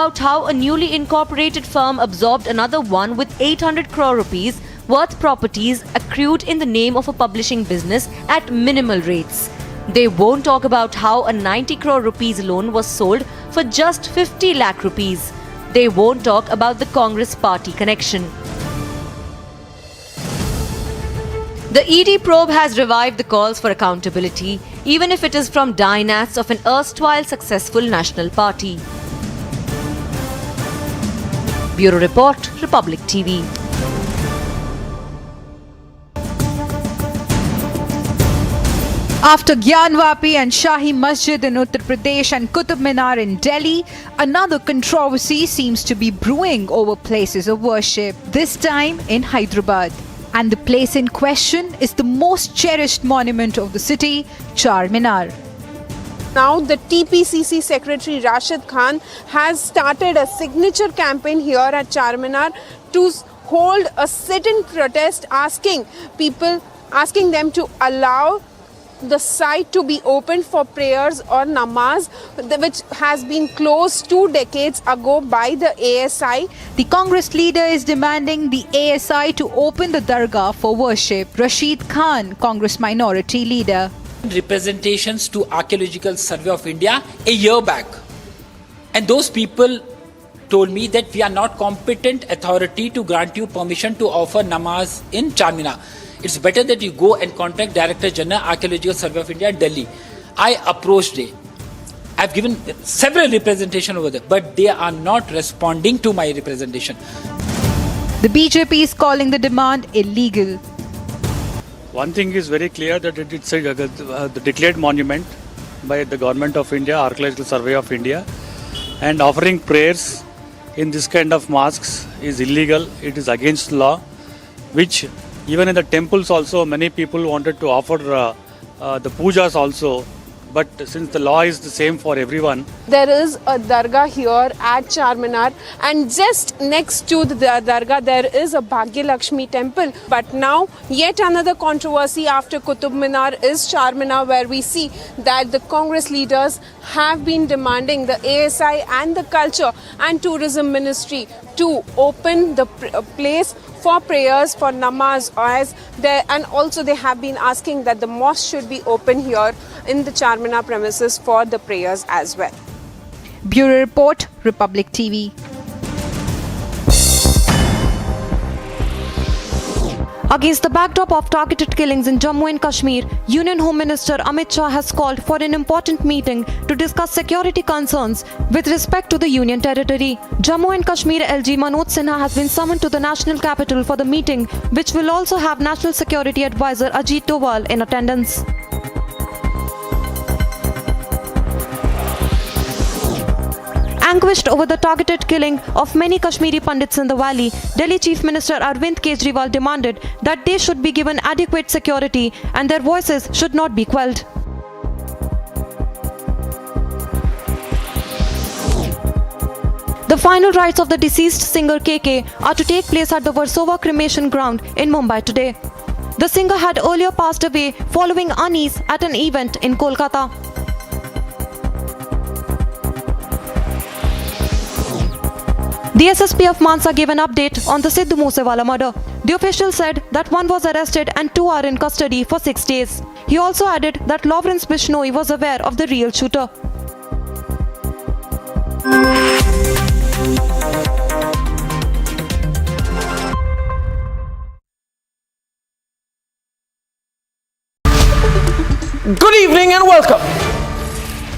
About how a newly incorporated firm absorbed another one with 800 crore rupees worth properties accrued in the name of a publishing business at minimal rates. They won't talk about how a 90 crore rupees loan was sold for just 50 lakh rupees. They won't talk about the Congress party connection. The ED probe has revived the calls for accountability, even if it is from dynasts of an erstwhile successful national party. Bureau Report, Republic TV. After Gyanvapi and Shahi Masjid in Uttar Pradesh and Qutub Minar in Delhi, another controversy seems to be brewing over places of worship, this time in Hyderabad. And the place in question is the most cherished monument of the city, Charminar. Now the TPCC Secretary Rashid Khan has started a signature campaign here at Charminar to hold a sit-in protest asking them to allow the site to be opened for prayers or namaz, which has been closed 2 decades ago by the ASI. The Congress leader is demanding the ASI to open the dargah for worship. Rashid Khan, Congress minority leader. Representations to Archaeological Survey of India a year back, and those people told me that we are not competent authority to grant you permission to offer namaz in Charminar. It's better that you go and contact Director General Archaeological Survey of India in Delhi. I approached it. I've given several representations over there, but they are not responding to my representation. The BJP is calling the demand illegal. One thing is very clear that it's the declared monument by the Government of India, Archaeological Survey of India, and offering prayers in this kind of mosques is illegal. It is against law, which even in the temples also many people wanted to offer the pujas also, but since the law is the same for everyone. There is a dargah here at Charminar, and just next to the dargah there is a Bhagya Lakshmi temple. But now yet another controversy after Qutub Minar is Charminar, where we see that the Congress leaders have been demanding the ASI and the Culture and Tourism Ministry to open the place for prayers, for namaz, and also they have been asking that the mosque should be open here in the Charminar premises for the prayers as well. Bureau Report, Republic TV. Against the backdrop of targeted killings in Jammu and Kashmir, Union Home Minister Amit Shah has called for an important meeting to discuss security concerns with respect to the Union territory. Jammu and Kashmir LG Manoj Sinha has been summoned to the national capital for the meeting, which will also have National Security Advisor Ajit Doval in attendance. Anguished over the targeted killing of many Kashmiri Pandits in the valley, Delhi Chief Minister Arvind Kejriwal demanded that they should be given adequate security and their voices should not be quelled. The final rites of the deceased singer KK are to take place at the Versova cremation ground in Mumbai today. The singer had earlier passed away following unease at an event in Kolkata. The SSP of Mansa gave an update on the Sidhu Moosewala murder. The official said that one was arrested and 2 are in custody for 6 days. He also added that Lawrence Bishnoi was aware of the real shooter. Good evening and welcome.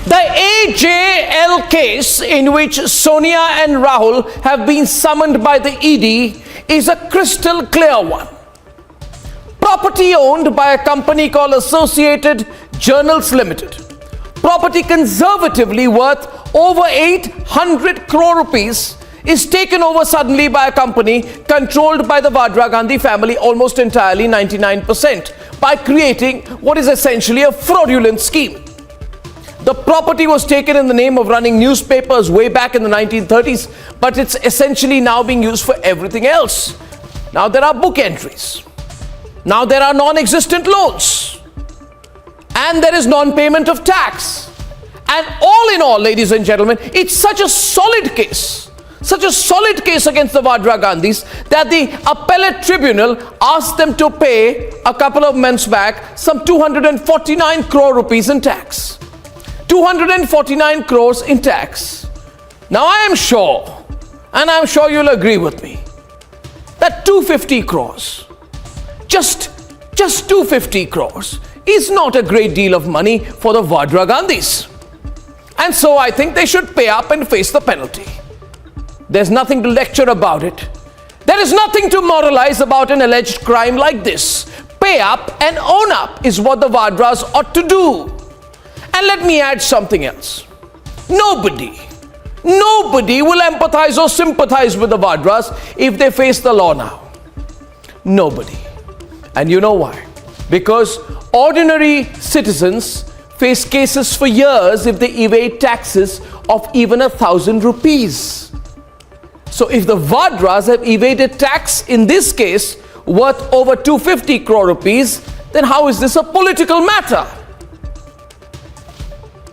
The AJL case in which Sonia and Rahul have been summoned by the ED is a crystal clear one. Property owned by a company called Associated Journals Limited. Property conservatively worth over 800 crore rupees is taken over suddenly by a company controlled by the Vadra Gandhi family almost entirely, 99%, by creating what is essentially a fraudulent scheme. The property was taken in the name of running newspapers way back in the 1930s, but it's essentially now being used for everything else. Now there are book entries. Now there are non-existent loans. And there is non-payment of tax. And all in all, ladies and gentlemen, it's such a solid case against the Vadra Gandhis that the appellate tribunal asked them to pay a couple of months back some 249 crore rupees in tax. 249 crores in tax. Now I am sure, and I'm sure you'll agree with me, that 250 crores, just 250 crores is not a great deal of money for the Vadra Gandhis. And so I think they should pay up and face the penalty. There's nothing to lecture about it. There is nothing to moralize about an alleged crime like this. Pay up and own up is what the Vadras ought to do. And let me add something else. Nobody will empathize or sympathize with the Vadras if they face the law now. Nobody. And you know why? Because ordinary citizens face cases for years if they evade taxes of even 1,000 rupees. So if the Vadras have evaded tax in this case worth over 250 crore rupees, then how is this a political matter?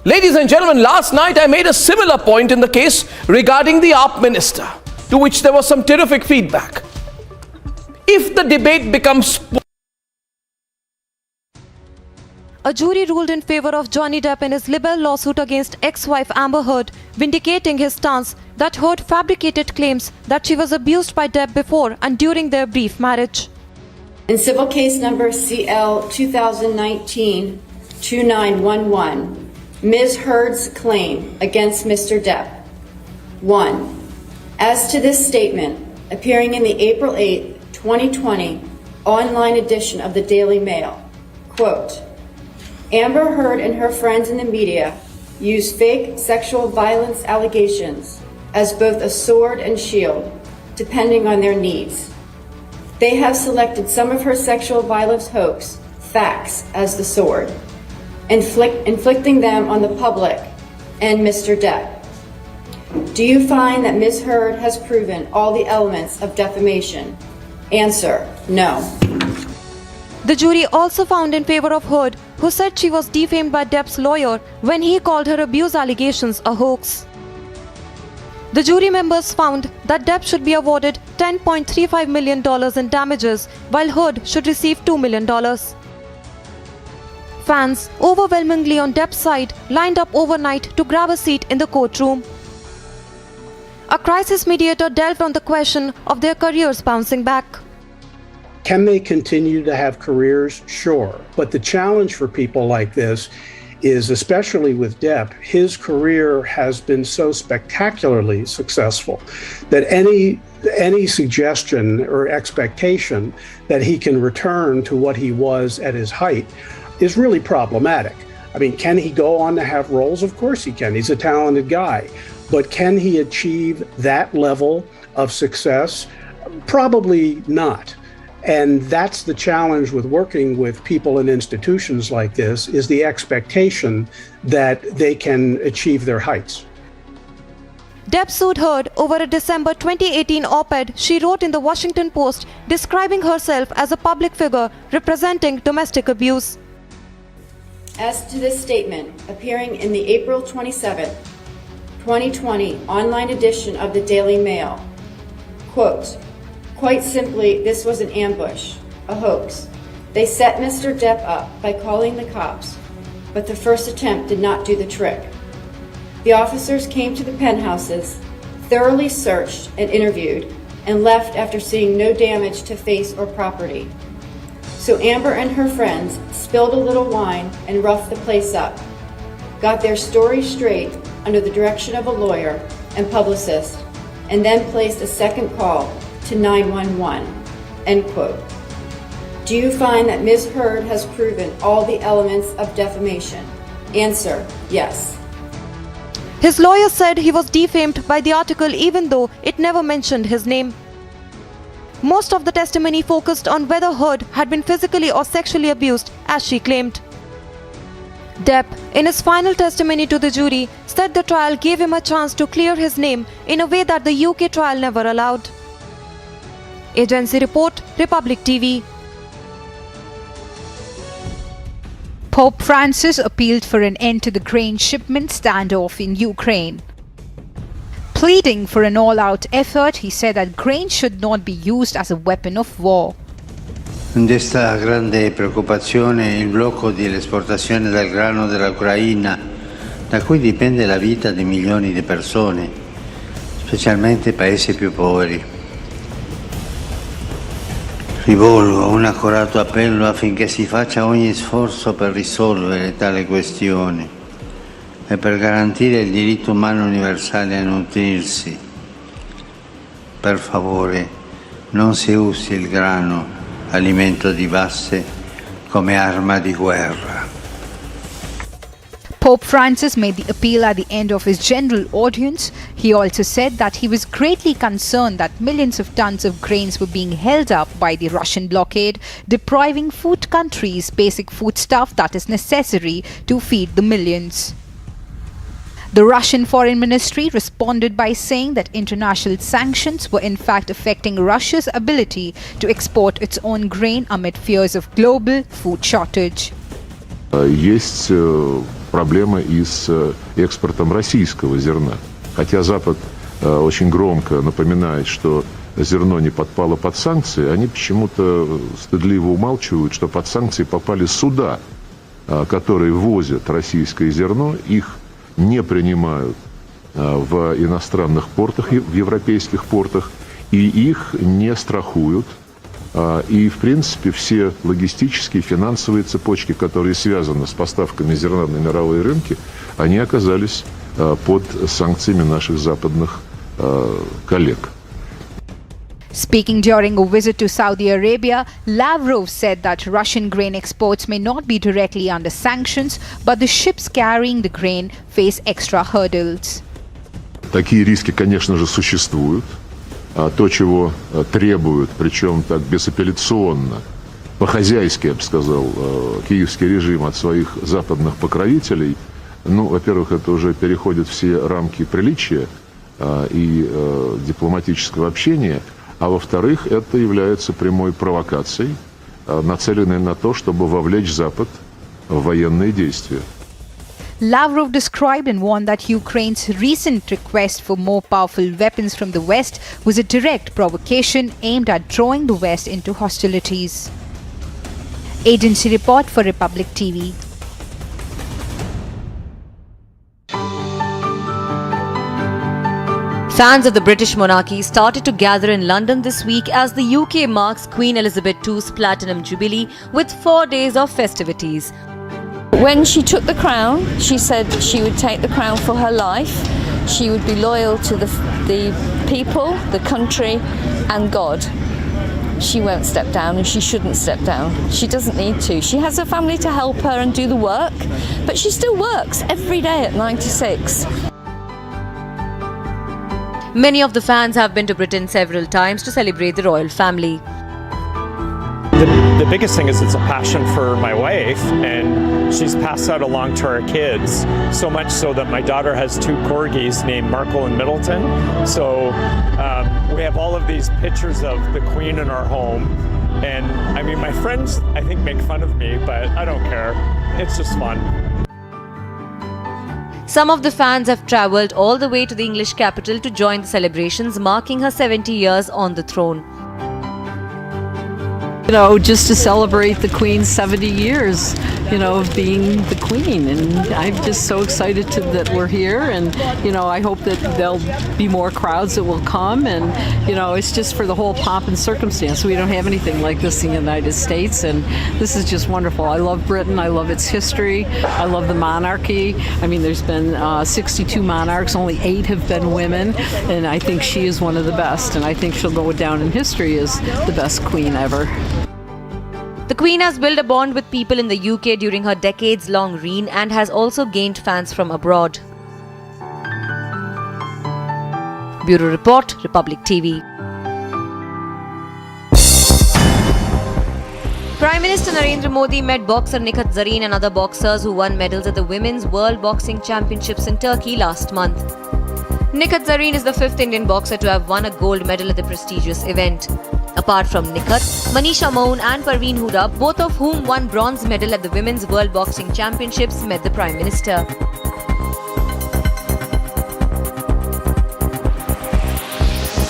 Ladies and gentlemen, last night I made a similar point in the case regarding the AAP minister, to which there was some terrific feedback. If the debate becomes A jury ruled in favor of Johnny Depp in his libel lawsuit against ex-wife Amber Heard, vindicating his stance that Heard fabricated claims that she was abused by Depp before and during their brief marriage. In civil case number CL 2019-2911, Ms. Heard's claim against Mr. Depp. 1. As to this statement, appearing in the April 8, 2020 online edition of the Daily Mail, quote, Amber Heard and her friends in the media use fake sexual violence allegations as both a sword and shield, depending on their needs. They have selected some of her sexual violence hoax facts as the sword, inflicting them on the public and Mr. Depp. Do you find that Ms. Heard has proven all the elements of defamation? Answer, no. The jury also found in favor of Heard, who said she was defamed by Depp's lawyer when he called her abuse allegations a hoax. The jury members found that Depp should be awarded $10.35 million in damages, while Heard should receive $2 million. Fans, overwhelmingly on Depp's side, lined up overnight to grab a seat in the courtroom. A crisis mediator delved on the question of their careers bouncing back. Can they continue to have careers? Sure. But the challenge for people like this is, especially with Depp, his career has been so spectacularly successful that any suggestion or expectation that he can return to what he was at his height is really problematic. I mean, can he go on to have roles? Of course he can. He's a talented guy. But can he achieve that level of success? Probably not. And that's the challenge with working with people in institutions like this, is the expectation that they can achieve their heights. Depp sued Heard over a December 2018 op-ed she wrote in the Washington Post describing herself as a public figure representing domestic abuse. As to this statement, appearing in the April 27, 2020 online edition of the Daily Mail, quote, quite simply, this was an ambush, a hoax. They set Mr. Depp up by calling the cops, but the first attempt did not do the trick. The officers came to the penthouses, thoroughly searched and interviewed, and left after seeing no damage to face or property. So Amber and her friends spilled a little wine and roughed the place up, got their story straight under the direction of a lawyer and publicist, and then placed a second call to 911, end quote. Do you find that Ms. Heard has proven all the elements of defamation? Answer, yes. His lawyer said he was defamed by the article even though it never mentioned his name. Most of the testimony focused on whether Heard had been physically or sexually abused, as she claimed. Depp, in his final testimony to the jury, said the trial gave him a chance to clear his name in a way that the UK trial never allowed. Agency Report, Republic TV. Pope Francis appealed for an end to the grain shipment standoff in Ukraine. Pleading for an all-out effort, he said that grain should not be used as a weapon of war. Desta grande preoccupazione il blocco dell'esportazione del grano dall'Ucraina, da cui dipende la vita di milioni di persone, specialmente i paesi più poveri. Rivolgo un accorato appello affinché si faccia ogni sforzo per risolvere tale questione e per garantire il diritto umano universale a nutrirsi. Per favore, non si usi il grano, alimento di base, come arma di guerra. Pope Francis made the appeal at the end of his general audience. He also said that he was greatly concerned that millions of tons of grains were being held up by the Russian blockade, depriving food countries basic foodstuff that is necessary to feed the millions. The Russian Foreign Ministry responded by saying that international sanctions were in fact affecting Russia's ability to export its own grain amid fears of global food shortage. Есть проблема и с экспортом российского зерна. Хотя Запад очень громко напоминает, что зерно не подпало под санкции, они почему-то стыдливо умалчивают, что под санкции попали суда, которые возят российское зерно, их не принимают в иностранных портах, в европейских портах, и их не страхуют. И, в принципе, все логистические, финансовые цепочки, которые связаны с поставками зерна на мировые рынки, они оказались под санкциями наших западных коллег. Speaking during a visit to Saudi Arabia, Lavrov said that Russian grain exports may not be directly under sanctions, but the ships carrying the grain face extra hurdles. Такие риски, конечно же, существуют. То, чего требуют, причем так безапелляционно, по-хозяйски, я бы сказал, киевский режим от своих западных покровителей, ну, во-первых, это уже переходит все рамки приличия и дипломатического общения, а во-вторых, это является прямой провокацией, нацеленной на то, чтобы вовлечь Запад в военные действия. Lavrov described and warned that Ukraine's recent request for more powerful weapons from the West was a direct provocation aimed at drawing the West into hostilities. Agency report for Republic TV. Fans of the British monarchy started to gather in London this week as the UK marks Queen Elizabeth II's Platinum Jubilee with 4 days of festivities. When she took the crown, she said she would take the crown for her life. She would be loyal to the people, the country, and God. She won't step down, and she shouldn't step down. She doesn't need to. She has her family to help her and do the work, but she still works every day at 96. Many of the fans have been to Britain several times to celebrate the royal family. The biggest thing is it's a passion for my wife, and she's passed that along to our kids, so much so that my daughter has 2 corgis named Markle and Middleton. So we have all of these pictures of the Queen in our home, and I mean, my friends, I think, make fun of me, but I don't care. It's just fun. Some of the fans have travelled all the way to the English capital to join the celebrations marking her 70 years on the throne. You know, just to celebrate the Queen's 70 years, you know, of being the Queen. And I'm just so excited that we're here. And, you know, I hope that there'll be more crowds that will come. And, you know, it's just for the whole pomp and circumstance. We don't have anything like this in the United States. And this is just wonderful. I love Britain. I love its history. I love the monarchy. I mean, there's been 62 monarchs. Only 8 have been women. And I think she is one of the best. And I think she'll go down in history as the best queen ever. The Queen has built a bond with people in the UK during her decades-long reign and has also gained fans from abroad. Bureau Report, Republic TV. Prime Minister Narendra Modi met boxer Nikhat Zareen and other boxers who won medals at the Women's World Boxing Championships in Turkey last month. Nikhat Zareen is the 5th Indian boxer to have won a gold medal at the prestigious event. Apart from Nikhat, Manisha Mohan and Parveen Huda, both of whom won bronze medal at the Women's World Boxing Championships, met the Prime Minister.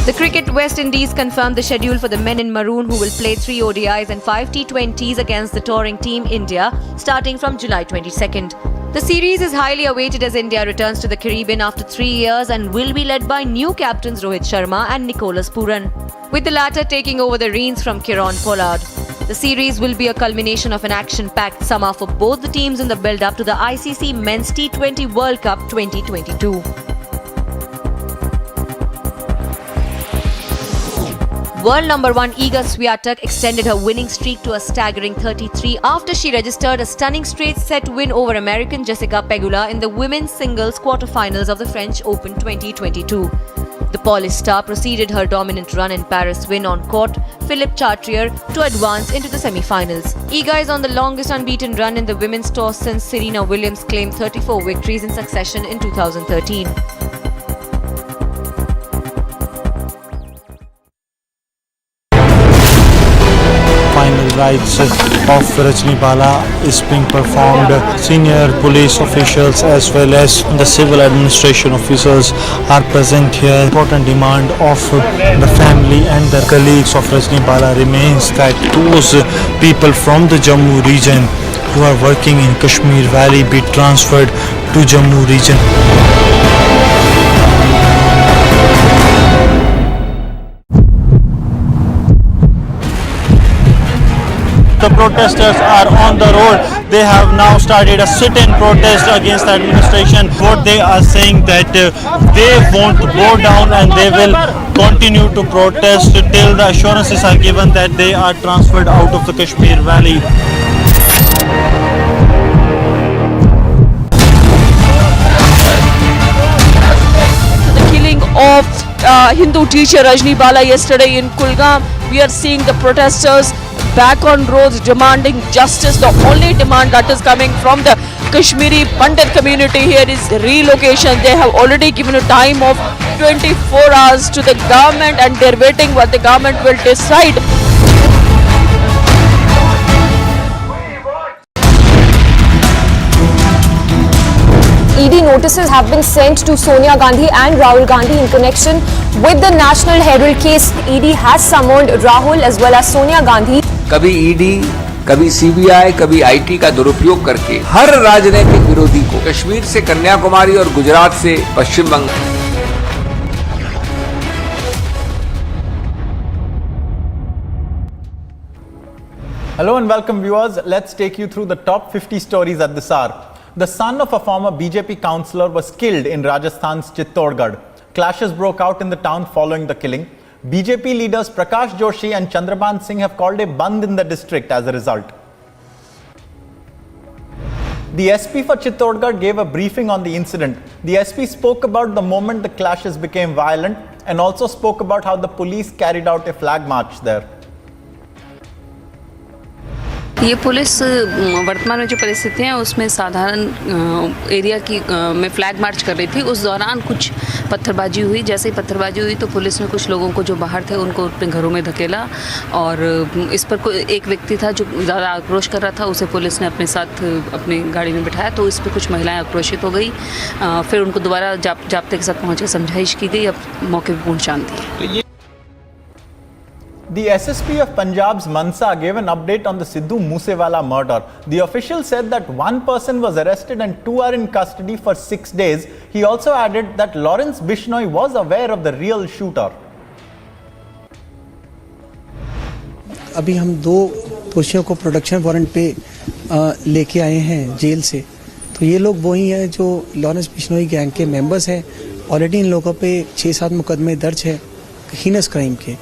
The Cricket West Indies confirmed the schedule for the men in maroon, who will play 3 ODIs and 5 T20s against the touring team India starting from July 22nd. The series is highly awaited as India returns to the Caribbean after 3 years and will be led by new captains Rohit Sharma and Nicholas Puran, with the latter taking over the reins from Kieron Pollard. The series will be a culmination of an action-packed summer for both the teams in the build-up to the ICC Men's T20 World Cup 2022. World number 1 Iga Swiatek extended her winning streak to a staggering 33 after she registered a stunning straight-set win over American Jessica Pegula in the women's singles quarterfinals of the French Open 2022. The Polish star proceeded her dominant run in Paris win on court Philippe Chatrier to advance into the semi-finals. Iga is on the longest unbeaten run in the women's tour since Serena Williams claimed 34 victories in succession in 2013. Final rites of Rajnibala is being performed. Senior police officials as well as the civil administration officers are present here. Important demand of the family and the colleagues of Rajnibala remains that those people from the Jammu region who are working in Kashmir Valley be transferred to Jammu region. The protesters are on the road. They have now started a sit-in protest against the administration. What they are saying that they won't go down and they will continue to protest till the assurances are given that they are transferred out of the Kashmir Valley. The killing of Hindu teacher Rajnibala yesterday in Kulgam, we are seeing the protesters back on roads demanding justice. The only demand that is coming from the Kashmiri Pandit community here is relocation. They have already given a time of 24 hours to the government and they're waiting what the government will decide. ED notices have been sent to Sonia Gandhi and Rahul Gandhi in connection with the National Herald case. ED has summoned Rahul as well as Sonia Gandhi. कभी ED, कभी CBI, कभी IT का दुरुपयोग करके हर राजनीतिक विरोधी को कश्मीर से कन्याकुमारी और गुजरात से पश्चिम Bengal. Hello and welcome viewers. Let's take you through the top 50 stories at this hour. The son of a former BJP councillor was killed in Rajasthan's Chittorgarh. Clashes broke out in the town following the killing. BJP leaders Prakash Joshi and Chandraban Singh have called a bandh in the district as a result. The SP for Chittorgarh gave a briefing on the incident. The SP spoke about the moment the clashes became violent and also spoke about how the police carried out a flag march there. ये police वर्तमान में जो परिस्थिति है उसमें साधारण area की में फ्लैग मार्च कर रही थी। उस दौरान कुछ पत्थरबाजी हुई। जैसे ही पत्थरबाजी हुई तो पुलिस ने कुछ लोगों को जो बाहर थे उनको अपने घरों में धकेला और इस पर एक व्यक्ति था जो ज़्यादा आक्रोश कर रहा था, उसे पुलिस ने अपने साथ अपनी गाड़ी में बिठाया तो इस पर कुछ महिलाएं आक्रोशित हो गई। फिर उनको दोबारा जाब्ते के साथ पहुँच कर समझाइश की गई। अब मौके पर पूर्ण शांति है। The SSP of Punjab's Mansa gave an update on the Sidhu Moosewala murder. The official said that one person was arrested and two are in custody for 6 days. He also added that Lawrence Bishnoi was aware of the real shooter. अभी हम 2 दोषियों को production warrant पे लेके आए हैं jail से। तो ये लोग वही हैं जो लॉरेंस बिश्नोई गैंग के मेंबर्स हैं। ऑलरेडी इन लोगों पे 6-7 मुकदमे दर्ज है हीनस क्राइम के।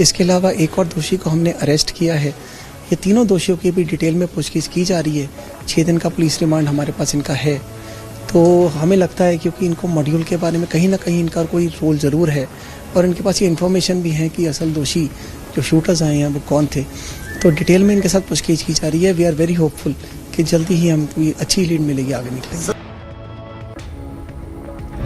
इसके अलावा एक और दोषी को हमने अरेस्ट किया है। ये तीनों दोषियों की भी डिटेल में पूछगिछ की जा रही है। 6 दिन का पुलिस रिमांड हमारे पास इनका है। तो हमें लगता है क्योंकि इनको मॉड्यूल के बारे में कहीं ना कहीं इनका कोई रोल ज़रूर है और इनके पास ये इन्फॉर्मेशन भी है कि असल दोषी जो शूटर्स आए हैं वो कौन थे। तो डिटेल में इनके साथ पूछगिछ की जा रही है। वी आर वेरी होपफुल कि जल्दी ही हमको अच्छी लीड मिलेगी आगे निकलेंगे।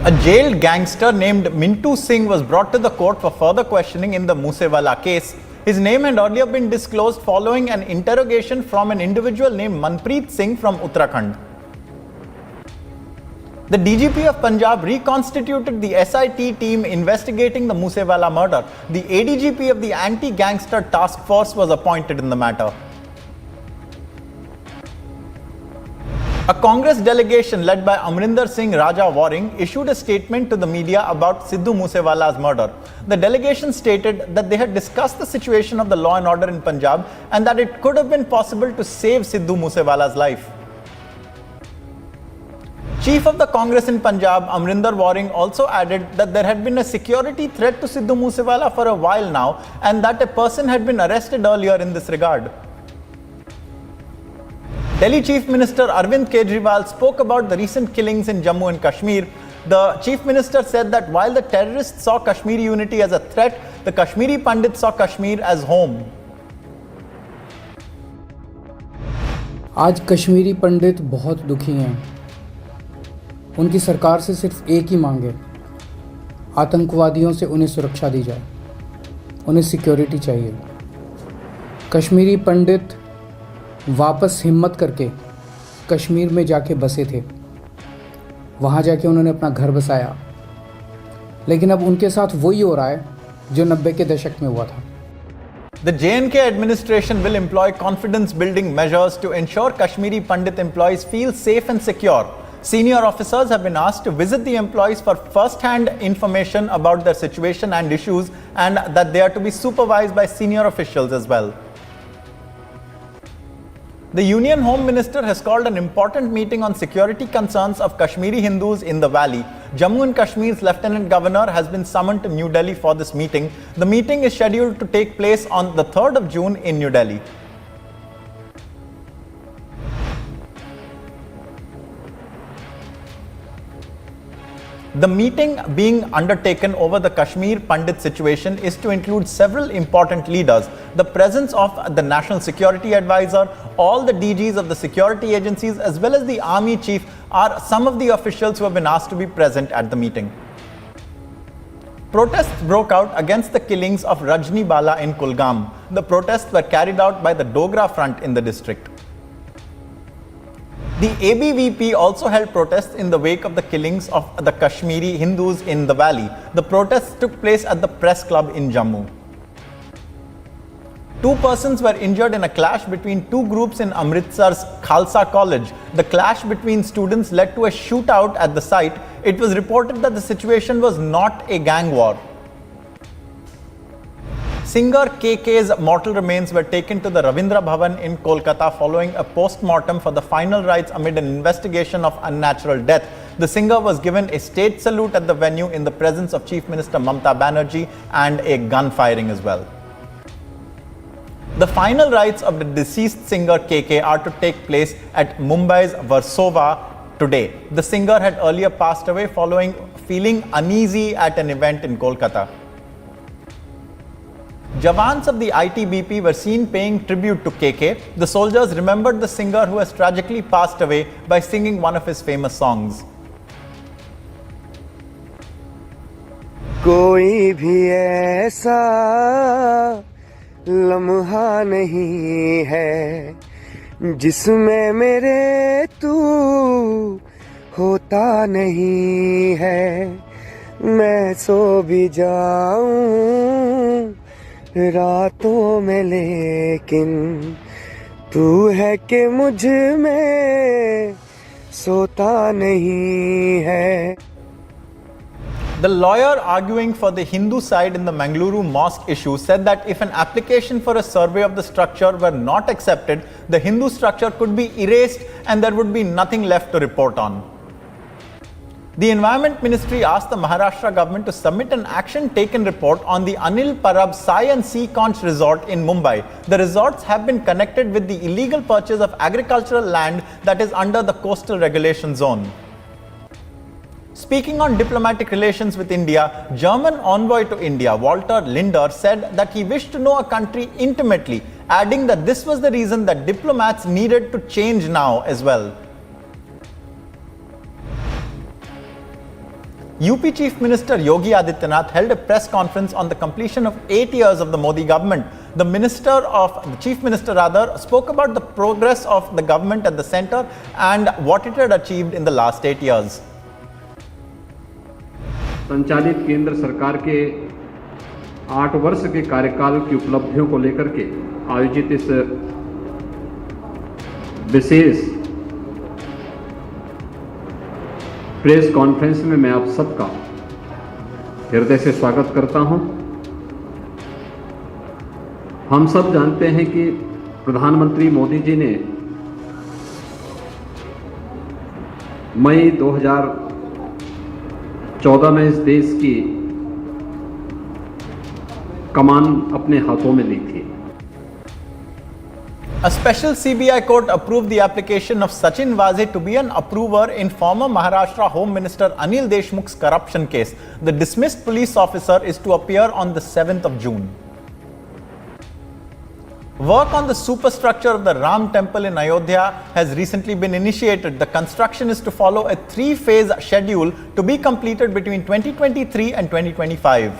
A jailed gangster named Mintu Singh was brought to the court for further questioning in the Moosewala case. His name had earlier been disclosed following an interrogation from an individual named Manpreet Singh from Uttarakhand. The DGP of Punjab reconstituted the SIT team investigating the Moosewala murder. The ADGP of the Anti-Gangster Task Force was appointed in the matter. A Congress delegation led by Amrinder Singh Raja Waring issued a statement to the media about Sidhu Moosewala's murder. The delegation stated that they had discussed the situation of the law and order in Punjab and that it could have been possible to save Sidhu Moosewala's life. Chief of the Congress in Punjab, Amrinder Waring, also added that there had been a security threat to Sidhu Moosewala for a while now and that a person had been arrested earlier in this regard. Delhi Chief Minister Arvind Kejriwal spoke about the recent killings in Jammu and Kashmir. The Chief Minister said that while the terrorists saw Kashmiri unity as a threat, the Kashmiri Pandits saw Kashmir as home. आज कश्मीरी पंडित बहुत दुखी हैं। उनकी सरकार से सिर्फ एक ही मांग है, आतंकवादियों से उन्हें सुरक्षा दी जाए, उन्हें सिक्योरिटी चाहिए। कश्मीरी पंडित वापस हिम्मत करके कश्मीर में जाके बसे थे, वहाँ जाके उन्होंने अपना घर बसाया, लेकिन अब उनके साथ वही हो रहा है जो 90 के दशक में हुआ था। The J&K administration will employ confidence building measures to ensure Kashmiri Pandit employees feel safe and secure. Senior officers have been asked to visit the employees for first-hand information about their situation and issues, and that they are to be supervised by senior officials as well. The Union Home Minister has called an important meeting on security concerns of Kashmiri Hindus in the valley. Jammu and Kashmir's Lieutenant Governor has been summoned to New Delhi for this meeting. The meeting is scheduled to take place on the 3rd of June in New Delhi. The meeting being undertaken over the Kashmir Pandit situation is to include several important leaders. The presence of the National Security Advisor, all the DGs of the security agencies as well as the Army Chief are some of the officials who have been asked to be present at the meeting. Protests broke out against the killings of Rajni Bala in Kulgam. The protests were carried out by the Dogra Front in the district. The ABVP also held protests in the wake of the killings of the Kashmiri Hindus in the valley. The protests took place at the Press Club in Jammu. 2 persons were injured in a clash between 2 groups in Amritsar's Khalsa College. The clash between students led to a shootout at the site. It was reported that the situation was not a gang war. Singer KK's mortal remains were taken to the Ravindra Bhavan in Kolkata following a post-mortem for the final rites amid an investigation of unnatural death. The singer was given a state salute at the venue in the presence of Chief Minister Mamata Banerjee and a gun firing as well. The final rites of the deceased singer KK are to take place at Mumbai's Versova today. The singer had earlier passed away following feeling uneasy at an event in Kolkata. Jawans of the ITBP were seen paying tribute to KK. The soldiers remembered the singer who has tragically passed away by singing one of his famous songs. कोई भी ऐसा लम्हा नहीं है जिसमें मेरे तू होता नहीं है मैं सो भी जाऊं रातों में लेकिन तू है कि मुझ में सोता नहीं है. The lawyer arguing for the Hindu side in the Mangaluru mosque issue said that if an application for a survey of the structure were not accepted, the Hindu structure could be erased and there would be nothing left to report on. The Environment Ministry asked the Maharashtra government to submit an action taken report on the Anil Parab Sai and Sea Conch resort in Mumbai. The resorts have been connected with the illegal purchase of agricultural land that is under the coastal regulation zone. Speaking on diplomatic relations with India, German envoy to India, Walter Linder, said that he wished to know a country intimately, adding that this was the reason that diplomats needed to change now as well. UP Chief Minister Yogi Adityanath held a press conference on the completion of 8 years of the Modi government. The Chief Minister spoke about the progress of the government at the centre and what it had achieved in the last 8 years. संचालित केंद्र सरकार के 8 वर्ष के कार्यकाल की उपलब्धियों को लेकर के आयोजित इस विशेष प्रेस कॉन्फ्रेंस में मैं आप सबका हृदय से स्वागत करता हूं। हम सब जानते हैं कि प्रधानमंत्री मोदी जी ने मई 2014 में इस देश की कमान अपने हाथों में ली थी। A special CBI court approved the application of Sachin Waze to be an approver in former Maharashtra Home Minister Anil Deshmukh's corruption case. The dismissed police officer is to appear on the 7th of June. Work on the superstructure of the Ram temple in Ayodhya has recently been initiated. The construction is to follow a 3-phase schedule to be completed between 2023 and 2025.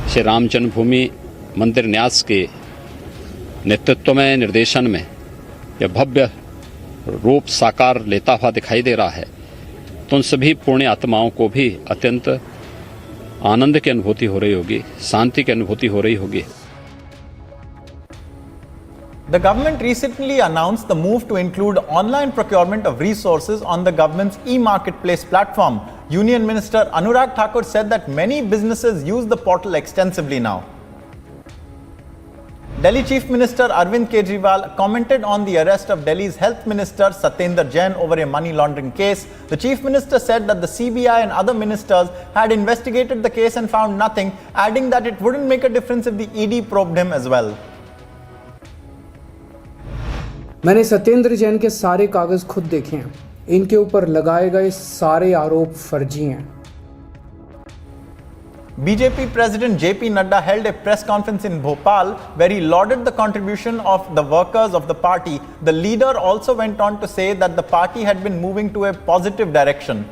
Shri Ram जन्मभूमि मंदिर न्यास के नेतृत्व में निर्देशन में यह भव्य रूप साकार लेता हुआ दिखाई दे रहा है, तो उन सभी पुण्य आत्माओं को भी अत्यंत आनंद की अनुभूति हो रही होगी, शांति की अनुभूति हो रही होगी। The government recently announced the move to include online procurement of resources on the government's e-marketplace platform. Union Minister Anurag Thakur said that many businesses use the portal extensively now. Delhi Chief Minister Arvind Kejriwal commented on the arrest of Delhi's Health Minister Satyendra Jain over a money laundering case. The Chief Minister said that the CBI and other ministers had investigated the case and found nothing, adding that it wouldn't make a difference if the ED probed him as well. मैंने सत्येंद्र जैन के सारे कागज खुद देखे हैं। इनके ऊपर लगाए गए सारे आरोप फर्जी हैं। BJP President JP Nadda held a press conference in Bhopal where he lauded the contribution of the workers of the party. The leader also went on to say that the party had been moving to a positive direction.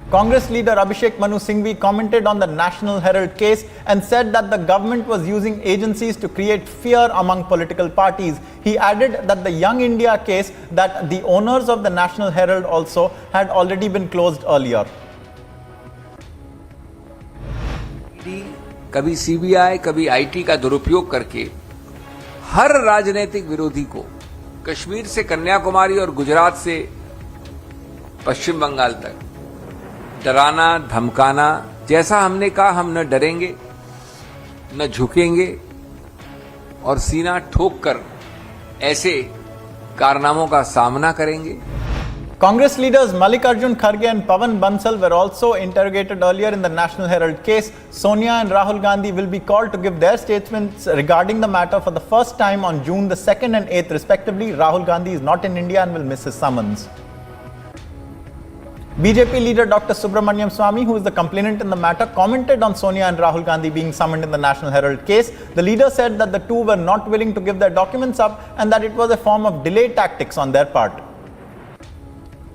Congress leader Abhishek Manu Singhvi commented on the National Herald case and said that the government was using agencies to create fear among political parties. He added that the Young India case, that the owners of the National Herald also had already been closed earlier. कभी CBI, कभी IT का दुरुपयोग करके हर राजनीतिक विरोधी को कश्मीर से कन्याकुमारी और गुजरात से पश्चिम बंगाल तक डराना, धमकाना, जैसा हमने कहा हम न डरेंगे, न झुकेंगे और सीना ठोक कर ऐसे कारनामों का सामना करेंगे। Congress leaders Mallikarjun Kharge and Pawan Bansal were also interrogated earlier in the National Herald case. Sonia and Rahul Gandhi will be called to give their statements regarding the matter for the first time on June the 2nd and 8th respectively. Rahul Gandhi is not in India and will miss his summons. BJP leader Dr. Subramaniam Swamy, who is the complainant in the matter, commented on Sonia and Rahul Gandhi being summoned in the National Herald case. The leader said that the two were not willing to give their documents up and that it was a form of delay tactics on their part.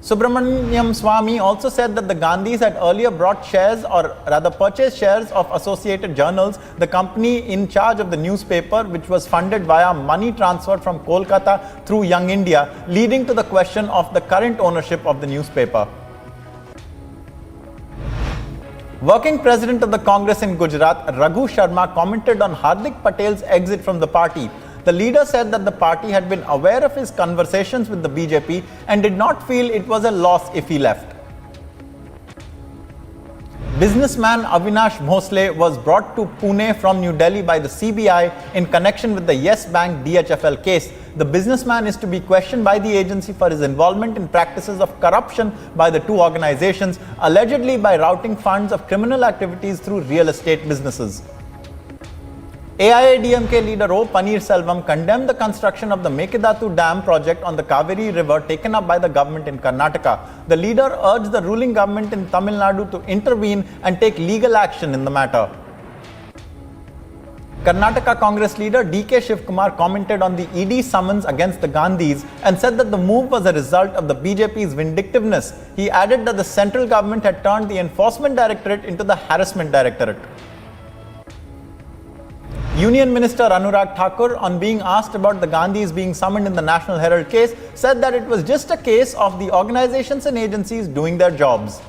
Subramaniam Swamy also said that the Gandhis had earlier brought shares, or rather purchased shares of Associated Journals, the company in charge of the newspaper, which was funded via money transferred from Kolkata through Young India, leading to the question of the current ownership of the newspaper. Working President of the Congress in Gujarat, Raghu Sharma, commented on Hardik Patel's exit from the party. The leader said that the party had been aware of his conversations with the BJP and did not feel it was a loss if he left. Businessman Avinash Bhosle was brought to Pune from New Delhi by the CBI in connection with the Yes Bank DHFL case. The businessman is to be questioned by the agency for his involvement in practices of corruption by the two organizations, allegedly by routing funds of criminal activities through real estate businesses. AIADMK leader O. Paneerselvam condemned the construction of the Mekidatu Dam project on the Kaveri River taken up by the government in Karnataka. The leader urged the ruling government in Tamil Nadu to intervene and take legal action in the matter. Karnataka Congress leader DK Shivkumar commented on the ED summons against the Gandhis and said that the move was a result of the BJP's vindictiveness. He added that the central government had turned the Enforcement Directorate into the Harassment Directorate. Union Minister Anurag Thakur, on being asked about the Gandhis being summoned in the National Herald case, said that it was just a case of the organizations and agencies doing their jobs.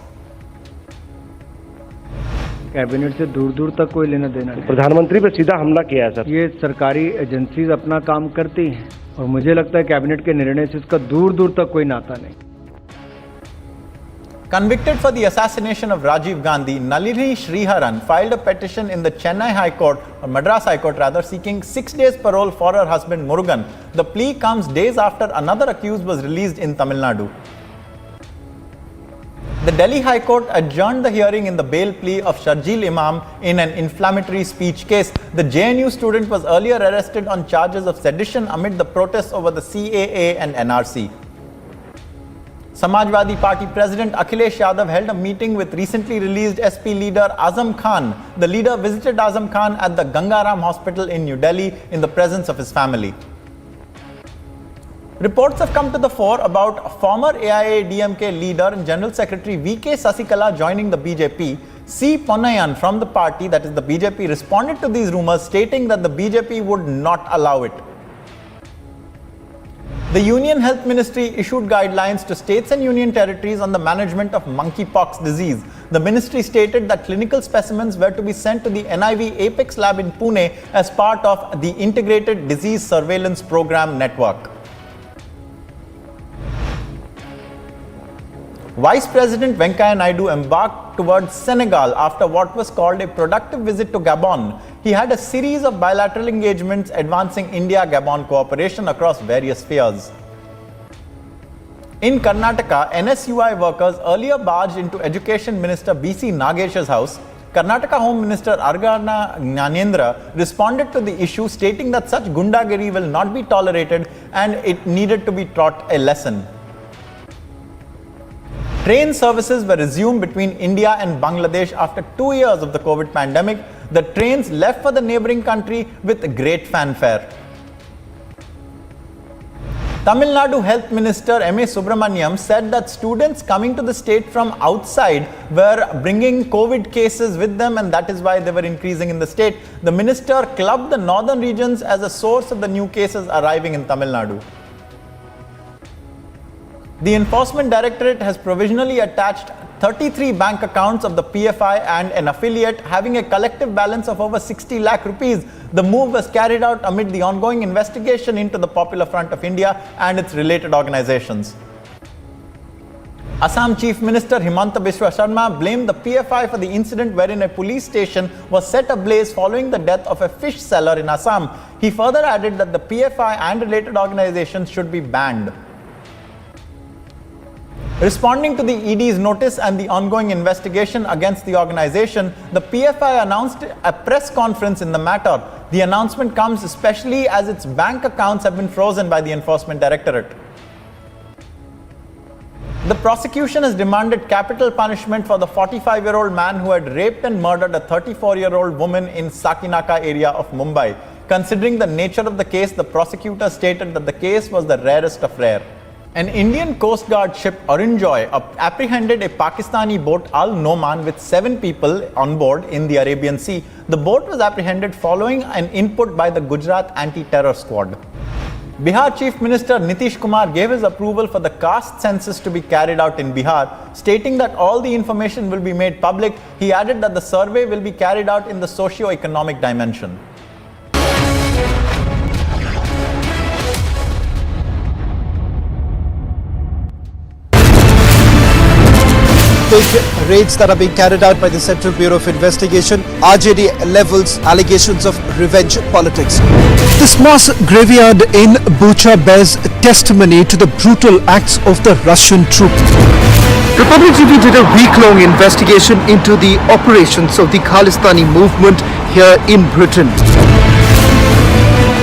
Cabinet से दूर दूर तक कोई लेना देना नहीं। प्रधानमंत्री पे सीधा हमला किया है सर। ये सरकारी एजेंसीज अपना काम करती हैं और मुझे लगता है कैबिनेट के निर्णय से इसका दूर दूर तक कोई नाता नहीं। Convicted for the assassination of Rajiv Gandhi, Nalini Sriharan filed a petition in the Chennai High Court, or Madras High Court rather, seeking 6 days parole for her husband Murugan. The plea comes days after another accused was released in Tamil Nadu. The Delhi High Court adjourned the hearing in the bail plea of Sharjeel Imam in an inflammatory speech case. The JNU student was earlier arrested on charges of sedition amid the protests over the CAA and NRC. Samajwadi Party President Akhilesh Yadav held a meeting with recently released SP leader Azam Khan. The leader visited Azam Khan at the Gangaram Hospital in New Delhi in the presence of his family. Reports have come to the fore about former AIA-DMK leader and General Secretary VK Sasikala joining the BJP. C. Ponnayan from the party, that is the BJP, responded to these rumours, stating that the BJP would not allow it. The Union Health Ministry issued guidelines to states and union territories on the management of monkeypox disease. The ministry stated that clinical specimens were to be sent to the NIV Apex lab in Pune as part of the Integrated Disease Surveillance Program network. Vice President Venkaiah Naidu embarked towards Senegal after what was called a productive visit to Gabon. He had a series of bilateral engagements advancing India-Gabon cooperation across various spheres. In Karnataka, NSUI workers earlier barged into Education Minister BC Nagesh's house. Karnataka Home Minister Argana Gnanendra responded to the issue, stating that such gundagiri will not be tolerated and it needed to be taught a lesson. Train services were resumed between India and Bangladesh after 2 years of the COVID pandemic. The trains left for the neighbouring country with great fanfare. Tamil Nadu Health Minister M.A. Subramaniam said that students coming to the state from outside were bringing COVID cases with them, and that is why they were increasing in the state. The minister clubbed the northern regions as a source of the new cases arriving in Tamil Nadu. The Enforcement Directorate has provisionally attached 33 bank accounts of the PFI and an affiliate having a collective balance of over 60 lakh rupees. The move was carried out amid the ongoing investigation into the Popular Front of India and its related organizations. Assam Chief Minister Himanta Biswa Sharma blamed the PFI for the incident wherein a police station was set ablaze following the death of a fish seller in Assam. He further added that the PFI and related organizations should be banned. Responding to the ED's notice and the ongoing investigation against the organization, the PFI announced a press conference in the matter. The announcement comes especially as its bank accounts have been frozen by the Enforcement Directorate. The prosecution has demanded capital punishment for the 45-year-old man who had raped and murdered a 34-year-old woman in Sakinaka area of Mumbai. Considering the nature of the case, the prosecutor stated that the case was the rarest of rare. An Indian Coast Guard ship, Arunjoy, apprehended a Pakistani boat, Al Noman, with 7 people on board in the Arabian Sea. The boat was apprehended following an input by the Gujarat Anti-Terror Squad. Bihar Chief Minister Nitish Kumar gave his approval for the caste census to be carried out in Bihar, stating that all the information will be made public. He added that the survey will be carried out in the socio-economic dimension. Big raids that are being carried out by the Central Bureau of Investigation. RJD levels allegations of revenge politics. This mass graveyard in Bucha bears testimony to the brutal acts of the Russian troops. Republic TV did a week-long investigation into the operations of the Khalistani movement here in Britain.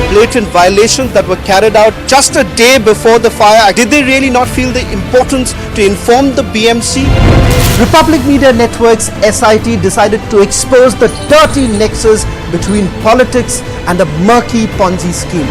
blatant violations that were carried out just a day before the fire? Did they really not feel the importance to inform the BMC? Republic Media Network's SIT decided to expose the dirty nexus between politics and a murky Ponzi scheme.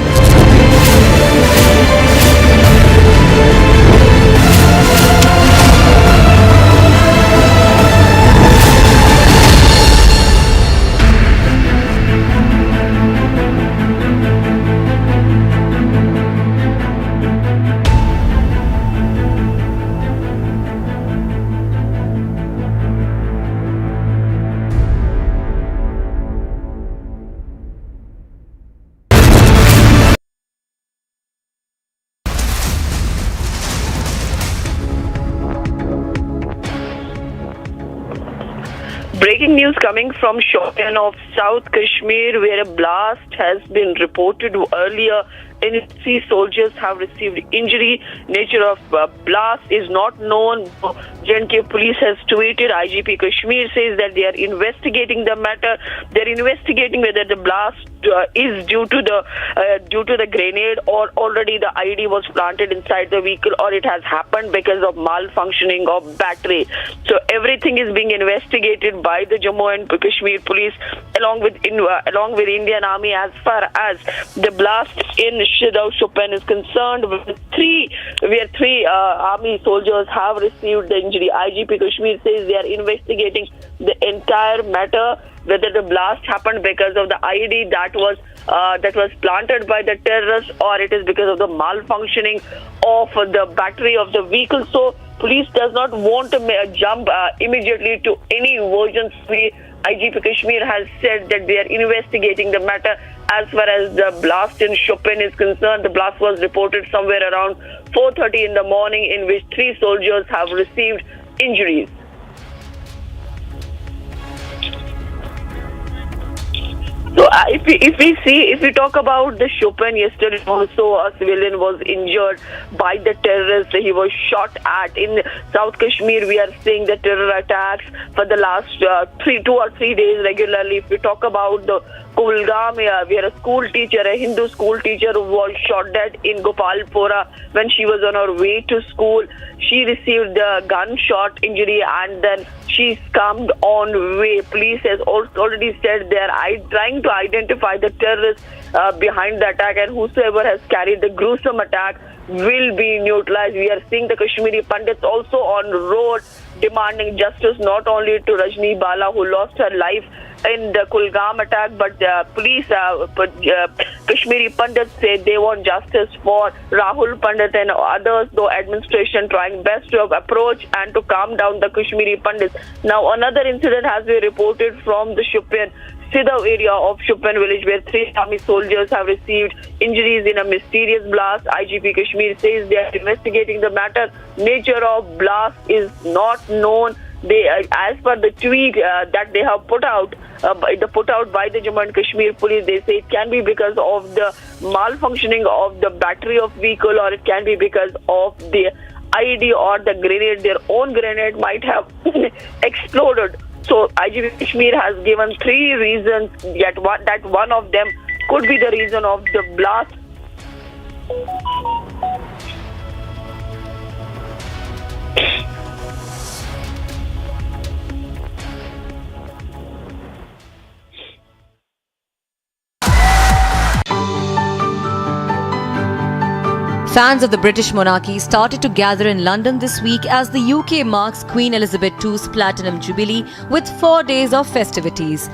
Breaking news coming from Shopian of South Kashmir, where a blast has been reported earlier. 3 soldiers have received injury. Nature of blast is not known. J&K police has tweeted. IGP Kashmir says that they are investigating the matter. They are investigating whether the blast is due to the grenade, or already the IED was planted inside the vehicle, or it has happened because of malfunctioning of battery. So everything is being investigated by the Jammu and Kashmir police along with Indian Army as far as the blast in Shopian is concerned, where three army soldiers have received the injury. IGP Kashmir says they are investigating the entire matter, whether the blast happened because of the IED that was planted by the terrorists, or it is because of the malfunctioning of the battery of the vehicle. So police does not want to jump immediately to any versions. IGP Kashmir has said that they are investigating the matter. As far as the blast in Shopian is concerned, the blast was reported somewhere around 4:30 in the morning, in which 3 soldiers have received injuries. So if we talk about the Shopian, yesterday also a civilian was injured by the terrorists. He was shot at. In South Kashmir, we are seeing the terror attacks for the last 2 or 3 days regularly. If we talk about the Kulgam, where a school teacher, a Hindu school teacher, was shot dead in Gopalpura when she was on her way to school. She received a gunshot injury and then she succumbed on way. Police has already said they are trying to identify the terrorists behind the attack, and whosoever has carried the gruesome attack will be neutralized. We are seeing the Kashmiri Pandits also on road demanding justice, not only to Rajni Bala, who lost her life in the Kulgam attack, but Kashmiri Pandits say they want justice for Rahul Pandit and others, though administration trying best to approach and to calm down the Kashmiri Pandits. Now another incident has been reported from the Shopian Sidav area of Shopian village, where 3 army soldiers have received injuries in a mysterious blast. IGP Kashmir says they are investigating the matter. Nature of blast is not known. As per the tweet that they have put out by the Jammu and Kashmir police, they say it can be because of the malfunctioning of the battery of vehicle, or it can be because of the IED or the grenade. Their own grenade might have exploded. So IGP Kashmir has given 3 reasons that one of them could be the reason of the blast. Fans of the British monarchy started to gather in London this week as the UK marks Queen Elizabeth II's Platinum Jubilee with 4 days of festivities.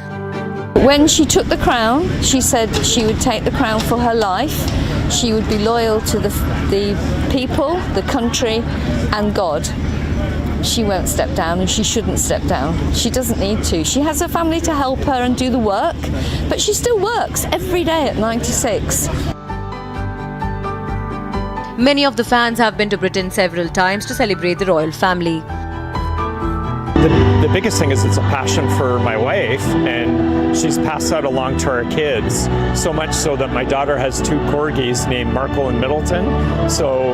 When she took the crown, she said she would take the crown for her life. She would be loyal to the people, the country, and God. She won't step down, and she shouldn't step down. She doesn't need to. She has her family to help her and do the work, but she still works every day at 96. Many of the fans have been to Britain several times to celebrate the royal family. The biggest thing is it's a passion for my wife, and she's passed that along to our kids, so much so that my daughter has 2 corgis named Markle and Middleton. So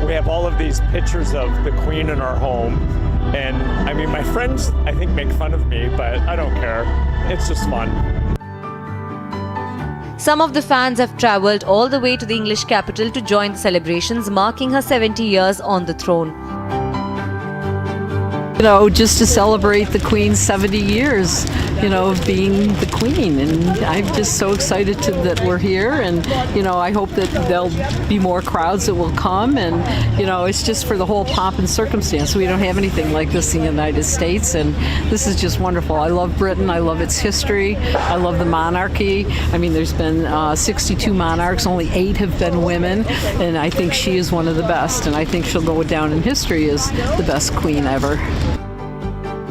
we have all of these pictures of the Queen in our home, and I mean, my friends, I think, make fun of me, but I don't care. It's just fun. Some of the fans have travelled all the way to the English capital to join the celebrations marking her 70 years on the throne. You know, just to celebrate the Queen's 70 years, you know, of being the Queen. And I'm just so excited that we're here. And, you know, I hope that there'll be more crowds that will come. And, you know, it's just for the whole pomp and circumstance. We don't have anything like this in the United States. And this is just wonderful. I love Britain. I love its history. I love the monarchy. I mean, there's been 62 monarchs. Only 8 have been women. And I think she is one of the best. And I think she'll go down in history as the best Queen ever.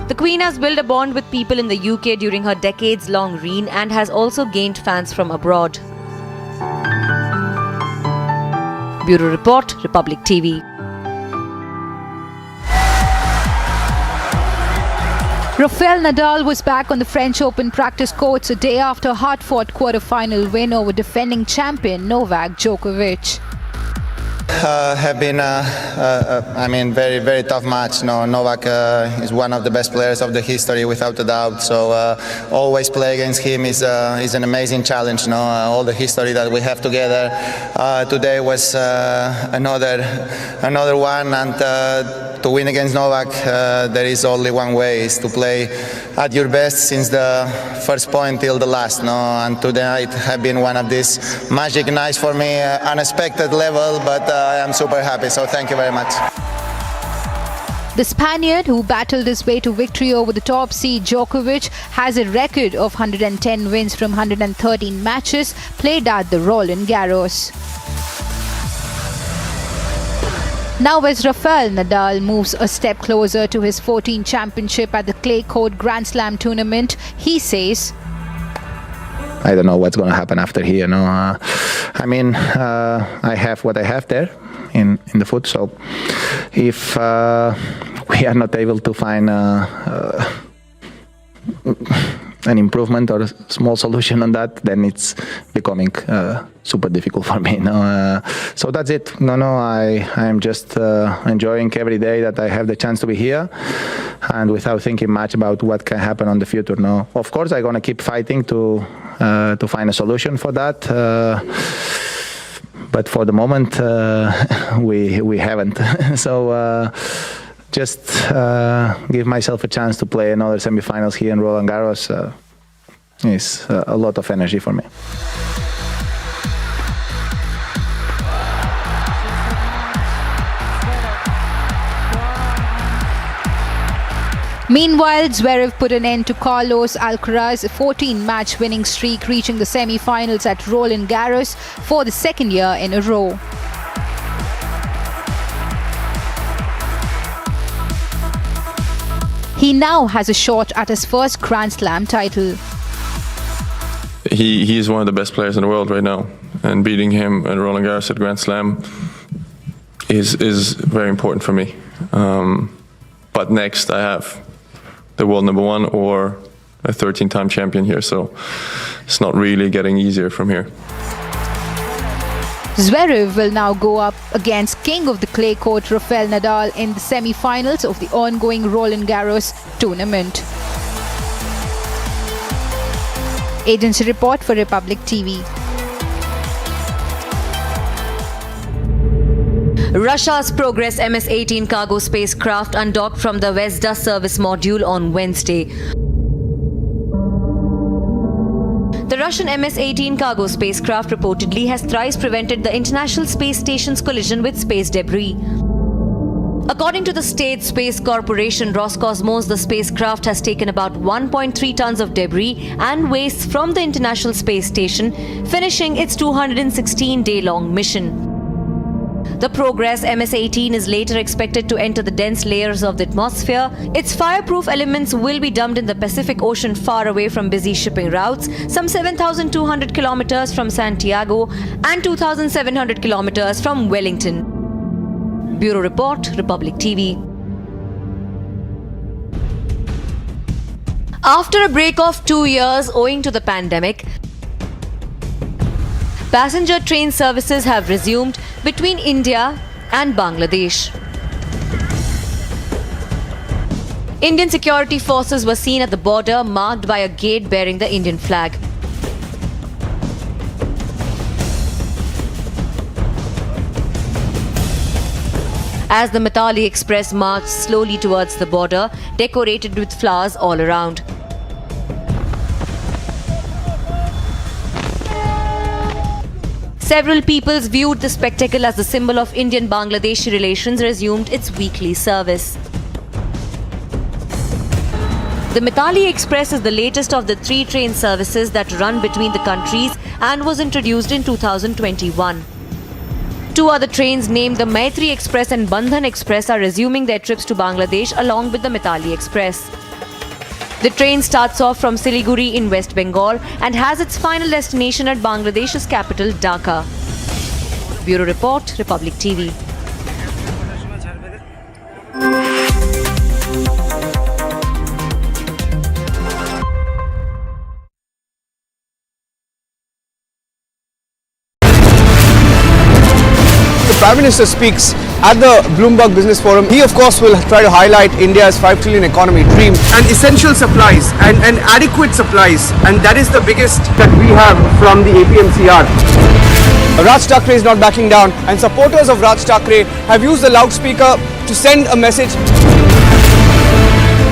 The Queen has built a bond with people in the UK during her decades-long reign and has also gained fans from abroad. Bureau Report, Republic TV. Rafael Nadal was back on the French Open practice courts a day after a hard-fought quarter-final win over defending champion Novak Djokovic. Have been, very, very tough match. No, Novak is one of the best players of the history, without a doubt. So always play against him is an amazing challenge. No, all the history that we have together. Today was another one, and to win against Novak, there is only one way: is to play at your best since the first point till the last. No, and tonight have been one of these magic nights for me, unexpected level, but I am super happy, so thank you very much. The Spaniard, who battled his way to victory over the top seed Djokovic, has a record of 110 wins from 113 matches played at the Roland Garros. Now as Rafael Nadal moves a step closer to his 14th championship at the clay court Grand Slam tournament, he says, I don't know what's going to happen after here. No, I have what I have there in the foot. So if we are not able to find an improvement or a small solution on that, then it's becoming super difficult for me. No, so that's it. I am just enjoying every day that I have the chance to be here, and without thinking much about what can happen on the future. No, of course I'm gonna keep fighting to find a solution for that. But for the moment, we haven't. So just give myself a chance to play another semifinals here in Roland Garros is a lot of energy for me. Meanwhile, Zverev put an end to Carlos Alcaraz's 14-match winning streak, reaching the semi-finals at Roland Garros for the second year in a row. He now has a shot at his first Grand Slam title. He is one of the best players in the world right now, and beating him at Roland Garros at Grand Slam is very important for me. But next I have the world number 1 or a 13-time champion here, so it's not really getting easier from here. Zverev will now go up against King of the Clay Court Rafael Nadal in the semi-finals of the ongoing Roland Garros tournament. Agency report for Republic TV. Russia's Progress MS-18 cargo spacecraft undocked from the Zvezda service module on Wednesday. The Russian MS-18 cargo spacecraft reportedly has thrice prevented the International Space Station's collision with space debris. According to the state space corporation Roscosmos, the spacecraft has taken about 1.3 tons of debris and waste from the International Space Station, finishing its 216-day-long mission. The Progress MS-18 is later expected to enter the dense layers of the atmosphere. Its fireproof elements will be dumped in the Pacific Ocean far away from busy shipping routes, some 7,200 kilometers from Santiago and 2,700 kilometers from Wellington. Bureau Report, Republic TV. After a break of 2 years owing to the pandemic, passenger train services have resumed between India and Bangladesh. Indian security forces were seen at the border, marked by a gate bearing the Indian flag. as the Mitali Express marched slowly towards the border, decorated with flowers all around. Several peoples viewed the spectacle as the symbol of Indian-Bangladeshi relations resumed its weekly service. The Mitali Express is the latest of the 3 train services that run between the countries and was introduced in 2021. 2 other trains named the Maitri Express and Bandhan Express are resuming their trips to Bangladesh along with the Mitali Express. The train starts off from Siliguri in West Bengal and has its final destination at Bangladesh's capital, Dhaka. Bureau Report, Republic TV. Prime Minister speaks at the Bloomberg Business Forum. He of course will try to highlight India's 5 trillion economy dream and essential supplies and adequate supplies, and that is the biggest that we have from the APMCR. Raj Thackeray is not backing down, and supporters of Raj Thackeray have used the loudspeaker to send a message.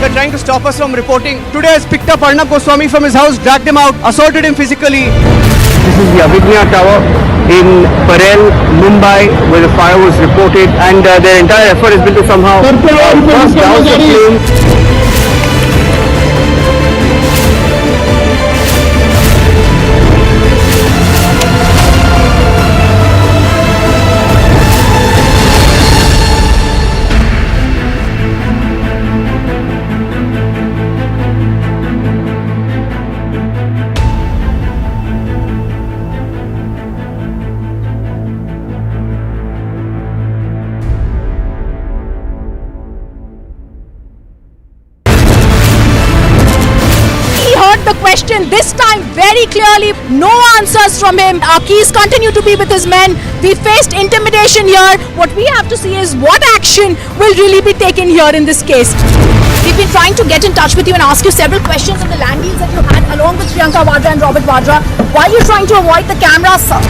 They're trying to stop us from reporting. Today has picked up Arnab Goswami from his house, dragged him out, assaulted him physically. This is the Abhignya Tower in Parel, Mumbai, where the fire was reported, and their entire effort has been to somehow burst down the flame. The question this time very clearly, no answers from him. Our keys continue to be with his men. We faced intimidation here. What we have to see is what action will really be taken here in this case. We've been trying to get in touch with you and ask you several questions on the land deals that you had along with Priyanka Vadra and Robert Vadra. Why are you trying to avoid the camera, sir?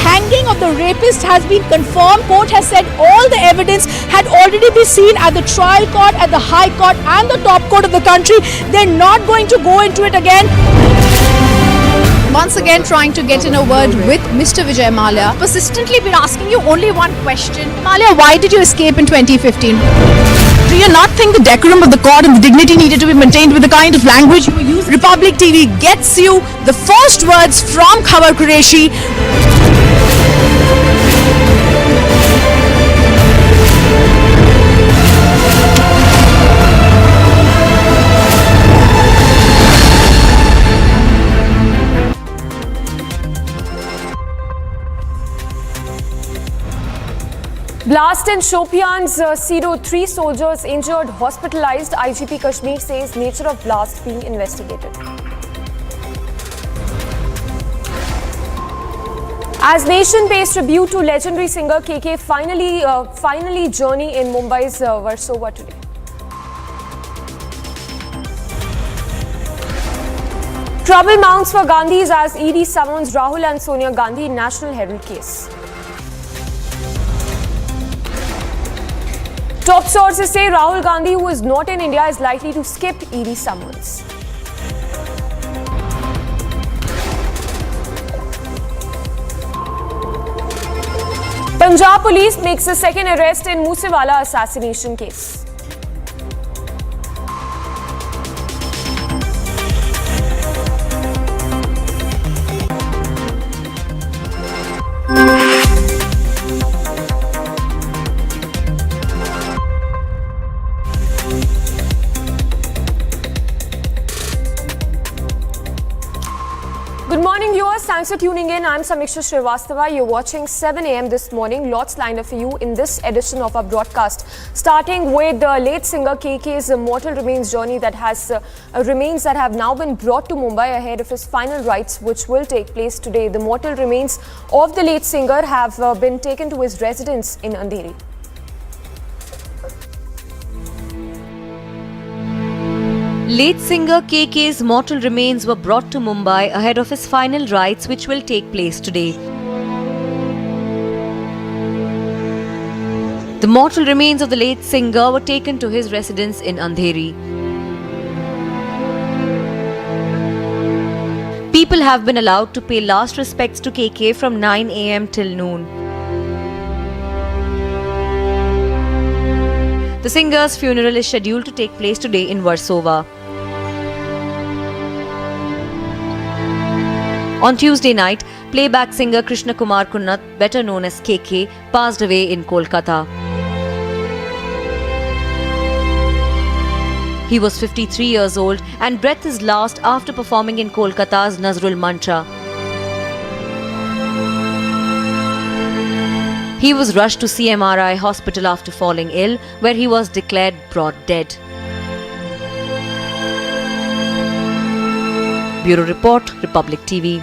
Hanging of the rapist has been confirmed. Court has said all the evidence had already been seen at the trial court, at the high court and the top court of the country. They're not going to go into it again. Once again trying to get in a word with Mr. Vijay Mallya. Persistently been asking you only one question. Mallya, why did you escape in 2015? Do you not think the decorum of the court and the dignity needed to be maintained with the kind of language you use? Republic TV gets you the first words from Khabar Qureshi. Blast in Shopian's Siro, 3 soldiers injured, hospitalized. IGP Kashmir says nature of blast being investigated. As nation pays tribute to legendary singer KK, finally journey in Mumbai's Versova today. Trouble mounts for Gandhis as ED summons Rahul and Sonia Gandhi in National Herald case. Top sources say Rahul Gandhi, who is not in India, is likely to skip ED summons. Punjab police makes a second arrest in Moosewala assassination case. Good morning, viewers. Thanks for tuning in. I'm Samiksha Srivastava. You're watching 7 a.m. this morning. Lots lined up for you in this edition of our broadcast. Starting with the late singer KK's mortal remains journey that has remains that have now been brought to Mumbai ahead of his final rites, which will take place today. The mortal remains of the late singer have been taken to his residence in Andheri. Late singer KK's mortal remains were brought to Mumbai ahead of his final rites, which will take place today. The mortal remains of the late singer were taken to his residence in Andheri. People have been allowed to pay last respects to KK from 9 a.m. till noon. The singer's funeral is scheduled to take place today in Warsaw. On Tuesday night, playback singer Krishna Kumar Kunnath, better known as KK, passed away in Kolkata. He was 53 years old and breath is last after performing in Kolkata's Nazrul Mancha. He was rushed to CMRI hospital after falling ill, where he was declared brought dead. Bureau Report, Republic TV.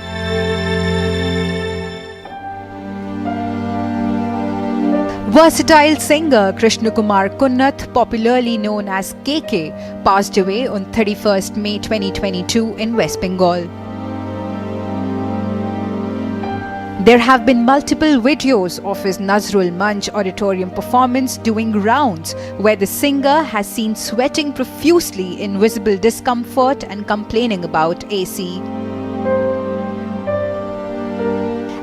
Versatile singer Krishna Kumar Kunnath, popularly known as KK, passed away on 31st May 2022 in West Bengal. There have been multiple videos of his Nazrul Manch auditorium performance doing rounds, where the singer has seen sweating profusely in visible discomfort and complaining about AC.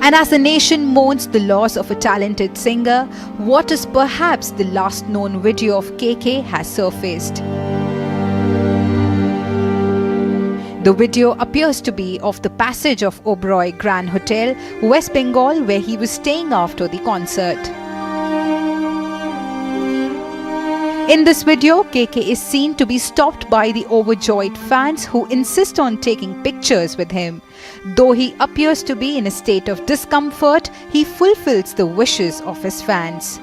And as the nation mourns the loss of a talented singer, what is perhaps the last known video of KK has surfaced. The video appears to be of the passage of Oberoi Grand Hotel, West Bengal, where he was staying after the concert. In this video, KK is seen to be stopped by the overjoyed fans who insist on taking pictures with him. Though he appears to be in a state of discomfort, he fulfills the wishes of his fans.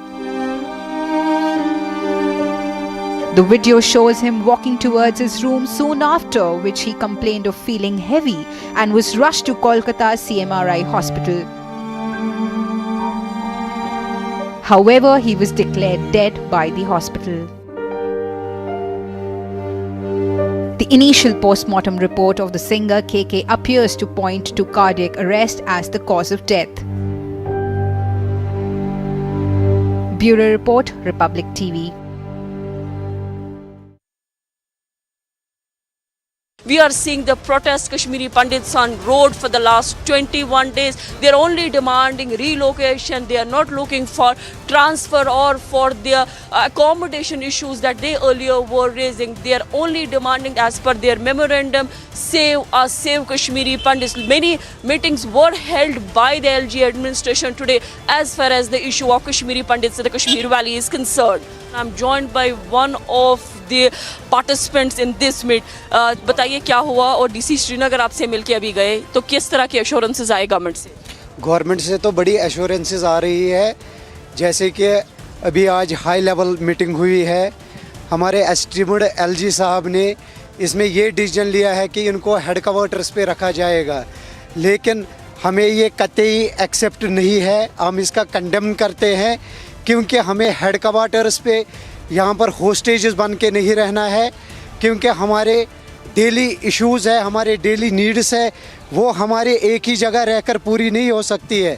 The video shows him walking towards his room soon after, which he complained of feeling heavy and was rushed to Kolkata CMRI hospital. However, he was declared dead by the hospital. The initial post-mortem report of the singer KK appears to point to cardiac arrest as the cause of death. Bureau Report, Republic TV. We are seeing the protest Kashmiri Pandits on road for the last 21 days. They are only demanding relocation. They are not looking for transfer or for their accommodation issues that they earlier were raising. They are only demanding, as per their memorandum, save us, save Kashmiri Pandits. Many meetings were held by the LG administration today as far as the issue of Kashmiri Pandits in the Kashmir Valley is concerned. I'm joined by one of the participants in this meet. बताइए क्या हुआ और DC Srinagar आपसे मिलके अभी गए तो किस तरह के एश्योरेंसेस आए गवर्नमेंट से? गवर्नमेंट से तो बड़ी एश्योरेंसेस आ रही है, जैसे कि अभी आज हाई लेवल मीटिंग हुई है. हमारे एस्टीमेड एलजी साहब ने इसमें ये डिसीजन लिया है कि इनको हेडक्वार्टर्स पे रखा जाएगा, लेकिन हमें ये कतई एक्सेप्ट नहीं है. हम इसका कंडेम करते हैं क्योंकि हमें हेडक्वार्टर्स पे यहाँ पर होस्टेजेस बन के नहीं रहना है, क्योंकि हमारे डेली इश्यूज़ है, हमारे डेली नीड्स है, वो हमारे एक ही जगह रहकर पूरी नहीं हो सकती है.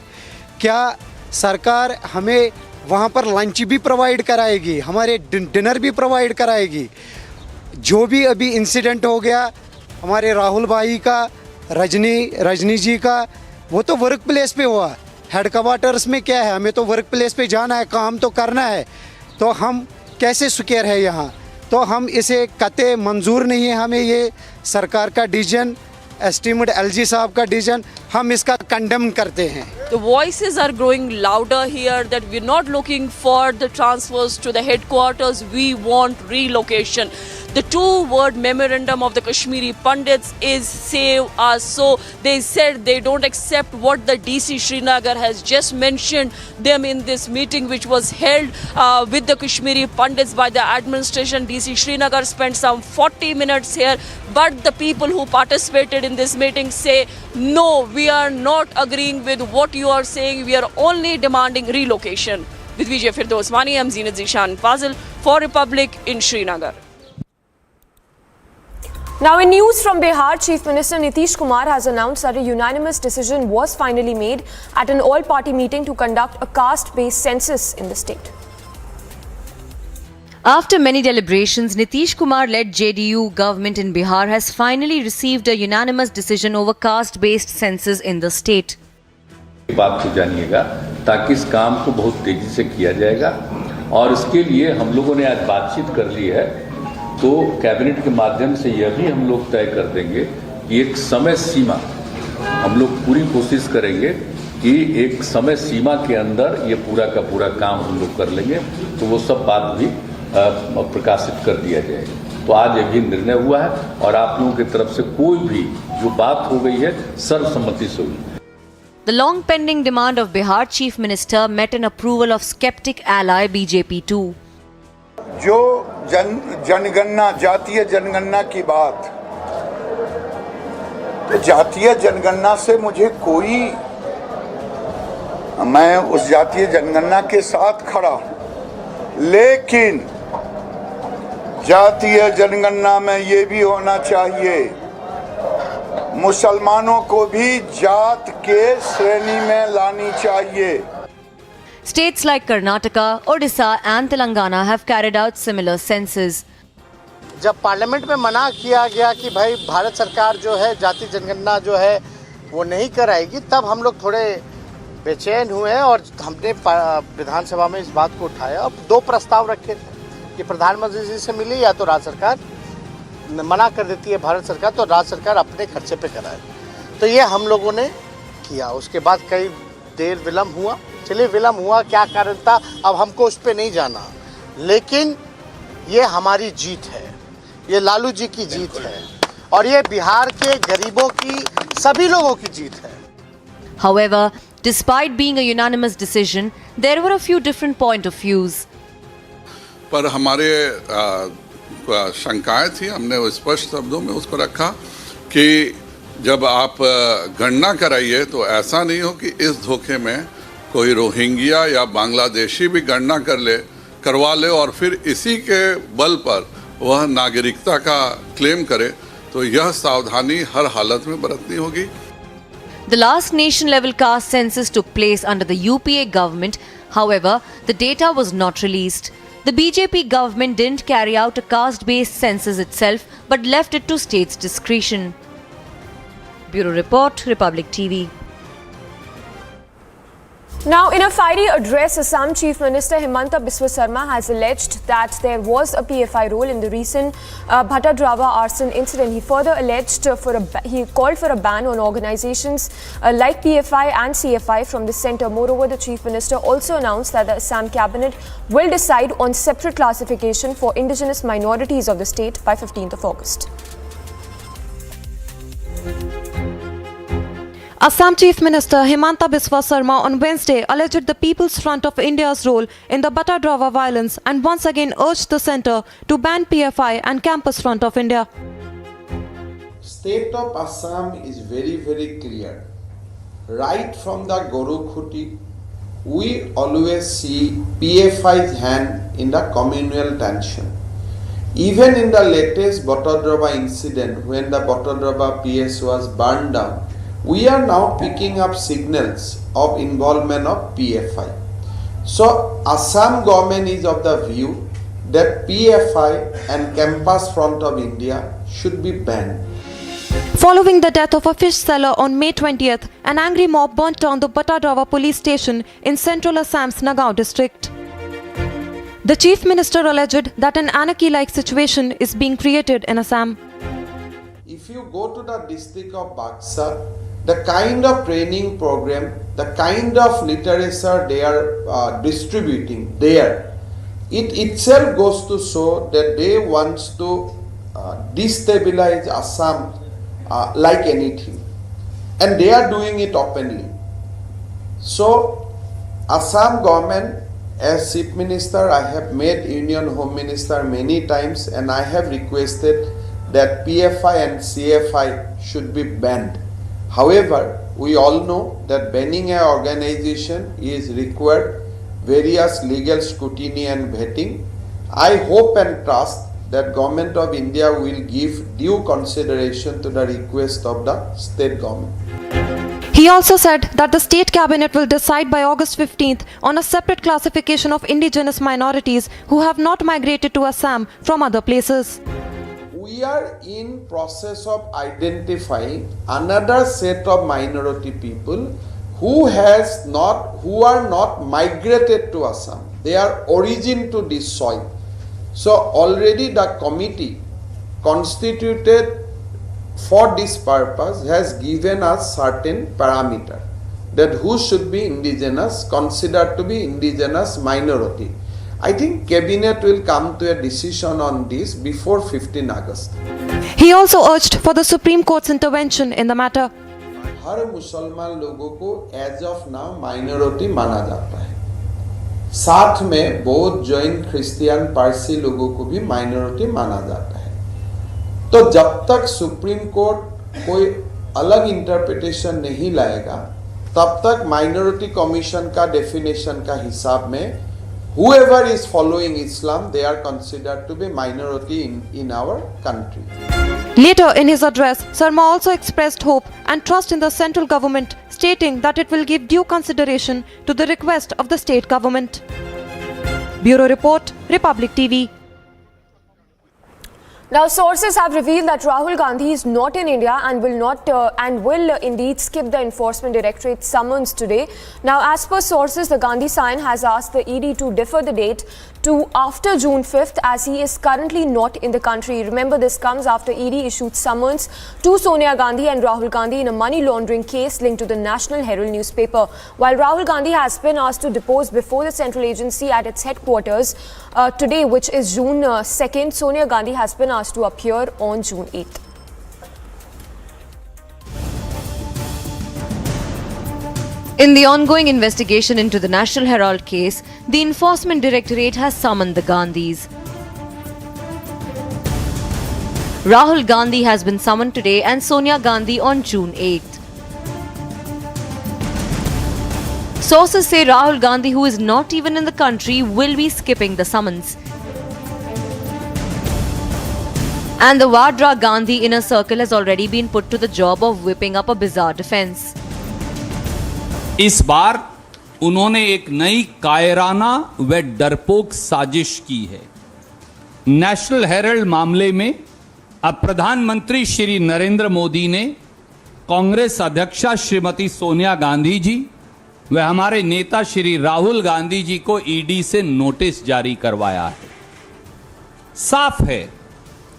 क्या सरकार हमें वहाँ पर लंच भी प्रोवाइड कराएगी, हमारे डिनर भी प्रोवाइड कराएगी? जो भी अभी इंसिडेंट हो गया हमारे राहुल भाई का, रजनी जी का, वो तो वर्क प्लेस पे हुआ. हेडक्वार्टर्स में क्या है, हमें तो वर्क प्लेस पे जाना है, काम तो करना है, तो हम कैसे सुकेर है यहाँ? तो हम इसे कतई मंजूर नहीं है. हमें ये सरकार का डिसीजन, एस्टीमेड एलजी साहब का डिसीजन, हम इसका कंडेम करते हैं. The voices are growing louder here that we're not looking for the transfers to the headquarters, we want relocation. The two-word memorandum of the Kashmiri Pandits is save us. So they said they don't accept what the DC Srinagar has just mentioned them in this meeting which was held with the Kashmiri Pandits by the administration. DC Srinagar spent some 40 minutes here, but the people who participated in this meeting say, no, we are not agreeing with what you are saying. We are only demanding relocation. With Vijay Firdosmani, I'm Zeenat Zishan Fazil for Republic in Srinagar. Now in news from Bihar, Chief Minister Nitish Kumar has announced that a unanimous decision was finally made at an all-party meeting to conduct a caste-based census in the state. After many deliberations, Nitish Kumar-led JDU government in Bihar has finally received a unanimous decision over caste-based census in the state. बात को जानिएगा ताकि इस काम को बहुत तेजी से किया जाएगा और इसके लिए हम लोगों ने आज बातचीत कर ली है तो कैबिनेट के माध्यम से यह भी हम लोग तय कर देंगे कि एक समय सीमा हम लोग पूरी कोशिश करेंगे कि एक समय सीमा के अंदर ये पूरा का पूरा काम हम लोग कर लेंगे तो वो सब बात भी प्रकाशित कर दिया जाएगा। तो आज ये भी निर्णय हुआ है और आप लोगों की तरफ से कोई भी जो बात हो गई है सर्वसम्मति से हुई। The long-pending demand of Bihar Chief Minister met an approval of skeptic ally BJP too. जो जनगणना जातीय जनगणना की बात, तो जातीय जनगणना से मुझे कोई, मैं उस जातीय जनगणना के साथ खड़ा हूं, लेकिन जातीय जनगणना में ये भी होना चाहिए मुसलमानों को भी जात के श्रेणी में लानी चाहिए। States like Karnataka, Odisha and Telangana have carried out similar census. जब पार्लियामेंट में मना किया गया कि भाई भारत सरकार जो है जाति जनगणना जो है वो नहीं कराएगी, तब हम लोग थोड़े बेचैन हुए और हमने विधानसभा में इस बात को उठाया। अब दो प्रस्ताव रखे थे कि प्रधानमंत्री जी से मिली या तो राज्य सरकार मना कर देती है भारत सरकार तो राज्य सरकार अपने खर्चे पे कराए। तो ये हम लोगों ने किया। उसके बाद कई देर विलम्ब हुआ, चलिए विलम्ब हुआ, क्या कारण था अब हमको उस पर नहीं जाना, लेकिन ये हमारी जीत है, ये लालू जी की जीत है और ये बिहार के गरीबों की, सभी लोगों की जीत है। However, despite being a unanimous decision, there were a few different point of views. पर हमारे शंकाएं थी, हमने स्पष्ट शब्दों में उसको रखा कि जब आप गणना कराइए तो ऐसा नहीं हो कि इस धोखे में कोई रोहिंग्या या बांग्लादेशी भी गणना करवा ले और फिर इसी के बल पर वह नागरिकता का क्लेम करे, तो यह सावधानी हर हालत में बरतनी होगी। The last nation-level caste census took place under the UPA government. However, the data was not released. The BJP government didn't carry out a caste-based census itself, but left it to states' discretion. Bureau Report, Republic TV. Now, in a fiery address, Assam Chief Minister Himanta Biswa Sarma has alleged that there was a PFI role in the recent Bhattadrava arson incident. He further alleged he called for a ban on organizations like PFI and CFI from the centre. Moreover, the Chief Minister also announced that the Assam cabinet will decide on separate classification for indigenous minorities of the state by 15th of August. Assam Chief Minister Himanta Biswa Sarma on Wednesday alleged the People's Front of India's role in the Bhattadrava violence and once again urged the centre to ban PFI and Campus Front of India. State of Assam is very, very clear. Right from the Gorukhuti, we always see PFI's hand in the communal tension. Even in the latest Bhattadrava incident, when the Bhattadrava PS was burned down, we are now picking up signals of involvement of PFI. So Assam government is of the view that PFI and Campus Front of India should be banned. Following the death of a fish seller on May 20th, an angry mob burnt down the Bhattadrava police station in central Assam's Nagaon district. The Chief Minister alleged that an anarchy-like situation is being created in Assam. If you go to the district of Baksa, the kind of training program, the kind of literature they are distributing there, it itself goes to show that they want to destabilize Assam like anything, and they are doing it openly. So Assam government, as Chief Minister, I have met Union Home Minister many times and I have requested that PFI and CFI should be banned. However, we all know that banning an organization is required various legal scrutiny and vetting. I hope and trust that Government of India will give due consideration to the request of the state government. He also said that the state cabinet will decide by August 15th on a separate classification of indigenous minorities who have not migrated to Assam from other places. We are in process of identifying another set of minority people who are not migrated to Assam. They are origin to this soil. So already the committee constituted for this purpose has given us certain parameter that who should be indigenous, considered to be indigenous minority. I think cabinet will come to a decision on this before 15 August. He also urged for the Supreme Court's intervention in the matter. हर मुसलमान लोगों को as of now minority माना जाता है, साथ में बौद्ध, Jain, Christian, Parsi लोगों को भी माइनॉरिटी माना जाता है। तो जब तक सुप्रीम कोर्ट कोई अलग इंटरप्रिटेशन नहीं लाएगा तब तक माइनॉरिटी कमीशन का डेफिनेशन का हिसाब में whoever is following Islam, they are considered to be minority in our country. Later in his address, Sarma also expressed hope and trust in the central government, stating that it will give due consideration to the request of the state government. Bureau Report, Republic TV. Now, sources have revealed that Rahul Gandhi is not in India and will indeed skip the Enforcement Directorate summons today. Now, as per sources, the Gandhi Sign has asked the ED to defer the date to after June 5th as he is currently not in the country. Remember, this comes after ED issued summons to Sonia Gandhi and Rahul Gandhi in a money laundering case linked to the National Herald newspaper. While Rahul Gandhi has been asked to depose before the central agency at its headquarters today, which is June 2nd, Sonia Gandhi has been asked to appear on June 8th. In the ongoing investigation into the National Herald case, the Enforcement Directorate has summoned the Gandhis. Rahul Gandhi has been summoned today and Sonia Gandhi on June 8th. Sources say Rahul Gandhi, who is not even in the country, will be skipping the summons. And the Vadra Gandhi inner circle has already been put to the job of whipping up a bizarre defense. इस बार उन्होंने एक नई कायराना व डरपोक साजिश की है। नेशनल हेराल्ड मामले में अब प्रधानमंत्री श्री नरेंद्र मोदी ने कांग्रेस अध्यक्षा श्रीमती सोनिया गांधी जी व हमारे नेता श्री राहुल गांधी जी को ईडी से नोटिस जारी करवाया है। साफ है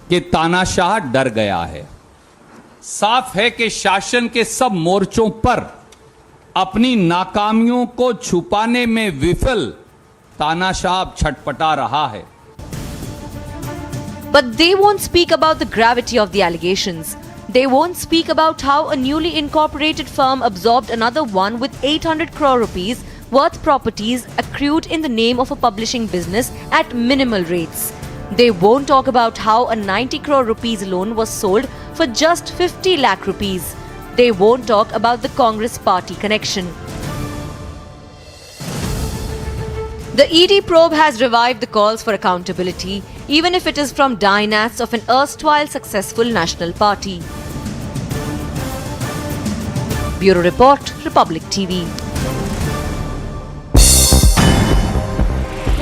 कि तानाशाह डर गया है। साफ है कि शासन के सब मोर्चों पर अपनी नाकामियों को छुपाने में विफल तानाशाह छटपटा रहा है। But they won't speak about the gravity of the allegations. They won't speak about how a newly incorporated firm absorbed another one with 800 crore rupees worth properties accrued in the name of a publishing business at minimal rates. They won't talk about how a 90 crore rupees loan was sold for just 50 lakh rupees. They won't talk about the Congress party connection. The ED probe has revived the calls for accountability, even if it is from dynasts of an erstwhile successful national party. Bureau Report, Republic TV.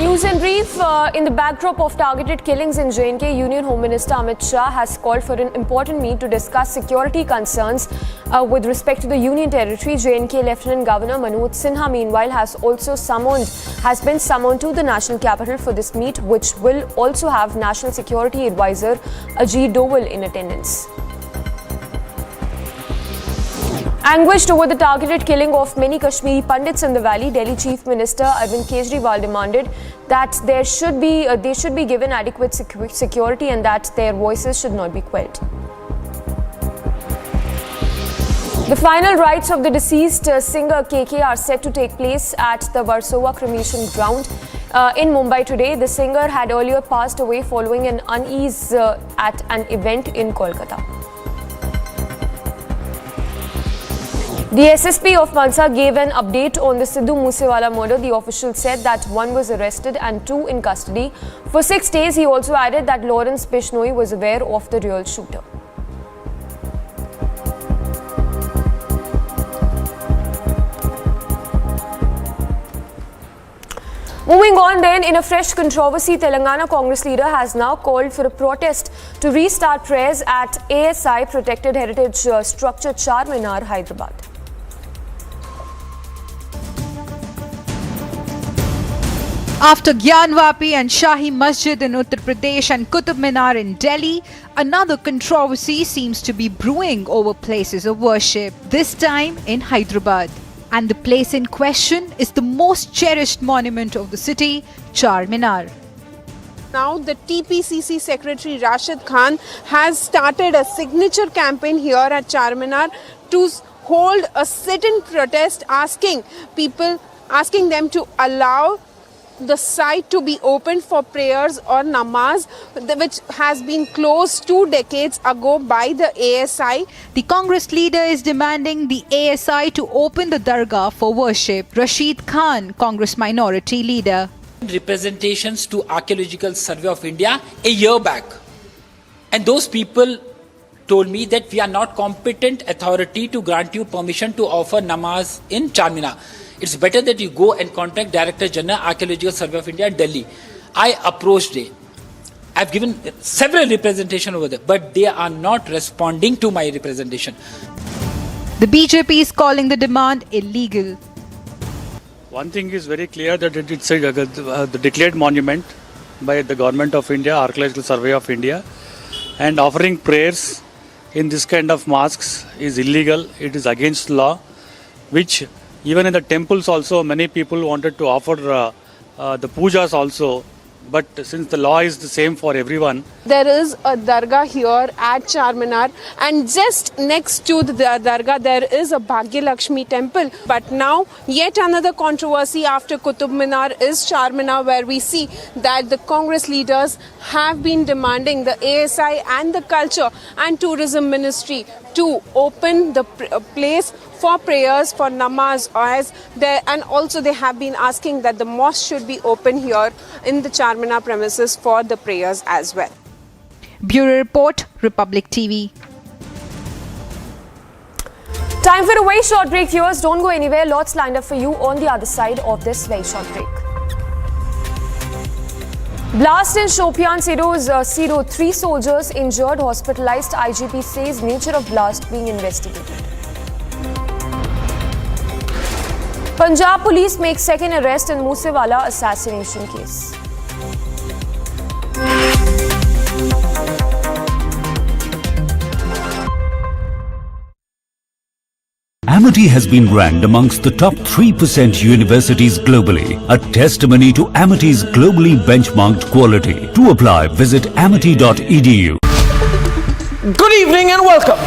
News in brief, in the backdrop of targeted killings in J&K, Union Home Minister Amit Shah has called for an important meet to discuss security concerns with respect to the Union Territory. J&K Lieutenant Governor Manoj Sinha, meanwhile, has been summoned to the national capital for this meet, which will also have National Security Advisor Ajit Doval in attendance. Anguished over the targeted killing of many Kashmiri Pandits in the valley, Delhi Chief Minister Arvind Kejriwal demanded that they should be given adequate security and that their voices should not be quelled. The final rites of the deceased singer KK are set to take place at the Versova cremation ground in Mumbai today. The singer had earlier passed away following an unease at an event in Kolkata. The SSP of Mansa gave an update on the Sidhu Moosewala murder. The official said that one was arrested and two in custody for 6 days. He also added that Lawrence Bishnoi was aware of the real shooter. Moving on then, in a fresh controversy, Telangana Congress leader has now called for a protest to restart prayers at ASI Protected Heritage Structure Charminar, Hyderabad. After Gyanvapi and Shahi Masjid in Uttar Pradesh and Qutub Minar in Delhi, another controversy seems to be brewing over places of worship, this time in Hyderabad. And the place in question is the most cherished monument of the city, Charminar. Now the TPCC Secretary Rashid Khan has started a signature campaign here at Charminar to hold a sit-in protest asking them to allow the site to be opened for prayers or namaz, which has been closed 2 decades ago by the ASI. The Congress leader is demanding the ASI to open the dargah for worship. Rashid Khan, Congress minority leader. Representations to Archaeological Survey of India a year back, and those people told me that we are not competent authority to grant you permission to offer namaz in Charminar. It's better that you go and contact Director General Archaeological Survey of India in Delhi. I approached it. I've given several representations over there, but they are not responding to my representation. The BJP is calling the demand illegal. One thing is very clear that it's the declared monument by the Government of India, Archaeological Survey of India, and offering prayers in this kind of mosques is illegal. It is against law, which even in the temples also many people wanted to offer the pujas also, but since the law is the same for everyone. There is a dargah here at Charminar, and just next to the dargah there is a Bhagya Lakshmi temple. But now yet another controversy after Qutub Minar is Charminar, where we see that the Congress leaders have been demanding the ASI and the Culture and Tourism Ministry to open the place for prayers, for namaz, and also they have been asking that the mosque should be open here in the Charminar premises for the prayers as well. Bureau Report, Republic TV. Time for a very short break, viewers. Don't go anywhere. Lots lined up for you on the other side of this very short break. Blast in Shopian, Siro, 3 soldiers injured, hospitalized. IGP says nature of blast being investigated. Punjab police makes second arrest in Moosewala assassination case. Amity has been ranked amongst the top 3% universities globally, a testimony to Amity's globally benchmarked quality. To apply, visit amity.edu. Good evening and welcome.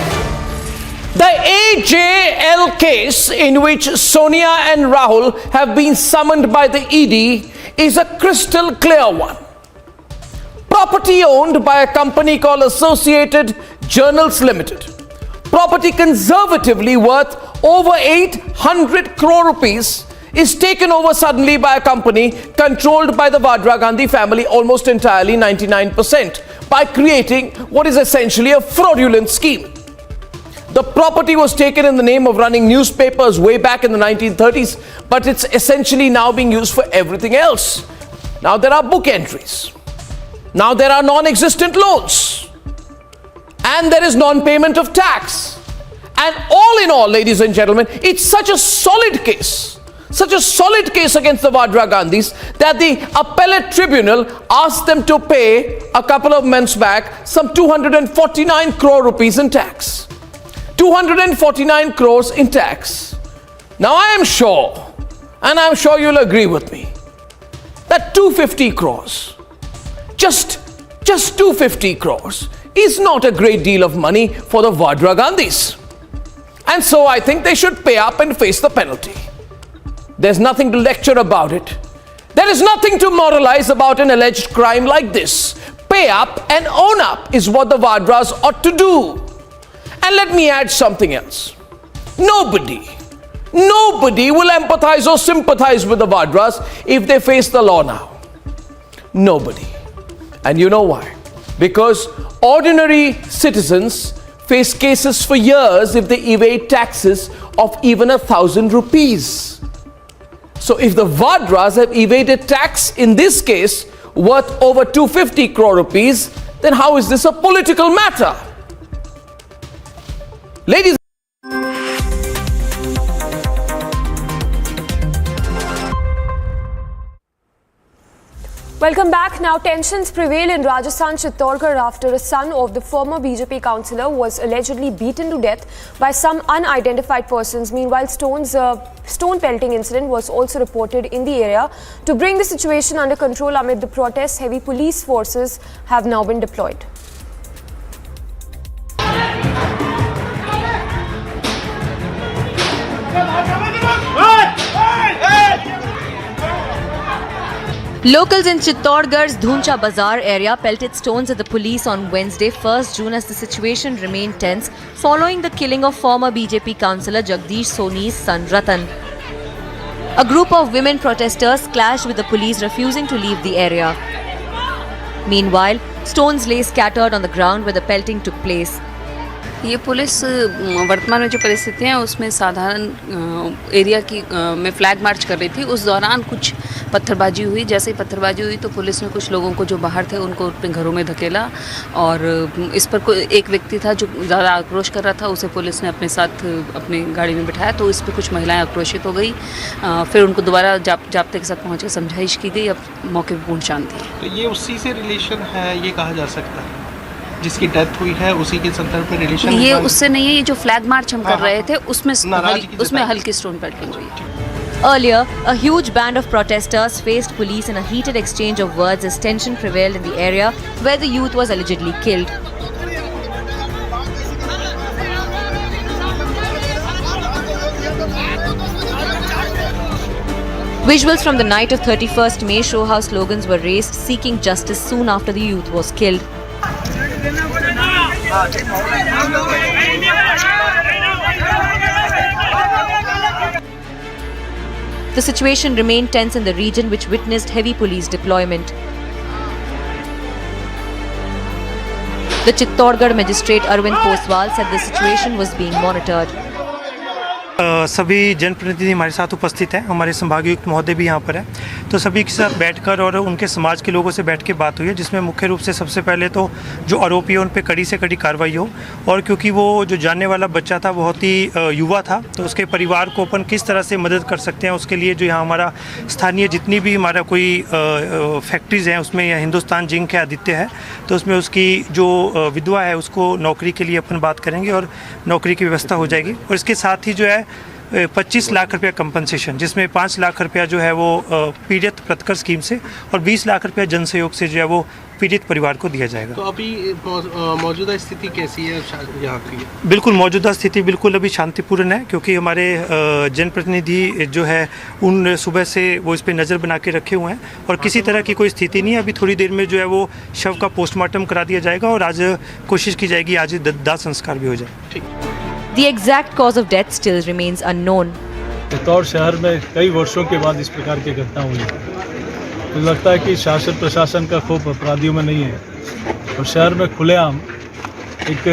The AJL case in which Sonia and Rahul have been summoned by the ED is a crystal clear one. Property owned by a company called Associated Journals Limited. Property conservatively worth over 800 crore rupees is taken over suddenly by a company controlled by the Vadra Gandhi family almost entirely, 99%, by creating what is essentially a fraudulent scheme. The property was taken in the name of running newspapers way back in the 1930s, but it's essentially now being used for everything else. Now there are book entries. Now there are non-existent loans. And there is non-payment of tax. And all in all, ladies and gentlemen, it's such a solid case against the Vadra Gandhis that the appellate tribunal asked them to pay a couple of months back some 249 crore rupees in tax. 249 crores in tax. Now I am sure, and I'm sure you'll agree with me, that 250 crores, just 250 crores is not a great deal of money for the Vadra Gandhis. And so I think they should pay up and face the penalty. There's nothing to lecture about it. There is nothing to moralize about an alleged crime like this. Pay up and own up is what the Vadras ought to do. And let me add something else. Nobody will empathize or sympathize with the Vadras if they face the law now. Nobody. And you know why? Because ordinary citizens face cases for years if they evade taxes of even 1,000 rupees. So if the Vadras have evaded tax in this case worth over 250 crore rupees, then how is this a political matter? Ladies. Welcome back. Now, tensions prevail in Rajasthan Chittorgarh after a son of the former BJP councillor was allegedly beaten to death by some unidentified persons. Meanwhile, stone pelting incident was also reported in the area. To bring the situation under control amid the protests, heavy police forces have now been deployed. Locals in Chittorgarh's Dhuncha Bazaar area pelted stones at the police on Wednesday, 1st June, as the situation remained tense following the killing of former BJP councillor Jagdish Soni's son Ratan. A group of women protesters clashed with the police, refusing to leave the area. Meanwhile, stones lay scattered on the ground where the pelting took place. ये police वर्तमान में जो परिस्थिति है उसमें साधारण area की में फ्लैग मार्च कर रही थी। उस दौरान कुछ पत्थरबाजी हुई। जैसे ही पत्थरबाजी हुई तो पुलिस ने कुछ लोगों को जो बाहर थे उनको अपने घरों में धकेला और इस पर कोई एक व्यक्ति था जो ज़्यादा आक्रोश कर रहा था, उसे पुलिस ने अपने साथ अपनी गाड़ी में बिठाया तो इस पर कुछ महिलाएं आक्रोशित हो गई। फिर उनको दोबारा जाब्ते के साथ पहुँच कर समझाइश की गई। अब मौके पर पूर्ण शांति है। तो ये उसी से रिलेशन है, ये कहा जा सकता है जिसकी डेथ हुई है, उसी के संदर्भ में रिलेशन? ये उससे नहीं है। ये जो फ्लैग मार्च हम कर रहे थे उसमें हल्की स्टोन पेल्टिंग हुई। Earlier, a huge band of protesters faced police in a heated exchange of words as tension prevailed in the area where the youth was allegedly killed. Visuals from the night of 31st May show how slogans were raised seeking justice soon after the youth was killed. The situation remained tense in the region, which witnessed heavy police deployment. The Chittorgarh magistrate Arvind Poswal said the situation was being monitored. सभी जनप्रतिनिधि हमारे साथ उपस्थित हैं, हमारे संभागायुक्त महोदय भी यहाँ पर हैं। तो सभी के साथ बैठकर और उनके समाज के लोगों से बैठ के बात हुई है, जिसमें मुख्य रूप से सबसे पहले तो जो आरोपी है उन पे कड़ी से कड़ी कार्रवाई हो, और क्योंकि वो जो जानने वाला बच्चा था बहुत ही युवा था तो उसके परिवार को अपन किस तरह से मदद कर सकते हैं, उसके लिए जो यहाँ हमारा स्थानीय जितनी भी हमारा कोई फैक्ट्रीज़ हैं उसमें या हिंदुस्तान जिंक है, आदित्य है, तो उसमें उसकी जो विधवा है उसको नौकरी के लिए अपन बात करेंगे और नौकरी की व्यवस्था हो जाएगी। और इसके साथ ही जो है 25 लाख रुपया कंपनसेशन, जिसमें 5 लाख रुपया जो है वो पीड़ित प्रतिकर स्कीम से और 20 लाख रुपया जन सहयोग से जो है वो पीड़ित परिवार को दिया जाएगा। तो अभी मौजूदा स्थिति कैसी है यहाँ की? बिल्कुल मौजूदा स्थिति बिल्कुल अभी शांतिपूर्ण है, क्योंकि हमारे जनप्रतिनिधि जो है उन सुबह से वो इस पर नज़र बना के रखे हुए हैं और किसी तरह की कोई स्थिति नहीं है। अभी थोड़ी देर में जो है वो शव का पोस्टमार्टम करा दिया जाएगा और आज कोशिश की जाएगी आज दाह संस्कार भी हो जाए। ठीक। The exact cause of death still remains unknown. Chittor शहर में कई वर्षों के बाद इस प्रकार की घटना हुई है। तो लगता है कि शासन प्रशासन का खौफ अपराधियों में नहीं है और शहर में खुलेआम एक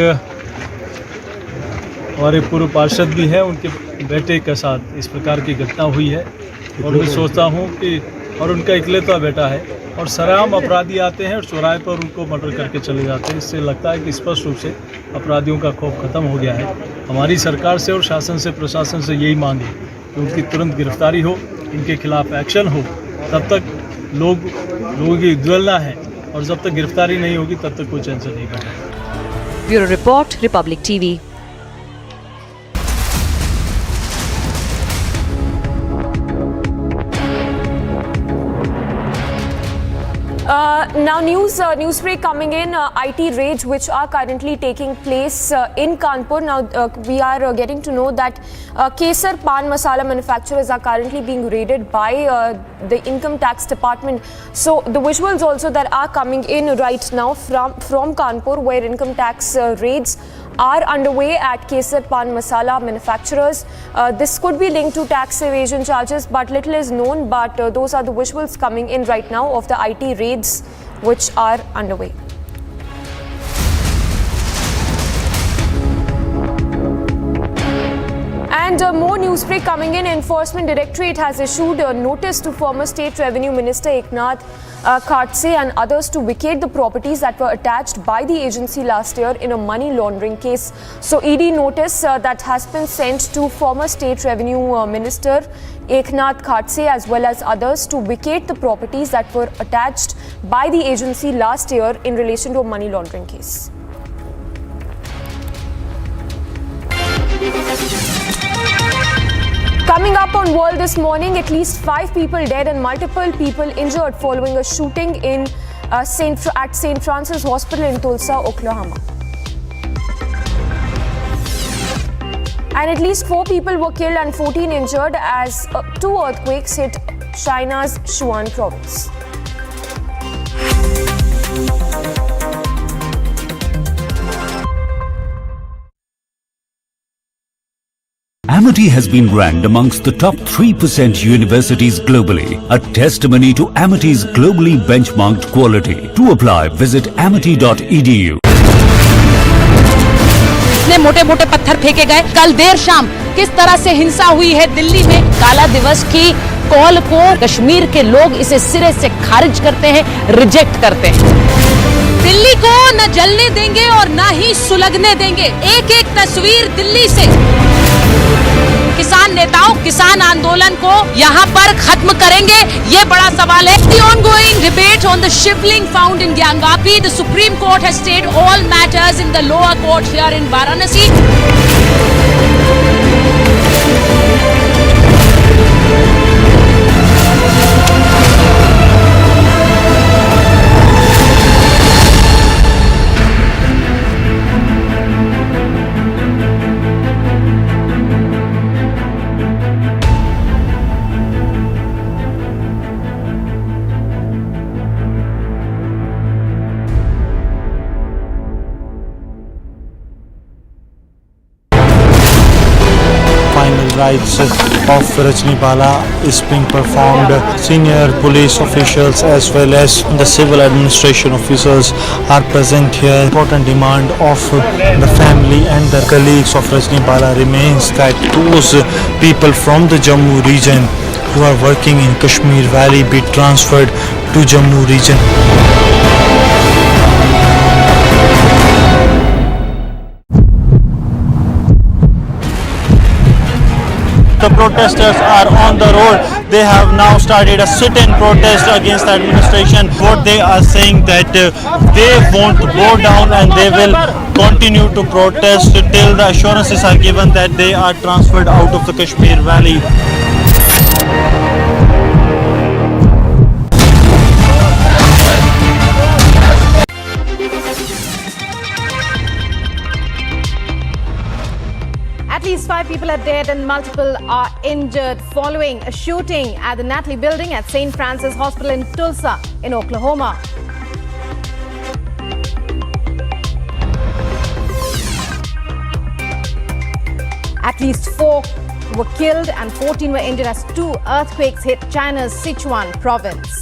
हमारे पूर्व पार्षद भी हैं, उनके बेटे के साथ इस प्रकार की घटना हुई है और मैं सोचता हूँ कि और उनका इकलौता बेटा है और सरेआम अपराधी आते हैं और चौराहे पर उनको मर्डर करके चले जाते हैं। इससे लगता है कि स्पष्ट रूप से अपराधियों का खौफ खत्म हो गया है। हमारी सरकार से और शासन से प्रशासन से यही मांग है कि उनकी तुरंत गिरफ्तारी हो, इनके खिलाफ एक्शन हो। तब तक लोगों की ज्वलना है और जब तक गिरफ्तारी नहीं होगी तब तक कोई चैन से नहीं बैठेगा। Bureau report, Republic TV. Now news break coming in. IT raids which are currently taking place in Kanpur. Now we are getting to know that Kesar Pan Masala manufacturers are currently being raided by the income tax department. So the visuals also that are coming in right now from Kanpur, where income tax raids are underway at Kesar Pan Masala manufacturers. This could be linked to tax evasion charges, but little is known. But those are the visuals coming in right now of the IT raids which are underway. And more news break coming in. Enforcement Directorate has issued a notice to former State Revenue Minister Eknath Khadse and others to vacate the properties that were attached by the agency last year in a money laundering case. So ED notice that has been sent to former State Revenue Minister Eknath Khadse as well as others to vacate the properties that were attached by the agency last year in relation to a money laundering case. Coming up on World this morning, at least 5 people dead and multiple people injured following a shooting in at St. Francis Hospital in Tulsa, Oklahoma. And at least 4 people were killed and 14 injured as 2 earthquakes hit China's Sichuan province. Amity has been ranked amongst the top 3% universities globally, a testimony to Amity's globally benchmarked quality. To apply, visit amity.edu. इतने मोटे मोटे पत्थर फेंके गए। कल देर शाम किस तरह से हिंसा हुई है दिल्ली में। काला दिवस की कॉल को कश्मीर के लोग इसे सिरे से खारिज करते हैं, रिजेक्ट करते हैं। दिल्ली को न जलने देंगे और न ही सुलगने देंगे। एक एक तस्वीर दिल्ली से। किसान नेताओं किसान आंदोलन को यहाँ पर खत्म करेंगे, ये बड़ा सवाल है। The ongoing debate on the shivling found in Gyangapi, the Supreme Court has stayed all matters in the lower court here in Varanasi. Rites of Rajnibala is being performed. Senior police officials as well as the civil administration officers are present here. Important demand of the family and the colleagues of Rajnibala remains that those people from the Jammu region who are working in Kashmir Valley be transferred to Jammu region. The protesters are on the road. They have now started a sit-in protest against the administration. What they are saying that they won't go down and they will continue to protest till the assurances are given that they are transferred out of the Kashmir Valley. At least 5 people are dead and multiple are injured following a shooting at the Natalie building at St. Francis Hospital in Tulsa in Oklahoma. At least 4 were killed and 14 were injured as 2 earthquakes hit China's Sichuan province.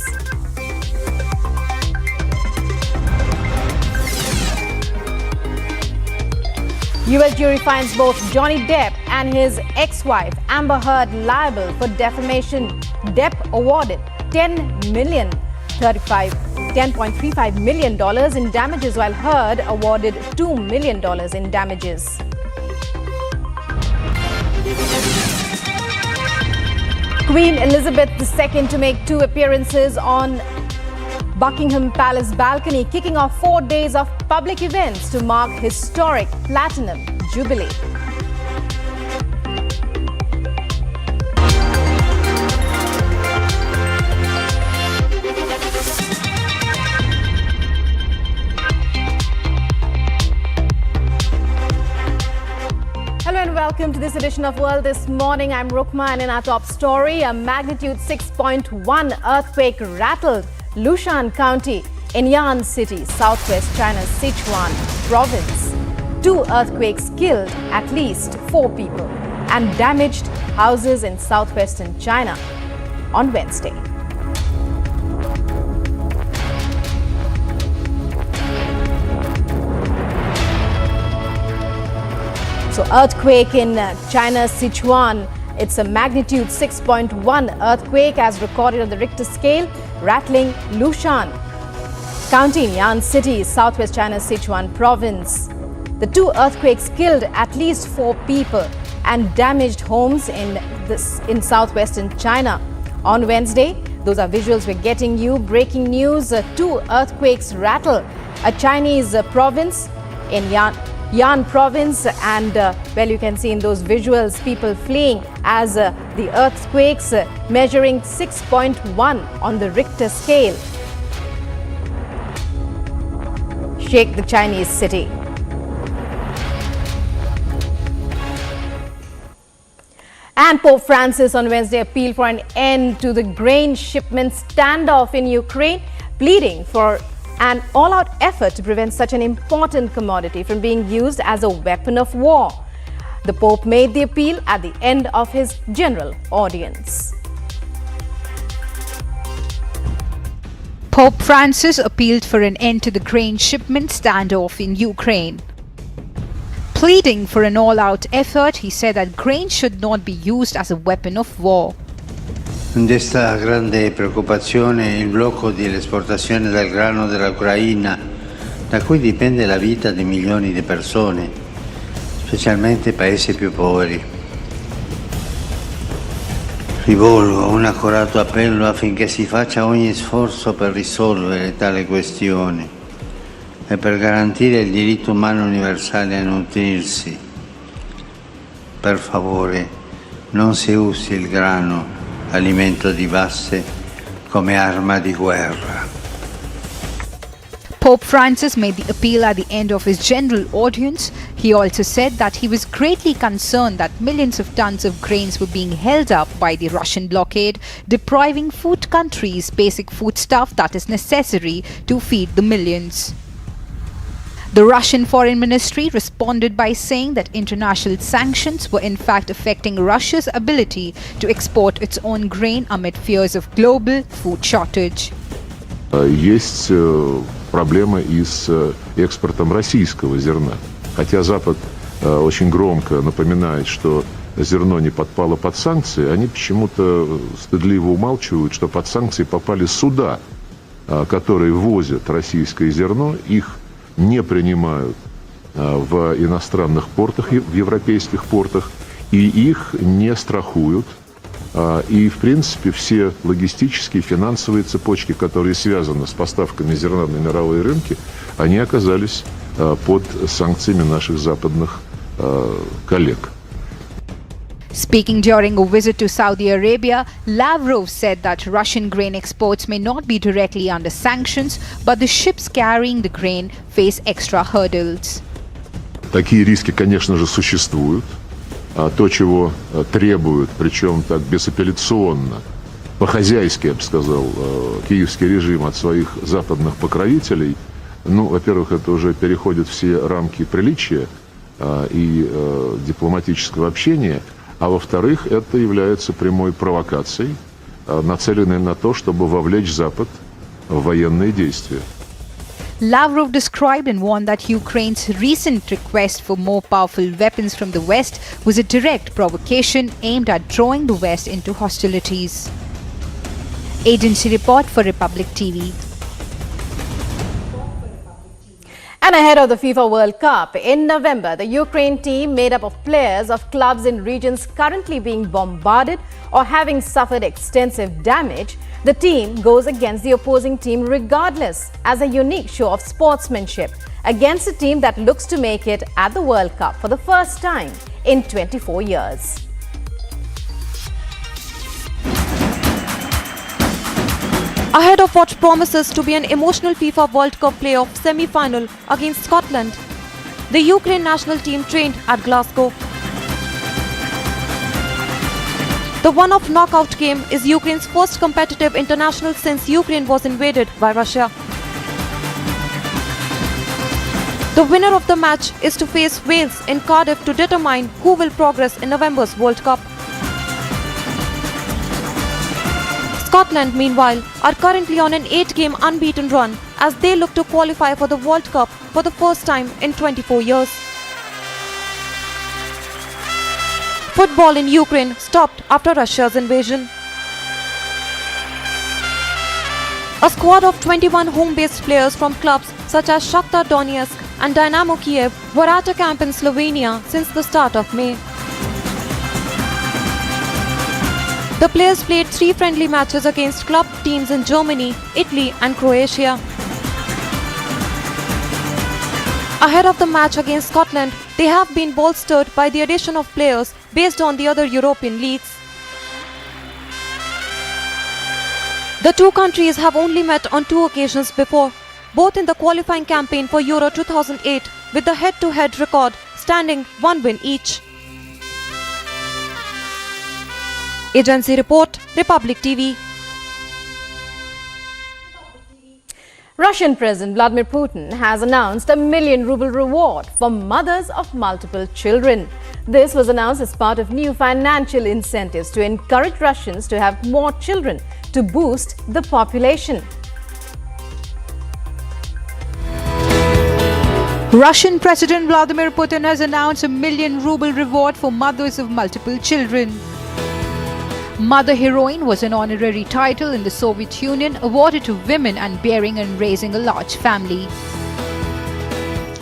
US jury finds both Johnny Depp and his ex-wife Amber Heard liable for defamation. Depp awarded $10.35 million in damages, while Heard awarded $2 million in damages. Queen Elizabeth II to make 2 appearances on Buckingham Palace balcony, kicking off 4 days of public events to mark historic Platinum Jubilee. Hello and welcome to this edition of World This Morning. I'm Rukma, and in our top story, a magnitude 6.1 earthquake rattled Lushan County in Yan City, southwest China's Sichuan province. 2 earthquakes killed at least 4 people and damaged houses in southwestern China on Wednesday. So earthquake in China's Sichuan. It's a magnitude 6.1 earthquake as recorded on the Richter scale, rattling Lushan County in Yan City, southwest China's Sichuan province. The two earthquakes killed at least 4 people and damaged homes in southwestern China. On Wednesday, those are visuals we're getting you. Breaking news, 2 earthquakes rattle a Chinese province in Yan province, and well, you can see in those visuals people fleeing as the earthquakes measuring 6.1 on the Richter scale shake the Chinese city. And Pope Francis on Wednesday appealed for an end to the grain shipment standoff in Ukraine, pleading for an all-out effort to prevent such an important commodity from being used as a weapon of war. The Pope made the appeal at the end of his general audience. Pope Francis appealed for an end to the grain shipment standoff in Ukraine. Pleading for an all-out effort, he said that grain should not be used as a weapon of war. Desta grande preoccupazione il blocco dell'esportazione del grano dall'Ucraina, da cui dipende la vita di milioni di persone, specialmente i paesi più poveri. Rivolgo un accorato appello affinché si faccia ogni sforzo per risolvere tale questione e per garantire il diritto umano universale a nutrirsi. Per favore, non si usi il grano, alimento di base, come arma di guerra. Pope Francis made the appeal at the end of his general audience. He also said that he was greatly concerned that millions of tons of grains were being held up by the Russian blockade, depriving food countries basic foodstuff that is necessary to feed the millions. The Russian Foreign Ministry responded by saying that international sanctions were in fact affecting Russia's ability to export its own grain amid fears of global food shortage. Есть проблема и с экспортом российского зерна. Хотя Запад очень громко напоминает, что зерно не подпало под санкции, они почему-то стыдливо умалчивают, что под санкции попали суда, которые возят российское зерно, их не принимают в иностранных портах, в европейских портах, и их не страхуют. И, в принципе, все логистические, финансовые цепочки, которые связаны с поставками зерна на мировые рынки, они оказались под санкциями наших западных коллег. Speaking during a visit to Saudi Arabia, Lavrov said that Russian grain exports may not be directly under sanctions, but the ships carrying the grain face extra hurdles. Такие риски, конечно же, существуют. То, чего требуют, причем так безапелляционно, по-хозяйски, я бы сказал, киевский режим от своих западных покровителей, ну, во-первых, это уже переходит все рамки приличия и дипломатического общения, а во-вторых, это является прямой провокацией, нацеленной на то, чтобы вовлечь Запад в военные действия. Lavrov described and warned that Ukraine's recent request for more powerful weapons from the West was a direct provocation aimed at drawing the West into hostilities. Agency report for Republic TV. And ahead of the FIFA World Cup, in November, the Ukraine team made up of players of clubs in regions currently being bombarded or having suffered extensive damage. The team goes against the opposing team regardless, as a unique show of sportsmanship against a team that looks to make it at the World Cup for the first time in 24 years. Ahead of what promises to be an emotional FIFA World Cup playoff semi-final against Scotland, the Ukraine national team trained at Glasgow. The one-off knockout game is Ukraine's first competitive international since Ukraine was invaded by Russia. The winner of the match is to face Wales in Cardiff to determine who will progress in November's World Cup. Scotland, meanwhile, are currently on an 8-game unbeaten run as they look to qualify for the World Cup for the first time in 24 years. Football in Ukraine stopped after Russia's invasion. A squad of 21 home-based players from clubs such as Shakhtar Donetsk and Dynamo Kiev were at a camp in Slovenia since the start of May. The players played 3 friendly matches against club teams in Germany, Italy and Croatia. Ahead of the match against Scotland, they have been bolstered by the addition of players based on the other European leagues. The two countries have only met on 2 occasions before, both in the qualifying campaign for Euro 2008, with the head-to-head record standing 1 win each. Agency Report, Republic TV. Russian President Vladimir Putin has announced a 1 million ruble reward for mothers of multiple children. This was announced as part of new financial incentives to encourage Russians to have more children to boost the population. Russian President Vladimir Putin has announced a 1 million ruble reward for mothers of multiple children. Mother Heroine was an honorary title in the Soviet Union awarded to women and bearing and raising a large family.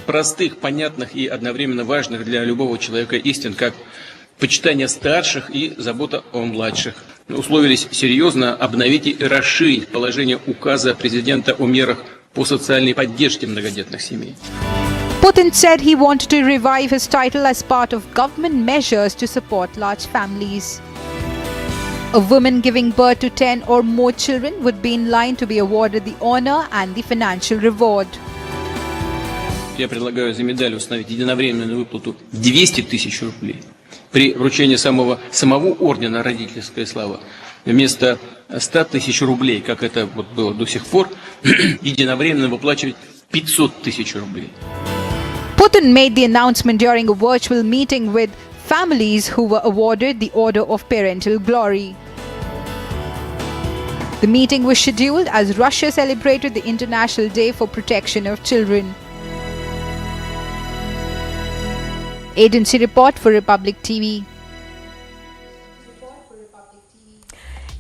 Простых, понятных и одновременно важных для любого человека истин, как почитание старших и забота о младших. Условились серьезно обновить и расширить положение указа президента о мерах по социальной поддержке многодетных семей. Putin said he wanted to revive his title as part of government measures to support large families. A woman giving birth to 10 or more children would be in line to be awarded the honor and the financial reward. Я предлагаю за медаль установить единовременную выплату 200 тысяч рублей. При вручении самого ордена «Родительская слава» вместо 100 тысяч рублей, как это было до сих пор, единовременно выплачивать 500 тысяч рублей. Putin made the announcement during a virtual meeting with families who were awarded the Order of Parental Glory. The meeting was scheduled as Russia celebrated the International Day for Protection of Children. Agency Report for Republic TV.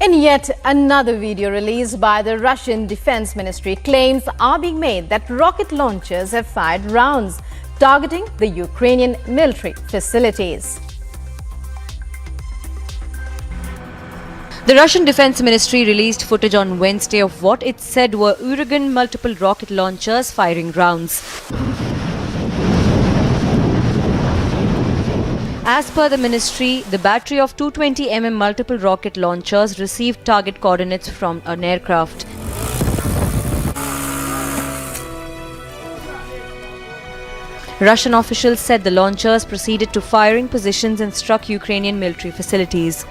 In yet another video released by the Russian Defense Ministry, claims are being made that rocket launchers have fired rounds targeting the Ukrainian military facilities. The Russian Defense Ministry released footage on Wednesday of what it said were Uragan multiple rocket launchers firing rounds. As per the ministry, the battery of 220mm multiple rocket launchers received target coordinates from an aircraft. Russian officials said the launchers proceeded to firing positions and struck Ukrainian military facilities.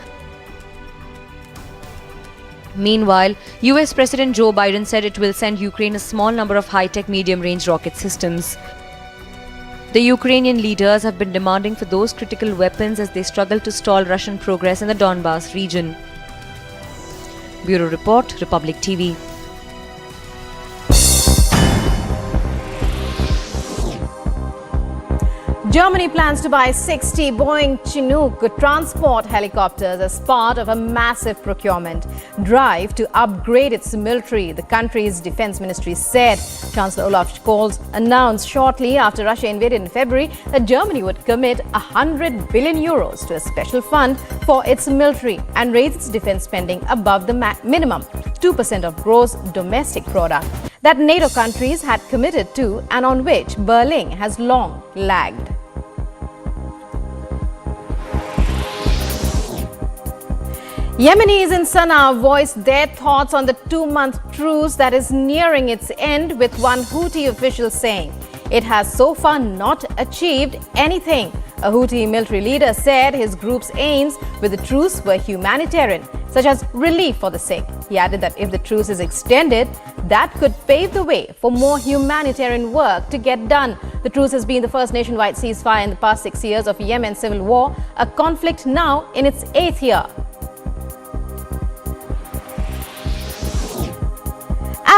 Meanwhile, US President Joe Biden said it will send Ukraine a small number of high-tech medium-range rocket systems. The Ukrainian leaders have been demanding for those critical weapons as they struggle to stall Russian progress in the Donbas region. Bureau Report, Republic TV. Germany plans to buy 60 Boeing Chinook transport helicopters as part of a massive procurement drive to upgrade its military, the country's defense ministry said. Chancellor Olaf Scholz announced shortly after Russia invaded in February that Germany would commit 100 billion euros to a special fund for its military and raise its defense spending above the minimum 2% of gross domestic product that NATO countries had committed to and on which Berlin has long lagged. Yemenis in Sana'a voiced their thoughts on the 2-month truce that is nearing its end, with one Houthi official saying it has so far not achieved anything. A Houthi military leader said his group's aims with the truce were humanitarian, such as relief for the sick. He added that if the truce is extended, that could pave the way for more humanitarian work to get done. The truce has been the first nationwide ceasefire in the past 6 years of Yemen's civil war, a conflict now in its 8th year.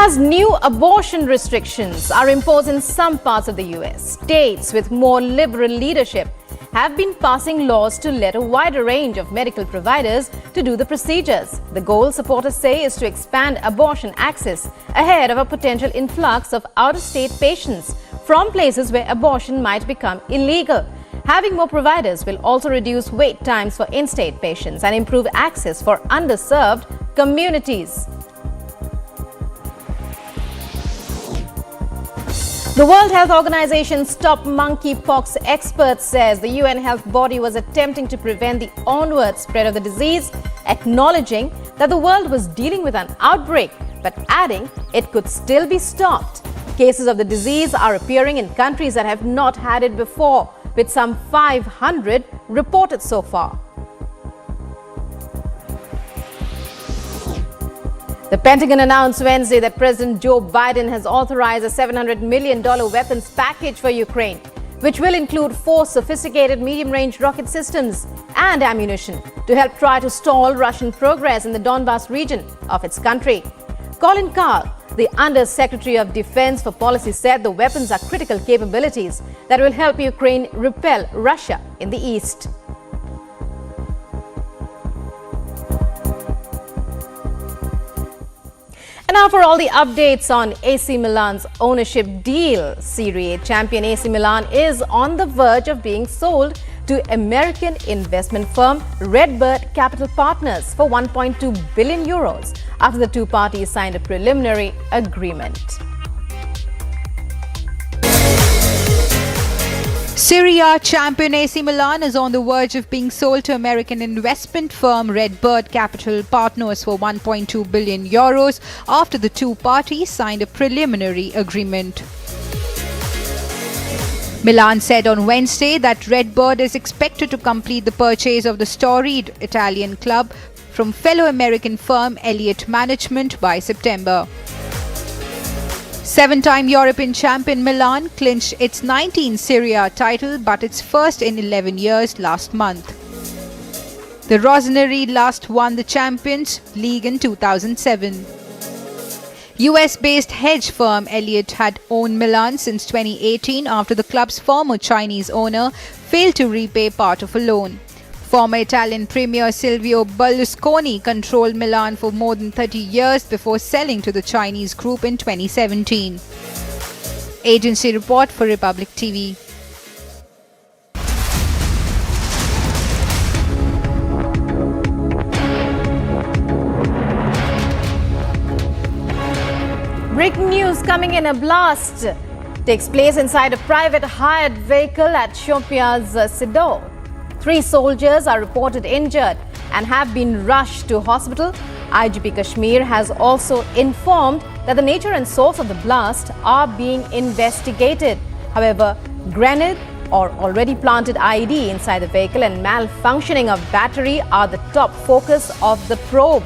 As new abortion restrictions are imposed in some parts of the US, states with more liberal leadership have been passing laws to let a wider range of medical providers to do the procedures. The goal, supporters say, is to expand abortion access ahead of a potential influx of out-of-state patients from places where abortion might become illegal. Having more providers will also reduce wait times for in-state patients and improve access for underserved communities. The World Health Organization's top monkeypox expert says the UN health body was attempting to prevent the onward spread of the disease, acknowledging that the world was dealing with an outbreak, but adding it could still be stopped. Cases of the disease are appearing in countries that have not had it before, with some 500 reported so far. The Pentagon announced Wednesday that President Joe Biden has authorized a $700 million weapons package for Ukraine, which will include 4 sophisticated medium-range rocket systems and ammunition to help try to stall Russian progress in the Donbas region of its country. Colin Kahl, the Under-Secretary of Defense for Policy, said the weapons are critical capabilities that will help Ukraine repel Russia in the east. And now for all the updates on AC Milan's ownership deal. Serie A champion AC Milan is on the verge of being sold to American investment firm Redbird Capital Partners for 1.2 billion euros after the two parties signed a preliminary agreement. Serie A champion AC Milan is on the verge of being sold to American investment firm Redbird Capital Partners for 1.2 billion euros after the two parties signed a preliminary agreement. Milan said on Wednesday that Redbird is expected to complete the purchase of the storied Italian club from fellow American firm Elliott Management by September. 7-time European champion Milan clinched its 19th Serie A title, but its first in 11 years last month. The Rossoneri last won the Champions League in 2007. US-based hedge firm Elliott had owned Milan since 2018 after the club's former Chinese owner failed to repay part of a loan. Former Italian Premier Silvio Berlusconi controlled Milan for more than 30 years before selling to the Chinese group in 2017. Agency report for Republic TV. Breaking news coming in: a blast takes place inside a private hired vehicle at Shopia's Sidhu. 3 soldiers are reported injured and have been rushed to hospital. IGP Kashmir has also informed that the nature and source of the blast are being investigated. However, grenade or already planted IED inside the vehicle and malfunctioning of battery are the top focus of the probe.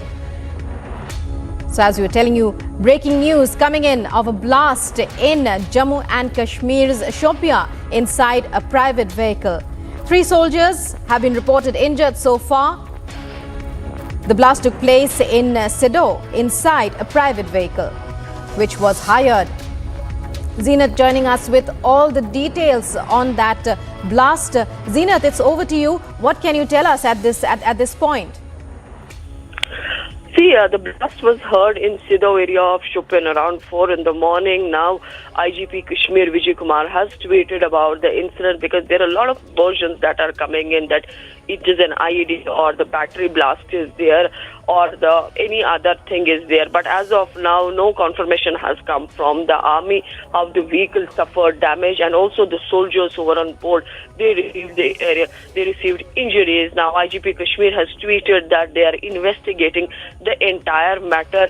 So as we were telling you, breaking news coming in of a blast in Jammu and Kashmir's Shopia inside a private vehicle. 3 soldiers have been reported injured so far. The blast took place in Sidhu inside a private vehicle, which was hired. Zeenat joining us with all the details on that blast. Zeenat, it's over to you. What can you tell us at this point? See, the blast was heard in Sidhu area of Shopin around 4 in the morning. Now, IGP Kashmir Vijay Kumar has tweeted about the incident because there are a lot of versions that are coming in that it is an IED or the battery blast is there or any other thing is there. But as of now, no confirmation has come from the army how the vehicle suffered damage, and also the soldiers who were on board, they received injuries. Now, IGP Kashmir has tweeted that they are investigating the entire matter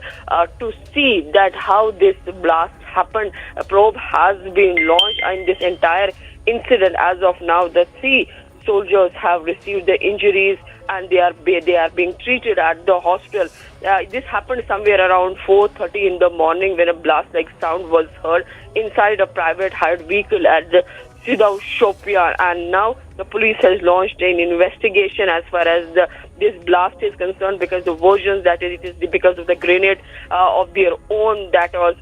to see that how this blast happened. A probe has been launched in this entire incident. As of now, the 3 soldiers have received the injuries and they are being treated at the hospital. This happened somewhere around 4:30 in the morning when a blast-like sound was heard inside a private hired vehicle at the Sidhu Shopia, and now the police has launched an investigation as far as this blast is concerned, because the versions that it is because of the grenade of their own that was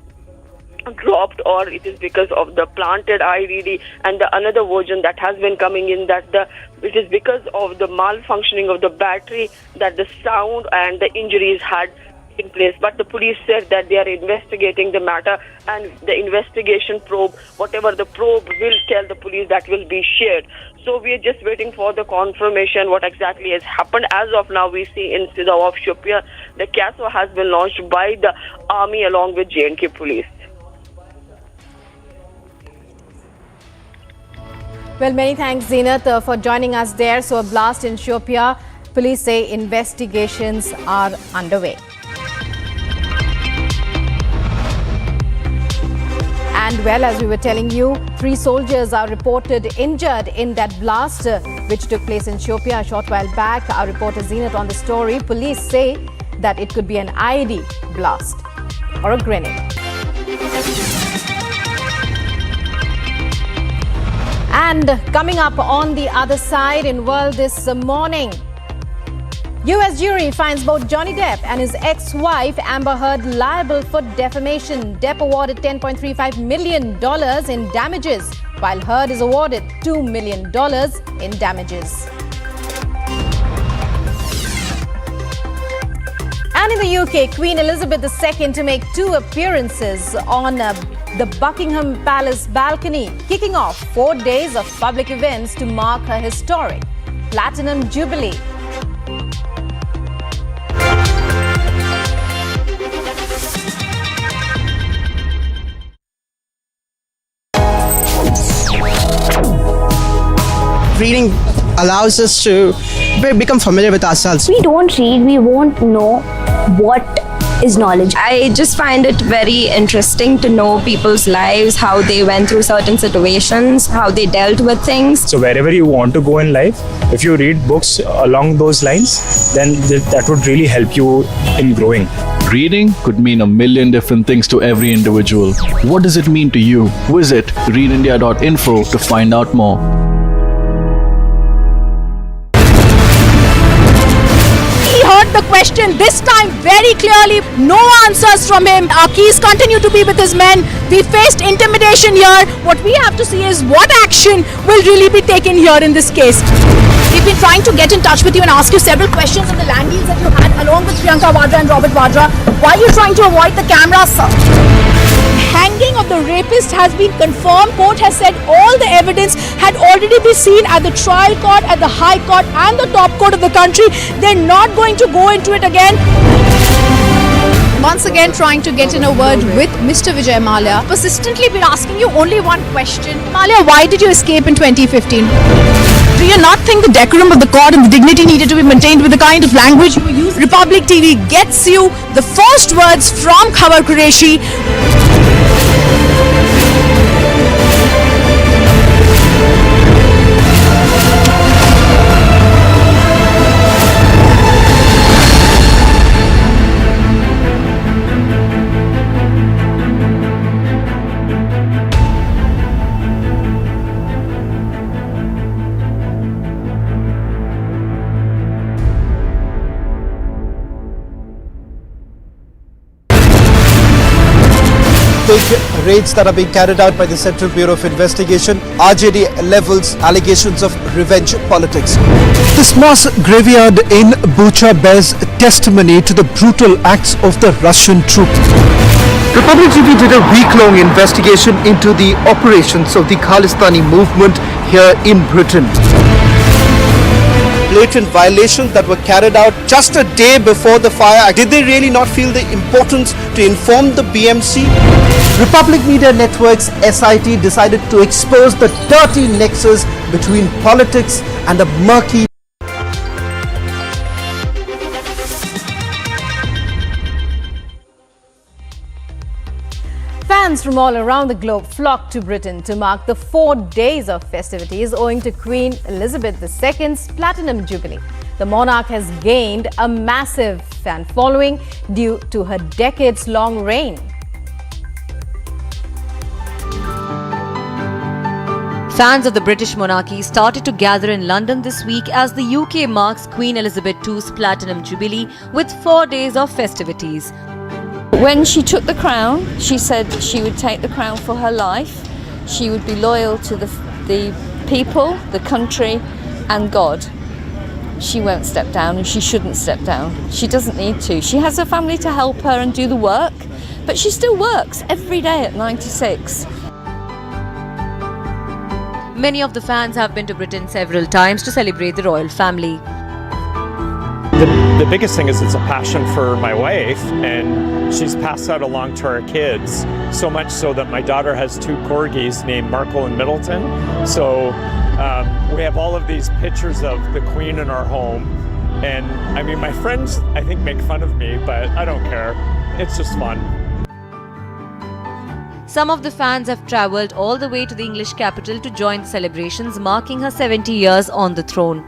dropped, or it is because of the planted IED, and the another version that has been coming in that it is because of the malfunctioning of the battery that the sound and the injuries had in place. But the police said that they are investigating the matter, and the investigation probe, whatever the probe will tell the police, that will be shared. So we are just waiting for the confirmation what exactly has happened. As of now, we see in Sidhu of Shopia, the CASO has been launched by the army along with J&K police. Well, many thanks, Zenat, for joining us there. So, a blast in Shopia. Police say investigations are underway. And well, as we were telling you, 3 soldiers are reported injured in that blast which took place in Shopia a short while back. Our reporter Zenat on the story. Police say that it could be an IED blast or a grenade. And coming up on the other side in world this morning, US jury finds both Johnny Depp and his ex-wife Amber Heard liable for defamation. Depp awarded $10.35 million in damages, while Heard is awarded $2 million in damages. And in the UK, Queen Elizabeth II to make 2 appearances on the Buckingham Palace balcony, kicking off 4 days of public events to mark her historic Platinum Jubilee. Reading allows us to become familiar with ourselves. We don't read, we won't know what is knowledge. I just find it very interesting to know people's lives, how they went through certain situations, how they dealt with things. So wherever you want to go in life, if you read books along those lines, then that would really help you in growing. Reading could mean a million different things to every individual. What does it mean to you? Visit readindia.info to find out more. The question this time very clearly, no answers from him. Our keys continue to be with his men. We faced intimidation here. What we have to see is what action will really be taken here in this case. We've been trying to get in touch with you and ask you several questions on the land deals that you had along with Priyanka Vadra and Robert Vadra. Why are you trying to avoid the camera, sir? Hanging of the rapist has been confirmed. Court has said all the evidence had already been seen at the trial court, at the high court and the top court of the country. They're not going to go into it again. Once again trying to get in a word with Mr. Vijay Mallya. Persistently been asking you only one question. Mallya, why did you escape in 2015? Do you not think the decorum of the court and the dignity needed to be maintained with the kind of language you use? Republic TV gets you the first words from Khabar Qureshi. Big raids that are being carried out by the Central Bureau of Investigation. RJD levels allegations of revenge politics. This mass graveyard in Bucha bears testimony to the brutal acts of the Russian troops. Republic TV did a week-long investigation into the operations of the Khalistani movement here in Britain. Blatant violations that were carried out just a day before the fire. Did they really not feel the importance to inform the BMC? Republic Media Network's SIT decided to expose the dirty nexus between politics and a murky Fans from all around the globe flocked to Britain to mark the 4 days of festivities owing to Queen Elizabeth II's Platinum Jubilee. The monarch has gained a massive fan following due to her decades-long reign. Fans of the British monarchy started to gather in London this week as the UK marks Queen Elizabeth II's Platinum Jubilee with 4 days of festivities. When she took the crown, she said she would take the crown for her life. She would be loyal to the people, the country, and God. She won't step down, and she shouldn't step down. She doesn't need to. She has her family to help her and do the work, but she still works every day at 96. Many of the fans have been to Britain several times to celebrate the royal family. The biggest thing is it's a passion for my wife, and she's passed that along to our kids, so much so that my daughter has 2 corgis named Markle and Middleton. So we have all of these pictures of the Queen in our home, and I mean, my friends, I think, make fun of me, but I don't care. It's just fun. Some of the fans have travelled all the way to the English capital to join the celebrations marking her 70 years on the throne.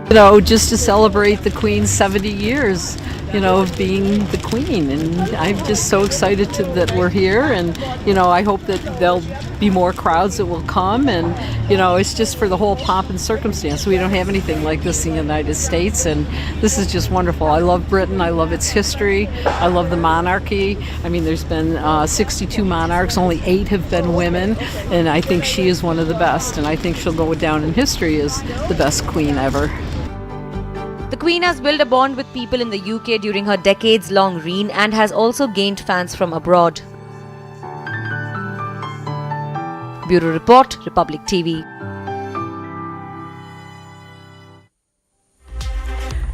You know, just to celebrate the Queen's 70 years, you know, of being the Queen. And I'm just so excited that we're here. And, you know, I hope that there'll be more crowds that will come. And, you know, it's just for the whole pomp and circumstance. We don't have anything like this in the United States. And this is just wonderful. I love Britain. I love its history. I love the monarchy. I mean, there's been 62 monarchs. Only 8 have been women. And I think she is one of the best. And I think she'll go down in history as the best queen ever. The Queen has built a bond with people in the UK during her decades-long reign and has also gained fans from abroad. Bureau Report, Republic TV.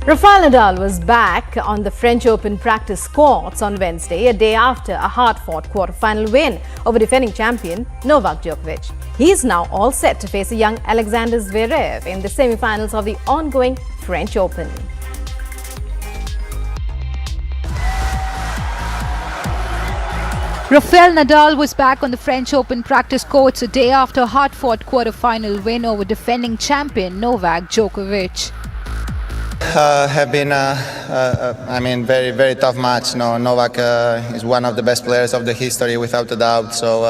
Rafael Nadal was back on the French Open practice courts on Wednesday, a day after a hard-fought quarter-final win over defending champion Novak Djokovic. He is now all set to face a young Alexander Zverev in the semi-finals of the ongoing French Open. Rafael Nadal was back on the French Open practice courts a day after a hard-fought quarter-final win over defending champion Novak Djokovic. Have been, very, very tough match. No, Novak is one of the best players of the history, without a doubt. So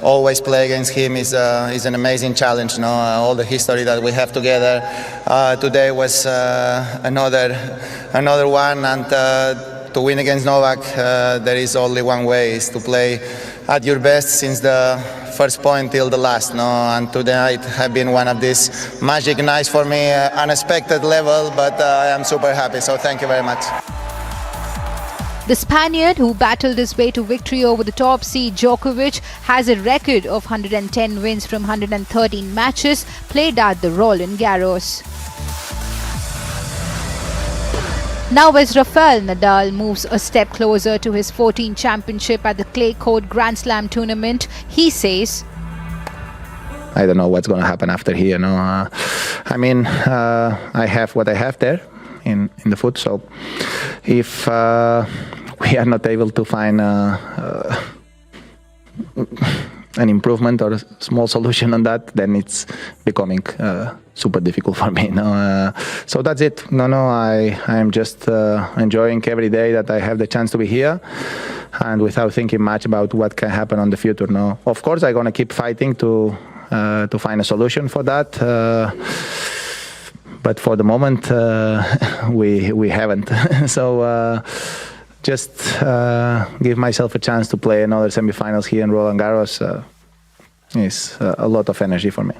always play against him is an amazing challenge. No, all the history that we have together. Today was another one, and to win against Novak, there is only one way: is to play at your best since the first point till the last. No, and tonight have been one of these magic nights for me, unexpected level, but I am super happy. So thank you very much. The Spaniard, who battled his way to victory over the top seed Djokovic, has a record of 110 wins from 113 matches played at the Roland Garros. Now as Rafael Nadal moves a step closer to his 14th championship at the clay court Grand Slam tournament, he says, I don't know what's going to happen after here. No, I have what I have there in the foot. So if we are not able to find an improvement or a small solution on that, then it's becoming super difficult for me. No, so that's it. I am just enjoying every day that I have the chance to be here, and without thinking much about what can happen on the future. No, of course I'm gonna keep fighting to find a solution for that. But for the moment, we haven't. So. Just give myself a chance to play another semifinals here in Roland Garros is a lot of energy for me.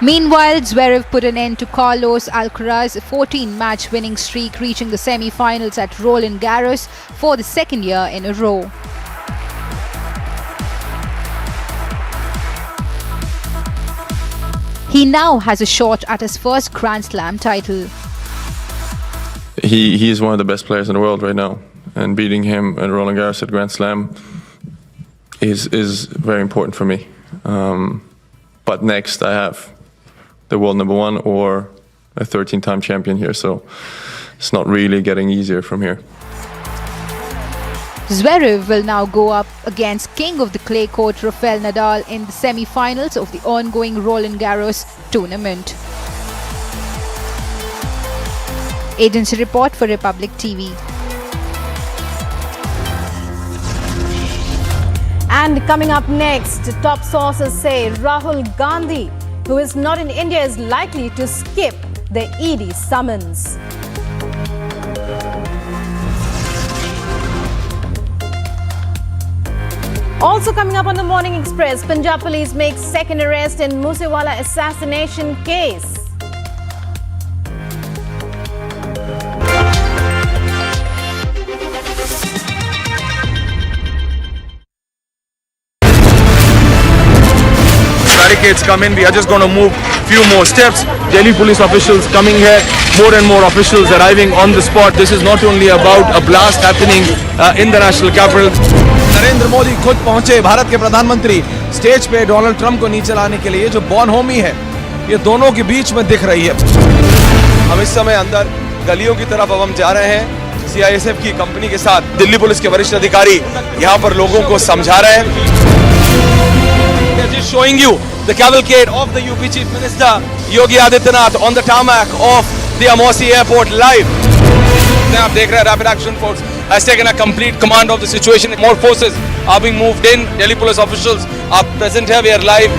Meanwhile, Zverev put an end to Carlos Alcaraz's 14-match winning streak, reaching the semi-finals at Roland Garros for the second year in a row. He now has a shot at his first Grand Slam title. He is one of the best players in the world right now, and beating him at Roland Garros at Grand Slam is very important for me. But next I have the world number 1 or a 13-time champion here, so it's not really getting easier from here. Zverev will now go up against King of the Clay Court Rafael Nadal in the semi-finals of the ongoing Roland Garros tournament. Agency report for Republic TV. And coming up next, top sources say Rahul Gandhi, who is not in India, is likely to skip the ED summons. Also coming up on the Morning Express, Punjab police makes second arrest in Moosewala assassination case. Barricades come in, we are just going to move few more steps. Delhi police officials coming here, more and more officials arriving on the spot. This is not only about a blast happening in the national capital. Narendra Modi खुद पहुंचे, भारत के प्रधानमंत्री stage पे Donald Trump को नीचे लाने के लिए। जो बॉनहोमी है ये दोनों के बीच में दिख रही है। हम इस समय अंदर गलियों की तरफ अब हम जा रहे हैं। सीआईएसएफ की कंपनी के साथ दिल्ली पुलिस के वरिष्ठ अधिकारी यहाँ पर लोगों को समझा रहे हैं। Just showing you the cavalcade of the UP Chief Minister Yogi Adityanath on the tarmac of the Amosi Airport live. आप देख रहे हैं Rapid Action Force has taken a complete command of the situation. More forces are being moved in. Delhi police officials are present here. We are live.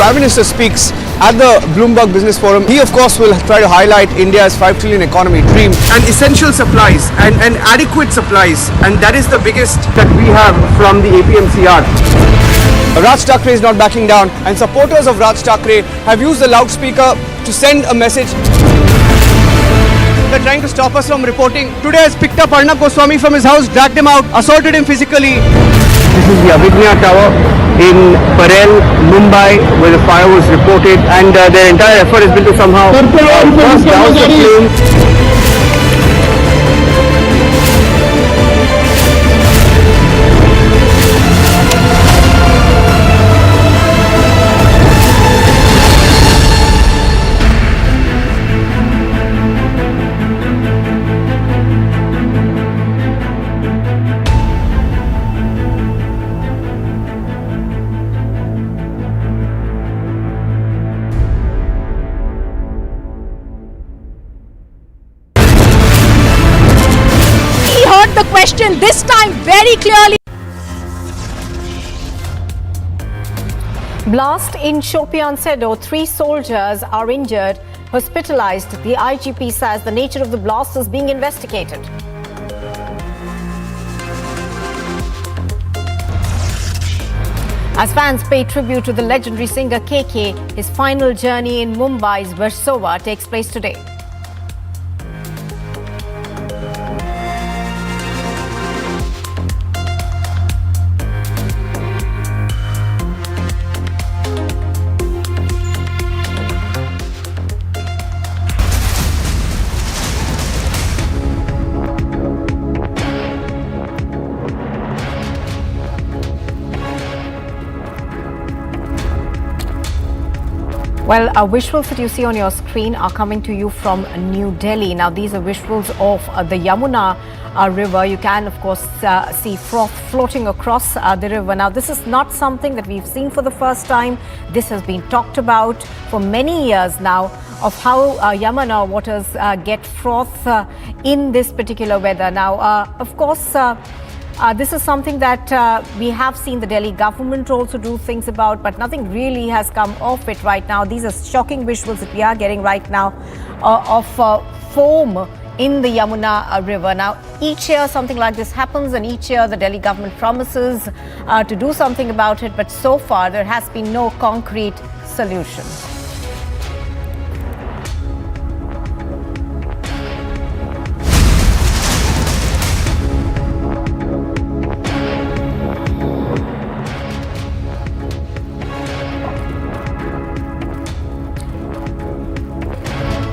Prime Minister speaks at the Bloomberg Business Forum. He of course will try to highlight India's 5 trillion economy dream and essential supplies and adequate supplies, and that is the biggest that we have from the APMCR. Raj Thackeray is not backing down, and supporters of Raj Thackeray have used the loudspeaker to send a message. They're trying to stop us from reporting. Today has picked up Arnab Goswami from his house, dragged him out, assaulted him physically. This is the Abhignya Tower in Parel, Mumbai, where the fire was reported, and their entire effort has been to somehow cross down the flames. The question this time very clearly. Blast in Shopian Sedo, 3 soldiers are injured, hospitalized. The IGP says the nature of the blast is being investigated. As fans pay tribute to the legendary singer KK, his final journey in Mumbai's Versova takes place today. Well, visuals that you see on your screen are coming to you from New Delhi. Now, these are visuals of the Yamuna river. You can, of course, see froth floating across the river. Now, this is not something that we've seen for the first time. This has been talked about for many years now, of how Yamuna waters get froth in this particular weather. Now, of course, this is something that we have seen the Delhi government also do things about, but nothing really has come of it right now. These are shocking visuals that we are getting right now of foam in the Yamuna river. Now, each year something like this happens, and each year the Delhi government promises to do something about it, but so far there has been no concrete solution.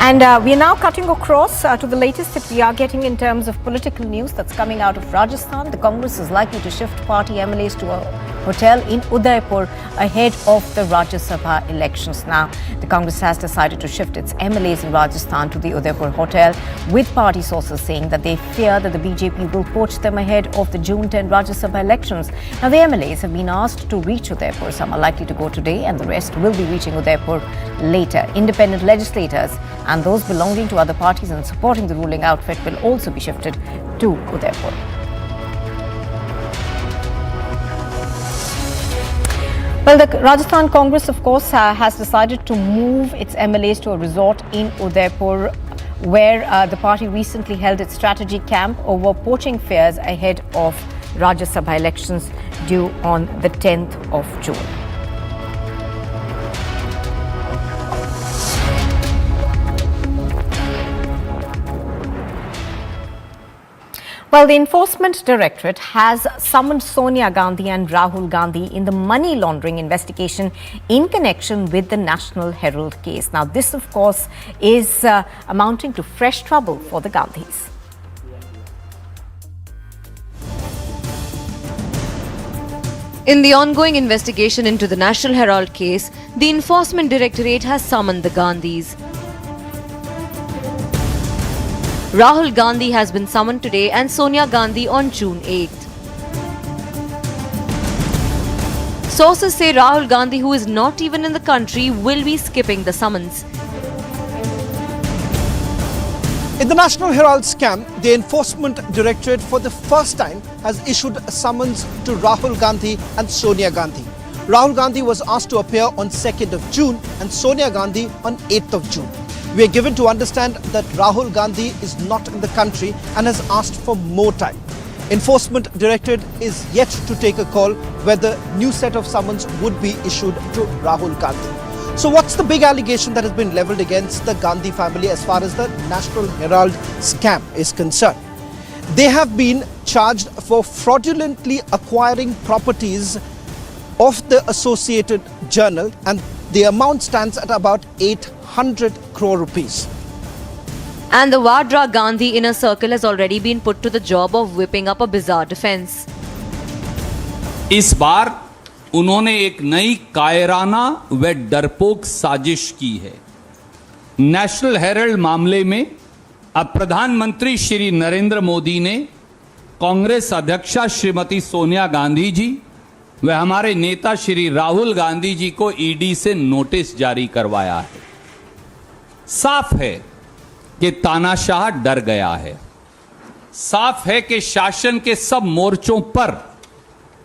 And we are now cutting across to the latest that we are getting in terms of political news that's coming out of Rajasthan. The Congress is likely to shift party MLAs to a hotel in Udaipur ahead of the Rajya Sabha elections. Now, the Congress has decided to shift its MLAs in Rajasthan to the Udaipur hotel, with party sources saying that they fear that the BJP will poach them ahead of the June 10 Rajya Sabha elections. Now, the MLAs have been asked to reach Udaipur. Some are likely to go today and the rest will be reaching Udaipur later. Independent legislators and those belonging to other parties and supporting the ruling outfit will also be shifted to Udaipur. Well, the Rajasthan Congress, of course, has decided to move its MLAs to a resort in Udaipur, where the party recently held its strategy camp over poaching fears ahead of Rajya Sabha elections due on the 10th of June. Well, the Enforcement Directorate has summoned Sonia Gandhi and Rahul Gandhi in the money laundering investigation in connection with the National Herald case. Now, this, of course, is amounting to fresh trouble for the Gandhis. In the ongoing investigation into the National Herald case, the Enforcement Directorate has summoned the Gandhis. Rahul Gandhi has been summoned today and Sonia Gandhi on June 8th. Sources say Rahul Gandhi, who is not even in the country, will be skipping the summons. In the National Herald scam, the Enforcement Directorate for the first time has issued a summons to Rahul Gandhi and Sonia Gandhi. Rahul Gandhi was asked to appear on 2nd of June and Sonia Gandhi on 8th of June. We are given to understand that Rahul Gandhi is not in the country and has asked for more time. Enforcement Directorate is yet to take a call whether new set of summons would be issued to Rahul Gandhi. So what's the big allegation that has been leveled against the Gandhi family as far as the National Herald scam is concerned? They have been charged for fraudulently acquiring properties of the Associated Journal, and the amount stands at about 800 crore rupees. And the Vadra Gandhi inner circle has already been put to the job of whipping up a bizarre defense. इस बार उन्होंने एक नई कायराना व डरपोक साजिश की है। नेशनल हेरल्ड मामले में अब प्रधानमंत्री श्री नरेंद्र मोदी ने कांग्रेस अध्यक्षा श्रीमती सोनिया गांधी जी व हमारे नेता श्री राहुल गांधी जी को ईडी से नोटिस जारी करवाया है। साफ है कि तानाशाह डर गया है। साफ है कि शासन के सब मोर्चों पर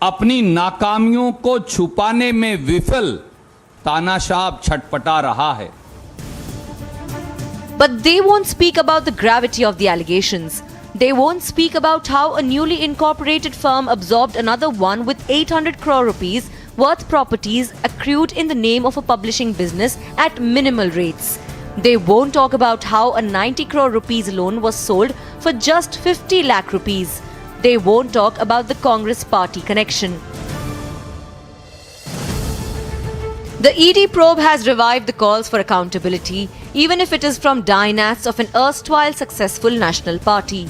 अपनी नाकामियों को छुपाने में विफल तानाशाह छटपटा रहा है। But they won't speak about the gravity of the allegations. They won't speak about how a newly incorporated firm absorbed another one with 800 crore rupees worth properties accrued in the name of a publishing business at minimal rates. They won't talk about how a 90 crore rupees loan was sold for just 50 lakh rupees. They won't talk about the Congress party connection. The ED probe has revived the calls for accountability, even if it is from dynasts of an erstwhile successful national party.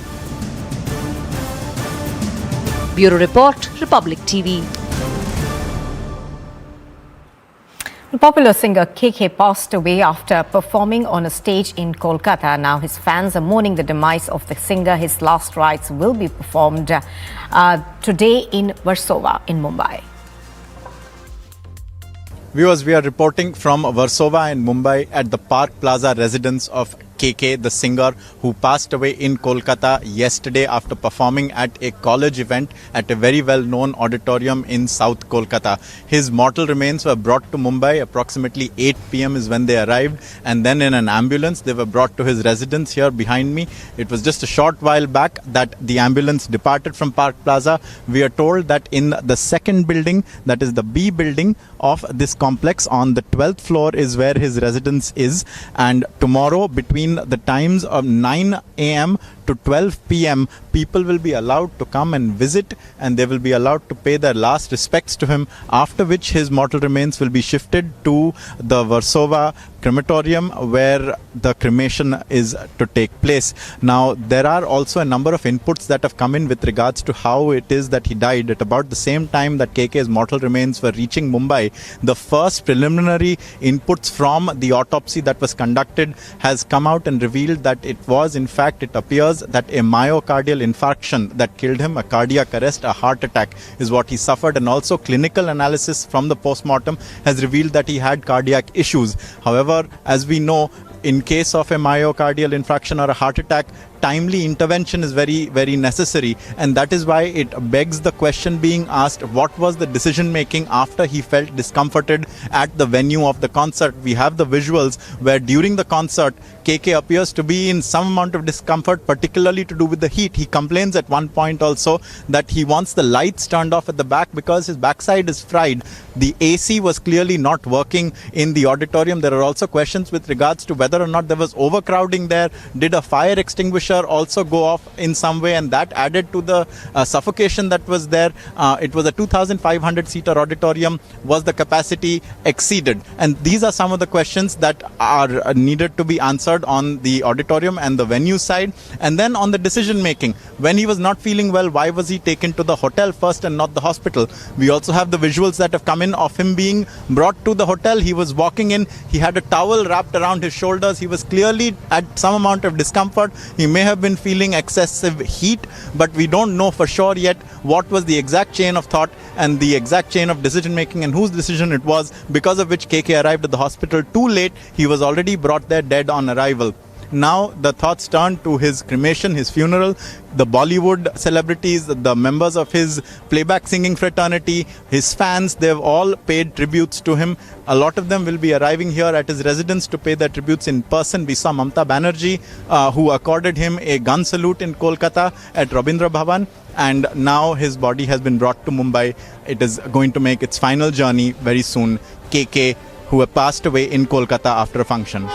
Bureau Report, Republic TV. The popular singer KK passed away after performing on a stage in Kolkata. Now his fans are mourning the demise of the singer. His last rites will be performed today in Warsaw in Mumbai. Viewers, we are reporting from Warsaw in Mumbai at the Park Plaza residence of KK, the singer who passed away in Kolkata yesterday after performing at a college event at a very well-known auditorium in South Kolkata. His mortal remains were brought to Mumbai. Approximately 8 p.m. is when they arrived, and then in an ambulance they were brought to his residence here behind me. It was just a short while back that the ambulance departed from Park Plaza. We are told that in the second building, that is the B building of this complex, on the 12th floor is where his residence is, and tomorrow between the times of 9 a.m. to 12 p.m. people will be allowed to come and visit, and they will be allowed to pay their last respects to him, after which his mortal remains will be shifted to the Warsaw crematorium where the cremation is to take place. Now, there are also a number of inputs that have come in with regards to how it is that he died. At about the same time that KK's mortal remains were reaching Mumbai, the first preliminary inputs from the autopsy that was conducted has come out and revealed that it was, in fact, it appears that a myocardial infarction that killed him, a cardiac arrest, a heart attack is what he suffered, and also clinical analysis from the postmortem has revealed that he had cardiac issues. However, as we know, in case of a myocardial infarction or a heart attack, timely intervention is very, very necessary, and that is why it begs the question being asked, what was the decision making after he felt discomforted at the venue of the concert? We have the visuals where during the concert KK appears to be in some amount of discomfort, particularly to do with the heat. He complains at one point also that he wants the lights turned off at the back because his backside is fried. The AC was clearly not working in the auditorium. There are also questions with regards to whether or not there was overcrowding there. Did a fire extinguisher also go off in some way, and that added to the suffocation that was there. It was a 2,500 seater auditorium. Was the capacity exceeded? And these are some of the questions that are needed to be answered on the auditorium and the venue side. And then on the decision making, when he was not feeling well, why was he taken to the hotel first and not the hospital? We also have the visuals that have come in of him being brought to the hotel. He was walking in, he had a towel wrapped around his shoulders. He was clearly at some amount of discomfort. He may have been feeling excessive heat, but we don't know for sure yet what was the exact chain of thought and the exact chain of decision making and whose decision it was, because of which KK arrived at the hospital too late. He was already brought there dead on arrival. Now the thoughts turn to his cremation, his funeral. The Bollywood celebrities, the members of his playback singing fraternity, his fans, they've all paid tributes to him. A lot of them will be arriving here at his residence to pay their tributes in person. We saw Mamta Banerjee, who accorded him a gun salute in Kolkata at Rabindra Bhavan. And now his body has been brought to Mumbai. It is going to make its final journey very soon. KK, who had passed away in Kolkata after a function.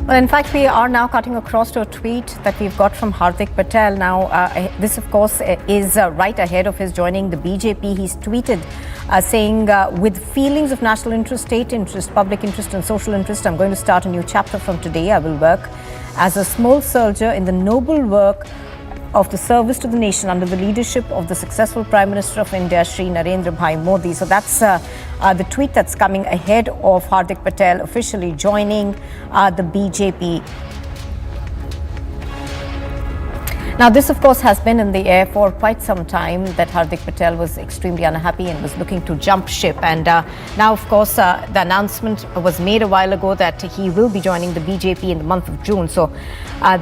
Well, in fact, we are now cutting across to a tweet that we've got from Hardik Patel. Now, this, of course, is right ahead of his joining the BJP. He's tweeted saying, with feelings of national interest, state interest, public interest and social interest, I'm going to start a new chapter from today. I will work as a small soldier in the noble work of the service to the nation under the leadership of the successful Prime Minister of India, Shri Narendra Bhai Modi. So that's the tweet that's coming ahead of Hardik Patel officially joining the BJP. Now, this, of course, has been in the air for quite some time, that Hardik Patel was extremely unhappy and was looking to jump ship. And now, of course, the announcement was made a while ago that he will be joining the BJP in the month of June. So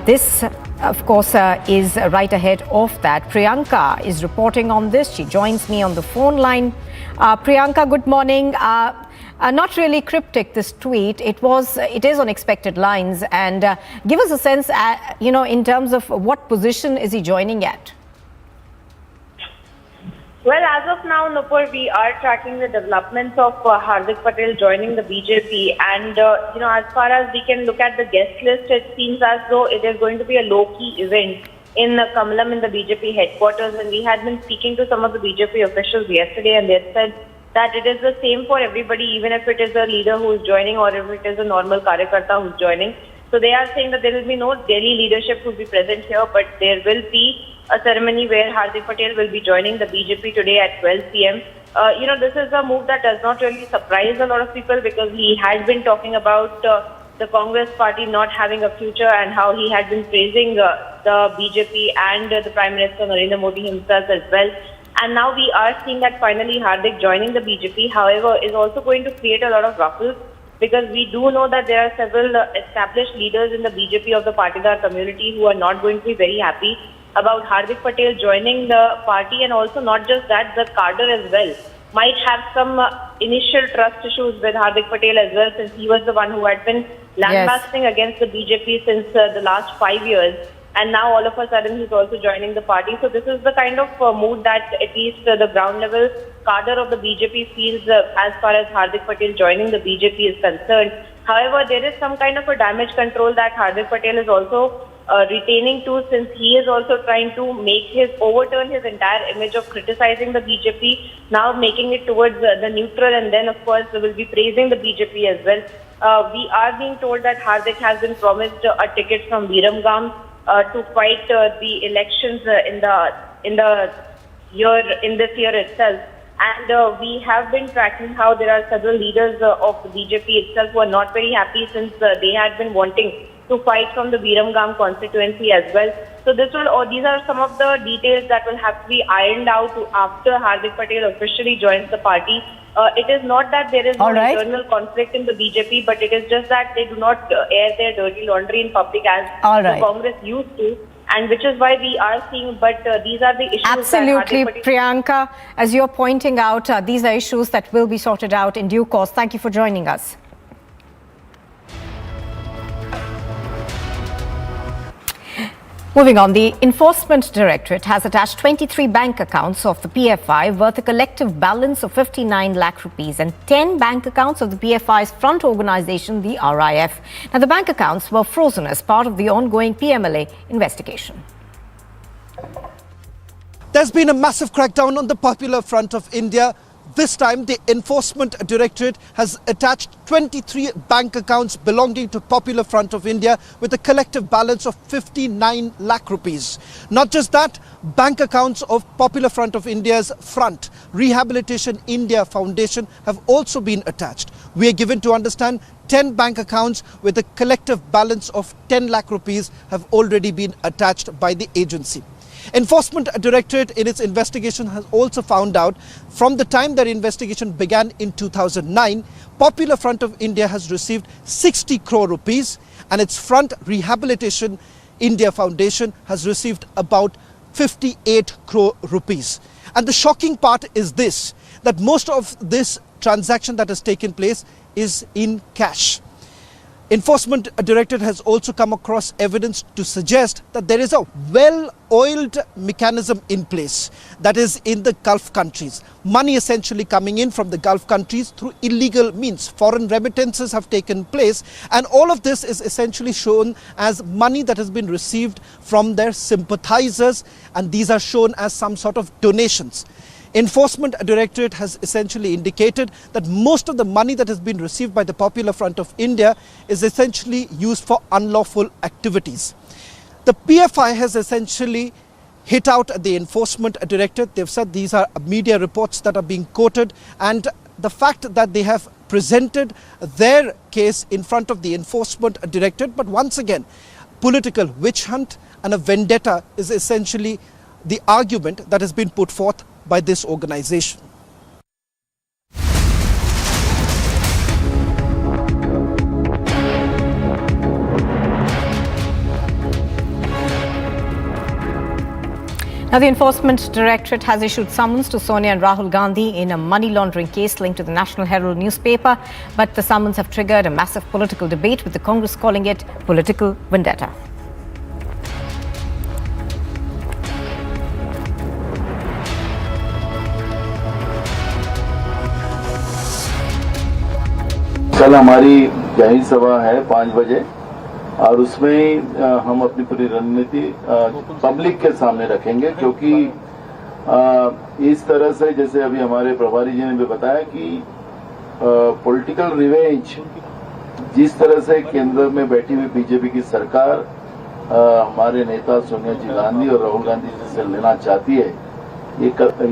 this, of course, is right ahead of that. Priyanka is reporting on this. She joins me on the phone line. Priyanka, good morning. Not really cryptic, this tweet. It is on expected lines. And give us a sense, in terms of what position is he joining at? Well, as of now, Nupur, we are tracking the developments of Hardik Patel joining the BJP. And, as far as we can look at the guest list, it seems as though it is going to be a low-key event in Kamalam in the BJP headquarters. And we had been speaking to some of the BJP officials yesterday, and they had said that it is the same for everybody, even if it is a leader who is joining or if it is a normal Karyakarta who is joining. So they are saying that there will be no Delhi leadership who will be present here, but there will be a ceremony where Hardik Patel will be joining the BJP today at 12 p.m. This is a move that does not really surprise a lot of people, because he had been talking about the Congress party not having a future and how he had been praising the BJP and the Prime Minister Narendra Modi himself as well. And now we are seeing that finally Hardik joining the BJP, however, is also going to create a lot of ruffles, because we do know that there are several established leaders in the BJP of the Patidar community who are not going to be very happy about Hardik Patel joining the party. And also not just that, the cadre as well might have some initial trust issues with Hardik Patel as well, since he was the one who had been lambasting against the BJP since the last 5 years. And now all of a sudden he's also joining the party. So this is the kind of mood that at least the ground level cadre of the BJP feels as far as Hardik Patel joining the BJP is concerned. However, there is some kind of a damage control that Hardik Patel is also retaining to, since he is also trying to overturn his entire image of criticizing the BJP, now making it towards the neutral, and then of course will be praising the BJP as well. We are being told that Hardik has been promised a ticket from Viramgam to fight the elections in this year itself. And we have been tracking how there are several leaders of the BJP itself who are not very happy, since they had been wanting to fight from the Viramgam constituency as well. So these are some of the details that will have to be ironed out after Hardik Patel officially joins the party. It is not that there is no internal conflict in the BJP, but it is just that they do not air their dirty laundry in public as the Congress used to. And which is why we are seeing, but these are the issues. Absolutely, Priyanka. As you're pointing out, these are issues that will be sorted out in due course. Thank you for joining us. Moving on, the Enforcement Directorate has attached 23 bank accounts of the PFI worth a collective balance of 59 lakh rupees and 10 bank accounts of the PFI's front organisation, the RIF. Now, the bank accounts were frozen as part of the ongoing PMLA investigation. There's been a massive crackdown on the Popular Front of India. This time, the Enforcement Directorate has attached 23 bank accounts belonging to Popular Front of India with a collective balance of 59 lakh rupees. Not just that, bank accounts of Popular Front of India's Front Rehabilitation India Foundation have also been attached. We are given to understand 10 bank accounts with a collective balance of 10 lakh rupees have already been attached by the agency. Enforcement Directorate in its investigation has also found out from the time their investigation began in 2009, Popular Front of India has received 60 crore rupees and its Front Rehabilitation India Foundation has received about 58 crore rupees. And the shocking part is this, that most of this transaction that has taken place is in cash. Enforcement Directorate has also come across evidence to suggest that there is a well-oiled mechanism in place, that is in the Gulf countries. Money essentially coming in from the Gulf countries through illegal means. Foreign remittances have taken place, and all of this is essentially shown as money that has been received from their sympathizers, and these are shown as some sort of donations. Enforcement Directorate has essentially indicated that most of the money that has been received by the Popular Front of India is essentially used for unlawful activities. The PFI has essentially hit out at the Enforcement Directorate. They've said these are media reports that are being quoted, and the fact that they have presented their case in front of the Enforcement Directorate, but once again, political witch hunt and a vendetta is essentially the argument that has been put forth by this organization. Now, the Enforcement Directorate has issued summons to Sonia and Rahul Gandhi in a money laundering case linked to the National Herald newspaper, but the summons have triggered a massive political debate, with the Congress calling it political vendetta. कल हमारी जाहिर सभा है 5 बजे और उसमें हम अपनी पूरी रणनीति पब्लिक के सामने रखेंगे, क्योंकि इस तरह से जैसे अभी हमारे प्रभारी जी ने भी बताया कि पॉलिटिकल रिवेंज जिस तरह से केंद्र में बैठी हुई बीजेपी की सरकार हमारे नेता सोनिया जी गांधी और राहुल गांधी जी से लेना चाहती है,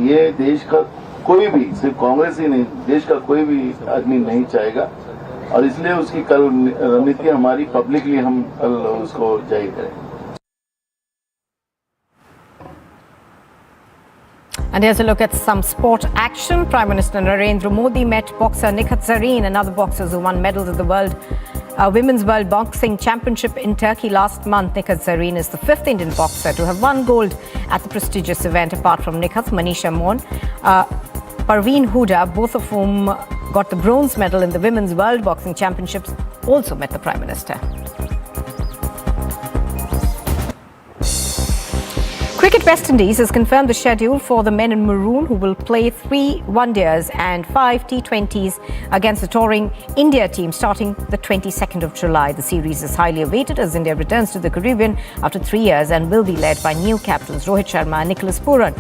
ये देश का कोई भी, सिर्फ कांग्रेस ही नहीं, देश का कोई भी आदमी नहीं चाहेगा, और इसलिए उसकी कल रणनीति हमारी पब्लिकली हम कल उसको जाहिर करेंगे. And here's a look at some sport action. Prime Minister Narendra Modi met boxer Nikhat Zareen and other boxers who won medals at the Women's World Boxing Championship in Turkey last month. Nikhat Zareen is the 5th Indian boxer to have won gold at the prestigious event. Apart from Nikhat, Manisha Mon, Parveen Huda, both of whom got the bronze medal in the Women's World Boxing Championships, also met the Prime Minister. Cricket West Indies has confirmed the schedule for the men in maroon, who will play 3 one-days and 5 T20s against the touring India team starting the 22nd of July. The series is highly awaited as India returns to the Caribbean after 3 years and will be led by new captains Rohit Sharma and Nicholas Pooran,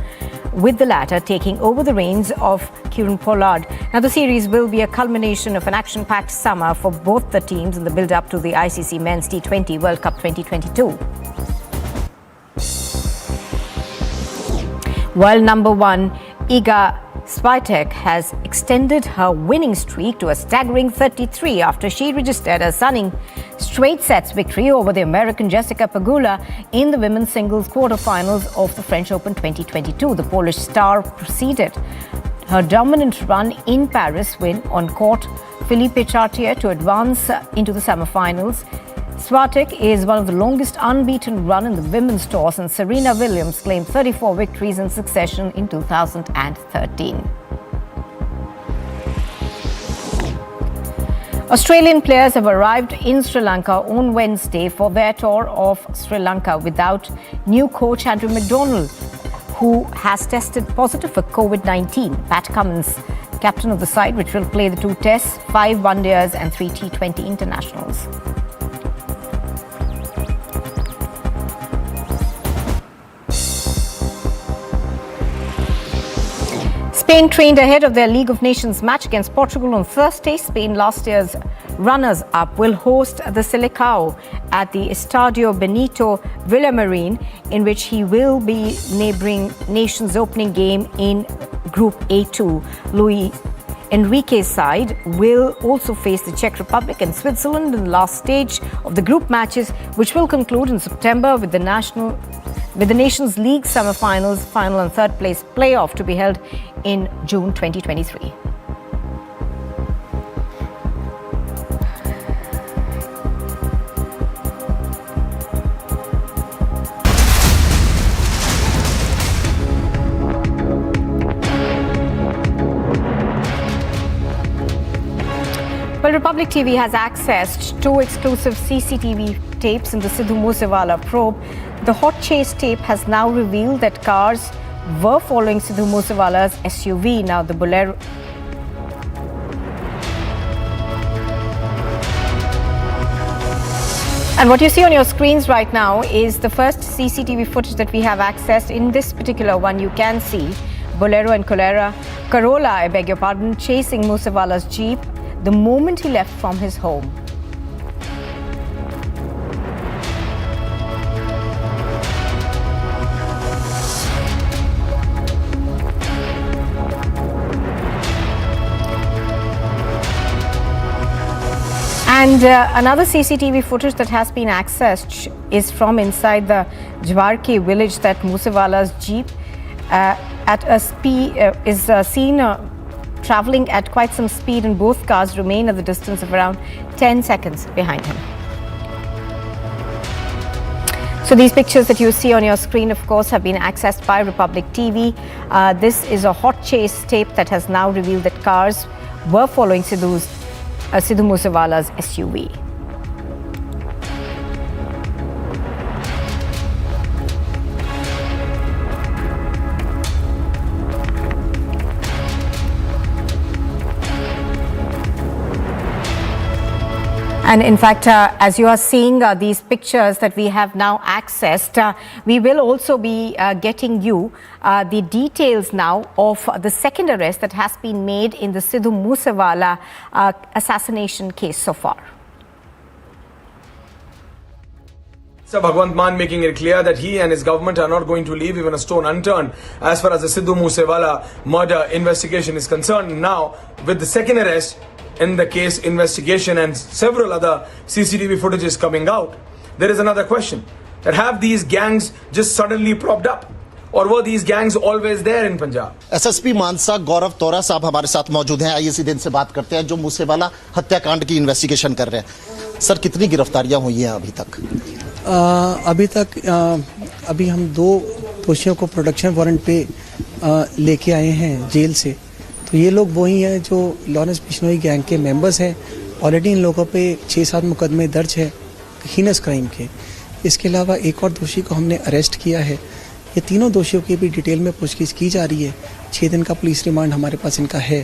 with the latter taking over the reins of Kieran Pollard. Now, the series will be a culmination of an action-packed summer for both the teams in the build-up to the ICC Men's T20 World Cup 2022. World number 1 Iga Swiatek has extended her winning streak to a staggering 33 after she registered a stunning straight sets victory over the American Jessica Pegula in the women's singles quarterfinals of the French Open 2022. The Polish star preceded her dominant run in Paris win on court Philippe Chartier to advance into the semi-finals. Swiatek is one of the longest unbeaten run in the women's tour since Serena Williams claimed 34 victories in succession in 2013. Australian players have arrived in Sri Lanka on Wednesday for their tour of Sri Lanka without new coach Andrew McDonnell, who has tested positive for COVID-19. Pat Cummins, captain of the side, which will play the 2 tests, 5 one-days and 3 T20 internationals. Spain trained ahead of their League of Nations match against Portugal on Thursday. Spain, last year's runners-up, will host the Selecao at the Estadio Benito Villamarin, in which he will be neighbouring nation's opening game in Group A2. Luis Enrique's side will also face the Czech Republic and Switzerland in the last stage of the group matches, which will conclude in September with the Nations League semi-finals, final and third place playoff to be held in June 2023. Well, Republic TV has accessed 2 exclusive CCTV tapes in the Sidhu Moosewala probe. The hot chase tape has now revealed that cars were following Sidhu Moosewala's SUV. Now, the Bolero. And what you see on your screens right now is the first CCTV footage that we have accessed. In this particular one, you can see Bolero and Corolla, chasing Moosewala's Jeep the moment he left from his home. And another CCTV footage that has been accessed is from inside the Jwarki village that Moosewala's Jeep at a speed is seen travelling at quite some speed, and both cars remain at the distance of around 10 seconds behind him. So these pictures that you see on your screen, of course, have been accessed by Republic TV. This is a hot chase tape that has now revealed that cars were following Sidhu Moosewala's SUV. And in fact, as you are seeing these pictures that we have now accessed, we will also be getting you the details now of the second arrest that has been made in the Sidhu Moosewala assassination case so far. Sir Bhagwant Mann making it clear that he and his government are not going to leave even a stone unturned as far as the Sidhu Moosewala murder investigation is concerned. Now, with the second arrest in the case investigation and several other CCTV footages coming out, there is another question, that have these gangs just suddenly propped up, or were these gangs always there in Punjab? SSP मानसा गौरव तोरा साहब हमारे साथ मौजूद हैं। आइए सीधे इनसे बात करते हैं, जो मूसेवाला हत्याकांड की इन्वेस्टिगेशन कर रहे हैं। सर, कितनी गिरफ्तारियां हुई हैं अभी तक? अभी हम 2 दोषियों को प्रोडक्शन वारंट पे लेके आए हैं जेल से। तो ये लोग वही हैं जो लॉरेंस बिश्नोई गैंग के मेंबर्स हैं। ऑलरेडी इन लोगों पे 6-7 मुकदमे दर्ज है हीनस क्राइम के। इसके अलावा एक और दोषी को हमने अरेस्ट किया है ये तीनों दोषियों की भी डिटेल में पूछगिछ की जा रही है। 6 दिन का पुलिस रिमांड हमारे पास इनका है।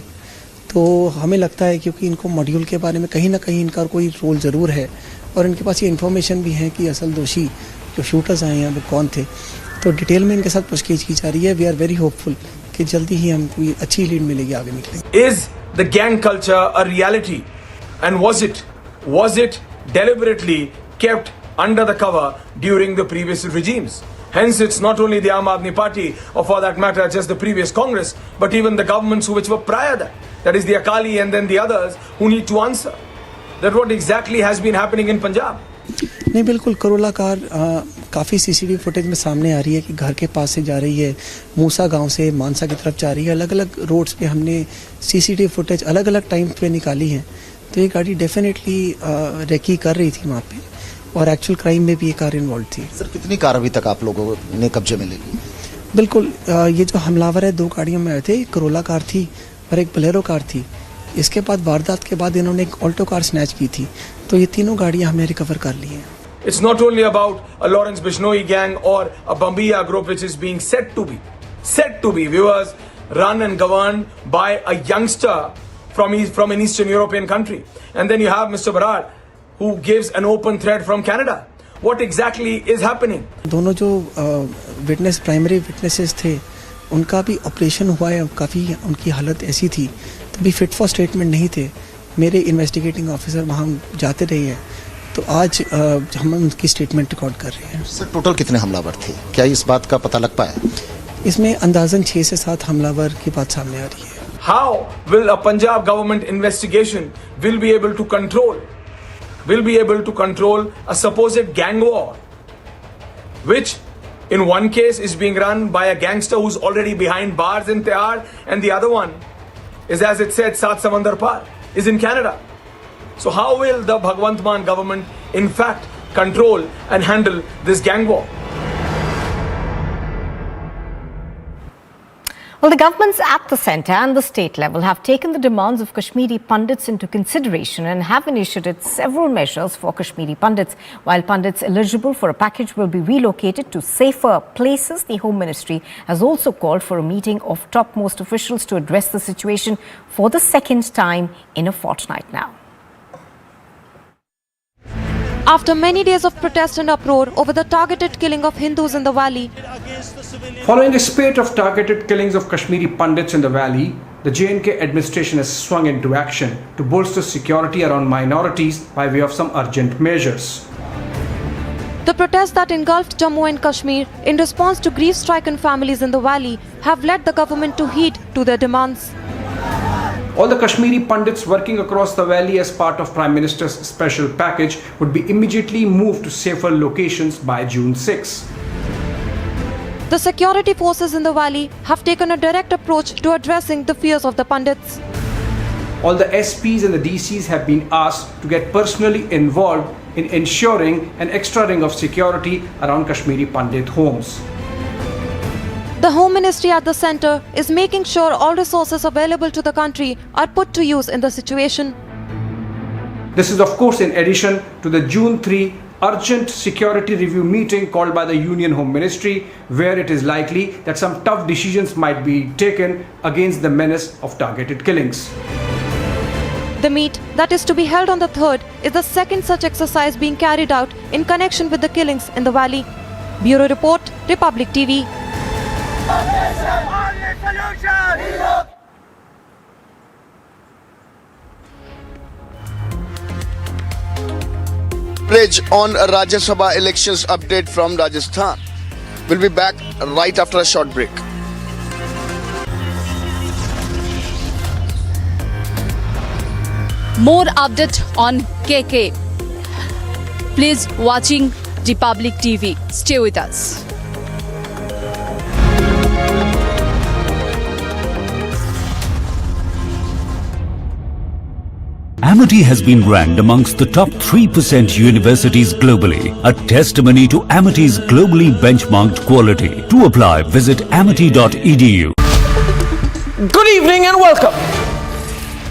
तो हमें लगता है क्योंकि इनको मॉड्यूल के बारे में कहीं ना कहीं इनका कोई रोल ज़रूर है और इनके पास ये इन्फॉर्मेशन भी है कि असल दोषी जो शूटर्स आए हैं वो कौन थे। तो डिटेल में इनके साथ पूछगिछ की जा रही है। वी आर वेरी होपफुल कि जल्दी ही हमको अच्छी लीड मिलेगी, आगे निकलेंगे। Is the gang culture a reality? And was it deliberately kept under the cover during the previous regimes? Hence, it's not only the Aam Aadmi Party, or for that matter, just the previous Congress, but even the governments which were prior that. That is the Akali and then the others who need to answer. That what exactly has been happening in Punjab. नहीं, बिल्कुल Corolla car काफ़ी CCTV footage में सामने आ रही है कि घर के पास से जा रही है, मूसा गांव से मानसा की तरफ जा रही है। अलग अलग रोड्स पे हमने सीसीटीवी फुटेज अलग अलग टाइम पे निकाली है। तो ये गाड़ी डेफिनेटली रेकी कर रही थी वहाँ पे और एक्चुअल क्राइम में भी ये कार इन्वॉल्व थी। सर कितनी कार अभी तक आप लोगों ने कब्जे में ली? बिल्कुल, ये जो हमलावर है 2 गाड़ियों में आए थे, एक करोला कार थी और एक बोलेरो कार थी। इसके बाद वारदात के बाद इन्होंने एक ऑल्टो कार स्नैच की थी। तो ये तीनों गाड़ियाँ हमने रिकवर कर ली हैं। It's not only about a Lawrence Bishnoi gang or a Bambiya group which is being said to be viewers, run and governed by a youngster from an Eastern European country. And then you have Mr. Barad who gives an open threat from Canada. What exactly is happening? दोनों जो primary witnesses थे उनका भी operation हुआ है, काफ़ी उनकी हालत ऐसी थी तो भी फिट फॉर स्टेटमेंट नहीं थे। मेरे इन्वेस्टिगेटिंग ऑफिसर वहाँ जाते रहे हैं तो आज हम उनकी स्टेटमेंट रिकॉर्ड कर रहे हैं। सर टोटल कितने हमलावर थे, क्या इस बात का पता लग पाया? इसमें अंदाजन 6 से 7 हमलावर की बात सामने आ रही है। How will a Punjab government investigation will be able to control a supposed gang war, which in one case is being run by a gangster who's already behind bars in Tihar, and the other one is, as it said, Saat Samandar Par, is in Canada. So how will the Bhagwant Mann government in fact control and handle this gang war? Well, the governments at the centre and the state level have taken the demands of Kashmiri pundits into consideration and have initiated several measures for Kashmiri pundits. While pundits eligible for a package will be relocated to safer places, the Home Ministry has also called for a meeting of topmost officials to address the situation for the second time in a fortnight now. After many days of protest and uproar over the targeted killing of Hindus in the valley, following a spate of targeted killings of Kashmiri pundits in the valley, the J&K administration has swung into action to bolster security around minorities by way of some urgent measures. The protests that engulfed Jammu and Kashmir in response to grief-stricken families in the valley have led the government to heed to their demands. All the Kashmiri pundits working across the valley as part of Prime Minister's special package would be immediately moved to safer locations by June 6. The security forces in the valley have taken a direct approach to addressing the fears of the pundits. All the SPs and the DCs have been asked to get personally involved in ensuring an extra ring of security around Kashmiri pundit homes. The Home Ministry at the centre is making sure all resources available to the country are put to use in the situation. This is of course in addition to the June 3 urgent security review meeting called by the Union Home Ministry, where it is likely that some tough decisions might be taken against the menace of targeted killings. The meet that is to be held on the 3rd is the second such exercise being carried out in connection with the killings in the valley. Bureau Report, Republic TV. Coverage on Rajya Sabha elections update from Rajasthan. We'll be back right after a short break. More update on KK. Please watching Republic TV. Stay with us. Amity has been ranked amongst the top 3% universities globally, a testimony to Amity's globally benchmarked quality. To apply, visit amity.edu. Good evening and welcome.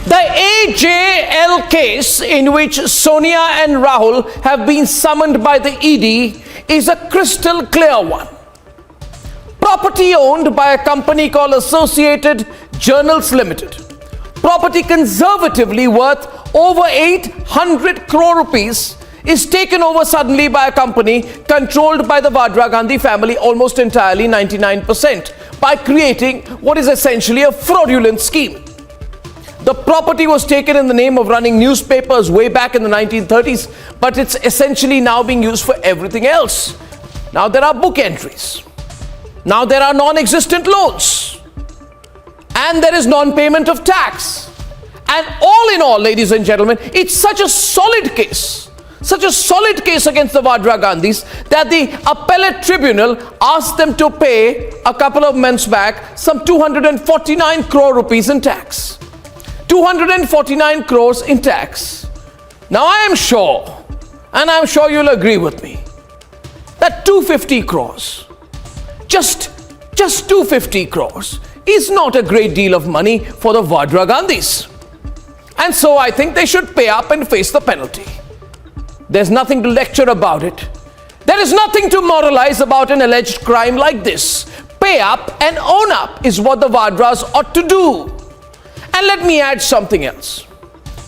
The AJL case in which Sonia and Rahul have been summoned by the ED is a crystal clear one. property owned by a company called Associated Journals Limited. Property conservatively worth over 800 crore rupees is taken over suddenly by a company controlled by the Vadra Gandhi family almost entirely, 99%, by creating what is essentially a fraudulent scheme. The property was taken in the name of running newspapers way back in the 1930s, but it's essentially now being used for everything else. Now there are book entries. Now there are non-existent loans. And there is non-payment of tax. And all in all, ladies and gentlemen, it's such a solid case against the Vadra Gandhis that the appellate tribunal asked them to pay a couple of months back some 249 crore rupees in tax. 249 crores in tax. Now I am sure, and I'm sure you'll agree with me, that 250 crores, just 250 crores is not a great deal of money for the Vadra Gandhis. And so I think they should pay up and face the penalty. There's nothing to lecture about it. There is nothing to moralize about an alleged crime like this. Pay up and own up is what the Vadras ought to do. And let me add something else.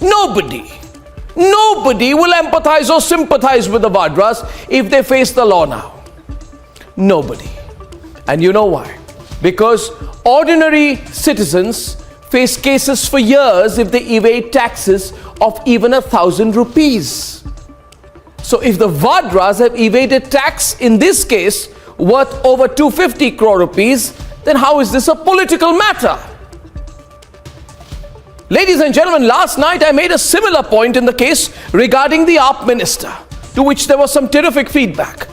Nobody will empathize or sympathize with the Vadras if they face the law now. Nobody. And you know why? Because ordinary citizens face cases for years if they evade taxes of even 1,000 rupees. So if the Vadras have evaded tax in this case worth over 250 crore rupees, then how is this a political matter? Ladies and gentlemen, last night I made a similar point in the case regarding the AAP minister, to which there was some terrific feedback.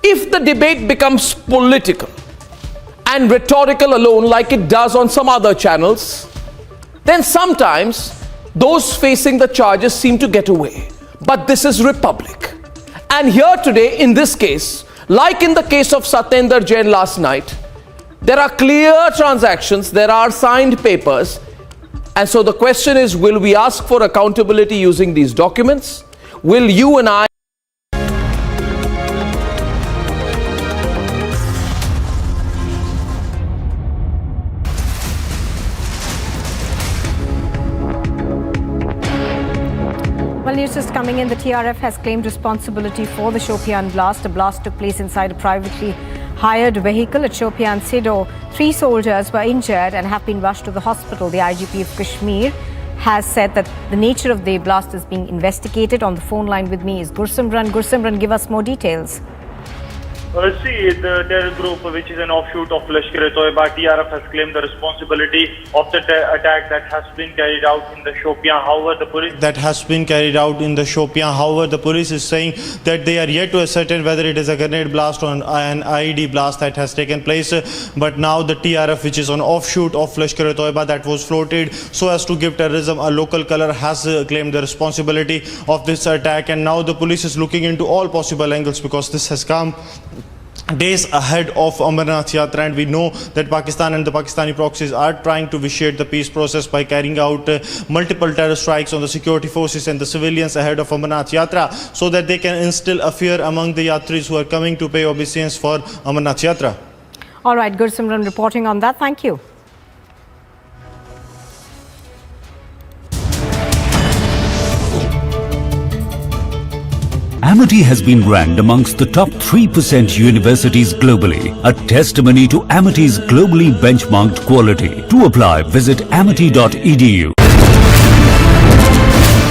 If the debate becomes political and rhetorical alone like it does on some other channels, then sometimes those facing the charges seem to get away. But this is Republic. And here today in this case, like in the case of Satyendra Jain last night, there are clear transactions, there are signed papers. And so the question is, will we ask for accountability using these documents? Will you and I Well, news just coming in. The TRF has claimed responsibility for the Shopian blast. The blast took place inside a privately hired vehicle at Shopian Sido. 3 soldiers were injured and have been rushed to the hospital. The IGP of Kashmir has said that the nature of the blast is being investigated. On the phone line with me is Gursimran. Gursimran, give us more details. See, the terror group, which is an offshoot of Lashkar-e-Toiba, TRF has claimed the responsibility of the attack that has been carried out in the Shopian. However, the police is saying that they are yet to ascertain whether it is a grenade blast or an IED blast that has taken place. But now the TRF, which is an offshoot of Lashkar-e-Toiba that was floated so as to give terrorism a local color, has claimed the responsibility of this attack. And now the police is looking into all possible angles because this has come days ahead of Amarnath Yatra, and we know that Pakistan and the Pakistani proxies are trying to vitiate the peace process by carrying out multiple terror strikes on the security forces and the civilians ahead of Amarnath Yatra, so that they can instill a fear among the Yatris who are coming to pay obeisance for Amarnath Yatra. All right, Gursimran reporting on that. Thank you. Amity has been ranked amongst the top 3% universities globally, a testimony to Amity's globally benchmarked quality. To apply, visit amity.edu.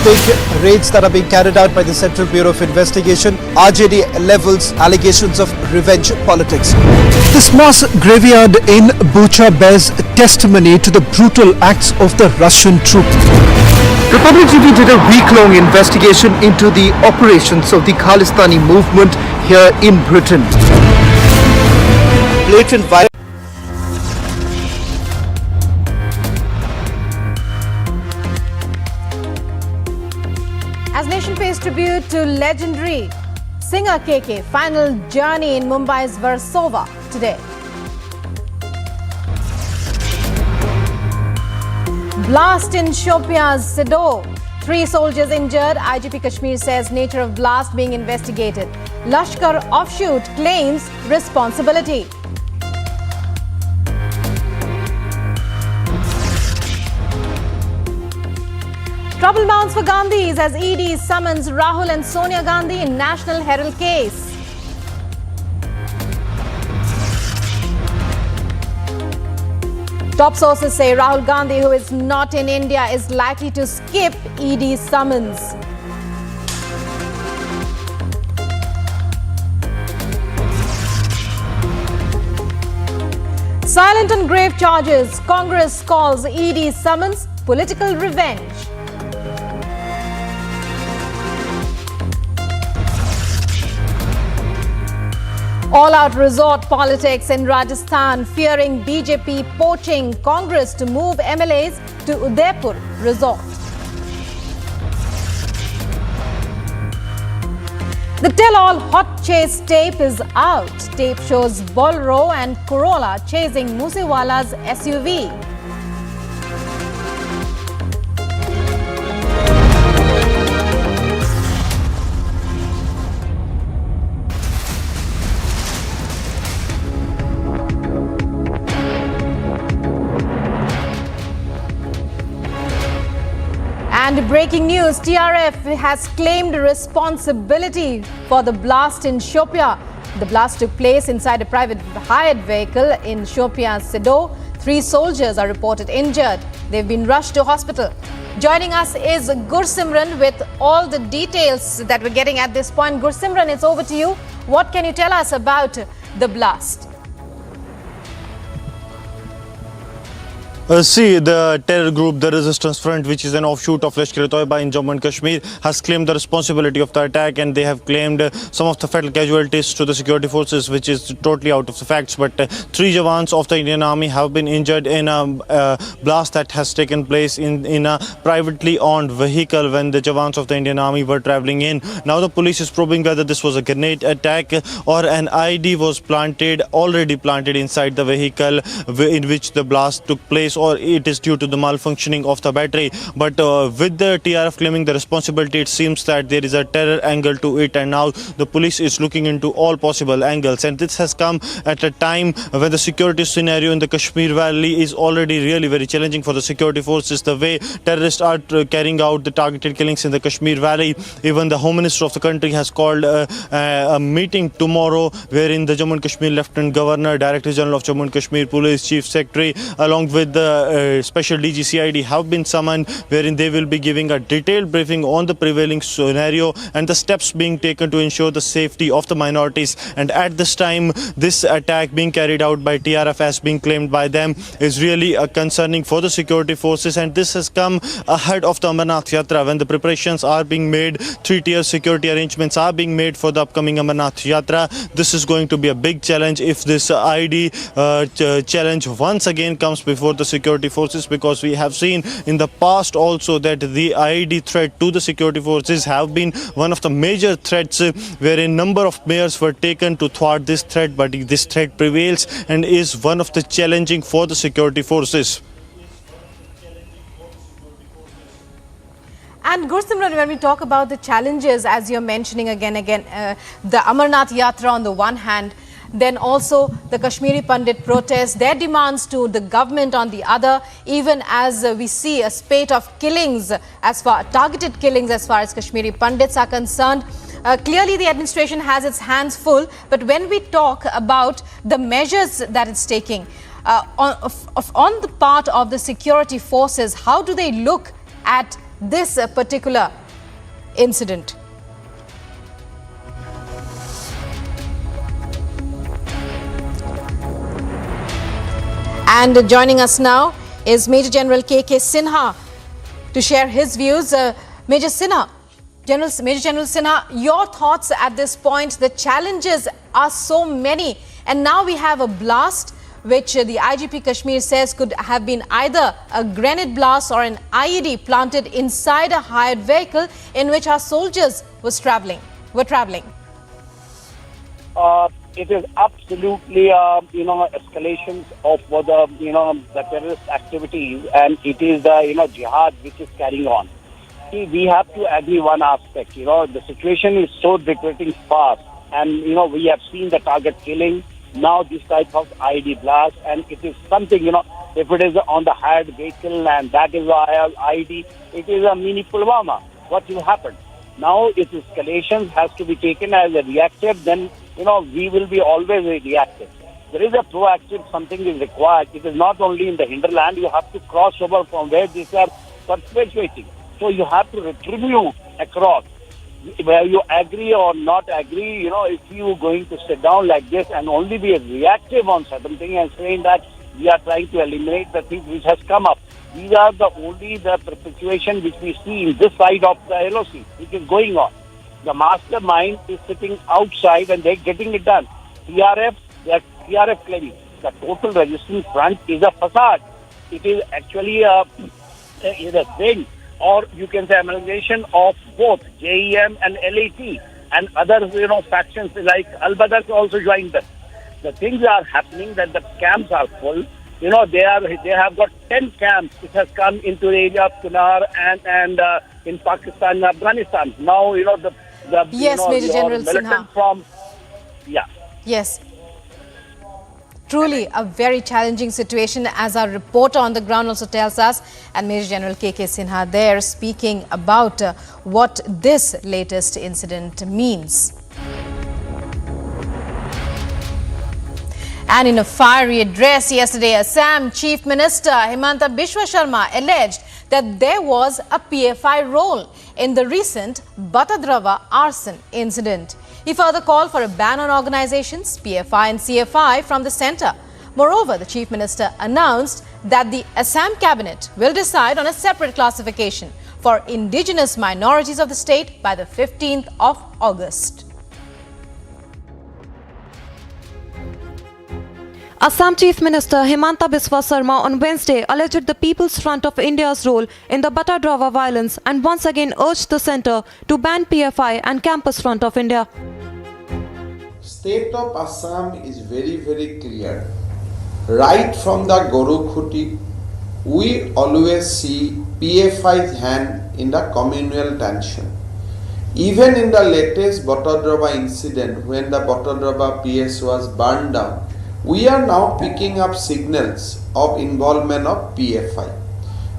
Big raids that are being carried out by the Central Bureau of Investigation. RJD levels allegations of revenge politics. This mass graveyard in Bucha bears testimony to the brutal acts of the Russian troops. Republic TV did a week-long investigation into the operations of the Khalistani movement here in Britain. Blatant violence. As nation pays tribute to legendary singer KK, final journey in Mumbai's Warsaw today. Blast in Shopian's Sido. 3 soldiers injured. IGP Kashmir says nature of blast being investigated. Lashkar offshoot claims responsibility. Trouble mounts for Gandhis as ED summons Rahul and Sonia Gandhi in National Herald case. Top sources say Rahul Gandhi, who is not in India, is likely to skip ED summons. Silent and grave charges. Congress calls ED summons political revenge. All-out resort politics in Rajasthan, fearing BJP poaching Congress to move MLAs to Udaipur resort. The tell-all hot chase tape is out. Tape shows Bolero and Corolla chasing Moosewala's SUV. And breaking news, TRF has claimed responsibility for the blast in Shopia. The blast took place inside a private hired vehicle in Shopia's Sedo. 3 soldiers are reported injured. They've been rushed to hospital. Joining us is Gursimran with all the details that we're getting at this point. Gursimran, it's over to you. What can you tell us about the blast? The terror group, the Resistance Front, which is an offshoot of Lashkar-e-Toiba in Jammu and Kashmir, has claimed the responsibility of the attack, and they have claimed some of the fatal casualties to the security forces, which is totally out of the facts. But 3 jawans of the Indian Army have been injured in a blast that has taken place in a privately owned vehicle when the jawans of the Indian Army were travelling in. Now the police is probing whether this was a grenade attack or an IED was already planted inside the vehicle in which the blast took place, or it is due to the malfunctioning of the battery. But with the TRF claiming the responsibility, it seems that there is a terror angle to it, and now the police is looking into all possible angles. And this has come at a time when the security scenario in the Kashmir Valley is already really very challenging for the security forces. The way terrorists are carrying out the targeted killings in the Kashmir Valley, even the Home Minister of the country has called a meeting tomorrow wherein the Jammu and Kashmir Lieutenant Governor, Director General of Jammu and Kashmir Police, Chief Secretary, along with the Special DG CID have been summoned, wherein they will be giving a detailed briefing on the prevailing scenario and the steps being taken to ensure the safety of the minorities. And at this time, this attack being carried out by TRF as being claimed by them is really concerning for the security forces, and this has come ahead of the Amarnath Yatra when the preparations are being made. 3-tier security arrangements are being made for the upcoming Amarnath Yatra. This is going to be a big challenge if this ID challenge once again comes before the security forces, because we have seen in the past also that the IED threat to the security forces have been one of the major threats, where a number of mayors were taken to thwart this threat, but this threat prevails and is one of the challenging for the security forces. And Gursimran, when we talk about the challenges, as you're mentioning again, the Amarnath Yatra on the one hand, then also the Kashmiri Pandit protests, their demands to the government on the other, even as we see a spate of killings, targeted killings as far as Kashmiri Pandits are concerned. Clearly the administration has its hands full, but when we talk about the measures that it's taking on the part of the security forces, how do they look at this particular incident? And joining us now is Major General K.K. Sinha to share his views. Major General Sinha, your thoughts at this point. The challenges are so many, and now we have a blast which the IGP Kashmir says could have been either a grenade blast or an IED planted inside a hired vehicle in which our soldiers were traveling. It is absolutely, escalations of the terrorist activities, and it is the, jihad which is carrying on. See, we have to agree one aspect, the situation is so deteriorating fast, and, we have seen the target killing, now this type of IED blast, and it is something, if it is on the hired vehicle and that is IED, it is a mini Pulwama. What will happen? Now, if escalations has to be taken as a reactive, then, we will be always reactive. There is a proactive, something is required. It is not only in the hinterland, you have to cross over from where these are perpetuating. So you have to retribute across. Where you agree or not agree, if you are going to sit down like this and only be reactive on certain things and saying that we are trying to eliminate the things which has come up. These are the perpetuation which we see in this side of the LOC, which is going on. The mastermind is sitting outside and they're getting it done. TRF, they are TRF claiming the total resistance front is a facade. It is actually a thing, or you can say amalgamation of both JEM and LAT and other factions like Al-Badr also joined them. The things are happening that the camps are full. They have got 10 camps which has come into the area of Kunar and in Pakistan and Afghanistan. Now Yes, Major General Sinha. From Yes. Truly a very challenging situation, as our reporter on the ground also tells us, and Major General KK Sinha there speaking about what this latest incident means. And in a fiery address yesterday, Assam Chief Minister Himanta Biswa Sharma alleged that there was a PFI role in the recent Batadrava arson incident. He further called for a ban on organizations, PFI and CFI from the centre. Moreover, the Chief Minister announced that the Assam Cabinet will decide on a separate classification for indigenous minorities of the state by the 15th of August. Assam Chief Minister Himanta Biswa Sharma on Wednesday alleged the People's Front of India's role in the Batadrava violence and once again urged the centre to ban PFI and Campus Front of India. State of Assam is very, very clear. Right from the Gorukhuti, we always see PFI's hand in the communal tension. Even in the latest Batadrava incident, when the Batadrava PS was burned down, we are now picking up signals of involvement of PFI.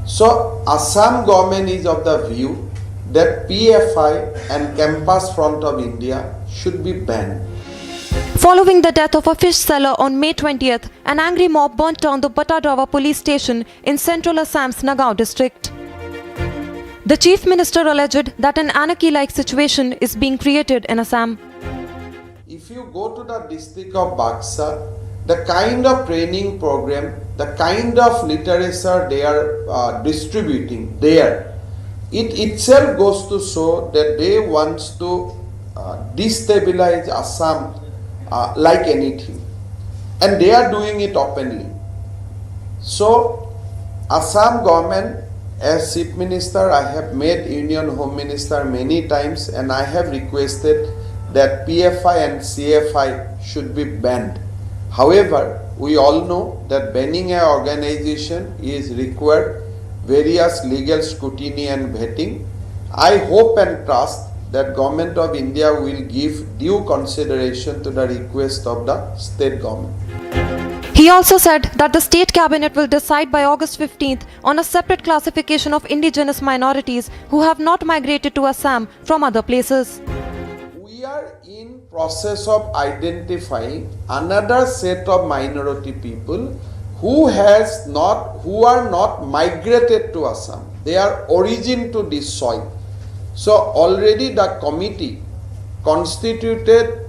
So Assam government is of the view that PFI and Campus Front of India should be banned. Following the death of a fish seller on May 20th, an angry mob burnt down the Batadrava police station in central Assam's Nagaon district. The Chief Minister alleged that an anarchy-like situation is being created in Assam. If you go to the district of Baksa, the kind of training program, the kind of literature they are distributing there, it itself goes to show that they want to destabilize Assam like anything. And they are doing it openly. So, Assam government, as Chief Minister, I have met Union Home Minister many times and I have requested that PFI and CFI should be banned. However, we all know that banning an organization is required various legal scrutiny and vetting. I hope and trust that Government of India will give due consideration to the request of the state government. He also said that the state cabinet will decide by August 15th on a separate classification of indigenous minorities who have not migrated to Assam from other places. We are in process of identifying another set of minority people who are not migrated to Assam. They are origin to this soil. So already the committee constituted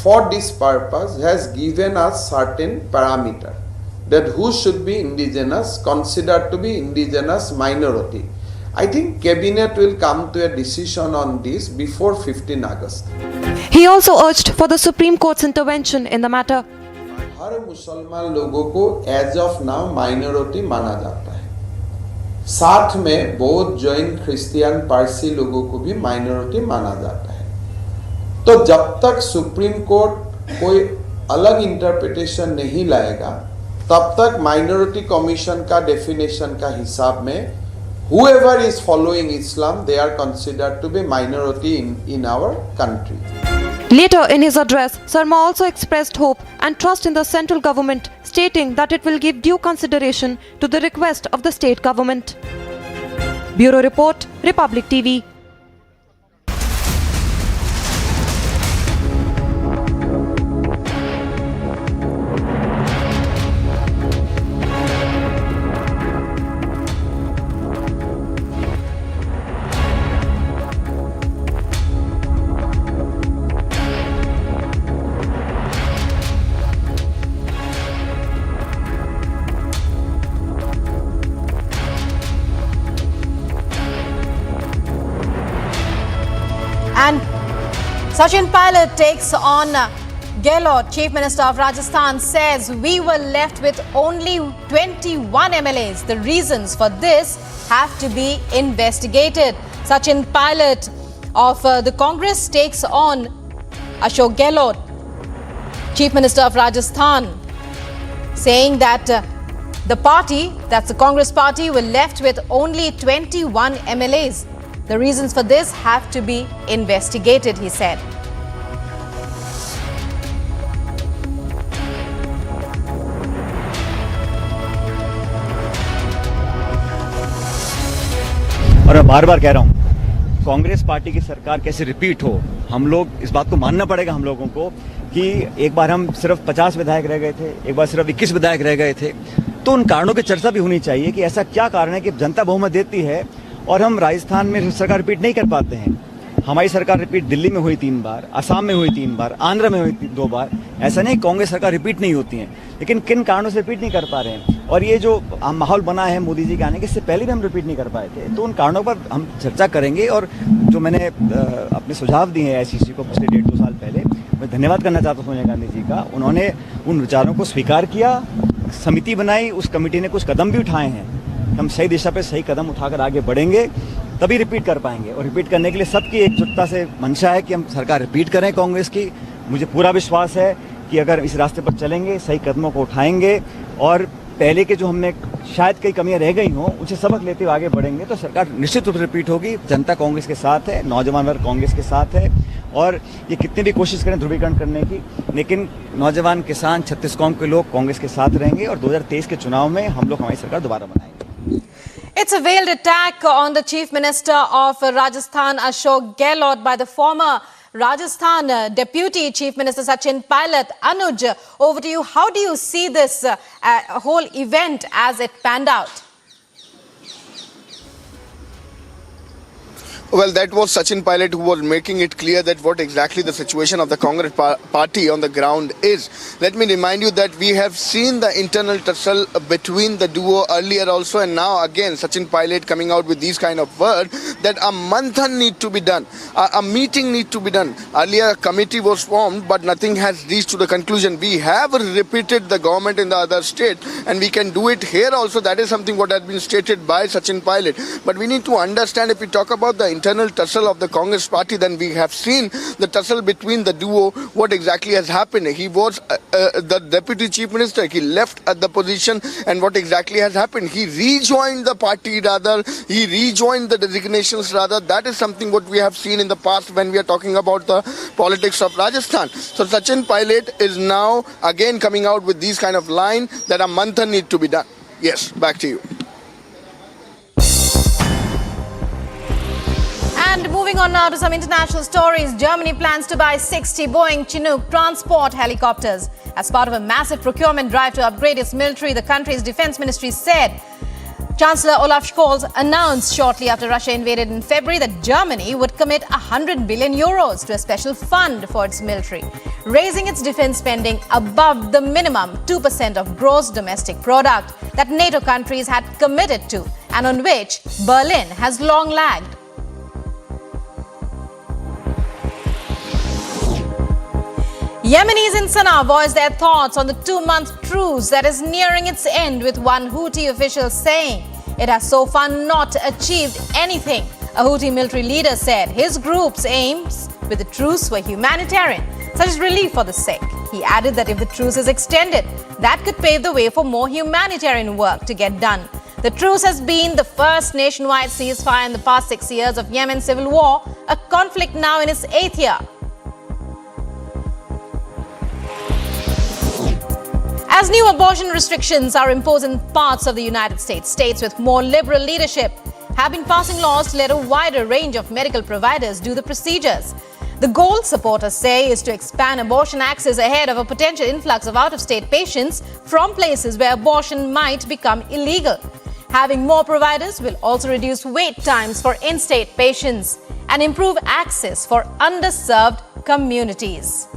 for this purpose has given us certain parameter that who should be indigenous, considered to be indigenous minority. I think cabinet will come to a decision on this before 15 August. He also urged for the Supreme Court's intervention in the matter. हर मुसलमान लोगों को as of now minority माना जाता है. साथ में बौद्ध, Jain, Christian, Parsi लोगों को भी माइनॉरिटी माना जाता है. तो जब तक सुप्रीम कोर्ट कोई अलग इंटरप्रिटेशन नहीं लाएगा, तब तक माइनॉरिटी कमीशन का डेफिनेशन का हिसाब में whoever is following Islam, they are considered to be minority in our country. Later in his address, Sarma also expressed hope and trust in the central government, stating that it will give due consideration to the request of the state government. Bureau Report, Republic TV. And Sachin Pilot takes on Gehlot. Chief Minister of Rajasthan says we were left with only 21 MLAs. The reasons for this have to be investigated. Sachin Pilot of the Congress takes on Ashok Gehlot, Chief Minister of Rajasthan, saying that the party, that's the Congress party, were left with only 21 MLAs. The reasons for this have to be investigated, he said. और मैं बार बार कह रहा हूं, Congress party की सरकार कैसे repeat हो, हम लोग इस बात को मानना पड़ेगा हम लोगों को कि एक बार हम सिर्फ 50 विधायक रह गए थे, एक बार सिर्फ 21 विधायक रह गए थे, तो उन कारणों की चर्चा भी होनी चाहिए कि ऐसा क्या कारण है कि जनता बहुमत देती है और हम राजस्थान में सरकार रिपीट नहीं कर पाते हैं। हमारी सरकार रिपीट दिल्ली में हुई 3 बार, असम में हुई 3 बार, आंध्र में हुई 2 बार। ऐसा नहीं कांग्रेस सरकार रिपीट नहीं होती है, लेकिन किन कारणों से रिपीट नहीं कर पा रहे हैं। और ये जो माहौल बना है मोदी जी के आने के, इससे पहले भी हम रिपीट नहीं कर पाए थे, तो उन कारणों पर हम चर्चा करेंगे। और जो मैंने अपने सुझाव दिए हैं ICC को पिछले 1.5-2 साल पहले, मैं धन्यवाद करना चाहता हूँ सोनिया गांधी जी का। उन्होंने उन विचारों को स्वीकार किया, समिति बनाई, उस कमेटी ने कुछ कदम भी उठाए हैं। हम सही दिशा पे सही कदम उठाकर आगे बढ़ेंगे, तभी रिपीट कर पाएंगे। और रिपीट करने के लिए सबकी एकजुटता से मंशा है कि हम सरकार रिपीट करें कांग्रेस की। मुझे पूरा विश्वास है कि अगर इस रास्ते पर चलेंगे, सही कदमों को उठाएंगे और पहले के जो हमने शायद कई कमियां रह गई हों, उसे सबक लेते हुए आगे बढ़ेंगे, तो सरकार निश्चित रूप से रिपीट होगी। जनता कांग्रेस के साथ है, नौजवान वर्ग कांग्रेस के साथ है, और ये कितनी भी कोशिश करें ध्रुवीकरण करने की, लेकिन नौजवान किसान छत्तीसगढ़ के लोग कांग्रेस के साथ रहेंगे और 2023 के चुनाव में हम लोग हमारी सरकार दोबारा बनाएंगे। It's a veiled attack on the Chief Minister of Rajasthan, Ashok Gehlot, by the former Rajasthan Deputy Chief Minister Sachin Pilot. Anuj, over to you. How do you see this whole event as it panned out? Well, that was Sachin Pilot who was making it clear that what exactly the situation of the Congress party on the ground is. Let me remind you that we have seen the internal tussle between the duo earlier also, and now again Sachin Pilot coming out with these kind of words that a manthan need to be done, a meeting need to be done. Earlier a committee was formed, but nothing has reached to the conclusion. We have repeated the government in the other state, and we can do it here also. That is something what has been stated by Sachin Pilot. But we need to understand, if we talk about the internal tussle of the Congress party, then we have seen the tussle between the duo. What exactly has happened? He was the deputy chief minister. He left at the position, and what exactly has happened? He rejoined the party rather. He rejoined the designations rather. That is something what we have seen in the past when we are talking about the politics of Rajasthan. So Sachin Pilot is now again coming out with these kind of line that a manthan need to be done. Yes, back to you. And moving on now to some international stories. Germany plans to buy 60 Boeing Chinook transport helicopters as part of a massive procurement drive to upgrade its military, the country's defense ministry said. Chancellor Olaf Scholz announced shortly after Russia invaded in February that Germany would commit 100 billion euros to a special fund for its military, raising its defense spending above the minimum 2% of gross domestic product that NATO countries had committed to, and on which Berlin has long lagged. Yemenis in Sana'a voiced their thoughts on the 2-month truce that is nearing its end, with one Houthi official saying it has so far not achieved anything. A Houthi military leader said his group's aims with the truce were humanitarian, such as relief for the sick. He added that if the truce is extended, that could pave the way for more humanitarian work to get done. The truce has been the first nationwide ceasefire in the past 6 years of Yemen's civil war, a conflict now in its 8th year. As new abortion restrictions are imposed in parts of the United States, states with more liberal leadership have been passing laws to let a wider range of medical providers do the procedures. The goal, supporters say, is to expand abortion access ahead of a potential influx of out-of-state patients from places where abortion might become illegal. Having more providers will also reduce wait times for in-state patients and improve access for underserved communities.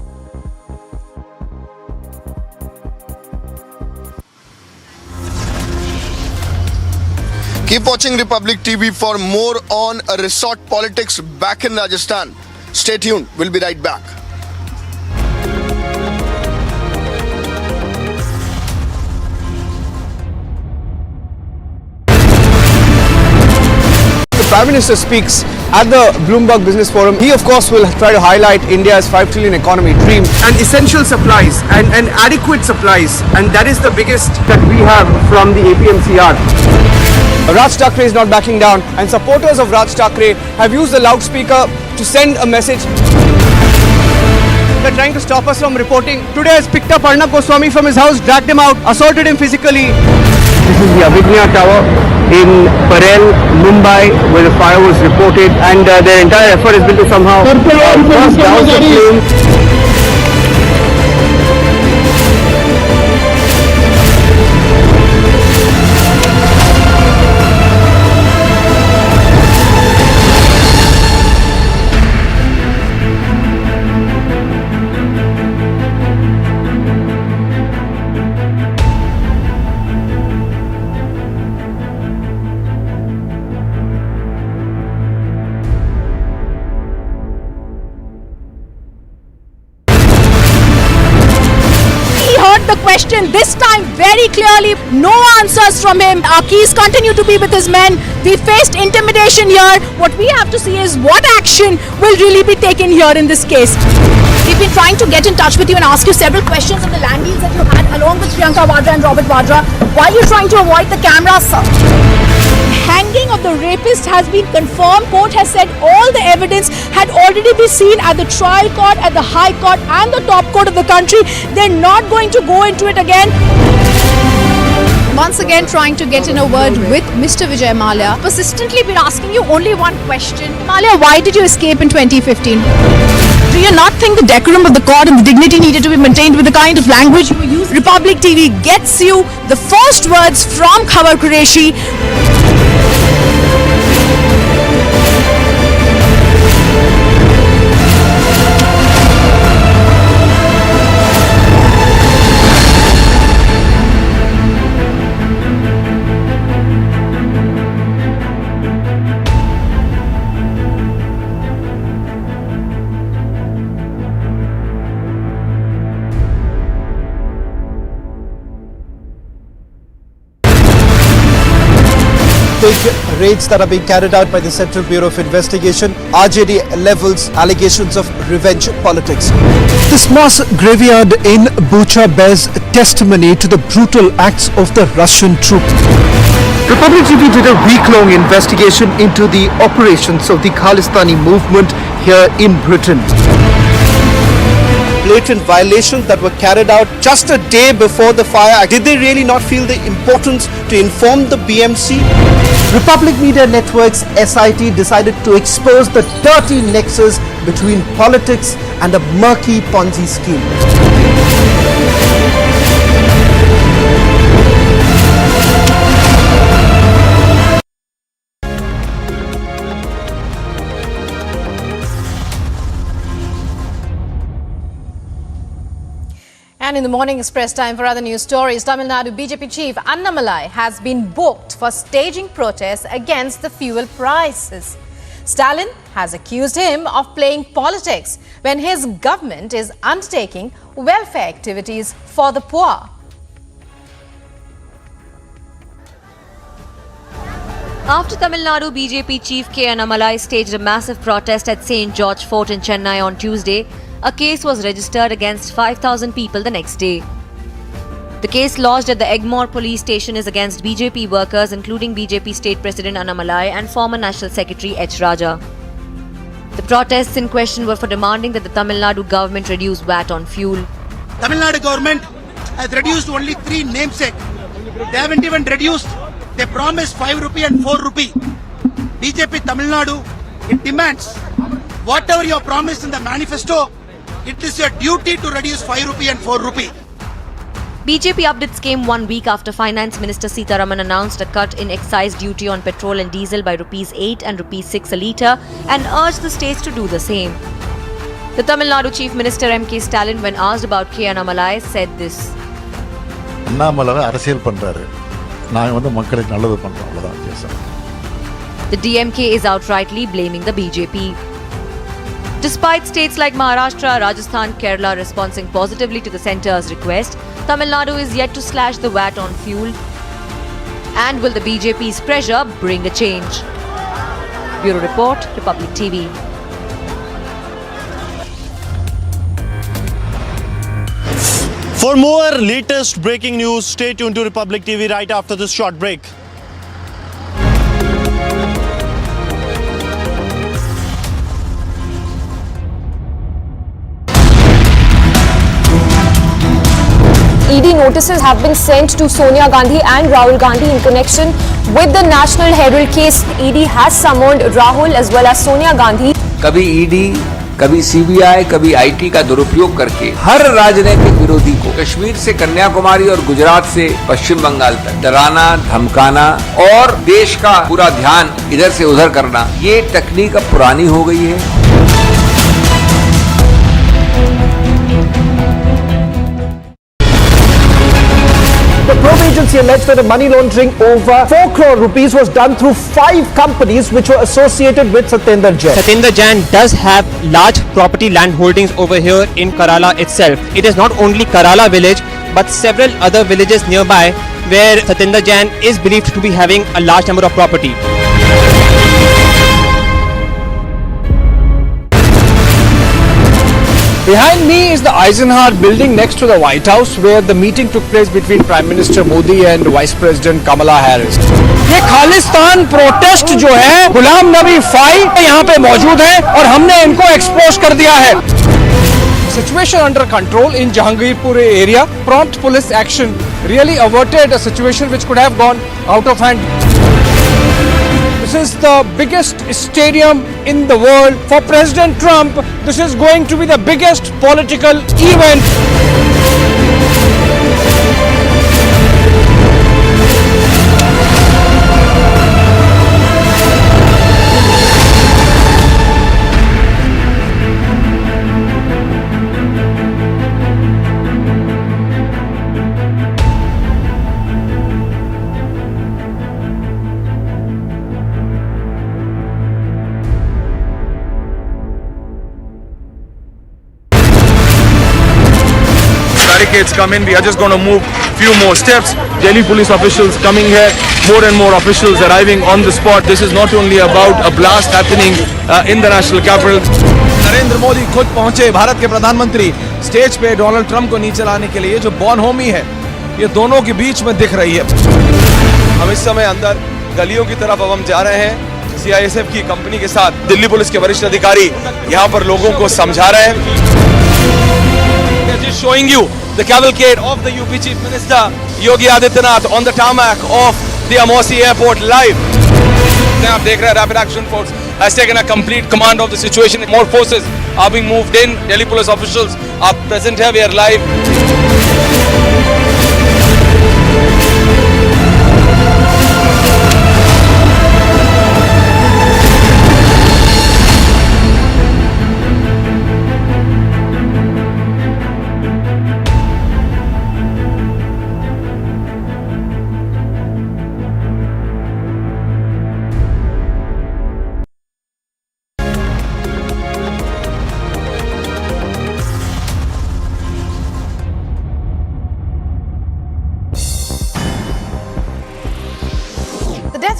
Keep watching Republic TV for more on resort politics back in Rajasthan. Stay tuned. We'll be right back. The Prime Minister speaks at the Bloomberg Business Forum. He, of course, will try to highlight India's 5 trillion economy dream and essential supplies and adequate supplies. And that is the biggest that we have from the APMCR. Raj Thackeray is not backing down, and supporters of Raj Thackeray have used the loudspeaker to send a message. They're trying to stop us from reporting. Today has picked up Arnab Goswami from his house, dragged him out, assaulted him physically. This is the Abhignya Tower in Parel, Mumbai, where the fire was reported, and their entire effort has been to somehow cross down the flames. The question this time very clearly, no answers from him. Our keys continue to be with his men. We faced intimidation here. What we have to see is what action will really be taken here in this case. We've been trying to get in touch with you and ask you several questions on the land deals that you had along with Priyanka Vadra and Robert Vadra. Why are you trying to avoid the camera, sir? Hanging of the rapist has been confirmed. Court has said all the evidence had already been seen at the trial court, at the high court and the top court of the country. They're not going to go into it again. Once again trying to get in a word with Mr. Vijay Mallya. Persistently been asking you only one question. Mallya, why did you escape in 2015? Do you not think the decorum of the court and the dignity needed to be maintained with the kind of language you use? Republic TV gets you the first words from Khabar Qureshi. Big raids that are being carried out by the Central Bureau of Investigation. RJD levels allegations of revenge politics. This mass graveyard in Bucha bears testimony to the brutal acts of the Russian troops. Republic TV did a week-long investigation into the operations of the Khalistani movement here in Britain. Blatant violations that were carried out just a day before the fire. Did they really not feel the importance to inform the BMC? Republic Media Network's SIT decided to expose the dirty nexus between politics and a murky Ponzi scheme. And in the morning express time for other news stories, Tamil Nadu BJP chief Annamalai has been booked for staging protests against the fuel prices. Stalin has accused him of playing politics when his government is undertaking welfare activities for the poor. After Tamil Nadu BJP chief K. Annamalai staged a massive protest at St. George Fort in Chennai on Tuesday, a case was registered against 5,000 people the next day. The case lodged at the Egmore police station is against BJP workers, including BJP State President Annamalai and former National Secretary H. Raja. The protests in question were for demanding that the Tamil Nadu government reduce VAT on fuel. Tamil Nadu government has reduced only 3 namesake. They haven't even reduced. They promised 5 rupee and 4 rupee. BJP Tamil Nadu, it demands whatever you have promised in the manifesto, it is your duty to reduce 5 rupee and 4 rupee. BJP updates came 1 week after Finance Minister Sitharaman announced a cut in excise duty on petrol and diesel by ₹8 and ₹6 a litre and urged the states to do the same. The Tamil Nadu Chief Minister M.K. Stalin, when asked about K. Annamalai, said this. The DMK is outrightly blaming the BJP. Despite states like Maharashtra, Rajasthan, Kerala responding positively to the centre's request, Tamil Nadu is yet to slash the VAT on fuel. And will the BJP's pressure bring a change? Bureau Report, Republic TV. For more latest breaking news, stay tuned to Republic TV right after this short break. ED notices have been sent to Sonia Gandhi and Rahul Gandhi in connection with the National Herald case. ED has summoned Rahul as well as Sonia Gandhi. कभी ED, कभी CBI, कभी IT का दुरुपयोग करके हर राजनीतिक विरोधी को कश्मीर से कन्याकुमारी और गुजरात से पश्चिम बंगाल तक डराना, धमकाना और देश का पूरा ध्यान इधर से उधर करना, ये तकनीक अब पुरानी हो गई है. The probe agency alleged that a money laundering over 4 crore rupees was done through 5 companies which were associated with Satyendra Jain. Satyendra Jain does have large property land holdings over here in Kerala itself. It is not only Kerala village but several other villages nearby where Satyendra Jain is believed to be having a large number of property. Behind me is the Eisenhower building next to the White House where the meeting took place between Prime Minister Modi and Vice President Kamala Harris. ये Khalistan protest जो है Ghulam Nabi phi यहाँ पे मौजूद है और हमने इनको एक्सपोज कर दिया है. Situation under control in Jahangirpur area. Prompt police action really averted a situation which could have gone out of hand. This is the biggest stadium in the world. For President Trump, this is going to be the biggest political event. Barricades come in, we are just going to move few more steps. Delhi police officials coming here, more and more officials arriving on the spot. This is not only about a blast happening in the national capital. Narendra Modi खुद पहुंचे, भारत के प्रधानमंत्री stage पे Donald Trump को नीचे लाने के लिए. जो बॉनहोमी है ये दोनों के बीच में दिख रही है. हम इस समय अंदर गलियों की तरफ अब हम जा रहे हैं. CISF की कंपनी के साथ दिल्ली पुलिस के वरिष्ठ अधिकारी यहाँ पर लोगों को समझा रहे हैं. Just showing you the cavalcade of the UP Chief Minister Yogi Adityanath on the tarmac of the Amosi Airport live. आप देख रहे हैं Rapid Action Force has taken a complete command of the situation. More forces are being moved in. Delhi police officials are present here. We are live.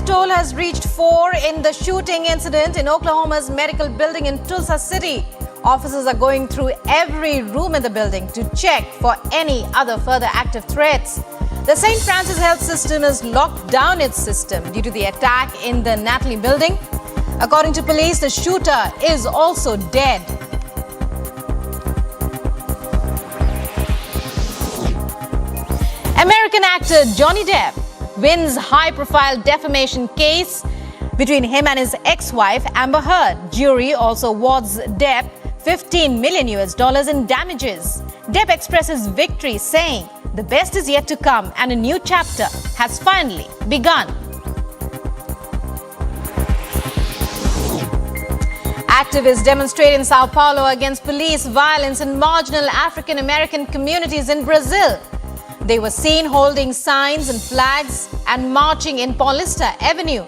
Toll has reached 4 in the shooting incident in Oklahoma's medical building in Tulsa City. Officers are going through every room in the building to check for any other further active threats. The St. Francis Health System has locked down its system due to the attack in the Natalie building. According to police, the shooter is also dead. American actor Johnny Depp wins high-profile defamation case between him and his ex-wife Amber Heard. Jury also awards Depp $15 million in damages. Depp expresses victory, saying the best is yet to come and a new chapter has finally begun. Activists demonstrate in Sao Paulo against police violence in marginal African American communities in Brazil. They were seen holding signs and flags and marching in Paulista Avenue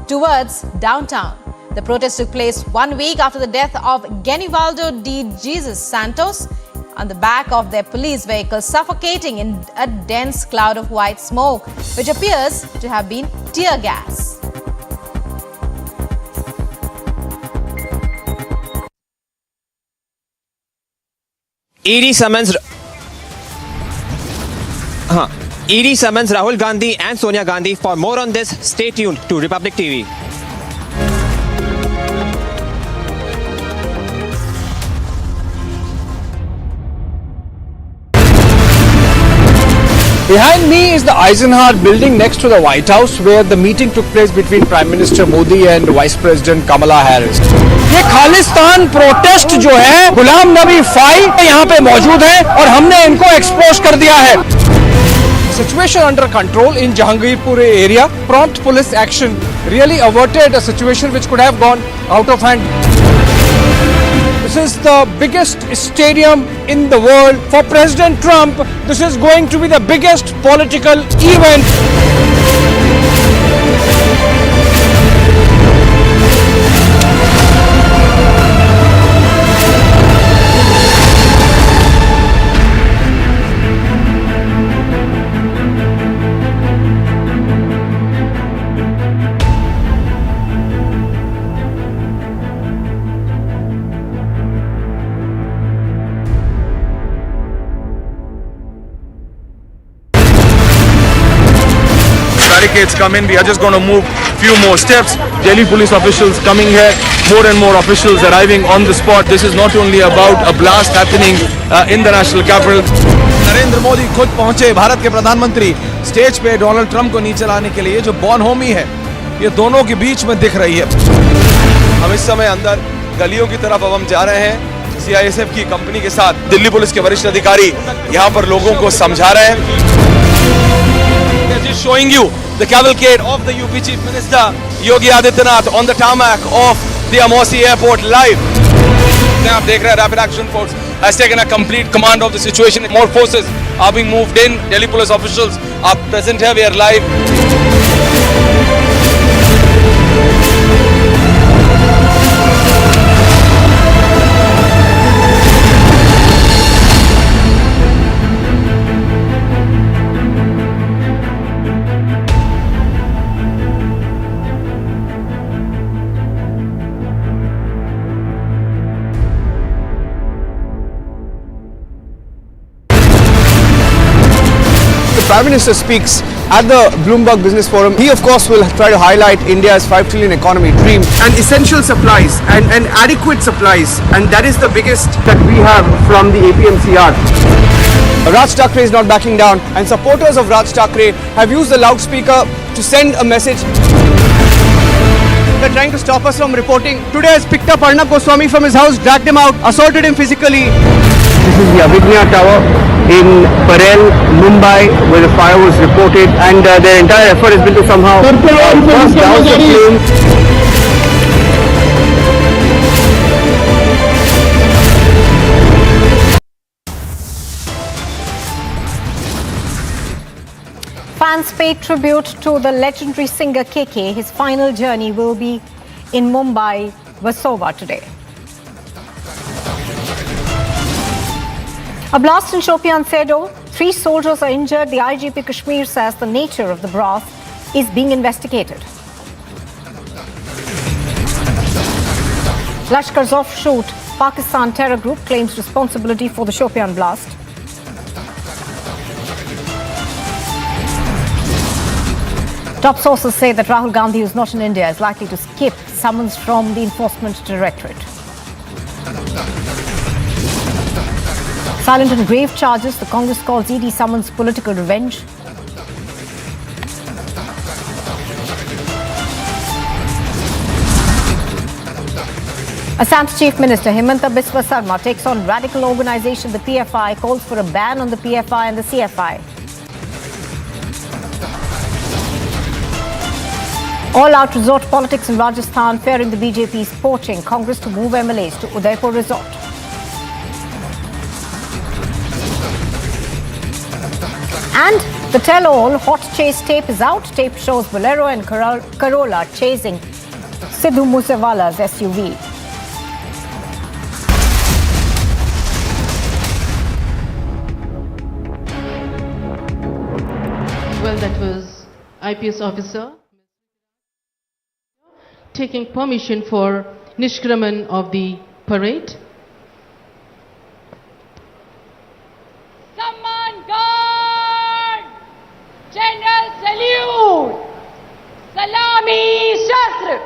towards downtown. The protest took place 1 week after the death of Genivaldo de Jesus Santos on the back of their police vehicle, suffocating in a dense cloud of white smoke, which appears to have been tear gas. ED summons Rahul Gandhi and Sonia Gandhi. For more on this, stay tuned to Republic TV. Behind me is the Eisenhower building next to the White House, where the meeting took place between Prime Minister Modi and Vice President Kamala Harris. ये Khalistan protest जो है, Ghulam Nabi phi यहाँ पे मौजूद है और हमने इनको एक्सपोज कर दिया है. Situation under control in Jahangirpur area. Prompt police action really averted a situation which could have gone out of hand. This is the biggest stadium in the world. For President Trump, this is going to be the biggest political event. Barricades come in, we are just going to move few more steps. Delhi police officials coming here, more and more officials arriving on the spot. This is not only about a blast happening in the national capital. Narendra Modi खुद पहुंचे, भारत के प्रधानमंत्री stage पे Donald Trump को नीचे लाने के लिए. जो बॉन होमी है, ये दोनों के बीच में दिख रही है. हम इस समय अंदर गलियों की तरफ अब हम जा रहे हैं. CISF की कंपनी के साथ दिल्ली पुलिस के वरिष्ठ अधिकारी यहाँ पर लोगों को समझा रहे हैं. Just showing you the cavalcade of the UP Chief Minister Yogi Adityanath on the tarmac of the Amosi Airport live. आप देख रहे हैं Rapid Action Force has taken a complete command of the situation. More forces are being moved in. Delhi police officials are present here. We are live. Prime Minister speaks at the Bloomberg Business Forum. He of course will try to highlight India's 5 trillion economy dream and essential supplies and adequate supplies, and that is the biggest that we have from the APMCR. Raj Thackeray is not backing down, and supporters of Raj Thackeray have used the loudspeaker to send a message. They're trying to stop us from reporting. Today has picked up Arnab Goswami from his house, dragged him out, assaulted him physically. This is the Abhignya Tower in Parel, Mumbai, where the fire was reported, and their entire effort has been to somehow burst down the flames. Fans pay tribute to the legendary singer KK. His final journey will be in Mumbai, Versova today. A blast in Shopian Sedo. 3 soldiers are injured. The IGP Kashmir says the nature of the blast is being investigated. Lashkar's offshoot Pakistan terror group claims responsibility for the Shopian blast. Top sources say that Rahul Gandhi, who is not in India, is likely to skip summons from the Enforcement Directorate. Silent on grave charges, the Congress calls ED summons political revenge. Assam's Chief Minister Himanta Biswa Sarma takes on radical organisation the PFI, calls for a ban on the PFI and the CFI. All-out resort politics in Rajasthan, fearing the BJP's poaching. Congress to move MLAs to Udaipur resort. And the tell-all hot chase tape is out. Tape shows Bolero and Corolla chasing Sidhu Moosewala's SUV. Well, that was IPS officer taking permission for Nishkraman of the parade. Samman Guard! General salute! Salami Shastra!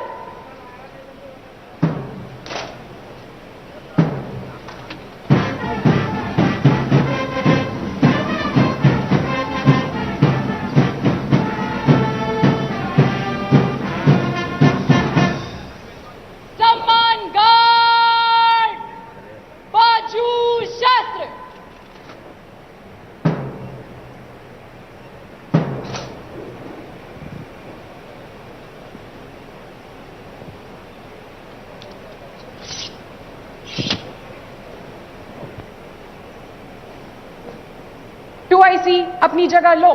ऐसी अपनी जगह लो।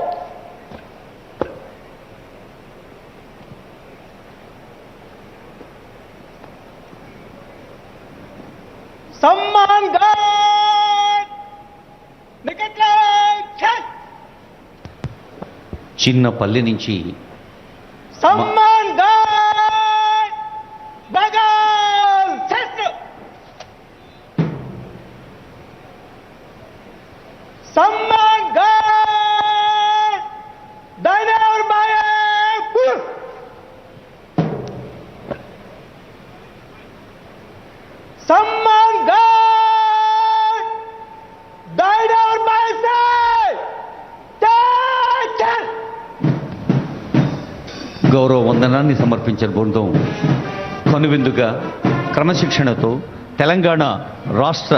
सम्मान guard Chinnapalli నుంచి सम्मान guard बगाल सम्मान guard दाहिने और बाएं सम्मान गार्ड दाहिने और बाएं से గౌరవ వందనాన్ని సమర్పించిన బృందం కనువిందుగా క్రమశిక్షణతో తెలంగాణ రాష్ట్ర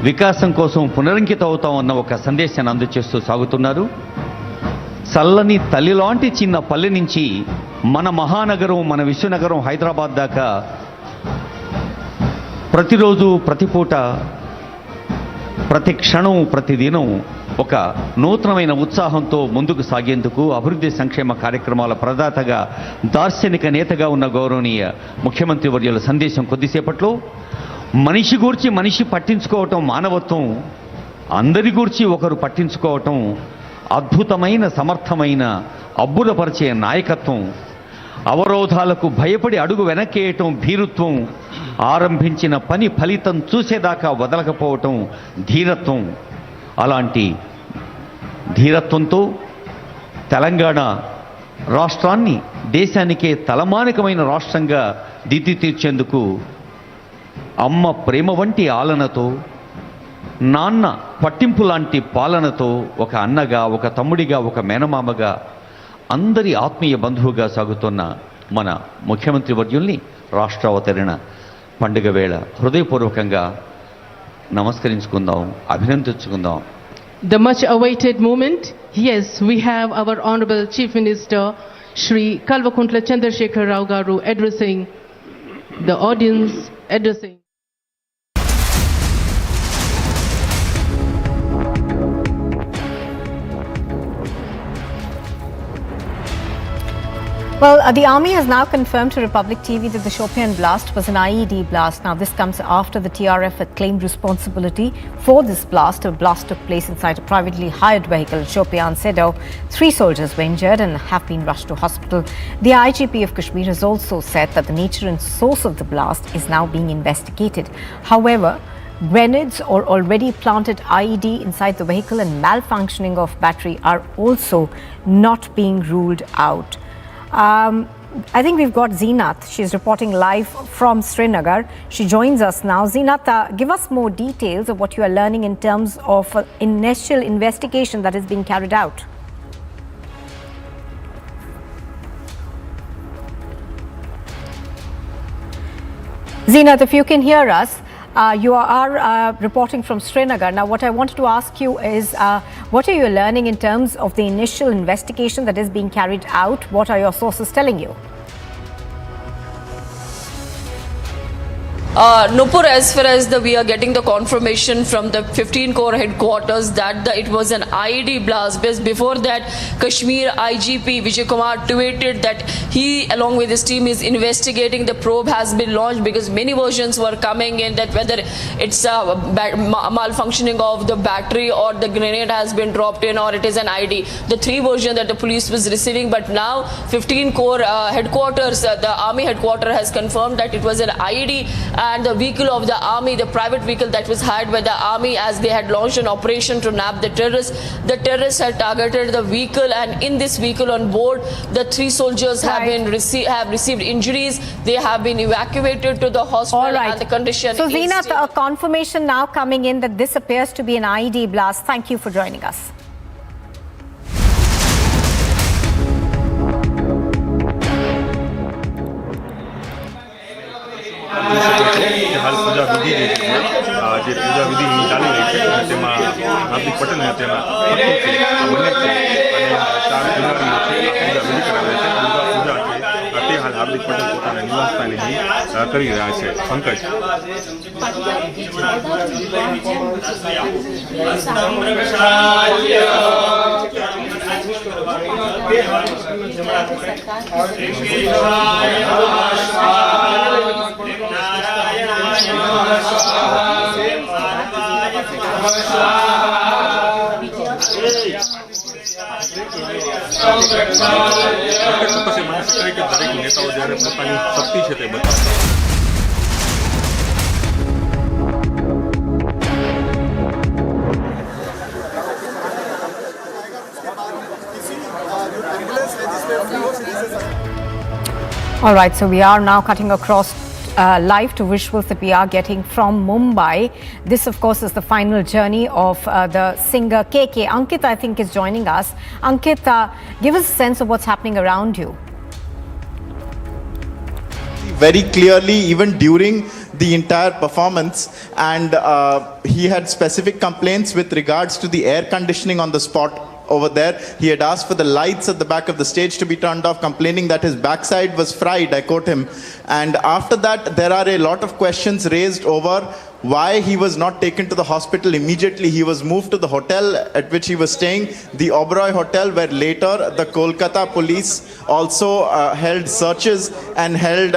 వికాసం కోసం పునరంకిత అవుతామన్న ఒక సందేశాన్ని అందజేస్తూ సాగుతున్నారు. చల్లని తల్లిలాంటి చిన్న పల్లె నుంచి మన మహానగరం, మన విశ్వనగరం హైదరాబాద్ దాకా ప్రతిరోజు, ప్రతిపూట, ప్రతి క్షణం, ప్రతిదినం ఒక నూతనమైన ఉత్సాహంతో ముందుకు సాగేందుకు అభివృద్ధి సంక్షేమ కార్యక్రమాల ప్రదాతగా, దార్శనిక నేతగా ఉన్న గౌరవనీయ ముఖ్యమంత్రి వర్యుల సందేశం కొద్దిసేపట్లో మనిషి గూర్చి మనిషి పట్టించుకోవటం మానవత్వం, అందరి గూర్చి ఒకరు పట్టించుకోవటం అద్భుతమైన, సమర్థమైన, అబ్బురపరిచే నాయకత్వం, అవరోధాలకు భయపడి అడుగు వెనక్కేయటం భీరుత్వం, ఆరంభించిన పని ఫలితం చూసేదాకా వదలకపోవటం ధీరత్వం. అలాంటి ధీరత్వంతో తెలంగాణ రాష్ట్రాన్ని దేశానికే తలమానికమైన రాష్ట్రంగా దిద్దితీర్చేందుకు అమ్మ ప్రేమ వంటి ఆలనతో, నాన్న పట్టింపు లాంటి పాలనతో ఒక అన్నగా, ఒక తమ్ముడిగా, ఒక మేనమామగా, అందరి ఆత్మీయ బంధువుగా సాగుతున్న మన ముఖ్యమంత్రి వర్యుల్ని రాష్ట్రావతరణ పండుగ వేళ హృదయపూర్వకంగా నమస్కరించుకుందాం, అభినందించుకుందాం. The much awaited moment. Yes, we have our Honorable Chief Minister Shri Kalvakuntla Chandrasekhar Rao Garu addressing the audience, addressing Well, the army has now confirmed to Republic TV that the Shopian blast was an IED blast. Now, this comes after the TRF had claimed responsibility for this blast. A blast took place inside a privately hired vehicle in Shopian Sedo. 3 soldiers were injured and have been rushed to hospital. The IGP of Kashmir has also said that the nature and source of the blast is now being investigated. However, grenades or already planted IED inside the vehicle and malfunctioning of battery are also not being ruled out. I think we've got Zeenat. She's reporting live from Srinagar. She joins us now. Zeenat, give us more details of what you are learning in terms of initial investigation that is being carried out. Zeenat, if you can hear us, you are reporting from Srinagar. Now, what I wanted to ask you is, what are you learning in terms of the initial investigation that is being carried out? What are your sources telling you? Nupur, as far as we are getting the confirmation from the 15 Corps headquarters that it was an IED blast. Before that, Kashmir IGP Vijay Kumar tweeted that he, along with his team, is investigating. The probe has been launched because many versions were coming in that whether it's a malfunctioning of the battery or the grenade has been dropped in or it is an IED. The three versions that the police was receiving, but now 15 Corps headquarters, the army headquarters has confirmed that it was an IED. And the vehicle of the army, the private vehicle that was hired by the army, as they had launched an operation to nab the terrorists had targeted the vehicle, and in this vehicle on board, the three soldiers have received injuries. They have been evacuated to the hospital, and the condition so, is Zeenat, stable. a confirmation now coming in that this appears to be an IED blast. Thank you for joining us. હાલ પૂજા વિધિ જે છે જે પૂજા વિધિ ચાલી રહી છે તેમાં હાર્દિક પટેલ અને તેના પત્ની છે આ બંને છે અને 4 જુલાઈના છે પૂજા વિધિ કરાવે છે દુર્ગા પૂજા છે તે હાલ હાર્દિક પટેલ પોતાના નિવાસસ્થાને કરી રહ્યા છે. પંકજ તપાસે મને શકાય કે દરેક નેતાઓ જ્યારે પોતાની શક્તિ છે તે બતાવે. All right, so we are now cutting across live to visuals that we are getting from Mumbai. This, of course, is the final journey of the singer KK. Ankit, I think, is joining us. Ankit, give us a sense of what's happening around you. Very clearly, even during the entire performance, and he had specific complaints with regards to the air conditioning on the spot over there. He had asked for the lights at the back of the stage to be turned off, complaining that his backside was fried, I quote him. And after that, there are a lot of questions raised over why he was not taken to the hospital immediately. He was moved to the hotel at which he was staying, the Oberoi Hotel, where later the Kolkata police also held searches and held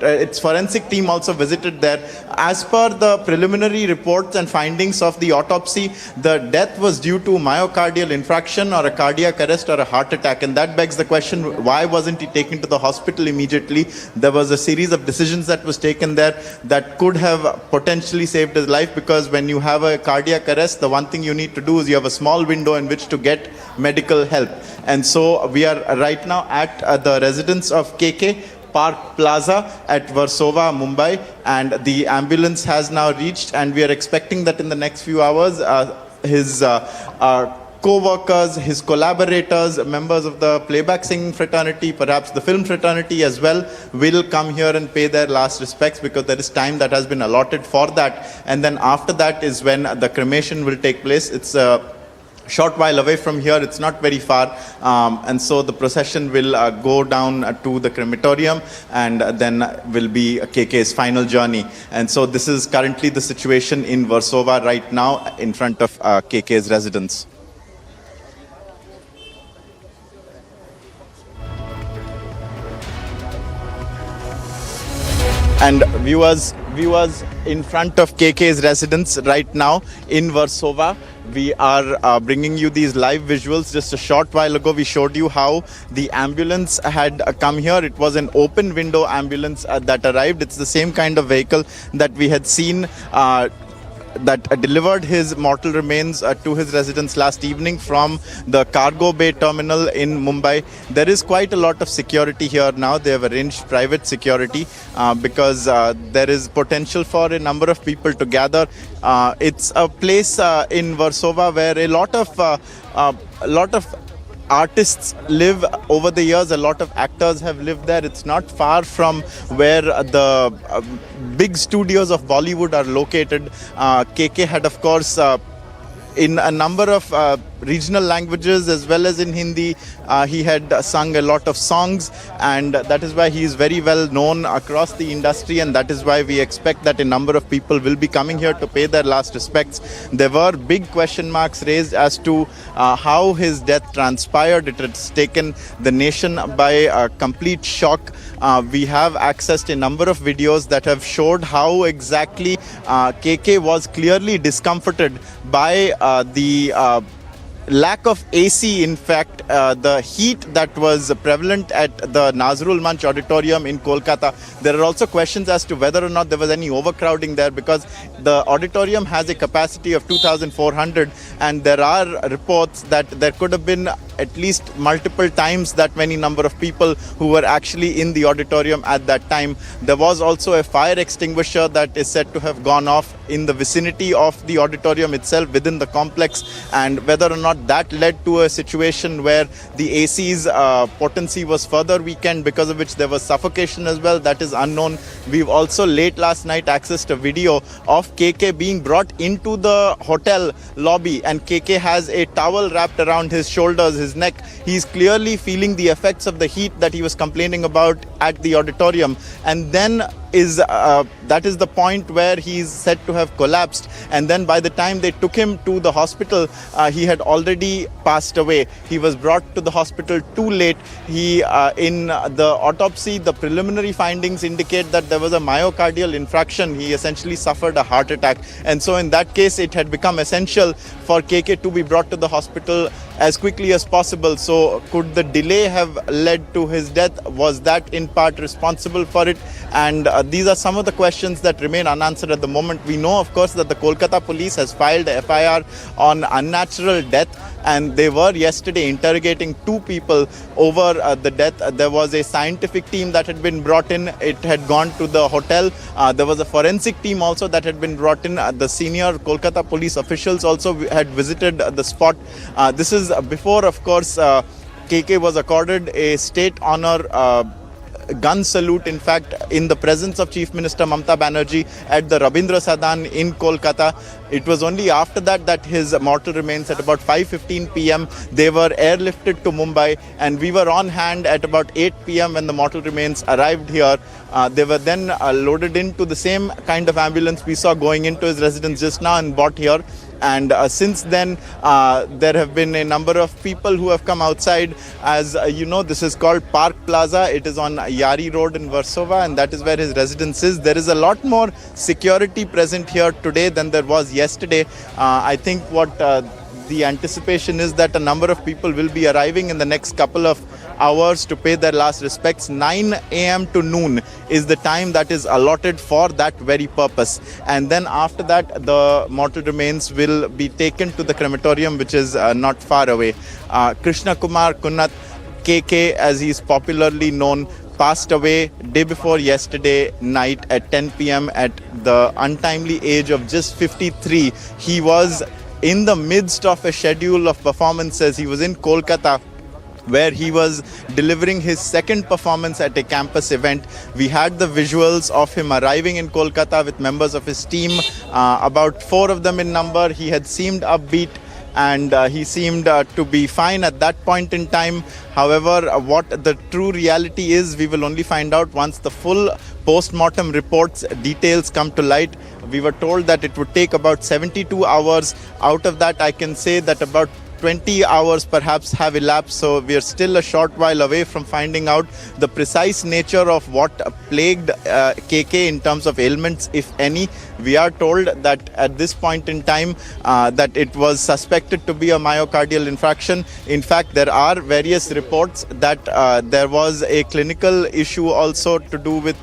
its forensic team also visited there. As per the preliminary reports and findings of the autopsy, the death was due to myocardial infarction or a cardiac arrest or a heart attack, and that begs the question, why wasn't he taken to the hospital immediately? There was a series of decisions that was taken there that could have potentially saved his life, because when you have a cardiac arrest, the one thing you need to do is you have a small window in which to get medical help. And so we are right now at the residence of KK, Park Plaza at Versova, Mumbai, and the ambulance has now reached, and we are expecting that in the next few hours his co-workers, his collaborators, members of the playback singing fraternity, perhaps the film fraternity as well, will come here and pay their last respects, because there is time that has been allotted for that. And then after that is when the cremation will take place. It's a short while away from here, it's not very far, and so the procession will go down to the crematorium, and then will be KK's final journey. And so this is currently the situation in Versova right now in front of KK's residence. And viewers in front of KK's residence right now in Versova, we are bringing you these live visuals. Just a short while ago, we showed you how the ambulance had come here. It was an open window ambulance that arrived. It's the same kind of vehicle that we had seen delivered his mortal remains to his residence last evening from the cargo bay terminal in Mumbai. There is quite a lot of security here now. They have arranged private security because there is potential for a number of people to gather. It's a place in Warsaw where a lot of artists live over the years. A lot of actors have lived there. It's not far from where the big studios of Bollywood are located. KK had, of course, in a number of regional languages as well as in Hindi, he had sung a lot of songs, and that is why he is very well known across the industry, and that is why we expect that a number of people will be coming here to pay their last respects. There were big question marks raised as to how his death transpired. It has taken the nation by a complete shock. We have accessed a number of videos that have showed how exactly KK was clearly discomforted by the lack of AC. In fact, the heat that was prevalent at the Nazrul Manch Auditorium in Kolkata. There are also questions as to whether or not there was any overcrowding there, because the auditorium has a capacity of 2,400, and there are reports that there could have been at least multiple times that many number of people who were actually in the auditorium at that time. There was also a fire extinguisher that is said to have gone off in the vicinity of the auditorium itself within the complex, and whether or not that led to a situation where the AC's potency was further weakened, because of which there was suffocation as well, that is unknown. We've also late last night accessed a video of KK being brought into the hotel lobby, and KK has a towel wrapped around his shoulders, his neck. He's clearly feeling the effects of the heat that he was complaining about at the auditorium, and then that is the point where he's said to have collapsed, and then by the time they took him to the hospital, he had already passed away. He was brought to the hospital too late. In the autopsy, the preliminary findings indicate that there was a myocardial infarction. He essentially suffered a heart attack, and so in that case it had become essential for KK to be brought to the hospital as quickly as possible. So could the delay have led to his death? Was that in part responsible for it? And these are some of the questions that remain unanswered at the moment. We know, of course, that the Kolkata police has filed a FIR on unnatural death, and they were yesterday interrogating two people over the death. There was a scientific team that had been brought in. It had gone to the hotel. There was a forensic team also that had been brought in. The senior Kolkata police officials also had visited the spot. This is before, of course, KK was accorded a state honor gun salute, in fact, in the presence of Chief Minister Mamata Banerjee at the Rabindra Sadan in Kolkata. It was only after that that his mortal remains, at about 5:15 p.m. they were airlifted to Mumbai, and we were on hand at about 8 p.m. when the mortal remains arrived here. They were then loaded into the same kind of ambulance we saw going into his residence just now and brought here. And since then, there have been a number of people who have come outside. As you know, this is called Park Plaza. It is on Yari Road in Warsaw, and that is where his residence is. There is a lot more security present here today than there was yesterday. I think what the anticipation is that a number of people will be arriving in the next couple of hours to pay their last respects. 9 a.m. to noon is the time that is allotted for that very purpose. And then after that, the mortal remains will be taken to the crematorium, which is not far away. Krishna Kumar Kunnat, KK as he is popularly known, passed away day before yesterday night at 10 p.m. at the untimely age of just 53. He was in the midst of a schedule of performances. He was in Kolkata, where he was delivering his second performance at a campus event. We had the visuals of him arriving in Kolkata with members of his team, about 4 of them in number. He had seemed upbeat, and he seemed to be fine at that point in time. However, what the true reality is, we will only find out once the full post-mortem reports details come to light. We were told that it would take about 72 hours. Out of that, I can say that about 20 hours perhaps have elapsed, so we are still a short while away from finding out the precise nature of what plagued KK in terms of ailments, if any. We are told that at this point in time that it was suspected to be a myocardial infarction. In fact, there are various reports that there was a clinical issue also to do with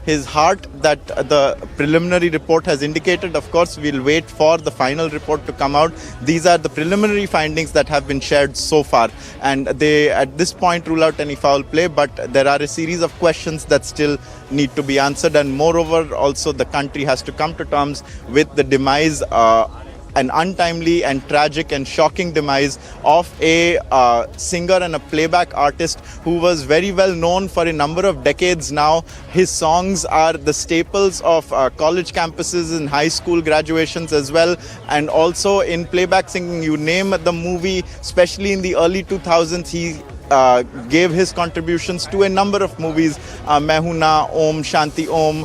his heart that the preliminary report has indicated. Of course, we'll wait for the final report to come out. These are the preliminary findings that have been shared so far, and they at this point rule out any foul play, but there are a series of questions that still need to be answered, and moreover also the country has to come to terms with the demise, an untimely and tragic and shocking demise of a singer and a playback artist who was very well known for a number of decades now. His songs are the staples of college campuses and high school graduations as well, and also in playback singing. You name the movie, especially in the early 2000s, he gave his contributions to a number of movies, Main Hoon Na, Om Shanti Om,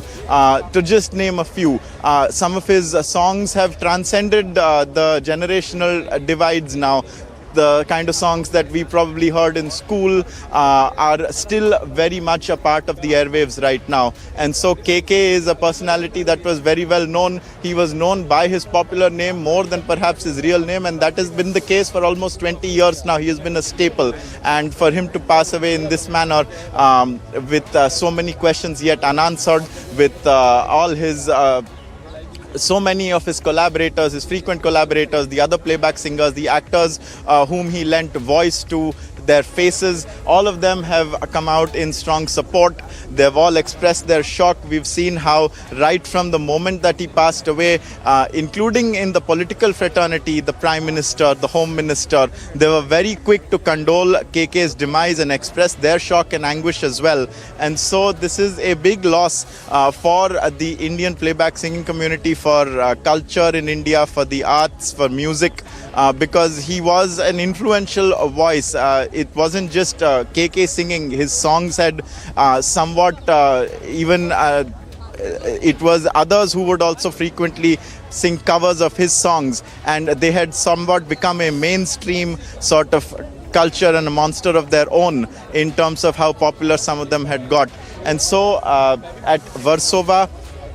to just name a few. Some of his songs have transcended the generational divides now. The kind of songs that we probably heard in school are still very much a part of the airwaves right now. And so KK is a personality that was very well known. He was known by his popular name more than perhaps his real name, and that has been the case for almost 20 years now. He has been a staple. And for him to pass away in this manner with so many questions yet unanswered, with all his so many of his collaborators, his frequent collaborators, the other playback singers, the actors whom he lent voice to, their faces, all of them have come out in strong support. They've all expressed their shock. We've seen how right from the moment that he passed away, including in the political fraternity, the Prime Minister, the Home Minister, they were very quick to condole KK's demise and express their shock and anguish as well. And so this is a big loss for the Indian playback singing community, for culture in India, for the arts, for music, because he was an influential voice. It wasn't just KK singing. His songs had somewhat it was others who would also frequently sing covers of his songs, and they had somewhat become a mainstream sort of culture and a monster of their own in terms of how popular some of them had got. And so at Warsaw,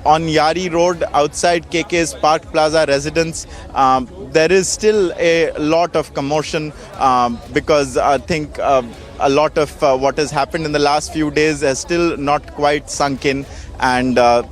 on Yari Road, outside KK's Park Plaza residence, there is still a lot of commotion because I think a lot of what has happened in the last few days has still not quite sunk in. And there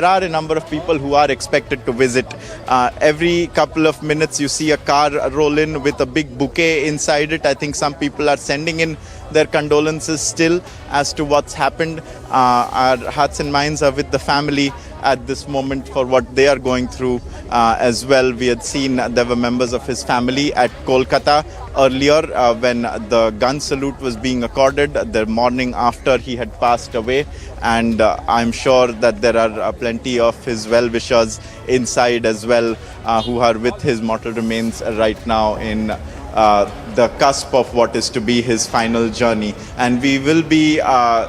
are a number of people who are expected to visit. Every couple of minutes you see a car roll in with a big bouquet inside it. I think some people are sending in their condolences still as to what's happened. Our hearts and minds are with the family at this moment for what they are going through as well. We had seen there were members of his family at Kolkata earlier when the gun salute was being accorded the morning after he had passed away, and I'm sure that there are plenty of his well-wishers inside as well who are with his mortal remains right now in the cusp of what is to be his final journey. And we will be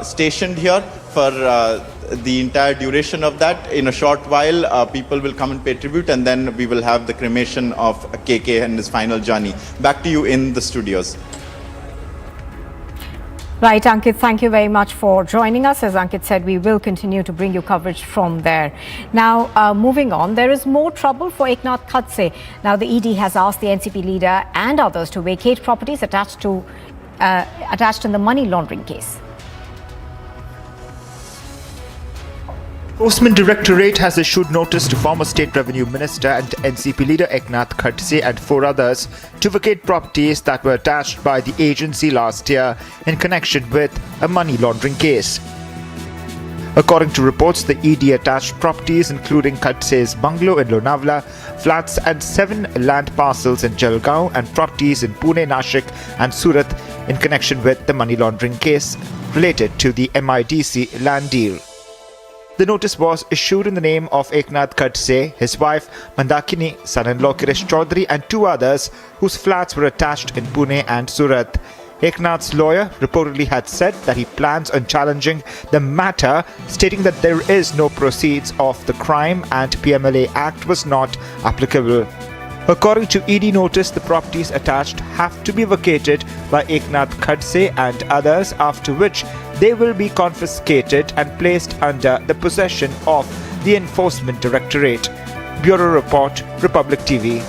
stationed here for the entire duration of that. In a short while, people will come and pay tribute, and then we will have the cremation of KK and his final journey. Back to you in the studios. Right, Ankit, thank you very much for joining us. As Ankit said, we will continue to bring you coverage from there. Now, moving on, there is more trouble for Eknath Khadse. Now, the ED has asked the NCP leader and others to vacate properties attached in the money laundering case. Enforcement Directorate has issued notice to former State Revenue Minister and NCP leader Eknath Khadse and 4 others to vacate properties that were attached by the agency last year in connection with a money laundering case. According to reports, the ED attached properties including Khadse's bungalow in Lonavala, flats and 7 land parcels in Jalgaon, and properties in Pune, Nashik and Surat in connection with the money laundering case related to the MIDC land deal. The notice was issued in the name of Eknath Khadse, his wife Mandakini, son-in-law Kirish Chaudhary and 2 others whose flats were attached in Pune and Surat. Eknath's lawyer reportedly had said that he plans on challenging the matter, stating that there is no proceeds of the crime and PMLA Act was not applicable. According to ED notice, the properties attached have to be vacated by Eknath Khadse and others, after which they will be confiscated and placed under the possession of the Enforcement Directorate. Bureau Report, Republic TV.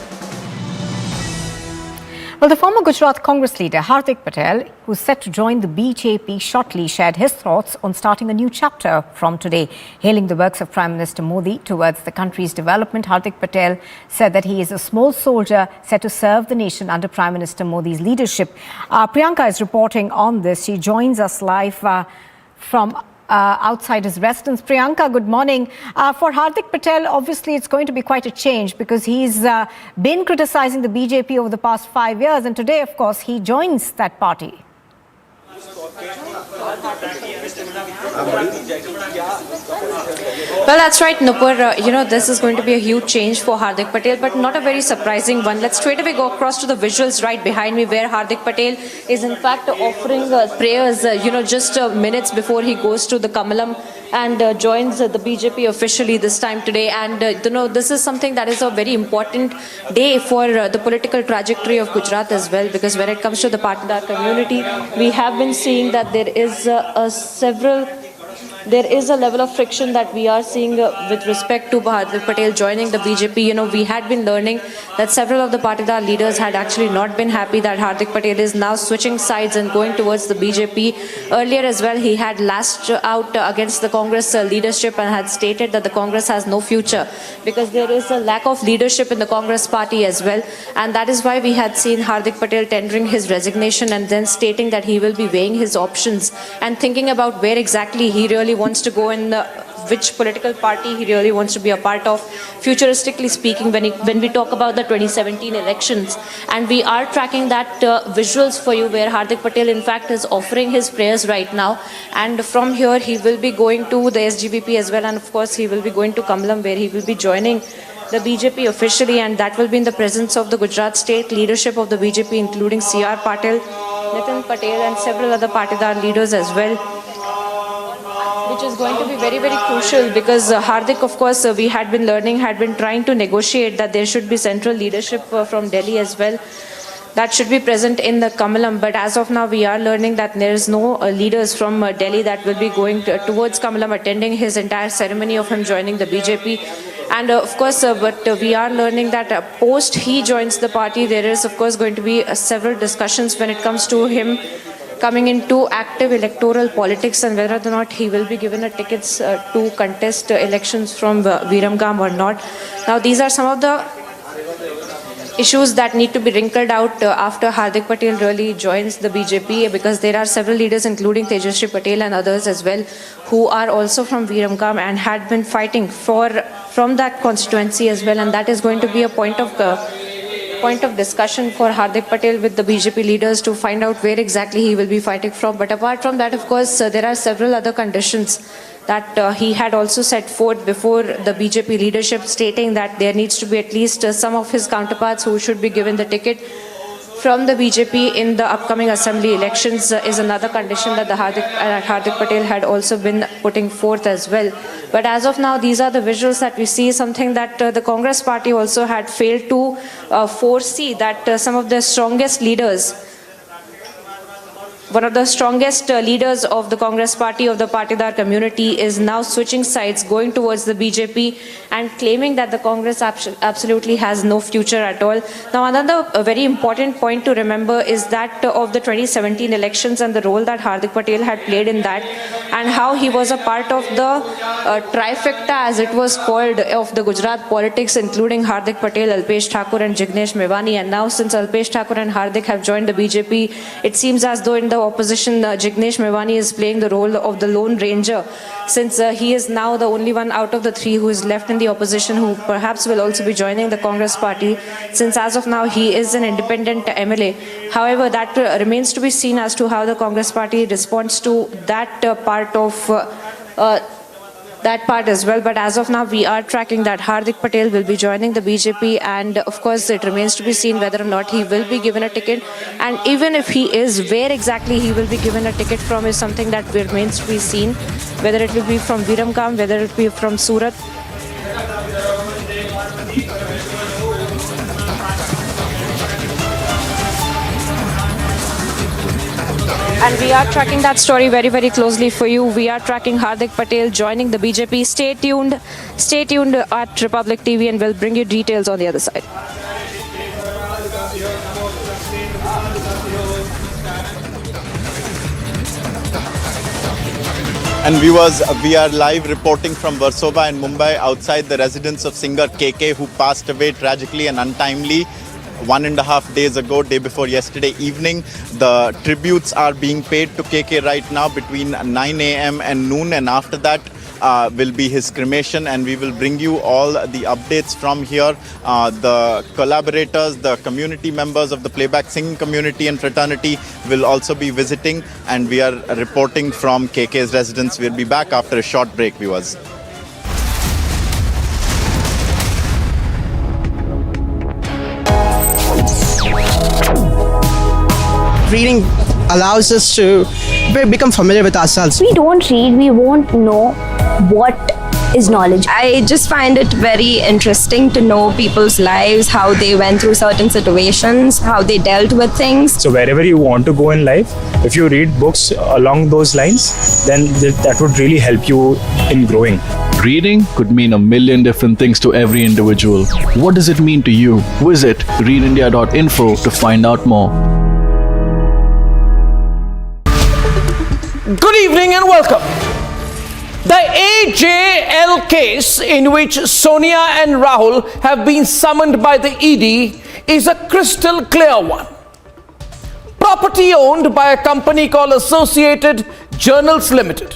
Well, the former Gujarat Congress leader Hardik Patel, who's set to join the BJP shortly, shared his thoughts on starting a new chapter from today. Hailing the works of Prime Minister Modi towards the country's development, Hardik Patel said that he is a small soldier set to serve the nation under Prime Minister Modi's leadership. Priyanka is reporting on this. She joins us live from outside his residence. Priyanka, good morning. For Hardik Patel, obviously it's going to be quite a change because he's been criticizing the BJP over the past 5 years, and today, of course, he joins that party. Well, that's right, Nupur. This is going to be a huge change for Hardik Patel, but not a very surprising one. Let's straight away go across to the visuals right behind me, where Hardik Patel is in fact offering prayers, just minutes before he goes to the Kamalam and joins the BJP officially this time today. And, this is something that is a very important day for the political trajectory of Gujarat as well, because when it comes to the Patidar community, we have been seeing that there is there is a level of friction that we are seeing with respect to Hardik Patel joining the BJP. We had been learning that several of the Patidar leaders had actually not been happy that Hardik Patel is now switching sides and going towards the BJP. Earlier as well, he had lashed out against the Congress leadership and had stated that the Congress has no future because there is a lack of leadership in the Congress party as well. And that is why we had seen Hardik Patel tendering his resignation and then stating that he will be weighing his options and thinking about where exactly he really wants to go in which political party he really wants to be a part of, futuristically speaking, when we talk about the 2017 elections. And we are tracking that visuals for you, where Hardik Patel in fact is offering his prayers right now, and from here he will be going to the SGPP as well, and of course he will be going to Kamalam, where he will be joining the BJP officially, and that will be in the presence of the Gujarat state leadership of the BJP, including C.R. Patil, Nitin Patel and several other Patidar leaders as well, which is going to be very, very crucial because Hardik, of course, we had been learning, had been trying to negotiate that there should be central leadership from Delhi as well. That should be present in the Kamalam, but as of now we are learning that there is no leaders from Delhi that will be going towards Kamalam, attending his entire ceremony of him joining the BJP. And of course, but we are learning that post he joins the party, there is of course going to be several discussions when it comes to him coming into active electoral politics and whether or not he will be given a tickets to contest elections from Viramgam or not. Now, these are some of the issues that need to be wrinkled out after Hardik Patel really joins the BJP, because there are several leaders, including Tejaswi Patel and others as well, who are also from Viramgam and had been fighting from that constituency as well, and that is going to be a point of discussion for Hardik Patel with the BJP leaders to find out where exactly he will be fighting from. But apart from that, of course, there are several other conditions that he had also set forth before the BJP leadership, stating that there needs to be at least some of his counterparts who should be given the ticket from the BJP in the upcoming assembly elections is another condition that the Hardik Patel had also been putting forth as well. But as of now, these are the visuals that we see, something that the Congress party also had failed to foresee, that some of the strongest leaders, one of the strongest leaders of the Congress party, of the Patidar community, is now switching sides, going towards the BJP and claiming that the Congress absolutely has no future at all. Now, another very important point to remember is that of the 2017 elections and the role that Hardik Patel had played in that, and how he was a part of the trifecta, as it was called, of the Gujarat politics, including Hardik Patel, Alpesh Thakur and Jignesh Mevani. And now, since Alpesh Thakur and Hardik have joined the BJP, it seems as though in the opposition, Jignesh Mevani is playing the role of the Lone Ranger, since he is now the only one out of the three who is left in the opposition, who perhaps will also be joining the Congress party, since as of now he is an independent MLA. However, that remains to be seen as to how the Congress party responds to that part of that part as well. But as of now, we are tracking that Hardik Patel will be joining the BJP, and of course it remains to be seen whether or not he will be given a ticket, and even if he is, where exactly he will be given a ticket from is something that remains to be seen, whether it will be from Viramgam, whether it will be from Surat. and we are tracking that story very, very closely for you. We are tracking Hardik Patel joining the BJP. Stay tuned at Republic TV, and we'll bring you details on the other side. And viewers, we are live reporting from Versova in Mumbai, outside the residence of singer KK, who passed away tragically and untimely 1.5 days ago, day before yesterday evening. The tributes are being paid to KK right now between 9 a.m. and noon, and after that will be his cremation, and we will bring you all the updates from here. The collaborators, the community members of the playback singing community and fraternity will also be visiting, and we are reporting from KK's residence. We'll be back after a short break, viewers. Reading allows us to become familiar with ourselves. We don't read, we won't know what is knowledge. I just find it very interesting to know people's lives, how they went through certain situations, how they dealt with things. So wherever you want to go in life, if you read books along those lines, then that would really help you in growing. Reading could mean a million different things to every individual. What does it mean to you? Visit readindia.info to find out more. Good evening and welcome. The AJL case in which Sonia and Rahul have been summoned by the ED is a crystal clear one. Property owned by a company called Associated Journals Limited.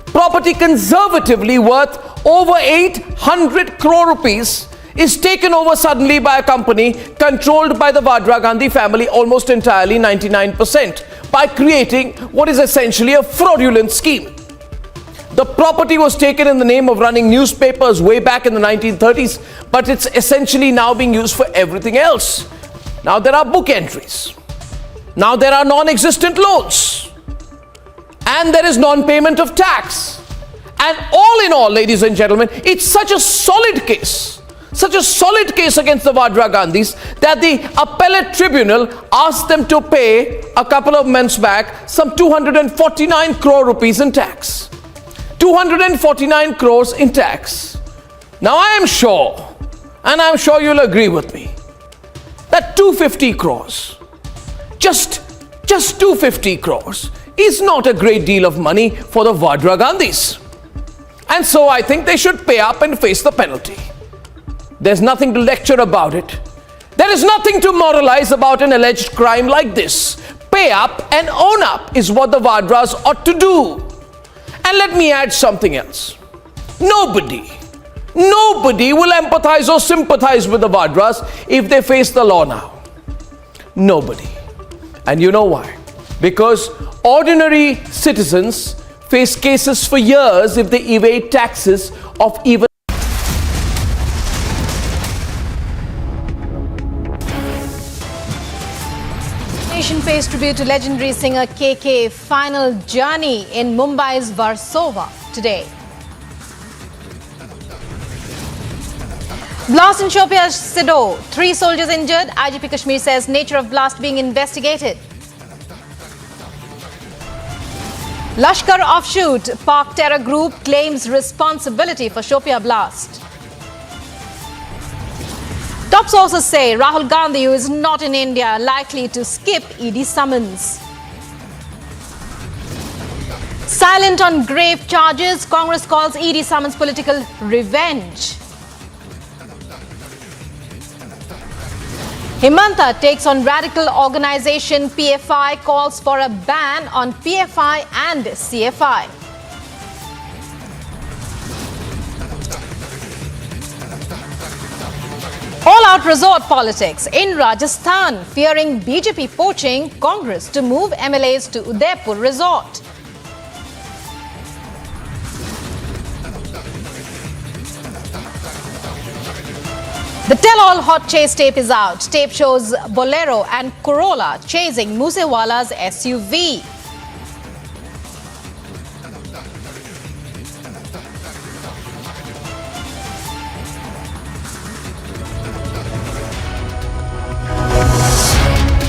Property conservatively worth over 800 crore rupees is taken over suddenly by a company controlled by the Vadra Gandhi family almost entirely, 99%, by creating what is essentially a fraudulent scheme. The property was taken in the name of running newspapers way back in the 1930s, but it's essentially now being used for everything else. Now there are book entries. Now there are non-existent loans. And there is non-payment of tax. And all in all, ladies and gentlemen, it's such a solid case against the Vadra Gandhis that the appellate tribunal asked them to pay a couple of months back some 249 crore rupees in tax. 249 crores in tax. Now I am sure, and I'm sure you'll agree with me, that 250 crores, just 250 crores is not a great deal of money for the Vadra Gandhis. And so I think they should pay up and face the penalty. There's nothing to lecture about it. There is nothing to moralize about an alleged crime like this. Pay up and own up is what the Vadras ought to do. And let me add something else. Nobody will empathize or sympathize with the Vadras if they face the law now. Nobody. And you know why? Because ordinary citizens face cases for years if they evade taxes of even Nation pays tribute to legendary singer KK. Final journey in Mumbai's Versova today. Blast in Shopia Sido. 3 soldiers injured. IGP Kashmir says nature of blast being investigated. Lashkar offshoot. Pak terror group claims responsibility for Shopia blast. Top sources say Rahul Gandhi, who is not in India, likely to skip ED summons. Silent on grave charges, Congress calls ED summons political revenge. Himanta takes on radical organization PFI, calls for a ban on PFI and CFI. All-out resort politics in Rajasthan, fearing BJP poaching Congress to move MLAs to Udaipur resort. The tell-all hot chase tape is out. Tape shows Bolero and Corolla chasing Moosewala's SUV.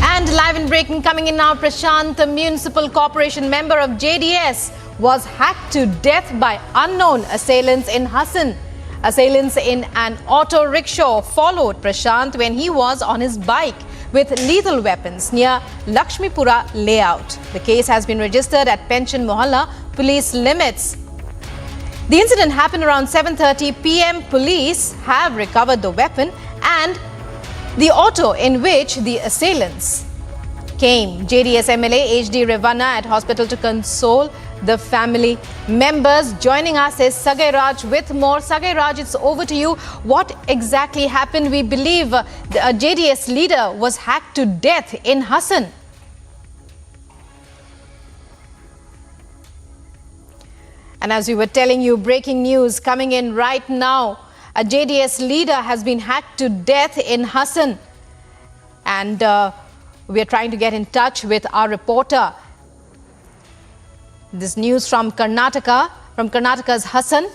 And live in breaking coming in now. Prashant, a municipal corporation member of JDS, was hacked to death by unknown assailants in Hassan. Assailants in an auto rickshaw followed Prashant when he was on his bike with lethal weapons near Lakshmipura layout. The case has been registered at Pension Mohalla police limits. The incident happened around 7:30 p.m. Police have recovered the weapon and the auto in which the assailants came. JDS MLA HD Revanna at hospital to console the family members. Joining us is Sagai Raj with more. Sagai Raj, it's over to you. What exactly happened? We believe the JDS leader was hacked to death in Hassan. And as we were telling you, breaking news coming in right now. A JDS leader has been hacked to death in Hassan. And we are trying to get in touch with our reporter. This news from Karnataka, from Karnataka's Hassan,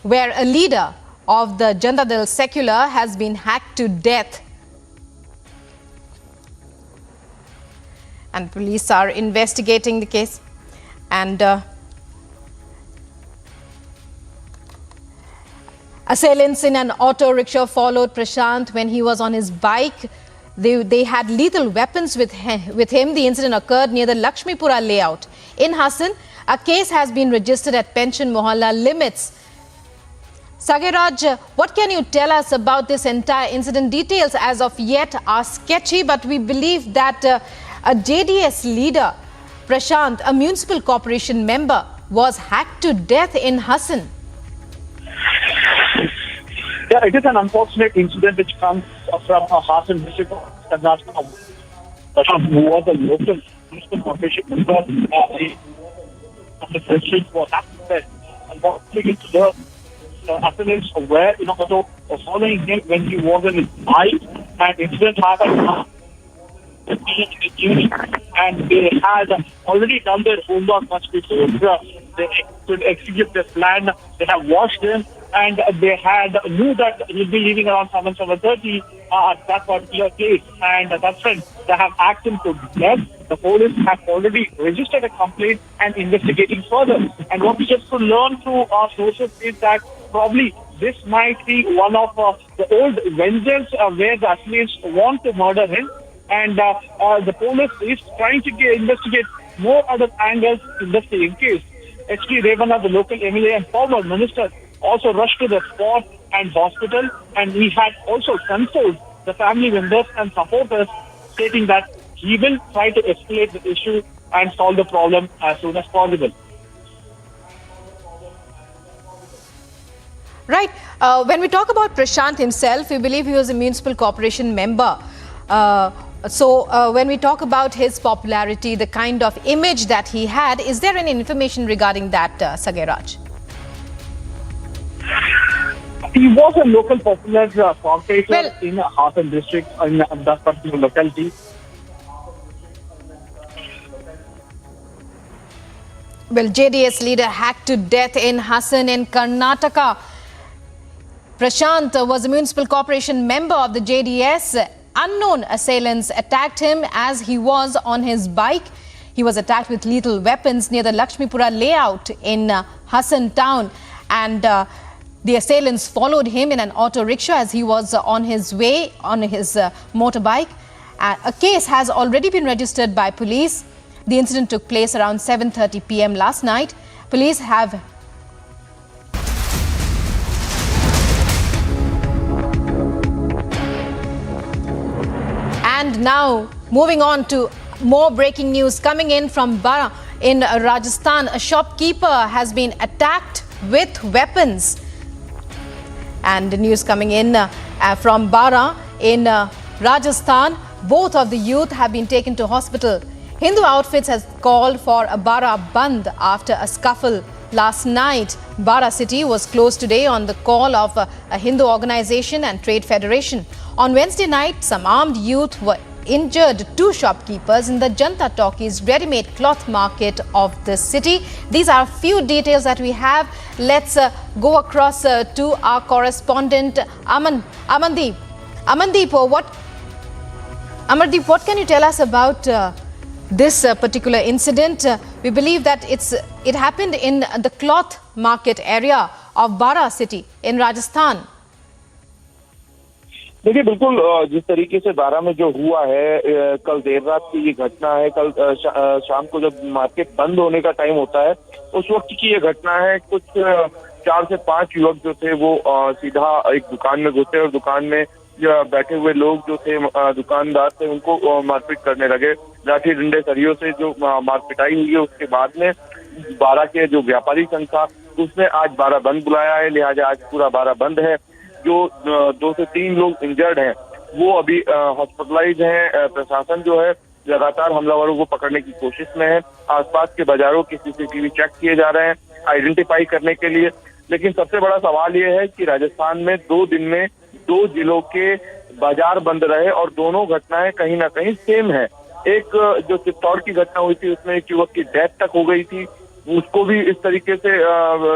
where a leader of the Janata Dal Secular has been hacked to death. And police are investigating the case. And assailants in an auto rickshaw followed Prashant when he was on his bike. They had lethal weapons with him. The incident occurred near the Lakshmipura layout in Hassan. A case has been registered at Pension Mohalla limits. Sagai Raj, what can you tell us about this entire incident? Details as of yet are sketchy, but we believe that a JDS leader, Prashant, a municipal corporation member, was hacked to death in Hassan. Yeah, it is an unfortunate incident which comes from a Hassan district of Karnataka, who was a local municipal corporation member. The district was happened. Unfortunately, the assailants were following him when he was on his bike, and incident happened in the evening, and they had already done their homework much before they could execute their plan. They have watched him, and they knew that he'll be leaving around 7:30 at that particular place, and that's when they have acted to death. The police have already registered a complaint and investigating further. And what we just could learn through our sources is that probably this might be one of the old vengeance where the assailants want to murder him, and the police is trying to investigate more other angles in the same case. HD Revanna, the local MLA and former minister, also rushed to the spot and hospital, and he had also consoled the family members and supporters, stating that he will try to escalate the issue and solve the problem as soon as possible. Right. When we talk about Prashant himself, we believe he was a municipal corporation member. So when we talk about his popularity, the kind of image that he had, is there any information regarding that, Sagai Raj? He was a local popular corporator in Hassan district, in that particular locality. Well, JDS leader hacked to death in Hassan in Karnataka. Prashant was a municipal corporation member of the JDS. Unknown assailants attacked him as he was on his bike. He was attacked with lethal weapons near the Lakshmipura layout in Hassan town. And the assailants followed him in an auto rickshaw as he was on his way on his motorbike. A case has already been registered by police. The incident took place around 7:30 p.m. last night. Police have And now moving on to more breaking news coming in from Bara in Rajasthan. A shopkeeper has been attacked with weapons. And the news coming in from Bara in Rajasthan. Both of the youth have been taken to hospital. Hindu Outfits has called for a Bara Bandh after a scuffle last night. Bara city was closed today on the call of a Hindu organization and trade federation. On Wednesday night, some armed youth were injured two shopkeepers in the Janta Talkies ready-made cloth market of the city. These are a few details that we have. Let's go across to our correspondent Amandeep. Amandeep, Amardeep, what can you tell us about this particular incident? We believe that it happened in the cloth market area of Bara city in Rajasthan. देखिए बिल्कुल जिस तरीके से बारा में जो हुआ है कल देर रात की ये घटना है। कल शाम को जब मार्केट बंद होने का टाइम होता है उस वक्त की ये घटना है। कुछ 4 से 5 युवक जो थे वो सीधा एक दुकान में घुसे और दुकान में बैठे हुए लोग जो थे दुकानदार थे उनको मारपीट करने लगे। लाठी डंडे सरियों से जो मारपिटाई हुई है उसके बाद में बारा के जो व्यापारी संघ था उसने आज बारा बंद बुलाया है, लिहाजा आज पूरा बारा बंद है। जो 2 से 3 लोग इंजर्ड हैं वो अभी हॉस्पिटलाइज हैं। प्रशासन जो है लगातार हमलावरों को पकड़ने की कोशिश में है। आसपास के बाजारों के सीसीटीवी चेक किए जा रहे हैं आइडेंटिफाई करने के लिए। लेकिन सबसे बड़ा सवाल ये है कि राजस्थान में 2 दिन में 2 जिलों के बाजार बंद रहे और दोनों घटनाएं कहीं ना कहीं सेम है। एक जो चित्तौड़ की घटना हुई थी उसमें एक युवक की डेथ तक हो गई थी, उसको भी इस तरीके से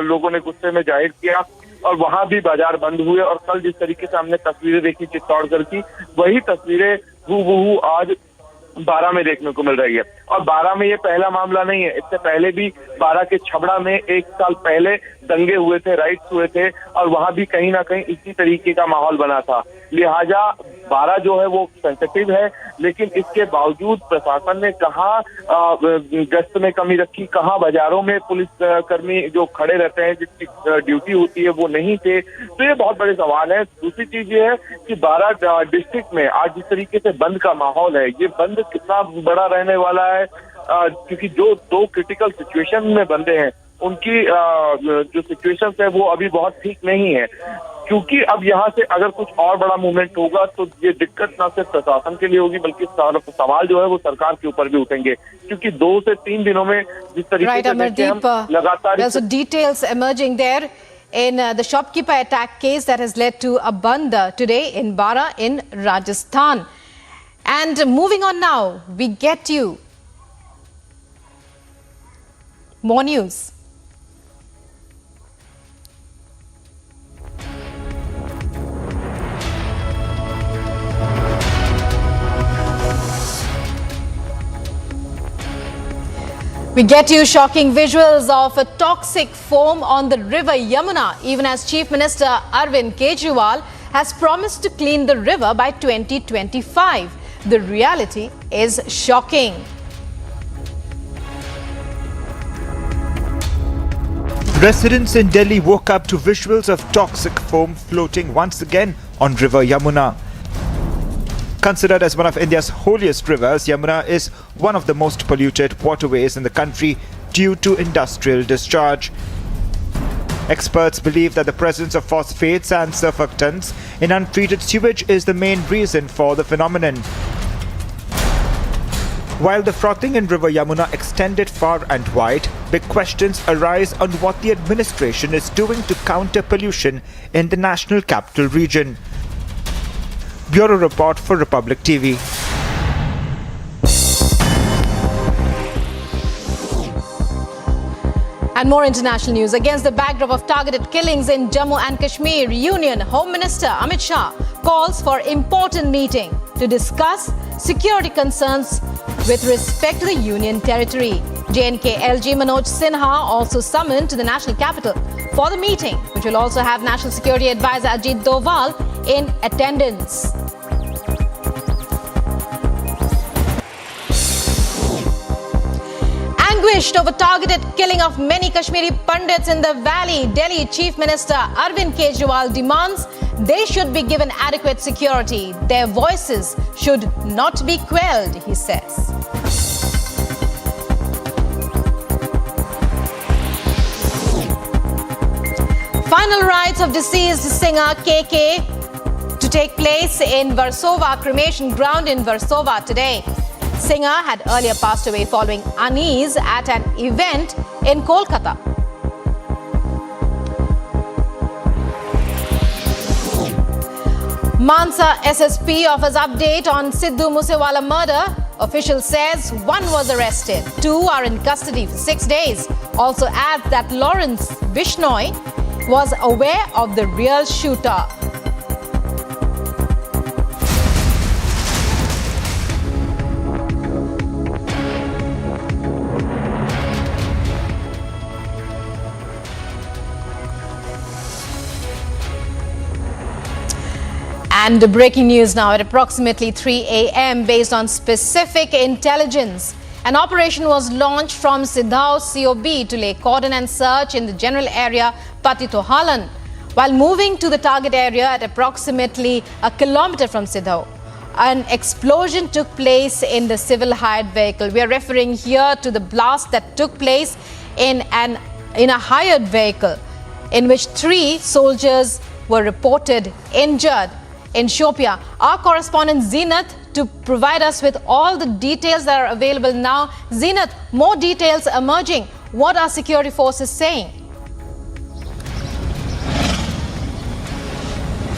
लोगों ने गुस्से में जाहिर किया और वहां भी बाजार बंद हुए। और कल जिस तरीके से हमने तस्वीरें देखी चित्तौड़गढ़ की, वही तस्वीरें हूबहू आज बारा में देखने को मिल रही है। और बारा में ये पहला मामला नहीं है, इससे पहले भी बारा के छबड़ा में 1 साल पहले दंगे हुए थे, राइट्स हुए थे और वहां भी कहीं ना कहीं इसी तरीके का माहौल बना था। लिहाजा बारा जो है वो सेंसिटिव है, लेकिन इसके बावजूद प्रशासन ने कहाँ गश्त में कमी रखी, कहाँ बाजारों में पुलिस कर्मी जो खड़े रहते हैं जिसकी ड्यूटी होती है वो नहीं थे। तो ये बहुत बड़े सवाल है। दूसरी चीज ये है कि बारा डिस्ट्रिक्ट में आज जिस तरीके से बंद का माहौल है, ये बंद कितना बड़ा रहने वाला है, क्योंकि जो 2 क्रिटिकल सिचुएशन में बंदे हैं उनकी जो सिचुएशंस है वो अभी बहुत ठीक नहीं है। क्योंकि अब यहाँ से अगर कुछ और बड़ा मूवमेंट होगा तो ये दिक्कत ना सिर्फ प्रशासन के लिए होगी बल्कि सवाल जो है वो सरकार के ऊपर भी उठेंगे। क्योंकि 2 से 3 दिनों में जिस तरीके से हम लगातार there's details emerging there in the shopkeeper attack case that has led to a band today in Bara in Rajasthan. And moving on now, we get you more news. We get you shocking visuals of a toxic foam on the river Yamuna, even as Chief Minister Arvind Kejriwal has promised to clean the river by 2025. The reality is shocking. Residents in Delhi woke up to visuals of toxic foam floating once again on river Yamuna. Considered as one of India's holiest rivers, Yamuna is one of the most polluted waterways in the country due to industrial discharge. Experts believe that the presence of phosphates and surfactants in untreated sewage is the main reason for the phenomenon. While the frothing in river Yamuna extended far and wide, big questions arise on what the administration is doing to counter pollution in the national capital region. Bureau report for Republic TV. And more international news. Against the backdrop of targeted killings in Jammu and Kashmir, Union Home Minister Amit Shah calls for important meeting to discuss security concerns with respect to the Union territory. JNK LG Manoj Sinha also summoned to the national capital for the meeting, which will also have National Security Advisor Ajit Doval in attendance. Anguished over targeted killing of many Kashmiri Pandits in the valley, Delhi Chief Minister Arvind Kejriwal demands they should be given adequate security. Their voices should not be quelled, he says. Final rites of deceased singer KK to take place in Versova cremation ground in Versova today. Singer had earlier passed away following unease at an event in Kolkata. Mansa SSP offers update on Sidhu Moosewala murder. Official says 1 was arrested, 2 are in custody for 6 days. Also adds that Lawrence Bishnoi was aware of the real shooter. And breaking news now at approximately 3 a.m. based on specific intelligence. An operation was launched from Sidhau COB to lay cordon and search in the general area Patitohalan. While moving to the target area at approximately a kilometer from Sidhau, an explosion took place in the civil hired vehicle. We are referring here to the blast that took place in a hired vehicle in which 3 soldiers were reported injured in Shopia. Our correspondent Zeenath to provide us with all the details that are available now. Zeenath, more details emerging. What are security forces saying?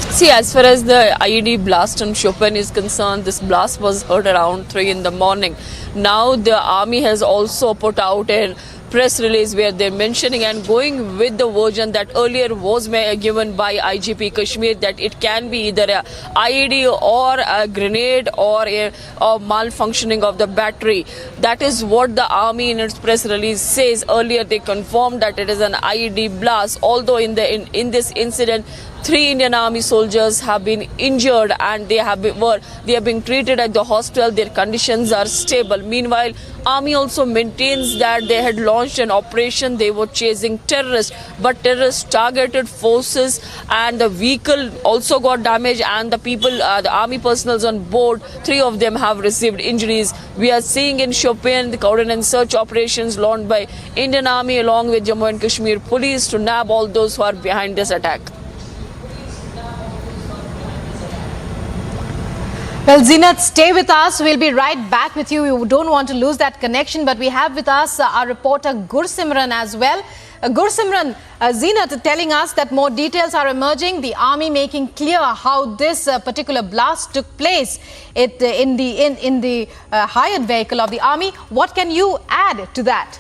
See, as far as the IED blast in Chopin is concerned, this blast was heard around 3 in the morning. Now the army has also put out a press release where they're mentioning and going with the version that earlier was given by IGP Kashmir, that it can be either a IED or a grenade or a malfunctioning of the battery. That is what the army in its press release says. Earlier they confirmed that it is an IED blast, although in this incident 3 Indian Army soldiers have been injured and they are being treated at the hospital. Their conditions are stable. Meanwhile, Army also maintains that they had launched an operation. They were chasing terrorists, but terrorists targeted forces and the vehicle also got damaged, and the people, the Army personnel on board, 3 of them have received injuries. We are seeing in Shopian the cordon and search operations launched by Indian Army along with Jammu and Kashmir police to nab all those who are behind this attack. Well, Zeenath, stay with us. We'll be right back with you. We don't want to lose that connection, but we have with us our reporter Gursimran as well. Gursimran, Zeenath telling us that more details are emerging. The army making clear how this particular blast took place in the hired vehicle of the army. What can you add to that?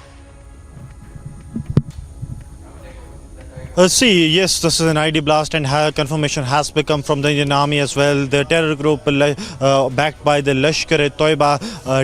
Yes, this is an ID blast, and confirmation has become from the Indian Army as well. The terror group backed by the Lashkar-e-Toiba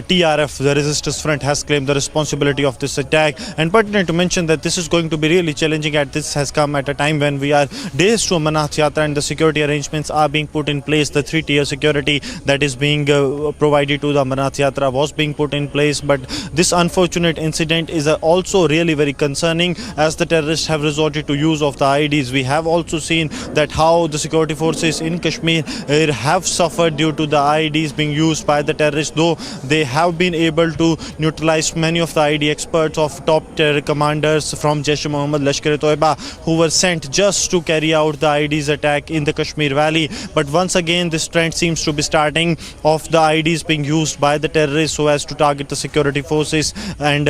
TRF, the Resistance Front, has claimed the responsibility of this attack. And pertinent to mention that this is going to be really challenging, as this has come at a time when we are days to Amarnath Yatra and the security arrangements are being put in place. The 3-tier security that is being provided to the Amarnath Yatra was being put in place. But this unfortunate incident is also really very concerning, as the terrorists have resorted to use of the IEDs. We have also seen that how the security forces in Kashmir have suffered due to the IEDs being used by the terrorists, though they have been able to neutralize many of the IED experts of top terror commanders from Jaish-e-Mohammed, Lashkar-e-Toiba, who were sent just to carry out the IEDs attack in the Kashmir Valley. But once again, this trend seems to be starting of the IEDs being used by the terrorists so as to target the security forces. And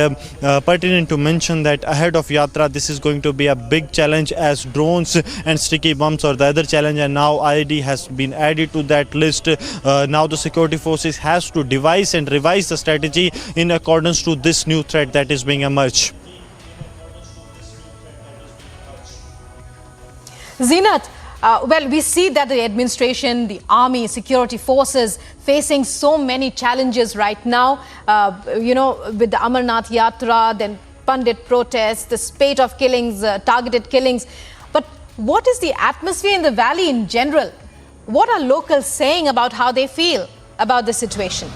pertinent to mention that ahead of Yatra, this is going to be a big challenge, as drones and sticky bombs are the other challenge, and now IED has been added to that list. Now the security forces has to devise and revise the strategy in accordance to this new threat that is being emerged. Zeenath, well, we see that the administration, the army, security forces facing so many challenges right now, with the Amarnath Yatra, then Pandit protests, the spate of killings, targeted killings. But what is the atmosphere in the valley in general? What are locals saying about how they feel about the situation?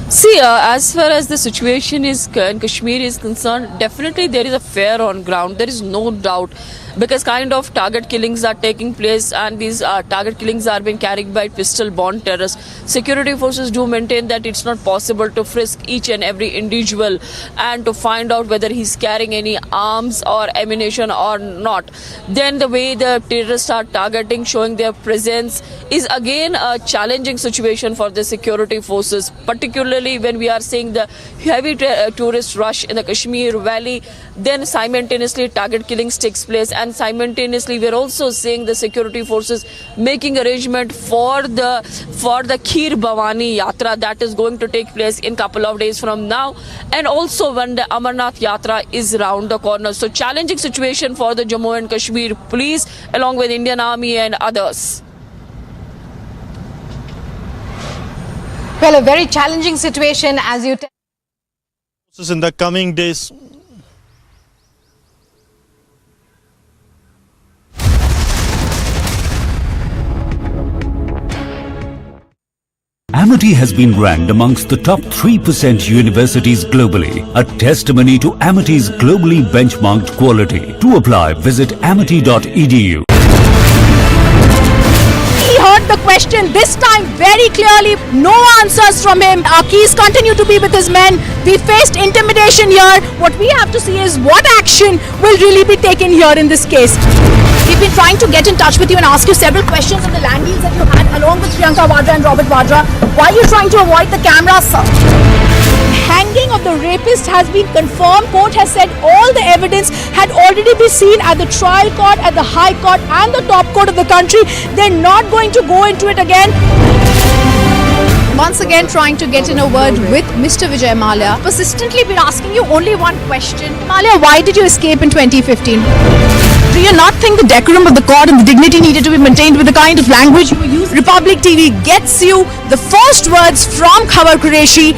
See, as far as the situation in Kashmir is concerned, definitely there is a fear on ground. There is no doubt, because kind of target killings are taking place, and these target killings are being carried by pistol-borne terrorists. Security forces do maintain that it's not possible to frisk each and every individual and to find out whether he's carrying any arms or ammunition or not. Then the way the terrorists are targeting, showing their presence, is again a challenging situation for the security forces, particularly when we are seeing the heavy tourist rush in the Kashmir Valley. Then simultaneously target killings takes place, and simultaneously we're also seeing the security forces making arrangement for the Kheer Bhavani Yatra that is going to take place in couple of days from now, and also when the Amarnath Yatra is round the corner. So challenging situation for the Jammu and Kashmir police along with Indian Army and others. Well, a very challenging situation, as you tell. In the coming days. Amity has been ranked amongst the top 3% universities globally, a testimony to Amity's globally benchmarked quality. To apply, visit amity.edu. He heard the question this time very clearly. No answers from him. Our keys continue to be with his men. We faced intimidation here. What we have to see is what action will really be taken here in this case. We've been trying to get in touch with you and ask you several questions on the land deals that you had along with Priyanka Vadra and Robert Vadra. Why are you trying to avoid the camera, sir? Hanging of the rapist has been confirmed. Court has said all the evidence had already been seen at the trial court, at the high court and the top court of the country. They're not going to go into it again. Once again trying to get in a word with Mr. Vijay Mallya. Persistently been asking you only one question. Mallya, why did you escape in 2015? Do you not think the decorum of the court and the dignity needed to be maintained with the kind of language you use? Republic TV gets you the first words from Khabar Qureshi.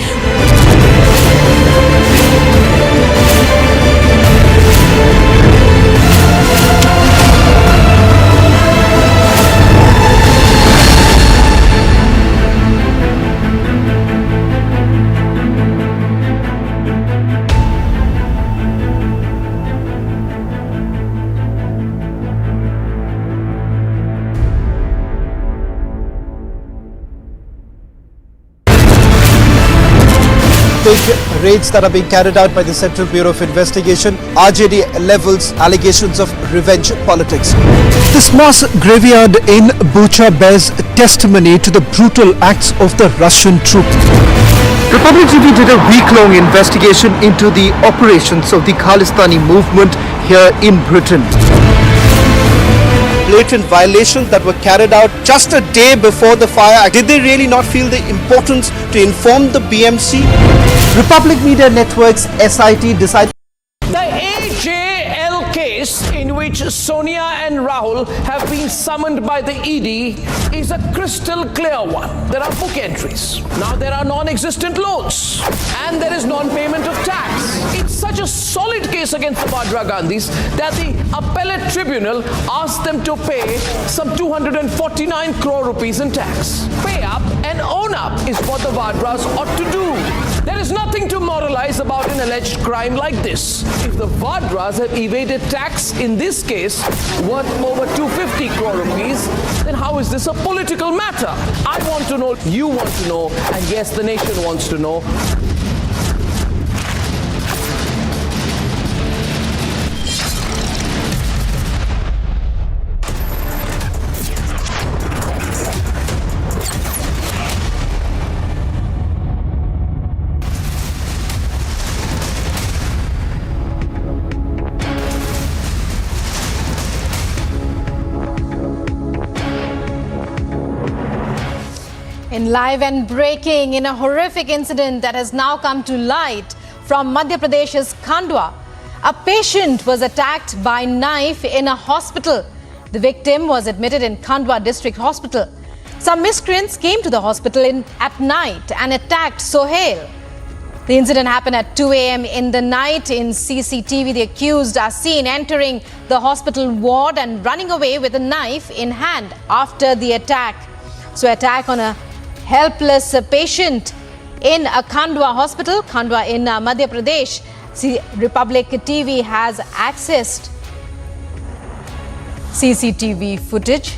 Big raids that are being carried out by the Central Bureau of Investigation. RJD levels allegations of revenge politics. This mass graveyard in Bucha bears testimony to the brutal acts of the Russian troops. Republic TV did a week-long investigation into the operations of the Khalistani movement here in Britain. Blatant violations that were carried out just a day before the fire. Did they really not feel the importance to inform the BMC? Republic Media Network's SIT decided. The AJL case in which Sonia and Rahul have been summoned by the ED is a crystal clear one. There are book entries. Now there are non-existent loans and there is non-payment of tax. It's such a solid case against the Vadra Gandhis that the appellate tribunal asked them to pay some 249 crore rupees in tax. Pay up and own up is what the Vadras ought to do. There is nothing to moralize about an alleged crime like this. If the Vadras have evaded tax in this case worth over 250 crore rupees, then how is this a political matter? I want to know, you want to know, and yes, the nation wants to know. In live and breaking, in a horrific incident that has now come to light from Madhya Pradesh's Khandwa, a patient was attacked by knife in a hospital. The victim was admitted in Khandwa District Hospital. Some miscreants came to the hospital at night and attacked Sohail. The incident happened at 2 a.m. in the night. In CCTV, the accused are seen entering the hospital ward and running away with a knife in hand after the attack. So, attack on a helpless patient in a Khandwa hospital, Khandwa in Madhya Pradesh. Republic TV has accessed CCTV footage.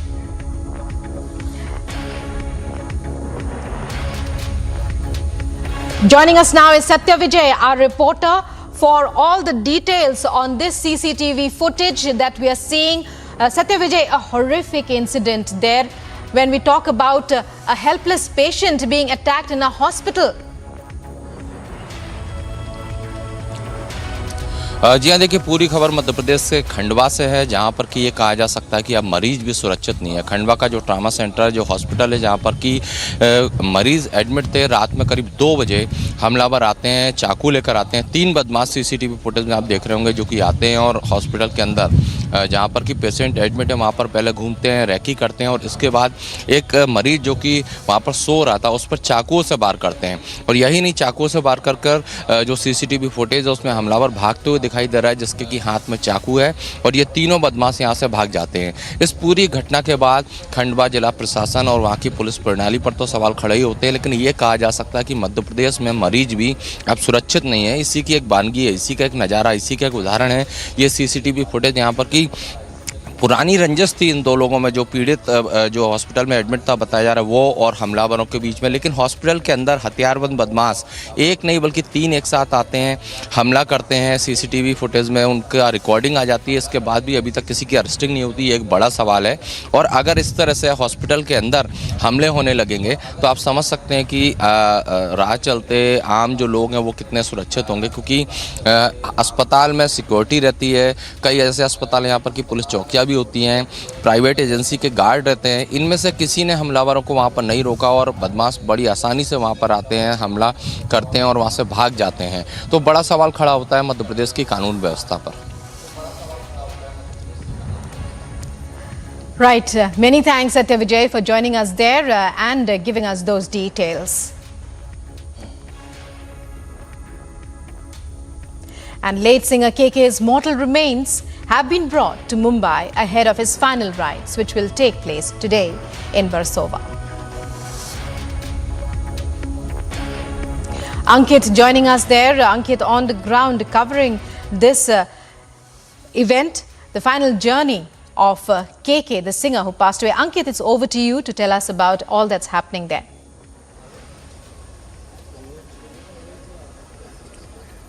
Joining us now is Satya Vijay, our reporter, for all the details on this CCTV footage that we are seeing. Satya Vijay, a horrific incident there. When we talk about a helpless patient being attacked in a hospital. जी हाँ, देखिए पूरी खबर मध्य प्रदेश से खंडवा से है, जहाँ पर कि ये कहा जा सकता है कि अब मरीज भी सुरक्षित नहीं है। खंडवा का जो ट्रामा सेंटर है, जो हॉस्पिटल है, जहाँ पर कि मरीज एडमिट थे, रात में करीब 2 बजे हमलावर आते हैं, चाकू लेकर आते हैं। 3 बदमाश सीसीटीवी फुटेज में आप देख रहे होंगे जो कि आते हैं और हॉस्पिटल के अंदर जहाँ पर कि पेशेंट एडमिट है वहाँ पर पहले घूमते हैं, रैकी करते हैं और इसके बाद एक मरीज जो कि वहाँ पर सो रहा था उस पर चाकुओं से वार करते हैं। और यही नहीं, चाकुओं से वार कर जो सीसीटीवी फुटेज है उसमें हमलावर भागते हुए दिखाई दे रहा है जिसके कि हाथ में चाकू है और ये तीनों बदमाश यहाँ से भाग जाते हैं। इस पूरी घटना के बाद खंडवा जिला प्रशासन और वहाँ की पुलिस प्रणाली पर तो सवाल खड़े ही होते हैं, लेकिन ये कहा जा सकता है कि मध्य प्रदेश में मरीज भी अब सुरक्षित नहीं है। इसी की एक वानगी है, इसी का एक नज़ारा, इसी का एक उदाहरण है ये सीसीटीवी फुटेज। यहाँ पर की पुरानी रंजिश थी इन दो लोगों में, जो पीड़ित जो हॉस्पिटल में एडमिट था बताया जा रहा है वो और हमलावरों के बीच में, लेकिन हॉस्पिटल के अंदर हथियारबंद बदमाश एक नहीं बल्कि तीन एक साथ आते हैं, हमला करते हैं। सीसीटीवी फुटेज में उनका रिकॉर्डिंग आ जाती है, इसके बाद भी अभी तक किसी की अरेस्टिंग नहीं होती, ये एक बड़ा सवाल है। और अगर इस तरह से हॉस्पिटल के अंदर हमले होने लगेंगे तो आप समझ सकते हैं कि राह चलते आम जो लोग हैं वो कितने सुरक्षित होंगे, क्योंकि अस्पताल में सिक्योरिटी रहती है। कई ऐसे अस्पताल यहाँ पर की पुलिस चौकियाँ भी होती हैं, प्राइवेट एजेंसी के गार्ड रहते हैं, इनमें से किसी ने हमलावरों को वहाँ पर नहीं रोका और बदमाश बड़ी आसानी से वहाँ पर आते हैं, हमला करते हैं और वहाँ से भाग जाते हैं। तो बड़ा सवाल खड़ा होता है मध्य प्रदेश की कानून व्यवस्था पर। Right. Many thanks, Satya Vijay, for joining us there and giving us those details. And late singer KK's mortal remains have been brought to Mumbai ahead of his final rites, which will take place today in Versova. Ankit joining us there. Ankit on the ground covering this event, the final journey of KK, the singer who passed away. Ankit, it's over to you to tell us about all that's happening there.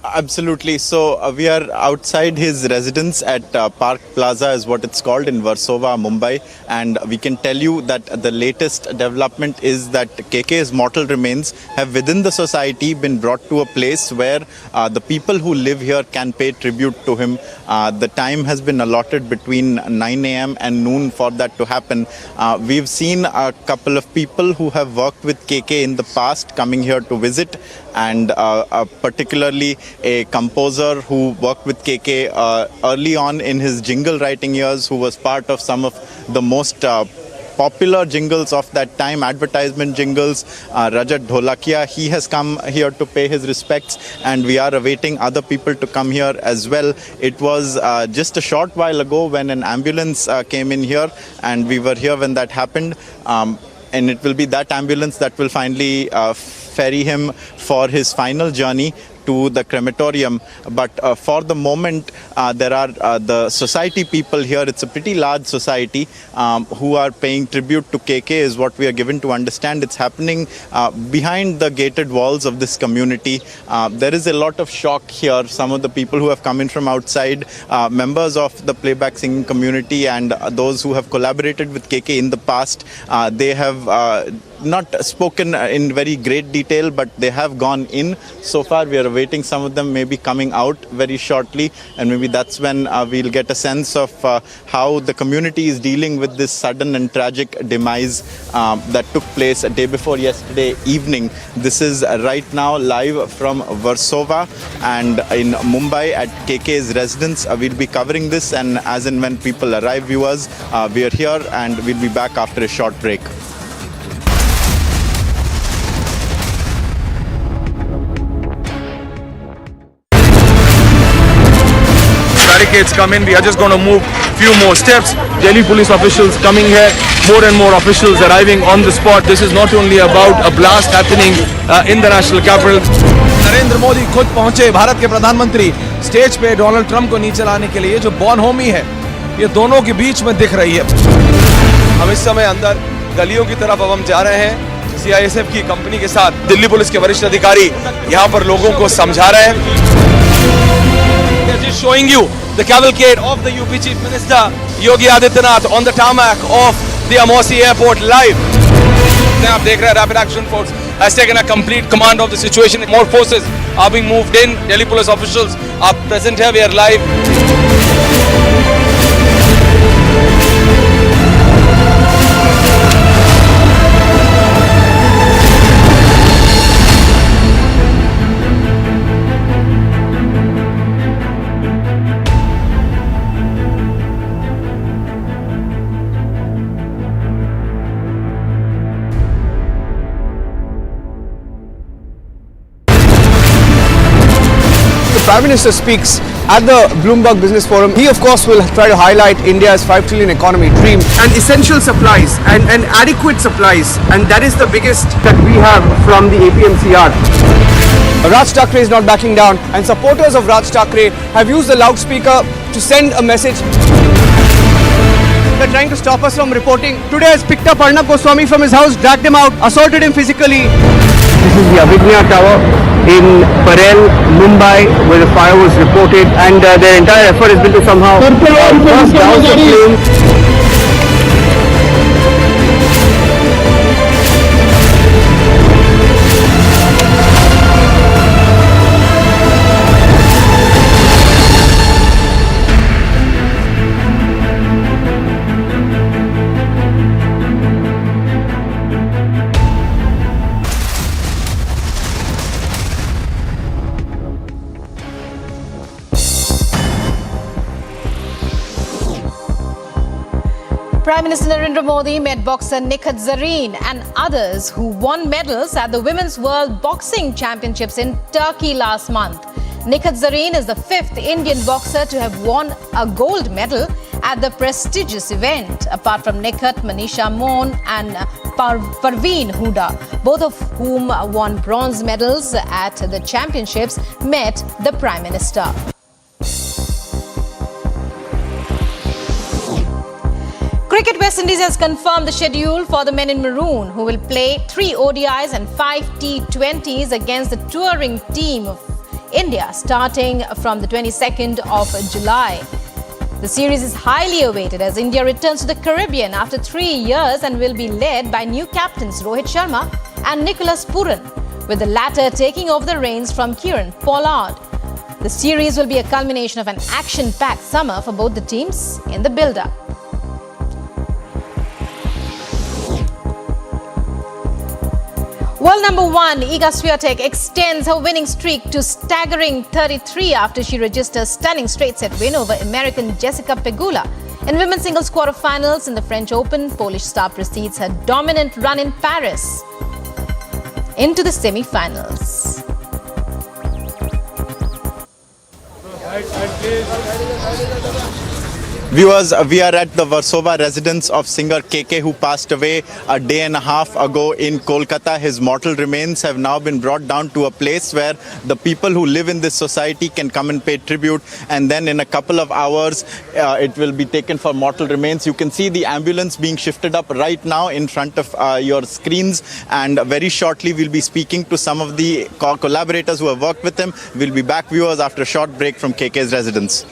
Absolutely. So we are outside his residence at Park Plaza is what it's called in Versova, Mumbai, and we can tell you that the latest development is that KK's mortal remains have within the society been brought to a place where the people who live here can pay tribute to him. The time has been allotted between 9 a.m. and noon for that to happen. We've seen a couple of people who have worked with KK in the past coming here to visit, and particularly a composer who worked with KK early on in his jingle writing years, who was part of some of the most popular jingles of that time, advertisement jingles, Rajat Dholakia. He has come here to pay his respects, and we are awaiting other people to come here as well. It was just a short while ago when an ambulance came in here, and we were here when that happened. And it will be that ambulance that will finally ferry him for his final journey to the crematorium. But for the moment, there are the society people here. It's a pretty large society who are paying tribute to KK, is what we are given to understand. It's happening behind the gated walls of this community. There is a lot of shock here. Some of the people who have come in from outside, members of the playback singing community and those who have collaborated with KK in the past, they have not spoken in very great detail, but they have gone in. So far, we are awaiting some of them maybe coming out very shortly, and maybe that's when we'll get a sense of how the community is dealing with this sudden and tragic demise that took place a day before yesterday evening. This is right now live from Versova and in Mumbai at KK's residence. We'll be covering this, and as and when people arrive, viewers, we are here and we'll be back after a short break. Barricades come in, we are just going to move few more steps. Delhi police officials coming here, more and more officials arriving on the spot. This is not only about a blast happening in the national capital. Narendra Modi खुद पहुंचे, भारत के प्रधानमंत्री stage पे Donald Trump को नीचे लाने के लिए। जो बॉन होमी है ये दोनों के बीच में दिख रही है। हम इस समय अंदर गलियों की तरफ अब हम जा रहे हैं। सीआईएसएफ की कंपनी के साथ दिल्ली पुलिस के वरिष्ठ अधिकारी यहाँ पर लोगों को समझा रहे हैं। Just showing you the cavalcade of the UP Chief Minister Yogi Adityanath on the tarmac of the Amosi Airport live. आप देख रहे हैं Rapid Action Force has taken a complete command of the situation. More forces are being moved in. Delhi police officials are present here. We are live. Prime Minister speaks at the Bloomberg Business Forum, he of course will try to highlight India's 5 trillion economy dream and essential supplies and adequate supplies, and that is the biggest that we have from the APMCR. Raj Thackeray is not backing down, and supporters of Raj Thackeray have used the loudspeaker to send a message. They're trying to stop us from reporting. Today has picked up Arnab Goswami from his house, dragged him out, assaulted him physically. This is the Abhignya Tower in Parel, Mumbai, where the fire was reported, and their entire effort has been to somehow cross down the flames. Prime Minister Narendra Modi met boxer Nikhat Zareen and others who won medals at the Women's World Boxing Championships in Turkey last month. Nikhat Zareen is the 5th Indian boxer to have won a gold medal at the prestigious event. Apart from Nikhat, Manisha Mon and Parveen Huda, both of whom won bronze medals at the championships, met the Prime Minister. Cricket West Indies has confirmed the schedule for the men in maroon, who will play 3 ODIs and 5 T20s against the touring team of India starting from the 22nd of July. The series is highly awaited as India returns to the Caribbean after 3 years and will be led by new captains Rohit Sharma and Nicholas Puran, with the latter taking over the reins from Kieran Pollard. The series will be a culmination of an action-packed summer for both the teams in the build-up. World number 1, Iga Swiatek extends her winning streak to staggering 33 after she registers stunning straight-set win over American Jessica Pegula. In women's singles quarterfinals in the French Open, Polish star proceeds her dominant run in Paris into the semi-finals. Viewers, we are at the Warsaw residence of singer KK, who passed away a day and a half ago in Kolkata. His mortal remains have now been brought down to a place where the people who live in this society can come and pay tribute, and then in a couple of hours it will be taken for mortal remains. You can see the ambulance being shifted up right now in front of your screens, and very shortly we'll be speaking to some of the collaborators who have worked with him. We'll be back, viewers, after a short break from KK's residence.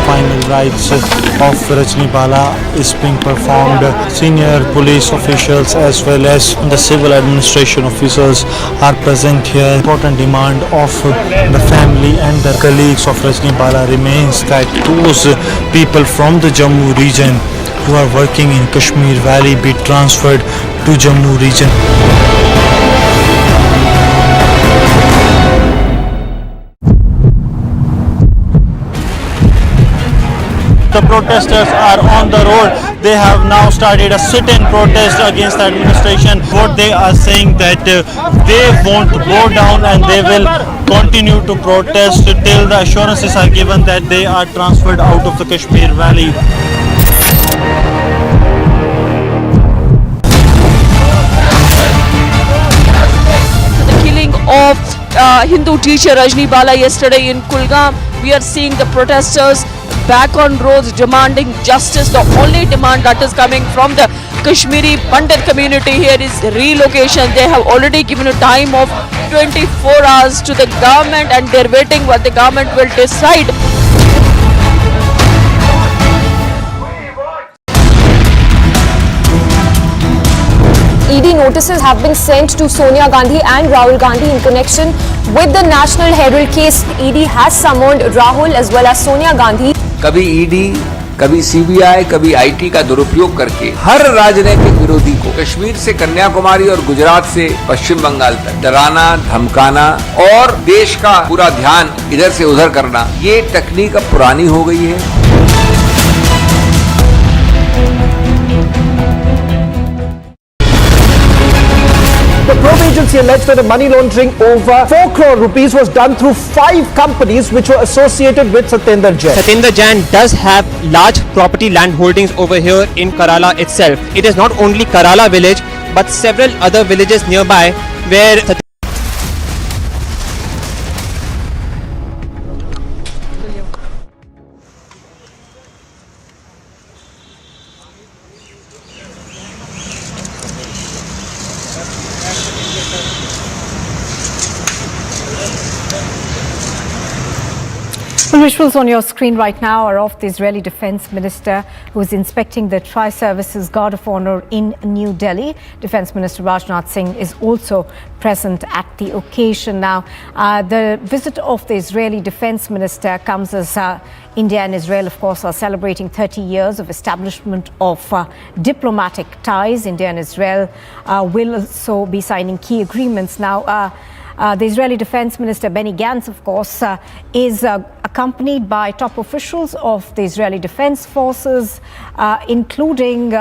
Final rites of Rajnibala is being performed. Senior police officials as well as the civil administration officers are present here. Important demand of the family and the colleagues of Rajnibala remains that those people from the Jammu region who are working in Kashmir Valley be transferred to Jammu region. The protesters are on the road. They have now started a sit-in protest against the administration. What they are saying that they won't go down and they will continue to protest till the assurances are given that they are transferred out of the Kashmir Valley. The killing of Hindu teacher Rajnibala yesterday in Kulgam, we are seeing the protesters back on roads demanding justice. The only demand that is coming from the Kashmiri Pandit community here is relocation. They have already given a time of 24 hours to the government and they're waiting what the government will decide. ED notices have been sent to Sonia Gandhi and Rahul Gandhi in connection with the National Herald case. ED has summoned Rahul as well as Sonia Gandhi. कभी ED, कभी CBI, कभी IT का दुरुपयोग करके हर राजनीतिक विरोधी को कश्मीर से कन्याकुमारी और गुजरात से पश्चिम बंगाल तक डराना, धमकाना और देश का पूरा ध्यान इधर से उधर करना, ये तकनीक अब पुरानी हो गई है। probe agency alleged that the money laundering over 4 crore rupees was done through 5 companies which were associated with Satyendra Jain. Satyendra Jain does have large property land holdings over here in Kerala itself. It is not only Kerala village but several other villages nearby where Well, visuals on your screen right now are of the Israeli Defense Minister who is inspecting the Tri-Services Guard of Honor in New Delhi. Defense Minister Rajnath Singh is also present at the occasion. Now, the visit of the Israeli Defense Minister comes as India and Israel, of course, are celebrating 30 years of establishment of diplomatic ties. India and Israel will also be signing key agreements. Now, the Israeli Defense Minister Benny Gantz, of course, is accompanied by top officials of the Israeli Defense Forces, including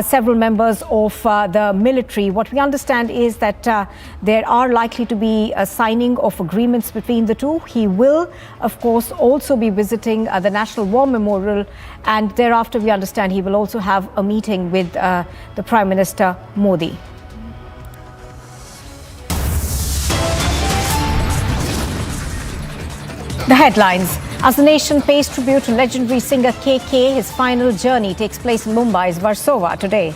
several members of the military. What we understand is that there are likely to be a signing of agreements between the two. He will, of course, also be visiting the National War Memorial, and thereafter we understand he will also have a meeting with the Prime Minister Modi. The headlines. As the nation pays tribute to legendary singer KK, his final journey takes place in Mumbai's Warsaw today.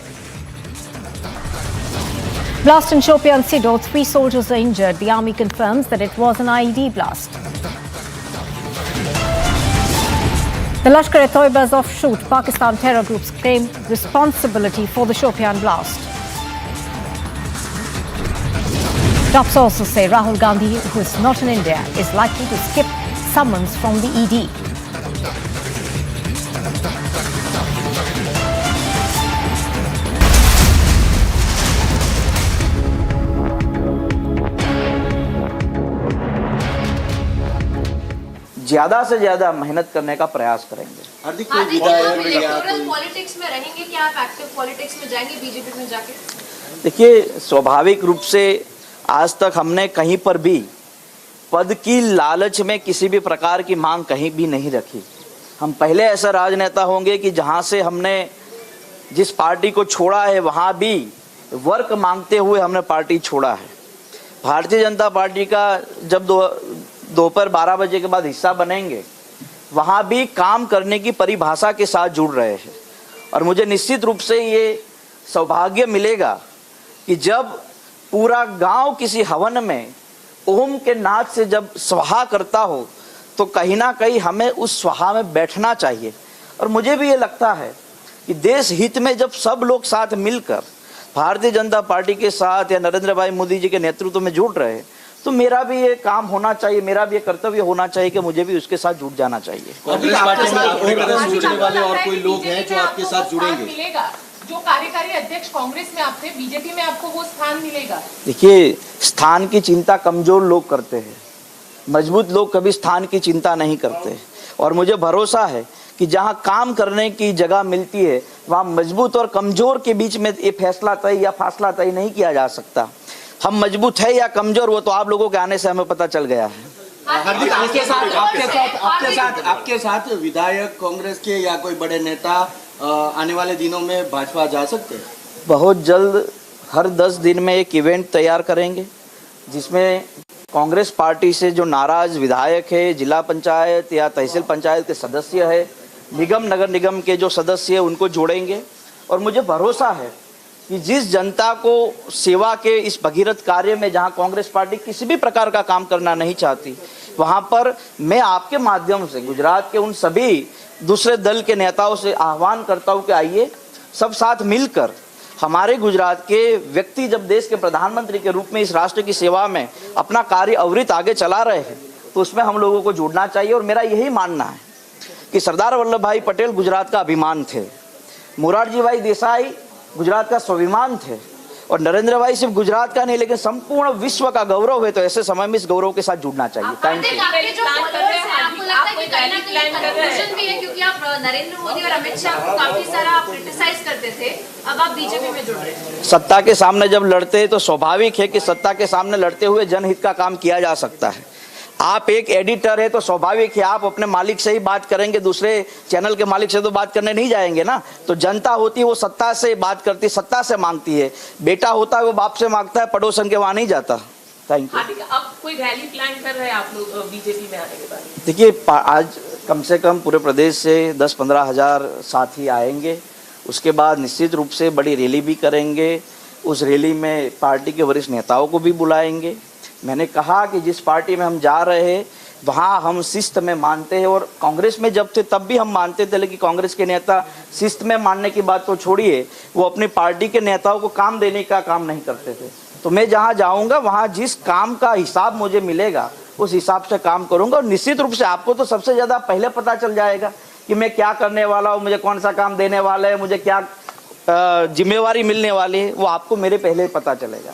Blast in Shopian Sidor, 3 soldiers are injured. The army confirms that it was an IED blast. The Lashkar-e-Toiba's offshoot, Pakistan terror groups claim responsibility for the Shopian blast. Top sources say Rahul Gandhi, who is not in India, is likely to skip summons from the ED. ज्यादा से ज्यादा मेहनत करने का प्रयास करेंगे। हार्दिक electoral politics में रहेंगे क्या आप एक्टिव पॉलिटिक्स में जाएंगे बीजेपी में जाके? देखिए, स्वाभाविक रूप से आज तक हमने कहीं पर भी पद की लालच में किसी भी प्रकार की मांग कहीं भी नहीं रखी। हम पहले ऐसा राजनेता होंगे कि जहां से हमने जिस पार्टी को छोड़ा है वहां भी वर्क मांगते हुए हमने पार्टी छोड़ा है। भारतीय जनता पार्टी का जब दोपहर 12 बजे के बाद हिस्सा बनेंगे, वहां भी काम करने की परिभाषा के साथ जुड़ रहे हैं। और मुझे निश्चित रूप से ये सौभाग्य मिलेगा कि जब पूरा गांव किसी हवन में ओम के नाद से जब स्वाहा करता हो तो कहीं ना कहीं हमें उस स्वाहा में बैठना चाहिए। और मुझे भी ये लगता है कि देश हित में जब सब लोग साथ मिलकर भारतीय जनता पार्टी के साथ या नरेंद्र भाई मोदी जी के नेतृत्व में जुड़ रहे हैं, तो मेरा भी ये काम होना चाहिए, मेरा भी ये कर्तव्य होना चाहिए कि मुझे भी उसके साथ जुड़ जाना चाहिए। कांग्रेस पार्टी में आपकी तरह जुड़ने वाले और कोई लोग हैं जो आपके साथ जुड़ेंगे? जो कार्यकारी अध्यक्ष कांग्रेस में आप थे, बीजेपी में आपको वो स्थान मिलेगा? देखिए, स्थान की चिंता कमजोर लोग करते हैं, मजबूत लोग कभी स्थान की चिंता नहीं करते। और मुझे भरोसा है कि जहां काम करने की जगह मिलती है वहां मजबूत और कमजोर के बीच में ये फैसला तय या फासला तय नहीं किया जा सकता। हम मजबूत है या कमजोर, वो तो आप लोगों के आने से हमें पता चल गया है। हार्दिक, आपके साथ विधायक कांग्रेस के या कोई बड़े नेता आने वाले दिनों में भाजपा जा सकते हैं? बहुत जल्द हर 10 दिन में एक इवेंट तैयार करेंगे जिसमें कांग्रेस पार्टी से जो नाराज विधायक है, जिला पंचायत या तहसील पंचायत के सदस्य है, निगम नगर निगम के जो सदस्य है, उनको जोड़ेंगे। और मुझे भरोसा है कि जिस जनता को सेवा के इस भगीरथ कार्य में जहां कांग्रेस पार्टी किसी भी प्रकार का काम करना नहीं चाहती, वहां पर मैं आपके माध्यम से गुजरात के उन सभी दूसरे दल के नेताओं से आह्वान करता हूं कि आइए सब साथ मिलकर हमारे गुजरात के व्यक्ति जब देश के प्रधानमंत्री के रूप में इस राष्ट्र की सेवा में अपना कार्य अविरत आगे चला रहे हैं, तो उसमें हम लोगों को जुड़ना चाहिए। और मेरा यही मानना है कि सरदार वल्लभ भाई पटेल गुजरात का अभिमान थे, मोरारजी भाई देसाई गुजरात का स्वाभिमान थे, और नरेंद्र भाई सिर्फ गुजरात का नहीं लेकिन संपूर्ण विश्व का गौरव है, तो ऐसे समय में इस गौरव के साथ जुड़ना चाहिए। Thank you. क्योंकि आप नरेंद्र मोदी और अमित शाह को काफी सारा क्रिटिसाइज करते थे, अब आप बीजेपी में जुड़ रहे हैं। सत्ता के सामने जब लड़ते हैं तो स्वाभाविक है कि सत्ता के सामने लड़ते हुए जनहित का काम किया जा सकता है। आप एक एडिटर है तो स्वाभाविक है आप अपने मालिक से ही बात करेंगे, दूसरे चैनल के मालिक से तो बात करने नहीं जाएंगे ना। तो जनता होती है वो सत्ता से बात करती, सत्ता से मांगती है। बेटा होता है वो बाप से मांगता है, पड़ोसन के वहां नहीं जाता। Thank you. अब कोई रैली प्लान कर रहे हैं आप लोग बीजेपी में आने के बाद? देखिए, आज कम से कम पूरे प्रदेश से 10-15 हज़ार साथी आएंगे। उसके बाद निश्चित रूप से बड़ी रैली भी करेंगे। उस रैली में पार्टी के वरिष्ठ नेताओं को भी बुलाएंगे। मैंने कहा कि जिस पार्टी में हम जा रहे हैं वहाँ हम शिस्त में मानते हैं, और कांग्रेस में जब थे तब भी हम मानते थे, लेकिन कांग्रेस के नेता शिस्त में मानने की बात तो छोड़िए, वो अपनी पार्टी के नेताओं को काम देने का काम नहीं करते थे। तो मैं जहाँ जाऊँगा वहाँ जिस काम का हिसाब मुझे मिलेगा उस हिसाब से काम करूँगा, और निश्चित रूप से आपको तो सबसे ज़्यादा पहले पता चल जाएगा कि मैं क्या करने वाला हूँ, मुझे कौन सा काम देने वाला है, मुझे क्या जिम्मेवारी मिलने वाली है, वो आपको मेरे पहले ही पता चलेगा।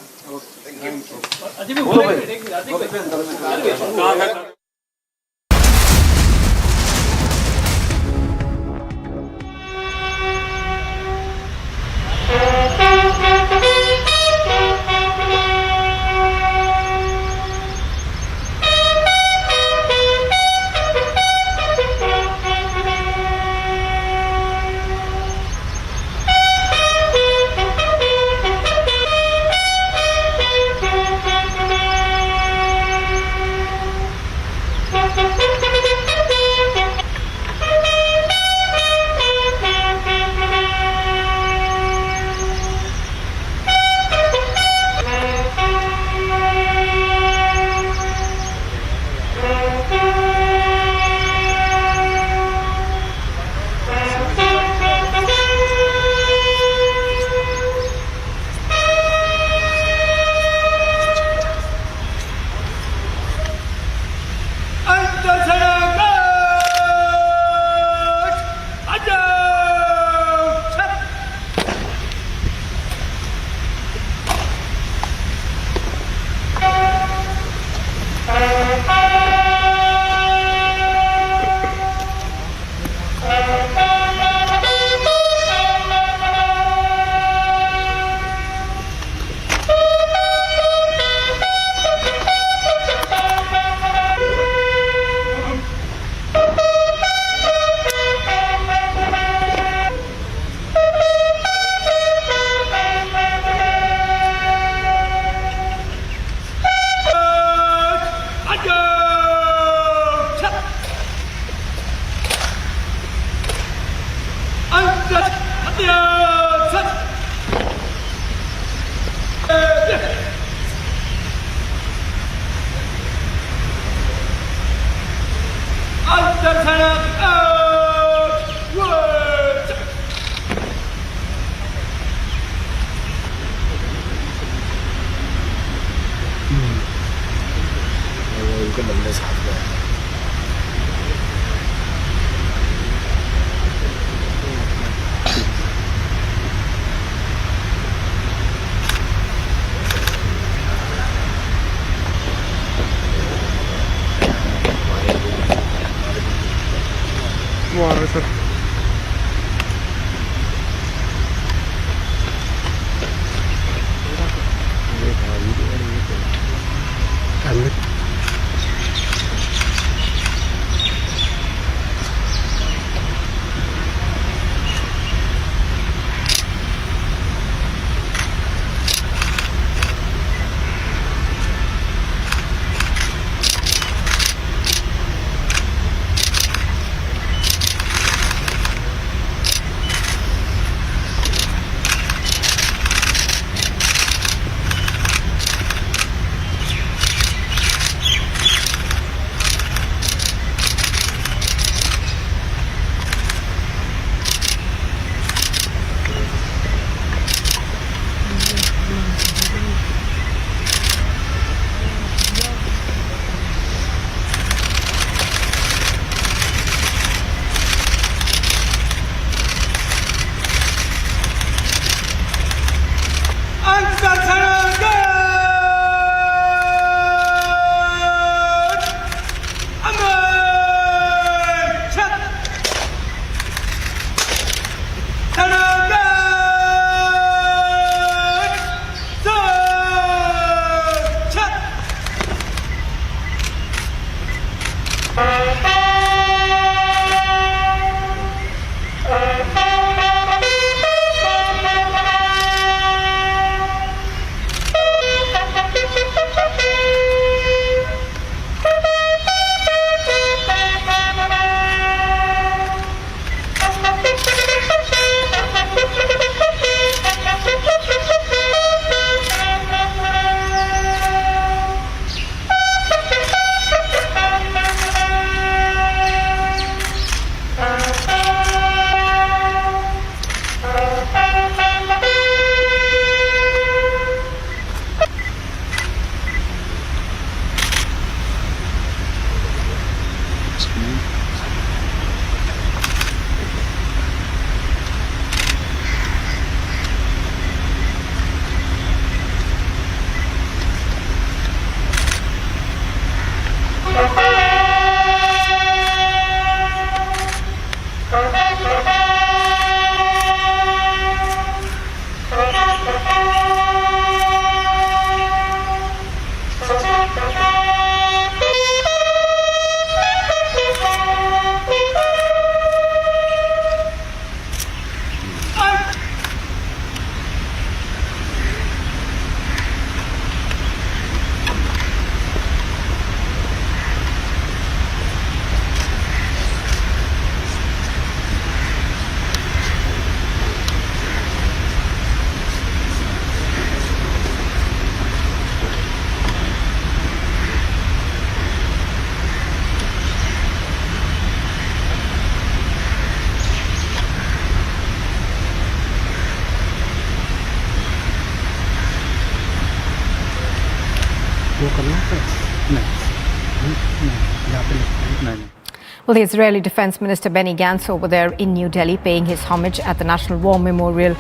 Well, the Israeli Defense Minister Benny Gantz over there in New Delhi paying his homage at the National War Memorial,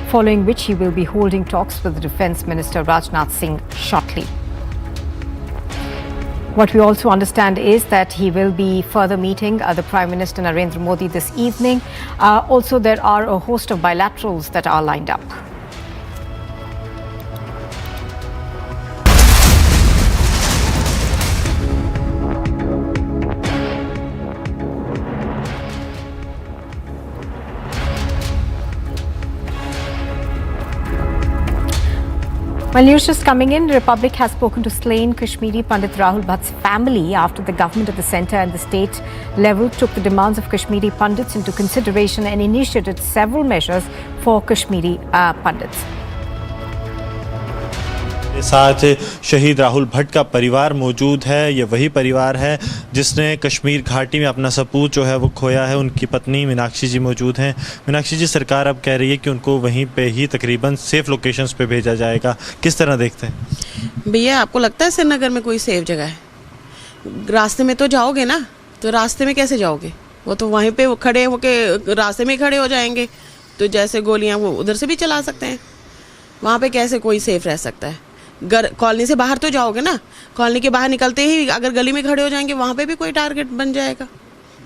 following which he will be holding talks with the Defense Minister Rajnath Singh shortly. What we also understand is that he will be further meeting the Prime Minister Narendra Modi this evening. Also, there are a host of bilaterals that are lined up. Well, news just coming in. The Republic has spoken to slain Kashmiri Pandit Rahul Bhatt's family after the government at the centre and the state level took the demands of Kashmiri Pandits into consideration and initiated several measures for Kashmiri Pandits. साथ शहीद राहुल भट्ट का परिवार मौजूद है। ये वही परिवार है जिसने कश्मीर घाटी में अपना सपूत जो है वो खोया है। उनकी पत्नी मीनाक्षी जी मौजूद हैं। मीनाक्षी जी, सरकार अब कह रही है कि उनको वहीं पे ही तकरीबन सेफ लोकेशंस पे भेजा जाएगा, किस तरह देखते हैं? भैया, आपको लगता है श्रीनगर में कोई सेफ जगह है? रास्ते में तो जाओगे ना, तो रास्ते में कैसे जाओगे? वो तो वहीं पे खड़े होके रास्ते में खड़े हो जाएंगे, तो जैसे गोलियां वो उधर से भी चला सकते हैं। वहाँ पे कैसे कोई सेफ रह सकता है? कॉलोनी से बाहर तो जाओगे ना, कॉलोनी के बाहर निकलते ही अगर गली में खड़े हो जाएंगे वहाँ पे भी कोई टारगेट बन जाएगा।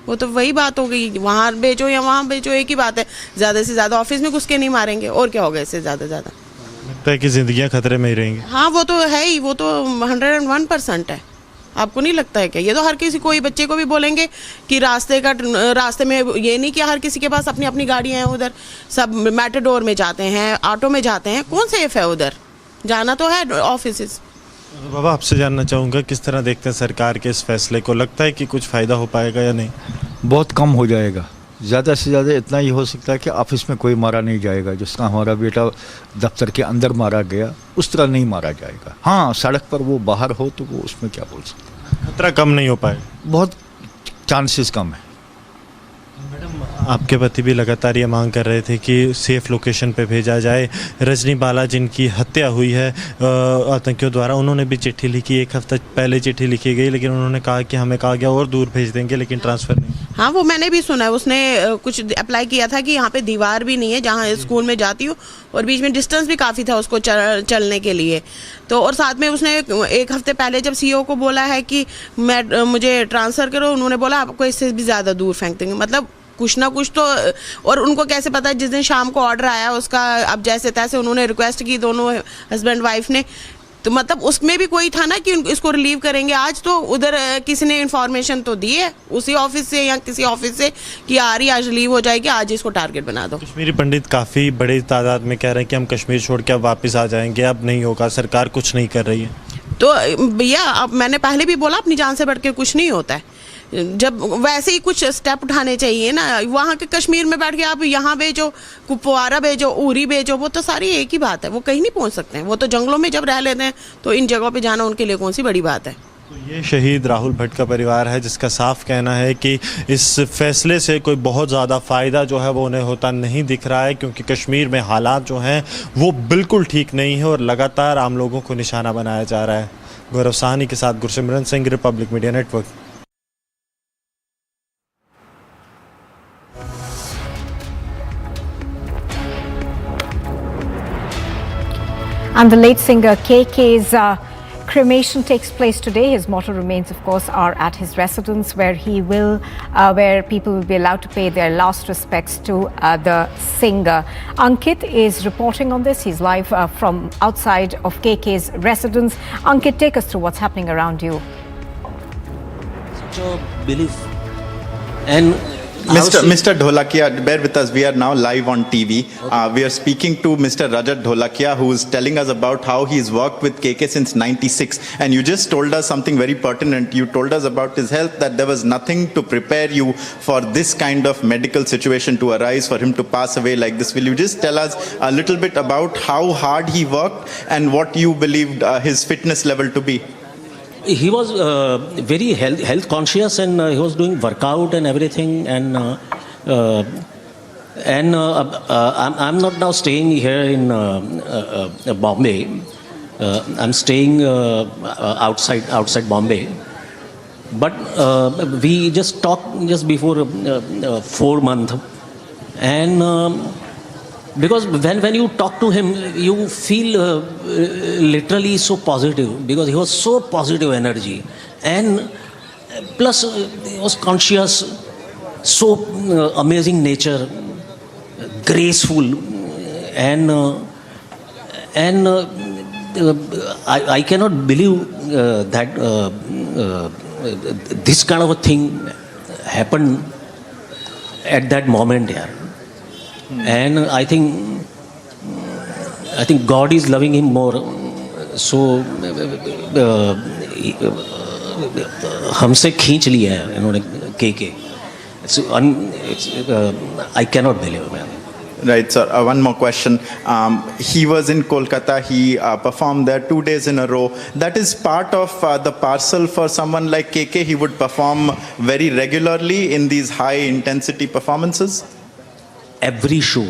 वो तो वही बात हो गई, वहाँ बेचो या वहाँ बेचो एक ही बात है। ज़्यादा से ज़्यादा ऑफिस में घुस के नहीं मारेंगे, और क्या होगा इससे ज़्यादा लगता है कि जिंदगियाँ खतरे में ही रहेंगी। हाँ, वो तो है ही, वो तो 101% है। आपको नहीं लगता है क्या? ये तो हर किसी, कोई बच्चे को भी बोलेंगे कि रास्ते में ये नहीं कि हर किसी के पास अपनी अपनी गाड़ियाँ हैं। उधर सब मैटाडोर में जाते हैं, ऑटो में जाते हैं, कौन सेफ है? उधर जाना तो है ऑफिस। बाबा, आपसे जानना चाहूँगा किस तरह देखते हैं सरकार के इस फैसले को? लगता है कि कुछ फ़ायदा हो पाएगा या नहीं? बहुत कम हो जाएगा। ज़्यादा से ज़्यादा इतना ही हो सकता है कि ऑफिस में कोई मारा नहीं जाएगा। जिसका हमारा बेटा दफ्तर के अंदर मारा गया, उस तरह नहीं मारा जाएगा। हाँ, सड़क पर वो बाहर हो तो वो उसमें क्या बोल सकते हैं। खतरा कम नहीं हो पाएगा? बहुत चांसेस कम है। आपके पति भी लगातार ये मांग कर रहे थे कि सेफ लोकेशन पे भेजा जाए। रजनी बाला, जिनकी हत्या हुई है आतंकियों द्वारा, उन्होंने भी चिट्ठी लिखी। एक हफ्ता पहले चिट्ठी लिखी गई, लेकिन उन्होंने कहा कि हमें कहा गया और दूर भेज देंगे, लेकिन ट्रांसफ़र नहीं। हाँ, वो मैंने भी सुना है। उसने कुछ अप्लाई किया था कि यहाँ पे दीवार भी नहीं है जहाँ स्कूल में जाती हूँ, और बीच में डिस्टेंस भी काफ़ी था उसको चलने के लिए। तो और साथ में उसने एक हफ्ते पहले जब सीईओ को बोला है कि मुझे ट्रांसफ़र करो, उन्होंने बोला आपको इससे भी ज़्यादा दूर फेंक देंगे। मतलब कुछ ना कुछ तो, और उनको कैसे पता है जिस दिन शाम को ऑर्डर आया उसका, अब जैसे तैसे उन्होंने रिक्वेस्ट की दोनों हस्बैंड वाइफ ने, तो मतलब उसमें भी कोई था ना कि इसको रिलीव करेंगे। आज तो उधर किसी ने इन्फॉर्मेशन तो दी है उसी ऑफिस से या किसी ऑफिस से कि आ रही आज रिलीव हो जाएगी, आज इसको टारगेट बना दो। कश्मीरी पंडित काफ़ी बड़ी तादाद में कह रहे हैं कि हम कश्मीर छोड़ के अब वापस आ जाएंगे, अब नहीं होगा, सरकार कुछ नहीं कर रही है। तो भैया, अब मैंने पहले भी बोला अपनी जान से बढ़ के कुछ नहीं होता है। जब वैसे ही कुछ स्टेप उठाने चाहिए ना। वहाँ के कश्मीर में बैठ के आप यहाँ भेजो, कुपवारा भेजो, उरी भेजो, वो तो सारी एक ही बात है। वो कहीं नहीं पहुँच सकते हैं। वो तो जंगलों में जब रह लेते हैं तो इन जगहों पे जाना उनके लिए कौन सी बड़ी बात है। तो ये शहीद राहुल भट्ट का परिवार है जिसका साफ कहना है कि इस फैसले से कोई बहुत ज़्यादा फ़ायदा जो है वो उन्हें होता नहीं दिख रहा है, क्योंकि कश्मीर में हालात जो हैं वो बिल्कुल ठीक नहीं है और लगातार आम लोगों को निशाना बनाया जा रहा है। गौरव साहनी के साथ Gursimran Singh, Republic media network. And the late singer KK's cremation takes place today. His mortal remains, of course, are at his residence, where where people will be allowed to pay their last respects to the singer. Ankit is reporting on this. He's live from outside of KK's residence. Ankit, take us through what's happening around you. Such a belief. And Mr. Dholakia, bear with us. We are now live on TV. Okay. We are speaking to Mr. Rajat Dholakia, who is telling us about how he's worked with KK since '96. And you just told us something very pertinent. You told us about his health, that there was nothing to prepare you for this kind of medical situation to arise, for him to pass away like this. Will you just tell us a little bit about how hard he worked and what you believed his fitness level to be? He was very health conscious, and he was doing workout and everything. And I'm not now staying here in Bombay. I'm staying outside Bombay. But we just talked just before 4 months, and because when you talk to him, you feel literally so positive, because he was so positive energy, and plus he was conscious, so amazing nature, graceful, and I cannot believe that this kind of a thing happened at that moment here. And I think God is loving him more. So हमसे खींच लिया है इन्होंने KK. I cannot believe, man. Right, sir. One more question. He was in Kolkata. He performed there 2 days in a row. That is part of the parcel for someone like KK. He would perform very regularly in these high-intensity performances. Every show,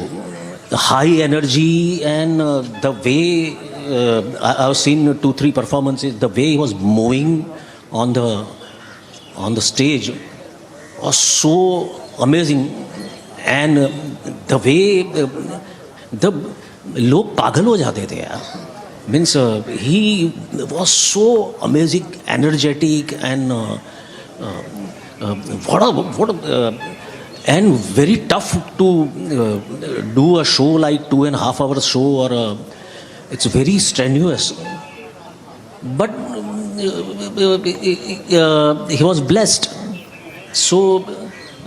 the high energy, and the way I've seen 2-3 performances, the way he was moving on the stage was so amazing, and the way the लोग पागल हो जाते थे यार. Means he was so amazing, energetic, and and very tough to do a show like 2.5 hours show, or it's very strenuous. But he was blessed. So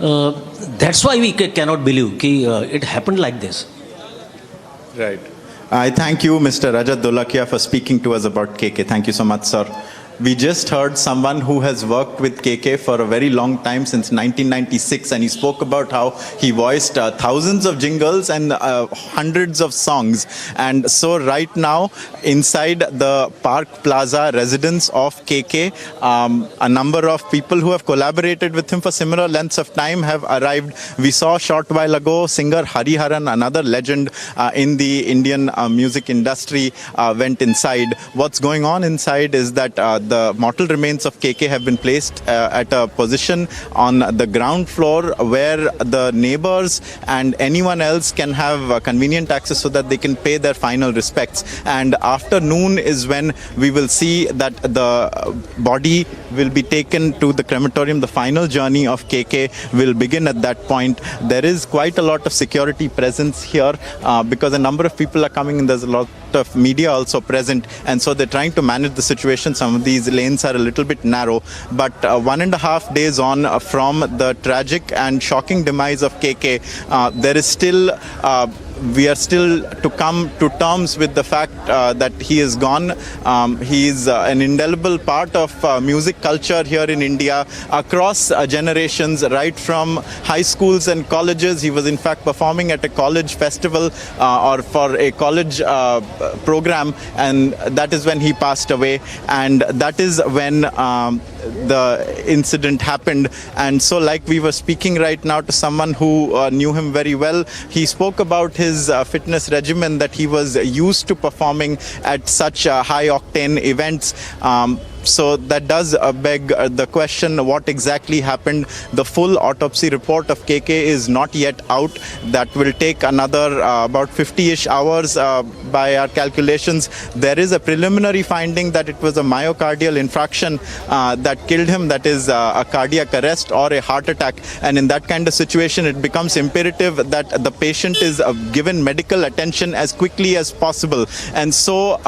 that's why we cannot believe that it happened like this. Right. I thank you, Mr. Rajat Dholakia, for speaking to us about KK. Thank you so much, sir. We just heard someone who has worked with KK for a very long time, since 1996, and he spoke about how he voiced thousands of jingles and hundreds of songs. And so right now, inside the Park Plaza residence of KK, a number of people who have collaborated with him for similar lengths of time have arrived. We saw a short while ago singer Hariharan, another legend in the Indian music industry, went inside. What's going on inside is that the mortal remains of KK have been placed at a position on the ground floor, where the neighbors and anyone else can have convenient access so that they can pay their final respects. And after noon is when we will see that the body will be taken to the crematorium. The final journey of KK will begin at that point. There is quite a lot of security presence here because a number of people are coming, and there's a lot of media also present, and so they're trying to manage the situation. Some of these lanes are a little bit narrow, but 1.5 days on from the tragic and shocking demise of KK, there is still we are still to come to terms with the fact that he is gone. He is an indelible part of music culture here in India across generations, right from high schools and colleges. He was in fact performing at a college festival or for a college program, and that is when he passed away, and that is when the incident happened. And so, like we were speaking right now to someone who knew him very well, he spoke about his fitness regimen that he was used to performing at such high octane events. So that does beg the question, what exactly happened? The full autopsy report of KK is not yet out. That will take another about 50-ish hours by our calculations. There is a preliminary finding that it was a myocardial infarction that killed him, that is a cardiac arrest or a heart attack. And in that kind of situation, it becomes imperative that the patient is given medical attention as quickly as possible. And so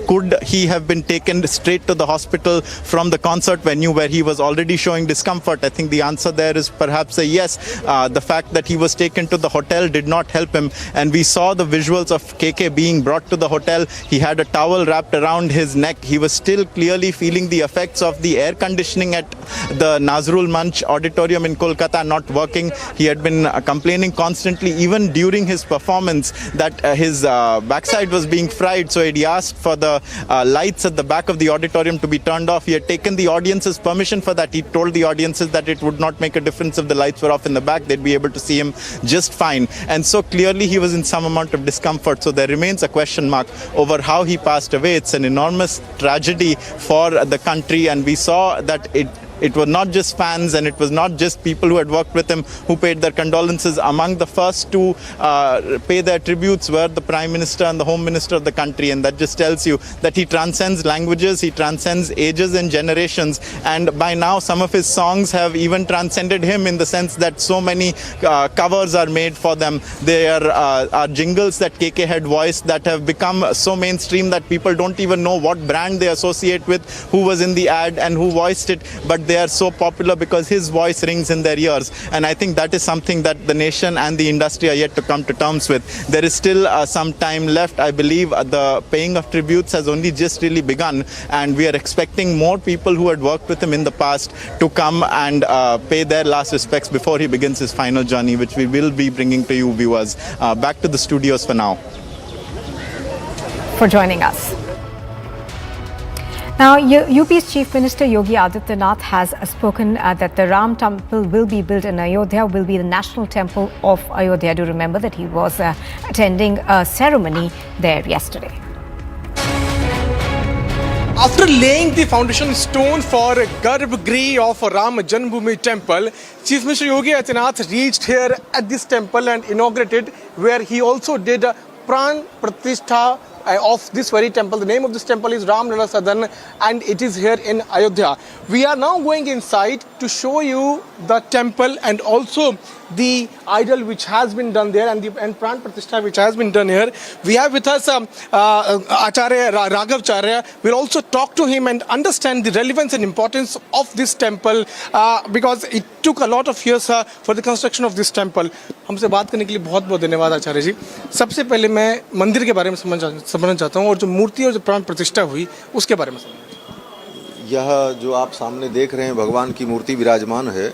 could he have been taken straight to the hospital from the concert venue where he was already showing discomfort? I think the answer there is perhaps a yes. The fact that he was taken to the hotel did not help him, and we saw the visuals of KK being brought to the hotel. He had a towel wrapped around his neck. He was still clearly feeling the effects of the air conditioning at the Nazrul Manch auditorium in Kolkata not working. He had been complaining constantly, even during his performance, that his backside was being fried. So he asked for the lights at the back of the auditorium to be turned off. He had taken the audience's permission for that. He told the audiences that it would not make a difference if the lights were off in the back. They'd be able to see him just fine. And so clearly he was in some amount of discomfort. So there remains a question mark over how he passed away. It's an enormous tragedy for the country, and we saw that it was not just fans, and it was not just people who had worked with him who paid their condolences. Among the first to pay their tributes were the Prime Minister and the Home Minister of the country, and that just tells you that he transcends languages, he transcends ages and generations, and by now some of his songs have even transcended him, in the sense that so many covers are made for them. There are jingles that KK had voiced that have become so mainstream that people don't even know what brand they associate with, who was in the ad and who voiced it, but they are so popular because his voice rings in their ears. And I think that is something that the nation and the industry are yet to come to terms with. There is still some time left. I believe the paying of tributes has only just really begun, and we are expecting more people who had worked with him in the past to come and pay their last respects before he begins his final journey, which we will be bringing to you viewers. Back to the studios for now. For joining us. Now, UP's Chief Minister Yogi Adityanath has spoken that the Ram Temple will be built in Ayodhya, will be the national temple of Ayodhya. Do remember that he was attending a ceremony there yesterday. After laying the foundation stone for Garbhagriha of Ram Janmabhoomi Temple, Chief Minister Yogi Adityanath reached here at this temple and inaugurated, where he also did Pran Pratishtha of this very temple. The name of this temple is Ram Lala Sadan, and it is here in Ayodhya. We are now going inside to show you the temple and also the idol which has been done there, and Pran Pratishtha which has been done here. We have with us Acharya Raghav Acharya. We'll also talk to him and understand the relevance and importance of this temple because it took a lot of years for the construction of this temple. हमसे बात करने के लिए बहुत बहुत धन्यवाद आचार्य जी. सबसे पहले मैं मंदिर के बारे में समझना चाहता हूँ और जो मूर्ति और जो प्राण प्रतिष्ठा हुई उसके बारे में समझना. यह जो आप सामने देख रहे हैं भगवान की मूर्ति विराजमान है,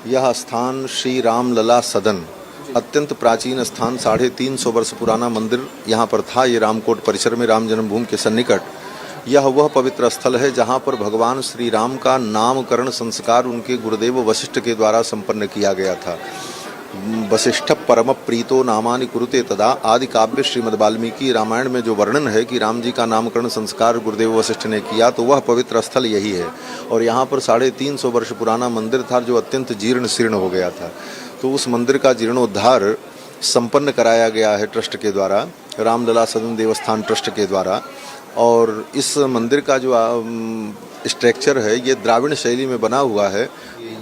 यह स्थान श्री राम लला सदन, अत्यंत प्राचीन स्थान, 350 वर्ष पुराना मंदिर यहाँ पर था. ये रामकोट परिसर में राम जन्मभूमि के सन्निकट यह वह पवित्र स्थल है जहाँ पर भगवान श्री राम का नामकरण संस्कार उनके गुरुदेव वशिष्ठ के द्वारा संपन्न किया गया था. वशिष्ठ परम प्रीतो नामानि कुरुते तदा आदि काव्य श्रीमद् वाल्मीकि रामायण में जो वर्णन है कि राम जी का नामकरण संस्कार गुरुदेव वशिष्ठ ने किया, तो वह पवित्र स्थल यही है. और यहाँ पर 350 वर्ष पुराना मंदिर था जो अत्यंत जीर्ण शीर्ण हो गया था. तो उस मंदिर का जीर्णोद्धार संपन्न कराया गया है ट्रस्ट के द्वारा, रामलला सदन देवस्थान ट्रस्ट के द्वारा. और इस मंदिर का जो स्ट्रक्चर है ये द्राविड़ शैली में बना हुआ है.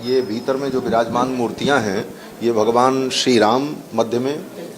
ये भीतर में जो विराजमान मूर्तियां हैं ये भगवान श्री राम मध्य में,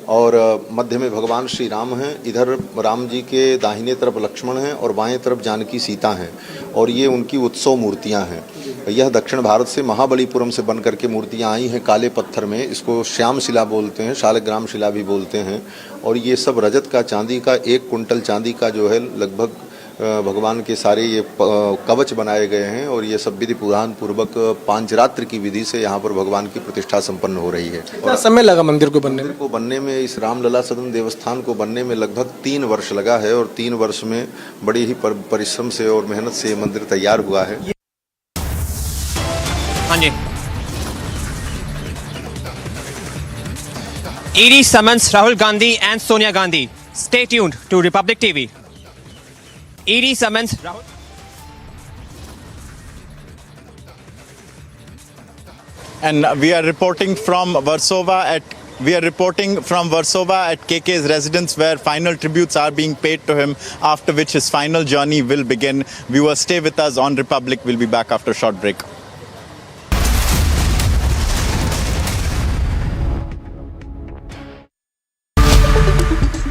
और मध्य में भगवान श्री राम हैं, इधर राम जी के दाहिने तरफ लक्ष्मण हैं और बाएं तरफ जानकी सीता हैं, और ये उनकी उत्सव मूर्तियां हैं. यह दक्षिण भारत से महाबलीपुरम से बन करके मूर्तियां आई हैं काले पत्थर में. इसको श्याम शिला बोलते हैं, शालग्राम शिला भी बोलते हैं. और ये सब रजत का, चांदी का, 1 कुंटल चांदी का जो है लगभग भगवान के सारे ये कवच बनाए गए हैं. और ये सब विधि विधान पूर्वक 5 रात्र की विधि से यहाँ पर भगवान की प्रतिष्ठा संपन्न हो रही है. कितना समय लगा मंदिर को बनने में? इस रामलला सदन देवस्थान को बनने में लगभग 3 वर्ष लगा है, और 3 वर्ष में बड़ी ही परिश्रम से और मेहनत से ये मंदिर तैयार हुआ है. हाँ जी. ED summons Rahul Gandhi and Sonia Gandhi. Stay tuned to Republic TV. ED summons Rahul. And we are reporting from Warsaw at KK's residence, where final tributes are being paid to him, after which his final journey will begin. Viewers, stay with us on Republic. We'll be back after a short break.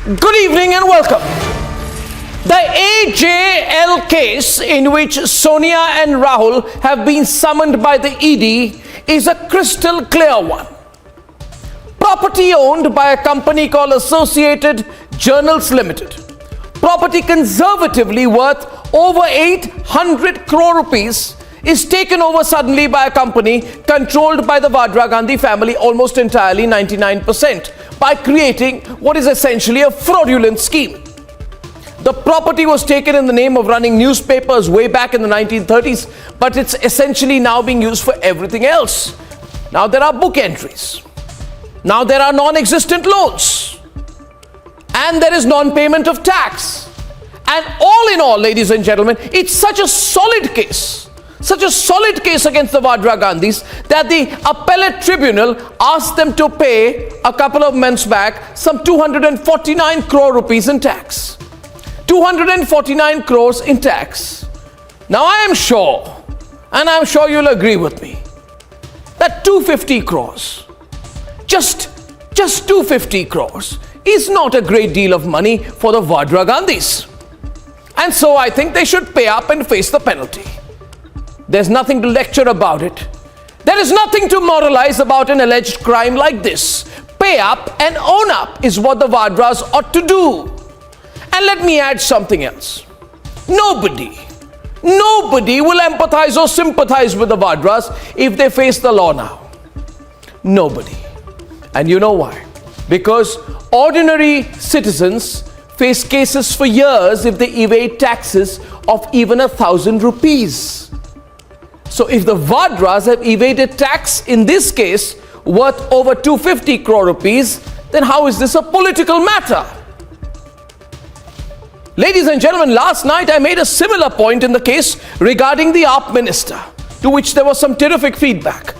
Good evening and welcome. The AJL case, in which Sonia and Rahul have been summoned by the ED, is a crystal clear one. Property owned by a company called Associated Journals Limited. Property conservatively worth over 800 crore rupees is taken over suddenly by a company controlled by the Vadra Gandhi family almost entirely, 99%, by creating what is essentially a fraudulent scheme. The property was taken in the name of running newspapers way back in the 1930s, but it's essentially now being used for everything else. Now there are book entries. Now there are non-existent loans. And there is non-payment of tax. And all in all, ladies and gentlemen, it's such a solid case against the Vadra Gandhis that the appellate tribunal asked them to pay a couple of months back some 249 crore rupees in tax. 249 crores in tax. Now I am sure, and I'm sure you'll agree with me, that 250 crores, just 250 crores is not a great deal of money for the Vadra Gandhis. And so I think they should pay up and face the penalty. There's nothing to lecture about it. There is nothing to moralize about an alleged crime like this. Pay up and own up is what the Vadras ought to do. And let me add something else. Nobody will empathize or sympathize with the Vadras if they face the law now. Nobody. And you know why? Because ordinary citizens face cases for years if they evade taxes of even 1,000 rupees. So if the Vadras have evaded tax in this case worth over 250 crore rupees, then how is this a political matter? Ladies and gentlemen, last night I made a similar point in the case regarding the AAP minister, to which there was some terrific feedback.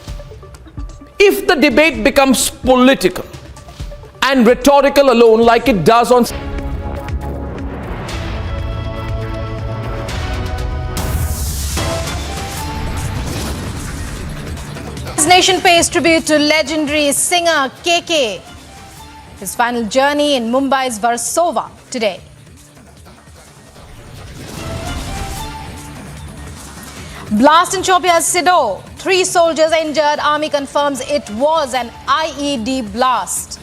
If the debate becomes political and rhetorical alone like it does on... This nation pays tribute to legendary singer KK. His final journey in Mumbai's Warsaw today. Blast in Shopia's Sido. 3 soldiers injured. Army confirms it was an IED blast.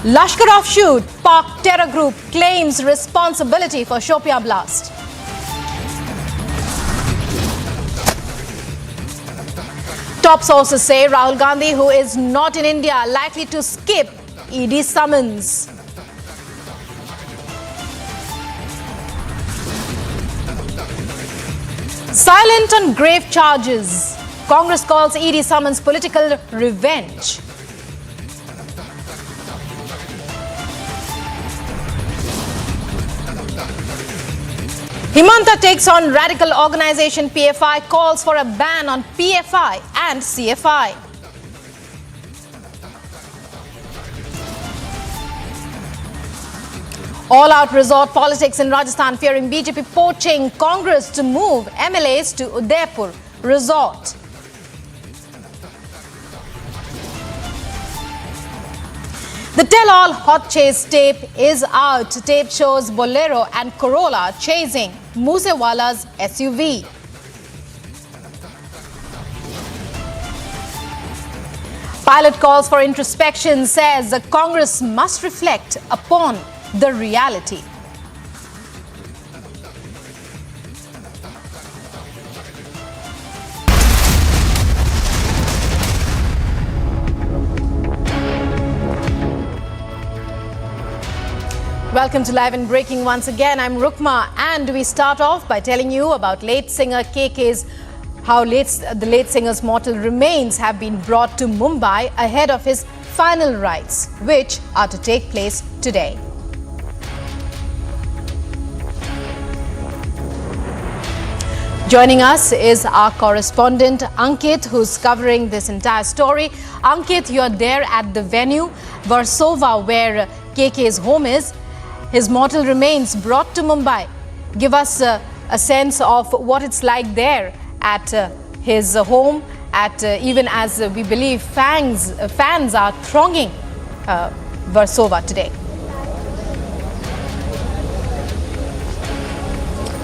Lashkar offshoot. Pak terror group claims responsibility for Shopia blast. Top sources say Rahul Gandhi, who is not in India, likely to skip ED summons. Silent on grave charges. Congress calls ED summons political revenge. Himanta takes on radical organization PFI, calls for a ban on PFI and CFI. All-out resort politics in Rajasthan, fearing BJP poaching Congress to move MLAs to Udaipur resort. The tell-all hot chase tape is out. Tape shows Bolero and Corolla chasing Moosewala's SUV. Pilot calls for introspection, says the Congress must reflect upon the reality. Welcome to Live and Breaking once again. I'm Rukma, and we start off by telling you about late singer KK's, the late singer's mortal remains have been brought to Mumbai ahead of his final rites, which are to take place today. Joining us is our correspondent Ankit, who's covering this entire story. Ankit, you're there at the venue, Versova, where KK's home is. His mortal remains brought to Mumbai. Give us a sense of what it's like there at his home, even as we believe fans are thronging Versova today.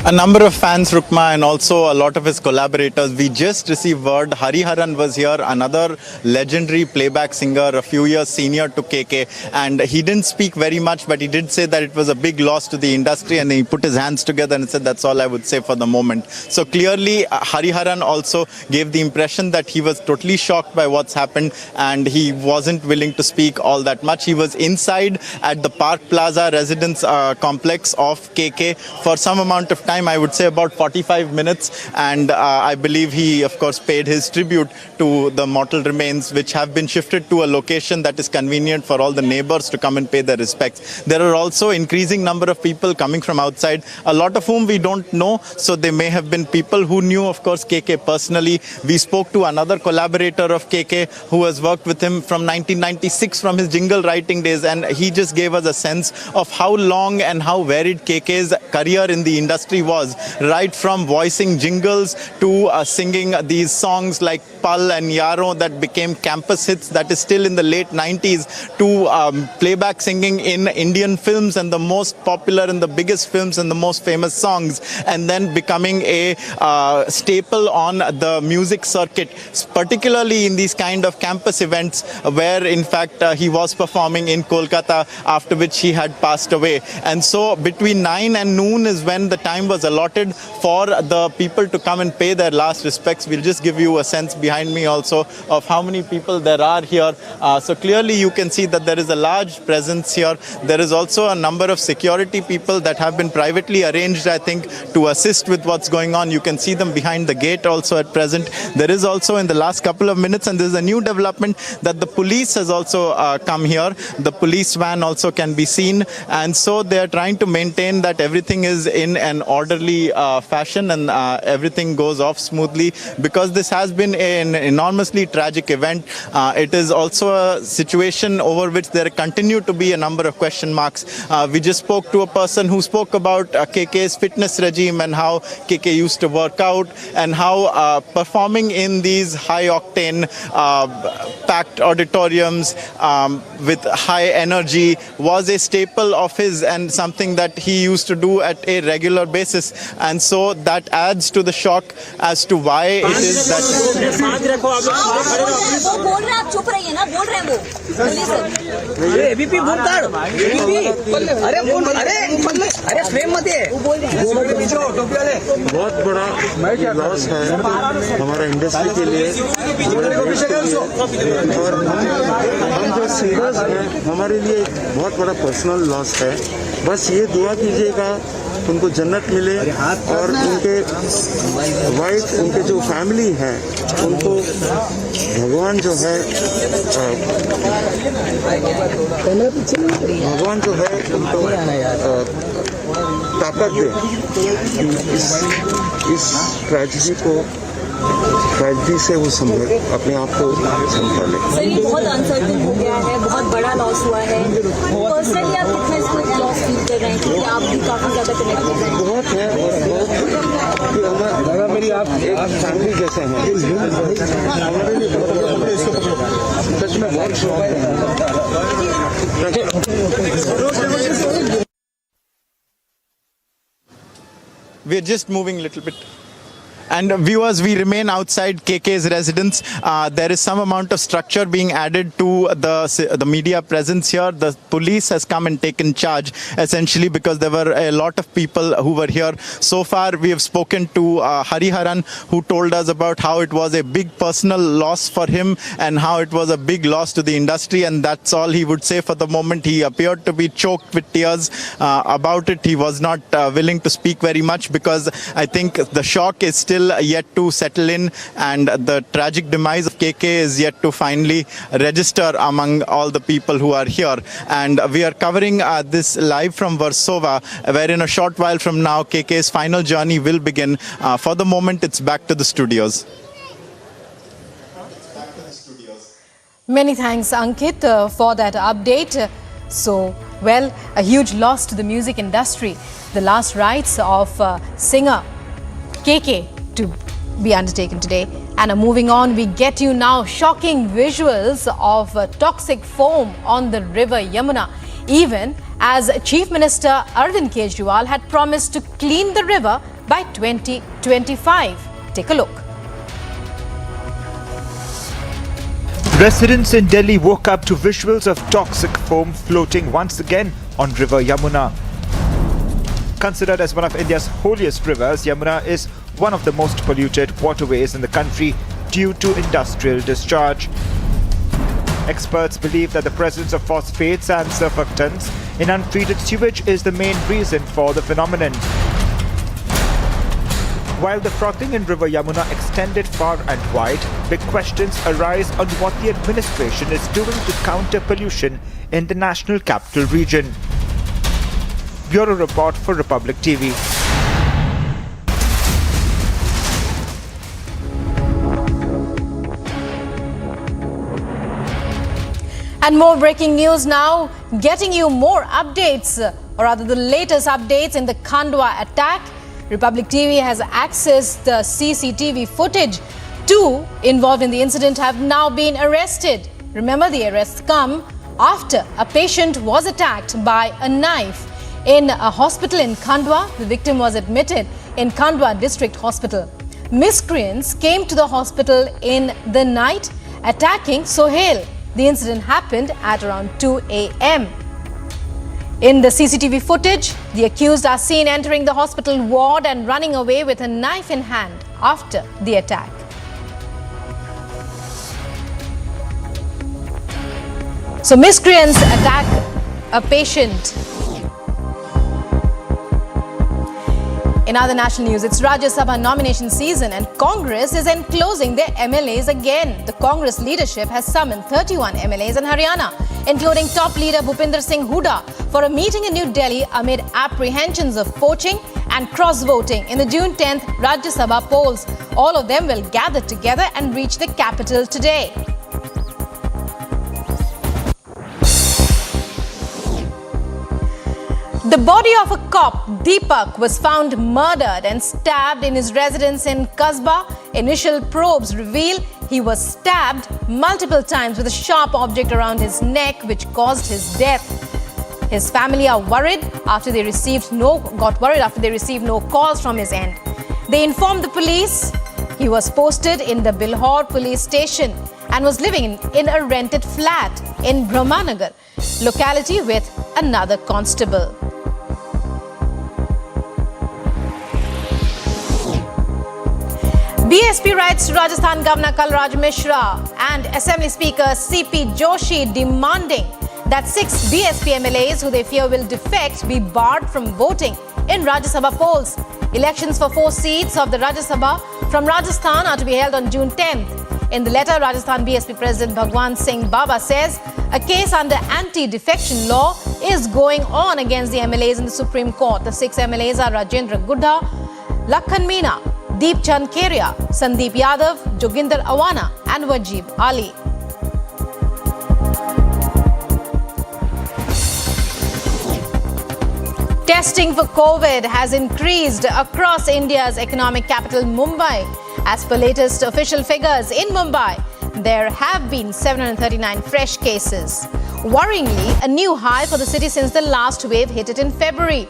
A number of fans, Rukma, and also a lot of his collaborators. We just received word Hariharan was here, another legendary playback singer, a few years senior to KK, and he didn't speak very much, but he did say that it was a big loss to the industry, and he put his hands together and said, that's all I would say for the moment. So clearly, Hariharan also gave the impression that he was totally shocked by what's happened, and he wasn't willing to speak all that much. He was inside at the Park Plaza residence complex of KK for some amount of time, I would say about 45 minutes, and I believe he, of course, paid his tribute to the mortal remains, which have been shifted to a location that is convenient for all the neighbors to come and pay their respects. There are also increasing number of people coming from outside, a lot of whom we don't know, so they may have been people who knew, of course, KK personally. We spoke to another collaborator of KK who has worked with him from 1996, from his jingle writing days, and he just gave us a sense of how long and how varied KK's career in the industry was, right from voicing jingles to singing these songs like Pal and Yaro that became campus hits, that is still in the late 90s, to playback singing in Indian films and the most popular and the biggest films and the most famous songs, and then becoming a staple on the music circuit, particularly in these kind of campus events where in fact he was performing in Kolkata, after which he had passed away. And so between 9 and noon is when the time was allotted for the people to come and pay their last respects. We'll just give you a sense behind me also of how many people there are here. So clearly you can see that there is a large presence here. There is also a number of security people that have been privately arranged, I think, to assist with what's going on. You can see them behind the gate also at present. There is also in the last couple of minutes, and there's a new development that the police has also come here. The police van also can be seen, and so they are trying to maintain that everything is in an orderly fashion and everything goes off smoothly, because this has been an enormously tragic event. It is also a situation over which there continue to be a number of question marks. We just spoke to a person who spoke about KK's fitness regime and how KK used to work out, and how performing in these high-octane packed auditoriums with high energy was a staple of his and something that he used to do at a regular basis. And so that adds to the shock as to why it is that... बहुत बड़ा loss है हमारा industry के लिए और हम जो singers हैं हमारे लिए बहुत बड़ा पर्सनल लॉस है। बस ये दुआ कीजिएगा उनको जन्नत मिले और उनके वाइफ, उनके जो फैमिली है, उनको भगवान जो है उनको ताकत दे इस ट्रेजेडी से वो अपने आप को संभाले। सर, ये बहुत अनसर्टेन हो गया है, बहुत बड़ा लॉस हुआ है। पर्सनली आप कितना इसको लॉस फील कर रहे हैं, क्योंकि आप भी काफी ज्यादा कनेक्टेड हैं। बहुत है और बहुत मेरी आप एक फैमिली जैसे हैं। हमारे लिए सच में बहुत शौक है। We're just moving a little bit. And viewers, we remain outside KK's residence. There is some amount of structure being added to the media presence here. The police has come and taken charge, essentially, because there were a lot of people who were here. So far, we have spoken to Hariharan, who told us about how it was a big personal loss for him and how it was a big loss to the industry. And that's all he would say for the moment. He appeared to be choked with tears about it. He was not willing to speak very much because I think the shock is still still yet to settle in, and the tragic demise of KK is yet to finally register among all the people who are here. And we are covering this live from Warsaw, where in a short while from now KK's final journey will begin. For the moment, it's back to the studios. Many thanks, Ankit, for that update. So, well, a huge loss to the music industry. The last rites of singer KK to be undertaken today. And moving on, we get you now shocking visuals of toxic foam on the river Yamuna, even as Chief Minister Arvind Kejriwal had promised to clean the river by 2025. Take a look. Residents in Delhi woke up to visuals of toxic foam floating once again on River Yamuna. Considered as one of India's holiest rivers, Yamuna is one of the most polluted waterways in the country due to industrial discharge. Experts believe that the presence of phosphates and surfactants in untreated sewage is the main reason for the phenomenon. While the frothing in River Yamuna extended far and wide, big questions arise on what the administration is doing to counter pollution in the National Capital Region. Bureau Report for Republic TV. And more breaking news now, getting you more updates, or rather the latest updates in the Khandwa attack. Republic TV has accessed the CCTV footage. 2 involved in the incident have now been arrested. Remember, the arrests come after a patient was attacked by a knife in a hospital in Khandwa. The victim was admitted in Khandwa District Hospital. Miscreants came to the hospital in the night, attacking Sohail. The incident happened at around 2 a.m. In the CCTV footage, the accused are seen entering the hospital ward and running away with a knife in hand after the attack. So miscreants attack a patient. In other national news, it's Rajya Sabha nomination season and Congress is enclosing their MLAs again. The Congress leadership has summoned 31 MLAs in Haryana, including top leader Bhupinder Singh Hooda, for a meeting in New Delhi amid apprehensions of poaching and cross-voting in the June 10th Rajya Sabha polls. All of them will gather together and reach the capital today. The body of a cop, Deepak, was found murdered and stabbed in his residence in Kasba. Initial probes reveal he was stabbed multiple times with a sharp object around his neck, which caused his death. His family are worried after they received no calls from his end. They informed the police he was posted in the Bilhor police station and was living in a rented flat in Brahmanagar locality with another constable. BSP writes to Rajasthan Governor Kalraj Mishra and Assembly Speaker CP Joshi demanding that 6 BSP MLAs who they fear will defect be barred from voting in Rajya Sabha polls. Elections for 4 seats of the Rajya Sabha from Rajasthan are to be held on June 10th. In the letter, Rajasthan BSP President Bhagwan Singh Baba says a case under anti-defection law is going on against the MLAs in the Supreme Court. The 6 MLAs are Rajendra Gudha, Lakhan Meena, Deep Chand Keria, Sandeep Yadav, Joginder Awana and Wajib Ali. Testing for COVID has increased across India's economic capital, Mumbai. As per latest official figures in Mumbai, there have been 739 fresh cases. Worryingly, a new high for the city since the last wave hit it in February.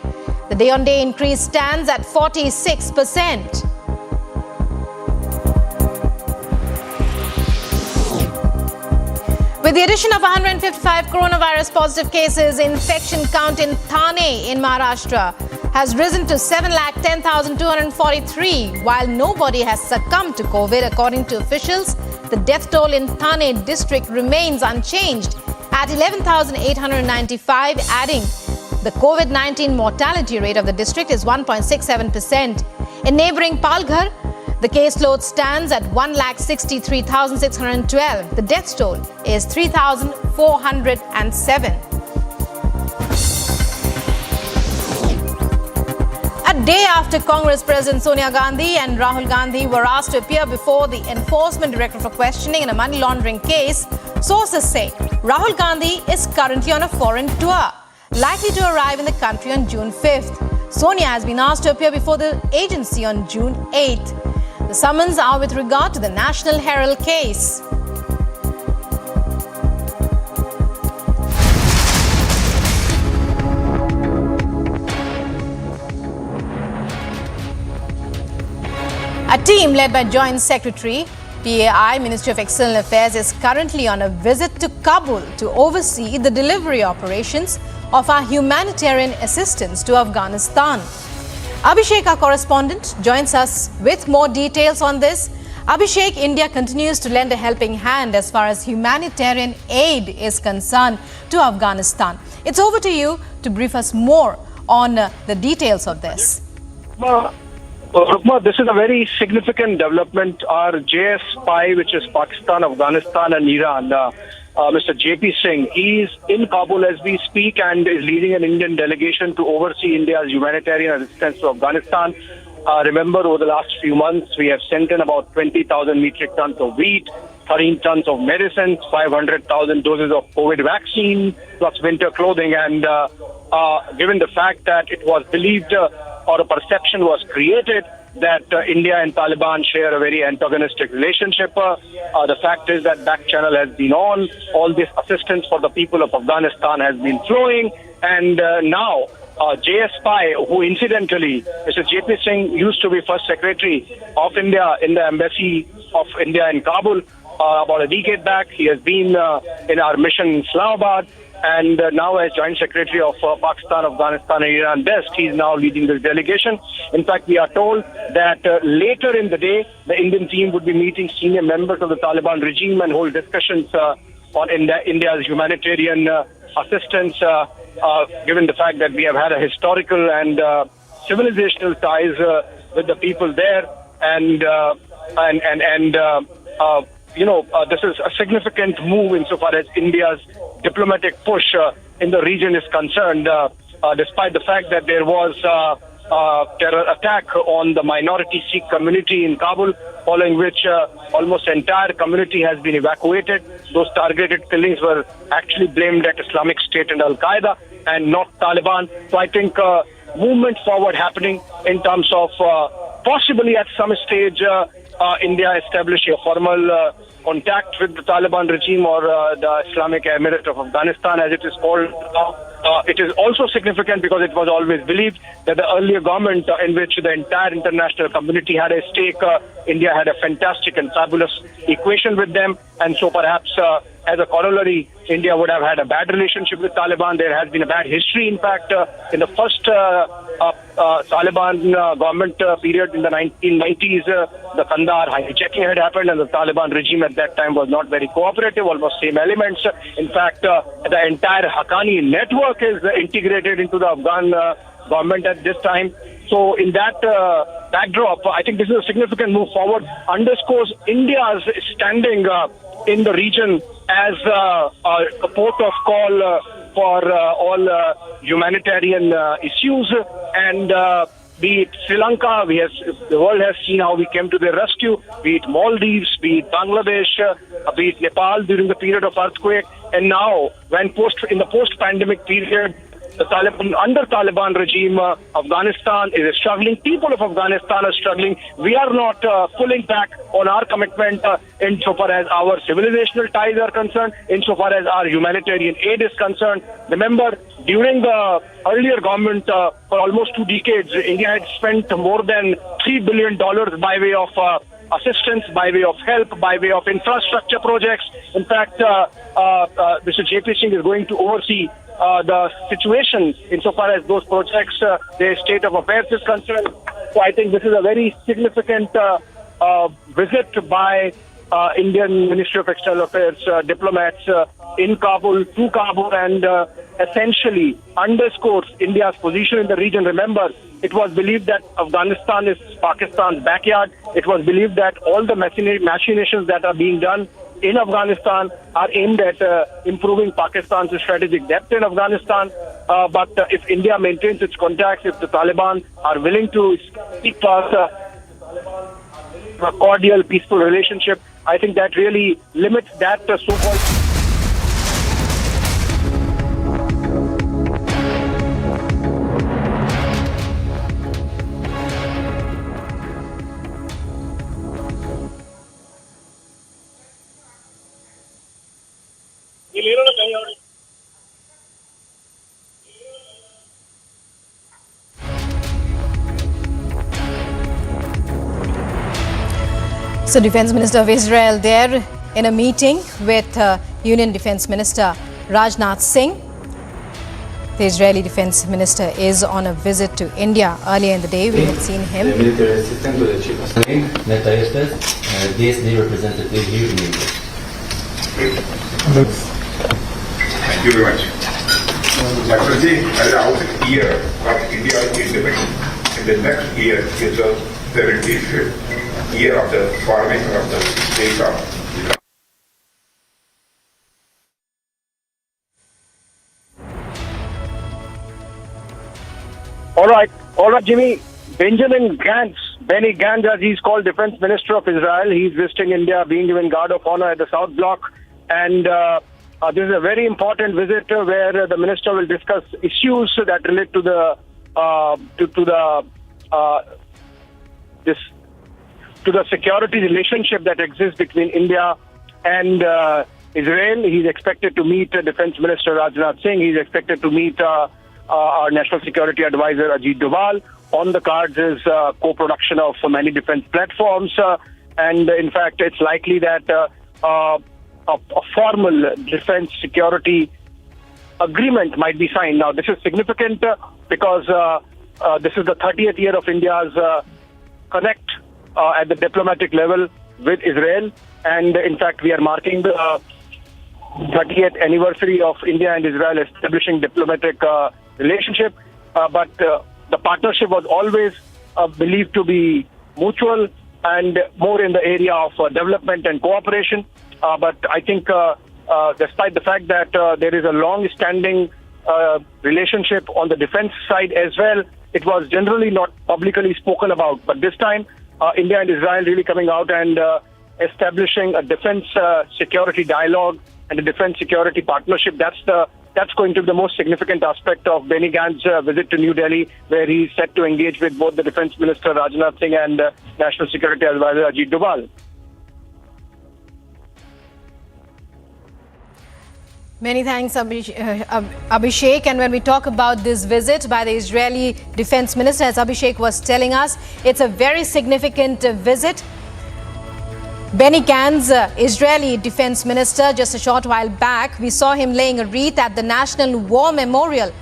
The day-on-day increase stands at 46%. With the addition of 155 coronavirus positive cases, infection count in Thane in Maharashtra has risen to 7,10,243. While nobody has succumbed to COVID, according to officials, the death toll in Thane district remains unchanged at 11,895, adding the COVID-19 mortality rate of the district is 1.67%. In neighboring Palghar, The caseload stands at 1,63,612. The death toll is 3,407. A day after Congress President Sonia Gandhi and Rahul Gandhi were asked to appear before the Enforcement Director for questioning in a money laundering case, sources say Rahul Gandhi is currently on a foreign tour, likely to arrive in the country on June 5th. Sonia has been asked to appear before the agency on June 8th. The summons are with regard to the National Herald case. A team led by Joint Secretary, PAI, Ministry of External Affairs, is currently on a visit to Kabul to oversee the delivery operations of our humanitarian assistance to Afghanistan. Abhishek, our correspondent, joins us with more details on this. Abhishek, India continues to lend a helping hand as far as humanitarian aid is concerned to Afghanistan. It's over to you to brief us more on the details of this. Rukma, this is a very significant development. Our JS spy, which is Pakistan, Afghanistan and Iran, Mr. JP Singh, he is in Kabul as we speak and is leading an Indian delegation to oversee India's humanitarian assistance to Afghanistan. Remember, over the last few months, we have sent in about 20,000 metric tons of wheat, 13 tons of medicines, 500,000 doses of COVID vaccine, plus winter clothing. And given the fact that it was believed or a perception was created that India and Taliban share a very antagonistic relationship. The fact is that back channel has been on. All this assistance for the people of Afghanistan has been flowing. And now JS Spy, who incidentally, Mr. JP Singh used to be First Secretary of India in the Embassy of India in Kabul about a decade back. He has been in our mission in Islamabad. And now as Joint Secretary of Pakistan, Afghanistan and Iran desk, he is now leading this delegation. In fact, we are told that later in the day, the Indian team would be meeting senior members of the Taliban regime and hold discussions on India's humanitarian assistance, given the fact that we have had a historical and civilizational ties with the people there. This is a significant move insofar as India's diplomatic push in the region is concerned, despite the fact that there was a terror attack on the minority Sikh community in Kabul, following which almost the entire community has been evacuated. Those targeted killings were actually blamed at Islamic State and Al-Qaeda and not Taliban. So I think movement forward happening in terms of possibly at some stage India establishing a formal contact with the Taliban regime or the Islamic Emirate of Afghanistan, as it is called now. It is also significant because it was always believed that the earlier government in which the entire international community had a stake, India had a fantastic and fabulous equation with them. And so perhaps as a corollary, India would have had a bad relationship with Taliban. There has been a bad history, in fact, in the first Taliban government period in the 1990s, the Kandahar hijacking had happened and the Taliban regime at that time was not very cooperative, almost same elements. In fact, the entire Haqqani network is integrated into the Afghan government at this time. So in that backdrop, I think this is a significant move forward, underscores India's standing in the region as a port of call for all humanitarian issues. And be it Sri Lanka, the world has seen how we came to their rescue, be it Maldives, be it Bangladesh, be it Nepal during the period of earthquake. And now, when in the post-pandemic period, the under Taliban regime, Afghanistan is struggling. People of Afghanistan are struggling. We are not pulling back on our commitment insofar as our civilizational ties are concerned, insofar as our humanitarian aid is concerned. Remember, during the earlier government, for almost 2 decades, India had spent more than $3 billion by way of assistance, by way of help, by way of infrastructure projects. In fact, Mr. JP Singh is going to oversee the situation insofar as those projects, their state of affairs is concerned. So I think this is a very significant visit by Indian Ministry of External Affairs diplomats in Kabul, to Kabul, and essentially underscores India's position in the region. Remember, it was believed that Afghanistan is Pakistan's backyard. It was believed that all the machinations that are being done in Afghanistan are aimed at improving Pakistan's strategic depth in Afghanistan. But if India maintains its contacts, if the Taliban are willing to speak past a cordial, peaceful relationship, I think that really limits that so-called... So, Defence Minister of Israel there in a meeting with Union Defence Minister Rajnath Singh. The Israeli Defence Minister is on a visit to India. Earlier in the day, we had seen him. The military assistant to the chief of staff, DSD representative here in India. Thank you very much. Dr. Ji, as an outset year of India independence, in the next year is the 75th year of the formation of the state of. All right, Jimmy. Benny Gantz, as he's called, Defense Minister of Israel, he's visiting India, being given Guard of Honor at the South Block, and this is a very important visit where the minister will discuss issues that relate to the security relationship that exists between India and Israel. He's expected to meet Defense Minister Rajnath Singh. He's expected to meet our National Security Advisor Ajit Doval. On the cards is co-production of many defense platforms, and in fact, it's likely that a formal defense security agreement might be signed. Now, this is significant because this is the 30th year of India's connect at the diplomatic level with Israel, and in fact, we are marking the 30th anniversary of India and Israel establishing diplomatic relationship, but the partnership was always believed to be mutual and more in the area of development and cooperation. But I think despite the fact that there is a long-standing relationship on the defense side as well, it was generally not publicly spoken about. But this time, India and Israel really coming out and establishing a defense security dialogue and a defense security partnership. That's going to be the most significant aspect of Benny Gantz's visit to New Delhi, where he's set to engage with both the Defense Minister Rajnath Singh and National Security Advisor Ajit Doval. Many thanks, Abhishek. And when we talk about this visit by the Israeli Defense Minister, as Abhishek was telling us, it's a very significant visit. Benny Gantz, Israeli Defense Minister, just a short while back, we saw him laying a wreath at the National War Memorial.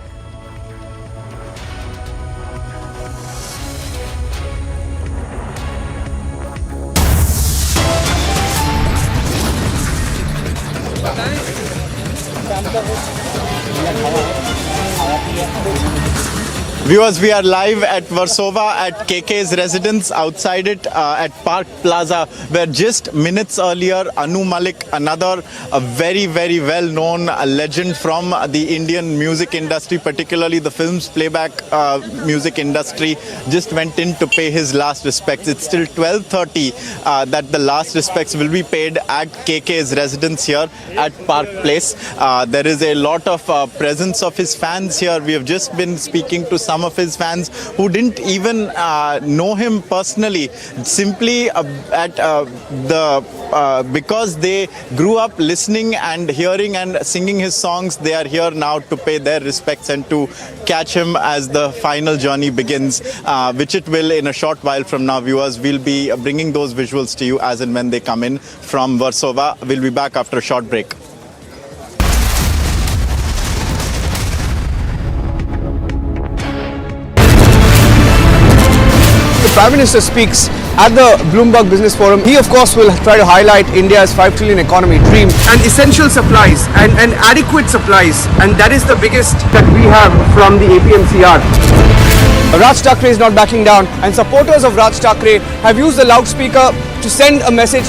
Viewers, we are live at Warsaw at KK's residence. Outside it at Park Plaza, where just minutes earlier Anu Malik, another very well-known legend from the Indian music industry, particularly the film's playback music industry, just went in to pay his last respects. It's still 12:30 that the last respects will be paid at KK's residence here at Park Place. There is a lot of presence of his fans here. We have just been speaking to some of his fans who didn't even know him personally, simply because they grew up listening and hearing and singing his songs. They are here now to pay their respects and to catch him as the final journey begins, which it will in a short while from now. Viewers, we'll be bringing those visuals to you as and when they come in from Warsaw. We'll be back after a short break. Prime Minister speaks at the Bloomberg Business Forum, he of course will try to highlight India's 5 trillion economy dream and essential supplies and adequate supplies, and that is the biggest that we have from the APMCR. Raj Thackeray is not backing down, and supporters of Raj Thackeray have used the loudspeaker to send a message.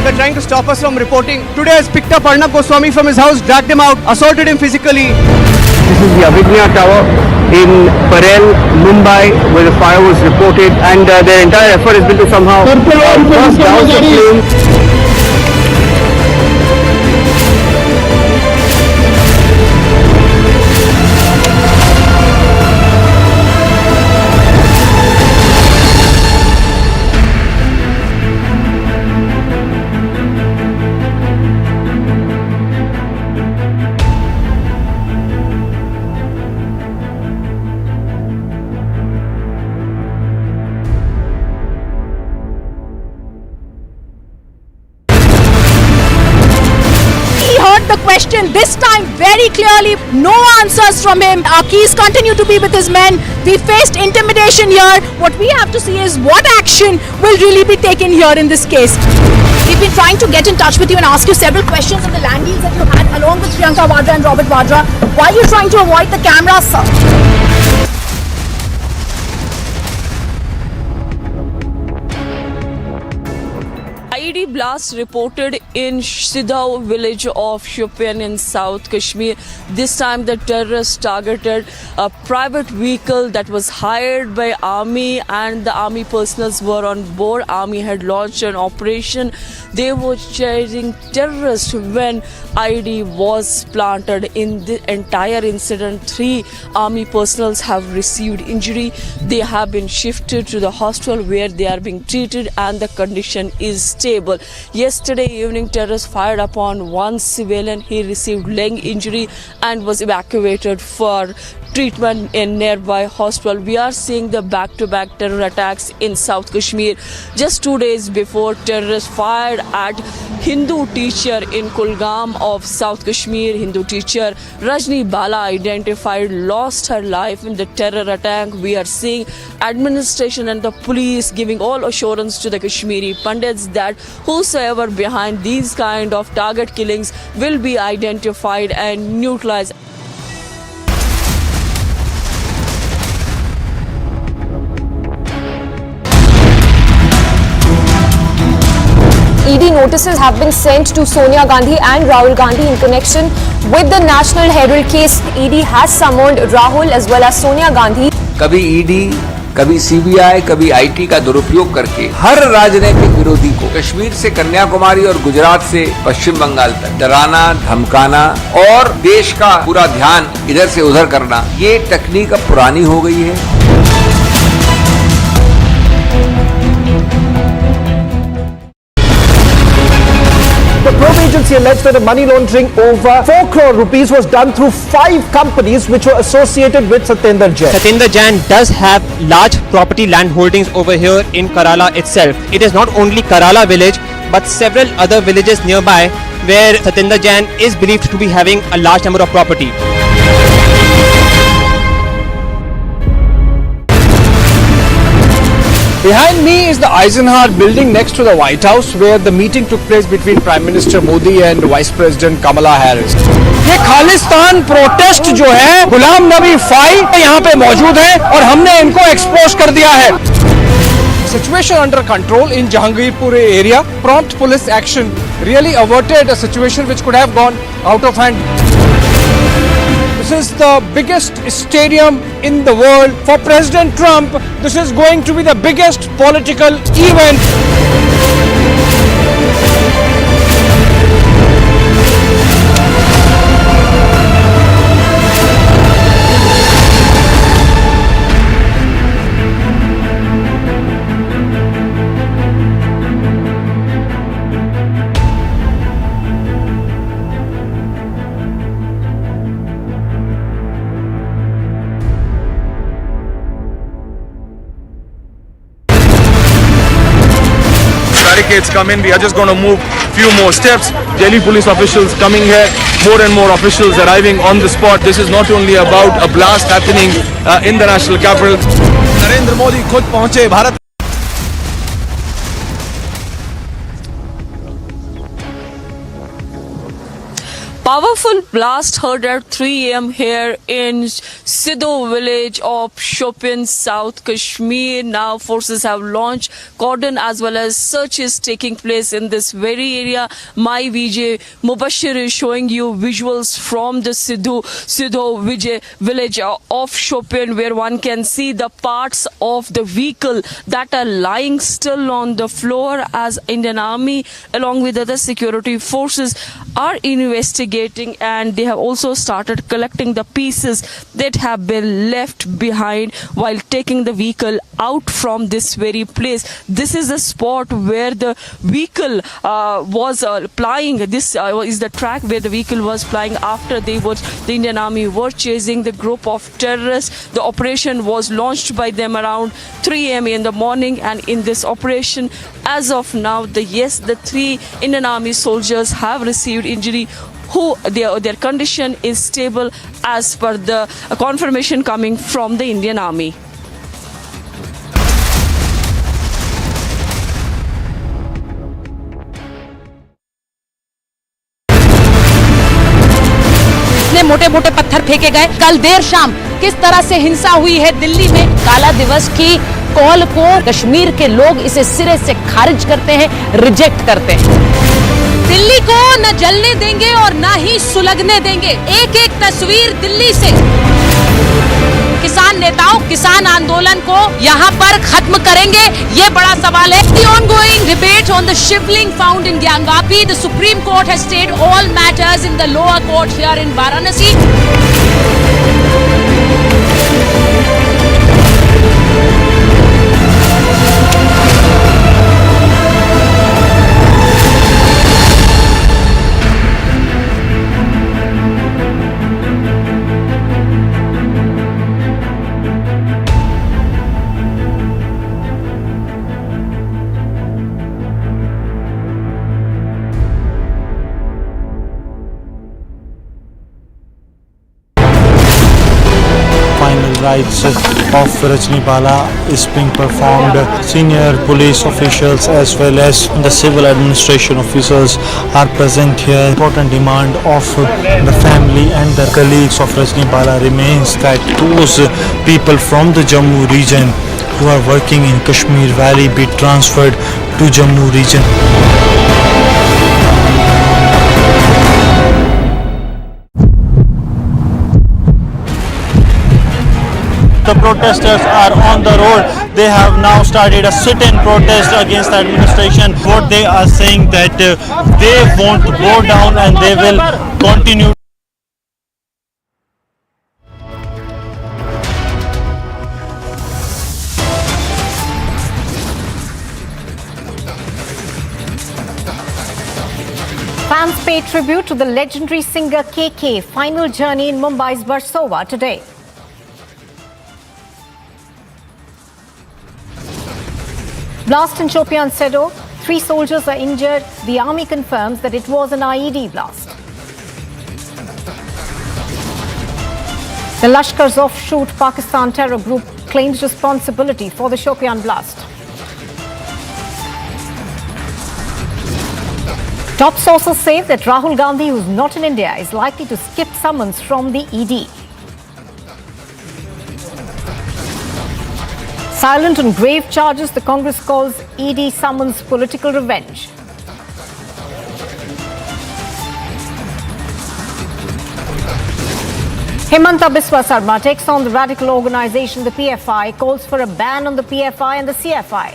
They're trying to stop us from reporting. Today has picked up Arnab Goswami from his house, dragged him out, assaulted him physically. This is the Avigna Tower in Parel, Mumbai, where the fire was reported, and their entire effort has been to somehow burst down the flame. The question this time very clearly, no answers from him. Our keys continue to be with his men. We faced intimidation here. What we have to see is what action will really be taken here in this case. We've been trying to get in touch with you and ask you several questions on the land deals that you had along with Priyanka Vadra and Robert Vadra. Why are you trying to avoid the cameras, sir? IED blast reported in Sidao village of Shopian in South Kashmir. This time the terrorists targeted a private vehicle that was hired by army, and the army personnel were on board. Army had launched an operation. They were chasing terrorists when IED was planted. In the entire incident, 3 army personnel have received injury. They have been shifted to the hospital where they are being treated, and the condition is stable. Yesterday evening, terrorists fired upon one civilian. He received leg injury and was evacuated for treatment in nearby hospital. We are seeing the back-to-back terror attacks in South Kashmir. Just 2 days before, terrorists fired at Hindu teacher in Kulgam of South Kashmir. Hindu teacher Rajni Bala identified lost her life in the terror attack. We are seeing administration and the police giving all assurance to the Kashmiri Pandits that whosoever behind these kind of target killings will be identified and neutralized. ED notices have been sent to Sonia Gandhi and Rahul Gandhi in connection with the National Herald case. ED has summoned Rahul as well as Sonia Gandhi. कभी ED, कभी CBI, कभी IT का दुरुपयोग करके हर राजनीतिक विरोधी को कश्मीर से कन्याकुमारी और गुजरात से पश्चिम बंगाल तक डराना, धमकाना और देश का पूरा ध्यान इधर से उधर करना, ये तकनीक अब पुरानी हो गई है। The probe agency alleged that the money laundering over 4 crore rupees was done through 5 companies which were associated with Satyendra Jain. Satyendra Jain does have large property land holdings over here in Kerala itself. It is not only Kerala village but several other villages nearby where Satyendra Jain is believed to be having a large number of property. Behind me is the Eisenhower building next to the White House where the meeting took place between Prime Minister Modi and Vice President Kamala Harris. ये Khalistan protest जो है Ghulam Nabi phi यहाँ पे मौजूद है और हमने इनको एक्सपोज कर दिया है. Situation under control in Jahangirpur area. Prompt police action really averted a situation which could have gone out of hand. This is the biggest stadium in the world. For President Trump, this is going to be the biggest political event. Barricades come in, we are just going to move few more steps. Delhi police officials coming here, more and more officials arriving on the spot. This is not only about a blast happening in the national capital. Narendra Modi खुद पहुंचे Bharat. Powerful blast heard at 3 a.m. here in Sidhu village of Shopian, South Kashmir. Now forces have launched cordon as well as searches taking place in this very area. My VJ Mubashir is showing you visuals from the Sidhu village of Shopian, where one can see the parts of the vehicle that are lying still on the floor, as Indian Army along with other security forces are investigating, and they have also started collecting the pieces that have been left behind while taking the vehicle out from this very place. This is the spot where the vehicle was plying. This is the track where the vehicle was plying after the Indian Army were chasing the group of terrorists. The operation was launched by them around 3 a.m. in the morning, and in this operation, as of now, the 3 Indian Army soldiers have received injury. Their condition is stable as per the confirmation coming from the Indian Army. मोटे मोटे पत्थर फेंके गए। कल देर शाम किस तरह से हिंसा हुई है दिल्ली में। काला दिवस की कॉल को कश्मीर के लोग इसे सिरे से खारिज करते हैं, रिजेक्ट करते हैं। दिल्ली को न जलने देंगे और न ही सुलगने देंगे। एक एक तस्वीर दिल्ली से। किसान नेताओं किसान आंदोलन को यहाँ पर खत्म करेंगे, ये बड़ा सवाल है। The ongoing debate on the shivling found in Gyangapi, the Supreme Court has stayed all matters in the lower court here in Varanasi. Rites of Rajnipala is being performed. Senior police officials as well as the civil administration officers are present here. Important demand of the family and the colleagues of Rajnipala remains that those people from the Jammu region who are working in Kashmir Valley be transferred to Jammu region. The protesters are on the road. They have now started a sit-in protest against the administration. What they are saying that they won't go down and they will continue. Fans pay tribute to the legendary singer KK. Final journey in Mumbai's Versova today. Blast in Shopian Sedo. 3 soldiers are injured. The army confirms that it was an IED blast. The Lashkar's offshoot Pakistan terror group claims responsibility for the Shopian blast. Top sources say that Rahul Gandhi, who's not in India, is likely to skip summons from the ED. Silent on grave charges, the Congress calls ED summons political revenge. Himanta Biswa Sarma takes on the radical organization, the PFI, calls for a ban on the PFI and the CFI.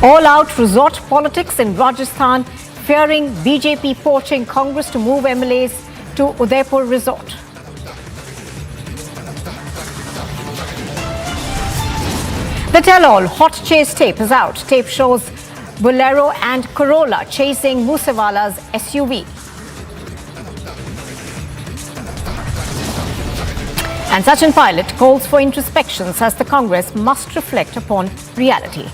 All-out resort politics in Rajasthan, fearing BJP poaching Congress to move MLAs to Udaipur resort. The tell-all hot chase tape is out. Tape shows Bolero and Corolla chasing Moosewala's SUV. And Sachin Pilot calls for introspection, says the Congress must reflect upon reality.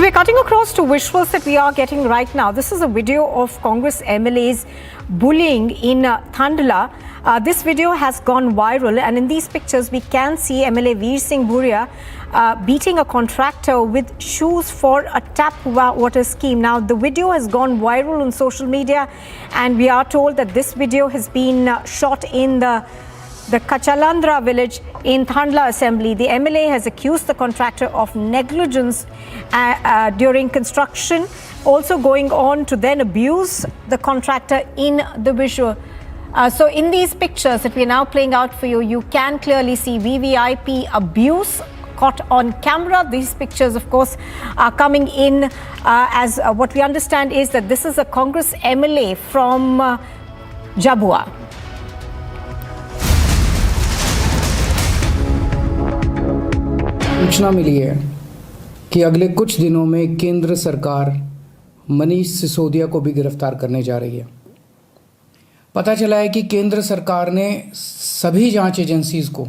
Well, we're cutting across to visuals that we are getting right now. This is a video of Congress MLAs bullying in Thandla. This video has gone viral, and in these pictures we can see MLA Veer Singh Bhuria beating a contractor with shoes for a tap water scheme. Now, the video has gone viral on social media, and we are told that this video has been shot in the Kachalandra village in Thandla assembly. The MLA has accused the contractor of negligence during construction, also going on to then abuse the contractor in the visual. So in these pictures that we are now playing out for you, you can clearly see VVIP abuse caught on camera. These pictures, of course, are coming in as what we understand is that this is a Congress MLA from Jabua. सूचना मिली है कि अगले कुछ दिनों में केंद्र सरकार मनीष सिसोदिया को भी गिरफ्तार करने जा रही है। पता चला है कि केंद्र सरकार ने सभी जांच एजेंसीज को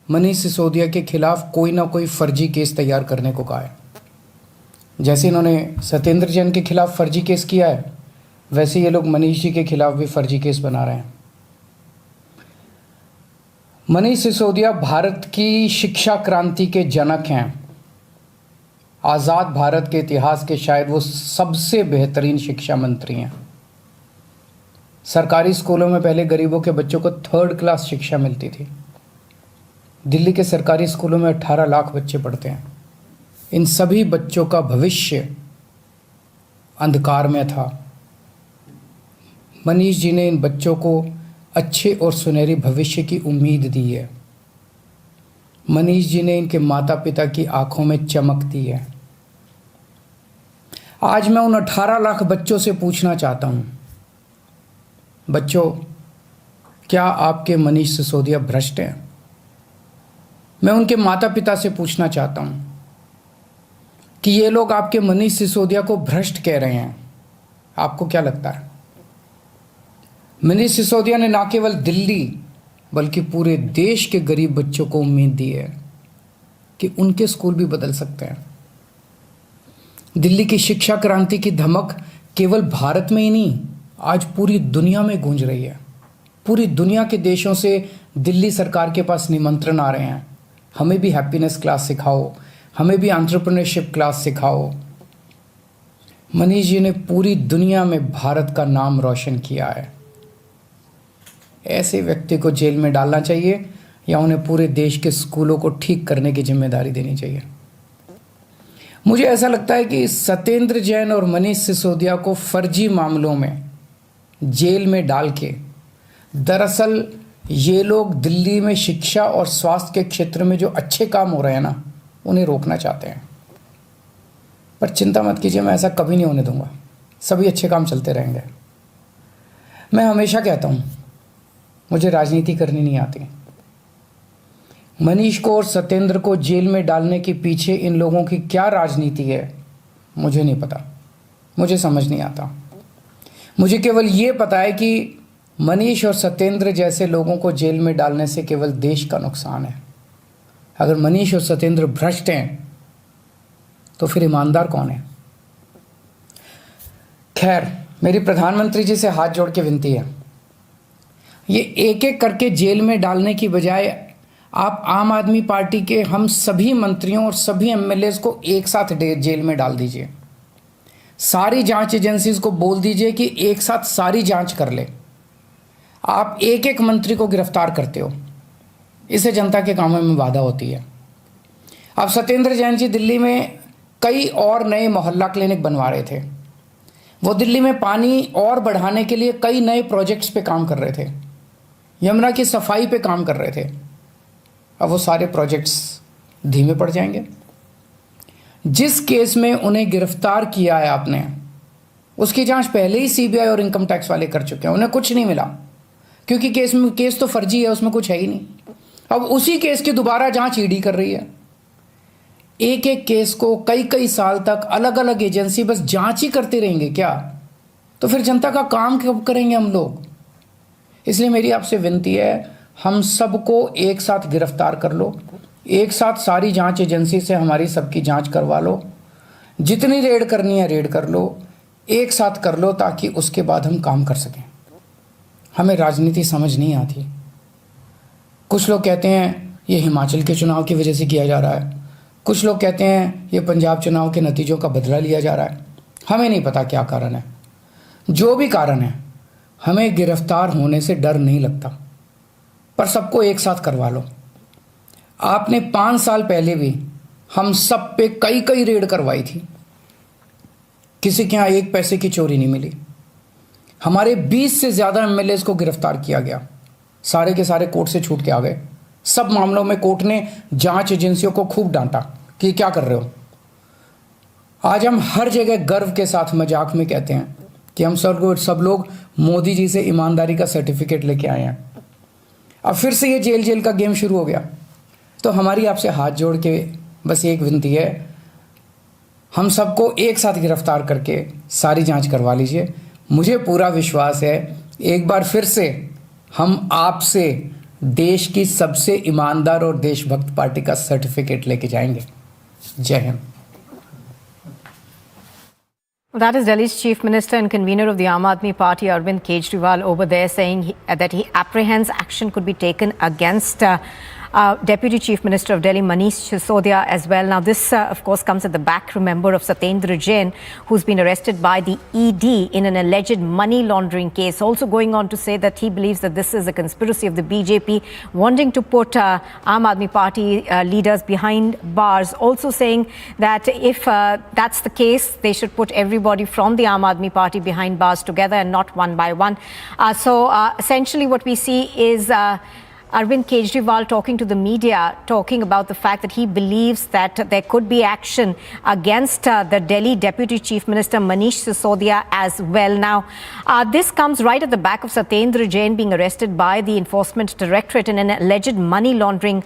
मनीष सिसोदिया के खिलाफ कोई ना कोई फर्जी केस तैयार करने को कहा है। जैसे इन्होंने सत्येंद्र जैन के खिलाफ फर्जी केस किया है, वैसे ये लोग मनीष जी के खिलाफ भी फर्जी केस बना रहे हैं। मनीष सिसोदिया भारत की शिक्षा क्रांति के जनक हैं। आज़ाद भारत के इतिहास के शायद वो सबसे बेहतरीन शिक्षा मंत्री हैं। सरकारी स्कूलों में पहले गरीबों के बच्चों को 3rd क्लास शिक्षा मिलती थी। दिल्ली के सरकारी स्कूलों में 18 लाख बच्चे पढ़ते हैं। इन सभी बच्चों का भविष्य अंधकार में था। मनीष जी ने इन बच्चों को अच्छे और सुनहरी भविष्य की उम्मीद दी है। मनीष जी ने इनके माता पिता की आंखों में चमक दी है। आज मैं उन 18 लाख बच्चों से पूछना चाहता हूं, बच्चों, क्या आपके मनीष सिसोदिया भ्रष्ट हैं? मैं उनके माता पिता से पूछना चाहता हूं कि ये लोग आपके मनीष सिसोदिया को भ्रष्ट कह रहे हैं, आपको क्या लगता है? मनीष सिसोदिया ने ना केवल दिल्ली बल्कि पूरे देश के गरीब बच्चों को उम्मीद दी है कि उनके स्कूल भी बदल सकते हैं। दिल्ली की शिक्षा क्रांति की धमक केवल भारत में ही नहीं, आज पूरी दुनिया में गूंज रही है। पूरी दुनिया के देशों से दिल्ली सरकार के पास निमंत्रण आ रहे हैं, हमें भी हैप्पीनेस क्लास सिखाओ, हमें भी एंटरप्रेन्योरशिप क्लास सिखाओ। मनीष जी ने पूरी दुनिया में भारत का नाम रोशन किया है। ऐसे व्यक्ति को जेल में डालना चाहिए या उन्हें पूरे देश के स्कूलों को ठीक करने की जिम्मेदारी देनी चाहिए? मुझे ऐसा लगता है कि सत्येंद्र जैन और मनीष सिसोदिया को फर्जी मामलों में जेल में डाल के दरअसल ये लोग दिल्ली में शिक्षा और स्वास्थ्य के क्षेत्र में जो अच्छे काम हो रहे हैं ना, उन्हें रोकना चाहते हैं। पर चिंता मत कीजिए, मैं ऐसा कभी नहीं होने दूंगा। सभी अच्छे काम चलते रहेंगे। मैं हमेशा कहता हूँ, मुझे राजनीति करनी नहीं आती। मनीष को और सत्येंद्र को जेल में डालने के पीछे इन लोगों की क्या राजनीति है, मुझे नहीं पता, मुझे समझ नहीं आता। मुझे केवल ये पता है कि मनीष और सत्येंद्र जैसे लोगों को जेल में डालने से केवल देश का नुकसान है। अगर मनीष और सत्येंद्र भ्रष्ट हैं तो फिर ईमानदार कौन है? खैर, मेरी प्रधानमंत्री जी से हाथ जोड़ के विनती है, ये एक एक करके जेल में डालने की बजाय आप आम आदमी पार्टी के हम सभी मंत्रियों और सभी एमएलएज को एक साथ जेल में डाल दीजिए। सारी जांच एजेंसीज को बोल दीजिए कि एक साथ सारी जांच कर ले। आप एक एक मंत्री को गिरफ्तार करते हो, इससे जनता के कामों में बाधा होती है। अब सत्येंद्र जैन जी दिल्ली में कई और नए मोहल्ला क्लिनिक बनवा रहे थे। वो दिल्ली में पानी और बढ़ाने के लिए कई नए प्रोजेक्ट्स पे काम कर रहे थे, यमुना की सफाई पे काम कर रहे थे। अब वो सारे प्रोजेक्ट्स धीमे पड़ जाएंगे। जिस केस में उन्हें गिरफ्तार किया है आपने, उसकी जांच पहले ही सीबीआई और इनकम टैक्स वाले कर चुके हैं, उन्हें कुछ नहीं मिला क्योंकि केस तो फर्जी है, उसमें कुछ है ही नहीं। अब उसी केस की दोबारा जांच ईडी कर रही है। एक एक केस को कई कई साल तक अलग अलग एजेंसी बस जांच ही करते रहेंगे क्या? तो फिर जनता का काम कब करेंगे हम लोग? इसलिए मेरी आपसे विनती है, हम सबको एक साथ गिरफ्तार कर लो, एक साथ सारी जांच एजेंसी से हमारी सबकी जांच करवा लो। जितनी रेड करनी है रेड कर लो, एक साथ कर लो, ताकि उसके बाद हम काम कर सकें। हमें राजनीति समझ नहीं आती। कुछ लोग कहते हैं ये हिमाचल के चुनाव की वजह से किया जा रहा है, कुछ लोग कहते हैं ये पंजाब चुनाव के नतीजों का बदला लिया जा रहा है। हमें नहीं पता क्या कारण है। जो भी कारण है, हमें गिरफ्तार होने से डर नहीं लगता, पर सबको एक साथ करवा लो। आपने 5 साल पहले भी हम सब पे कई रेड करवाई थी, किसी के यहाँ 1 पैसे की चोरी नहीं मिली। हमारे 20 से ज़्यादा एमएलएस को गिरफ्तार किया गया, सारे के सारे कोर्ट से छूट के आ गए। सब मामलों में कोर्ट ने जांच एजेंसियों को खूब डांटा कि क्या कर रहे हो। आज हम हर जगह गर्व के साथ मजाक में कहते हैं कि हम सब लोग मोदी जी से ईमानदारी का सर्टिफिकेट लेके आए हैं। अब फिर से ये जेल का गेम शुरू हो गया। तो हमारी आपसे हाथ जोड़ के बस एक विनती है, हम सबको एक साथ गिरफ्तार करके सारी जांच करवा लीजिए। मुझे पूरा विश्वास है एक बार फिर से हम आपसे देश की सबसे ईमानदार और देशभक्त पार्टी का सर्टिफिकेट लेके जाएंगे। जय Hind. That is Delhi's Chief Minister and convener of the Aam Aadmi Party, Arvind Kejriwal, over there saying that he apprehends action could be taken against Deputy Chief Minister of Delhi, Manish Sisodia, as well. Now, this, of course, comes at the back, remember, of Satyendra Jain, who's been arrested by the ED in an alleged money laundering case. Also going on to say that he believes that this is a conspiracy of the BJP wanting to put Aam Aadmi Party leaders behind bars. Also saying that if that's the case, they should put everybody from the Aam Aadmi Party behind bars together and not one by one. So essentially what we see is Arvind Kejriwal talking to the media, talking about the fact that he believes that there could be action against the Delhi Deputy Chief Minister Manish Sisodia as well. Now, this comes right at the back of Satyendra Jain being arrested by the Enforcement Directorate in an alleged money laundering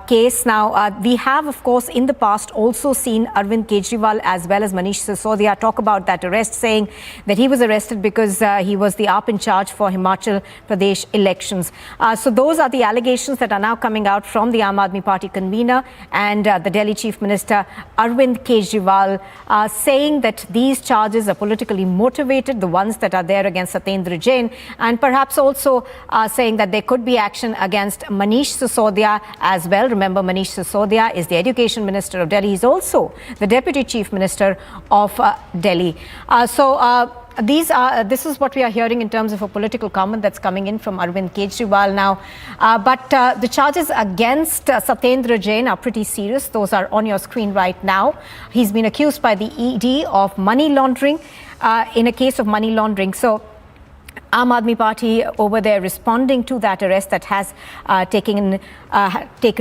case. Now, we have, of course, in the past also seen Arvind Kejriwal as well as Manish Sisodia talk about that arrest, saying that he was arrested because he was the AAP in charge for Himachal Pradesh elections. So those are the allegations that are now coming out from the Aam Aadmi Party convener and the Delhi Chief Minister Arvind Kejriwal, saying that these charges are politically motivated, the ones that are there against Satyendra Jain, and perhaps also saying that there could be action against Manish Sisodia as well. Remember, Manish Sisodia is the Education Minister of Delhi. He's also the Deputy Chief Minister of Delhi. This is what we are hearing in terms of a political comment that's coming in from Arvind Kejriwal now. But the charges against Satyendra Jain are pretty serious. Those are on your screen right now. He's been accused by the ED of money laundering in a case of money laundering. So Aam Aadmi Party over there responding to that arrest that has taken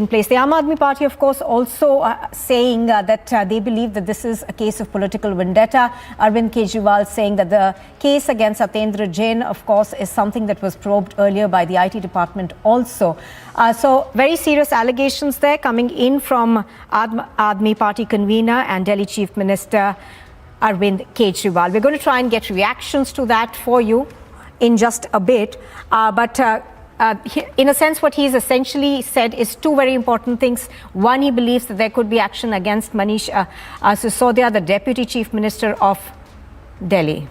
place. The Aam Aadmi Party, of course, also saying that they believe that this is a case of political vendetta. Arvind Kejriwal saying that the case against Satyendra Jain, of course, is something that was probed earlier by the IT department also. So very serious allegations there coming in from Aam Aadmi Party convener and Delhi Chief Minister Arvind Kejriwal. We're going to try and get reactions to that for you in just a bit, but in a sense what he's essentially said is two very important things. One, he believes that there could be action against Manish Sisodia, the Deputy Chief Minister of Delhi.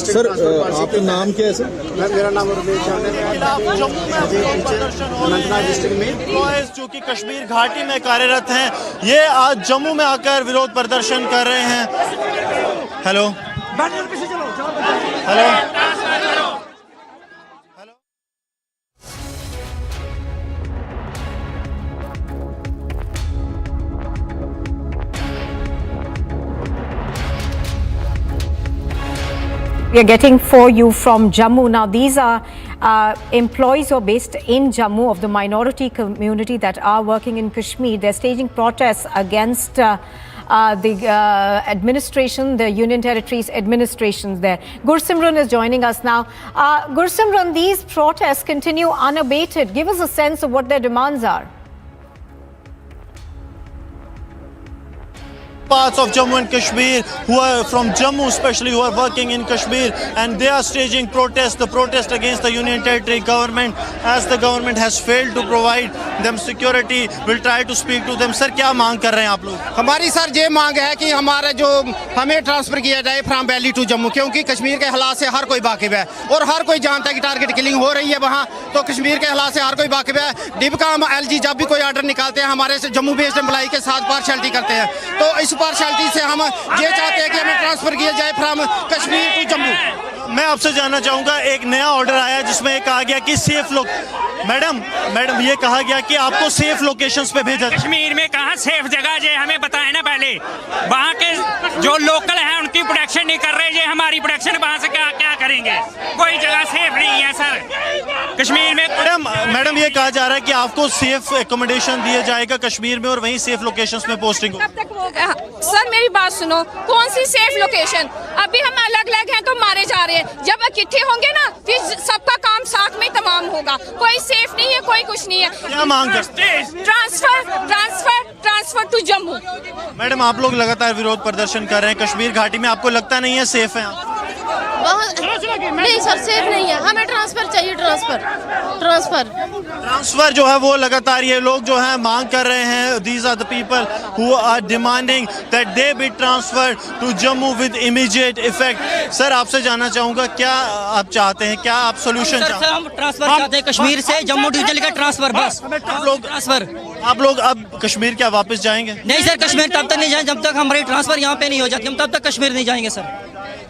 Sir, आपका नाम क्या है sir? मेरा नाम district में जो कि कश्मीर घाटी में कार्यरत हैं, ये आज जम्मू में आकर विरोध प्रदर्शन कर रहे हैं। Hello hello we are getting for you from Jammu. Now, these are employees who are based in Jammu of the minority community that are working in Kashmir. They're staging protests against the administration, the Union Territories administrations there. Gursimran is joining us now. Gursimran, these protests continue unabated. Give us a sense of what their demands are. Parts of Jammu and Kashmir, who are from Jammu especially, who are working in Kashmir, and they are staging protests, the protest against the Union Territory government, as the government has failed to provide them security. We'll try to speak to them. Sir, क्या मांग कर रहे हैं आप लोग? हमारी sir ये मांग है कि हमारा जो हमें ट्रांसफर किया जाए फ्रॉम वैली टू जम्मू, क्योंकि कश्मीर के हालात से हर कोई वाकिफ है और हर कोई जानता है कि टारगेट किलिंग हो रही है वहाँ, तो कश्मीर के हालात से हर कोई वाकिफ है। डिबका LG जब भी कोई ऑर्डर निकालते हैं हमारे से जम्मू बेस्ड एम्प्लॉई के साथ पार्शलिटी करते हैं, तो इस पार्शलिटी से हम ये चाहते हैं कि हमें ट्रांसफर किया जाए फ्रॉम कश्मीर टू जम्मू। मैं आपसे जानना चाहूंगा, एक नया ऑर्डर आया जिसमें कहा गया कि सेफ लोग, मैडम ये कहा गया कि आपको सेफ लोकेशंस पे भेजा। कश्मीर में कहाँ सेफ जगह है हमें बताएं ना पहले। वहाँ के जो लोकल हैं उनकी प्रोटेक्शन नहीं कर रहे, ये हमारी प्रोटेक्शन वहाँ से क्या करेंगे? कोई जगह सेफ नहीं है सर कश्मीर में। मैडम ये कहा जा रहा है कि आपको सेफ एकोमोडेशन दिया जाएगा कश्मीर में और वहीं सेफ लोकेशंस में पोस्टिंग होगा। सर मेरी बात सुनो, कौन सी सेफ लोकेशन? अभी हम अलग अलग हैं तो मारे जा रहे हैं, जब इकट्ठे होंगे ना फिर सबका काम साथ में तमाम होगा। कोई सेफ नहीं है, कोई कुछ नहीं है। क्या मांग करते हैं? Transfer to Jammu. मैडम आप लोग लगातार विरोध प्रदर्शन कर रहे हैं कश्मीर घाटी में, आपको लगता नहीं है सेफ है? नहीं सर सेफ नहीं है, हमें ट्रांसफर चाहिए। ट्रांसफर जो है वो लगातार ये लोग जो है मांग कर रहे हैं। These are the people who are demanding that they be transfer to Jammu with immediate effect. Sir आपसे जानना चाहूंगा, क्या आप चाहते हैं, क्या आप सोल्यूशन चाहते हैं? हम ट्रांसफर चाहते हैं कश्मीर से जम्मू डिवीजन का ट्रांसफर, बस आप लोग अब कश्मीर क्या वापस जाएंगे? नहीं सर, कश्मीर तब तक नहीं जाएंगे जब तक हमारी ट्रांसफर यहाँ पे नहीं हो जाती, हम तब तक कश्मीर नहीं जाएंगे सर।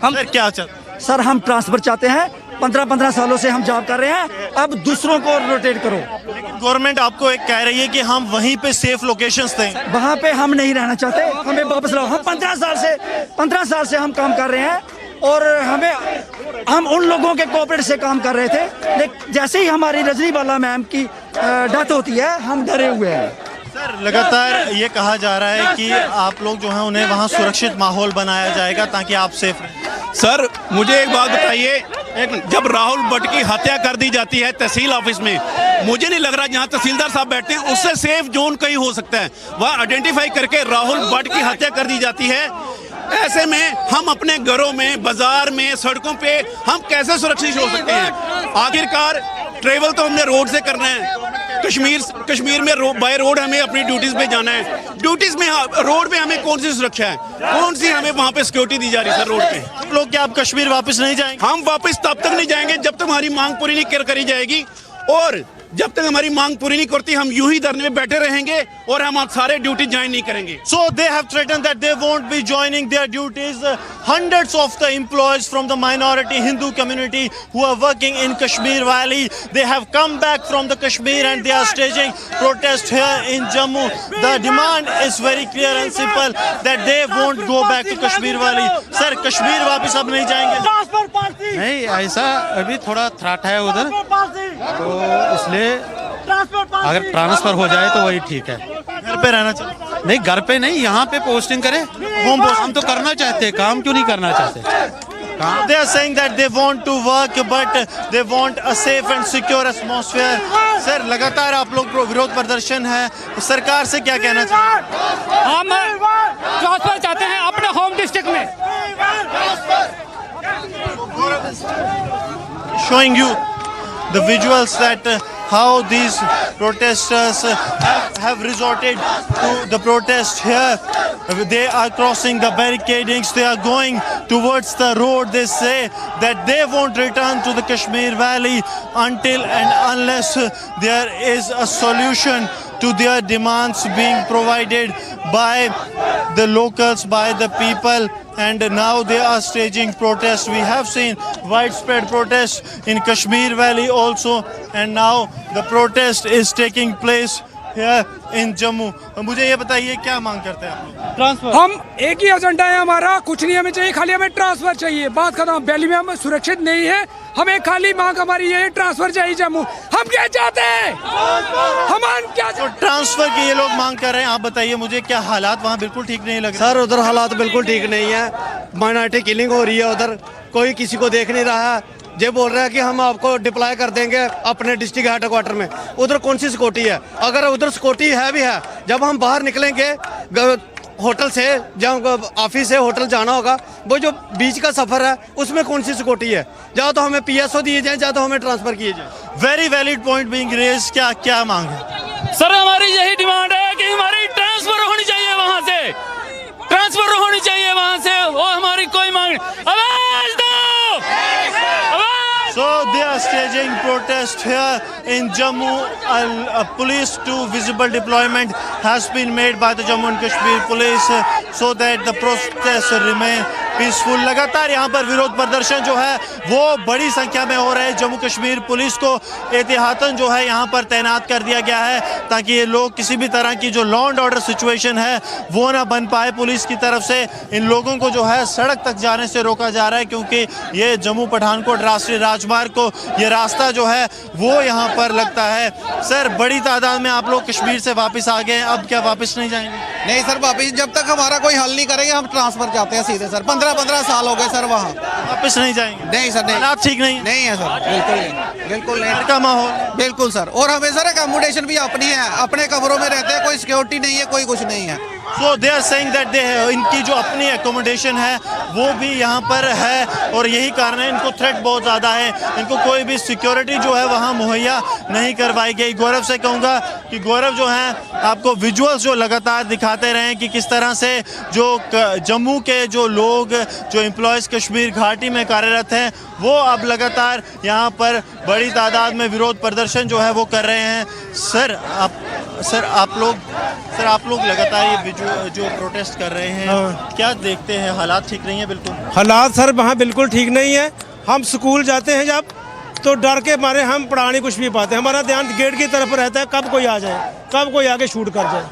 हम क्या चाहते? सर हम ट्रांसफर चाहते हैं, 15-15 सालों से हम जॉब कर रहे हैं, अब दूसरों को रोटेट करो। लेकिन गवर्नमेंट आपको एक कह रही है कि हम वहीं पे सेफ लोकेशंस दें। वहाँ पे हम नहीं रहना चाहते, हमें वापस लाओ। हम 15 साल से हम काम कर रहे हैं और हम उन लोगों के कोऑपरेट से काम कर रहे थे, लेकिन जैसे ही हमारी रजनीवाला मैम की डेथ होती है हम डरे हुए हैं। सर लगातार ये कहा जा रहा है कि आप लोग जो हैं उन्हें वहाँ सुरक्षित माहौल बनाया जाएगा ताकि आप सेफ रहें। सर मुझे एक बात बताइए, जब राहुल भट्ट की हत्या कर दी जाती है तहसील ऑफिस में, मुझे नहीं लग रहा जहाँ तहसीलदार साहब बैठते हैं उससे सेफ जोन कहीं हो सकता है। वह आइडेंटिफाई करके राहुल भट्ट की हत्या कर दी जाती है। ऐसे में हम अपने घरों में, बाजार में, सड़कों पे हम कैसे सुरक्षित हो सकते हैं? आखिरकार ट्रेवल तो हमने रोड से करना है। कश्मीर में बाय रोड हमें अपनी ड्यूटीज पे जाना है। ड्यूटीज में रोड पे हमें कौन सी सुरक्षा है, कौन सी हमें वहाँ पे सिक्योरिटी दी जा रही है सर रोड पे? आप लोग क्या आप कश्मीर वापस नहीं जाएंगे? हम वापस तब तक नहीं जाएंगे जब तक हमारी मांग पूरी नहीं करी जाएगी, और जब तक हमारी मांग पूरी नहीं करती हम यूं ही धरने में बैठे रहेंगे और हम सारे ड्यूटी ज्वाइन नहीं करेंगे। So they have threatened that they won't be joining their duties. Hundreds of the employees from the minority Hindu community who are working in Kashmir Valley, they have come back from the Kashmir and they are staging protest here in Jammu. The demand is very clear and simple that they won't go back to Kashmir Valley. Sir, Kashmir वापस अब नहीं जाएंगे? नहीं, ऐसा अभी थोड़ा threat है उधर, तो इसलिए अगर ट्रांसफर हो जाए तो वही ठीक है। घर पे रहना चाहिए? नहीं, घर पे नहीं, यहाँ पे पोस्टिंग करें। हम तो करना चाहते हैं, काम क्यों नहीं करना चाहते? They are saying that they want to work but they want a safe and secure atmosphere. Sir लगातार आप लोग विरोध प्रदर्शन है, सरकार से क्या कहना चाहते हैं? हम ट्रांसफर चाहते हैं अपने होम डिस्ट्रिक्ट में। Showing you the visuals that how these protesters have resorted to the protest here. They are crossing the barricadings, they are going towards the road. They say that they won't return to the Kashmir Valley until and unless there is a solution to their demands being provided by the locals, by the people. And now they are staging protests. We have seen widespread protests in Kashmir Valley also, and now the protest is taking place इन जम्मू। मुझे ये बताइए क्या मांग करते हैं आप? Transfer. हम एक ही एजेंडा है हमारा, कुछ नहीं हमें चाहिए, खाली हमें ट्रांसफर चाहिए, बात खत्म। दिल्ली में हम सुरक्षित नहीं है, हमें खाली मांग हमारी ये ट्रांसफर चाहिए जम्मू। हम क्या चाहते हैं, हम क्या तो ट्रांसफर की ये लोग मांग कर रहे हैं। आप बताइए मुझे, क्या हालात वहाँ बिल्कुल ठीक नहीं लग रहे? सर उधर हालात बिल्कुल ठीक नहीं है, माइनॉरिटी किलिंग हो रही है उधर, कोई किसी को देख नहीं रहा है। ये बोल रहा है कि हम आपको डिप्लॉय कर देंगे अपने डिस्ट्रिक्ट हेडक्वार्टर में। उधर कौन सी सिक्योरिटी है? अगर उधर सिक्योरिटी है भी है, जब हम बाहर निकलेंगे होटल से, जब ऑफिस से होटल जाना होगा, वो जो बीच का सफर है उसमें कौन सी सिक्योरिटी है? या तो हमें PSO दिए जाए, या तो हमें ट्रांसफर किए जाए। Very valid point being raise. क्या क्या मांग है सर? हमारी यही डिमांड है कि हमारी ट्रांसफर होनी चाहिए वहाँ से, ट्रांसफर होनी चाहिए वहाँ से, और हमारी कोई मांग नहीं। आवाज दो! So they are staging protest here in Jammu. A police to visible deployment has been made by the Jammu and Kashmir police so that the protest remain peaceful. लगातार यहाँ पर विरोध प्रदर्शन जो है वो बड़ी संख्या में हो रहे हैं। जम्मू कश्मीर पुलिस को एहतियातन जो है यहाँ पर तैनात कर दिया गया है ताकि ये लोग किसी भी तरह की जो लॉ एंड ऑर्डर सिचुएशन है वो ना बन पाए। पुलिस की तरफ से इन लोगों को जो है सड़क तक जाने से रोका जा रहा है क्योंकि ये जम्मू पठानकोट राष्ट्रीय राजमार्ग को ये रास्ता जो है वो यहाँ पर लगता है। सर, बड़ी तादाद में आप लोग कश्मीर से वापस आ गए, अब क्या वापस नहीं जाएंगे? नहीं सर, वापस जब तक हमारा कोई हल नहीं करेंगे हम ट्रांसफर चाहते हैं सीधे सर। 15 साल हो गए सर वहाँ, वापस नहीं जाएंगे? नहीं सर, नहीं, हालात ठीक नहीं है सर, बिल्कुल नहीं, बिल्कुल नहीं का माहौल, बिल्कुल सर। और हमें सर अकोमोडेशन भी अपनी है, अपने कमरों में रहते हैं, कोई सिक्योरिटी नहीं है, कोई कुछ नहीं है। So they are saying that इनकी जो अपनी एकोमोडेशन है वो भी यहाँ पर है और यही कारण है इनको थ्रेट बहुत ज़्यादा है, इनको कोई भी सिक्योरिटी जो है वहाँ मुहैया नहीं करवाई गई। गौरव से कहूँगा कि गौरव जो है आपको विजुअल्स जो लगातार दिखाते रहें कि किस तरह से जो जम्मू के जो लोग जो एम्प्लॉयज़ कश्मीर घाटी में कार्यरत हैं वो अब लगातार यहाँ पर बड़ी तादाद में विरोध प्रदर्शन जो है वो कर रहे हैं। सर आप लोग लगातार ये जो प्रोटेस्ट कर रहे हैं क्या देखते हैं? हालात ठीक नहीं है? बिल्कुल हालात सर वहाँ बिल्कुल ठीक नहीं है। हम स्कूल जाते हैं जब तो डर के मारे हम पढ़ा नहीं कुछ भी पाते, हमारा ध्यान गेट की तरफ रहता है, कब कोई आ जाए, कब कोई आके शूट कर जाए।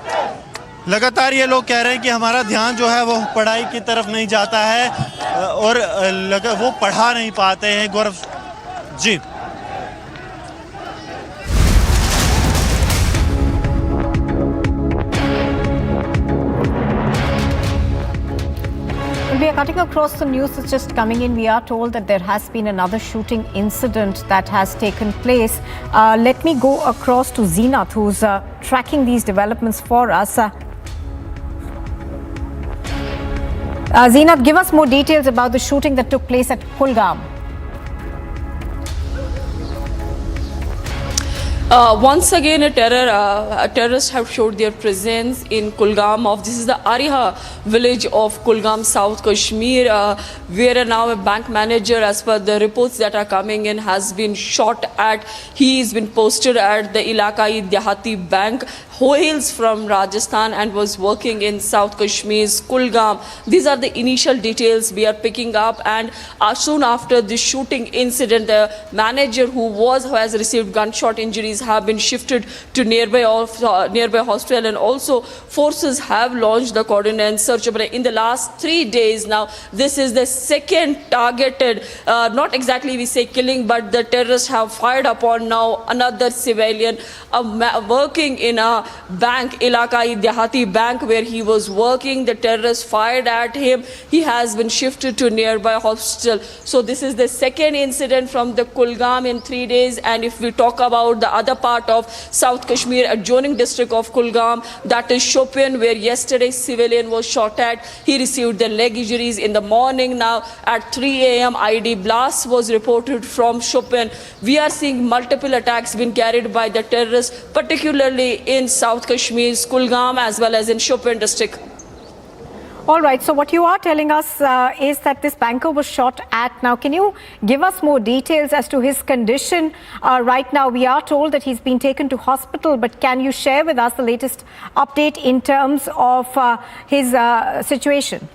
लगातार ये लोग कह रहे हैं कि हमारा ध्यान जो है वो पढ़ाई की तरफ नहीं जाता है और वो पढ़ा नहीं पाते हैं। Gaurav ji, We are cutting across the news that's just coming in. We are told that there has been another shooting incident that has taken place. Let me go across to Zeenath, who's tracking these developments for us. Zeenath, give us more details about the shooting that took place at Kulgam. Once again, terrorists have showed their presence in Kulgam. This is the Ariha village of Kulgam, South Kashmir, where now a bank manager, as per the reports that are coming in, has been shot at. He has been posted at the Ilakai Dehati Bank, who hails from Rajasthan and was working in South Kashmir's Kulgam. These are the initial details we are picking up, and soon after the shooting incident, the manager who has received gunshot injuries have been shifted to nearby hospital, and also forces have launched the coordinated search operation. In the last 3 days now, this is the second targeted, not exactly we say killing, but the terrorists have fired upon now another civilian working in a bank, Ilakai Dehati Bank, where he was working. The terrorists fired at him. He has been shifted to nearby hospital. So this is the second incident from the Kulgam in 3 days. And if we talk about the other part of South Kashmir, adjoining district of Kulgam, that is Shopian, where yesterday civilian was shot at. He received the leg injuries in the morning. Now at 3 a.m. ID blast was reported from Shopian. We are seeing multiple attacks being carried by the terrorists, particularly in South Kashmir's Kulgam as well as in Shopian district. All right, so what you are telling us is that this banker was shot at. Now, can you give us more details as to his condition right now? We are told that he's been taken to hospital, but can you share with us the latest update in terms of his situation?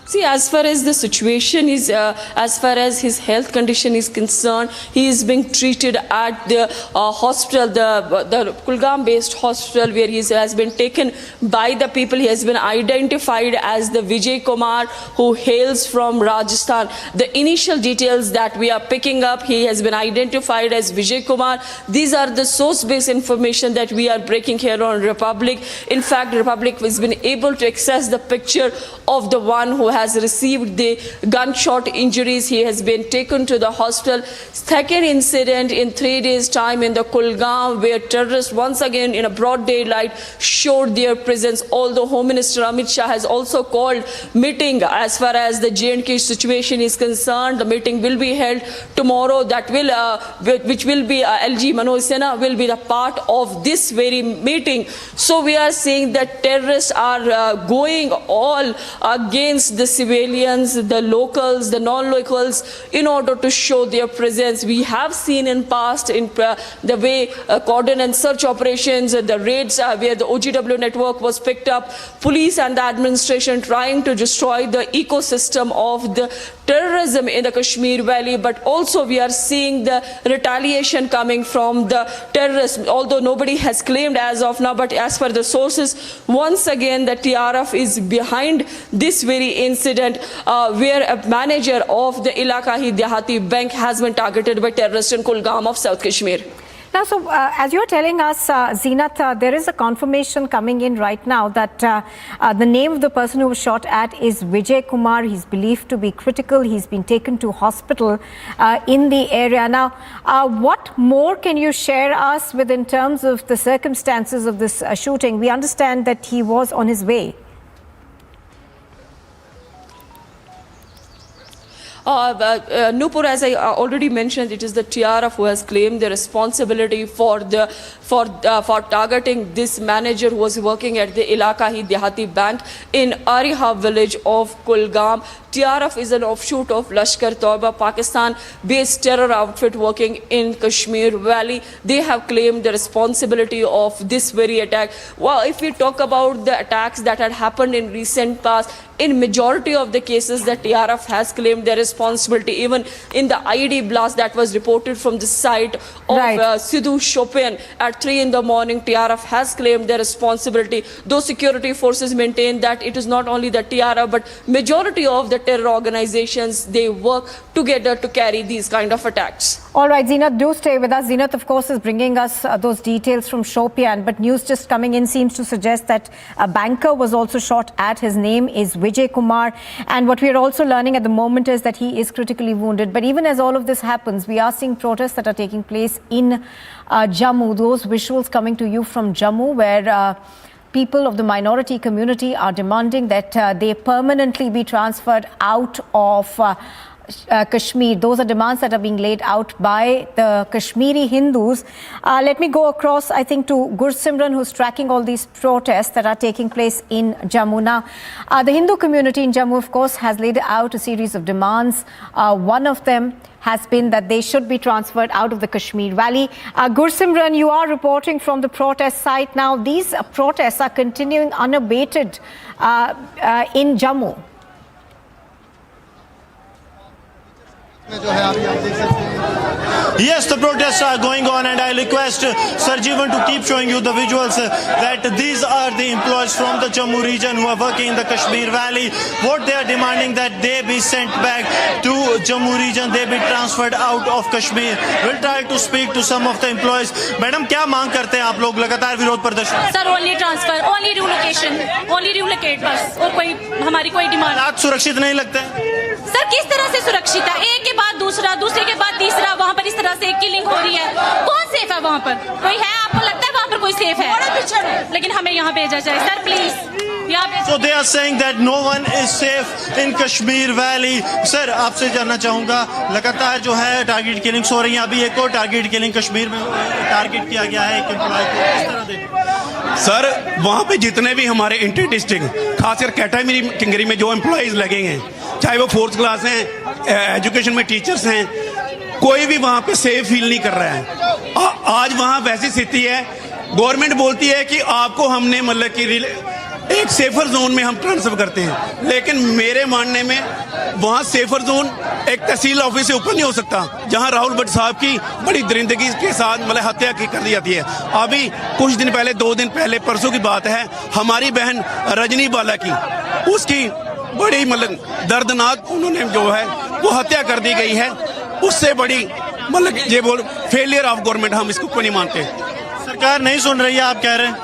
See, as far as the situation is, as far as his health condition is concerned, he is being treated at the hospital, the Kulgam-based hospital, where he has been taken by the people. He has been identified as the Vijay Kumar, who hails from Rajasthan. The initial details that we are picking up, he has been identified as Vijay Kumar. These are the source-based information that we are breaking here on Republic. In fact, Republic has been able to access the picture of the one who has received the gunshot injuries. He has been taken to the hospital. Second incident in 3 days' time in the Kulgam, where terrorists once again in a broad daylight showed their presence. Although Home Minister Amit Shah has also called meeting as far as the J&K situation is concerned. The meeting will be held tomorrow. That will, which will be LG Manoj Sinha will be the part of this very meeting. So we are seeing that terrorists are going all against the civilians, the locals, the non-locals, in order to show their presence. We have seen in past in the way cordon and search operations, the raids where the OGW network was picked up, police and the administration trying to destroy the ecosystem of the terrorism in the Kashmir Valley. But also we are seeing the retaliation coming from the terrorists, although nobody has claimed as of now, but as per the sources, once again the TRF is behind this very incident where a manager of the Ilakahi Dehati Bank has been targeted by terrorists in Kulgam of South Kashmir. Now, so as you're telling us, Zeenat, there is a confirmation coming in right now that the name of the person who was shot at is Vijay Kumar. He's believed to be critical. He's been taken to hospital in the area. Now, what more can you share us with in terms of the circumstances of this shooting? We understand that he was on his way. Nupur, as I already mentioned, it is the TRF who has claimed the responsibility for targeting this manager who was working at the Ilakahi Dehati Bank in Ariha village of Kulgam. TRF is an offshoot of Lashkar-e-Toiba, Pakistan-based terror outfit working in Kashmir Valley. They have claimed the responsibility of this very attack. Well, if we talk about the attacks that had happened in recent past, in majority of the cases, the TRF has claimed their responsibility. Even in the IED blast that was reported from the site of Sidhu Shopian at 3 in the morning, TRF has claimed their responsibility. Those security forces maintain that it is not only the TRF, but majority of the terror organizations, they work together to carry these kind of attacks. All right, Zeenat, do stay with us. Zeenat, of course, is bringing us those details from Shopian, but news just coming in seems to suggest that a banker was also shot at. His name is Vijay Kumar, and what we are also learning at the moment is that he is critically wounded. But even as all of this happens, we are seeing protests that are taking place in Jammu. Those visuals coming to you from Jammu, where people of the minority community are demanding that they permanently be transferred out of Kashmir. Those are demands that are being laid out by the Kashmiri Hindus. Let me go across, I think, to Gursimran, who's tracking all these protests that are taking place in Jammu. Now, the Hindu community in Jammu, of course, has laid out a series of demands. One of them has been that they should be transferred out of the Kashmir Valley. Gursimran, you are reporting from the protest site. Now, these protests are continuing unabated in Jammu. Yes, the protests are going on, and I request Sarjeevan to keep showing you the visuals that these are the employees from the Jammu region who are working in the Kashmir Valley. What they are demanding that they be sent back to Jammu region, they be transferred out of Kashmir. We'll try to speak to some of the employees. Madam, क्या मांग करते हैं आप लोग लगातार विरोध प्रदर्शन? Sir, only transfer, only relocation, only relocate बस, और कोई हमारी कोई डिमांड। हालात सुरक्षित नहीं लगते? सर, किस तरह से सुरक्षित है? एक के बाद दूसरा, दूसरे के बाद तीसरा, वहाँ पर इस तरह से किलिंग हो रही है। कौन सेफ है वहाँ पर? कोई है? आपको लगता है वहाँ पर कोई सेफ है? लेकिन हमें यहाँ भेजा जाए sir, please. So they are saying that no one is safe in Kashmir Valley. Sir, आपसे जानना चाहूँगा, लगातार जो है टारगेट किलिंग्स हो रही हैं, अभी एक और टारगेट किलिंग कश्मीर में टारगेट किया गया है एक एम्प्लॉय को, किस तरह देखते? सर, वहाँ पे जितने भी हमारे इंटर डिस्ट्रिक्ट खासकर कैटेगरी में जो एम्प्लॉयज़ लगे हैं, चाहे वो 4th क्लास हैं, एजुकेशन में टीचर्स हैं, कोई भी वहाँ पे सेफ फील नहीं कर रहा है। आज वहाँ वैसी स्थिति है, गवर्नमेंट बोलती है कि आपको हमने मतलब कि एक सेफर जोन में हम ट्रांसफर करते हैं, लेकिन मेरे मानने में वहाँ सेफर जोन एक तहसील ऑफिस से ऊपर नहीं हो सकता, जहाँ राहुल भट्ट साहब की बड़ी दरिंदगी के साथ मतलब हत्या की कर दी जाती है। अभी कुछ दिन पहले, 2 दिन पहले, परसों की बात है, हमारी बहन रजनी बाला की, उसकी बड़ी मतलब दर्दनाक उन्होंने जो है वो हत्या कर दी गई है। उससे बड़ी मतलब ये बोल फेलियर ऑफ गवर्नमेंट, हम इसको कोई नहीं मानते। सरकार नहीं सुन रही है, आप कह रहे हैं।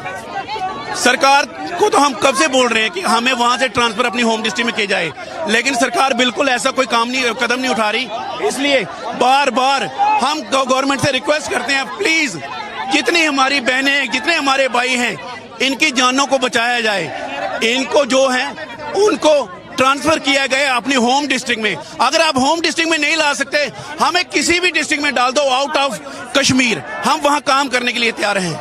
सरकार को तो हम कब से बोल रहे हैं कि हमें वहां से ट्रांसफर अपनी होम डिस्ट्रिक्ट में किया जाए, लेकिन सरकार बिल्कुल ऐसा कोई कदम नहीं उठा रही। इसलिए बार बार हम गवर्नमेंट से रिक्वेस्ट करते हैं, प्लीज जितनी हमारी बहनें हैं, जितने हमारे भाई हैं, इनकी जानों को बचाया जाए। इनको जो है उनको ट्रांसफर किया गया अपनी होम डिस्ट्रिक्ट में। अगर आप होम डिस्ट्रिक्ट में नहीं ला सकते, हमें किसी भी डिस्ट्रिक्ट में डाल दो आउट ऑफ कश्मीर, हम वहां काम करने के लिए तैयार हैं।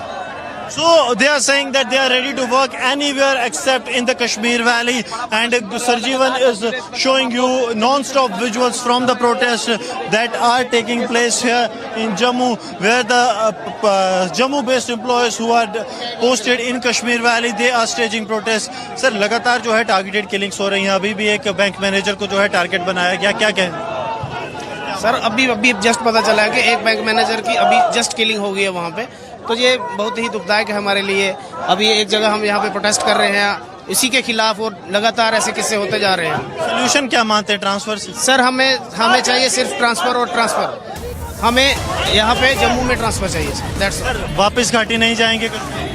So they are saying that they are ready to work anywhere except in the Kashmir Valley, and Sarjeevan is showing you non-stop visuals from the protests that are taking place here in Jammu, where the Jammu-based employees who are posted in Kashmir Valley, they are staging protests. Sir, लगातार जो है targeted killings हो रही हैं, अभी भी एक bank manager को जो है टारगेट बनाया गया, क्या कहें? सर अभी जस्ट पता चला है कि एक बैंक मैनेजर की अभी जस्ट किलिंग हो गई है वहाँ पे, तो ये बहुत ही दुखदायक है हमारे लिए। अभी एक जगह हम यहाँ पे प्रोटेस्ट कर रहे हैं इसी के खिलाफ, और लगातार ऐसे किस्से होते जा रहे हैं। सोल्यूशन क्या मानते हैं ट्रांसफर से? सर हमें चाहिए सिर्फ ट्रांसफर और ट्रांसफर, हमें यहाँ पे जम्मू में ट्रांसफर चाहिए सर। वापस घाटी नहीं जाएंगे?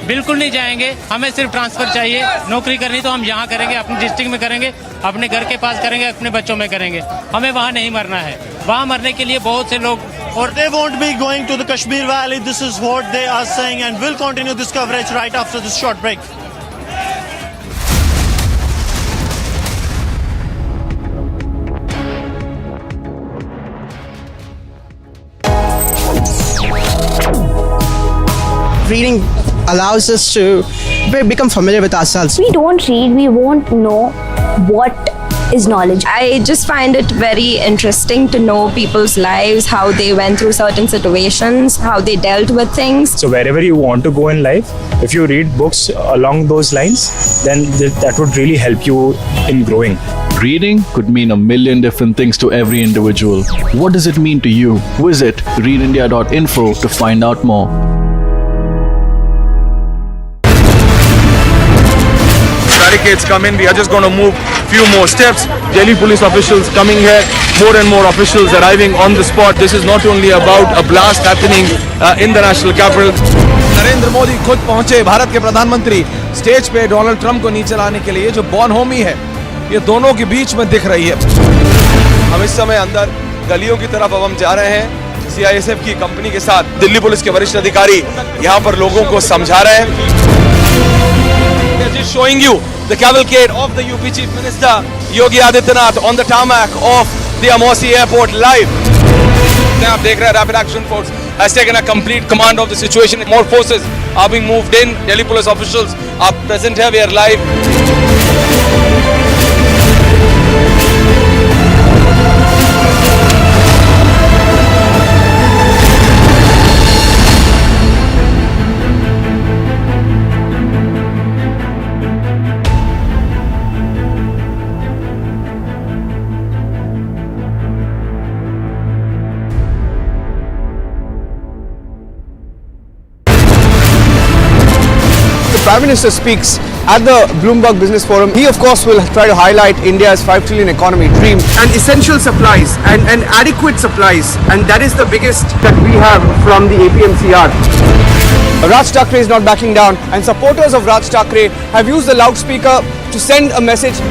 बिल्कुल नहीं जाएंगे, हमें सिर्फ ट्रांसफर चाहिए। नौकरी करनी तो हम यहाँ करेंगे, अपनी डिस्ट्रिक्ट में करेंगे, अपने घर के पास करेंगे, अपने बच्चों में करेंगे। हमें वहाँ नहीं मरना है, वहाँ मरने के लिए बहुत से लोग और they won't be going to the Kashmir Valley. This is what they are saying, and we'll continue this coverage right after this short break. Reading allows us to become familiar with ourselves. We don't read, we won't know what is knowledge. I just find it very interesting to know people's lives, how they went through certain situations, how they dealt with things. So wherever you want to go in life, if you read books along those lines, then that would really help you in growing. Reading could mean a million different things to every individual. What does it mean to you? Visit readindia.info to find out more. Barricades come in, we are just going to move few more steps. Delhi police officials coming here, more and more officials arriving on the spot. This is not only about a blast happening in the national capital. Narendra Modi खुद पहुंचे, भारत के प्रधानमंत्री stage पे Donald Trump को नीचे लाने के लिए। जो बॉन होमी है ये दोनों के बीच में दिख रही है। हम इस समय अंदर गलियों की तरफ अब हम जा रहे हैं। CISF की कंपनी के साथ दिल्ली पुलिस के वरिष्ठ अधिकारी यहाँ पर लोगों को समझा रहे हैं। Just showing you the cavalcade of the UP Chief Minister Yogi Adityanath on the tarmac of the Amosi Airport live. आप देख रहे हैं Rapid Action Force has taken a complete command of the situation. More forces are being moved in. Delhi police officials are present here. We are live. Prime Minister speaks at the Bloomberg Business Forum. He of course will try to highlight India's 5 trillion economy dream and essential supplies and adequate supplies, and that is the biggest that we have from the APMCR. Raj Thackeray is not backing down, and supporters of Raj Thackeray have used the loudspeaker to send a message.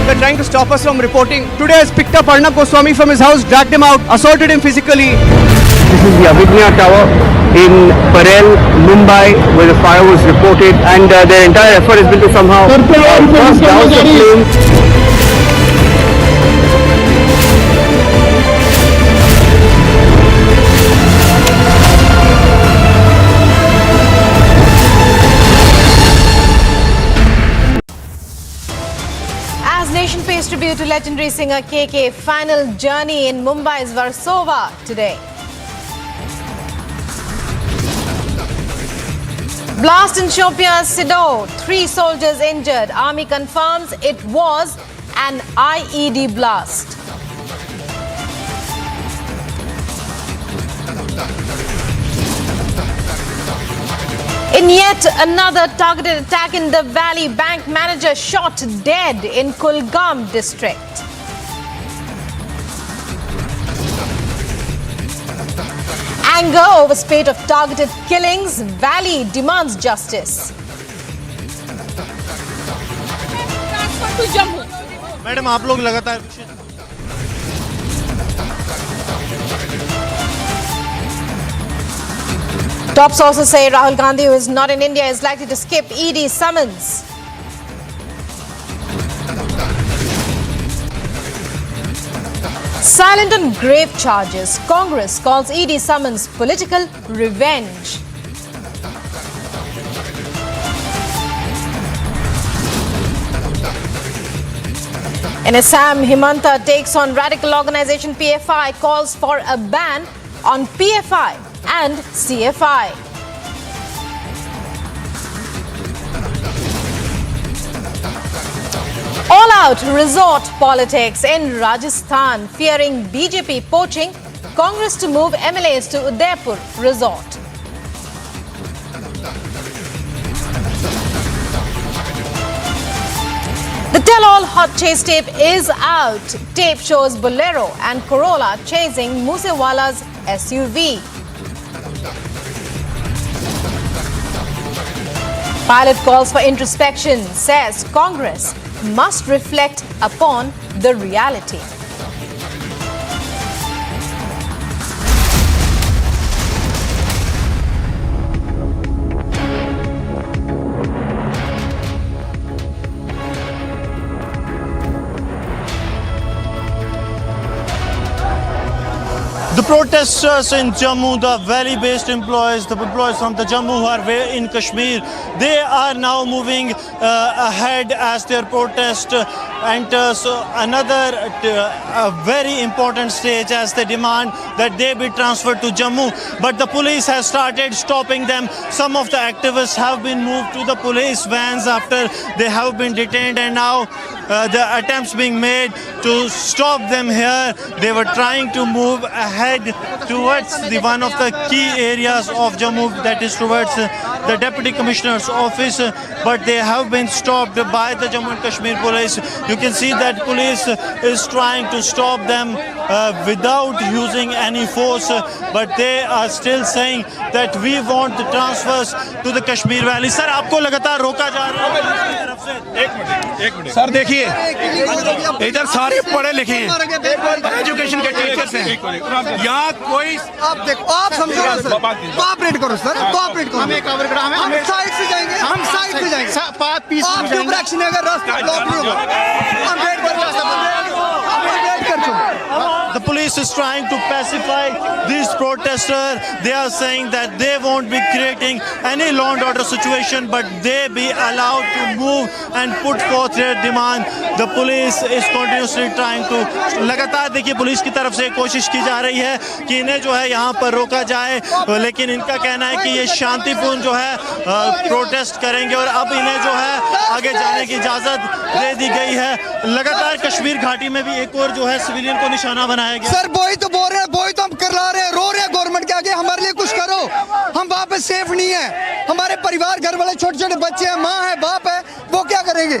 They're trying to stop us from reporting. Today has picked up Arnab Goswami from his house, dragged him out, assaulted him physically. This is the Avigna Tower in Parel, Mumbai, where the fire was reported, and their entire effort has been to somehow cross down the flames. As nation pays tribute to legendary singer KK, final journey in Mumbai's Versova today. Blast in Shopia Sidor, 3 soldiers injured. Army confirms it was an IED blast. In yet another targeted attack in the Valley, bank manager shot dead in Kulgam district. Anger over spate of targeted killings, Valley demands justice. Madam आप लोग लगातार Top sources say Rahul Gandhi, who is not in India, is likely to skip ED summons. Silent on grave charges, Congress calls ED summons political revenge. In Assam, Himanta takes on radical organization PFI, calls for a ban on PFI and CFI. All-out resort politics in Rajasthan, fearing BJP poaching, Congress to move MLAs to Udaipur resort. The tell-all hot chase tape is out. Tape shows Bolero and Corolla chasing Moosewala's SUV. Pilot calls for introspection, says Congress must reflect upon the reality. The protesters in Jammu, the valley-based employees, the employees from the Jammu who are in Kashmir, they are now moving ahead as their protest enters another very important stage as they demand that they be transferred to Jammu. But the police has started stopping them. Some of the activists have been moved to the police vans after they have been detained, and now the attempts being made to stop them here. They were trying to move ahead towards one of the key areas of Jammu, that is towards the Deputy Commissioner's office, but they have been stopped by the Jammu and Kashmir police. You can see that police is trying to stop them without using any force, but they are still saying that we want the transfers to the Kashmir Valley. Sir, आपको लगातार रोका जा रहा है तरफ से। एक minute sir, देखिए इधर सारे पढ़े लिखे हैं, एजुकेशन के टीचर्स हैं। यहाँ कोई आप देखो, आप समझो सर, कोऑपरेट करो सर, कोऑपरेट करो। हमें कवर करा, हम साइड से जाएंगे, हम साइड से जाएंगे। आपके ऊपर एक्शन अगर रास्ता ब्लॉक नहीं होगा, हम वेट कर The police is trying to pacify these protesters. They are saying that they won't be creating any law and order situation, but they be allowed to move and put forth their demand. The police is continuously trying to लगातार देखिए police की तरफ से कोशिश की जा रही है कि इन्हें जो है यहाँ पर रोका जाए, लेकिन इनका कहना है कि ये शांतिपूर्ण जो है प्रोटेस्ट करेंगे और अब इन्हें जो है आगे जाने की इजाजत दे दी गई है। लगातार कश्मीर घाटी में भी एक और जो है सिविलियन को निशाना बनाया गया। सर वही तो बोल रहे हैं, वही तो हम करला रहे हैं, रो रहे हैं गवर्नमेंट के आगे, हमारे लिए कुछ करो। हम वहाँ पे सेफ नहीं है, हमारे परिवार घर वाले छोटे छोटे बच्चे हैं, माँ है, बाप है, वो क्या करेंगे?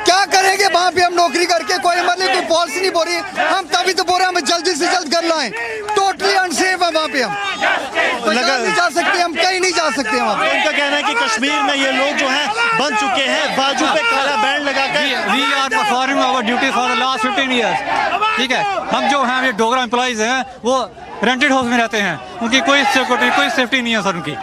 क्या करेंगे वहाँ पे हम नौकरी करके? कोई हमारे लिए कोई पॉलिसी नहीं बोल रही है। हम तभी तो बोल रहे हैं हमें जल्दी से जल्द घर लाएं। टोटली अनसेफ है वहाँ पे, हम नहीं जा सकते, हम कहीं नहीं जा सकते वहाँ पे। उनका कहना है कि कश्मीर में ये लोग जो हैं बन चुके हैं, बाजू पे काला बैंड लगाकर। We are performing our duty for the last 15 years। ठीक है, हम जो हैं ये डोगरा एम्प्लॉइज हैं, वो रेंटेड हाउस में रहते हैं, उनकी कोई सिक्योरिटी, कोई सेफ्टी नहीं है सर उनकी।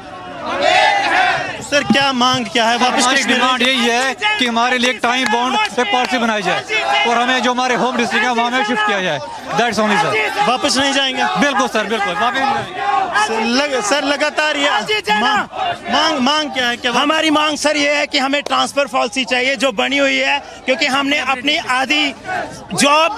सर क्या मांग क्या है? वापस हमारी डिमांड यही है कि हमारे लिए एक टाइम बाउंड एक पॉलिसी बनाई जाए और हमें जो हमारे होम डिस्ट्रिक्ट है वहाँ में शिफ्ट किया जाए। That's only sir. वापस नहीं जाएंगे? बिल्कुल सर, बिल्कुल वापस नहीं जाएंगे। सर लगातार ये मांग क्या है? हमारी मांग सर ये है कि हमें ट्रांसफर पॉलिसी चाहिए जो बनी हुई है, क्योंकि हमने अपनी आधी जॉब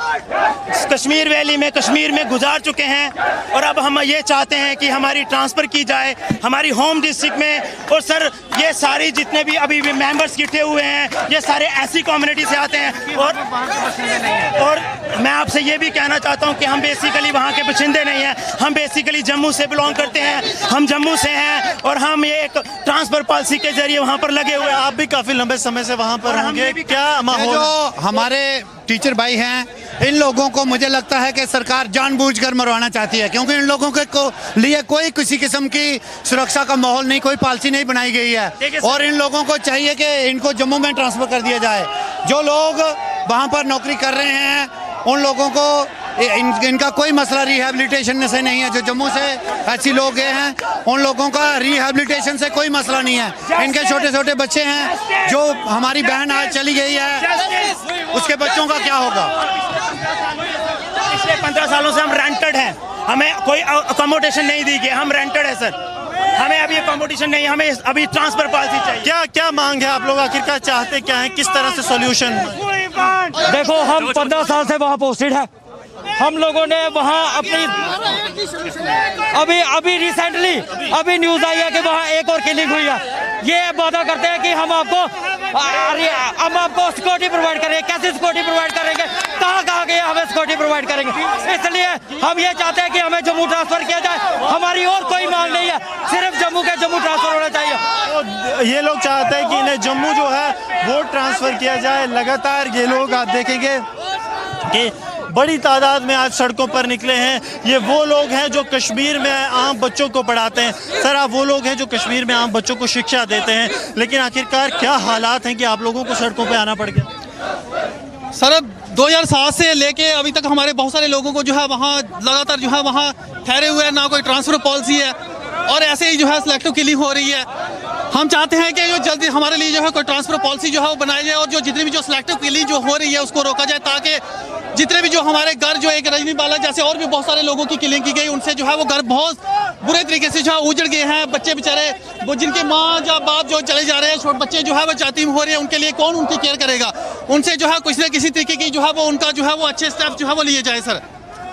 कश्मीर वैली में कश्मीर में गुजार चुके हैं और अब हम ये चाहते हैं कि हमारी ट्रांसफर की जाए हमारी होम डिस्ट्रिक्ट में। और सर ये सारी जितने भी अभी भी मेंबर्स इकट्ठे हुए हैं ये सारे ऐसी कम्युनिटी से आते हैं और मैं आपसे ये भी कहना चाहता हूँ कि हम बेसिकली वहाँ के बशिंदे नहीं हैं, हम बेसिकली जम्मू से बिलोंग करते हैं, हम जम्मू से हैं और हम ये एक ट्रांसफर पॉलिसी के जरिए वहाँ पर लगे हुए। आप भी काफी लंबे समय से वहाँ पर होंगे, क्या माहौल? जो हमारे टीचर भाई हैं इन लोगों को मुझे लगता है कि सरकार जानबूझकर मरवाना चाहती है, क्योंकि इन लोगों के लिए कोई किसी किस्म की सुरक्षा का माहौल नहीं, कोई पॉलिसी नहीं बनाई गई है और इन लोगों को चाहिए कि इनको जम्मू में ट्रांसफर कर दिया जाए। जो लोग वहाँ पर नौकरी कर रहे हैं उन लोगों को इनका कोई मसला रिहेबिलिटेशन से नहीं है। जो जम्मू से ऐसे लोग गए हैं उन लोगों का रिहेबिलिटेशन से कोई मसला नहीं है। इनके छोटे छोटे बच्चे हैं, जो हमारी बहन आज चली गई है उसके बच्चों का क्या होगा? पिछले 15 सालों से हम रेंटेड हैं, हमें कोई अकोमोडेशन नहीं दी गई, हम रेंटेड है सर, हमें अभी अकोमोडेशन नहीं, हमें अभी ट्रांसफर पॉलिसी चाहिए। क्या क्या मांग है आप लोग, आखिरकार चाहते क्या है, किस तरह से सॉल्यूशन? देखो हम 15 साल से वहाँ पोस्टेड है, हम लोगों ने वहाँ अपनी अभी रिसेंटली अभी न्यूज आई है कि वहाँ एक और किलिंग हुई है। ये वादा करते हैं कि हम आपको सिक्योरिटी प्रोवाइड करेंगे। कैसे सिक्योरिटी प्रोवाइड करेंगे, कहाँ गए हमें सिक्योरिटी प्रोवाइड करेंगे? इसलिए हम ये चाहते हैं कि हमें जम्मू ट्रांसफर किया जाए, हमारी और कोई मांग नहीं है, सिर्फ जम्मू ट्रांसफर होना चाहिए। ये लोग चाहते हैं कि इन्हें जम्मू जो है वो ट्रांसफर किया जाए। लगातार ये लोग आप देखेंगे कि बड़ी तादाद में आज सड़कों पर निकले हैं। ये वो लोग हैं जो कश्मीर में आम बच्चों को पढ़ाते हैं। सर आप वो लोग हैं जो कश्मीर में आम बच्चों को शिक्षा देते हैं, लेकिन आखिरकार क्या हालात हैं कि आप लोगों को सड़कों पे आना पड़ गया? सर 2007 से लेके अभी तक हमारे बहुत सारे लोगों को जो है वहाँ लगातार जो है वहाँ ठहरे हुए हैं, ना कोई ट्रांसफर पॉलिसी है और ऐसे ही जो है सिलेक्टिव किलिंग हो रही है। हम चाहते हैं कि जो जल्दी हमारे लिए जो है कोई ट्रांसफर पॉलिसी जो है वो बनाई जाए और जो जितनी भी जो सिलेक्टिव किलिंग जो हो रही है उसको रोका जाए, ताकि जितने भी जो हमारे घर जो एक रजनी बाला जैसे और भी बहुत सारे लोगों की किलिंग की गई, उनसे जो है वो घर बहुत बुरे तरीके से जो है उजड़ गए हैं। बच्चे बेचारे वो जिनके माँ या बाप जो चले जा रहे हैं, छोटे बच्चे जो है वो यतीम हो रहे हैं, उनके लिए कौन उनकी केयर करेगा? उनसे जो है किसी न किसी तरीके की जो है वो उनका जो है वो अच्छे स्टेप जो है वो लिए जाए सर।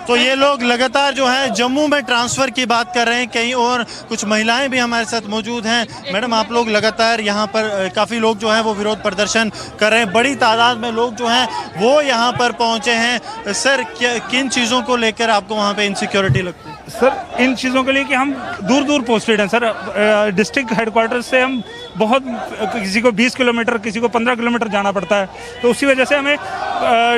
तो ये लोग लगातार जो है जम्मू में ट्रांसफ़र की बात कर रहे हैं। कहीं और कुछ महिलाएं भी हमारे साथ मौजूद हैं। मैडम आप लोग लगातार यहाँ पर काफ़ी लोग जो हैं वो विरोध प्रदर्शन कर रहे हैं, बड़ी तादाद में लोग जो हैं वो यहाँ पर पहुँचे हैं। सर किन चीज़ों को लेकर आपको वहाँ पे इनसिक्योरिटी लगती है? सर इन चीज़ों के लिए कि हम दूर दूर पोस्टेड हैं सर। डिस्ट्रिक्ट हेडक्वार्टर से हम बहुत किसी को 20 किलोमीटर किसी को 15 किलोमीटर जाना पड़ता है, तो उसी वजह से हमें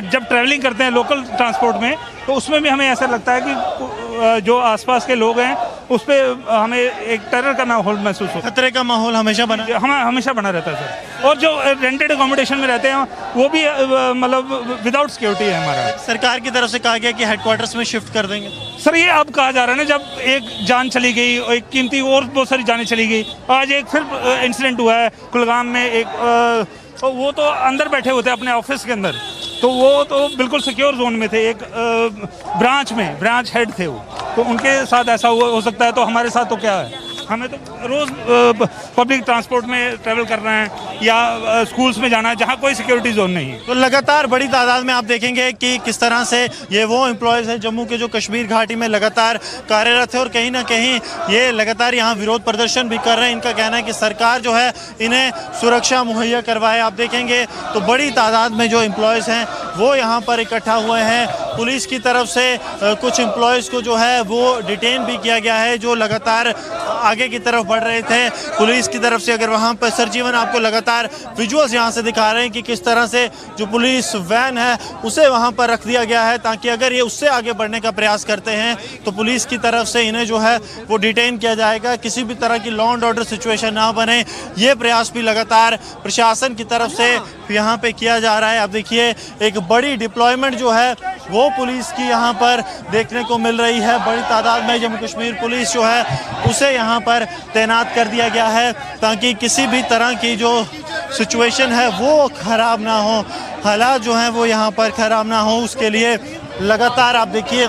जब ट्रैवलिंग करते हैं लोकल ट्रांसपोर्ट में तो उसमें भी हमें ऐसा लगता है कि जो आसपास के लोग हैं उस पर हमें एक टेरर का माहौल महसूस होता है। खतरे का माहौल हमेशा बना रहता है सर। और जो रेंटेड अकोमोडेशन में रहते हैं वो भी मतलब विदाउट सिक्योरिटी है हमारा। सरकार की तरफ से कहा गया कि हेडक्वार्टर्स में शिफ्ट कर देंगे। सर ये अब कहा जा रहा है ना, जब एक जान चली गई और एक कीमती और बहुत सारी जानें चली गई। आज एक फिर इंसिडेंट हुआ है कुलगाम में, एक वो तो अंदर बैठे हुए थे अपने ऑफिस के अंदर, तो वो तो बिल्कुल सिक्योर जोन में थे, एक ब्रांच हेड थे वो, तो उनके साथ ऐसा हो सकता है, तो हमारे साथ तो क्या है? हमें तो रोज़ पब्लिक ट्रांसपोर्ट में ट्रैवल करना है या स्कूल्स में जाना है जहाँ कोई सिक्योरिटी जोन नहीं है। तो लगातार बड़ी तादाद में आप देखेंगे कि किस तरह से ये वो एम्प्लॉयज़ हैं जम्मू के जो कश्मीर घाटी में लगातार कार्यरत है और कहीं ना कहीं ये लगातार यहाँ विरोध प्रदर्शन भी कर रहे हैं। इनका कहना है कि सरकार जो है इन्हें सुरक्षा मुहैया करवाए। आप देखेंगे तो बड़ी तादाद में जो एम्प्लॉयज़ हैं वो यहाँ पर इकट्ठा हुए हैं। पुलिस की तरफ से कुछ एम्प्लॉयज़ को जो है वो डिटेन भी किया गया है जो लगातार आगे की तरफ बढ़ रहे थे। पुलिस की तरफ से अगर वहाँ पर सरजीवन आपको लगातार विजुअल्स यहाँ से दिखा रहे हैं कि किस तरह से जो पुलिस वैन है उसे वहाँ पर रख दिया गया है, ताकि अगर ये उससे आगे बढ़ने का प्रयास करते हैं तो पुलिस की तरफ से इन्हें जो है वो डिटेन किया जाएगा। किसी भी तरह की लॉ एंड ऑर्डर सिचुएशन ना बने, ये प्रयास भी लगातार प्रशासन की तरफ से यहाँ पे किया जा रहा है। आप देखिए एक बड़ी डिप्लॉयमेंट जो है वो पुलिस की यहाँ पर देखने को मिल रही है। बड़ी तादाद में जम्मू कश्मीर पुलिस जो है उसे यहाँ पर तैनात कर दिया गया है ताकि किसी भी तरह की जो सिचुएशन है वो ख़राब ना हो, हालात जो हैं वो यहाँ पर ख़राब ना हो, उसके लिए लगातार आप देखिए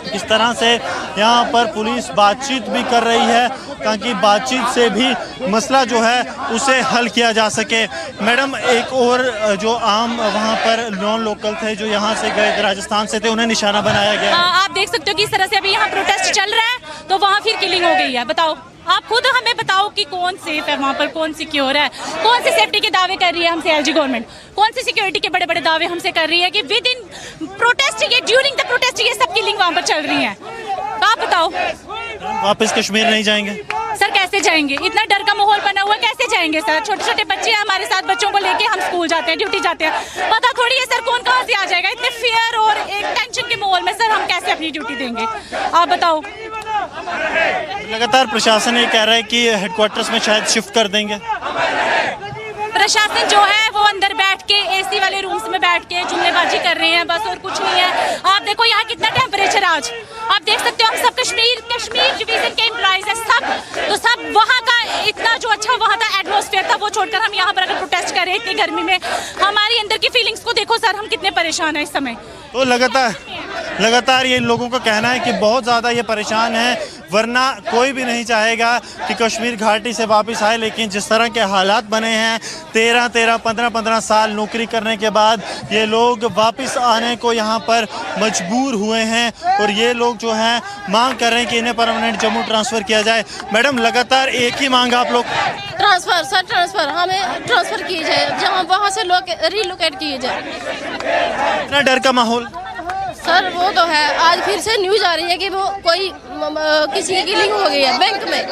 किस तरह से यहाँ पर पुलिस बातचीत भी कर रही है ताकि बातचीत से भी मसला जो है उसे हल किया जा सके। मैडम, एक और जो आम वहाँ पर नॉन लोकल थे जो यहाँ से गए थे, राजस्थान से थे, उन्हें निशाना बनाया गया। आप देख सकते हो कि इस तरह से अभी यहाँ प्रोटेस्ट चल रहा है तो वहाँ फिर किलिंग हो गई है। बताओ, आप खुद हमें बताओ कि कौन सेफ है वहाँ पर, कौन सिक्योर है, कौन सी सेफ्टी के दावे कर रही है हमसे एलजी गवर्नमेंट, कौन सी सिक्योरिटी के बड़े बड़े दावे हमसे कर रही है कि विद इन प्रोटेस्ट ये ड्यूरिंग द प्रोटेस्ट ये सब किलिंग वहाँ पर चल रही है। आप बताओ, वापस कश्मीर नहीं जाएंगे? सर कैसे जाएंगे? इतना डर का माहौल बना हुआ है, कैसे जाएंगे सर? छोटे छोटे बच्चे हैं हमारे साथ, बच्चों को लेके हम स्कूल जाते हैं, ड्यूटी जाते हैं, पता थोड़ी है सर कौन कहाँ से आ जाएगा। इतने फियर और एक टेंशन के माहौल में सर हम कैसे अपनी ड्यूटी देंगे? आप बताओ। लगातार प्रशासन ये कह रहा है कि हेडक्वार्टर्स में शायद शिफ्ट कर देंगे। प्रशासन जो है वो अंदर बैठ के एसी वाले रूम्स में बैठ के जुमलेबाजी कर रहे हैं बस, और कुछ नहीं है। आप देखो यहाँ कितना टेम्परेचर आज, आप देख सकते हो। हम सब कश्मीर डिवीजन के एम्प्लॉइज हैं सब, तो सब वहाँ का इतना जो अच्छा वहाँ का एटमॉस्फेयर था वो छोड़कर हम यहाँ पर अगर प्रोटेस्ट करें इतनी गर्मी में, हमारी अंदर की फीलिंग्स को देखो सर, हम कितने परेशान हैं इस समय। तो लगातार ये लोगों का कहना है कि बहुत ज़्यादा ये परेशान है, वरना कोई भी नहीं चाहेगा कि कश्मीर घाटी से वापस आए, लेकिन जिस तरह के हालात बने हैं, 15 साल नौकरी करने के बाद ये लोग वापस आने को यहाँ पर मजबूर हुए हैं और ये लोग जो हैं मांग कर रहे हैं कि इन्हें परमानेंट जम्मू ट्रांसफ़र किया जाए। मैडम, लगातार एक ही मांग आप लोग? ट्रांसफ़र सर, ट्रांसफ़र हमें ट्रांसफ़र किए जाए, जहाँ वहाँ से लोग रिलोकेट किए जाए। इतना डर का माहौल सर वो तो है, आज फिर से न्यूज़ आ रही है कि वो कोई किसी की किलिंग हो गई है बैंक में।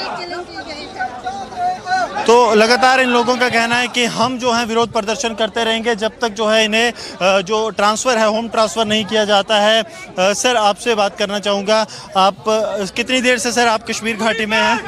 तो लगातार इन लोगों का कहना है कि हम जो है विरोध प्रदर्शन करते रहेंगे जब तक जो है इन्हें जो ट्रांसफ़र है होम ट्रांसफ़र नहीं किया जाता है। सर, आपसे बात करना चाहूँगा, आप कितनी देर से सर आप कश्मीर घाटी में हैं?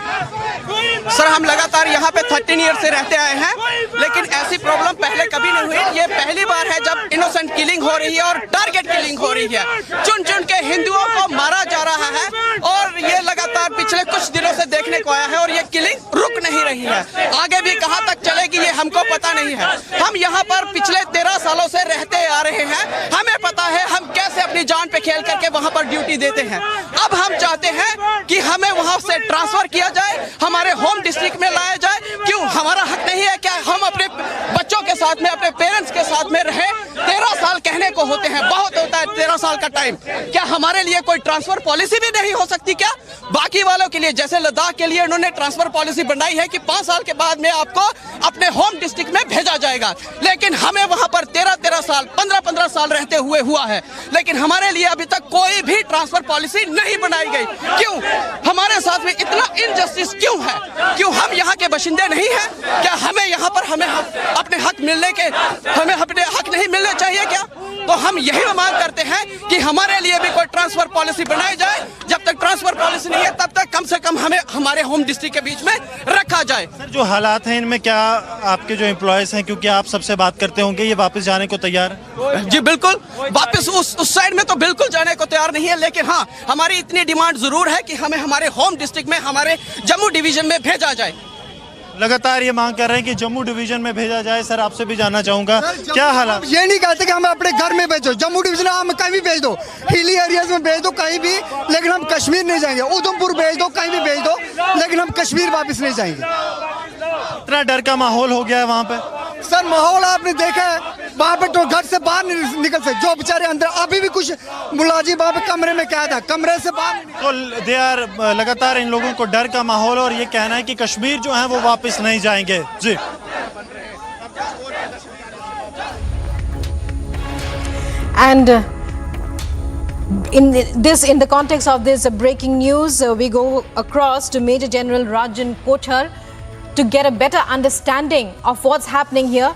सर, हम लगातार यहाँ पे 13 ईयर से रहते आए हैं, लेकिन ऐसी प्रॉब्लम पहले कभी नहीं हुई। ये पहली बार है जब इनोसेंट किलिंग हो रही है और टारगेट किलिंग हो रही है। चुन चुन के हिंदुओं को मारा जा रहा है और ये लगातार पिछले कुछ दिनों से देखने को आया है और ये किलिंग रुक नहीं रही है। आगे भी कहाँ तक चलेगी ये हमको पता नहीं है। हम यहाँ पर पिछले 13 सालों से रहते आ रहे हैं, हमें पता है हम कैसे अपनी जान पे खेल करके वहाँ पर ड्यूटी देते हैं। अब हम चाहते हैं कि हमें वहाँ से ट्रांसफर किया जाए, हमारे होम डिस्ट्रिक्ट में लाया जाए। क्यों हमारा हक नहीं है क्या हम अपने बच्चों के साथ में, अपने पेरेंट्स के साथ में रहे? 13 साल कहने को होते हैं, बहुत होता है 13 साल का टाइम। क्या हमारे लिए कोई ट्रांसफर पॉलिसी भी नहीं हो सकती क्या? बाकी वालों के लिए, जैसे लद्दाख के लिए उन्होंने ट्रांसफर पॉलिसी बनाई है कि 5 साल के बाद में आपको अपने होम डिस्ट्रिक्ट में भेजा जाएगा, लेकिन हमें वहां पर 13 साल 15 साल रहते हुए हुआ है, लेकिन हमारे लिए अभी तक कोई भी ट्रांसफर पॉलिसी नहीं बनाई गई। क्यों हमारे साथ में इतना इनजस्टिस क्यों है? क्यों हम यहाँ के बाशिंदे नहीं हैं क्या? हमें यहाँ पर हमें अपने हक मिलने के, हमें अपने हक नहीं मिलने चाहिए क्या? तो हम यही मांग करते हैं कि हमारे लिए भी कोई ट्रांसफर पॉलिसी बनाई जाए। जब तक ट्रांसफर पॉलिसी नहीं है तब तक कम से कम हमें हमारे होम डिस्ट्रिक्ट के बीच में रखा जाए। सर, जो हालात हैं इनमें क्या आपके जो एम्प्लॉयज हैं, क्योंकि आप सबसे बात करते होंगे, ये वापस जाने को तैयार है? जी बिल्कुल, वापस उस साइड में तो बिल्कुल जाने को तैयार नहीं है, लेकिन हाँ हमारी इतनी डिमांड जरूर है कि हमें हमारे होम डिस्ट्रिक्ट में, हमारे जम्मू डिवीजन में भेजा जाए। लगातार ये मांग कर रहे हैं कि जम्मू डिवीजन में भेजा जाए। सर, आपसे भी जानना चाहूंगा, क्या हालात? ये नहीं कहते कि हमें अपने घर में भेजो, जम्मू डिवीजन हम कहीं भी भेज दो, हिली एरियाज में भेज दो कहीं भी, लेकिन हम कश्मीर नहीं जाएंगे। उधमपुर भेज दो, कहीं भी भेज दो, लेकिन हम कश्मीर वापस नहीं जाएंगे। इतना डर का माहौल हो गया है वहाँ पे? सर, माहौल आपने देखा है, वहाँ पे तो घर से बाहर नहीं निकल सकते, जो बेचारे अंदर अभी भी कुछ मुलाजिम वहाँ पे कमरे में कैद है, कमरे से बाहर। तो दे आर लगातार इन लोगों को डर का माहौल और ये कहना है कि कश्मीर जो है वो वापस नहीं जाएंगे। जी, and in the context of this breaking news, we go across to Major General Rajan Kochhar to get a better understanding of what's happening here.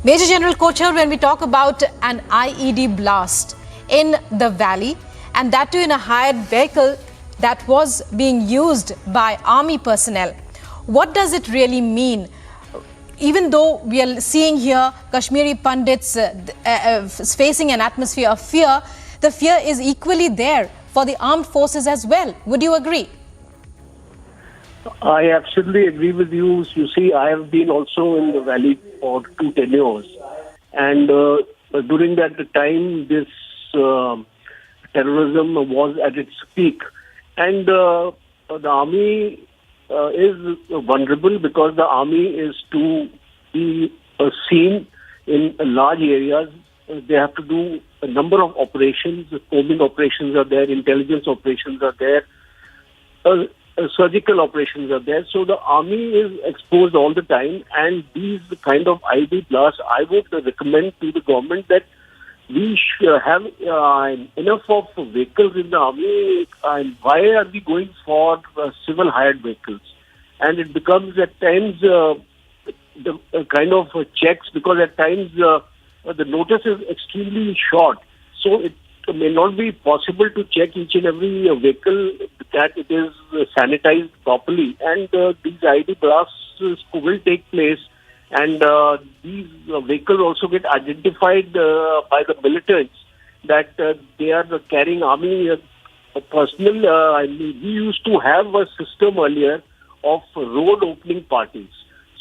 Major General Kochhar, when we talk about an IED blast in the valley, and that too in a hired vehicle that was being used by army personnel, what does it really mean? Even though we are seeing here Kashmiri pundits facing an atmosphere of fear, the fear is equally there for the armed forces as well. Would you agree? I absolutely agree with you. You see, I have been also in the valley for 2 tenures, and during that time, this terrorism was at its peak. And the army is vulnerable because the army is to be seen in large areas. They have to do a number of operations. Combing operations are there, intelligence operations are there, surgical operations are there. So the army is exposed all the time, and these kind of IED blasts, I would recommend to the government that we should have enough of vehicles in the army. And why are we going for civil hired vehicles? And it becomes at times the kind of checks, because at times the notice is extremely short. So it may not be possible to check each and every vehicle that it is sanitized properly. And these IED blasts will take place, and these vehicles also get identified by the militants that they are carrying army personnel. We used to have a system earlier of road opening parties.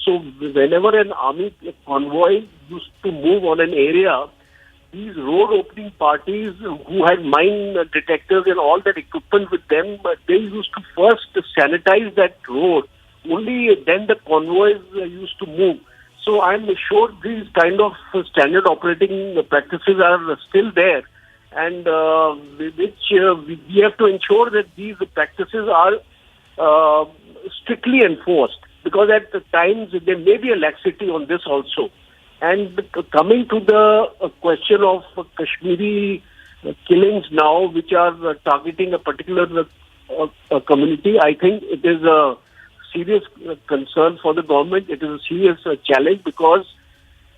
So whenever an army convoy used to move on an area, these road opening parties who had mine detectors and all that equipment with them, they used to first sanitize that road. Only then the convoys used to move. So I'm sure these kind of standard operating practices are still there, and which we have to ensure that these practices are strictly enforced, because at times there may be a laxity on this also. And coming to the question of Kashmiri killings now, which are targeting a particular community, I think it is a serious concern for the government. It is a serious challenge, because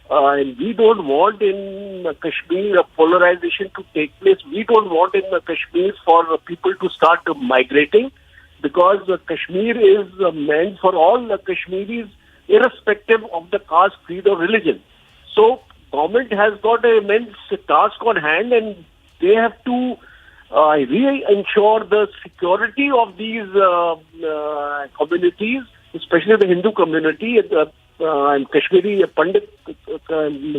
we don't want in Kashmir polarization to take place. We don't want in Kashmir for people to start migrating, because Kashmir is meant for all Kashmiris, irrespective of the caste, creed or religion. So government has got an immense task on hand, and they have to ensure the security of these communities, especially the Hindu community and Kashmiri Pandit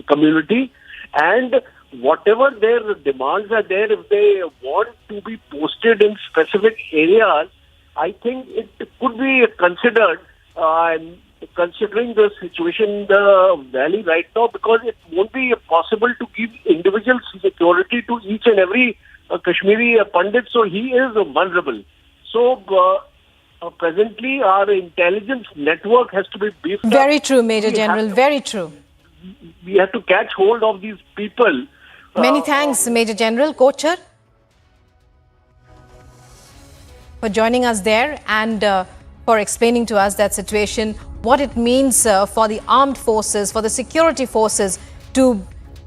community. And whatever their demands are there, if they want to be posted in specific areas, I think it could be considered, considering the situation in the valley right now, because it won't be possible to give individual security to each and every Kashmiri Pandit, so he is vulnerable. So presently our intelligence network has to be beefed up. Very true, Major General, very true. We have to catch hold of these people. Many thanks, Major General Kochar, for joining us there and for explaining to us that situation, what it means for the armed forces, for the security forces to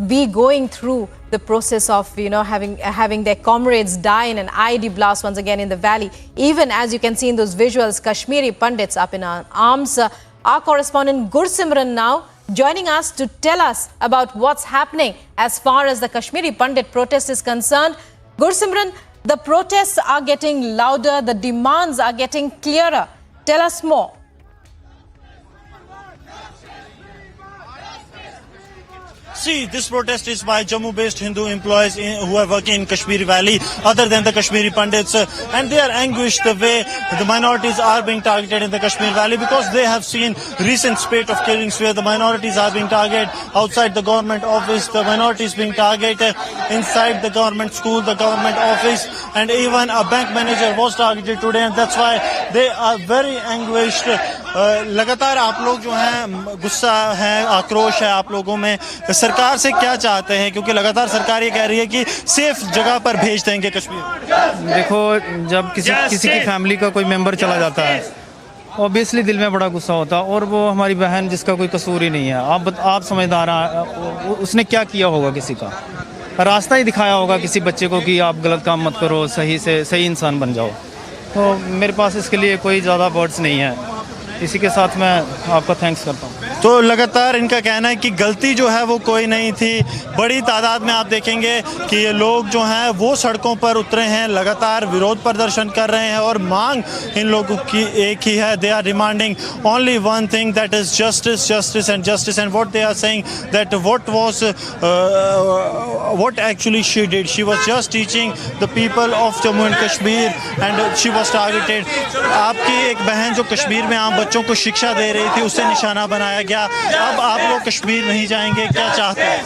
be going through the process of, having their comrades die in an IED blast once again in the valley. Even as you can see in those visuals, Kashmiri Pandits up in arms. Our correspondent Gursimran now joining us to tell us about what's happening as far as the Kashmiri Pandit protest is concerned. Gursimran, the protests are getting louder, the demands are getting clearer. Tell us more. See, this protest is by Jammu-based Hindu employees who are working in Kashmir Valley, other than the Kashmiri Pandits, and they are anguished the way the minorities are being targeted in the Kashmir Valley, because they have seen recent spate of killings where the minorities are being targeted outside the government office, the minorities being targeted inside the government school, the government office, and even a bank manager was targeted today, and that's why they are very anguished. लगातार आप लोग जो हैं गुस्सा है, आक्रोश है आप लोगों में, सरकार से क्या चाहते हैं, क्योंकि लगातार सरकार ये कह रही है कि सेफ जगह पर भेज देंगे कश्मीर। देखो, जब किसी की फैमिली का कोई मेंबर चला जाता है, ऑब्वियसली दिल में बड़ा गुस्सा होता है, और वो हमारी बहन जिसका कोई कसूर ही नहीं है। आप समझदार हैं, उसने क्या किया होगा, किसी का रास्ता ही दिखाया होगा किसी बच्चे को कि आप गलत काम मत करो, सही इंसान बन जाओ। तो मेरे पास इसके लिए कोई ज़्यादा वर्ड्स नहीं है। इसी के साथ मैं आपका थैंक्स करता हूँ। तो लगातार इनका कहना है कि गलती जो है वो कोई नहीं थी। बड़ी तादाद में आप देखेंगे कि ये लोग जो हैं वो सड़कों पर उतरे हैं, लगातार विरोध प्रदर्शन कर रहे हैं और मांग इन लोगों की एक ही है। They are demanding only one thing, that is justice, justice and justice. And what they are saying that what actually she did, she was just teaching the people of Jammu and Kashmir and she was targeted. आपकी एक बहन जो कश्मीर में आम बच्चों को शिक्षा दे रही थी, उसे निशाना बनाया गया। अब आप लोग कश्मीर नहीं जाएंगे, क्या चाहते हैं?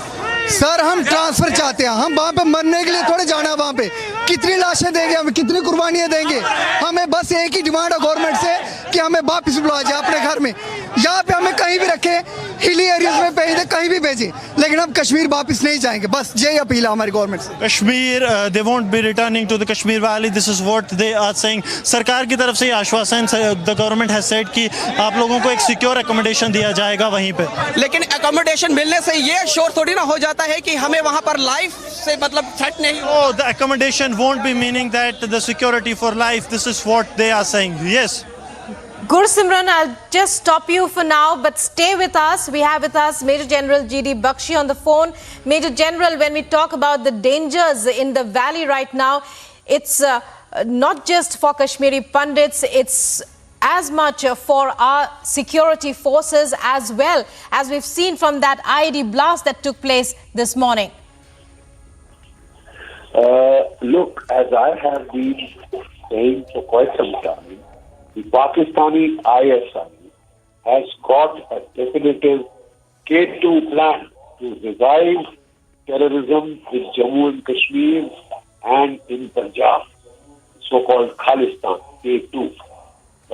सर हम ट्रांसफर चाहते हैं, हम वहाँ पे मरने के लिए थोड़े जाना है। वहाँ पे कितनी लाशें देंगे, हम कितनी कुर्बानियाँ देंगे? हमें बस एक ही डिमांड है गवर्नमेंट से कि हमें वापस बुलाया जाए अपने घर में। यहाँ पे हमें कहीं भी रखे, हिली एरियाज में भेज दे, कहीं भी भेजें, लेकिन हम कश्मीर वापस नहीं जाएंगे। बस यही अपील है हमारी गवर्नमेंट से। Kashmir they won't be returning to the Kashmir valley, this is what they are saying. सरकार की तरफ से आश्वासन, द गवर्नमेंट हैज सेड कि आप लोगों को एक सिक्योर एकोमोडेशन दिया जाएगा वहीं पे। लेकिन एकोमोडेशन मिलने से ये श्योर थोड़ी ना हो जाता है कि हमें वहाँ पर लाइफ से मतलब थ्रेट नहीं हो। The accommodation won't be meaning that the security for life. This is what they are saying. Yes. Gursimran, I'll just stop you for now, but stay with us. We have with us Major General G.D. Bakshi on the phone. Major General, when we talk about the dangers in the valley right now, it's not just for Kashmiri Pandits, it's as much for our security forces as well, as we've seen from that IED blast that took place this morning. Look, as I have been saying for quite some time, the Pakistani ISI has got a definitive K2 plan to revive terrorism in Jammu and Kashmir and in Punjab, so-called Khalistan, K2,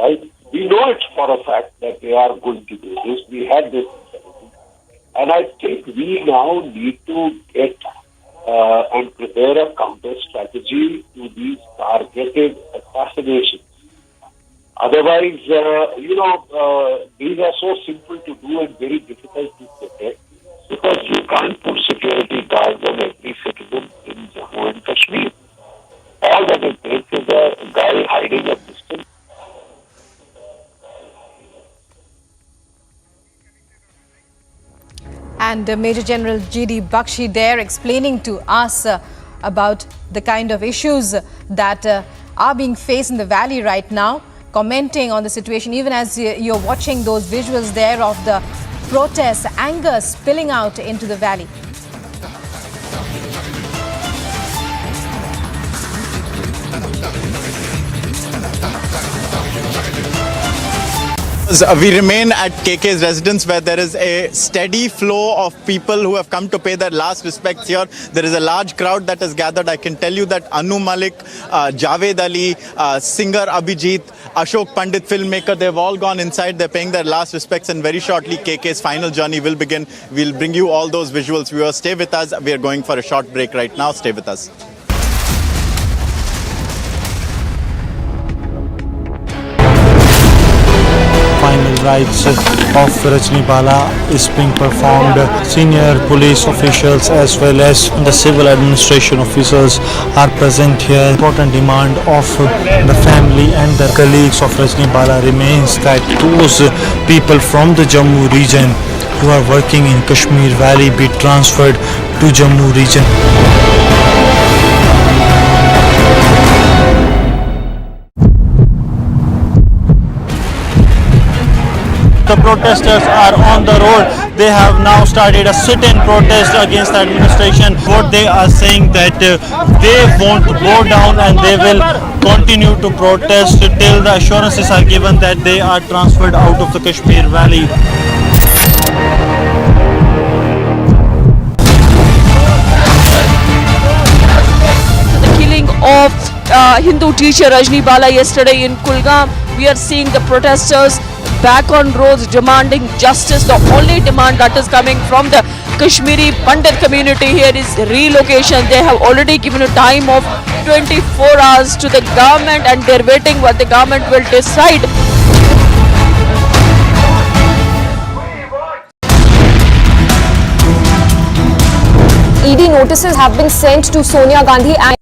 right? We know it for a fact that they are going to do this. We had this, and I think we now need to get and prepare a counter strategy to these targeted assassinations. Otherwise, these are so simple to do and very difficult to protect, because you can't put security guards on every citizen in Jammu and Kashmir. All that it takes is a guy hiding at distance. And Major General G.D. Bakshi there explaining to us about the kind of issues that are being faced in the valley right now, commenting on the situation, even as you're watching those visuals there of the protests, anger spilling out into the valley. We remain at KK's residence, where there is a steady flow of people who have come to pay their last respects here. There is a large crowd that has gathered. I can tell you that Anu Malik, Javed Ali, singer Abhijit, Ashok Pandit, filmmaker, they've all gone inside. They're paying their last respects, and very shortly KK's final journey will begin. We'll bring you all those visuals. Viewers, stay with us. We are going for a short break right now. Stay with us. Final rites of Rajnibala is being performed. Senior police officials as well as the civil administration officers are present here. Important demand of the family and the colleagues of Rajnibala remains that those people from the Jammu region who are working in Kashmir Valley be transferred to Jammu region. The protesters are on the road. They have now started a sit-in protest against the administration. What they are saying that they won't go down and they will continue to protest till the assurances are given that they are transferred out of the Kashmir Valley. The killing of Hindu teacher Rajnibala yesterday in Kulgam, we are seeing the protesters back on roads demanding justice. The only demand that is coming from the Kashmiri Pandit community here is relocation. They have already given a time of 24 hours to the government, and they're waiting what the government will decide. ED notices have been sent to Sonia Gandhi and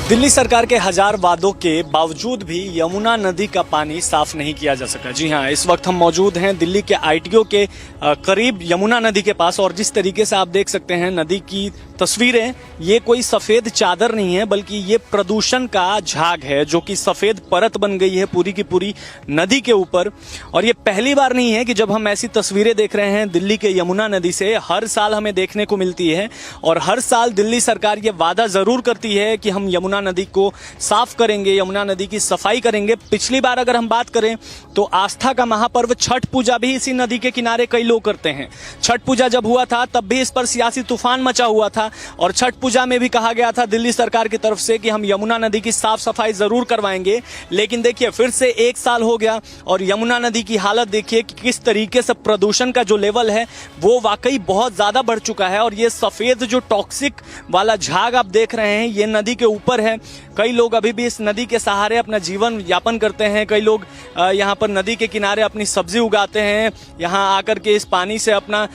Delhi सरकार के हजार वादों के बावजूद भी यमुना नदी का पानी साफ नहीं किया जा सका। जी हाँ, इस वक्त हम मौजूद हैं दिल्ली के ITO के करीब यमुना नदी के पास, और जिस तरीके से आप देख सकते हैं नदी की तस्वीरें, ये कोई सफ़ेद चादर नहीं है बल्कि ये प्रदूषण का झाग है जो कि सफ़ेद परत बन गई है पूरी की पूरी नदी के ऊपर। और ये पहली बार नहीं है कि जब हम ऐसी तस्वीरें देख रहे हैं दिल्ली के यमुना नदी से, हर साल हमें देखने को मिलती है। और हर साल दिल्ली सरकार ये वादा ज़रूर करती है कि हम यमुना नदी को साफ करेंगे, यमुना नदी की सफाई करेंगे। पिछली बार अगर हम बात करें तो आस्था का महापर्व छठ पूजा भी इसी नदी के किनारे कई लोग करते हैं। छठ पूजा जब हुआ था तब भी इस पर सियासी तूफान मचा हुआ था, और छठ पूजा में भी कहा गया था दिल्ली सरकार की तरफ से कि हम यमुना नदी की साफ सफाई जरूर करवाएंगे। लेकिन देखिए फिर से एक साल हो गया और यमुना नदी की हालत देखिए कि किस तरीके से प्रदूषण का जो लेवल है वो वाकई बहुत ज्यादा बढ़ चुका है। और ये सफेद जो टॉक्सिक वाला झाग आप देख रहे हैं ये नदी के ऊपर है। कई लोग अभी भी इस नदी के सहारे अपना जीवन यापन करते हैं। कई लोग यहाँ पर नदी के किनारे अपनी सब्जी उगाते हैं, यहाँ आकर के इस पानी से अपना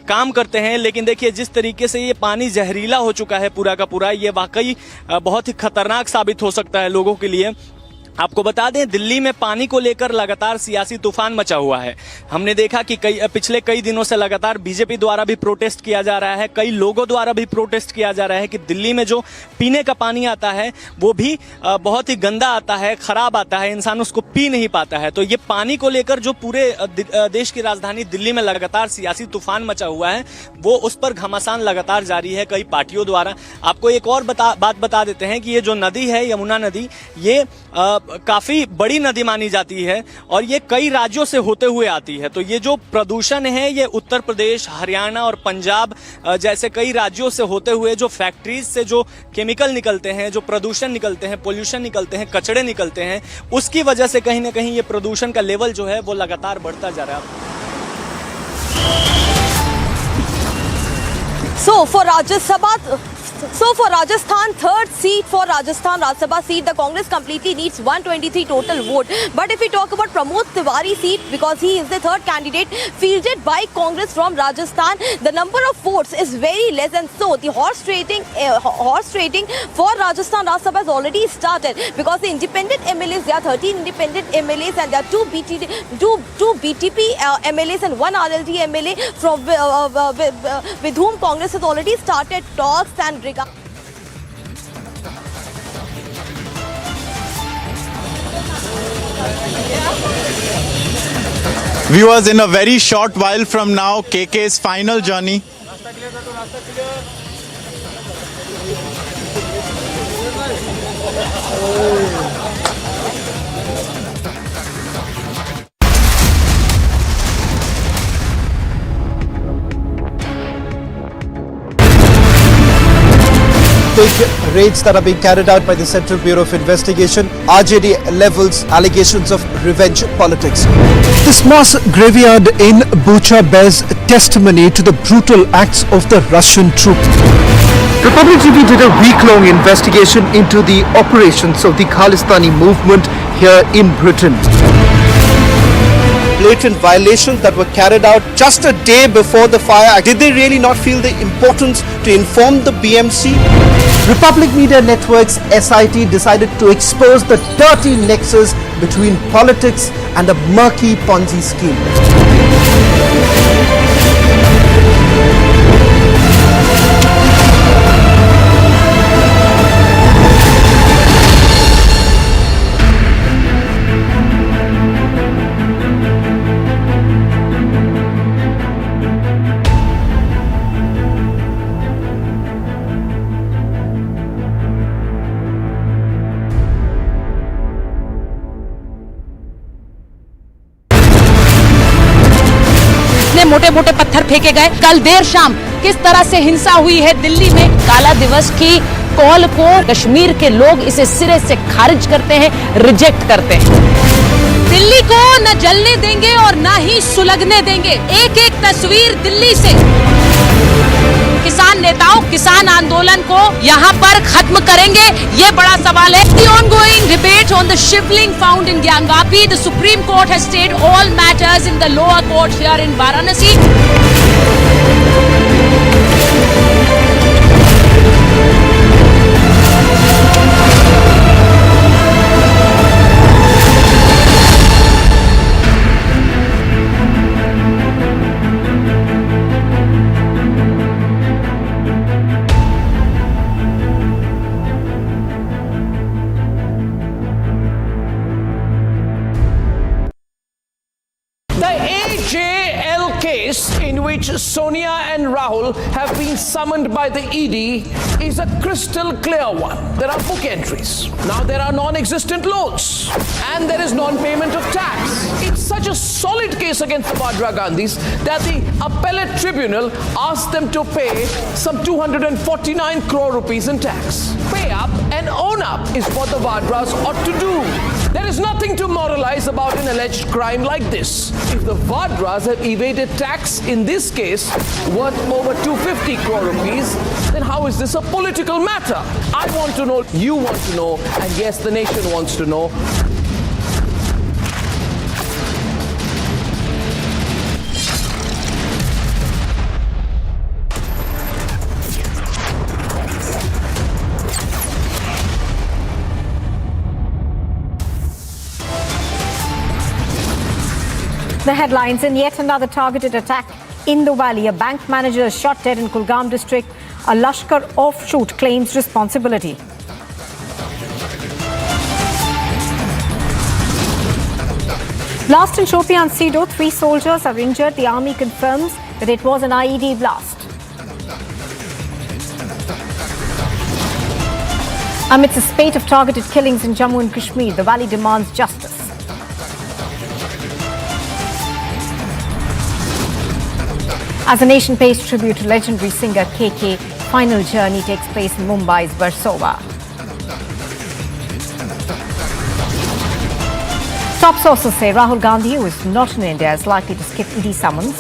काम करते हैं। लेकिन देखिए जिस तरीके से ये पानी जहरीला हो चुका है पूरा का पूरा, ये वाकई बहुत ही खतरनाक साबित हो सकता है लोगों के लिए। आपको बता दें दिल्ली में पानी को लेकर लगातार सियासी तूफान मचा हुआ है। हमने देखा कि पिछले कई दिनों से लगातार बीजेपी द्वारा भी प्रोटेस्ट किया जा रहा है, कई लोगों द्वारा भी प्रोटेस्ट किया जा रहा है कि दिल्ली में जो पीने का पानी आता है वो भी बहुत ही गंदा आता है, खराब आता है, इंसान उसको पी नहीं पाता है। तो ये पानी को लेकर जो पूरे देश की राजधानी दिल्ली में लगातार सियासी तूफान मचा हुआ है वो उस पर घमासान लगातार जारी है कई पार्टियों द्वारा। आपको एक और बात बता देते हैं कि ये जो नदी है यमुना नदी, ये काफी बड़ी नदी मानी जाती है और ये कई राज्यों से होते हुए आती है। तो ये जो प्रदूषण है ये उत्तर प्रदेश, हरियाणा और पंजाब जैसे कई राज्यों से होते हुए जो फैक्ट्रीज से जो केमिकल निकलते हैं, जो प्रदूषण निकलते हैं, पोल्यूशन निकलते हैं, कचड़े निकलते हैं, उसकी वजह से कहीं ना कहीं ये प्रदूषण का लेवल जो है वो लगातार बढ़ता जा रहा है। So for Rajasthan, third seat for Rajasthan Rajya Sabha seat, the Congress completely needs 123 total vote. But if we talk about Pramod Tiwari seat, because he is the third candidate fielded by Congress from Rajasthan, the number of votes is very less, and so the horse trading for Rajasthan Rajya Sabha has already started, because the independent MLAs, there are 13 independent MLAs and there are two BTP MLAs and one RLD MLA from with whom Congress has already started talks and Viewers, in a very short while from now, KK's final journey. Big raids that are being carried out by the Central Bureau of Investigation. RJD levels allegations of revenge politics. This mass graveyard in Bucha bears testimony to the brutal acts of the Russian troops. Republic TV did a week-long investigation into the operations of the Khalistani movement here in Britain. Blatant violations that were carried out just a day before the fire. Did they really not feel the importance to inform the BMC? Republic Media Network's SIT decided to expose the dirty nexus between politics and a murky Ponzi scheme. मोटे मोटे पत्थर फेंके गए। कल देर शाम किस तरह से हिंसा हुई है दिल्ली में, काला दिवस की कॉल को कश्मीर के लोग इसे सिरे से खारिज करते हैं, रिजेक्ट करते हैं। दिल्ली को न जलने देंगे और न ही सुलगने देंगे। एक एक तस्वीर दिल्ली से किसान नेताओं किसान आंदोलन को यहाँ पर खत्म करेंगे, ये बड़ा सवाल है। The ongoing debate on the shivling found in Gangvapi, the Supreme Court has stayed all matters in the lower court here in Varanasi. case in which Sonia and Rahul have been summoned by the ED is a crystal clear one. There are book entries. Now there are non-existent loans and there is non-payment of tax. It's such a solid case against the Vadra Gandhis that the appellate tribunal asked them to pay some 249 crore rupees in tax. Pay up and own up is what the Vadras ought to do. There is nothing to moralize about an alleged crime like this. If the Vadras have evaded tax in this case worth over 250 crore rupees, then how is this a political matter? I want to know, you want to know, and yes, the nation wants to know. The headlines: in yet another targeted attack in the valley, a bank manager is shot dead in Kulgam district. A Lashkar offshoot claims responsibility. Blast in Shopian Sido, 3 soldiers are injured. The army confirms that it was an IED blast. Amidst a spate of targeted killings in Jammu and Kashmir, the valley demands justice. As the nation pays tribute to legendary singer KK, final journey takes place in Mumbai's Versova. Top sources say Rahul Gandhi, who is not in India, is likely to skip ED summons.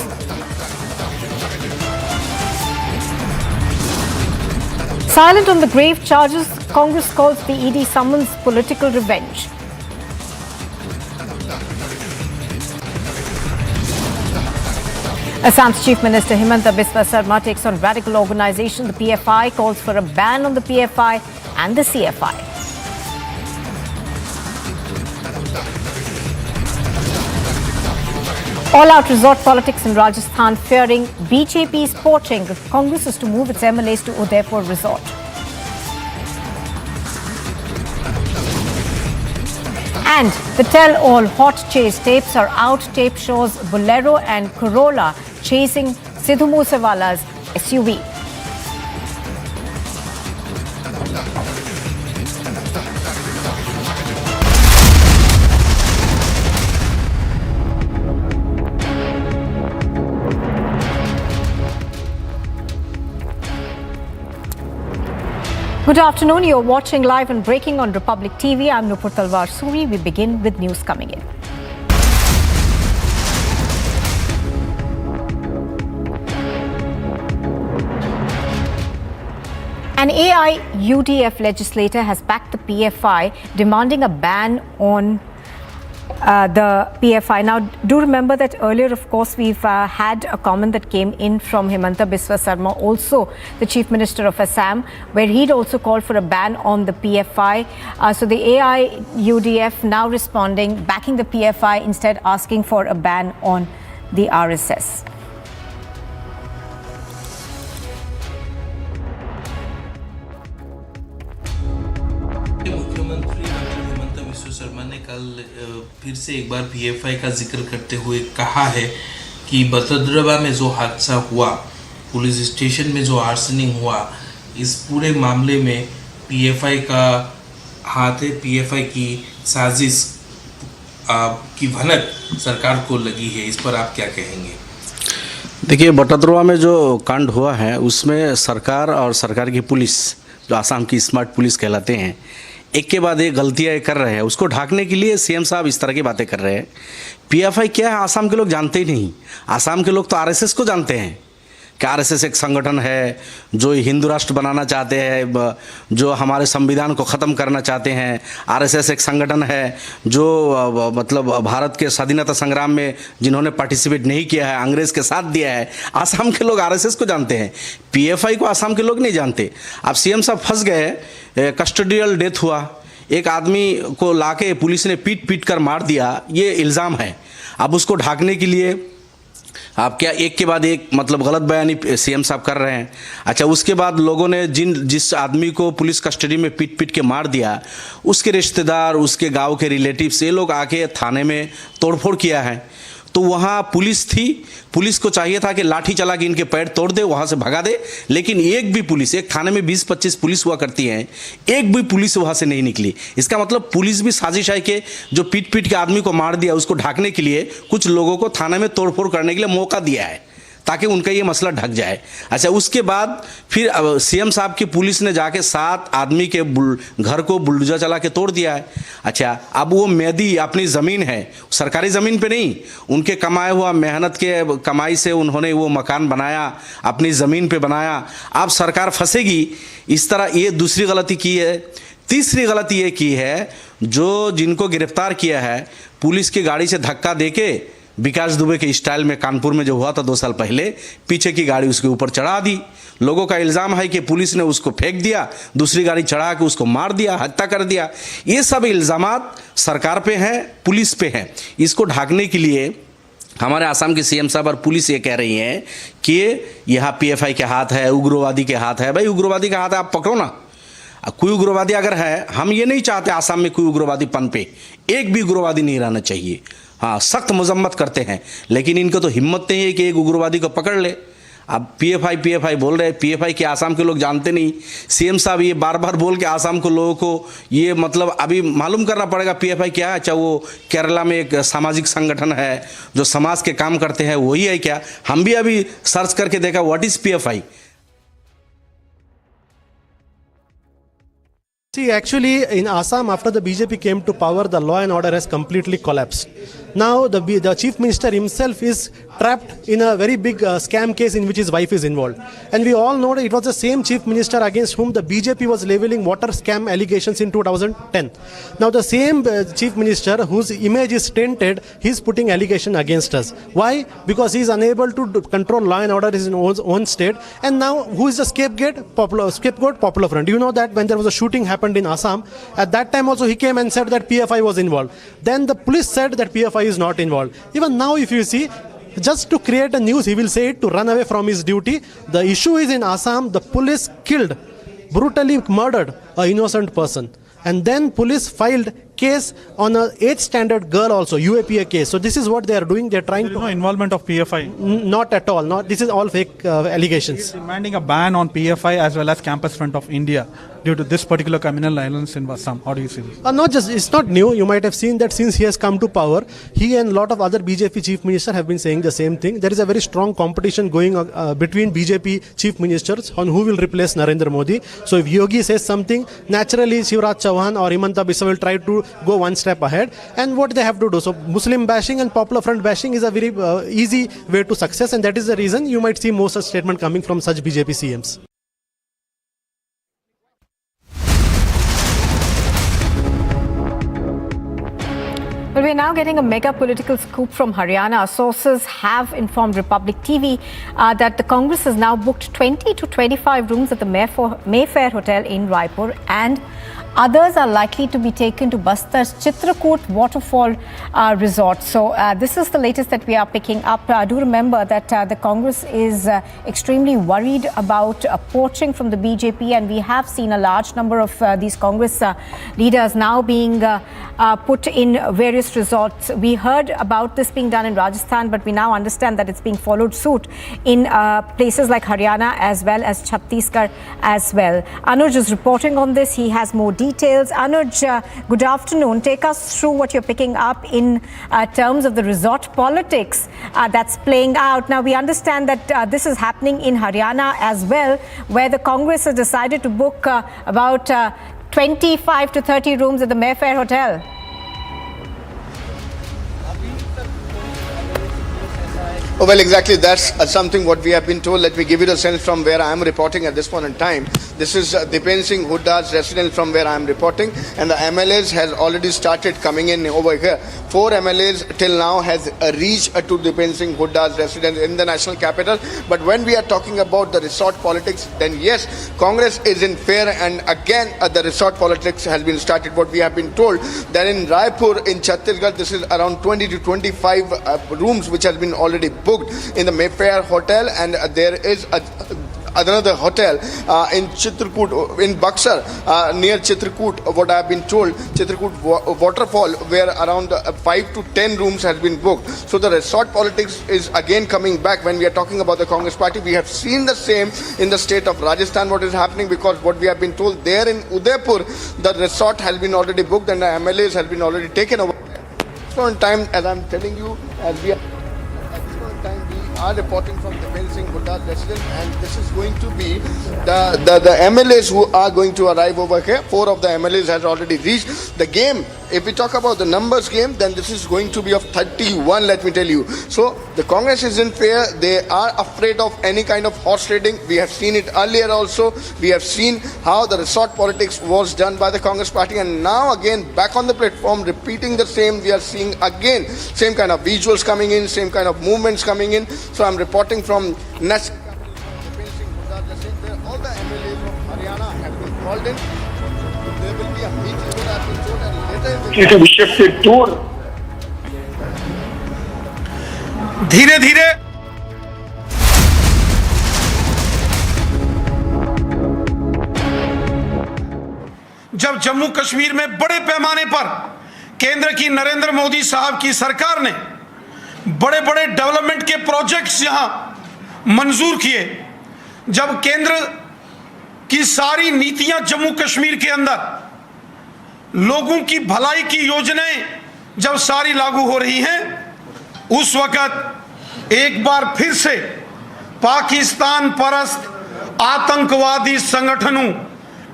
Silent on the grave charges, Congress calls the ED summons political revenge. Assam's Chief Minister Himanta Biswa Sarma takes on radical organisation. The PFI calls for a ban on the PFI and the CFI. All-out resort politics in Rajasthan, fearing BJP's poaching. Congress is to move its MLAs to Udaipur resort. And the tell-all hot chase tapes are out. Tape shows Bolero and Corolla chasing Sidhu Moosewala's SUV. Good afternoon. You're watching live and breaking on Republic TV. I'm Nupur Talwar Suri. We begin with news coming in. An AI UDF legislator has backed the PFI, demanding a ban on the PFI. Now, do remember that earlier, of course, we've had a comment that came in from Himanta Biswa Sarma, also the Chief Minister of Assam, where he'd also called for a ban on the PFI. So the AI UDF now responding, backing the PFI, instead asking for a ban on the RSS. Sharma ने कल फिर से एक बार PFI का जिक्र करते हुए कहा है कि बतद्रवा में जो हादसा हुआ, पुलिस स्टेशन में जो आर्सनिंग हुआ, इस पूरे मामले में पीएफआई का हाथ है। पीएफआई की साजिश की भनक सरकार को लगी है। इस पर आप क्या कहेंगे? देखिए, बटद्रवा में जो कांड हुआ है उसमें सरकार और सरकार की पुलिस, जो आसाम की स्मार्ट पुलिस कहलाते हैं, एक के बाद एक गलतियाँ कर रहे हैं। उसको ढाकने के लिए सीएम साहब इस तरह की बातें कर रहे हैं। पीएफआई क्या है आसाम के लोग जानते ही नहीं। आसाम के लोग तो आरएसएस को जानते हैं कि आरएसएस एक संगठन है जो हिंदू राष्ट्र बनाना चाहते हैं, जो हमारे संविधान को ख़त्म करना चाहते हैं। आरएसएस एक संगठन है जो मतलब भारत के स्वाधीनता संग्राम में जिन्होंने पार्टिसिपेट नहीं किया है, अंग्रेज़ के साथ दिया है। आसाम के लोग आरएसएस को जानते हैं, पीएफआई को आसाम के लोग नहीं जानते। अब सीएम साहब फंस गए। कस्टोडियल डेथ हुआ, एक आदमी को लाके पुलिस ने पीट पीट कर मार दिया, ये इल्ज़ाम है। अब उसको ढाकने के लिए आप क्या एक के बाद एक मतलब गलत बयानी सीएम साहब कर रहे हैं। अच्छा, उसके बाद लोगों ने जिस आदमी को पुलिस कस्टडी में पीट पीट के मार दिया, उसके रिश्तेदार, उसके गांव के रिलेटिव्स, ये लोग आके थाने में तोड़फोड़ किया है। तो वहाँ पुलिस थी, पुलिस को चाहिए था कि लाठी चला के इनके पैर तोड़ दे, वहाँ से भगा दे, लेकिन एक भी पुलिस, एक थाने में 20-25 पुलिस हुआ करती हैं, एक भी पुलिस वहाँ से नहीं निकली। इसका मतलब पुलिस भी साजिश है कि जो पीट पीट के आदमी को मार दिया उसको ढकने के लिए कुछ लोगों को थाने में तोड़फोड़ करने के लिए मौका दिया है ताकि उनका ये मसला ढक जाए। अच्छा, उसके बाद फिर सीएम साहब की पुलिस ने जाके 7 आदमी के घर को बुलडोजर चला के तोड़ दिया है। अच्छा, अब वो मेहदी अपनी ज़मीन है, सरकारी ज़मीन पे नहीं, उनके कमाए हुआ मेहनत के कमाई से उन्होंने वो मकान बनाया, अपनी ज़मीन पे बनाया। अब सरकार फंसेगी इस तरह। ये दूसरी गलती की है। तीसरी गलती ये की है, जो जिनको गिरफ्तार किया है पुलिस की गाड़ी से धक्का देके विकास दुबे के स्टाइल में कानपुर में जो हुआ था 2 साल पहले, पीछे की गाड़ी उसके ऊपर चढ़ा दी। लोगों का इल्ज़ाम है कि पुलिस ने उसको फेंक दिया, दूसरी गाड़ी चढ़ा के उसको मार दिया, हत्या कर दिया। ये सब इल्ज़ामात सरकार पे हैं, पुलिस पे हैं। इसको ढांकने के लिए हमारे आसाम के सीएम साहब और पुलिस ये कह रही हैं कि यहाँ पीएफआई के हाथ है, उग्रवादी के हाथ है। भाई, उग्रवादी का हाथ है, आप पकड़ो ना। कोई उग्रवादी अगर है, हम ये नहीं चाहते आसाम में कोई उग्रवादी पनपे, एक भी उग्रवादी नहीं रहना चाहिए। हाँ, सख्त मजम्मत करते हैं, लेकिन इनको तो हिम्मत नहीं है कि एक उग्रवादी को पकड़ ले। अब पीएफआई बोल रहे हैं, पीएफआई के आसाम के लोग जानते नहीं। सीएम साहब ये बार बार बोल के आसाम को लोगों को ये मतलब अभी मालूम करना पड़ेगा पीएफआई क्या है। चाहे वो केरला में एक सामाजिक संगठन है जो समाज के काम करते हैं, वही है क्या? हम भी अभी सर्च करके देखा what is PFI. See, actually, in Assam, after the BJP came to power, the law and order has completely collapsed. Now, the chief minister himself is trapped in a very big scam case in which his wife is involved. And we all know that it was the same chief minister against whom the BJP was leveling water scam allegations in 2010. Now, the same chief minister whose image is tainted, he is putting allegation against us. Why? Because he is unable to control law and order in his own state. And now, who is the scapegoat? Popular Front. You know that when there was a shooting happened in Assam, at that time also he came and said that PFI was involved. Then the police said that PFI is not involved. Even now, if you see, just to create a news, he will say it to run away from his duty. The issue is in Assam, the police brutally murdered an innocent person. And then police filed case on a 8th standard girl also, UAPA case. So this is what they are doing. They are trying to... no involvement of PFI? Not at all. This is all fake allegations. Demanding a ban on PFI as well as Campus Front of India due to this particular communal violence in Assam. How do you see this? It's not new. You might have seen that since he has come to power, he and a lot of other BJP chief ministers have been saying the same thing. There is a very strong competition going between BJP chief ministers on who will replace Narendra Modi. So if Yogi says something, naturally Shivraj Chauhan or Himanta Biswa will try to go one step ahead, and what they have to do. So Muslim bashing and Popular Front bashing is a very easy way to success, and that is the reason you might see more such statement coming from such BJP CMs. Well, we're now getting a mega political scoop from Haryana. Our sources have informed Republic TV that the Congress has now booked 20 to 25 rooms at the Mayfair Hotel in Raipur, and others are likely to be taken to Bastar's Chitrakoot Waterfall Resort. So this is the latest that we are picking up. Do remember that the Congress is extremely worried about poaching from the BJP, and we have seen a large number of these Congress leaders now being put in various resorts. We heard about this being done in Rajasthan, but we now understand that it's being followed suit in places like Haryana as well as Chhattisgarh as well. Anuj is reporting on this. He has more details. Anuj, good afternoon. Take us through what you're picking up in terms of the resort politics that's playing out. Now, we understand that this is happening in Haryana as well, where the Congress has decided to book about 25 to 30 rooms at the Mayfair Hotel. Oh, well, exactly. That's something what we have been told. Let me give you a sense from where I am reporting at this point in time. This is Dipen Singh Hooda's residence from where I am reporting, and the MLAs has already started coming in over here. 4 MLAs till now has reached to Dipen Singh Hooda's residence in the national capital. But when we are talking about the resort politics, then yes, Congress is in fear, and again the resort politics has been started. What we have been told that in Raipur, in Chhattisgarh, this is around 20 to 25 rooms which has been already booked in the Mayfair Hotel, and there is another hotel in Chitrakoot, in Buxar, near Chitrakoot, what I have been told, Chitrakoot waterfall, where around 5 to 10 rooms has been booked. So the resort politics is again coming back when we are talking about the Congress party. We have seen the same in the state of Rajasthan, what is happening, because what we have been told there in Udaipur, the resort has been already booked and the MLAs has been already taken over. At this point in time, as I'm telling you, as we are reporting from the Devendra Singh Huda's residence, and this is going to be the MLAs who are going to arrive over here. 4 of the MLAs has already reached. The game, if we talk about the numbers game, then this is going to be of 31, let me tell you. So the Congress isn't fair. They are afraid of any kind of horse trading. We have seen it earlier also. We have seen how the resort politics was done by the Congress party, and now again back on the platform repeating the same. We are seeing again same kind of visuals coming in, same kind of movements coming in. So I'm reporting from national capital, Devendra Singh Huda, where all the MLAs of Haryana have been called in. There will be a meeting that has been told, and later it will be shifted to धीरे धीरे जब जम्मू कश्मीर में बड़े पैमाने पर केंद्र की नरेंद्र मोदी साहब की सरकार ने बड़े बड़े डेवलपमेंट के प्रोजेक्ट्स यहां मंजूर किए, जब केंद्र की सारी नीतियां जम्मू कश्मीर के अंदर लोगों की भलाई की योजनाएं जब सारी लागू हो रही हैं, उस वक्त एक बार फिर से पाकिस्तान परस्त आतंकवादी संगठनों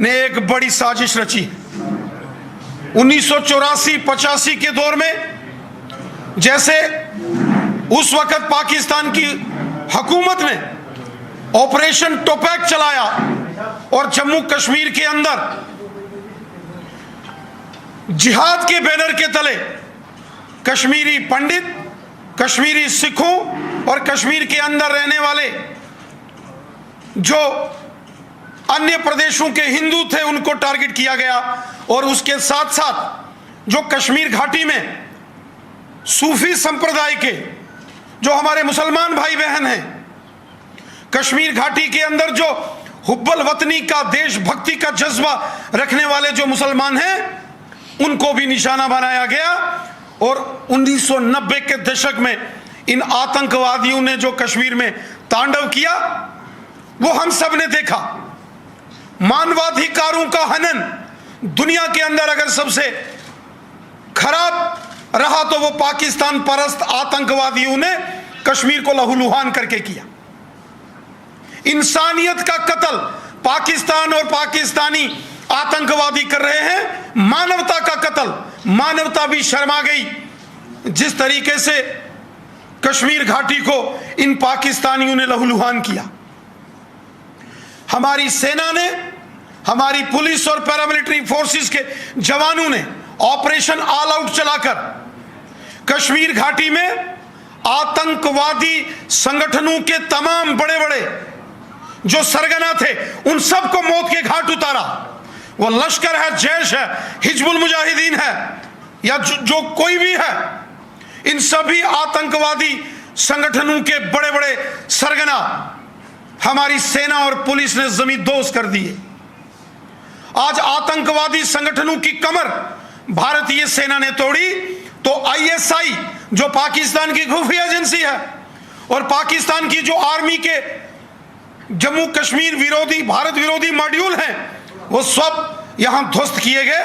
ने एक बड़ी साजिश रची। 1984-85 के दौर में जैसे उस वक्त पाकिस्तान की हुकूमत ने ऑपरेशन टोपैक चलाया और जम्मू कश्मीर के अंदर जिहाद के बैनर के तले कश्मीरी पंडित, कश्मीरी सिखों और कश्मीर के अंदर रहने वाले जो अन्य प्रदेशों के हिंदू थे उनको टारगेट किया गया, और उसके साथ साथ जो कश्मीर घाटी में सूफी संप्रदाय के जो हमारे मुसलमान भाई बहन हैं, कश्मीर घाटी के अंदर जो हुब्बल वतनी का, देशभक्ति का जज्बा रखने वाले जो मुसलमान हैं, उनको भी निशाना बनाया गया। और 1990 के दशक में इन आतंकवादियों ने जो कश्मीर में तांडव किया वो हम सब ने देखा। मानवाधिकारों का हनन दुनिया के अंदर अगर सबसे खराब रहा तो वो पाकिस्तान परस्त आतंकवादियों ने कश्मीर को लहूलुहान करके किया। इंसानियत का कत्ल पाकिस्तान और पाकिस्तानी आतंकवादी कर रहे हैं, मानवता का कत्ल। मानवता भी शर्मा गई जिस तरीके से कश्मीर घाटी को इन पाकिस्तानियों ने लहूलुहान किया। हमारी सेना ने, हमारी पुलिस और पैरामिलिट्री फोर्सेस के जवानों ने ऑपरेशन ऑल आउट चलाकर कश्मीर घाटी में आतंकवादी संगठनों के तमाम बड़े बड़े जो सरगना थे उन सबको मौत के घाट उतारा। वो लश्कर है, जैश है, हिजबुल मुजाहिदीन है या जो कोई भी है, इन सभी आतंकवादी संगठनों के बड़े बड़े सरगना हमारी सेना और पुलिस ने जमींदोज कर दिए। आज आतंकवादी संगठनों की कमर भारतीय सेना ने तोड़ी तो आईएसआई जो पाकिस्तान की खुफिया एजेंसी है और पाकिस्तान की जो आर्मी के जम्मू कश्मीर विरोधी, भारत विरोधी मॉड्यूल हैं, वो सब यहां ध्वस्त किए गए।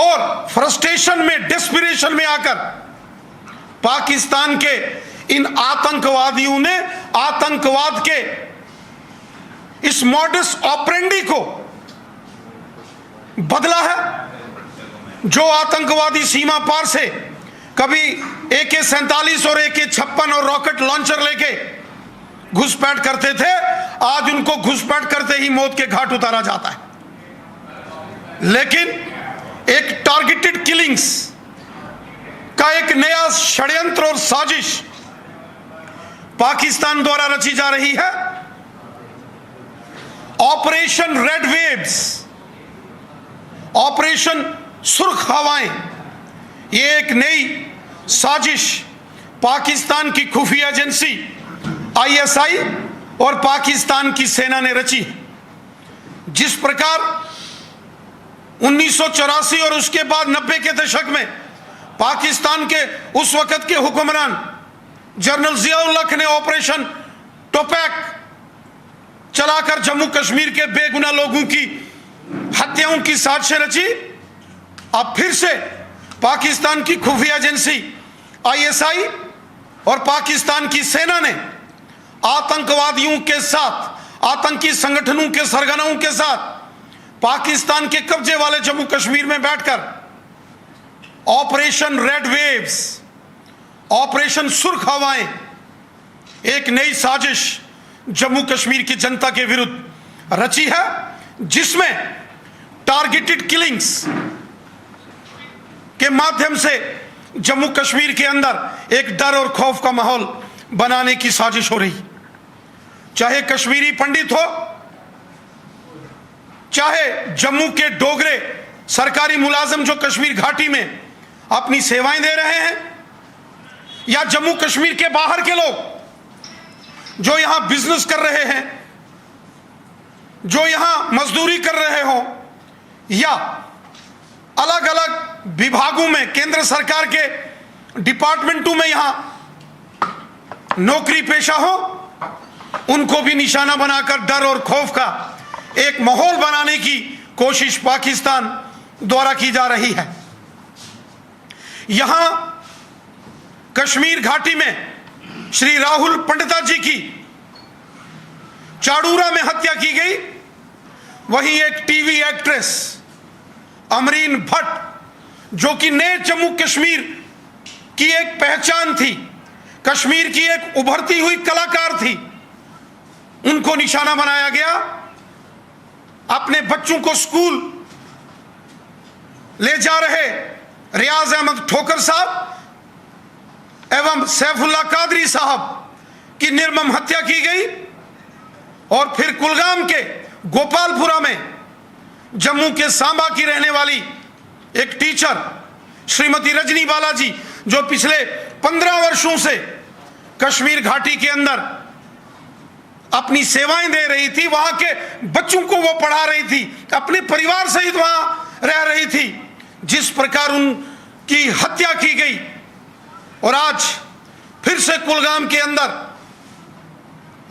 और फ्रस्ट्रेशन में, डेस्परेशन में आकर पाकिस्तान के इन आतंकवादियों ने आतंकवाद के इस मॉडस ऑपरेंडी को बदला है। जो आतंकवादी सीमा पार से कभी AK-47 और AK-56 और रॉकेट लॉन्चर लेके घुसपैठ करते थे, आज उनको घुसपैठ करते ही मौत के घाट उतारा जाता है। लेकिन एक टारगेटेड किलिंग्स का एक नया षड्यंत्र और साजिश पाकिस्तान द्वारा रची जा रही है। ऑपरेशन रेड वेव्स, ऑपरेशन सुर्ख हवाएं, ये एक नई साजिश पाकिस्तान की खुफिया एजेंसी ISI और पाकिस्तान की सेना ने रची। जिस प्रकार 1984 और उसके बाद 90 के दशक में पाकिस्तान के उस वक्त के हुक्मरान जनरल जियाउल-हक ने ऑपरेशन टोपैक चलाकर जम्मू कश्मीर के बेगुनाह लोगों की हत्याओं की साजिशें रची, अब फिर से पाकिस्तान की खुफिया एजेंसी ISI और पाकिस्तान की सेना ने आतंकवादियों के साथ, आतंकी संगठनों के सरगनाओं के साथ पाकिस्तान के कब्जे वाले जम्मू कश्मीर में बैठकर ऑपरेशन रेड वेव्स, ऑपरेशन सुर्ख हवाएं, एक नई साजिश जम्मू कश्मीर की जनता के विरुद्ध रची है, जिसमें टारगेटेड किलिंग्स के माध्यम से जम्मू कश्मीर के अंदर एक डर और खौफ का माहौल बनाने की साजिश हो रही। चाहे कश्मीरी पंडित हो, चाहे जम्मू के डोगरे सरकारी मुलाजिम जो कश्मीर घाटी में अपनी सेवाएं दे रहे हैं, या जम्मू कश्मीर के बाहर के लोग जो यहां बिजनेस कर रहे हैं, जो यहां मजदूरी कर रहे हो, या अलग अलग विभागों में केंद्र सरकार के डिपार्टमेंटों में यहां नौकरी पेशा हो, उनको भी निशाना बनाकर डर और खौफ का एक माहौल बनाने की कोशिश पाकिस्तान द्वारा की जा रही है। यहां कश्मीर घाटी में श्री राहुल पंडिता जी की चाड़ूरा में हत्या की गई, वहीं एक टीवी एक्ट्रेस अमरीन भट्ट जो कि नए जम्मू कश्मीर की एक पहचान थी, कश्मीर की एक उभरती हुई कलाकार थी, उनको निशाना बनाया गया। अपने बच्चों को स्कूल ले जा रहे रियाज अहमद ठोकर साहब एवं सैफुल्ला कादरी साहब की निर्मम हत्या की गई। और फिर कुलगाम के गोपालपुरा में जम्मू के सांबा की रहने वाली एक टीचर श्रीमती रजनी बालाजी, जो पिछले 15 वर्षों से कश्मीर घाटी के अंदर अपनी सेवाएं दे रही थी, वहां के बच्चों को वो पढ़ा रही थी, अपने परिवार सहित वहां रह रही थी, जिस प्रकार उनकी हत्या की गई। और आज फिर से कुलगाम के अंदर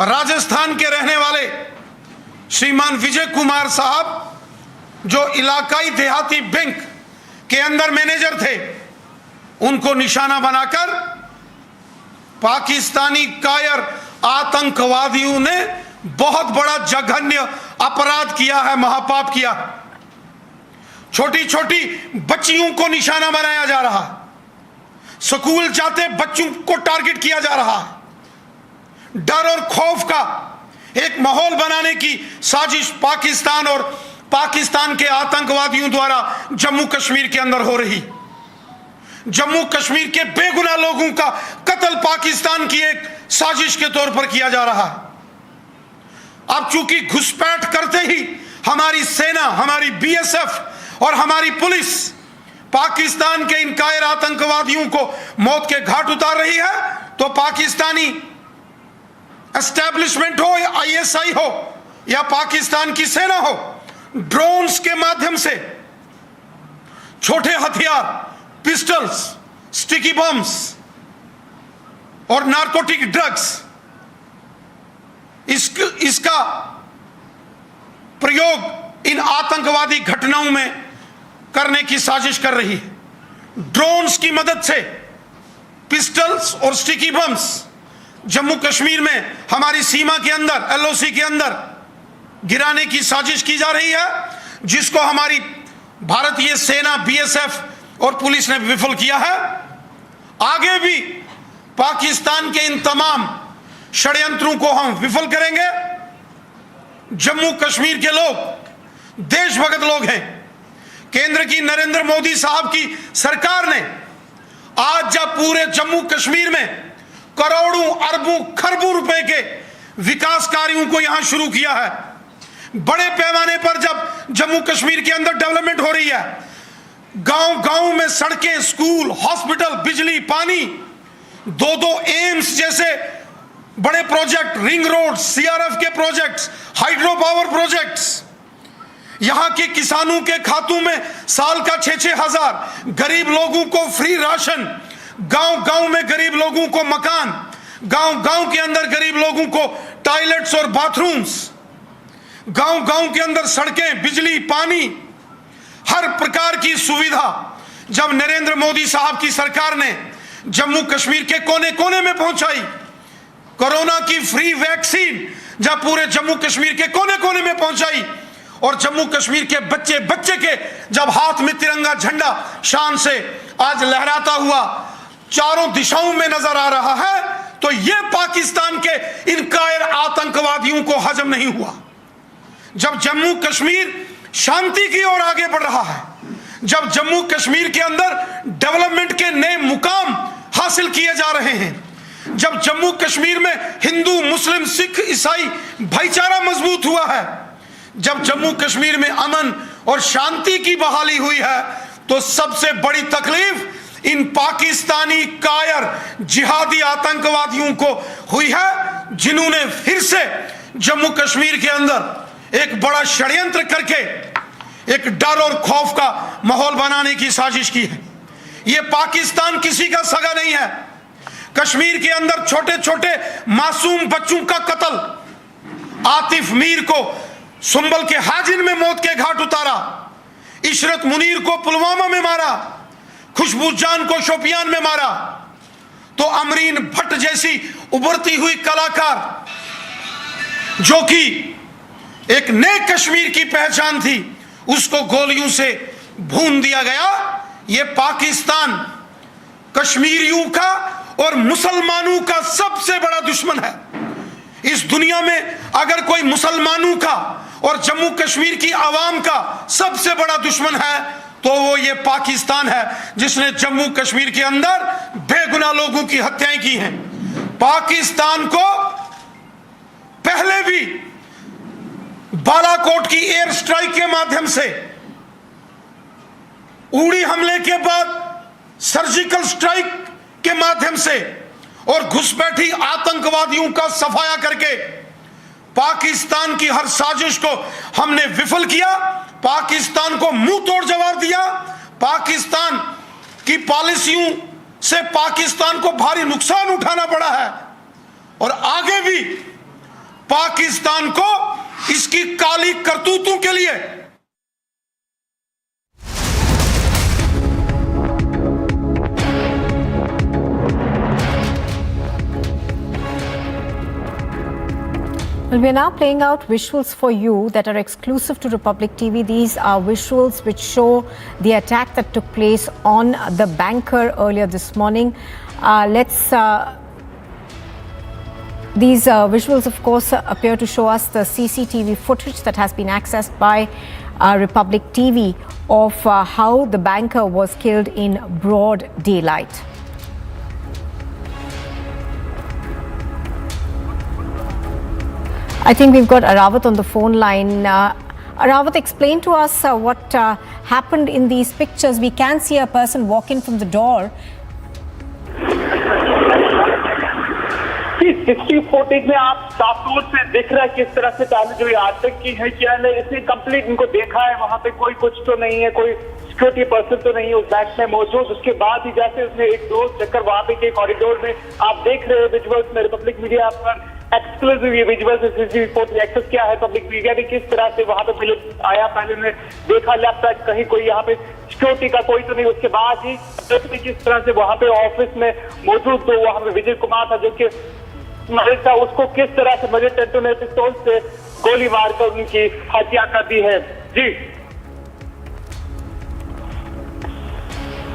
राजस्थान के रहने वाले श्रीमान विजय कुमार साहब, जो इलाकाई देहाती बैंक के अंदर मैनेजर थे, उनको निशाना बनाकर पाकिस्तानी कायर आतंकवादियों ने बहुत बड़ा जघन्य अपराध किया है, महापाप किया। छोटी छोटी बच्चियों को निशाना बनाया जा रहा, स्कूल जाते बच्चों को टारगेट किया जा रहा, डर और खौफ का एक माहौल बनाने की साजिश पाकिस्तान और पाकिस्तान के आतंकवादियों द्वारा जम्मू कश्मीर के अंदर हो रही। जम्मू कश्मीर के बेगुनाह लोगों का कत्ल पाकिस्तान की एक साजिश के तौर पर किया जा रहा है। अब चूंकि घुसपैठ करते ही हमारी सेना, हमारी BSF और हमारी पुलिस पाकिस्तान के इन कायर आतंकवादियों को मौत के घाट उतार रही है, तो पाकिस्तानी एस्टैब्लिशमेंट हो या ISI हो या पाकिस्तान की सेना हो, ड्रोन्स के माध्यम से छोटे हथियार, पिस्टल्स, स्टिकी बम्स और नारकोटिक ड्रग्स, इसका प्रयोग इन आतंकवादी घटनाओं में करने की साजिश कर रही है। ड्रोन्स की मदद से पिस्टल्स और स्टिकी बम्स जम्मू कश्मीर में हमारी सीमा के अंदर, LOC के अंदर गिराने की साजिश की जा रही है, जिसको हमारी भारतीय सेना, BSF और पुलिस ने विफल किया है। आगे भी पाकिस्तान के इन तमाम षड्यंत्रों को हम विफल करेंगे। जम्मू कश्मीर के लोग देशभक्त लोग हैं। केंद्र की नरेंद्र मोदी साहब की सरकार ने आज जब पूरे जम्मू कश्मीर में करोड़ों अरबों खरबों रुपए के विकास कार्यों को यहां शुरू किया है, बड़े पैमाने पर जब जम्मू कश्मीर के अंदर डेवलपमेंट हो रही है, गांव गांव में सड़कें, स्कूल, हॉस्पिटल, बिजली, पानी, 2-2 एम्स जैसे बड़े प्रोजेक्ट, रिंग रोड, सीआरएफ के प्रोजेक्ट्स, हाइड्रो पावर प्रोजेक्ट्स, यहां के किसानों के खातों में साल का 6-6 हजार, गरीब लोगों को फ्री राशन, गांव-गांव में गरीब लोगों को मकान, गांव-गांव के अंदर गरीब लोगों को टॉयलेट्स और बाथरूम्स, गांव-गांव के अंदर सड़कें, बिजली, पानी, हर प्रकार की सुविधा जब नरेंद्र मोदी साहब की सरकार ने जम्मू कश्मीर के कोने कोने में पहुंचाई, कोरोना की फ्री वैक्सीन जब पूरे जम्मू कश्मीर के कोने कोने में पहुंचाई, और जम्मू कश्मीर के बच्चे बच्चे के जब हाथ में तिरंगा झंडा शान से आज लहराता हुआ चारों दिशाओं में नजर आ रहा है, तो यह पाकिस्तान के इन कायर आतंकवादियों को हजम नहीं हुआ। जब जम्मू कश्मीर शांति की ओर आगे बढ़ रहा है, जब जम्मू कश्मीर के अंदर डेवलपमेंट के नए मुकाम हासिल किए जा रहे हैं, जब जम्मू कश्मीर में हिंदू, मुस्लिम, सिख, ईसाई भाईचारा मजबूत हुआ है, जब जम्मू कश्मीर में अमन और शांति की बहाली हुई है, तो सबसे बड़ी तकलीफ इन पाकिस्तानी कायर जिहादी आतंकवादियों को हुई है, जिन्होंने फिर से जम्मू कश्मीर के अंदर एक बड़ा षड्यंत्र करके एक डर और खौफ का माहौल बनाने की साजिश की है। यह पाकिस्तान किसी का सगा नहीं है। कश्मीर के अंदर छोटे छोटे मासूम बच्चों का कत्ल, आतिफ मीर को सुंबल के हाजिन में मौत के घाट उतारा, इशरत मुनीर को पुलवामा में मारा, खुशबू जान को शोपियान में मारा, तो अमरीन भट्ट जैसी उभरती हुई कलाकार जो कि एक नए कश्मीर की पहचान थी, उसको गोलियों से भून दिया गया। यह पाकिस्तान कश्मीरियों का और मुसलमानों का सबसे बड़ा दुश्मन है। इस दुनिया में अगर कोई मुसलमानों का और जम्मू कश्मीर की आवाम का सबसे बड़ा दुश्मन है, तो वो ये पाकिस्तान है, जिसने जम्मू कश्मीर के अंदर बेगुनाह लोगों की हत्याएं की हैं। पाकिस्तान को पहले भी बालाकोट की एयर स्ट्राइक के माध्यम से, उड़ी हमले के बाद सर्जिकल स्ट्राइक के माध्यम से और घुसपैठी आतंकवादियों का सफाया करके पाकिस्तान की हर साजिश को हमने विफल किया, पाकिस्तान को मुंह तोड़ जवाब दिया। पाकिस्तान की पॉलिसियों से पाकिस्तान को भारी नुकसान उठाना पड़ा है, और आगे भी पाकिस्तान को इसकी काली करतूतों के लिए Well, we are now playing out visuals for you that are exclusive to Republic TV. These are visuals which show the attack that took place on the banker earlier this morning. These visuals, of course, appear to show us the CCTV footage that has been accessed by Republic TV of how the banker was killed in broad daylight. I think we've got Arawat on the phone line. Arawat, explain to us what happened in these pictures. We can see a person walk in from the door. 60 footage में आप साफ तौर से दिख रहा है किस तरह से ताले जो आतंकी है क्या है, इसने कंप्लीट इनको देखा है, वहां पे कोई कुछ तो नहीं है, कोई सिक्योरिटी पर्सन तो नहीं है उस बैंक में मौजूद। उसके बाद ही जैसे उसने एक दो चक्कर वहां पे के कॉरिडोर में आप देख रहे हो विजुअल्स में, रिपब्लिक मीडिया पर एक्सक्लूसिव ये विजुअल्स रिपोर्ट एक्सेस किया है पब्लिक मीडिया ने, किस तरह से वहां पे पहले आया, पहले ने देखा लैपटॉप कहीं कोई यहाँ पे सिक्योरिटी का कोई तो नहीं, उसके बाद ही किस तरह से वहां पे ऑफिस में मौजूद तो वहां पे विजय कुमार था जो कि मरिज था, उसको किस तरह से मजे टेंटो ने पिस्तौल से गोली मारकर उनकी हत्या कर दी है। जी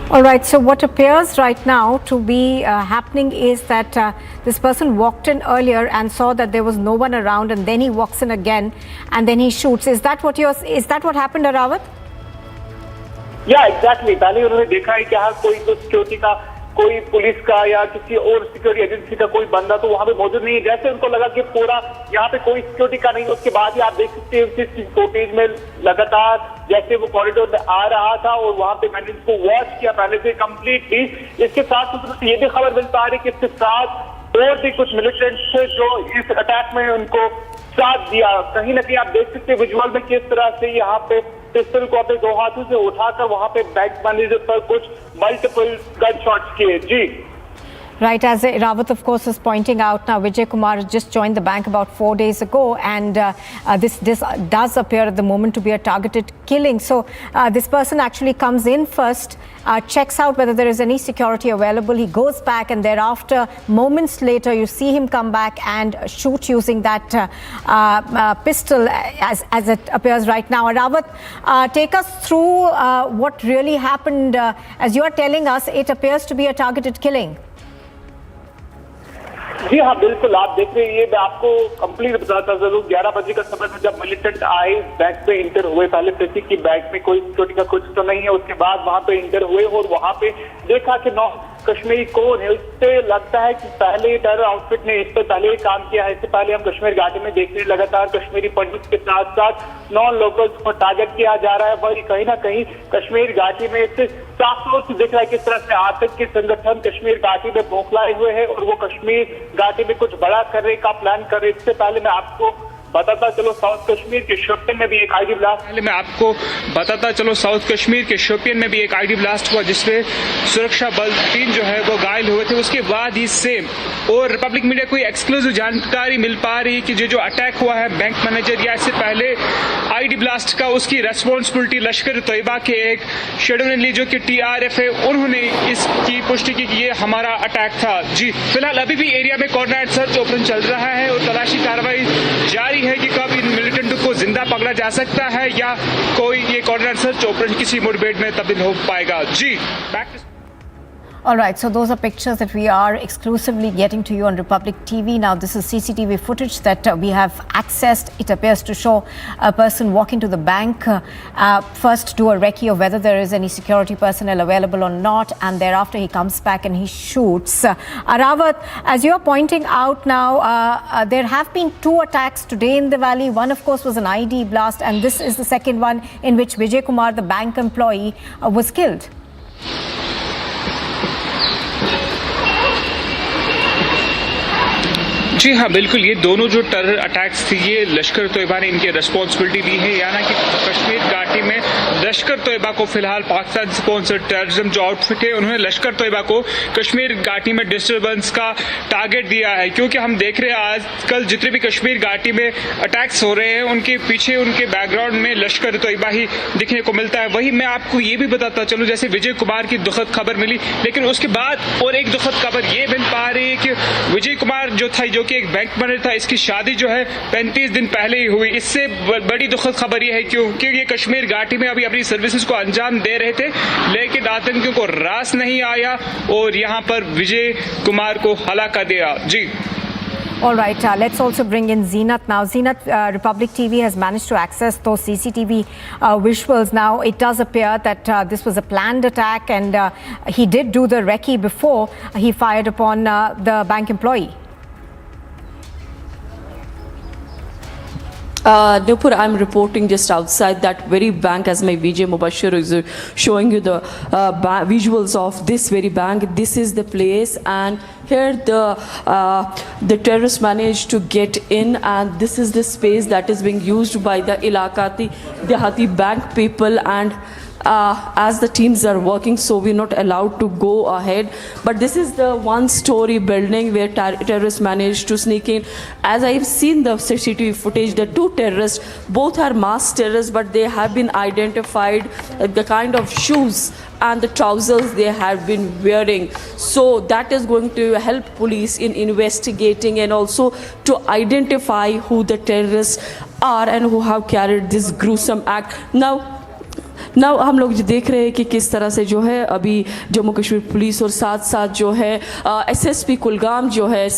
All right, so what appears right now to be happening is that this person walked in earlier and saw that there was no one around, and then he walks in again and then he shoots. Is that what happened, Arawat? Yeah, exactly. पहले उन्होंने देखा है कि हाँ कोई तो security का, कोई पुलिस का या किसी और सिक्योरिटी एजेंसी का कोई बंदा तो वहां पे मौजूद नहीं है, जैसे उनको लगा कि पूरा यहाँ पे कोई सिक्योरिटी का नहीं, उसके बाद ही आप देख सकते हैं इस फुटेज में लगातार जैसे वो कॉरिडोर में आ रहा था और वहां पे मैंने इसको वॉच किया पहले से कंप्लीटली। इसके साथ ये भी खबर मिल पा रही कि इसके साथ और भी कुछ मिलिटेंट्स थे जो इस अटैक में उनको साथ दिया। कहीं ना कहीं आप देख सकते हैं विजुअल में किस तरह से यहाँ पे पिस्टल को अपने 2 हाथों से उठाकर वहां पे बैंक मैनेजर पर कुछ मल्टीपल गन शॉट्स किए। जी Right, as Rawat, of course, is pointing out now, Vijay Kumar just joined the bank about 4 days ago, and this does appear at the moment to be a targeted killing. So this person actually comes in first, checks out whether there is any security available. He goes back, and thereafter, moments later, you see him come back and shoot using that pistol, as it appears right now. Rawat, take us through what really happened. As you are telling us, it appears to be a targeted killing. जी हाँ, बिल्कुल। आप देख रहे हैं, मैं आपको complete बताता जरूर। 11 बजे का समय था जब मिलिटेंट आए, बैंक में इंटर हुए। पहले किसी की बैंक में कोई सिक्योरिटी का कुछ तो नहीं है। उसके बाद वहां पे इंटर हुए और वहां पे देखा कि 9 कश्मीरी कौन है। उससे लगता है कि पहले टेरर आउटफिट ने इस पर पहले ही काम किया है। इससे पहले हम कश्मीर घाटी में देख रहे हैं लगातार कश्मीरी पंडित के साथ साथ नॉन लोकल्स को टारगेट किया जा रहा है। वही कहीं ना कहीं कश्मीर घाटी में इससे साफ तौर से दिख रहा है किस तरह से आतंकी संगठन कश्मीर घाटी में बौखलाए हुए हैं और वो कश्मीर घाटी में कुछ बड़ा करने का प्लान कर रहे। इससे पहले मैं आपको बताता चलो साउथ कश्मीर के शोपियन में भी एक आईडी ब्लास्ट हुआ जिसमें सुरक्षा बल 3 जो है वो घायल हुए थे। उसके बाद ही सेम और रिपब्लिक मीडिया को एक्सक्लूसिव जानकारी मिल पा रही है कि जो अटैक हुआ है बैंक मैनेजर या इससे पहले आईडी ब्लास्ट का उसकी रेस्पॉन्सिबिलिटी लश्कर तैयबा के एक शेड्यूल ली जो कि TRF है, उन्होंने इसकी पुष्टि की कि ये हमारा अटैक था। जी फिलहाल अभी भी एरिया में कोऑर्डिनेट सर्च ऑपरेशन चल रहा है और तलाशी कार्रवाई जारी है कि कब इन मिलिटेंट को जिंदा पकड़ा जा सकता है या कोई ये कोऑर्डिनेट सर्च ऑपरेशन किसी मुठभेड़ में तब्दील हो पाएगा। जी back to All right, so those are pictures that we are exclusively getting to you on Republic TV. Now, this is CCTV footage that we have accessed. It appears to show a person walk into the bank, first do a recce of whether there is any security personnel available or not, and thereafter he comes back and he shoots. Rawat, as you are pointing out now, there have been 2 attacks today in the valley. One, of course, was an ID blast, and this is the second one in which Vijay Kumar, the bank employee, was killed. जी हाँ, बिल्कुल। ये दोनों जो terror attacks थी ये लश्कर तोयबा ने इनकी responsibility ली है, यानी कि कश्मीर घाटी में लश्कर तोयबा को फिलहाल पाकिस्तान स्पॉन्सर्ड टेररिज्म जो आउटफिट है उन्होंने लश्कर तोयबा को कश्मीर घाटी में डिस्टर्बेंस का टारगेट दिया है। क्योंकि हम देख रहे हैं आजकल जितने भी कश्मीर घाटी में अटैक्स हो रहे हैं उनके पीछे उनके बैकग्राउंड में लश्कर तोयबा ही दिखने को मिलता है। वही मैं आपको ये भी बताता चलूँ, जैसे विजय कुमार की दुखद खबर मिली, लेकिन उसके बाद और एक दुखद खबर ये मिल पा रही है कि विजय कुमार जो था, जो कि एक बैंक मैनेजर था, इसकी शादी जो है 35 दिन पहले ही हुई। इससे बड़ी दुखद खबर यह है क्योंकि ये कश्मीर घाटी में अभी अपनी सर्विसेज को अंजाम दे रहे थे, लेकिन आतंकियों को रास नहीं आया और यहाँ पर विजय कुमार को हलाक कर दिया। जी All right, let's also bring in Zeenat now. Zeenat, Republic TV has managed to access those CCTV visuals. Now, it does appear that this was a planned attack and he did do the recce before he fired upon the bank employee. Nupur, I'm reporting just outside that very bank as my Vijay Mubashir is showing you the visuals of this very bank. This is the place, and here the terrorists managed to get in, and this is the space that is being used by the Ilakati Dehati bank people, and as the teams are working, so we're not allowed to go ahead. But this is the 1-story building where terrorists managed to sneak in. As I've seen the CCTV footage, the 2 terrorists, both are masked terrorists, but they have been identified, the kind of shoes and the trousers they have been wearing. So that is going to help police in investigating and also to identify who the terrorists are and who have carried this gruesome act. Now हम लोग देख रहे हैं कि किस तरह से जो है अभी जम्मू कश्मीर पुलिस और साथ साथ जो है SSP कुलगाम जो है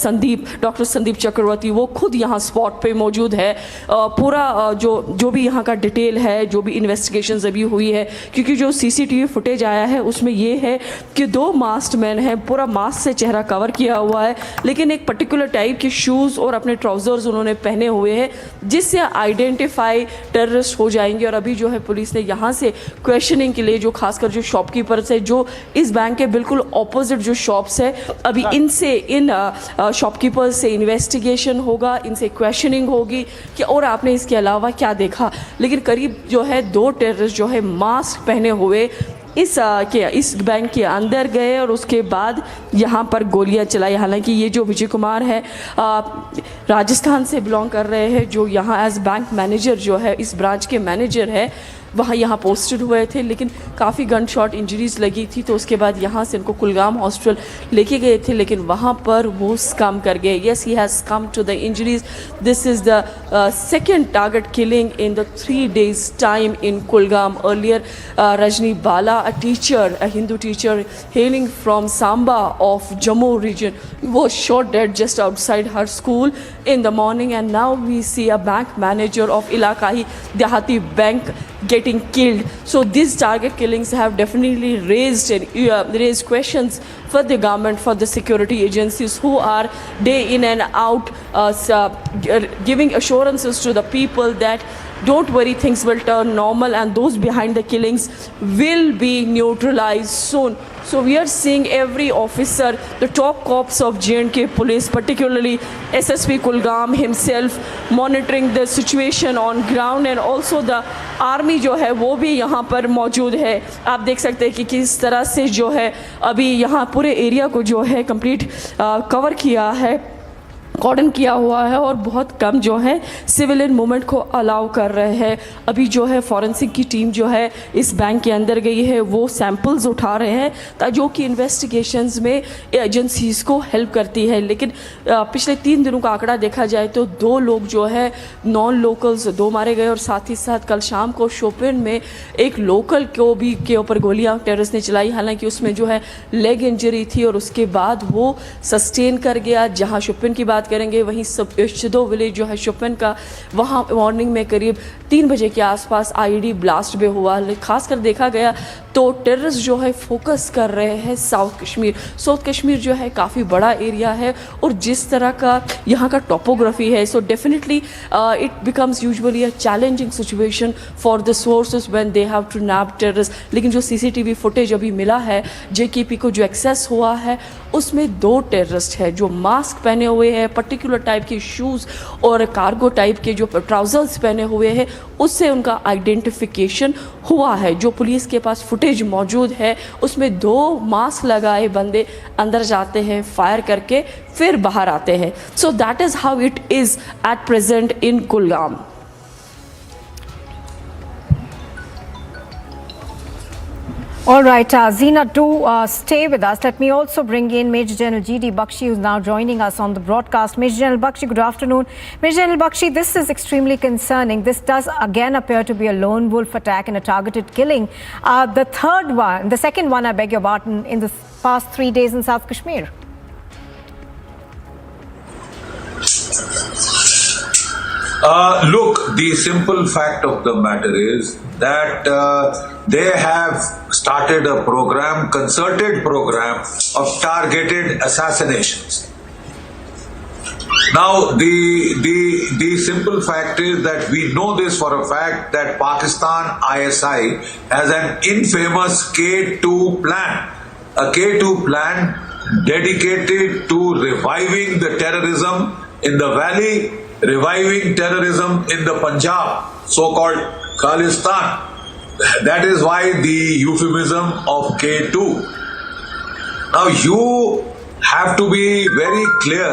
डॉक्टर संदीप चक्रवर्ती, वो खुद यहाँ स्पॉट पे मौजूद है। पूरा जो भी यहाँ का डिटेल है, जो भी इन्वेस्टिगेशंस अभी हुई है, क्योंकि जो CCTV फुटेज आया है उसमें ये है कि 2 मास्क्ड मैन हैं, पूरा मास्क से चेहरा कवर किया हुआ है, लेकिन एक पर्टिकुलर टाइप के शूज़ और अपने ट्राउज़र्स उन्होंने पहने हुए हैं, जिससे आइडेंटिफाई टेररिस्ट हो जाएंगे। और अभी जो है पुलिस ने यहाँ से से क्वेश्चनिंग के लिए, जो खासकर जो शॉपकीपर्स है जो इस बैंक के बिल्कुल ऑपोजिट जो शॉप्स है, अभी इनसे इन शॉपकीपर्स से इन्वेस्टिगेशन होगा, इनसे क्वेश्चनिंग होगी कि और आपने इसके अलावा क्या देखा। लेकिन करीब जो है 2 टेररिस्ट जो है मास्क पहने हुए इस बैंक के अंदर गए और उसके बाद यहाँ पर गोलियां चलाई। हालांकि ये जो विजय कुमार है राजस्थान से बिलोंग कर रहे हैं, जो यहाँ एज बैंक मैनेजर जो है इस ब्रांच के मैनेजर है, वहाँ यहाँ पोस्टेड हुए थे, लेकिन काफ़ी गन शॉट इंजरीज लगी थी। तो उसके बाद यहाँ से इनको कुलगाम हॉस्पिटल लेके गए थे, लेकिन वहाँ पर वो स्कम कर गए। Yes, he has come to the injuries. This is the second target killing in the 3 days time in Kulgam. Earlier, Rajni Bala, a teacher, a Hindu teacher hailing from Samba of Jammu region, was shot dead just outside her school in the morning. And now we see a bank manager of Ilakai Dehati Bank getting killed. So these target killings have definitely raised questions for the government, for the security agencies who are day in and out giving assurances to the people that don't worry, things will turn normal and those behind the killings will be neutralized soon. So we are seeing every officer, the top cops of J&K police, particularly SSP Kulgam himself, monitoring the situation on ground, and also the army जो है वो भी यहाँ पर मौजूद है। आप देख सकते हैं कि किस तरह से जो है अभी यहाँ पूरे एरिया को जो है कंप्लीट कवर किया है, कॉर्डन किया हुआ है और बहुत कम जो है सिविलियन मूवमेंट को अलाउ कर रहे हैं। अभी जो है फॉरेंसिक की टीम जो है इस बैंक के अंदर गई है, वो सैंपल्स उठा रहे हैं जो कि इन्वेस्टिगेशंस में एजेंसीज़ को हेल्प करती है। लेकिन पिछले 3 दिनों का आंकड़ा देखा जाए तो 2 लोग जो है नॉन लोकल्स 2 मारे गए, और साथ ही साथ कल शाम को शोपिन में एक लोकल को भी के ऊपर गोलियां टेररिस्ट ने चलाई। हालांकि उसमें जो है लेग इंजरी थी और उसके बाद वो सस्टेन कर गया। जहाँ शोपिन की बात करेंगे वहीं शिदो विलेज जो है शोपिन का, वहाँ मॉर्निंग में करीब 3 बजे के आसपास आईडी ब्लास्ट भी हुआ। खासकर देखा गया तो टेररिस्ट जो है फोकस कर रहे हैं साउथ कश्मीर जो है काफ़ी बड़ा एरिया है और जिस तरह का यहाँ का टोपोग्राफी है, so definitely it becomes usually a challenging situation for the sources when they have to nab terrorist. लेकिन जो सीसीटीवी फुटेज अभी मिला है जेकेपी को जो एक्सेस हुआ है, उसमें 2 टेररिस्ट है जो मास्क पहने हुए हैं, पर्टिकुलर टाइप के शूज़ और कार्गो टाइप के जो ट्राउजर्स पहने हुए हैं, उससे उनका आइडेंटिफिकेशन हुआ है। जो पुलिस के पास फुटेज मौजूद है उसमें 2 मास्क लगाए बंदे अंदर जाते हैं, फायर करके फिर बाहर आते हैं। So that is how it is at present in Kulgam. All right, Zina, do stay with us. Let me also bring in Major General G.D. Bakshi, who's now joining us on the broadcast. Major General Bakshi, good afternoon. Major General Bakshi, this is extremely concerning. This does again appear to be a lone wolf attack and a targeted killing. The second one, I beg your pardon, in the past 3 days in South Kashmir. Look, the simple fact of the matter is that they have started a concerted program of targeted assassinations. Now, the simple fact is that we know this for a fact that Pakistan ISI has an infamous K2 plan, a K2 plan dedicated to reviving the terrorism in the valley, reviving terrorism in the Punjab, so-called Khalistan. That is why the euphemism of K2. Now you have to be very clear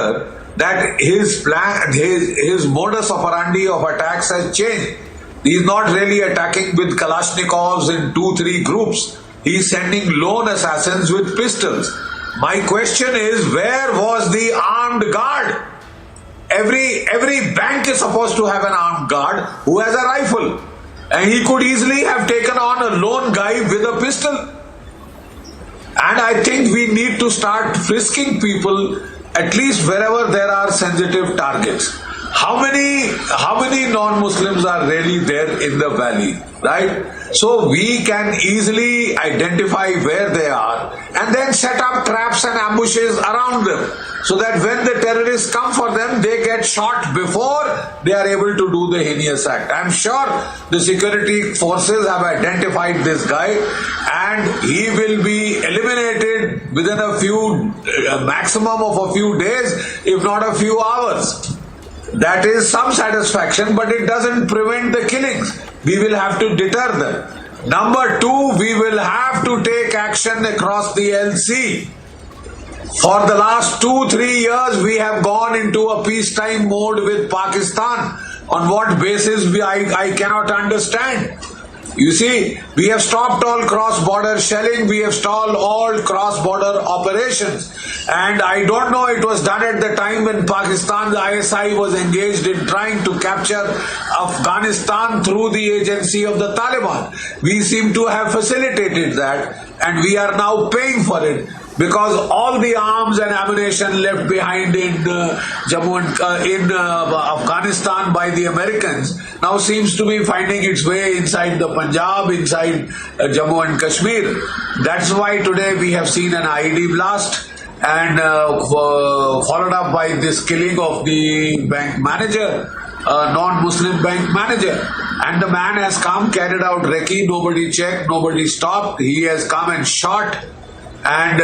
that his plan, his modus operandi of attacks has changed. He's not really attacking with Kalashnikovs in 2-3 groups. He's sending lone assassins with pistols. My question is, where was the armed guard? Every bank is supposed to have an armed guard who has a rifle, and he could easily have taken on a lone guy with a pistol. And I think we need to start frisking people at least wherever there are sensitive targets. how many non-Muslims are really there in the valley, right? So we can easily identify where they are and then set up traps and ambushes around them, so that when the terrorists come for them, they get shot before they are able to do the heinous act. I'm sure the security forces have identified this guy, and he will be eliminated within a maximum of a few days, if not a few hours. That is some satisfaction, but it doesn't prevent the killings. We will have to deter them. Number two, we will have to take action across the LC. For the last 2-3 years, we have gone into a peacetime mode with Pakistan. On what basis, I cannot understand. You see, we have stopped all cross-border shelling, we have stalled all cross-border operations. And I don't know, it was done at the time when Pakistan's ISI was engaged in trying to capture Afghanistan through the agency of the Taliban. We seem to have facilitated that, and we are now paying for it, because all the arms and ammunition left behind in Afghanistan by the Americans now seems to be finding its way inside the Punjab, inside Jammu and Kashmir. That's why today we have seen an IED blast, and followed up by this killing of the bank manager, non-Muslim bank manager. And the man has come, carried out recce, nobody checked, nobody stopped. He has come and shot, and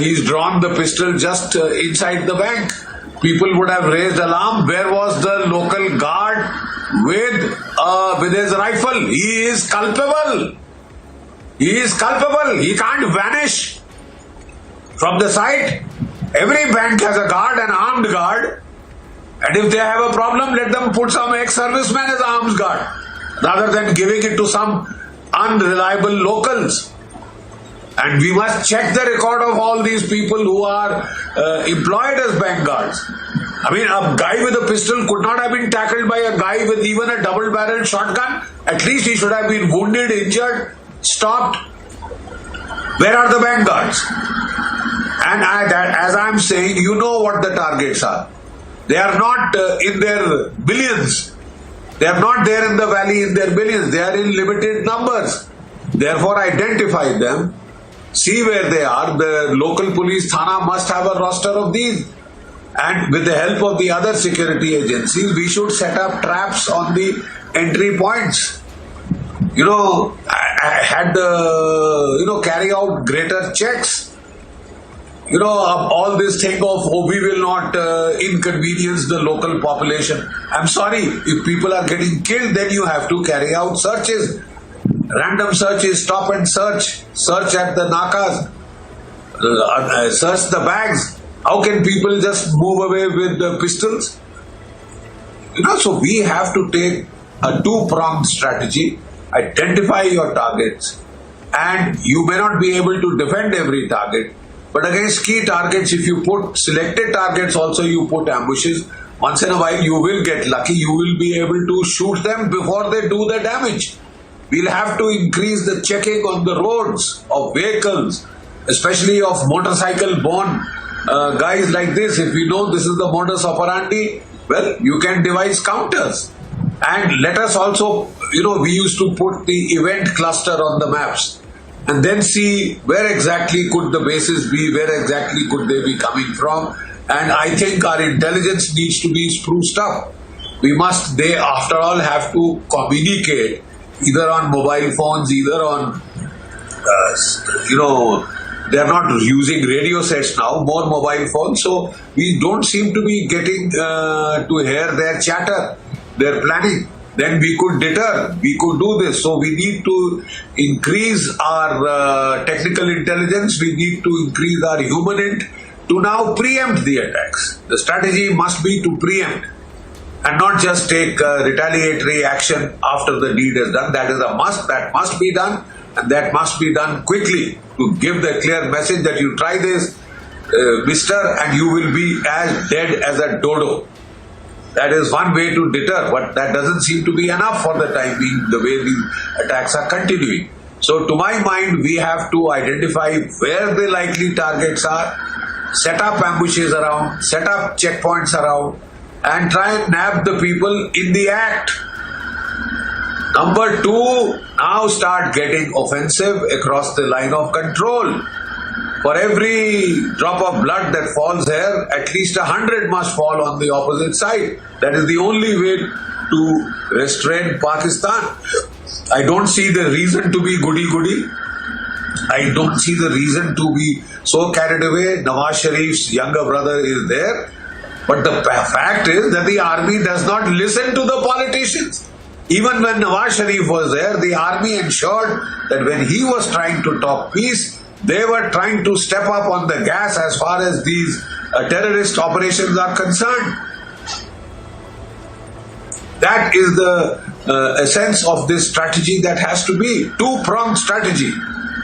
he's drawn the pistol just inside the bank. People would have raised alarm. Where was the local guard with his rifle? He is culpable. He is culpable. He can't vanish from the site. Every bank has a guard, an armed guard. And if they have a problem, let them put some ex-serviceman as arms guard, rather than giving it to some unreliable locals. And we must check the record of all these people who are employed as bank guards. I mean, a guy with a pistol could not have been tackled by a guy with even a double-barreled shotgun. At least he should have been wounded, injured, stopped. Where are the bank guards? And as I'm saying, you know what the targets are. They are not in their billions. They are not there in the valley in their billions. They are in limited numbers. Therefore, identify them. See where they are. The local police thana must have a roster of these. And with the help of the other security agencies, we should set up traps on the entry points. Carry out greater checks. All this thing of, we will not inconvenience the local population. I'm sorry, if people are getting killed, then you have to carry out searches. Random searches, stop and search at the nakas, search the bags. How can people just move away with the pistols? So we have to take a two-pronged strategy, identify your targets, and you may not be able to defend every target, but against key targets, if you put selected targets, also you put ambushes, once in a while you will get lucky, you will be able to shoot them before they do the damage. We'll have to increase the checking on the roads of vehicles, especially of motorcycle-borne guys like this. If we know this is the modus operandi, well, you can devise counters. And let us also, we used to put the event cluster on the maps and then see where exactly could the bases be, where exactly could they be coming from. And I think our intelligence needs to be spruced up. They after all have to communicate either on mobile phones, either on, they are not using radio sets now, more mobile phones. So we don't seem to be getting to hear their chatter, their planning. Then we could deter, we could do this. So we need to increase our technical intelligence, we need to increase our human int to now preempt the attacks. The strategy must be to preempt and not just take retaliatory action after the deed is done. That is a must, that must be done, and that must be done quickly to give the clear message that you try this, mister, and you will be as dead as a dodo. That is one way to deter, but that doesn't seem to be enough for the time being, the way these attacks are continuing. So to my mind, we have to identify where the likely targets are, set up ambushes around, set up checkpoints around, and try and nab the people in the act. Number two, now start getting offensive across the line of control. For every drop of blood that falls here, at least 100 must fall on the opposite side. That is the only way to restrain Pakistan. I don't see the reason to be goody-goody. I don't see the reason to be so carried away. Nawaz Sharif's younger brother is there. But the fact is that the army does not listen to the politicians. Even when Nawaz Sharif was there, the army ensured that when he was trying to talk peace, they were trying to step up on the gas as far as these terrorist operations are concerned. That is the essence of this strategy that has to be. Two-pronged strategy.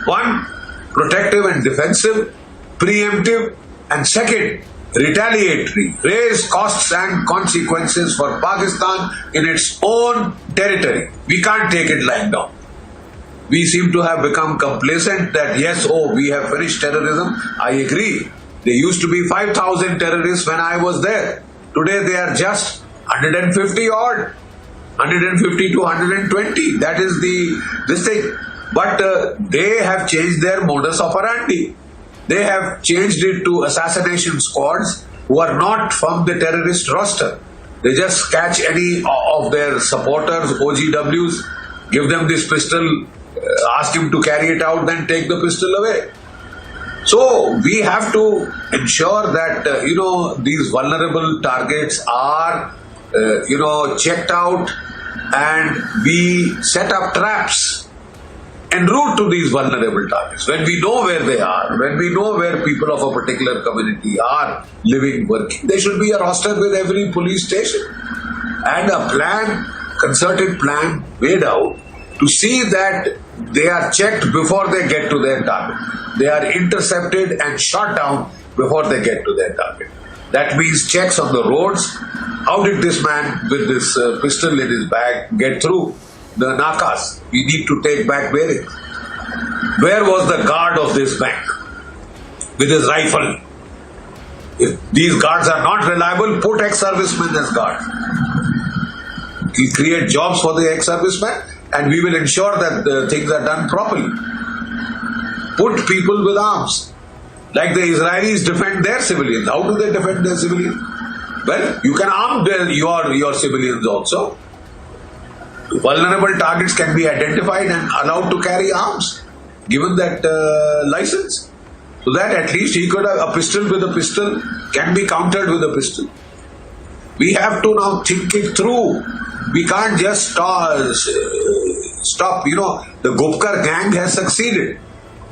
One, protective and defensive, preemptive, and second, retaliatory. Raise costs and consequences for Pakistan in its own territory. We can't take it lying down. We seem to have become complacent that yes, we have finished terrorism. I agree. There used to be 5,000 terrorists when I was there. Today they are just 150 odd. 150 to 120. That is this thing. But they have changed their modus operandi. They have changed it to assassination squads who are not from the terrorist roster. They just catch any of their supporters, OGWs, give them this pistol, ask him to carry it out, then take the pistol away. So we have to ensure that these vulnerable targets are checked out, and we set up traps en route to these vulnerable targets. When we know where they are, when we know where people of a particular community are living, working, there should be a roster with every police station and a plan, concerted plan made out to see that they are checked before they get to their target. They are intercepted and shot down before they get to their target. That means checks on the roads. How did this man with this pistol in his bag get through the nakas? We need to take back bearings. Where was the guard of this bank with his rifle? If these guards are not reliable, put ex-servicemen as guards. We create jobs for the ex-servicemen, and we will ensure that the things are done properly. Put people with arms. Like the Israelis defend their civilians. How do they defend their civilians? Well, you can arm your civilians also. Vulnerable targets can be identified and allowed to carry arms, given that license. So that at least he could have a pistol with a pistol can be countered with a pistol. We have to now think it through. We can't just stop. The Gupkar gang has succeeded.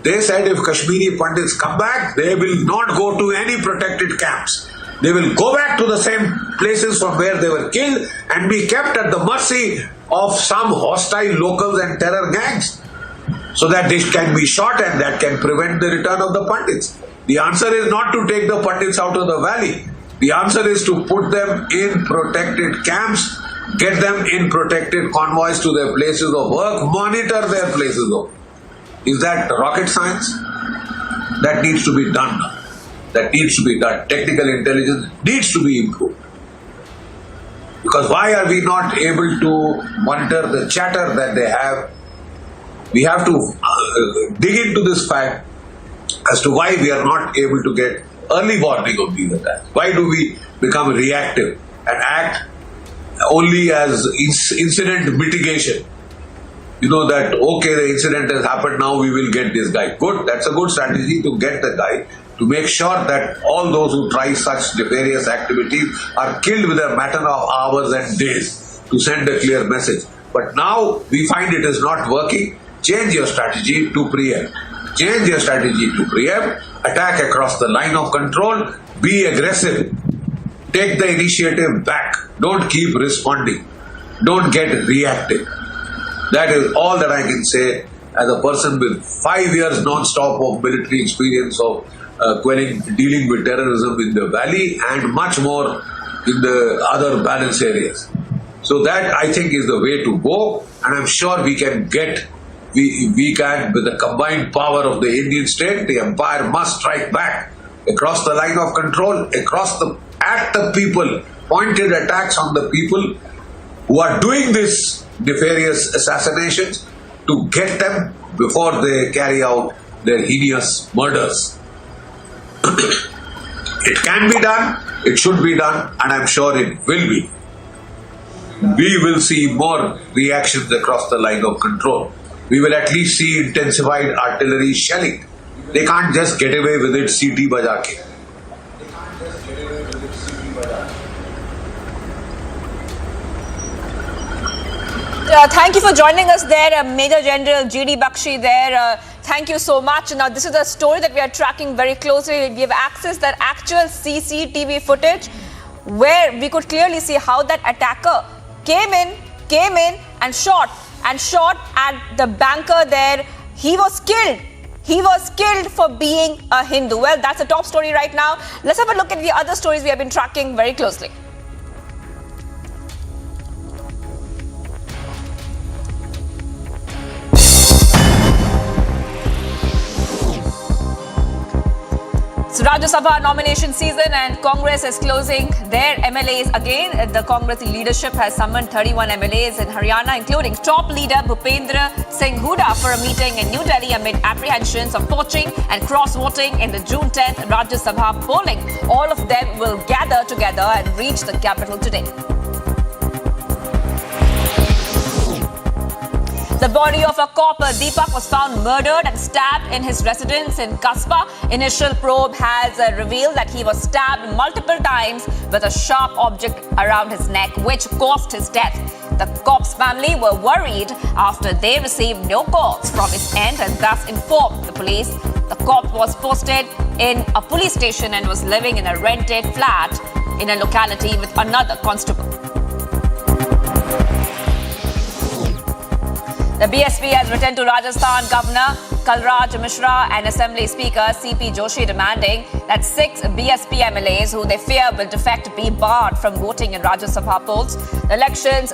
They said if Kashmiri Pandits come back, they will not go to any protected camps. They will go back to the same places from where they were killed and be kept at the mercy of some hostile locals and terror gangs, so that they can be shot and that can prevent the return of the Pandits. The answer is not to take the Pandits out of the valley. The answer is to put them in protected camps, get them in protected convoys to their places of work, monitor their places of work. Is that rocket science? That needs to be done. That needs to be done. Technical intelligence needs to be improved. Because why are we not able to monitor the chatter that they have? We have to dig into this fact as to why we are not able to get early warning of these attacks. Why do we become reactive and act only as incident mitigation? That, the incident has happened, now we will get this guy. Good, that's a good strategy to get the guy, to make sure that all those who try such nefarious activities are killed with a matter of hours and days, to send a clear message. But now we find it is not working. Change your strategy to preempt. Change your strategy to preempt. Attack across the line of control. Be aggressive. Take the initiative back. Don't keep responding. Don't get reactive. That is all that I can say as a person with 5 years non-stop of military experience of dealing with terrorism in the valley and much more in the other balance areas. So that, I think, is the way to go, and I'm sure we can with the combined power of the Indian state, the empire must strike back across the line of control, at the people pointed attacks on the people who are doing these nefarious assassinations to get them before they carry out their heinous murders. It can be done, it should be done, and I'm sure it will be. We will see more reactions across the line of control. We will at least see intensified artillery shelling. They can't just get away with it CT baja ke. Thank you for joining us there, Major General G.D. Bakshi there. Thank you so much. Now, this is a story that we are tracking very closely. We have accessed that actual CCTV footage where we could clearly see how that attacker came in and shot at the banker there. He was killed. He was killed for being a Hindu. Well, that's the top story right now. Let's have a look at the other stories we have been tracking very closely. So Rajya Sabha nomination season and Congress is closing their MLAs again. The Congress leadership has summoned 31 MLAs in Haryana, including top leader Bhupendra Singh Hooda for a meeting in New Delhi amid apprehensions of poaching and cross-voting in the June 10th Rajya Sabha polling. All of them will gather together and reach the capital today. The body of a copper, Deepak, was found murdered and stabbed in his residence in Kasba. Initial probe has revealed that he was stabbed multiple times with a sharp object around his neck, which caused his death. The cop's family were worried after they received no calls from his end and thus informed the police. The cop was posted in a police station and was living in a rented flat in a locality with another constable. The BSP has written to Rajasthan Governor Kalraj Mishra and Assembly Speaker CP Joshi demanding that 6 BSP MLAs who they fear will defect be barred from voting in Rajya Sabha polls. The elections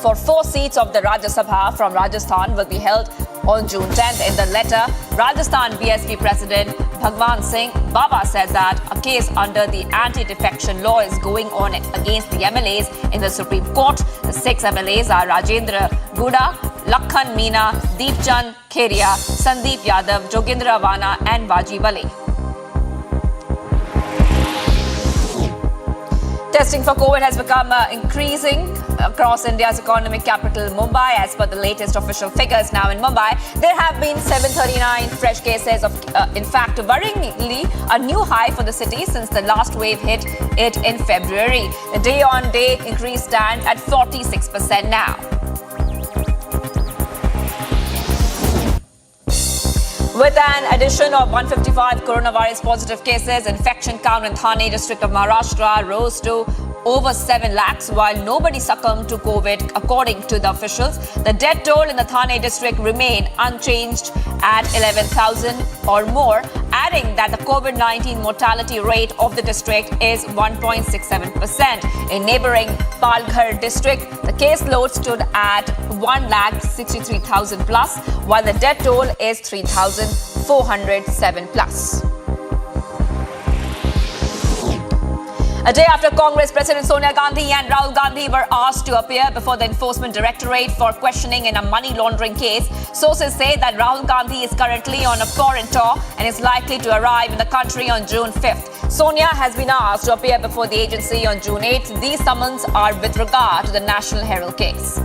for 4 seats of the Rajya Sabha from Rajasthan will be held on June 10th. In the letter, Rajasthan BSP President Bhagwan Singh Baba said that a case under the anti-defection law is going on against the MLAs in the Supreme Court. The 6 MLAs are Rajendra Guda, Lakhan Meena, Deepchand Kheria, Sandeep Yadav, Jogendra Vana and Wajib Ali. Testing for COVID has become increasing across India's economic capital, Mumbai. As per the latest official figures now in Mumbai, there have been 739 fresh cases of, in fact, worryingly, a new high for the city since the last wave hit it in February. The day-on-day increase stands at 46% now. With an addition of 155 coronavirus positive cases, infection count in Thane district of Maharashtra rose to over 7 lakhs, while nobody succumbed to COVID, according to the officials. The death toll in the Thane district remained unchanged at 11,000 or more, adding that the COVID-19 mortality rate of the district is 1.67%. In neighboring Palghar district, the caseload stood at 1,63,000 plus, while the death toll is 3,407 plus. A day after Congress President Sonia Gandhi and Rahul Gandhi were asked to appear before the Enforcement Directorate for questioning in a money laundering case, sources say that Rahul Gandhi is currently on a foreign tour and is likely to arrive in the country on June 5th. Sonia has been asked to appear before the agency on June 8th. These summons are with regard to the National Herald case.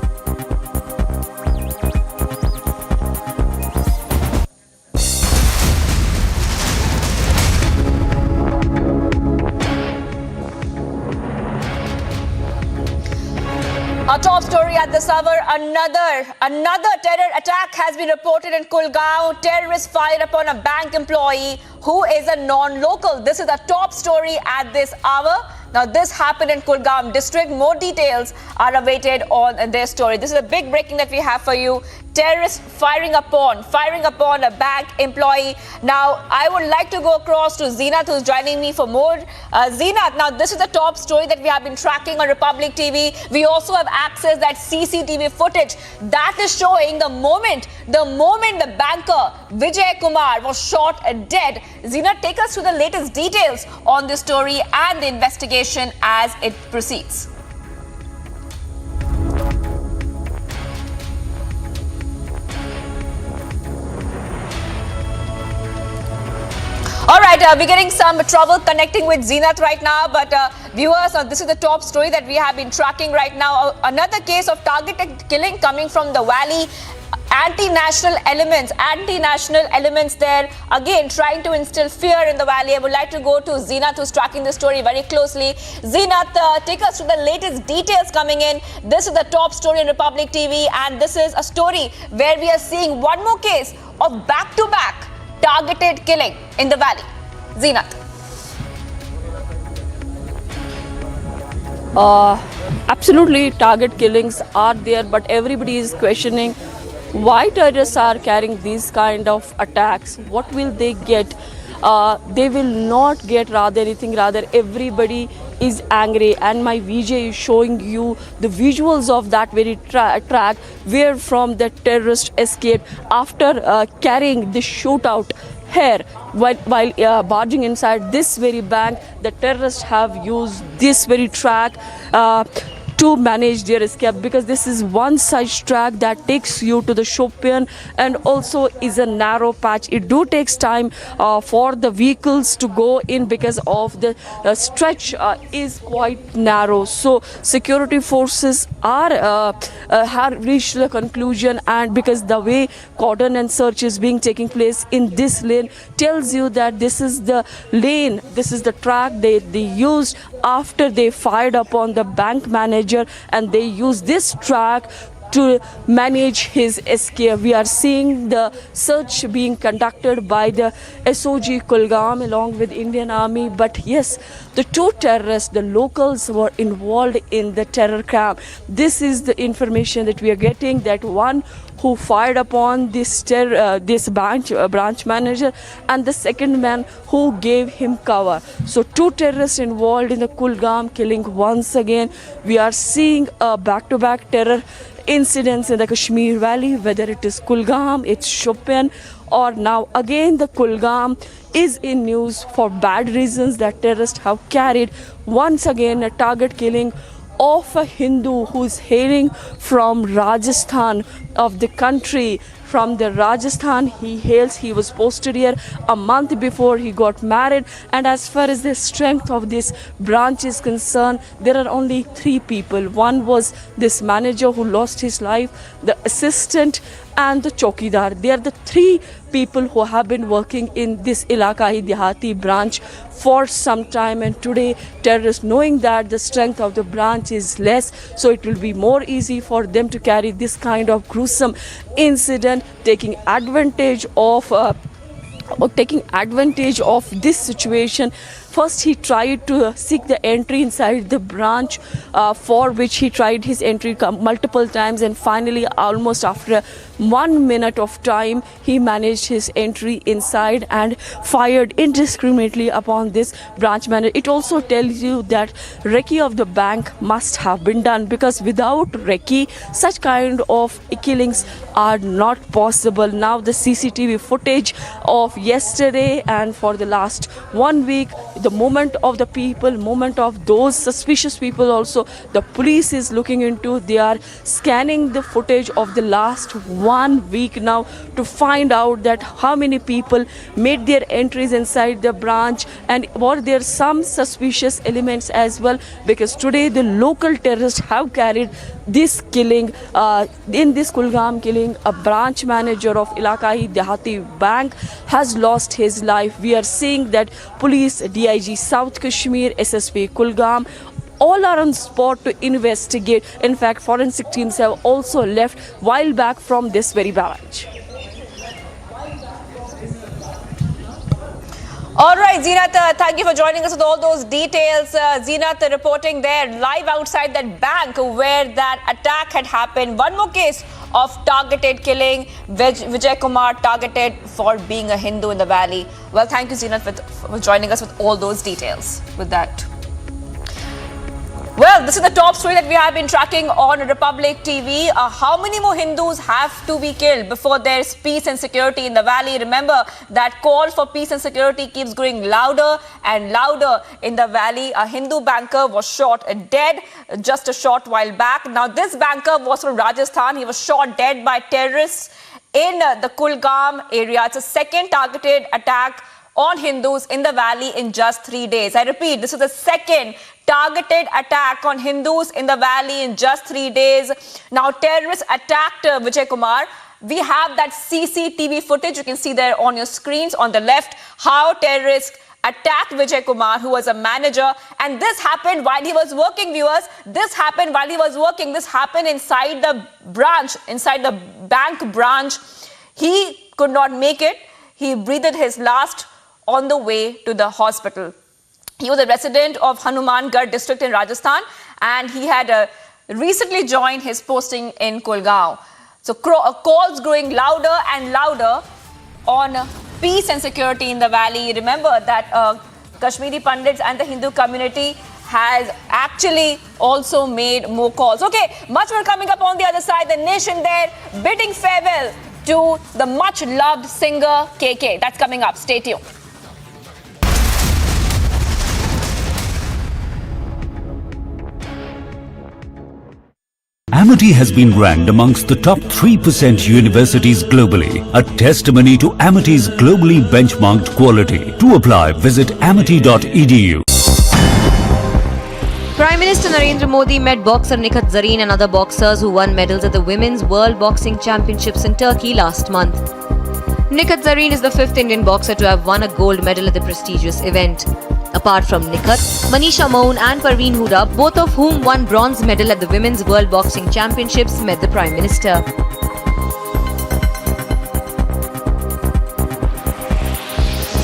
Our top story at this hour, another terror attack has been reported in Kulgaon. Terrorists fired upon a bank employee who is a non-local. This is a top story at this hour. Now, this happened in Kulgaon district. More details are awaited on this story. This is a big breaking that we have for you. terrorists firing upon a bank employee. Now, I would like to go across to Zeenat, who's joining me for more. Zeenat, now this is the top story that we have been tracking on Republic TV. We also have access that CCTV footage that is showing the moment the banker Vijay Kumar was shot dead. Zeenat, take us through the latest details on this story and the investigation as it proceeds. All right, we're getting some trouble connecting with Zeenat right now, but viewers, this is the top story that we have been tracking right now. Another case of targeted killing coming from the valley. Anti-national elements there, again trying to instill fear in the valley. I would like to go to Zeenat, who's tracking this story very closely. Zeenat, take us through the latest details coming in. This is the top story on Republic TV, and this is a story where we are seeing one more case of back-to-back targeted killing in the valley. Zeenat. Absolutely, target killings are there, but everybody is questioning why terrorists are carrying these kind of attacks. What will they get? They will not get rather anything. Rather, everybody is angry, and my VJ is showing you the visuals of that very track where from the terrorist escaped after carrying the shootout here while barging inside this very bank. The terrorists have used this very track to manage their escape, because this is one such track that takes you to the Shopian and also is a narrow patch. It do takes time for the vehicles to go in because of the stretch is quite narrow. So security forces are have reached the conclusion, and because the way cordon and search is being taking place in this lane tells you that this is the lane, this is the track they used after they fired upon the bank manager, and they used this track to manage his escape. We are seeing the search being conducted by the SOG Kulgam along with Indian Army. But yes, the two terrorists, the locals, were involved in the terror camp. This is the information that we are getting, that one who fired upon this branch manager, and the second man who gave him cover. So two terrorists involved in the Kulgam killing. Once again, we are seeing a back-to-back terror incidents in the Kashmir Valley, whether it is Kulgam, it's Shopian, or now again the Kulgam is in news for bad reasons that terrorists have carried once again a target killing of a Hindu who is hailing from Rajasthan of the country. From the Rajasthan he hails. He was posted here a month before he got married, and as far as the strength of this branch is concerned, there are only 3 people. One was this manager who lost his life, the assistant and the chokidar. They are the 3 people who have been working in this Ilakai Dehati branch for some time, and today terrorists, knowing that the strength of the branch is less, so it will be more easy for them to carry this kind of gruesome incident, taking advantage of this situation. First, he tried to seek the entry inside the branch, for which he tried his entry multiple times, and finally, almost after 1 minute of time, he managed his entry inside and fired indiscriminately upon this branch manager. It also tells you that recce of the bank must have been done, because without recce, such kind of killings are not possible. Now, the CCTV footage of yesterday and for the last 1 week, the movement of the people, movement of those suspicious people also, the police is looking into. They are scanning the footage of the last 1 week now to find out that how many people made their entries inside the branch, and were there some suspicious elements as well, because today the local terrorists have carried this killing, in this Kulgam killing, a branch manager of Ilakai Dehati Bank has lost his life. We are seeing that police, DIG South Kashmir, SSP Kulgam, all are on spot to investigate. In fact, forensic teams have also left while back from this very branch. All right, Zeenat, thank you for joining us with all those details. Zeenat reporting there live outside that bank where that attack had happened. One more case of targeted killing. Vijay Kumar targeted for being a Hindu in the valley. Well, thank you, Zeenat, for joining us with all those details with that. Well, this is the top story that we have been tracking on Republic TV. How many more Hindus have to be killed before there's peace and security in the valley? Remember, that call for peace and security keeps growing louder and louder in the valley. A Hindu banker was shot dead just a short while back. Now, this banker was from Rajasthan. He was shot dead by terrorists in the Kulgam area. It's a second targeted attack on Hindus in the valley in just 3 days. I repeat, this is the second targeted attack on Hindus in the valley in just 3 days. Now, terrorists attacked Vijay Kumar. We have that CCTV footage. You can see there on your screens on the left how terrorists attacked Vijay Kumar, who was a manager. And this happened while he was working, viewers. This happened while he was working. This happened inside the branch, inside the bank branch. He could not make it. He breathed his last on the way to the hospital. He was a resident of Hanumangarh district in Rajasthan, and he had recently joined his posting in Kulgaon. So calls growing louder and louder on peace and security in the valley. Remember that Kashmiri Pandits and the Hindu community has actually also made more calls. Okay, much more coming up on the other side. The nation there bidding farewell to the much-loved singer KK. That's coming up. Stay tuned. Amity has been ranked amongst the top 3% universities globally, a testimony to Amity's globally benchmarked quality. To apply, visit amity.edu. Prime Minister Narendra Modi met boxer Nikat Zareen and other boxers who won medals at the Women's World Boxing Championships in Turkey last month. Nikat Zareen is the 5th Indian boxer to have won a gold medal at the prestigious event. Apart from Nikat, Manisha Mohan and Parveen Huda, both of whom won bronze medal at the Women's World Boxing Championships, met the Prime Minister.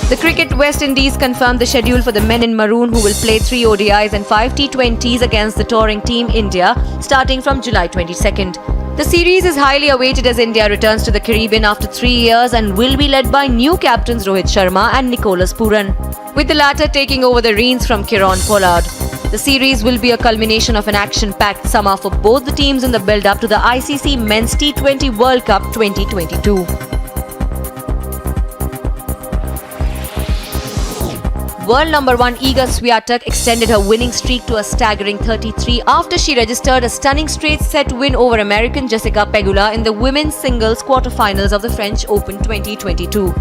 The Cricket West Indies confirmed the schedule for the men in maroon, who will play 3 ODIs and 5 T20s against the touring team India starting from July 22nd. The series is highly awaited as India returns to the Caribbean after 3 years and will be led by new captains Rohit Sharma and Nicholas Pooran, with the latter taking over the reins from Kieron Pollard. The series will be a culmination of an action-packed summer for both the teams in the build-up to the ICC Men's T20 World Cup 2022. World number 1 Iga Swiatek extended her winning streak to a staggering 33 after she registered a stunning straight-set win over American Jessica Pegula in the women's singles quarterfinals of the French Open 2022.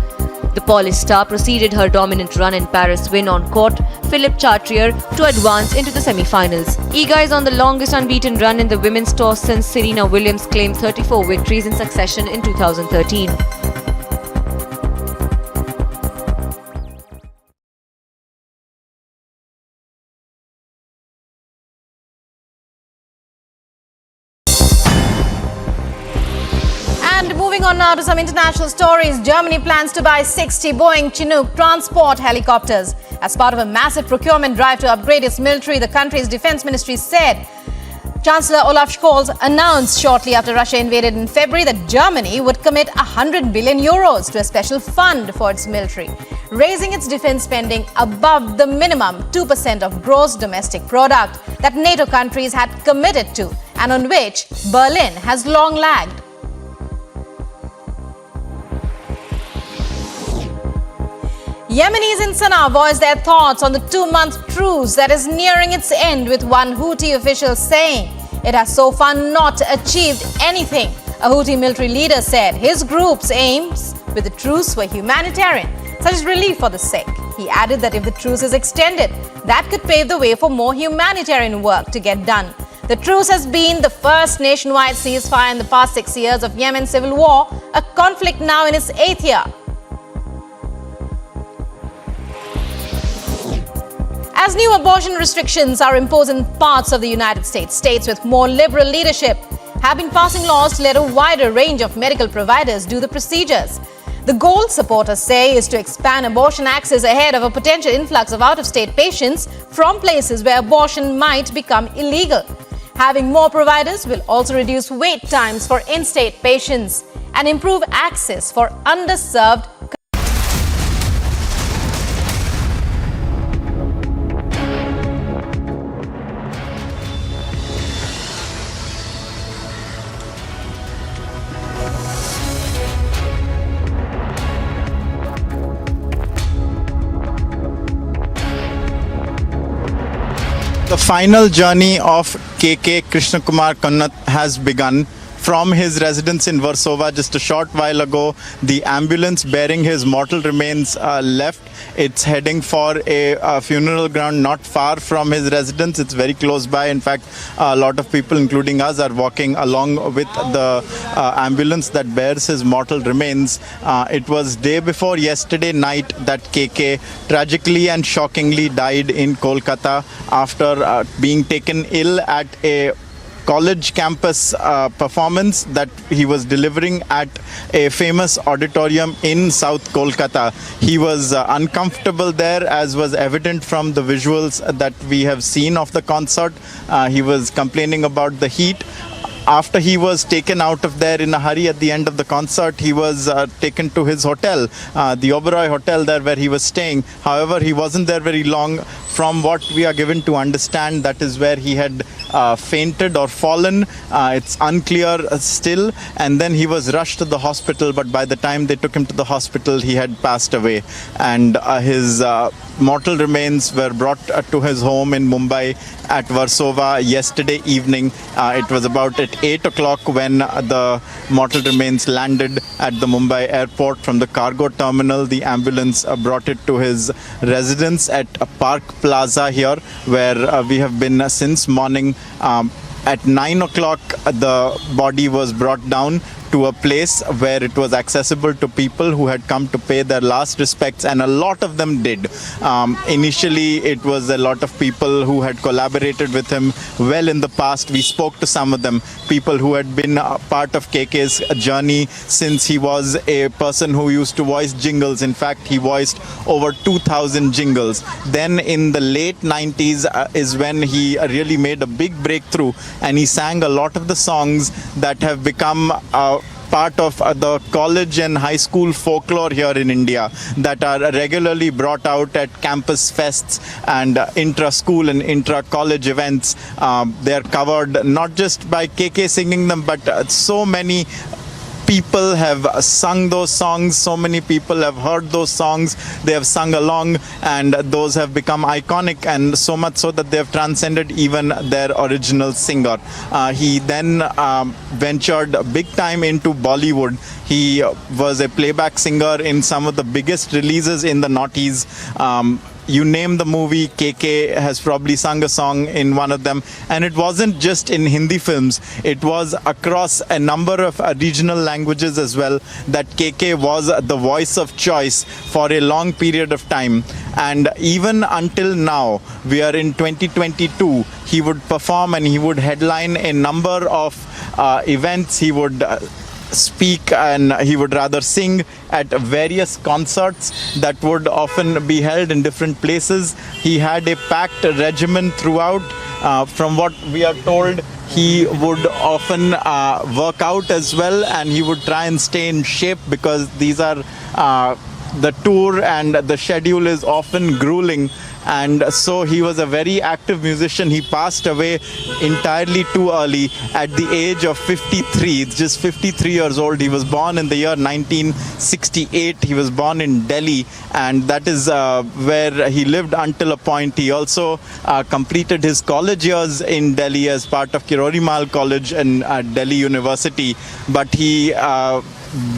The Polish star proceeded her dominant run in Paris win on court Philippe Chatrier to advance into the semi-finals. Iga is on the longest unbeaten run in the women's tour since Serena Williams claimed 34 victories in succession in 2013. And moving on now to some international stories. Germany plans to buy 60 Boeing Chinook transport helicopters. As part of a massive procurement drive to upgrade its military, the country's defense ministry said. Chancellor Olaf Scholz announced shortly after Russia invaded in February that Germany would commit 100 billion euros to a special fund for its military, raising its defense spending above the minimum 2% of gross domestic product that NATO countries had committed to and on which Berlin has long lagged. Yemenis in Sana'a voiced their thoughts on the 2-month truce that is nearing its end, with one Houthi official saying it has so far not achieved anything. A Houthi military leader said his group's aims with the truce were humanitarian, such as relief for the sick. He added that if the truce is extended, that could pave the way for more humanitarian work to get done. The truce has been the first nationwide ceasefire in the past 6 years of Yemen's civil war, a conflict now in its 8th year. As new abortion restrictions are imposed in parts of the United States, states with more liberal leadership have been passing laws to let a wider range of medical providers do the procedures. The goal, supporters say, is to expand abortion access ahead of a potential influx of out-of-state patients from places where abortion might become illegal. Having more providers will also reduce wait times for in-state patients and improve access for underserved. The final journey of KK Krishna Kumar Kannat has begun. From his residence in Warsaw just a short while ago, the ambulance bearing his mortal remains left. It's heading for a funeral ground not far from his residence. It's very close by. In fact, a lot of people, including us, are walking along with the ambulance that bears his mortal remains. It was day before yesterday night that KK tragically and shockingly died in Kolkata after being taken ill at a college campus performance that he was delivering at a famous auditorium in South Kolkata. He was uncomfortable there, as was evident from the visuals that we have seen of the concert. He was complaining about the heat. After he was taken out of there in a hurry at the end of the concert, he was taken to his hotel, the Oberoi Hotel there where he was staying. However, he wasn't there very long. From what we are given to understand, that is where he had fainted or fallen. It's unclear still. And then he was rushed to the hospital, but by the time they took him to the hospital, he had passed away. And his mortal remains were brought to his home in Mumbai at Warsaw yesterday evening. It was about at 8 o'clock when the mortal remains landed at the Mumbai airport. From the cargo terminal, the ambulance brought it to his residence at Park Plaza here, where we have been since morning. At 9 o'clock, the body was brought down to a place where it was accessible to people who had come to pay their last respects, and a lot of them did. Initially, it was a lot of people who had collaborated with him well in the past. We spoke to some of them, people who had been part of KK's journey since he was a person who used to voice jingles. In fact, he voiced over 2,000 jingles. Then in the late 90s is when he really made a big breakthrough, and he sang a lot of the songs that have become part of the college and high school folklore here in India, that are regularly brought out at campus fests and intra-school and intra-college events. They are covered not just by KK singing them, but so many people have sung those songs, so many people have heard those songs, they have sung along, and those have become iconic, and so much so that they have transcended even their original singer. He then ventured big time into Bollywood. He was a playback singer in some of the biggest releases in the noughties. You name the movie, KK has probably sung a song in one of them. And it wasn't just in Hindi films, it was across a number of regional languages as well, that KK was the voice of choice for a long period of time. And even until now, we are in 2022, he would perform and he would headline a number of events. He would speak, and he would rather sing at various concerts that would often be held in different places. He had a packed regimen throughout. From what we are told, he would often work out as well, and he would try and stay in shape, because these are the tour and the schedule is often grueling. And so he was a very active musician. He passed away entirely too early at the age of 53. It's just 53 years old. He was born in the year 1968. He was born in Delhi, and that is where he lived until a point. He also completed his college years in Delhi as part of Kirori Mal College and Delhi University. But he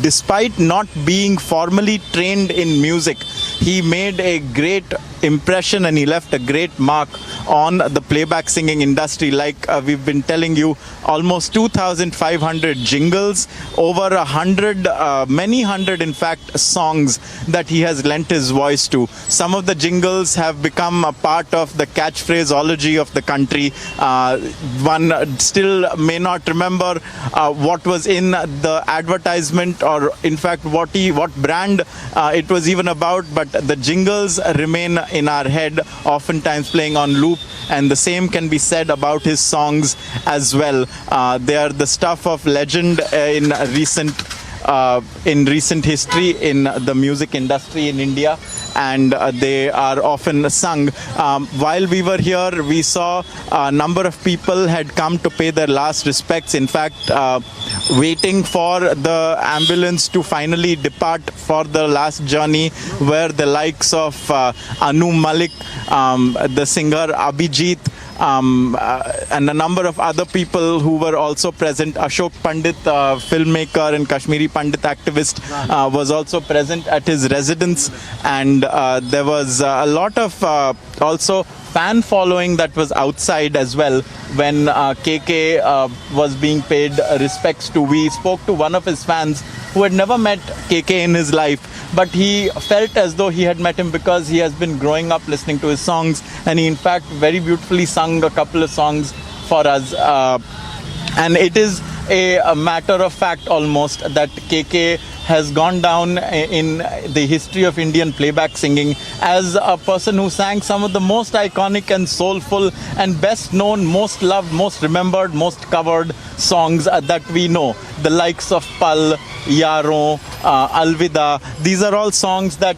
despite not being formally trained in music, he made a great impression and he left a great mark on the playback singing industry. Like we've been telling you, almost 2,500 jingles, over 100, many hundred in fact, songs that he has lent his voice to. Some of the jingles have become a part of the catchphraseology of the country. One still may not remember what was in the advertisement, or in fact what brand it was even about, but the jingles remain in our head, oftentimes playing on loop, and the same can be said about his songs as well. They are the stuff of legend in recent history in the music industry in India, and they are often sung. While we were here, we saw a number of people had come to pay their last respects. In fact, waiting for the ambulance to finally depart for the last journey, where the likes of Anu Malik, the singer Abhijit, and a number of other people who were also present. Ashok Pandit, filmmaker and Kashmiri Pandit activist, was also present at his residence, and there was a lot of also fan following that was outside as well when KK was being paid respects to. We spoke to one of his fans who had never met KK in his life, but he felt as though he had met him because he has been growing up listening to his songs, and he in fact very beautifully sung a couple of songs for us. And it is a matter of fact almost that KK has gone down in the history of Indian playback singing as a person who sang some of the most iconic and soulful and best known, most loved, most remembered, most covered songs that we know. The likes of Pal, Yaron, Alvida. These are all songs that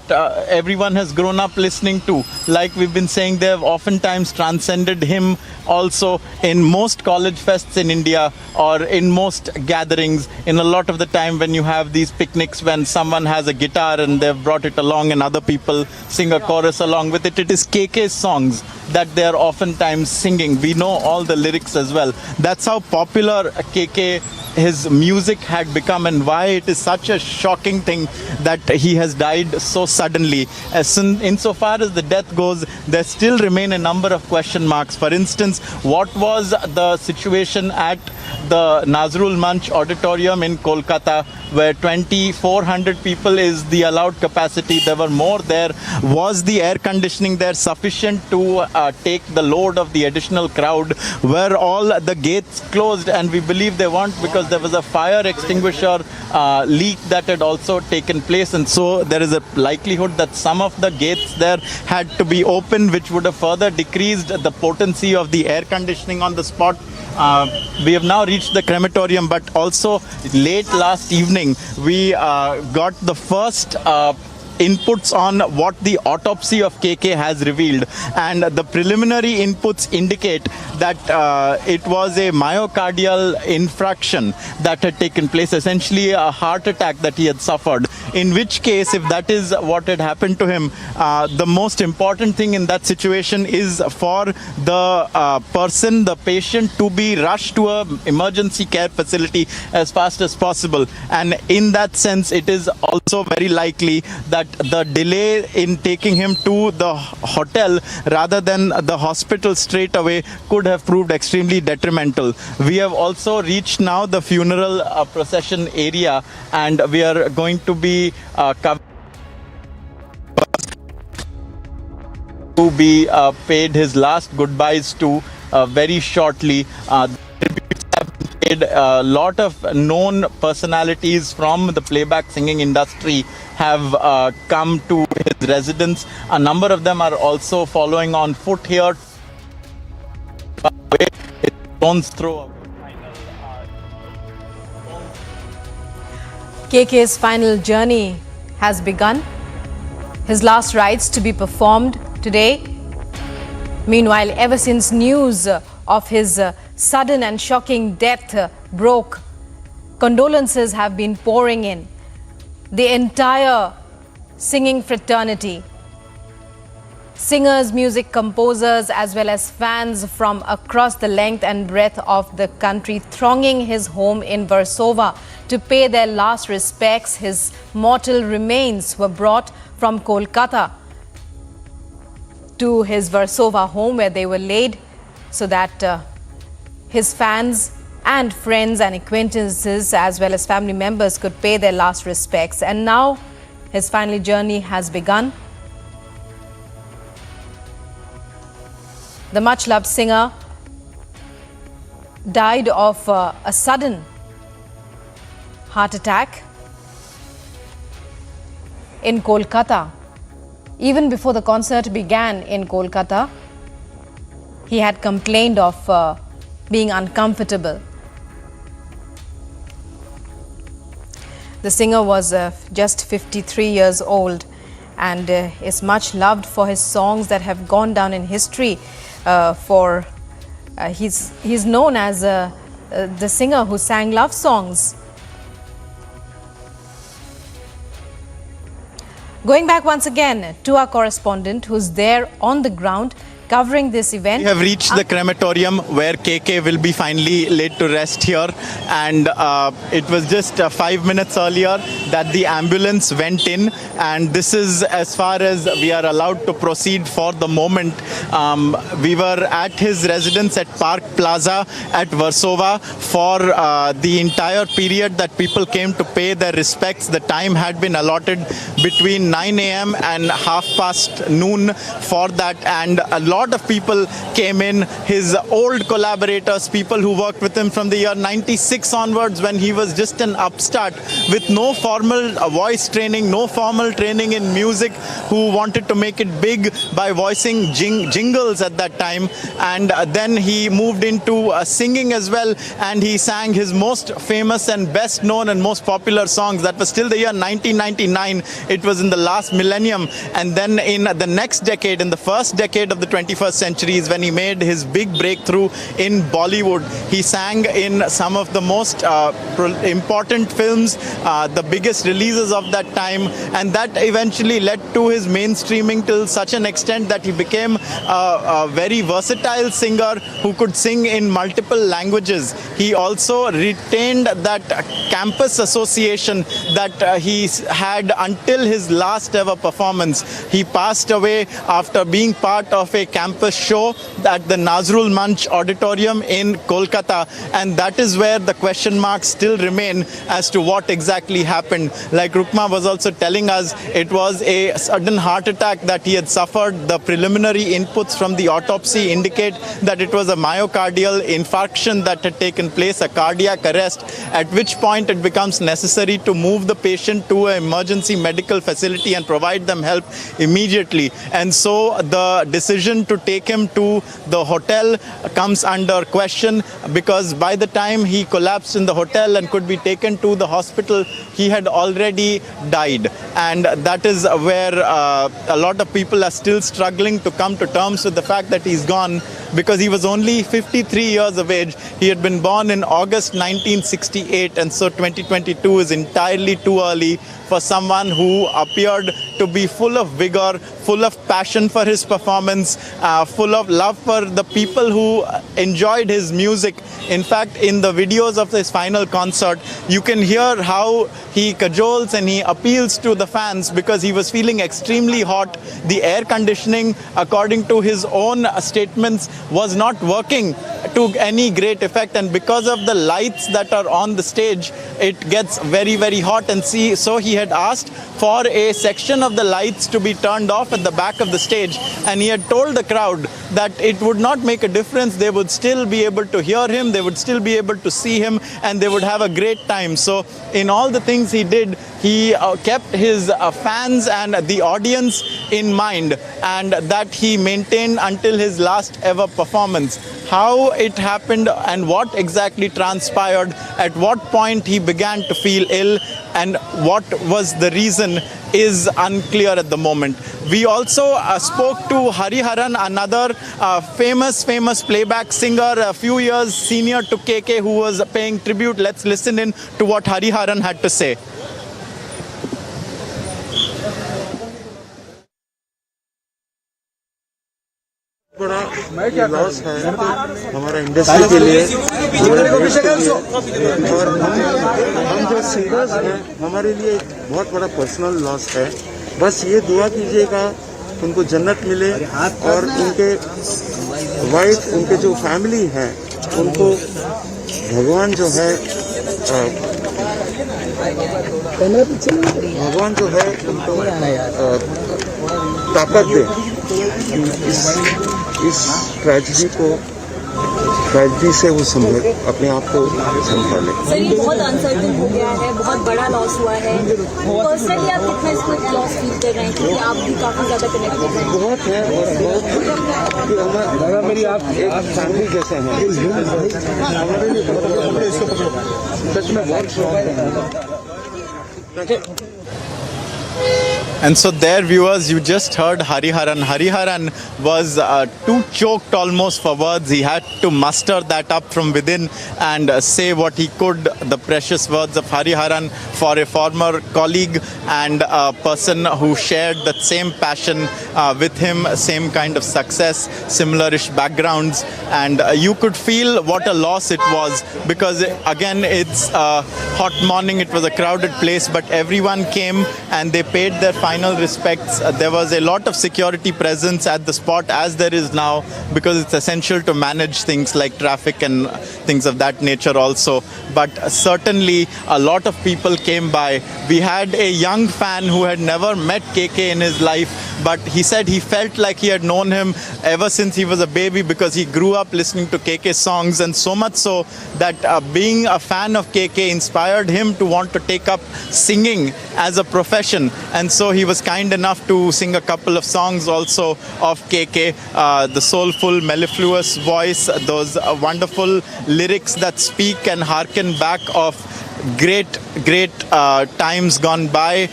everyone has grown up listening to. Like we've been saying, they have oftentimes transcended him also in most college fests in India, or in most gatherings. In a lot of the time when you have these picnics, when someone has a guitar and they've brought it along and other people sing a chorus along with it, it is KK's songs that they are oftentimes singing. We know all the lyrics as well. That's how popular KK, his music had become, and why it is such a shocking thing that he has died so suddenly. Insofar as the death goes, there still remain a number of question marks. For instance, what was the situation at the Nazrul Manch Auditorium in Kolkata, where 2,400 people is the allowed capacity? There were more there. Was the air conditioning there sufficient to take the load of the additional crowd? Were all the gates closed? And we believe they weren't, because there was a fire extinguisher leak that had also taken place, and so there is a likelihood that some of the gates there had to be opened, which would have further decreased the potency of the air conditioning on the spot. We have now reached the crematorium, but also late last evening we got the first inputs on what the autopsy of KK has revealed, and the preliminary inputs indicate that it was a myocardial infarction that had taken place, essentially a heart attack that he had suffered. In which case, if that is what had happened to him, the most important thing in that situation is for the person, the patient, to be rushed to an emergency care facility as fast as possible. And in that sense, it is also very likely that the delay in taking him to the hotel rather than the hospital straight away could have proved extremely detrimental. We have also reached now the funeral procession area, and we are going to be paid his last goodbyes to very shortly. A lot of known personalities from the playback singing industry have come to his residence. A number of them are also following on foot here. KK's final journey has begun. His last rites to be performed today. Meanwhile, ever since news of his sudden and shocking death broke, condolences have been pouring in. The entire singing fraternity, singers, music composers, as well as fans from across the length and breadth of the country thronging his home in Warsaw to pay their last respects. His mortal remains were brought from Kolkata to his Warsaw home where they were laid so that his fans and friends and acquaintances as well as family members could pay their last respects. And now his final journey has begun. The much-loved singer died of a sudden heart attack in Kolkata. Even before the concert began in Kolkata, he had complained of being uncomfortable. The singer was just 53 years old and is much loved for his songs that have gone down in history. He's known as the singer who sang love songs. Going back once again to our correspondent who's there on the ground covering this event. We have reached the crematorium where KK will be finally laid to rest here, and it was just 5 minutes earlier that the ambulance went in, and this is as far as we are allowed to proceed for the moment. We were at his residence at Park Plaza at Warsaw for the entire period that people came to pay their respects. The time had been allotted between 9 a.m. and 12:30 noon for that, and a lot of people came in. His old collaborators, people who worked with him from the year 96 onwards when he was just an upstart with no formal voice training, no formal training in music, who wanted to make it big by voicing jingles at that time. And then he moved into singing as well, and he sang his most famous and best known and most popular songs. That was still the year 1999. It was in the last millennium. And then in the next decade, in the first decade of the 21st century, is when he made his big breakthrough in Bollywood. He sang in some of the most important films, the biggest releases of that time, and that eventually led to his mainstreaming till such an extent that he became a very versatile singer who could sing in multiple languages. He also retained that campus association that he had until his last ever performance. He passed away after being part of a campus show at the Nazrul Manch Auditorium in Kolkata, and that is where the question marks still remain as to what exactly happened. Like Rukma was also telling us, it was a sudden heart attack that he had suffered. The preliminary inputs from the autopsy indicate that it was a myocardial infarction that had taken place, a cardiac arrest, at which point it becomes necessary to move the patient to an emergency medical facility and provide them help immediately. And so the decision to take him to the hotel comes under question, because by the time he collapsed in the hotel and could be taken to the hospital, he had already died. And that is where a lot of people are still struggling to come to terms with the fact that he's gone, because he was only 53 years of age. He had been born in August 1968, and so 2022 is entirely too early for someone who appeared to be full of vigor, full of passion for his performance, full of love for the people who enjoyed his music. In fact, in the videos of his final concert, you can hear how he cajoles and he appeals to the fans because he was feeling extremely hot. The air conditioning, according to his own statements, was not working to any great effect, and because of the lights that are on the stage, it gets very, very hot. And so he had asked for a section of the lights to be turned off at the back of the stage, and he had told the crowd that it would not make a difference. They would still be able to hear him, they would still be able to see him, and they would have a great time. So in all the things he did, he kept his fans and the audience in mind, and that he maintained until his last ever performance. How it happened and what exactly transpired, at what point he began to feel ill, and what was the reason is unclear at the moment. We also spoke to Hariharan, another famous playback singer, a few years senior to KK, who was paying tribute. Let's listen in to what Hariharan had to say. बड़ा loss है हमारा industry के लिए और हम जो singers हैं हमारे लिए बहुत बड़ा पर्सनल लॉस है। बस ये दुआ कीजिएगा उनको जन्नत मिले और उनके वाइफ, उनके जो फैमिली है, उनको भगवान जो है उनको ताकत दे इस ट्रेजेडी से वो अपने आप को संभाले। सर, ये बहुत अनसर्टन हो गया है, बहुत बड़ा लॉस हुआ है। पर्सनली आप कितना इसको लॉस फील कर रहे हैं, क्योंकि आप भी काफी ज्यादा कनेक्टेड हैं? बहुत है और बहुत मेरी आप एक फैमिली जैसे हैं। हमारे लिए सच में बहुत शौक है। And so there, viewers, you just heard Hariharan. Hariharan was too choked almost for words. He had to muster that up from within and say what he could. The precious words of Hariharan for a former colleague and a person who shared that same passion with him, same kind of success, similar-ish backgrounds. And you could feel what a loss it was, because again, it's a hot morning. It was a crowded place, but everyone came and they paid their final respects. There was a lot of security presence at the spot, as there is now, because it's essential to manage things like traffic and things of that nature also. But certainly a lot of people came by. We had a young fan who had never met KK in his life, but he said he felt like he had known him ever since he was a baby, because he grew up listening to KK songs, and so much so that being a fan of KK inspired him to want to take up singing as a profession. And so he was kind enough to sing a couple of songs also of KK, the soulful, mellifluous voice, those wonderful lyrics that speak and harken back of great times gone by.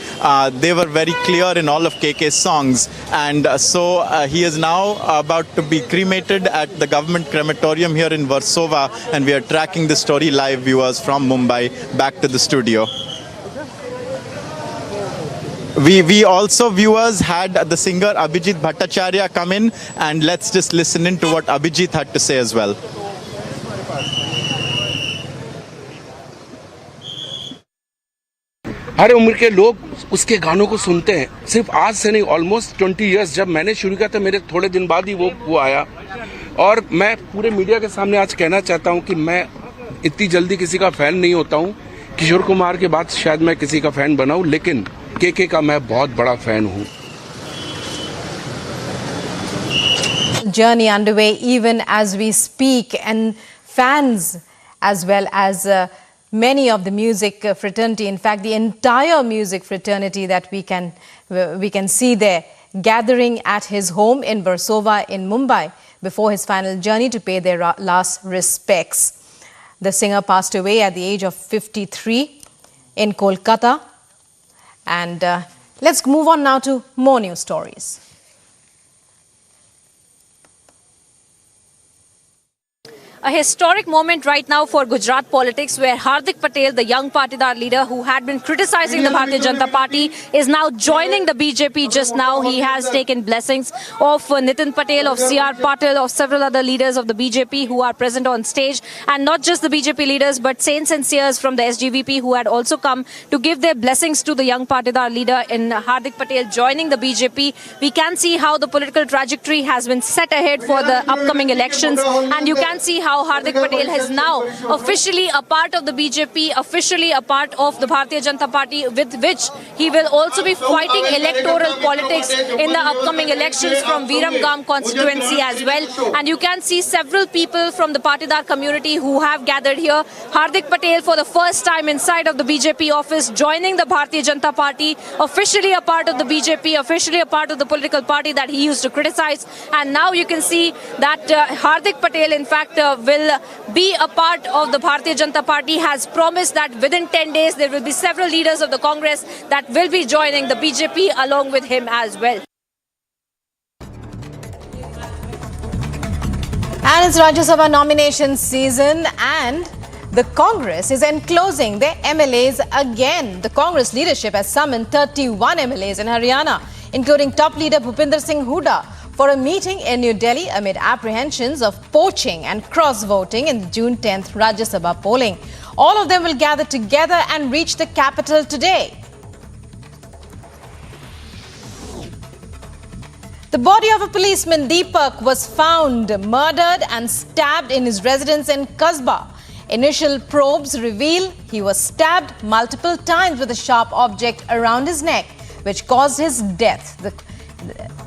They were very clear in all of KK's songs. And so he is now about to be cremated at the government crematorium here in Warsaw, and we are tracking the story live, viewers, from Mumbai back to the studio. We also, viewers, had the singer Abhijit Bhattacharya come in, and let's just listen in to what Abhijit had to say as well. हर उम्र के लोग उसके गानों को सुनते हैं, सिर्फ आज से नहीं, ऑलमोस्ट 20 इयर्स। जब मैंने शुरू किया था, मेरे थोड़े दिन बाद ही वो आया। और मैं पूरे मीडिया के सामने आज कहना चाहता हूं कि मैं इतनी जल्दी किसी का फैन नहीं होता हूं। किशोर कुमार के बाद शायद मैं किसी का फैन बना हूं, लेकिन केके का मैं बहुत बड़ा फैन हूं। Journey underway even as we speak, and fans as well as many of the music fraternity, in fact the entire music fraternity that we can see there gathering at his home in Warsaw in Mumbai before his final journey to pay their last respects. The singer passed away at the age of 53 in Kolkata. And let's move on now to more news stories. A historic moment right now for Gujarat politics, where Hardik Patel, the young Patidar leader who had been criticizing the Bharatiya Janata Party, is now joining the BJP. Just now he has taken blessings of Nitin Patel, of C.R. Patil, of several other leaders of the BJP who are present on stage. And not just the BJP leaders, but saints and seers from the SGVP who had also come to give their blessings to the young Patidar leader in Hardik Patel joining the BJP. We can see how the political trajectory has been set ahead for the upcoming elections, and you can see how Hardik Patel is now officially a part of the BJP, officially a part of the Bharatiya Janata Party, with which he will also be fighting electoral politics in the upcoming elections from Viramgam constituency as well. And you can see several people from the Patidar community who have gathered here. Hardik Patel, for the first time inside of the BJP office, joining the Bharatiya Janata Party, officially a part of the BJP, officially a part of the political party that he used to criticize. And now you can see that Hardik Patel, in fact, will be a part of the Bharatiya Janata Party, has promised that within 10 days there will be several leaders of the Congress that will be joining the BJP along with him as well. And it's Rajya Sabha nomination season, and the Congress is enclosing their MLAs again. The Congress leadership has summoned 31 MLAs in Haryana, including top leader Bhupinder Singh Hooda, for a meeting in New Delhi amid apprehensions of poaching and cross-voting in the June 10th Rajya Sabha polling. All of them will gather together and reach the capital today. The body of a policeman, Deepak, was found murdered and stabbed in his residence in Kasbah. Initial probes reveal he was stabbed multiple times with a sharp object around his neck, which caused his death.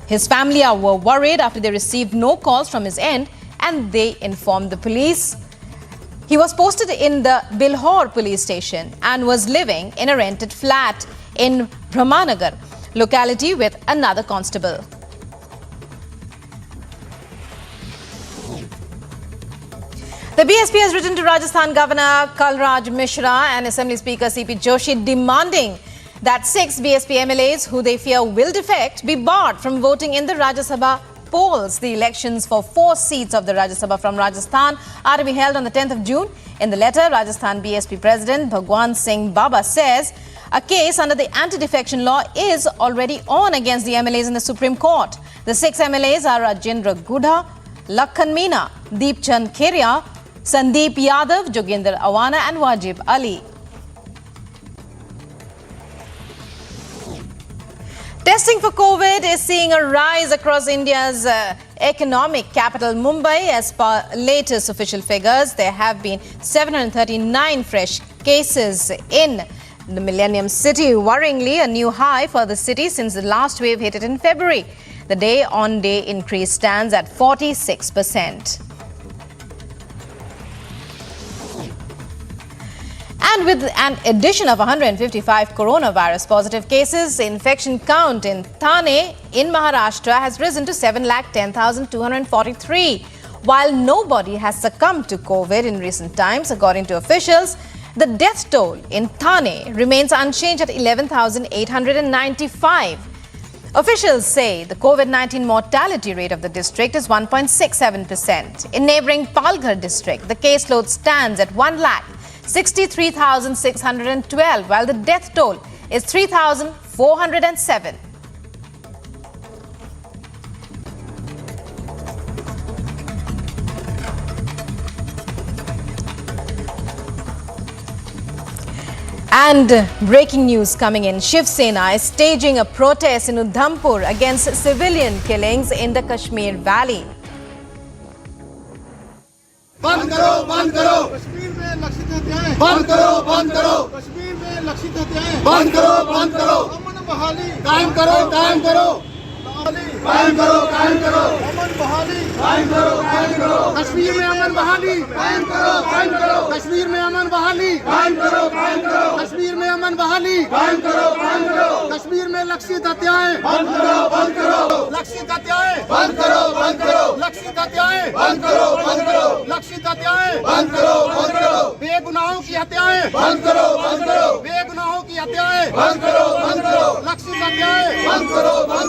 His family were worried after they received no calls from his end, and they informed the police. He was posted in the Bilhor police station and was living in a rented flat in Brahmanagar locality with another constable. The BSP has written to Rajasthan Governor Kalraj Mishra and Assembly Speaker CP Joshi demanding that 6 BSP MLAs who they fear will defect be barred from voting in the Rajya Sabha polls. The elections for 4 seats of the Rajya Sabha from Rajasthan are to be held on the 10th of June. In the letter, Rajasthan BSP President Bhagwan Singh Baba says a case under the anti-defection law is already on against the MLAs in the Supreme Court. The 6 MLAs are Rajendra Gudha, Lakhan Meena, Deep Chand Kheria, Sandeep Yadav, Joginder Awana and Wajib Ali. Testing for COVID is seeing a rise across India's economic capital, Mumbai. As per latest official figures, there have been 739 fresh cases in the Millennium City. Worryingly, a new high for the city since the last wave hit it in February. The day-on-day increase stands at 46%. And with an addition of 155 coronavirus positive cases, the infection count in Thane in Maharashtra has risen to 710,243. While nobody has succumbed to COVID in recent times, according to officials, the death toll in Thane remains unchanged at 11,895. Officials say the COVID-19 mortality rate of the district is 1.67%. In neighbouring Palghar district, the caseload stands at 1,63,612, while the death toll is 3,407. And breaking news coming in, Shiv Sena is staging a protest in Udhampur against civilian killings in the Kashmir Valley. बंद करो बंद करो कश्मीर में लक्षित हत्याएं बंद करो कश्मीर में लक्षित हत्याएं बंद करो अमन बहाली कायम करो अमन बहाली कायम करो कश्मीर में अमन बहाली कायम करो कश्मीर में अमन बहाली कायम करो कश्मीर में अमन बहाली कायम करो कश्मीर में लक्षित हत्याएं बंद करो लक्षित हत्याएं बंद करो लक्षित हत्याएं बंद करो लक्षित हत्याएं बंद करो बेगुनाहों की हत्याएं बंद करो बेगुनाहों की हत्याएं बंद करो लक्षित हत्याएं बंद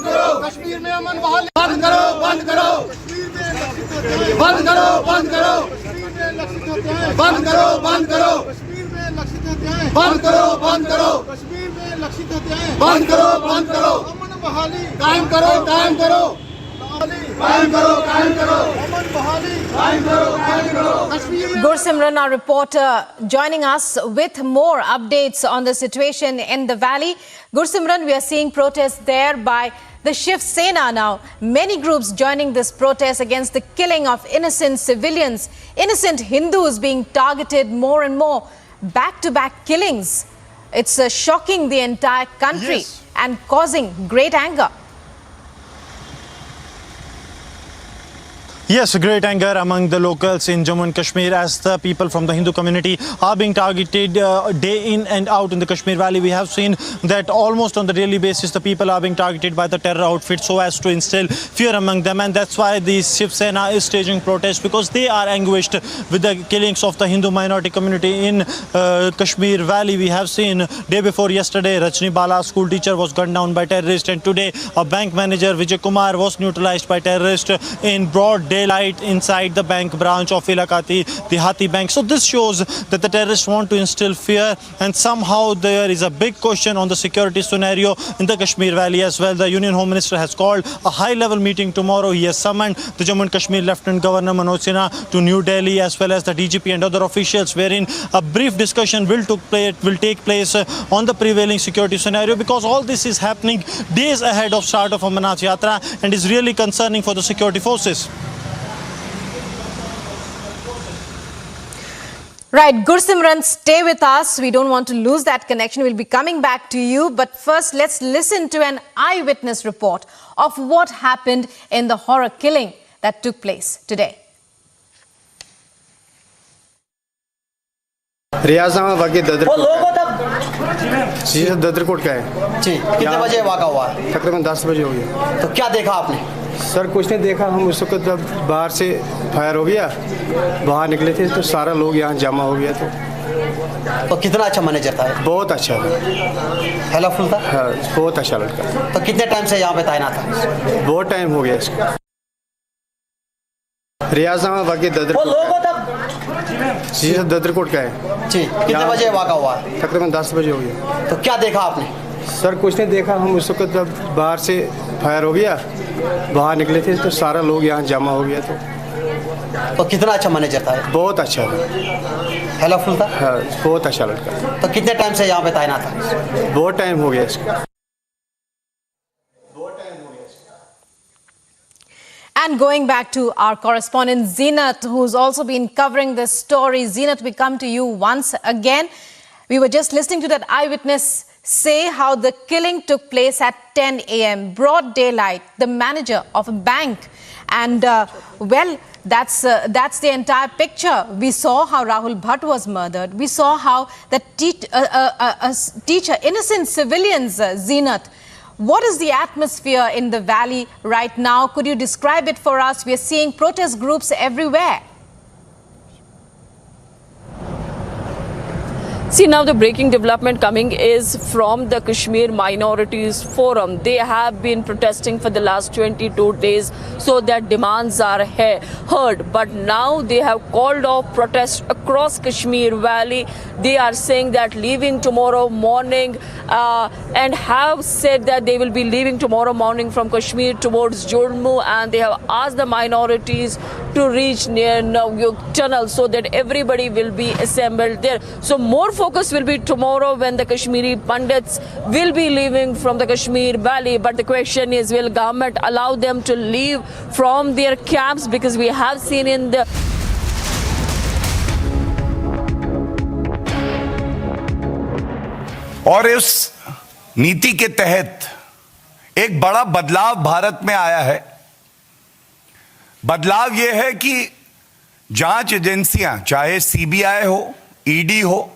करो कश्मीर में अमन बहाली बंद करो बंद करो कश्मीर में लक्षित हत्याएं बंद करो कश्मीर में लक्षित हत्याएं बंद करो अमन बहाली कायम करो अमन बहाली कायम करो Gursimran, our reporter, joining us with more updates on the situation in the valley. Gursimran, we are seeing protests there by the Shiv Sena now. Many groups joining this protest against the killing of innocent civilians, innocent Hindus being targeted more and more. Back-to-back killings. It's shocking the entire country and causing great anger. Yes, great anger among the locals in Jammu and Kashmir as the people from the Hindu community are being targeted day in and out in the Kashmir Valley. We have seen that almost on the daily basis the people are being targeted by the terror outfit so as to instill fear among them, and that's why the Shiv Sena is staging protests, because they are anguished with the killings of the Hindu minority community in Kashmir Valley. We have seen day before yesterday Rajni Bala, school teacher, was gunned down by terrorists, and today a bank manager Vijay Kumar was neutralized by terrorists in broad day daylight inside the bank branch of Ilakati Dehati Bank. So this shows that the terrorists want to instill fear, and somehow there is a big question on the security scenario in the Kashmir Valley as well. The Union Home Minister has called a high-level meeting tomorrow. He has summoned the Jammu and Kashmir Lieutenant Governor Manoj Sinha to New Delhi, as well as the DGP and other officials, wherein a brief discussion will take place on the prevailing security scenario, because all this is happening days ahead of start of Amarnath Yatra and is really concerning for the security forces. Right, Gursimran, stay with us. We don't want to lose that connection. We'll be coming back to you. But first, let's listen to an eyewitness report of what happened in the horror killing that took place today. रियाज़ामा वाक़ई ददरकोट का है जी। कितने बजे वाक़ा हुआ? तकरीबन 10 बजे हो गया। तो क्या देखा आपने? सर कुछ नहीं देखा, हम उस वक्त जब बाहर से फायर हो गया बाहर निकले थे तो सारा लोग यहाँ जमा हो गया। तो कितना अच्छा मैनेजर था? बहुत अच्छा था, हेल्पफुल था। हाँ, बहुत अच्छा लड़का। तो कितने टाइम से यहाँ पे तैनात था? बहुत टाइम हो गया इसको। रियाज़ामा वाक़ई ददरकोट का है जी। कितने बजे वाक़ा हुआ? तकरीबन 10 बजे हो गया। तो क्या देखा आपने? सर कुछ नहीं देखा, हम उस वक्त जब बाहर से फायर हो गया बाहर निकले थे तो सारा लोग यहाँ जमा हो गया। तो कितना अच्छा मैनेजर था? बहुत अच्छा था, हेल्पफुल था। हाँ, बहुत अच्छा लड़का। तो कितने टाइम से यहाँ पे तैनात था? बहुत टाइम हो गया इसको। And going back to our correspondent Zeenat, who's also been covering this story. Zeenat, we come to you once again. We were just listening to that eyewitness say how the killing took place at 10 a.m., broad daylight, the manager of a bank. And, well, that's the entire picture. We saw how Rahul Bhatt was murdered. We saw how the teacher, innocent civilians, Zeenat. What is the atmosphere in the valley right now? Could you describe it for us? We are seeing protest groups everywhere. See, now the breaking development coming is from the Kashmir Minorities Forum. They have been protesting for the last 22 days so their demands are heard. But now they have called off protests across Kashmir Valley. They are saying that leaving tomorrow morning and have said that they will be leaving tomorrow morning from Kashmir towards Jammu, and they have asked the minorities to reach near Navayuk tunnel so that everybody will be assembled there. So more focus will be tomorrow when the Kashmiri Pandits will be leaving from the Kashmir Valley. But the question is, will government allow them to leave from their camps? Because we have seen in the और इस नीति के तहत एक बड़ा बदलाव भारत में आया है। बदलाव यह है कि जांच एजेंसियां, चाहे सीबीआई हो, ईडी हो,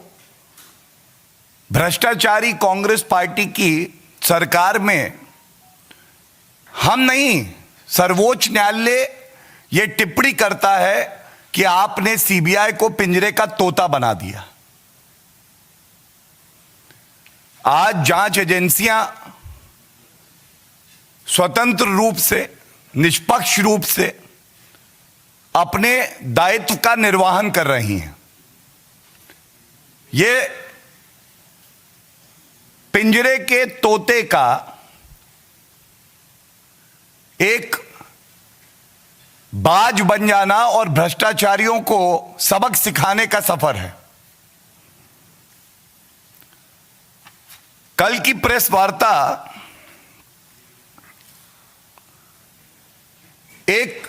भ्रष्टाचारी कांग्रेस पार्टी की सरकार में हम नहीं, सर्वोच्च न्यायालय यह टिप्पणी करता है कि आपने सीबीआई को पिंजरे का तोता बना दिया। आज जांच एजेंसियां स्वतंत्र रूप से, निष्पक्ष रूप से अपने दायित्व का निर्वहन कर रही हैं। ये पिंजरे के तोते का एक बाज बन जाना और भ्रष्टाचारियों को सबक सिखाने का सफर है। कल की प्रेस वार्ता एक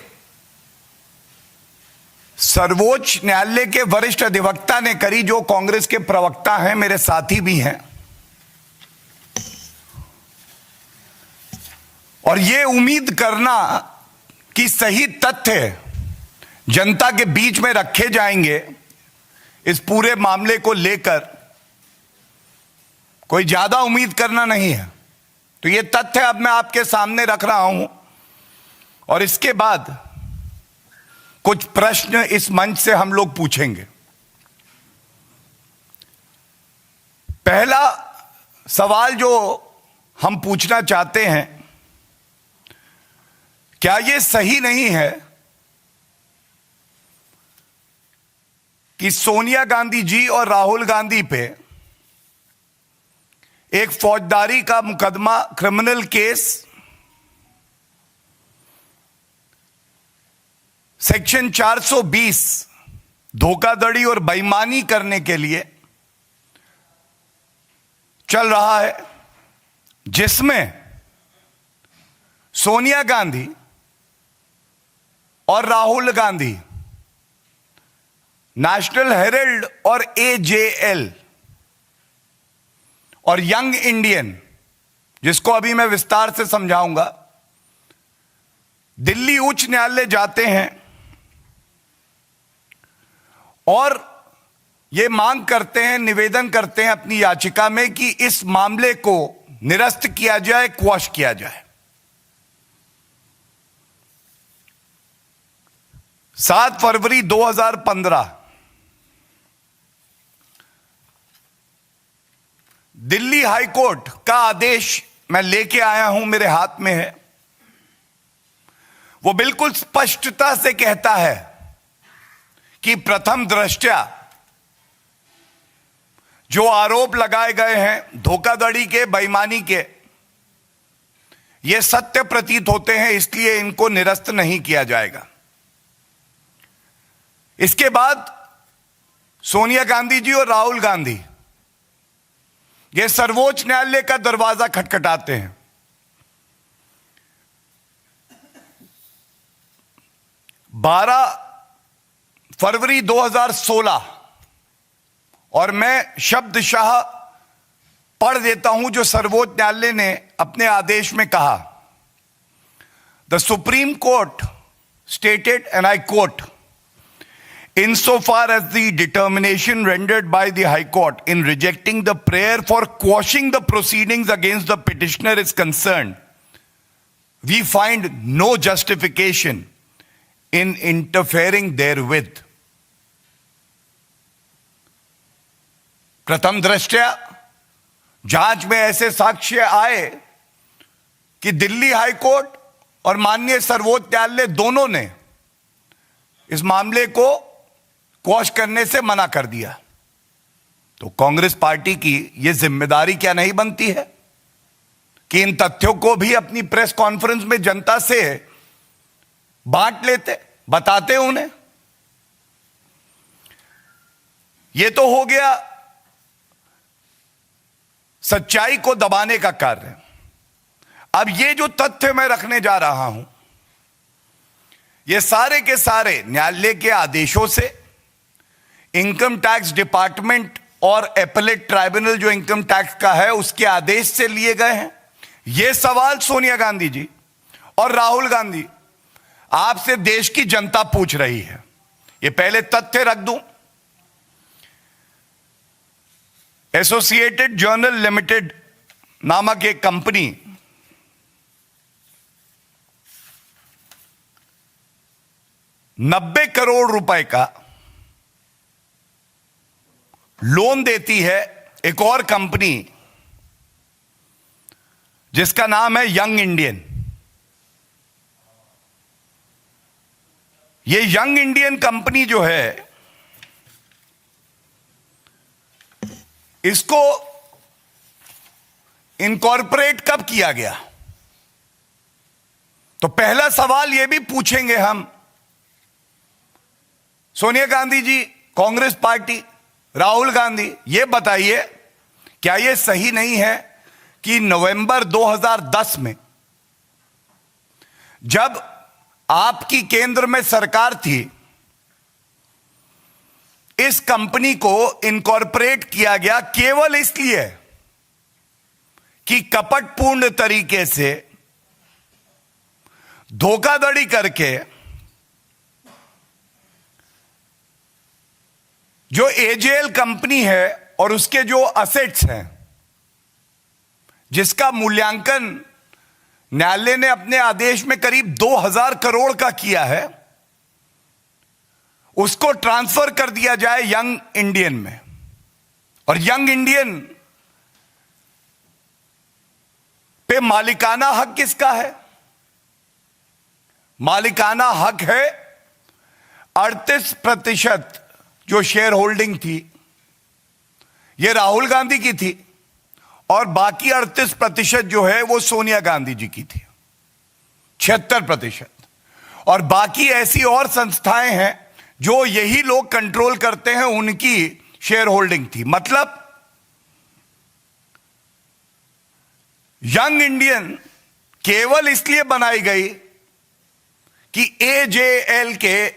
सर्वोच्च न्यायालय के वरिष्ठ अधिवक्ता ने करी, जो कांग्रेस के प्रवक्ता हैं, मेरे साथी भी हैं, और यह उम्मीद करना कि सही तथ्य जनता के बीच में रखे जाएंगे इस पूरे मामले को लेकर, कोई ज्यादा उम्मीद करना नहीं है। तो यह तथ्य अब मैं आपके सामने रख रहा हूं और इसके बाद कुछ प्रश्न इस मंच से हम लोग पूछेंगे। पहला सवाल जो हम पूछना चाहते हैं, क्या यह सही नहीं है कि सोनिया गांधी जी और राहुल गांधी पे एक फौजदारी का मुकदमा, क्रिमिनल केस सेक्शन 420 धोखाधड़ी और बेईमानी करने के लिए चल रहा है, जिसमें सोनिया गांधी और राहुल गांधी नेशनल हेराल्ड और एजेएल और यंग इंडियन, जिसको अभी मैं विस्तार से समझाऊंगा, दिल्ली उच्च न्यायालय जाते हैं और ये मांग करते हैं, निवेदन करते हैं अपनी याचिका में कि इस मामले को निरस्त किया जाए, क्वॉश किया जाए। 7 फरवरी 2015 दिल्ली हाई कोर्ट का आदेश मैं लेके आया हूं, मेरे हाथ में है। वो बिल्कुल स्पष्टता से कहता है कि प्रथम दृष्टया जो आरोप लगाए गए हैं धोखाधड़ी के, बेईमानी के, ये सत्य प्रतीत होते हैं, इसलिए इनको निरस्त नहीं किया जाएगा। इसके बाद सोनिया गांधी जी और राहुल गांधी ये सर्वोच्च न्यायालय का दरवाजा खटखटाते हैं। 12 फरवरी 2016 और मैं शब्दशाह पढ़ देता हूं जो सर्वोच्च न्यायालय ने अपने आदेश में कहा। The supreme court stated, and I quote, insofar as the determination rendered by the High Court in rejecting the prayer for quashing the proceedings against the petitioner is concerned, we find no justification in interfering therewith. प्रथम दृष्टया जांच में ऐसे साक्ष्य आए कि Delhi high court और माननीय सर्वोच्च न्यायालय दोनों ने इस मामले को क्वॉश करने से मना कर दिया, तो कांग्रेस पार्टी की यह जिम्मेदारी क्या नहीं बनती है कि इन तथ्यों को भी अपनी प्रेस कॉन्फ्रेंस में जनता से बांट लेते, बताते उन्हें। यह तो हो गया सच्चाई को दबाने का कार्य। अब ये जो तथ्य मैं रखने जा रहा हूं, ये सारे के सारे न्यायालय के आदेशों से, इनकम टैक्स डिपार्टमेंट और एपेलेट ट्राइब्यूनल जो इनकम टैक्स का है उसके आदेश से लिए गए हैं। यह सवाल सोनिया गांधी जी और राहुल गांधी आपसे देश की जनता पूछ रही है। ये पहले तथ्य रख दूं। एसोसिएटेड जर्नल लिमिटेड नामक एक कंपनी ₹90 करोड़ का लोन देती है एक और कंपनी जिसका नाम है यंग इंडियन। ये यंग इंडियन कंपनी जो है, इसको इनकॉर्पोरेट कब किया गया? तो पहला सवाल यह भी पूछेंगे हम, सोनिया गांधी जी, कांग्रेस पार्टी, राहुल गांधी, ये बताइए क्या यह सही नहीं है कि नवंबर 2010 में जब आपकी केंद्र में सरकार थी, इस कंपनी को इनकॉर्पोरेट किया गया केवल इसलिए कि कपटपूर्ण तरीके से धोखाधड़ी करके जो एजेएल कंपनी है और उसके जो असेट्स हैं, जिसका मूल्यांकन न्यायालय ने अपने आदेश में करीब 2000 करोड़ का किया है, उसको ट्रांसफर कर दिया जाए यंग इंडियन में। और यंग इंडियन पे मालिकाना हक किसका है? मालिकाना हक है 38% जो शेयर होल्डिंग थी ये राहुल गांधी की थी और बाकी 38% जो है वो सोनिया गांधी जी की थी, 76%। और बाकी ऐसी और संस्थाएं हैं जो यही लोग कंट्रोल करते हैं, उनकी शेयर होल्डिंग थी। मतलब यंग इंडियन केवल इसलिए बनाई गई कि एजेएल के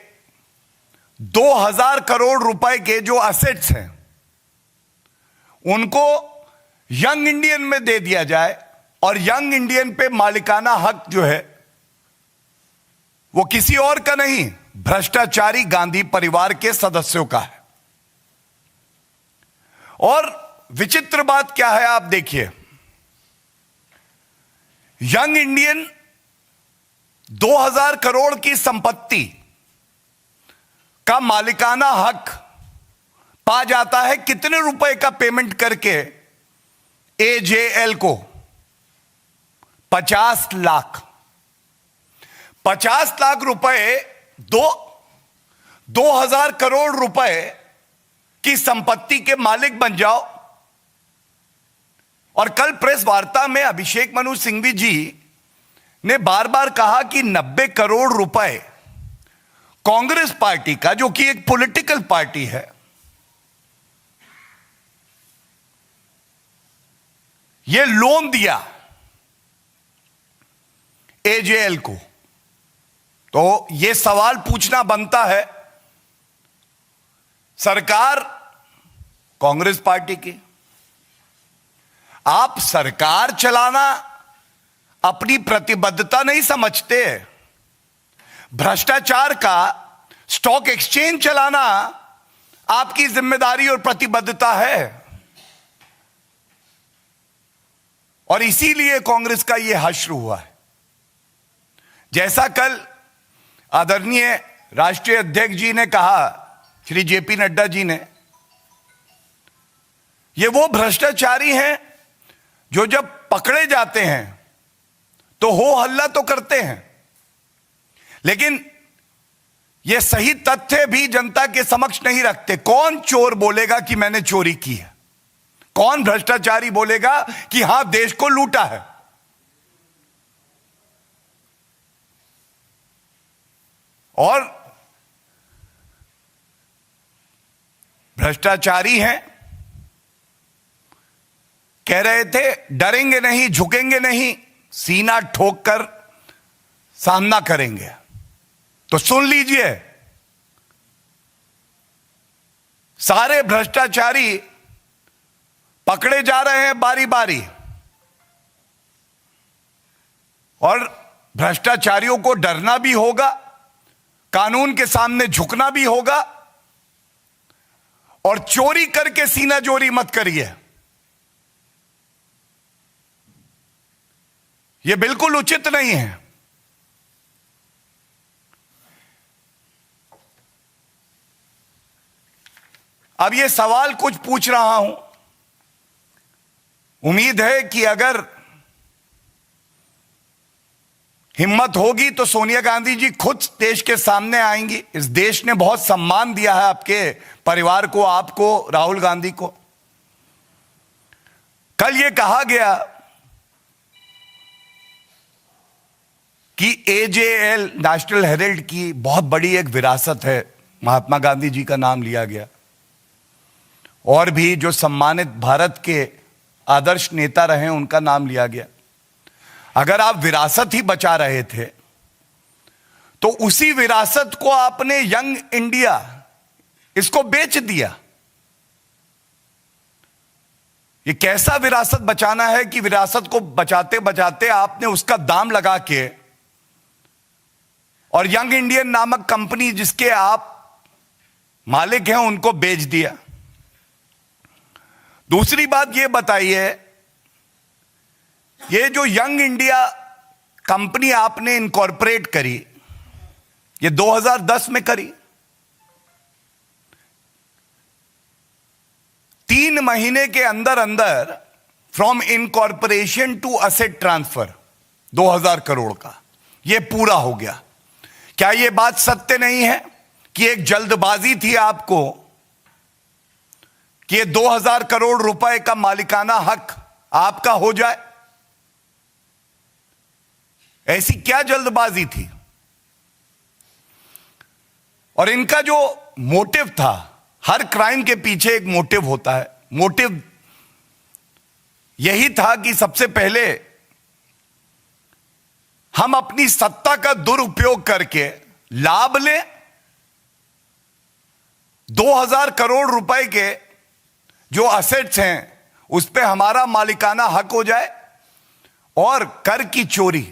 2000 करोड़ रुपए के जो असेट्स हैं उनको यंग इंडियन में दे दिया जाए और यंग इंडियन पे मालिकाना हक जो है वो किसी और का नहीं, भ्रष्टाचारी गांधी परिवार के सदस्यों का है। और विचित्र बात क्या है आप देखिए, यंग इंडियन 2000 करोड़ की संपत्ति का मालिकाना हक पा जाता है कितने रुपए का पेमेंट करके एजेएल को? 50 लाख। 50 लाख रुपए 2000 करोड़ रुपए की संपत्ति के मालिक बन जाओ। और कल प्रेस वार्ता में अभिषेक मनु सिंघवी जी ने बार बार कहा कि 90 करोड़ रुपए कांग्रेस पार्टी का, जो कि एक पॉलिटिकल पार्टी है, ये लोन दिया एजेएल को। तो यह सवाल पूछना बनता है, सरकार कांग्रेस पार्टी की, आप सरकार चलाना अपनी प्रतिबद्धता नहीं समझते, भ्रष्टाचार का स्टॉक एक्सचेंज चलाना आपकी जिम्मेदारी और प्रतिबद्धता है। और इसीलिए कांग्रेस का यह हश्र हुआ है। जैसा कल आदरणीय राष्ट्रीय अध्यक्ष जी ने कहा, श्री जेपी नड्डा जी ने, ये वो भ्रष्टाचारी हैं जो जब पकड़े जाते हैं तो हो हल्ला तो करते हैं, लेकिन ये सही तथ्य भी जनता के समक्ष नहीं रखते। कौन चोर बोलेगा कि मैंने चोरी की है? कौन भ्रष्टाचारी बोलेगा कि हां देश को लूटा है? और भ्रष्टाचारी हैं, कह रहे थे डरेंगे नहीं, झुकेंगे नहीं, सीना ठोक कर सामना करेंगे। तो सुन लीजिए, सारे भ्रष्टाचारी पकड़े जा रहे हैं बारी बारी, और भ्रष्टाचारियों को डरना भी होगा, कानून के सामने झुकना भी होगा, और चोरी करके सीना जोरी मत करिए। यह बिल्कुल उचित नहीं है। अब यह सवाल कुछ पूछ रहा हूं, उम्मीद है कि अगर हिम्मत होगी तो सोनिया गांधी जी खुद देश के सामने आएंगी। इस देश ने बहुत सम्मान दिया है आपके परिवार को, आपको, राहुल गांधी को। कल यह कहा गया कि एजेएल नेशनल हेराल्ड की बहुत बड़ी एक विरासत है, महात्मा गांधी जी का नाम लिया गया, और भी जो सम्मानित भारत के आदर्श नेता रहे उनका नाम लिया गया। अगर आप विरासत ही बचा रहे थे तो उसी विरासत को आपने यंग इंडिया इसको बेच दिया। ये कैसा विरासत बचाना है कि विरासत को बचाते बचाते आपने उसका दाम लगा के और यंग इंडियन नामक कंपनी जिसके आप मालिक हैं उनको बेच दिया। दूसरी बात ये बताइए, ये जो यंग इंडिया कंपनी आपने इनकॉर्पोरेट करी, ये 2010 में करी, 3 महीने के अंदर अंदर from incorporation to asset transfer 2000 crore का ये पूरा हो गया। क्या यह बात सत्य नहीं है कि एक जल्दबाजी थी आपको कि ये 2000 करोड़ रुपए का मालिकाना हक आपका हो जाए? ऐसी क्या जल्दबाजी थी? और इनका जो मोटिव था, हर क्राइम के पीछे एक मोटिव होता है। मोटिव यही था कि सबसे पहले हम अपनी सत्ता का दुरुपयोग करके लाभ लें, 2000 करोड़ रुपए के जो असेट्स हैं उस पे हमारा मालिकाना हक हो जाए, और कर की चोरी,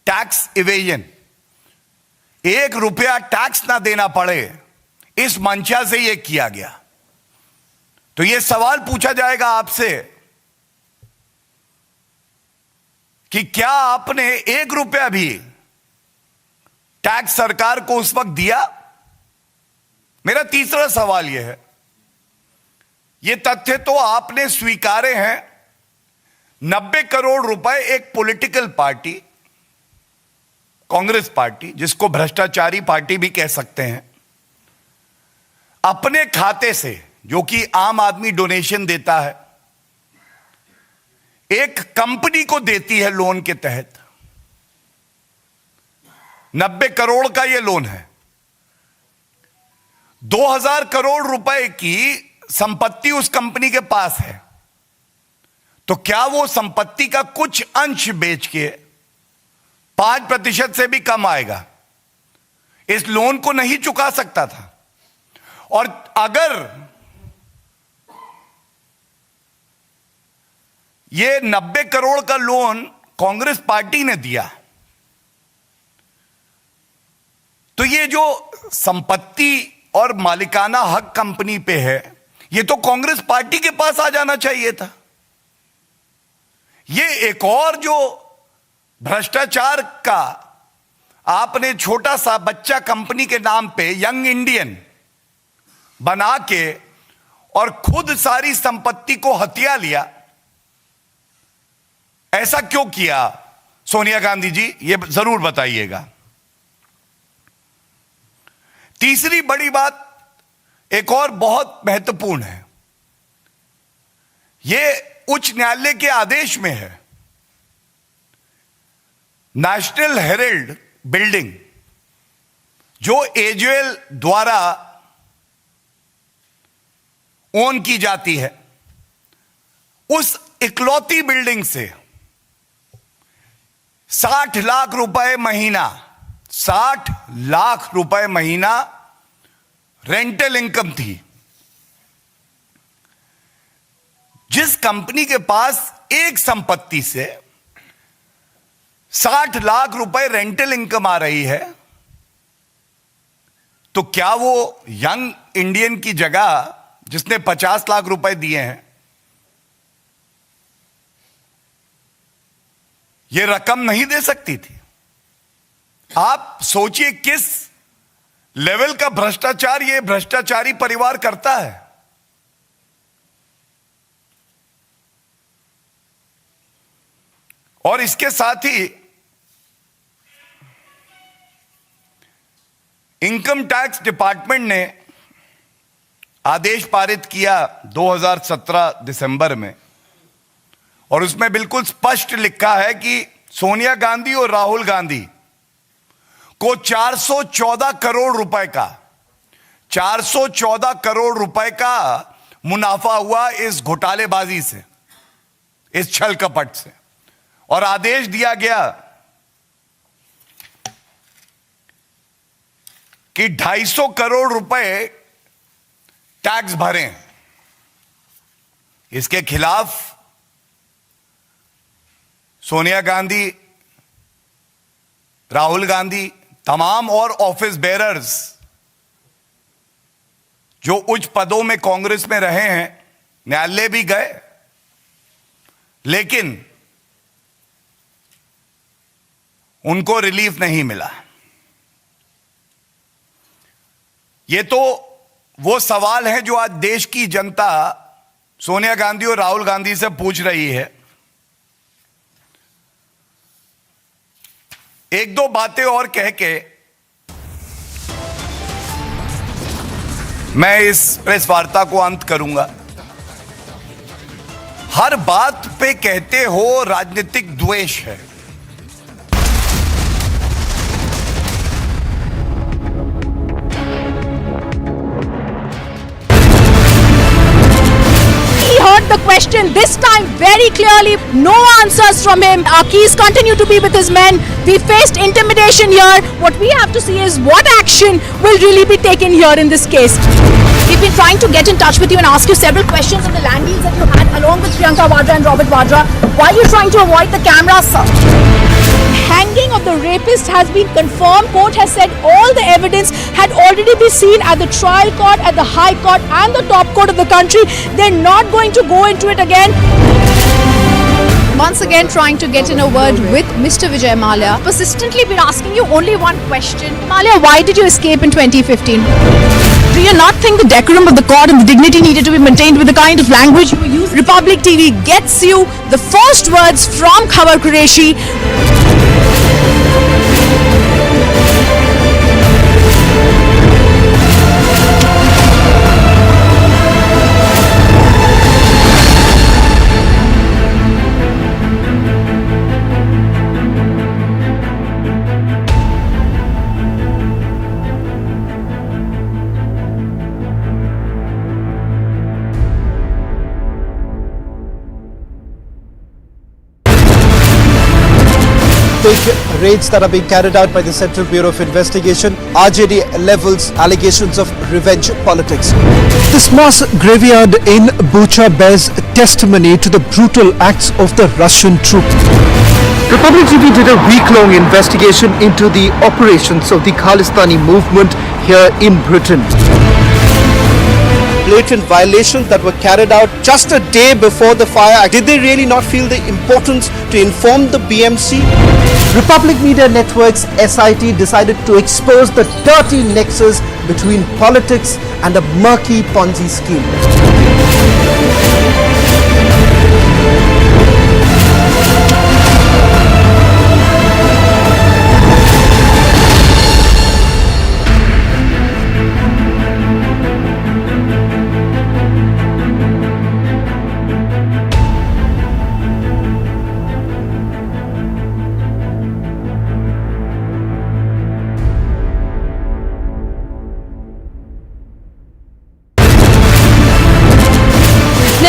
टैक्स इवेजन, 1 रुपया टैक्स ना देना पड़े, इस मंशा से यह किया गया। तो यह सवाल पूछा जाएगा आपसे कि क्या आपने 1 रुपया भी टैक्स सरकार को उस वक्त दिया? मेरा तीसरा सवाल यह है, यह तथ्य तो आपने स्वीकारे हैं, 90 करोड़ रुपए एक पॉलिटिकल पार्टी, कांग्रेस पार्टी, जिसको भ्रष्टाचारी पार्टी भी कह सकते हैं, अपने खाते से, जो कि आम आदमी डोनेशन देता है, एक कंपनी को देती है लोन के तहत। 90 करोड़ का यह लोन है। 2000 करोड़ रुपए की संपत्ति उस कंपनी के पास है, तो क्या वो संपत्ति का कुछ अंश बेच के 5% से भी कम आएगा? इस लोन को नहीं चुका सकता था। और अगर ये 90 करोड़ का लोन कांग्रेस पार्टी ने दिया, तो ये जो संपत्ति और मालिकाना हक कंपनी पे है, ये तो कांग्रेस पार्टी के पास आ जाना चाहिए था। ये एक और जो भ्रष्टाचार का आपने छोटा सा बच्चा कंपनी के नाम पे यंग इंडियन बना के और खुद सारी संपत्ति को हथिया लिया, ऐसा क्यों किया सोनिया गांधी जी? ये जरूर बताइएगा। तीसरी बड़ी बात एक और बहुत महत्वपूर्ण है, यह उच्च न्यायालय के आदेश में है। नेशनल हेराल्ड बिल्डिंग जो एजेएल द्वारा ओन की जाती है, उस इकलौती बिल्डिंग से 60 लाख रुपए महीना, 60 लाख रुपए महीना रेंटल इनकम थी। जिस कंपनी के पास एक संपत्ति से 60 लाख रुपए रेंटल इनकम आ रही है, तो क्या वो यंग इंडियन की जगह, जिसने 50 लाख रुपए दिए हैं, ये रकम नहीं दे सकती थी? आप सोचिए किस लेवल का भ्रष्टाचार ये भ्रष्टाचारी परिवार करता है। और इसके साथ ही इनकम टैक्स डिपार्टमेंट ने आदेश पारित किया 2017 दिसंबर में, और उसमें बिल्कुल स्पष्ट लिखा है कि सोनिया गांधी और राहुल गांधी को 414 करोड़ रुपए का 414 करोड़ रुपए का मुनाफा हुआ इस घोटालेबाजी से, इस छल कपट से। और आदेश दिया गया कि 250 करोड़ रुपए टैक्स भरें। इसके खिलाफ सोनिया गांधी, राहुल गांधी, तमाम और ऑफिस बेरर्स जो उच्च पदों में कांग्रेस में रहे हैं, न्यायालय भी गए, लेकिन उनको रिलीफ नहीं मिला। ये तो वो सवाल है जो आज देश की जनता सोनिया गांधी और राहुल गांधी से पूछ रही है। एक दो बातें और कह के मैं इस प्रेस वार्ता को अंत करूंगा। हर बात पे कहते हो राजनीतिक द्वेष है। The question this time very clearly, no answers from him. Our keys continue to be with his men. We faced intimidation here. What we have to see is what action will really be taken here in this case. We've been trying to get in touch with you and ask you several questions on the land deals that you had along with Priyanka Vadra and Robert Vadra. Why are you trying to avoid the camera, sir? Hanging of the rapist has been confirmed. Court has said all the evidence had already been seen at the trial court, at the high court and the top court of the country. They're not going to go into it again. Once again trying to get in a word with Mr. Vijay Mallya. Persistently been asking you only one question. Mallya, why did you escape in 2015? Do you not think the decorum of the court and the dignity needed to be maintained with the kind of language you use? Republic TV gets you the first words from Khabar Qureshi. Big raids that are being carried out by the Central Bureau of Investigation. RJD levels allegations of revenge politics. This mass graveyard in Bucha bears testimony to the brutal acts of the Russian troops. Republic TV did a week-long investigation into the operations of the Khalistani movement here in Britain. Blatant violations that were carried out just a day before the fire. Did they really not feel the importance to inform the BMC? Republic Media Network's SIT decided to expose the dirty nexus between politics and a murky Ponzi scheme.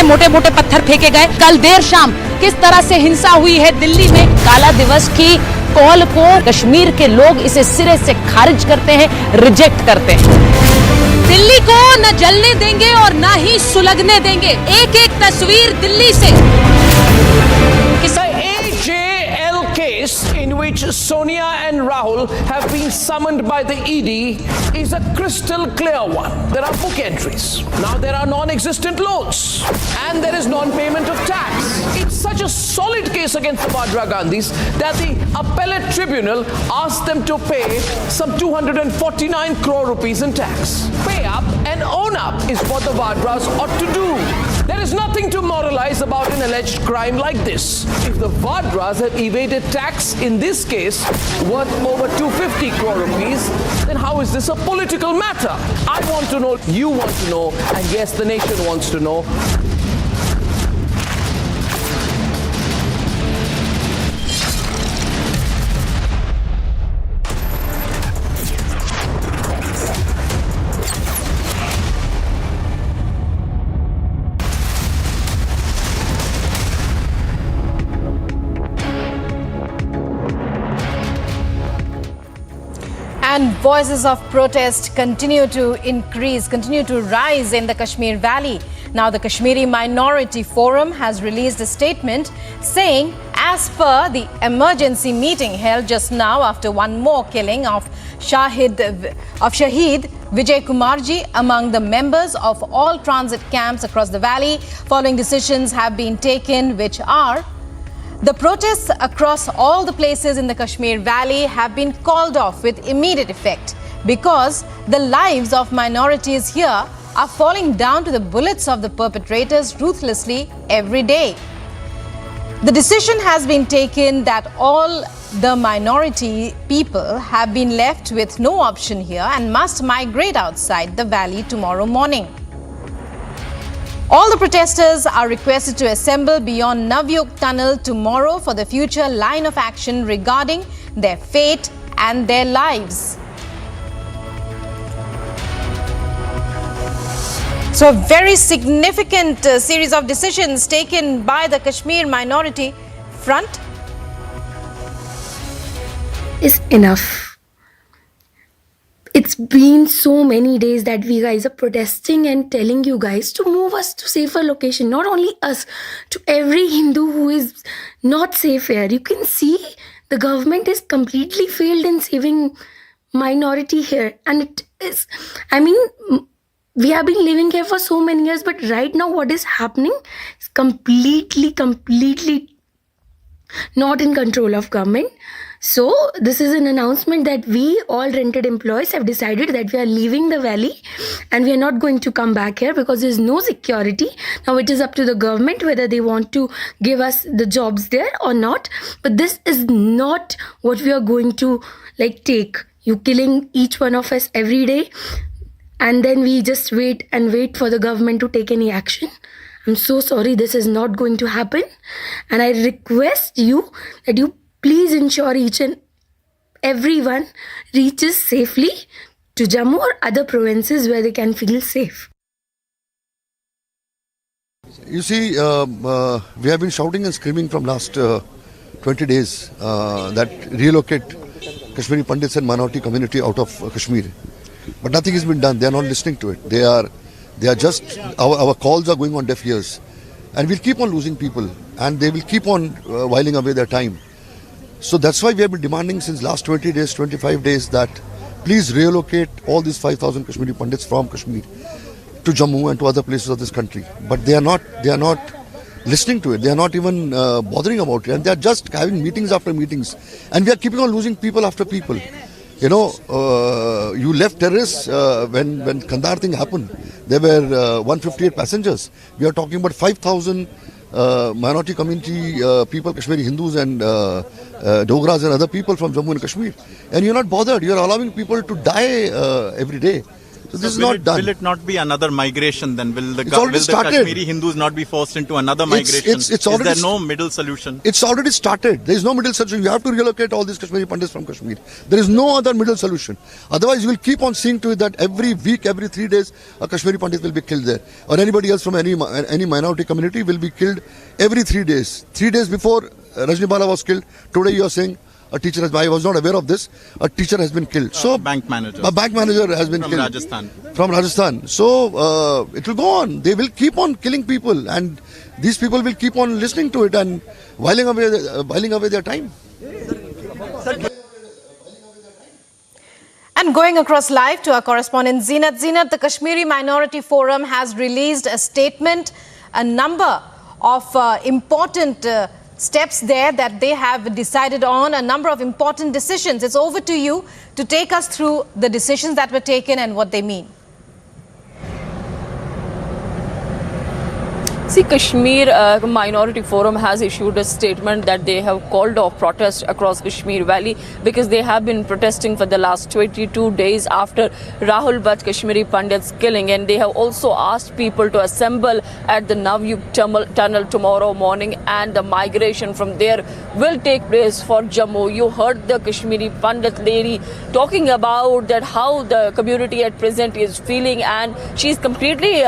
मोटे मोटे पत्थर फेंके गए। कल देर शाम किस तरह से हिंसा हुई है दिल्ली में। काला दिवस की कॉल को कश्मीर के लोग इसे सिरे से खारिज करते हैं, रिजेक्ट करते हैं। दिल्ली को न जलने देंगे और न ही सुलगने देंगे। एक एक तस्वीर दिल्ली से। AJL case in which Sonia and Rahul have been summoned by the ED is a crystal clear one. There are book entries. Now there are non-existent loans and there is non-payment of tax. It's such a solid case against the Vadra Gandhis that the appellate tribunal asked them to pay some 249 crore rupees in tax. Pay up and own up is what the Vadras ought to do. There is nothing to moralize about an alleged crime like this. If the Vadras have evaded tax in this case worth over 250 crore rupees, then how is this a political matter? I want to know, you want to know, and yes, the nation wants to know. And voices of protest continue to increase, continue to rise in the Kashmir Valley. Now the Kashmiri Minority Forum has released a statement saying, as per the emergency meeting held just now after one more killing of Shaheed Vijay Kumarji among the members of all transit camps across the valley, following decisions have been taken which are: the protests across all the places in the Kashmir Valley have been called off with immediate effect because the lives of minorities here are falling down to the bullets of the perpetrators ruthlessly every day. The decision has been taken that all the minority people have been left with no option here and must migrate outside the valley tomorrow morning. All the protesters are requested to assemble beyond Navyug Tunnel tomorrow for the future line of action regarding their fate and their lives. So a very significant series of decisions taken by the Kashmir Minority Front is enough. It's been so many days that we guys are protesting and telling you guys to move us to safer location. Not only us, to every Hindu who is not safe here. You can see the government is completely failed in saving minority here. And it is, I mean, we have been living here for so many years, but right now what is happening is completely not in control of government. So this is an announcement that we all rented employees have decided that we are leaving the valley and we are not going to come back here because there is no security. Now it is up to the government whether they want to give us the jobs there or not. But this is not what we are going to take. You killing each one of us every day and then we just wait for the government to take any action. I'm so sorry, this is not going to happen. And I request you that you please ensure each and everyone reaches safely to Jammu or other provinces where they can feel safe. You see, we have been shouting and screaming from last 20 days that relocate Kashmiri Pandits and minority community out of Kashmir. But nothing has been done. They are not listening to it. They are just, our calls are going on deaf ears. And we'll keep on losing people. And they will keep on whiling away their time. So that's why we have been demanding since last 20 days, 25 days that please relocate all these 5,000 Kashmiri Pandits from Kashmir to Jammu and to other places of this country. But they are not listening to it. They are not even bothering about it. And they are just having meetings after meetings. And we are keeping on losing people after people. You know, you left terrorists when Kandahar thing happened. There were 158 passengers. We are talking about 5,000 minority community people, Kashmiri Hindus and Dogras and other people from Jammu and Kashmir. And you're not bothered. You're allowing people to die every day. So this is not done. Will it not be another migration then? Will the started. Kashmiri Hindus not be forced into another migration? Is there no middle solution? It's already started. There is no middle solution. You have to relocate all these Kashmiri Pandits from Kashmir. There is no other middle solution. Otherwise, you will keep on seeing to it that every week, every 3 days, a Kashmiri Pandit will be killed there. Or anybody else from any minority community will be killed every 3 days. 3 days before Rajni Bala was killed, today you are saying a teacher has, I was not aware of this, a teacher has been killed. So a bank manager has been killed. From Rajasthan. So it will go on. They will keep on killing people and these people will keep on listening to it and whiling away their time. And going across live to our correspondent Zinat. Zinat, the Kashmiri Minority Forum has released a statement, a number of important steps there that they have decided on, a number of important decisions. It's over to you to take us through the decisions that were taken and what they mean. See, Kashmir Minority Forum has issued a statement that they have called off protests across Kashmir Valley because they have been protesting for the last 22 days after Rahul Bhatt Kashmiri Pandit's killing, and they have also asked people to assemble at the Navyug Tunnel tomorrow morning, and the migration from there will take place for Jammu. You heard the Kashmiri Pandit lady talking about that how the community at present is feeling, and she's completely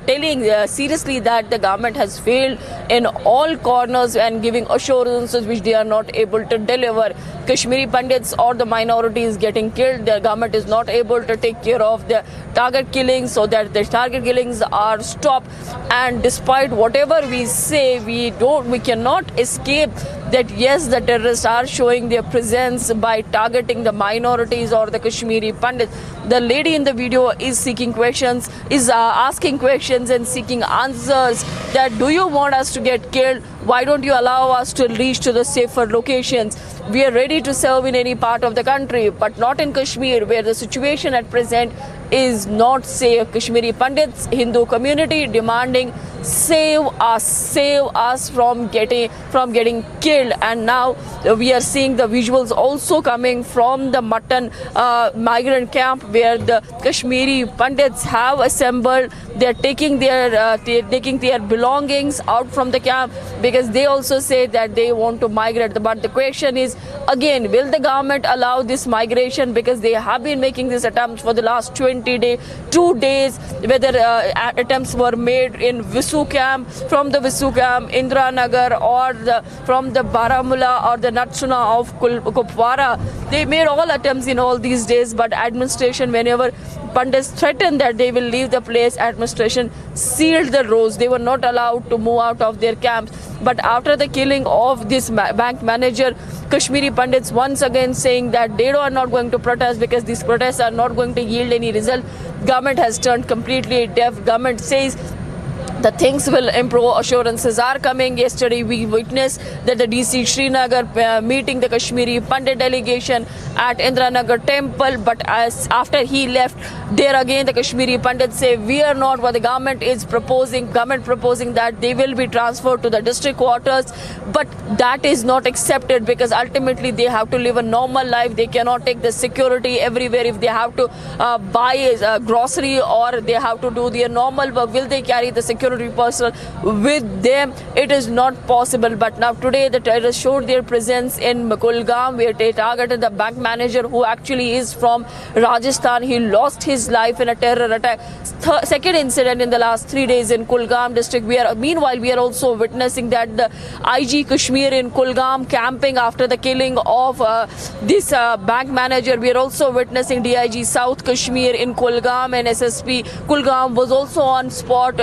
telling seriously that the government has failed in all corners and giving assurances which they are not able to deliver. Kashmiri Pandits or the minorities getting killed, the government is not able to take care of the target killings so that the target killings are stopped. And despite whatever we say, we cannot escape that yes, the terrorists are showing their presence by targeting the minorities or the Kashmiri Pandits. The lady in the video is seeking questions, asking questions and seeking answers that do you want us to get killed? Why don't you allow us to reach to the safer locations? We are ready to serve in any part of the country, but not in Kashmir, where the situation at present is not safe. Kashmiri Pandits, Hindu community demanding save us from getting killed. And now we are seeing the visuals also coming from the Mutton migrant camp, where the Kashmiri Pandits have assembled. They're taking their belongings out from the camp, because they also say that they want to migrate. But the question is, again, will the government allow this migration? Because they have been making these attempts for the last 2 days, whether attempts were made in Visu camp, from the Visu camp, Indira Nagar, or from the Baramulla or the Natsuna of Kupwara. They made all attempts in all these days, but administration, whenever Pandits threatened that they will leave the place, administration sealed the roads. They were not allowed to move out of their camps. But after the killing of this bank manager, Kashmiri Pandits once again saying that they are not going to protest, because these protests are not going to yield any result. Government has turned completely deaf. Government says the things will improve, assurances are coming. Yesterday we witnessed that the DC Srinagar meeting the Kashmiri Pandit delegation at Indira Nagar temple, but after he left, there again the Kashmiri Pandits say we are not what the government is proposing. Government proposing that they will be transferred to the district quarters, but that is not accepted, because ultimately they have to live a normal life. They cannot take the security everywhere. If they have to buy a grocery or they have to do their normal work, will they carry the security personnel with them? It is not possible. But now today the terrorists showed their presence in Kulgam, where they targeted the bank manager, who actually is from Rajasthan. He lost his life in a terror attack. Second incident in the last 3 days in Kulgam district. Meanwhile we are also witnessing that the IG Kashmir in Kulgam camping after the killing of this bank manager. We are also witnessing DIG South Kashmir in Kulgam, and SSP Kulgam was also on spot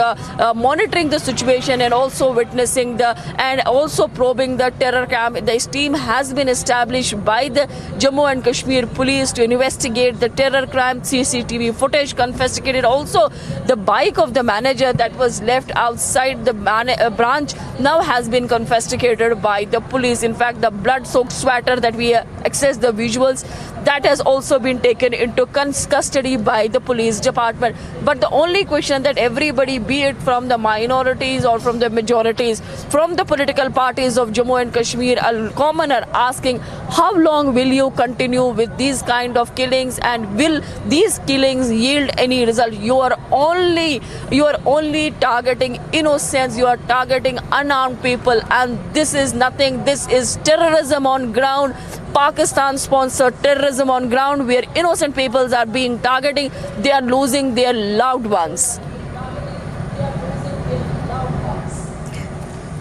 monitoring the situation and also witnessing and also probing the terror camp. This team has been established by the Jammu and Kashmir police to investigate the terror crime. CCTV footage confiscated. Also, the bike of the manager that was left outside the branch now has been confiscated by the police. In fact, the blood-soaked sweater that we access the visuals, that has also been taken into custody by the police department. But the only question that everybody, be it from the minorities or from the majorities, from the political parties of Jammu and Kashmir, a commoner asking, how long will you continue with these kind of killings, and will these killings yield any result? You are only targeting innocents, you are targeting unarmed people, and this is nothing. This is terrorism on ground. Pakistan-sponsored terrorism on ground, where innocent peoples are being targeted. They are losing their loved ones.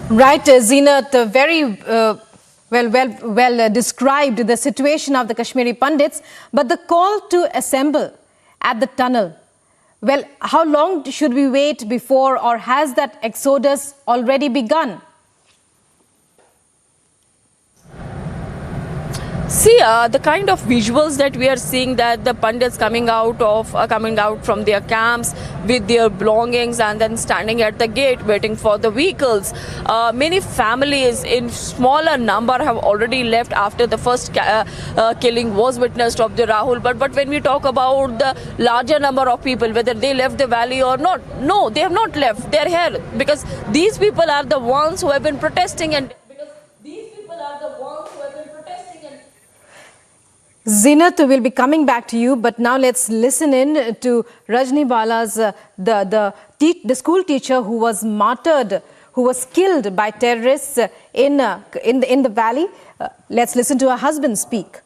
Right, Zeenat, very well described the situation of the Kashmiri Pandits, but the call to assemble at the tunnel, well, how long should we wait before, or has that exodus already begun? See, the kind of visuals that we are seeing, that the Pandits coming out from their camps with their belongings and then standing at the gate waiting for the vehicles. Many families in smaller number have already left after the first killing was witnessed of the Rahul. But when we talk about the larger number of people, whether they left the valley or not, no, they have not left. They are here because these people are the ones who have been protesting, and Zeenat, will be coming back to you, but now let's listen in to Rajni Bala's, the school teacher who was martyred, who was killed by terrorists in the valley. Let's listen to her husband speak.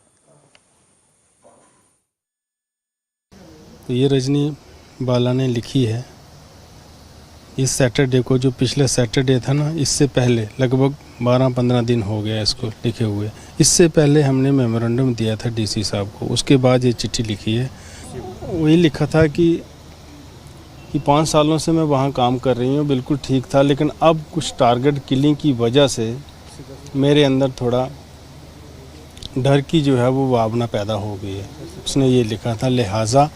तो ये रजनी बाला ने लिखी है। इस Saturday को, जो पिछले Saturday था ना, इससे पहले लगभग 12-15 दिन हो गया इसको लिखे हुए। इससे पहले हमने मेमोरेंडम दिया था डीसी साहब को, उसके बाद ये चिट्ठी लिखी है। वही लिखा था कि 5 सालों से मैं वहाँ काम कर रही हूँ, बिल्कुल ठीक था, लेकिन अब कुछ टारगेट किलिंग की वजह से मेरे अंदर थोड़ा डर की जो है वो भावना पैदा हो गई है। उसने ये लिखा था, लिहाजा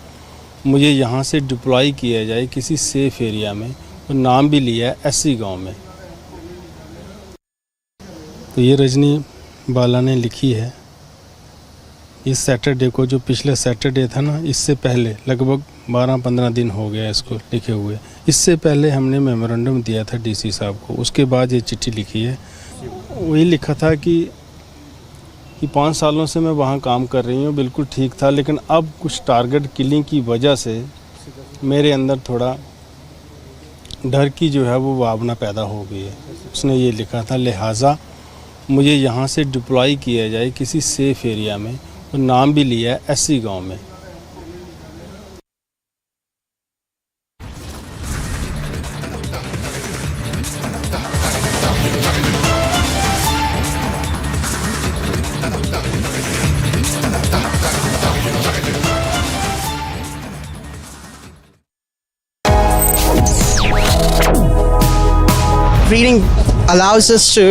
मुझे यहाँ से डिप्लॉय किया जाए किसी सेफ एरिया में, और नाम भी लिया है एससी गांव में। तो ये रजनी बाला ने लिखी है। इस सैटरडे को, जो पिछले सैटरडे था ना, इससे पहले लगभग 12-15 दिन हो गया इसको लिखे हुए। इससे पहले हमने मेमोरेंडम दिया था डीसी साहब को, उसके बाद ये चिट्ठी लिखी है। वही लिखा था कि 5 सालों से मैं वहाँ काम कर रही हूँ, बिल्कुल ठीक था, लेकिन अब कुछ टारगेट किलिंग की वजह से मेरे अंदर थोड़ा डर की जो है वो भावना पैदा हो गई है। उसने ये लिखा था, लिहाजा मुझे यहाँ से डिप्लॉय किया जाए किसी सेफ एरिया में, और नाम भी लिया है एससी गांव में। Reading allows us to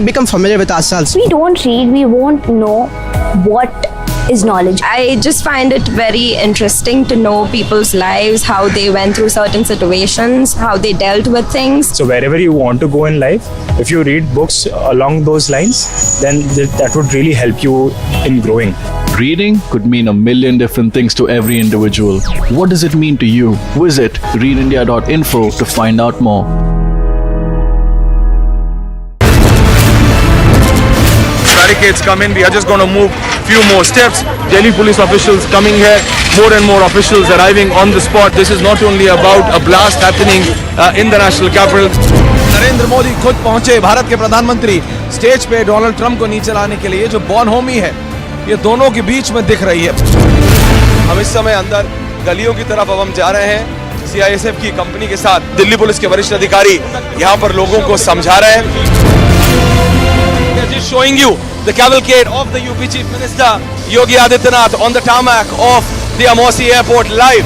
become familiar with ourselves. We don't read, we won't know what is knowledge. I just find it very interesting to know people's lives, how they went through certain situations, how they dealt with things. So wherever you want to go in life, if you read books along those lines, then that would really help you in growing. Reading could mean a million different things to every individual. What does it mean to you? Visit readindia.info to find out more. Barricades come in, we are just going to move few more steps. Delhi police officials coming here, more and more officials arriving on the spot. This is not only about a blast happening in the national capital. Narendra Modi खुद पहुंचे, भारत के प्रधानमंत्री stage पे Donald Trump को नीचे लाने के लिए। जो बॉनहोमी है ये दोनों के बीच में दिख रही है। हम इस समय अंदर गलियों की तरफ अब हम जा रहे हैं। सीआईएसएफ की कंपनी के साथ दिल्ली पुलिस के वरिष्ठ अधिकारी यहाँ पर लोगों को समझा रहे हैं। Just showing you the cavalcade of the UP Chief Minister Yogi Adityanath on the tarmac of the Amosi Airport live.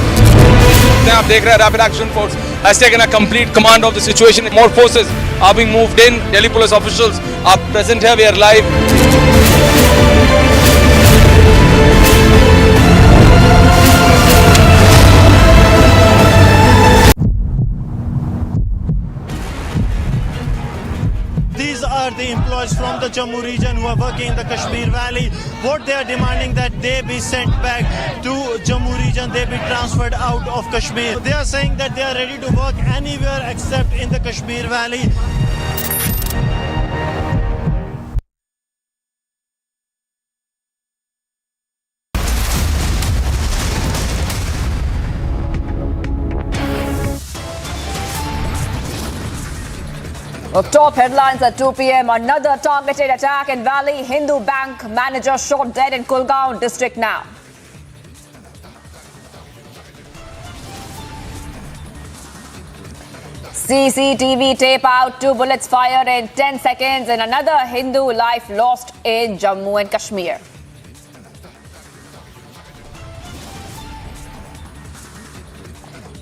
आप देख रहे हैं Rapid Action Force has taken a complete command of the situation. More forces are being moved in. Delhi police officials are present here. We are live. These are the employees from the Jammu region who are working in the Kashmir Valley. What they are demanding that they be sent back to Jammu region, they be transferred out of Kashmir. They are saying that they are ready to work anywhere except in the Kashmir Valley. Top headlines at 2 p.m. Another targeted attack in Valley. Hindu bank manager shot dead in Kulgaon district now. CCTV tape out. 2 bullets fired in 10 seconds and another Hindu life lost in Jammu and Kashmir.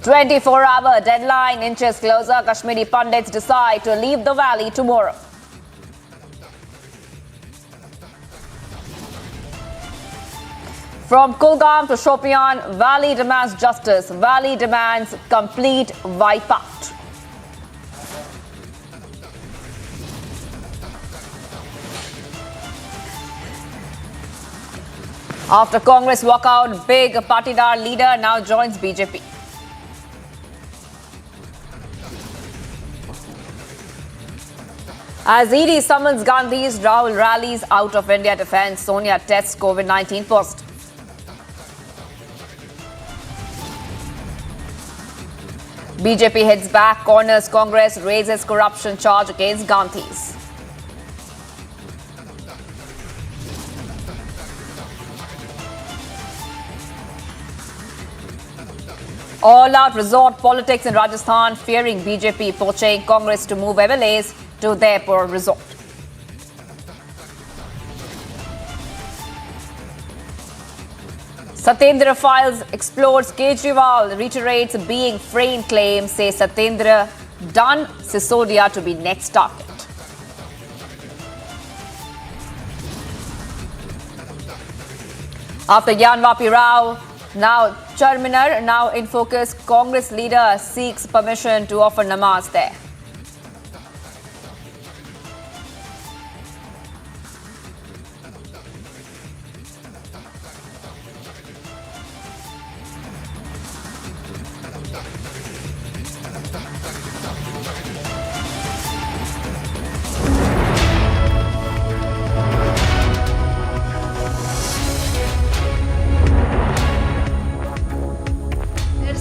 "24-hour deadline inches closer. Kashmiri pundits decide to leave the valley tomorrow." From Kulgam to Shopian, Valley demands justice. Valley demands complete wipeout. After Congress walkout, big Patidar leader now joins BJP. As ED summons Gandhi's Rahul rallies out of India defense, Sonia tests COVID-19 positive. BJP heads back, corners Congress, raises corruption charge against Gandhi's. All-out resort politics in Rajasthan, fearing BJP poaching Congress to move MLAs to Udaipur resort. Satyendra files explores Kejriwal, reiterates being framed claims, says Satyendra done Sisodia to be next target. After Yanvapi Rao, now Charminar, now in focus, Congress leader seeks permission to offer namaz there.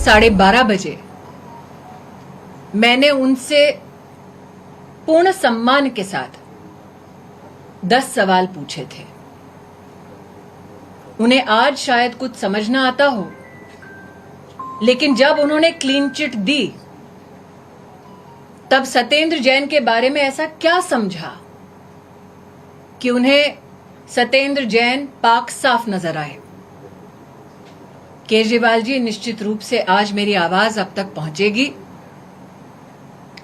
12:30 बजे मैंने उनसे पूर्ण सम्मान के साथ 10 सवाल पूछे थे। उन्हें आज शायद कुछ समझ ना आता हो, लेकिन जब उन्होंने क्लीन चिट दी तब सत्येंद्र जैन के बारे में ऐसा क्या समझा कि उन्हें सत्येंद्र जैन पाक साफ नजर आए। केजरीवाल जी, निश्चित रूप से आज मेरी आवाज अब तक पहुंचेगी।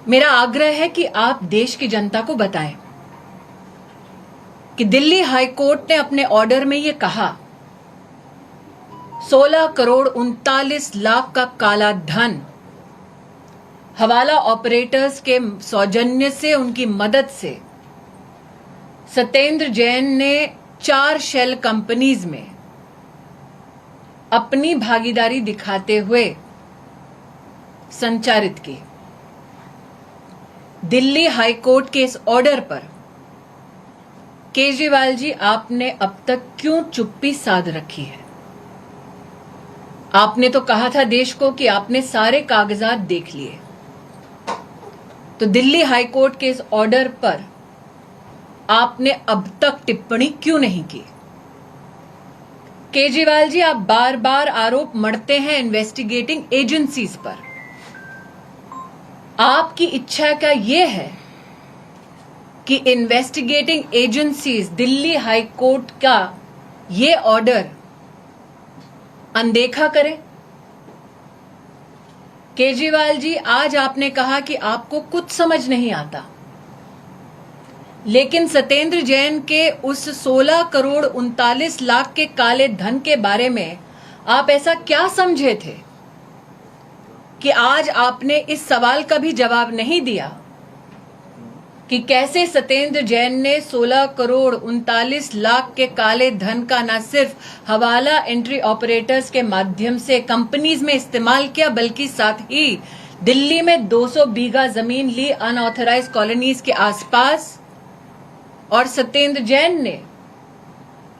मेरा आग्रह है कि आप देश की जनता को बताएं कि दिल्ली हाई कोर्ट ने अपने ऑर्डर में यह कहा 16 करोड़ 39 लाख का काला धन हवाला ऑपरेटर्स के सौजन्य से, उनकी मदद से सत्येंद्र जैन ने 4 शेल कंपनीज में अपनी भागीदारी दिखाते हुए संचारित की। दिल्ली हाई कोर्ट के इस ऑर्डर पर केजरीवाल जी, आपने अब तक क्यों चुप्पी साध रखी है? आपने तो कहा था देश को कि आपने सारे कागजात देख लिए, तो दिल्ली हाई कोर्ट के इस ऑर्डर पर आपने अब तक टिप्पणी क्यों नहीं की? केजरीवाल जी, आप बार बार आरोप मढ़ते हैं इन्वेस्टिगेटिंग एजेंसीज पर। आपकी इच्छा क्या यह है कि investigating agencies Delhi high court का ये ऑर्डर अनदेखा करें? केजरीवाल जी, आज आपने कहा कि आपको कुछ समझ नहीं आता, लेकिन सत्येंद्र जैन के उस 16 करोड़ 39 लाख के काले धन के बारे में आप ऐसा क्या समझे थे कि आज आपने इस सवाल का भी जवाब नहीं दिया कि कैसे सत्येंद्र जैन ने 16 करोड़ 39 लाख के काले धन का न सिर्फ हवाला एंट्री ऑपरेटर्स के माध्यम से कंपनीज में इस्तेमाल किया, बल्कि साथ ही दिल्ली में 200 बीघा जमीन ली अनऑथराइज कॉलोनीज के आसपास। और सत्येंद्र जैन ने,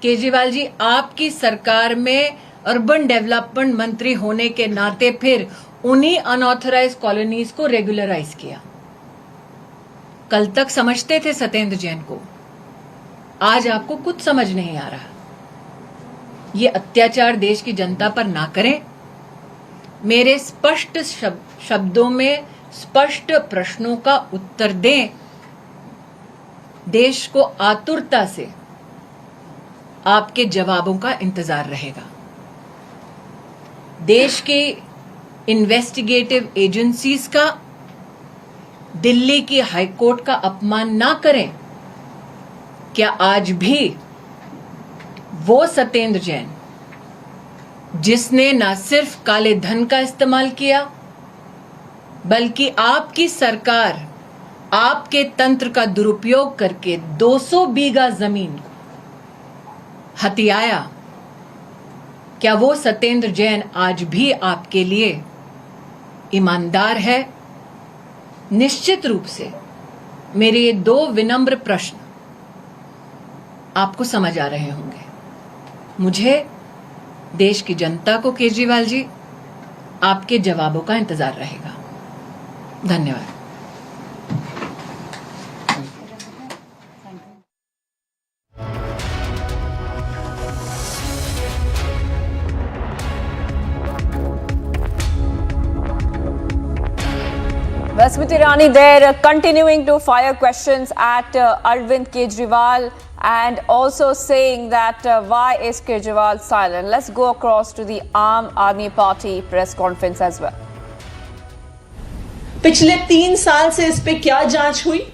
केजरीवाल जी, आपकी सरकार में अर्बन डेवलपमेंट मंत्री होने के नाते फिर उन्हीं अनऑथराइज कॉलोनीज को रेगुलराइज किया। कल तक समझते थे सत्येंद्र जैन को, आज आपको कुछ समझ नहीं आ रहा। ये अत्याचार देश की जनता पर ना करें। मेरे स्पष्ट शब्दों में स्पष्ट प्रश्नों का उत्तर दें। देश को आतुरता से आपके जवाबों का इंतजार रहेगा। देश की इन्वेस्टिगेटिव एजेंसीज का, दिल्ली की हाई कोर्ट का अपमान ना करें। क्या आज भी वो सत्येंद्र जैन जिसने न सिर्फ काले धन का इस्तेमाल किया, बल्कि आपकी सरकार आपके तंत्र का दुरुपयोग करके 200 बीघा जमीन हथियाया, क्या वो सत्येंद्र जैन आज भी आपके लिए ईमानदार है? निश्चित रूप से मेरे ये 2 विनम्र प्रश्न आपको समझ आ रहे होंगे। मुझे, देश की जनता को, केजरीवाल जी, आपके जवाबों का इंतजार रहेगा। धन्यवाद। Smriti Irani there continuing to fire questions at Arvind Kejriwal and also saying that why is Kejriwal silent? Let's go across to the Aam Aadmi Party press conference as well. पिछले 3 साल से इस पे क्या जांच हुई?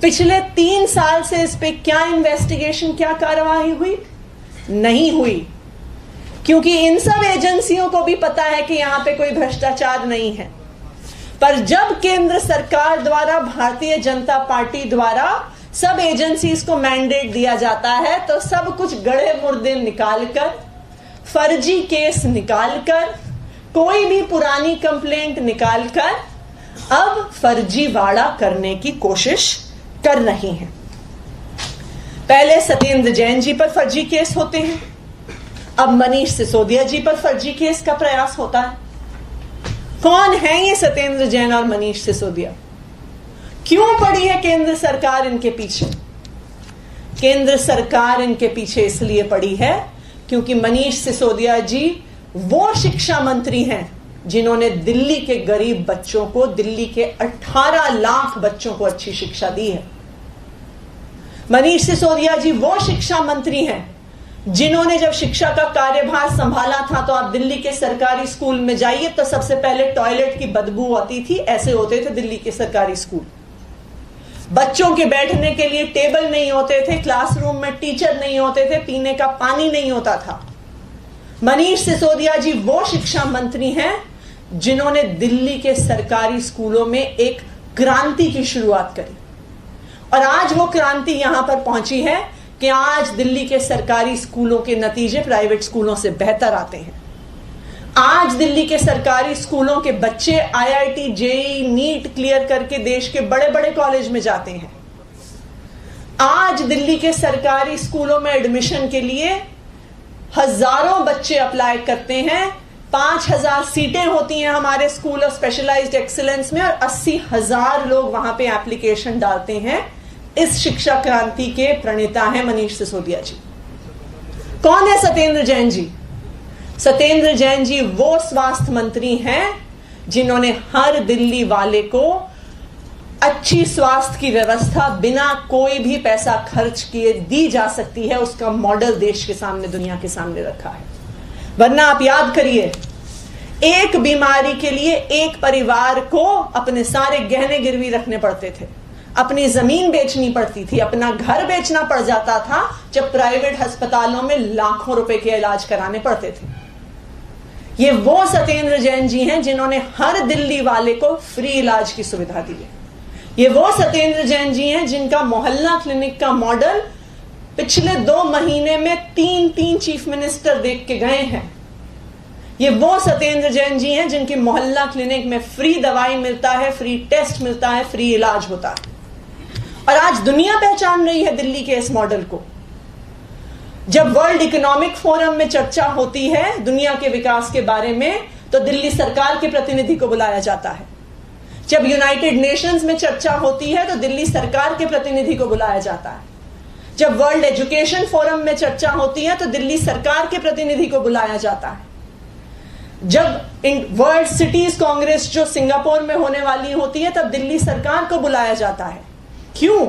पिछले 3 साल से इस पे क्या इन्वेस्टिगेशन, क्या कार्रवाई हुई? नहीं हुई, क्योंकि इन सब एजेंसियों को भी पता है कि यहां पे कोई भ्रष्टाचार नहीं है। पर जब केंद्र सरकार द्वारा, भारतीय जनता पार्टी द्वारा सब एजेंसीज को मैंडेट दिया जाता है, तो सब कुछ गड़े मुर्दे निकालकर, फर्जी केस निकालकर, कोई भी पुरानी कंप्लेंट निकालकर अब फर्जीवाड़ा करने की कोशिश कर रही हैं। पहले सत्येंद्र जैन जी पर फर्जी केस होते हैं, अब मनीष सिसोदिया जी पर फर्जी केस का प्रयास होता है। कौन है ये सत्येंद्र जैन और मनीष सिसोदिया? क्यों पड़ी है केंद्र सरकार इनके पीछे? केंद्र सरकार इनके पीछे इसलिए पड़ी है क्योंकि मनीष सिसोदिया जी वो शिक्षा मंत्री हैं जिन्होंने दिल्ली के गरीब बच्चों को, दिल्ली के 18 लाख बच्चों को अच्छी शिक्षा दी है। मनीष सिसोदिया जी वो शिक्षा मंत्री हैं जिन्होंने जब शिक्षा का कार्यभार संभाला था तो आप दिल्ली के सरकारी स्कूल में जाइए तो सबसे पहले टॉयलेट की बदबू आती थी। ऐसे होते थे दिल्ली के सरकारी स्कूल। बच्चों के बैठने के लिए टेबल नहीं होते थे, क्लासरूम में टीचर नहीं होते थे, पीने का पानी नहीं होता था। मनीष सिसोदिया जी वो शिक्षा मंत्री हैं जिन्होंने दिल्ली के सरकारी स्कूलों में एक क्रांति की शुरुआत करी और आज वो क्रांति यहां पर पहुंची है कि आज दिल्ली के सरकारी स्कूलों के नतीजे प्राइवेट स्कूलों से बेहतर आते हैं। आज दिल्ली के सरकारी स्कूलों के बच्चे आईआईटी, जेईई, नीट क्लियर करके देश के बड़े बड़े कॉलेज में जाते हैं। आज दिल्ली के सरकारी स्कूलों में एडमिशन के लिए हजारों बच्चे अप्लाई करते हैं। 5000 सीटें होती हैं हमारे स्कूल ऑफ स्पेशलाइज्ड एक्सीलेंस में और 80,000 लोग वहां पे एप्लीकेशन डालते हैं। इस शिक्षा क्रांति के प्रणेता हैं मनीष सिसोदिया जी। कौन है सत्येंद्र जैन जी? सत्येंद्र जैन जी वो स्वास्थ्य मंत्री हैं जिन्होंने हर दिल्ली वाले को अच्छी स्वास्थ्य की व्यवस्था बिना कोई भी पैसा खर्च किए दी जा सकती है, उसका मॉडल देश के सामने, दुनिया के सामने रखा है। वरना आप याद करिए, एक बीमारी के लिए एक परिवार को अपने सारे गहने गिरवी रखने पड़ते थे, अपनी जमीन बेचनी पड़ती थी, अपना घर बेचना पड़ जाता था जब प्राइवेट अस्पतालों में लाखों रुपए के इलाज कराने पड़ते थे। ये वो सत्येंद्र जैन जी हैं जिन्होंने हर दिल्ली वाले को फ्री इलाज की सुविधा दी है। ये वो सत्येंद्र जैन जी हैं जिनका मोहल्ला क्लिनिक का मॉडल पिछले 2 महीने में 3 चीफ मिनिस्टर देख के गए हैं। ये वो सत्येंद्र जैन जी हैं जिनकी मोहल्ला क्लिनिक में फ्री दवाई मिलता है, फ्री टेस्ट मिलता है, फ्री इलाज होता है। और आज दुनिया पहचान रही है दिल्ली के इस मॉडल को। जब वर्ल्ड इकोनॉमिक फोरम में चर्चा होती है दुनिया के विकास के बारे में तो दिल्ली सरकार के प्रतिनिधि को बुलाया जाता है। जब यूनाइटेड नेशंस में चर्चा होती है तो दिल्ली सरकार के प्रतिनिधि को बुलाया जाता है। जब वर्ल्ड एजुकेशन फोरम में चर्चा होती है तो दिल्ली सरकार के प्रतिनिधि को बुलाया जाता है। जब वर्ल्ड सिटीज कांग्रेस जो सिंगापुर में होने वाली होती है तब दिल्ली सरकार को बुलाया जाता है। क्यों?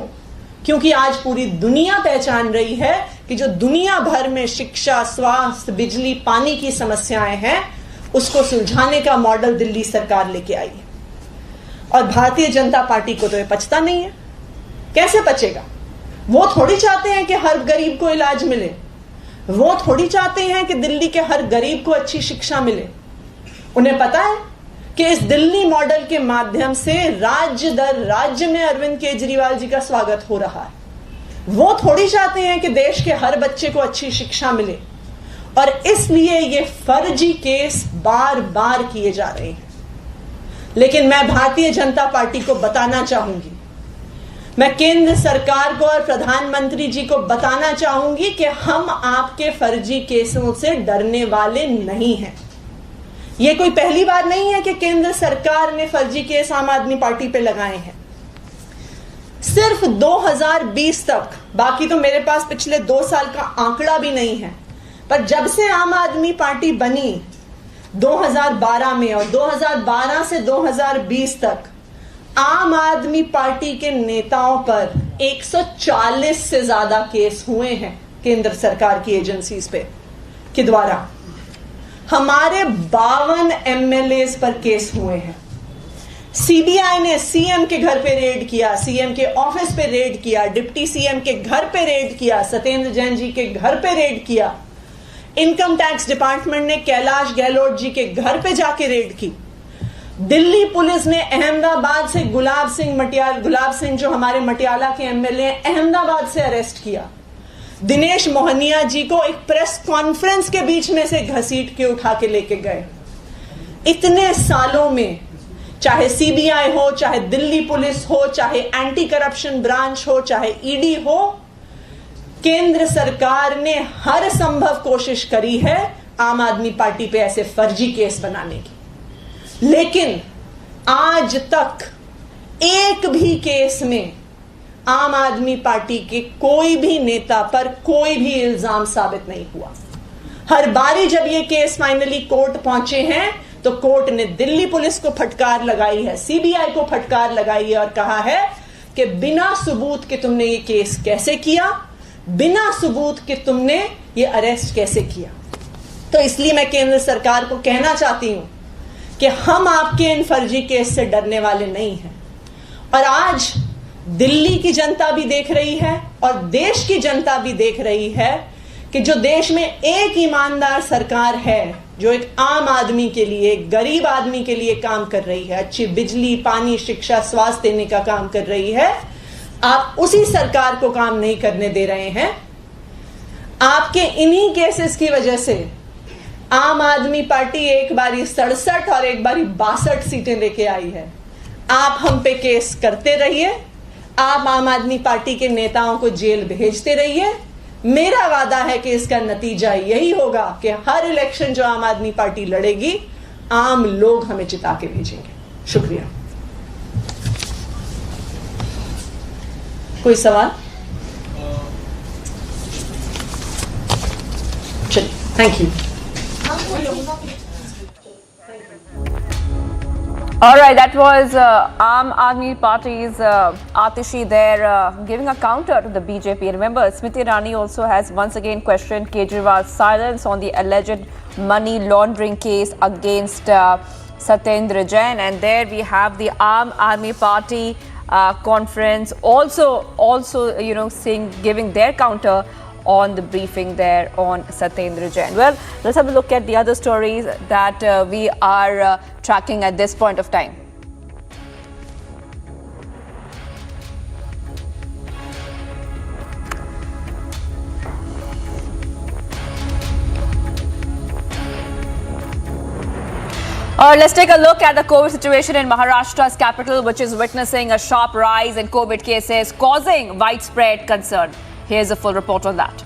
क्योंकि आज पूरी दुनिया पहचान रही है कि जो दुनिया भर में शिक्षा, स्वास्थ्य, बिजली, पानी की समस्याएं हैं उसको सुलझाने का मॉडल दिल्ली सरकार लेके आई है। और भारतीय जनता पार्टी को तो ये पचता नहीं है। कैसे पचेगा? वो थोड़ी चाहते हैं कि हर गरीब को इलाज मिले, वो थोड़ी चाहते हैं कि दिल्ली के हर गरीब को अच्छी शिक्षा मिले। उन्हें पता है कि इस दिल्ली मॉडल के माध्यम से राज्य दर राज्य में अरविंद केजरीवाल जी का स्वागत हो रहा है। वो थोड़ी चाहते हैं कि देश के हर बच्चे को अच्छी शिक्षा मिले और इसलिए ये फर्जी केस बार बार किए जा रहे हैं। लेकिन मैं भारतीय जनता पार्टी को बताना चाहूंगी, मैं केंद्र सरकार को और प्रधानमंत्री जी को बताना चाहूंगी कि हम आपके फर्जी केसों से डरने वाले नहीं हैं। यह कोई पहली बार नहीं है कि केंद्र सरकार ने फर्जी केस आम आदमी पार्टी पे लगाए हैं। सिर्फ 2020 तक, बाकी तो मेरे पास पिछले 2 साल का आंकड़ा भी नहीं है, पर जब से आम आदमी पार्टी बनी 2012 में और 2012 से 2020 तक आम आदमी पार्टी के नेताओं पर 140 से ज्यादा केस हुए हैं केंद्र सरकार की एजेंसीज पे के द्वारा। हमारे 52 एमएलएस पर केस हुए हैं। सीबीआई ने सीएम के घर पे रेड किया, सीएम के ऑफिस पे रेड किया, डिप्टी सीएम के घर पे रेड किया, सत्येंद्र जैन जी के घर पे रेड किया। इनकम टैक्स डिपार्टमेंट ने कैलाश गहलोत जी के घर पे जाके रेड की। दिल्ली पुलिस ने अहमदाबाद से गुलाब सिंह जो हमारे मटियाला के एमएलए अहमदाबाद से अरेस्ट किया। दिनेश मोहनिया जी को एक प्रेस कॉन्फ्रेंस के बीच में से घसीट के उठा के लेके गए। इतने सालों में चाहे सीबीआई हो, चाहे दिल्ली पुलिस हो, चाहे एंटी करप्शन ब्रांच हो, चाहे ईडी हो, केंद्र सरकार ने हर संभव कोशिश करी है आम आदमी पार्टी पे ऐसे फर्जी केस बनाने की। लेकिन आज तक एक भी केस में आम आदमी पार्टी के कोई भी नेता पर कोई भी इल्जाम साबित नहीं हुआ। हर बारी जब ये केस फाइनली कोर्ट पहुंचे हैं तो कोर्ट ने दिल्ली पुलिस को फटकार लगाई है, सीबीआई को फटकार लगाई है और कहा है कि बिना सबूत के तुमने ये केस कैसे किया, बिना सबूत के तुमने ये अरेस्ट कैसे किया। तो इसलिए मैं केंद्र सरकार को कहना चाहती हूं कि हम आपके इन फर्जी केस से डरने वाले नहीं हैं। और आज दिल्ली की जनता भी देख रही है और देश की जनता भी देख रही है कि जो देश में एक ईमानदार सरकार है, जो एक आम आदमी के लिए, एक गरीब आदमी के लिए काम कर रही है, अच्छी बिजली, पानी, शिक्षा, स्वास्थ्य देने का काम कर रही है, आप उसी सरकार को काम नहीं करने दे रहे हैं। आपके इन्हीं केसेस की वजह से आम आदमी पार्टी एक बारी 67 और एक बारी 62 सीटें लेके आई है। आप हम पे केस करते रहिए, आप आम आदमी पार्टी के नेताओं को जेल भेजते रहिए। मेरा वादा है कि इसका नतीजा यही होगा कि हर इलेक्शन जो आम आदमी पार्टी लड़ेगी, आम लोग हमें जिता के भेजेंगे। शुक्रिया। कोई सवाल? चलिए, thank you. All right, that was Aam Aadmi Party's Atishi there giving a counter to the BJP. Remember, Smriti Irani also has once again questioned Kejriwal's silence on the alleged money laundering case against Satyendra Jain. And there we have the Aam Aadmi Party conference also giving their counter on the briefing there on Satyendra Jain. Well, let's have a look at the other stories that we are tracking at this point of time. Let's take a look at the COVID situation in Maharashtra's capital, which is witnessing a sharp rise in COVID cases, causing widespread concern. Here's a full report on that.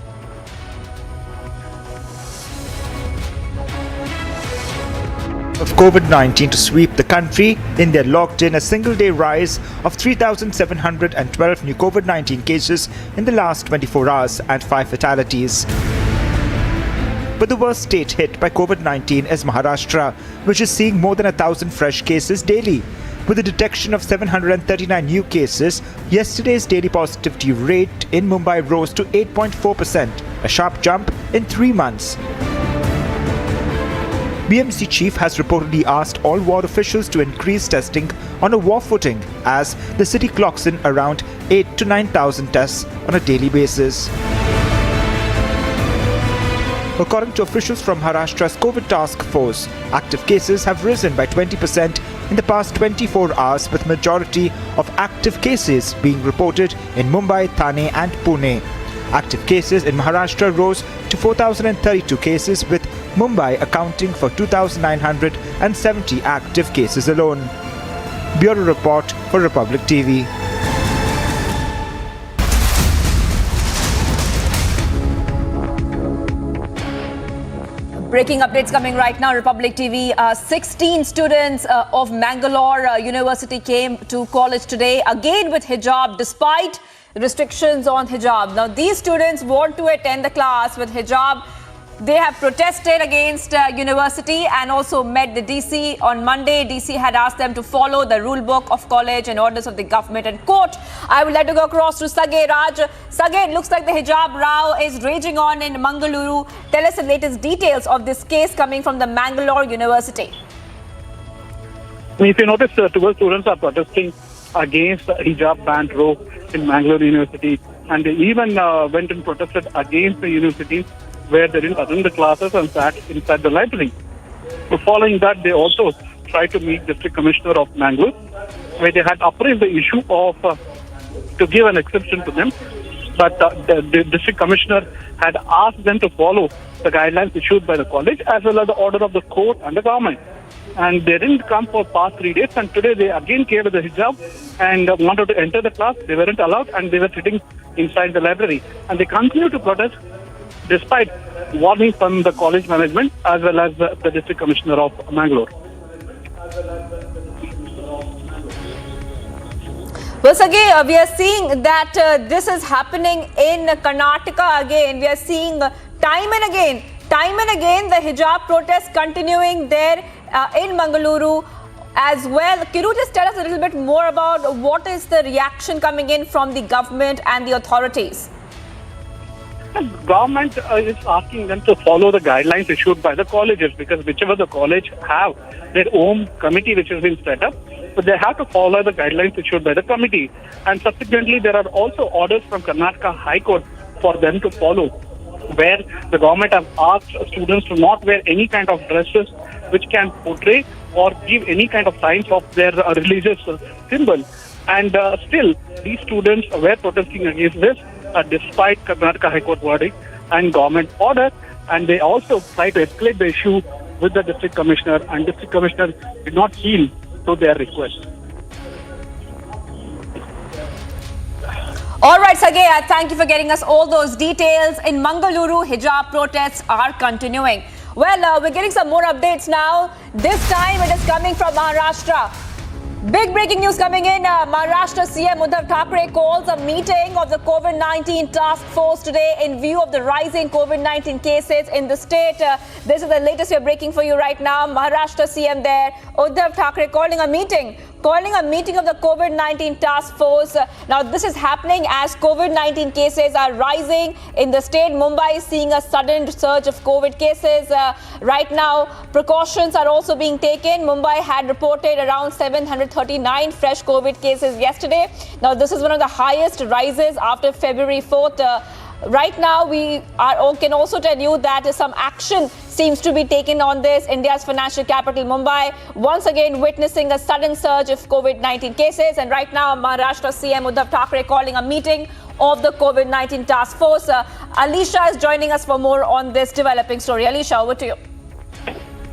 Of COVID-19 to sweep the country, India logged in a single-day rise of 3,712 new COVID-19 cases in the last 24 hours and 5 fatalities. But the worst state hit by COVID-19 is Maharashtra, which is seeing more than 1,000 fresh cases daily. With the detection of 739 new cases, yesterday's daily positivity rate in Mumbai rose to 8.4%, a sharp jump in 3 months. BMC chief has reportedly asked all ward officials to increase testing on a war footing as the city clocks in around 8 to 9,000 tests on a daily basis. According to officials from Maharashtra's COVID task force, active cases have risen by 20% in the past 24 hours, with majority of active cases being reported in Mumbai, Thane and Pune. Active cases in Maharashtra rose to 4,032 cases, with Mumbai accounting for 2,970 active cases alone. Bureau Report for Republic TV. Breaking updates coming right now, Republic TV. 16 students of Mangalore University came to college today, again with hijab, despite restrictions on hijab. Now, these students want to attend the class with hijab. They have protested against university and also met the DC on Monday. DC had asked them to follow the rule book of college and orders of the government and court. I would like to go across to Sage Raj. Sage, it looks like the hijab row is raging on in Mangaluru. Tell us the latest details of this case coming from the Mangalore University. If you notice, 12 students are protesting against the hijab ban row in Mangalore University, and they even went and protested against the university where they didn't attend the classes and sat inside the library. So following that, they also tried to meet District Commissioner of Mangalore, where they had appraised the issue of to give an exception to them. But the District Commissioner had asked them to follow the guidelines issued by the college as well as the order of the court and the government. And they didn't come for past 3 days, and today they again came with the hijab and wanted to enter the class. They weren't allowed and they were sitting inside the library. And they continue to protest despite warnings from the college management as well as the District Commissioner of Mangalore. Well, Sergey, we are seeing that this is happening in Karnataka again. We are seeing time and again, the hijab protests continuing there in Mangaluru as well. Can you just tell us a little bit more about what is the reaction coming in from the government and the authorities? The government is asking them to follow the guidelines issued by the colleges, because whichever the college have their own committee which has been set up, but they have to follow the guidelines issued by the committee. And subsequently, there are also orders from Karnataka High Court for them to follow, where the government has asked students to not wear any kind of dresses which can portray or give any kind of signs of their religious symbol. And still, these students were protesting against this despite Karnataka High Court verdict and government order. And they also tried to escalate the issue with the district commissioner, and district commissioner did not heed to their request. All right, Sergey, thank you for getting us all those details. In Mangaluru, hijab protests are continuing. Well, we're getting some more updates now. This time it is coming from Maharashtra. Big breaking news coming in. Maharashtra CM Uddhav Thackeray calls a meeting of the COVID-19 task force today in view of the rising COVID-19 cases in the state. This is the latest we're breaking for you right now. Maharashtra CM there, Uddhav Thackeray calling a meeting of the COVID-19 task force. Now, this is happening as COVID-19 cases are rising in the state. Mumbai is seeing a sudden surge of COVID cases. Right now, precautions are also being taken. Mumbai had reported around 739 fresh COVID cases yesterday. Now, this is one of the highest rises after February 4th. Right now, we can also tell you that some action seems to be taken on this. India's financial capital, Mumbai, once again witnessing a sudden surge of COVID-19 cases. And right now, Maharashtra CM Uddhav Thackeray calling a meeting of the COVID-19 task force. Alicia is joining us for more on this developing story. Alicia, over to you.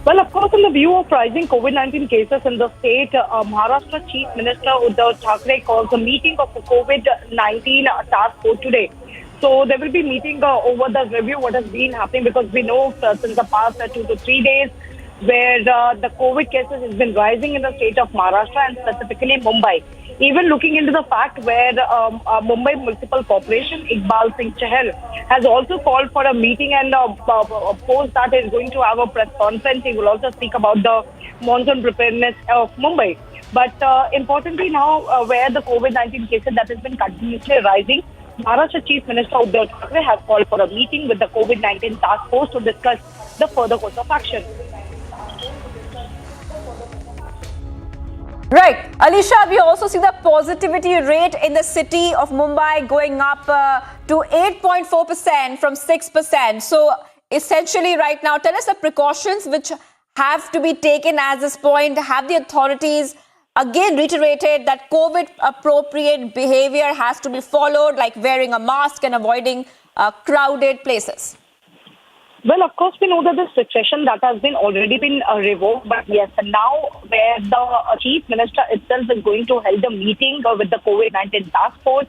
Well, of course, in the view of rising COVID-19 cases in the state, Maharashtra Chief Minister Uddhav Thackeray calls a meeting of the COVID-19 task force today. So there will be meeting over the review what has been happening, because we know since the past 2 to 3 days where the COVID cases has been rising in the state of Maharashtra and specifically Mumbai. Even looking into the fact where Mumbai Municipal Corporation, Iqbal Singh Chahal, has also called for a meeting and post that is going to have a press conference. He will also speak about the monsoon preparedness of Mumbai. But importantly now, where the COVID-19 cases that has been continuously rising, Maharashtra Chief Minister Uddhav Thackeray has called for a meeting with the COVID-19 task force to discuss the further course of action. Right. Alicia, we also see the positivity rate in the city of Mumbai going up to 8.4% from 6%. So essentially right now, tell us the precautions which have to be taken at this point. Have the authorities again reiterated that COVID-appropriate behavior has to be followed, like wearing a mask and avoiding crowded places? Well, of course, we know that this restriction that has been already been revoked, but yes, now where the Chief Minister itself is going to hold a meeting with the COVID-19 task force,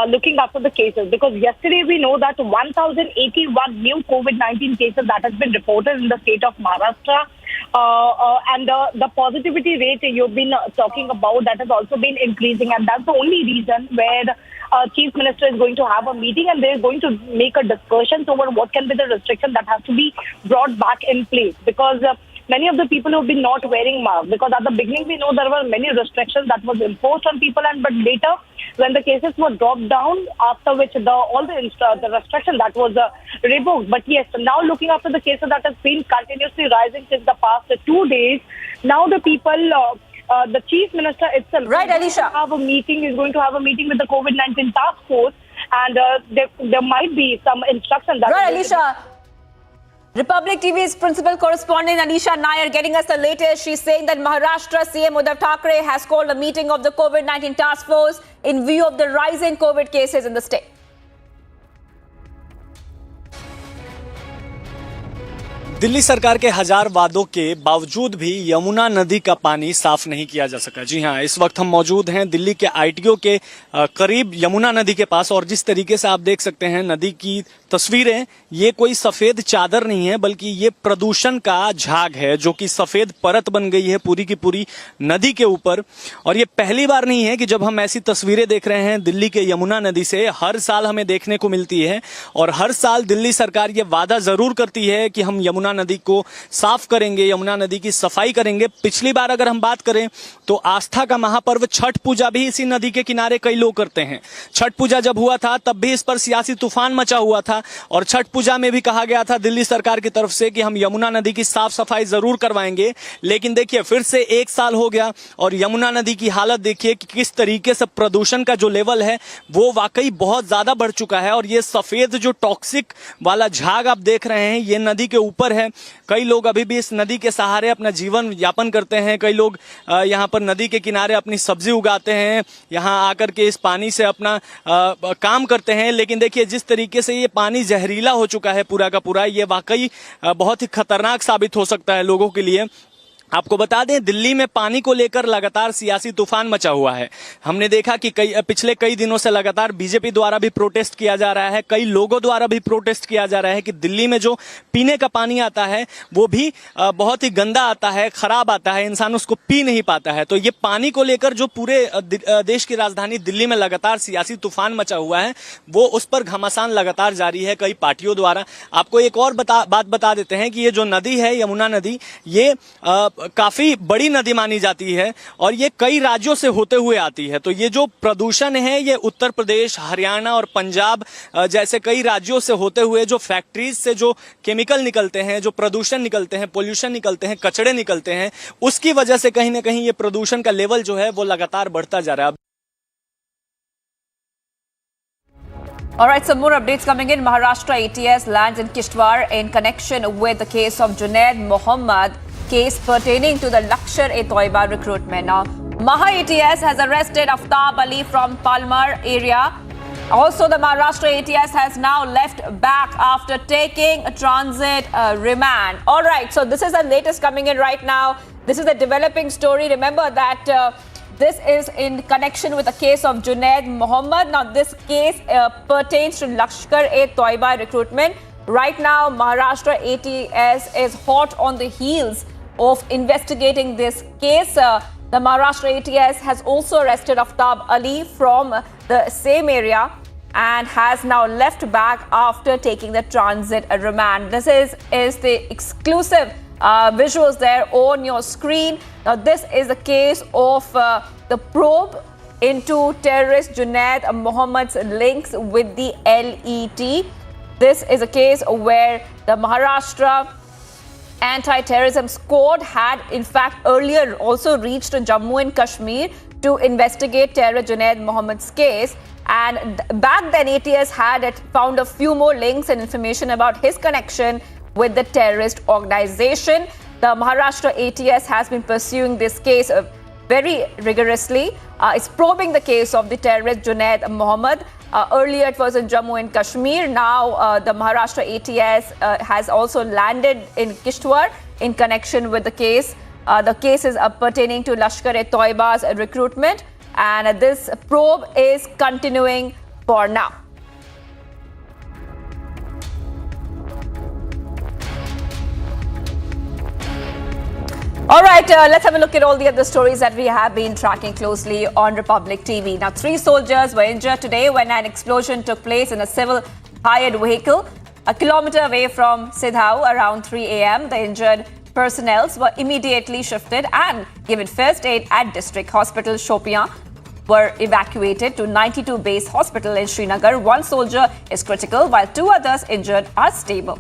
looking after the cases, because yesterday we know that 1,081 new COVID-19 cases that has been reported in the state of Maharashtra. And the positivity rate you've been talking about, that has also been increasing, and that's the only reason where Chief Minister is going to have a meeting and they're going to make a discussion over what can be the restriction that has to be brought back in place, because many of the people who have been not wearing masks, because at the beginning we know there were many restrictions that was imposed on people, and but later when the cases were dropped down, after which the restriction that was revoked. But yes, now looking after the cases that has been continuously rising since the past 2 days, now the people, the Chief Minister itself, right, Alicia, is going to have a meeting with the COVID-19 task force, and there might be some instructions that. Right, Alicia. Republic TV's principal correspondent Alicia Nair getting us the latest. She's saying that Maharashtra CM Uddhav Thackeray has called a meeting of the COVID-19 task force in view of the rising COVID cases in the state. Delhi सरकार के हजार वादों के बावजूद भी यमुना नदी का पानी साफ नहीं किया जा सका। जी हाँ, इस वक्त हम मौजूद हैं दिल्ली के आईटीओ के करीब यमुना नदी के पास, और जिस तरीके से आप देख सकते हैं नदी की तस्वीरें, ये कोई सफेद चादर नहीं है बल्कि ये प्रदूषण का झाग है जो कि सफेद परत बन गई है पूरी की पूरी नदी के ऊपर। और ये पहली बार नहीं है कि जब हम ऐसी तस्वीरें देख रहे हैं दिल्ली के यमुना नदी से, हर साल हमें देखने को मिलती है। और हर साल दिल्ली सरकार ये वादा जरूर करती है कि हम यमुना नदी को साफ करेंगे, यमुना नदी की सफाई करेंगे। पिछली बार अगर हम बात करें तो आस्था का महापर्व छठ पूजा भी इसी नदी के किनारे कई लोग करते हैं। छठ पूजा जब हुआ था तब भी इस पर सियासी तूफान मचा हुआ था, और छठ पूजा में भी कहा गया था दिल्ली सरकार की तरफ से कि हम यमुना नदी की साफ सफाई जरूर करवाएंगे। लेकिन देखिए फिर से एक साल हो गया और यमुना नदी की हालत देखिए कि किस तरीके से प्रदूषण का जो लेवल है वो वाकई बहुत ज्यादा बढ़ चुका है। और ये सफेद जो टॉक्सिक वाला झाग आप देख रहे हैं ये नदी के ऊपर है। कई लोग अभी भी इस नदी के सहारे अपना जीवन यापन करते हैं। कई लोग यहाँ पर नदी के किनारे अपनी सब्जी उगाते हैं, यहाँ आकर के इस पानी से अपना काम करते हैं। लेकिन देखिए जिस तरीके से ये पानी जहरीला हो चुका है पूरा का पूरा, ये वाकई बहुत ही खतरनाक साबित हो सकता है लोगों के लिए। आपको बता दें दिल्ली में पानी को लेकर लगातार सियासी तूफान मचा हुआ है। हमने देखा कि पिछले कई दिनों से लगातार बीजेपी द्वारा भी प्रोटेस्ट किया जा रहा है, कई लोगों द्वारा भी प्रोटेस्ट किया जा रहा है कि दिल्ली में जो पीने का पानी आता है वो भी बहुत ही गंदा आता है, खराब आता है, इंसान उसको पी नहीं पाता है। तो ये पानी को लेकर जो पूरे देश की राजधानी दिल्ली में लगातार सियासी तूफान मचा हुआ है वो उस पर घमासान लगातार जारी है कई पार्टियों द्वारा। आपको एक और बात बता देते हैं कि ये जो नदी है यमुना नदी, ये काफी बड़ी नदी मानी जाती है और ये कई राज्यों से होते हुए आती है। तो ये जो प्रदूषण है ये उत्तर प्रदेश, हरियाणा और पंजाब जैसे कई राज्यों से होते हुए जो फैक्ट्रीज से जो केमिकल निकलते हैं, जो प्रदूषण निकलते हैं, पोल्यूशन निकलते हैं, कचड़े निकलते हैं, उसकी वजह से कहीं ना कहीं ये प्रदूषण का लेवल जो है वो लगातार बढ़ता जा रहा है। All right, some more updates coming in. Maharashtra ATS lands in Kishtwar in connection with the case of Junaid Mohammed, case pertaining to the Lakshar-e-Toiba recruitment. Now, Maha ATS has arrested Aftab Ali from Palmar area. Also, the Maharashtra ATS has now left back after taking a transit remand. All right, so this is the latest coming in right now. This is a developing story. Remember that this is in connection with the case of Junaid Mohammed. Now, this case pertains to Lakshar-e-Toiba recruitment. Right now, Maharashtra ATS is hot on the heels of investigating this case. The Maharashtra ATS has also arrested Aftab Ali from the same area and has now left back after taking the transit remand. This is the exclusive visuals there on your screen. Now, this is the case of the probe into terrorist Junaid Mohammed's links with the LET. This is a case where the Maharashtra Anti-Terrorism Squad had in fact earlier also reached Jammu and Kashmir to investigate terror Junaid Mohammed's case. And back then ATS had found a few more links and information about his connection with the terrorist organization. The Maharashtra ATS has been pursuing this case very rigorously. It's probing the case of the terrorist Junaid Mohammed. Earlier it was in Jammu and Kashmir. Now the Maharashtra ATS has also landed in Kishtwar in connection with the case. The case is pertaining to Lashkar-e-Toiba's recruitment, and this probe is continuing for now. All right, let's have a look at all the other stories that we have been tracking closely on Republic TV. Now, 3 soldiers were injured today when an explosion took place in a civil hired vehicle a kilometer away from Sidhau around 3 a.m. The injured personnel were immediately shifted and given first aid at District Hospital Shopian, were evacuated to 92 Base Hospital in Srinagar. 1 soldier is critical while 2 others injured are stable.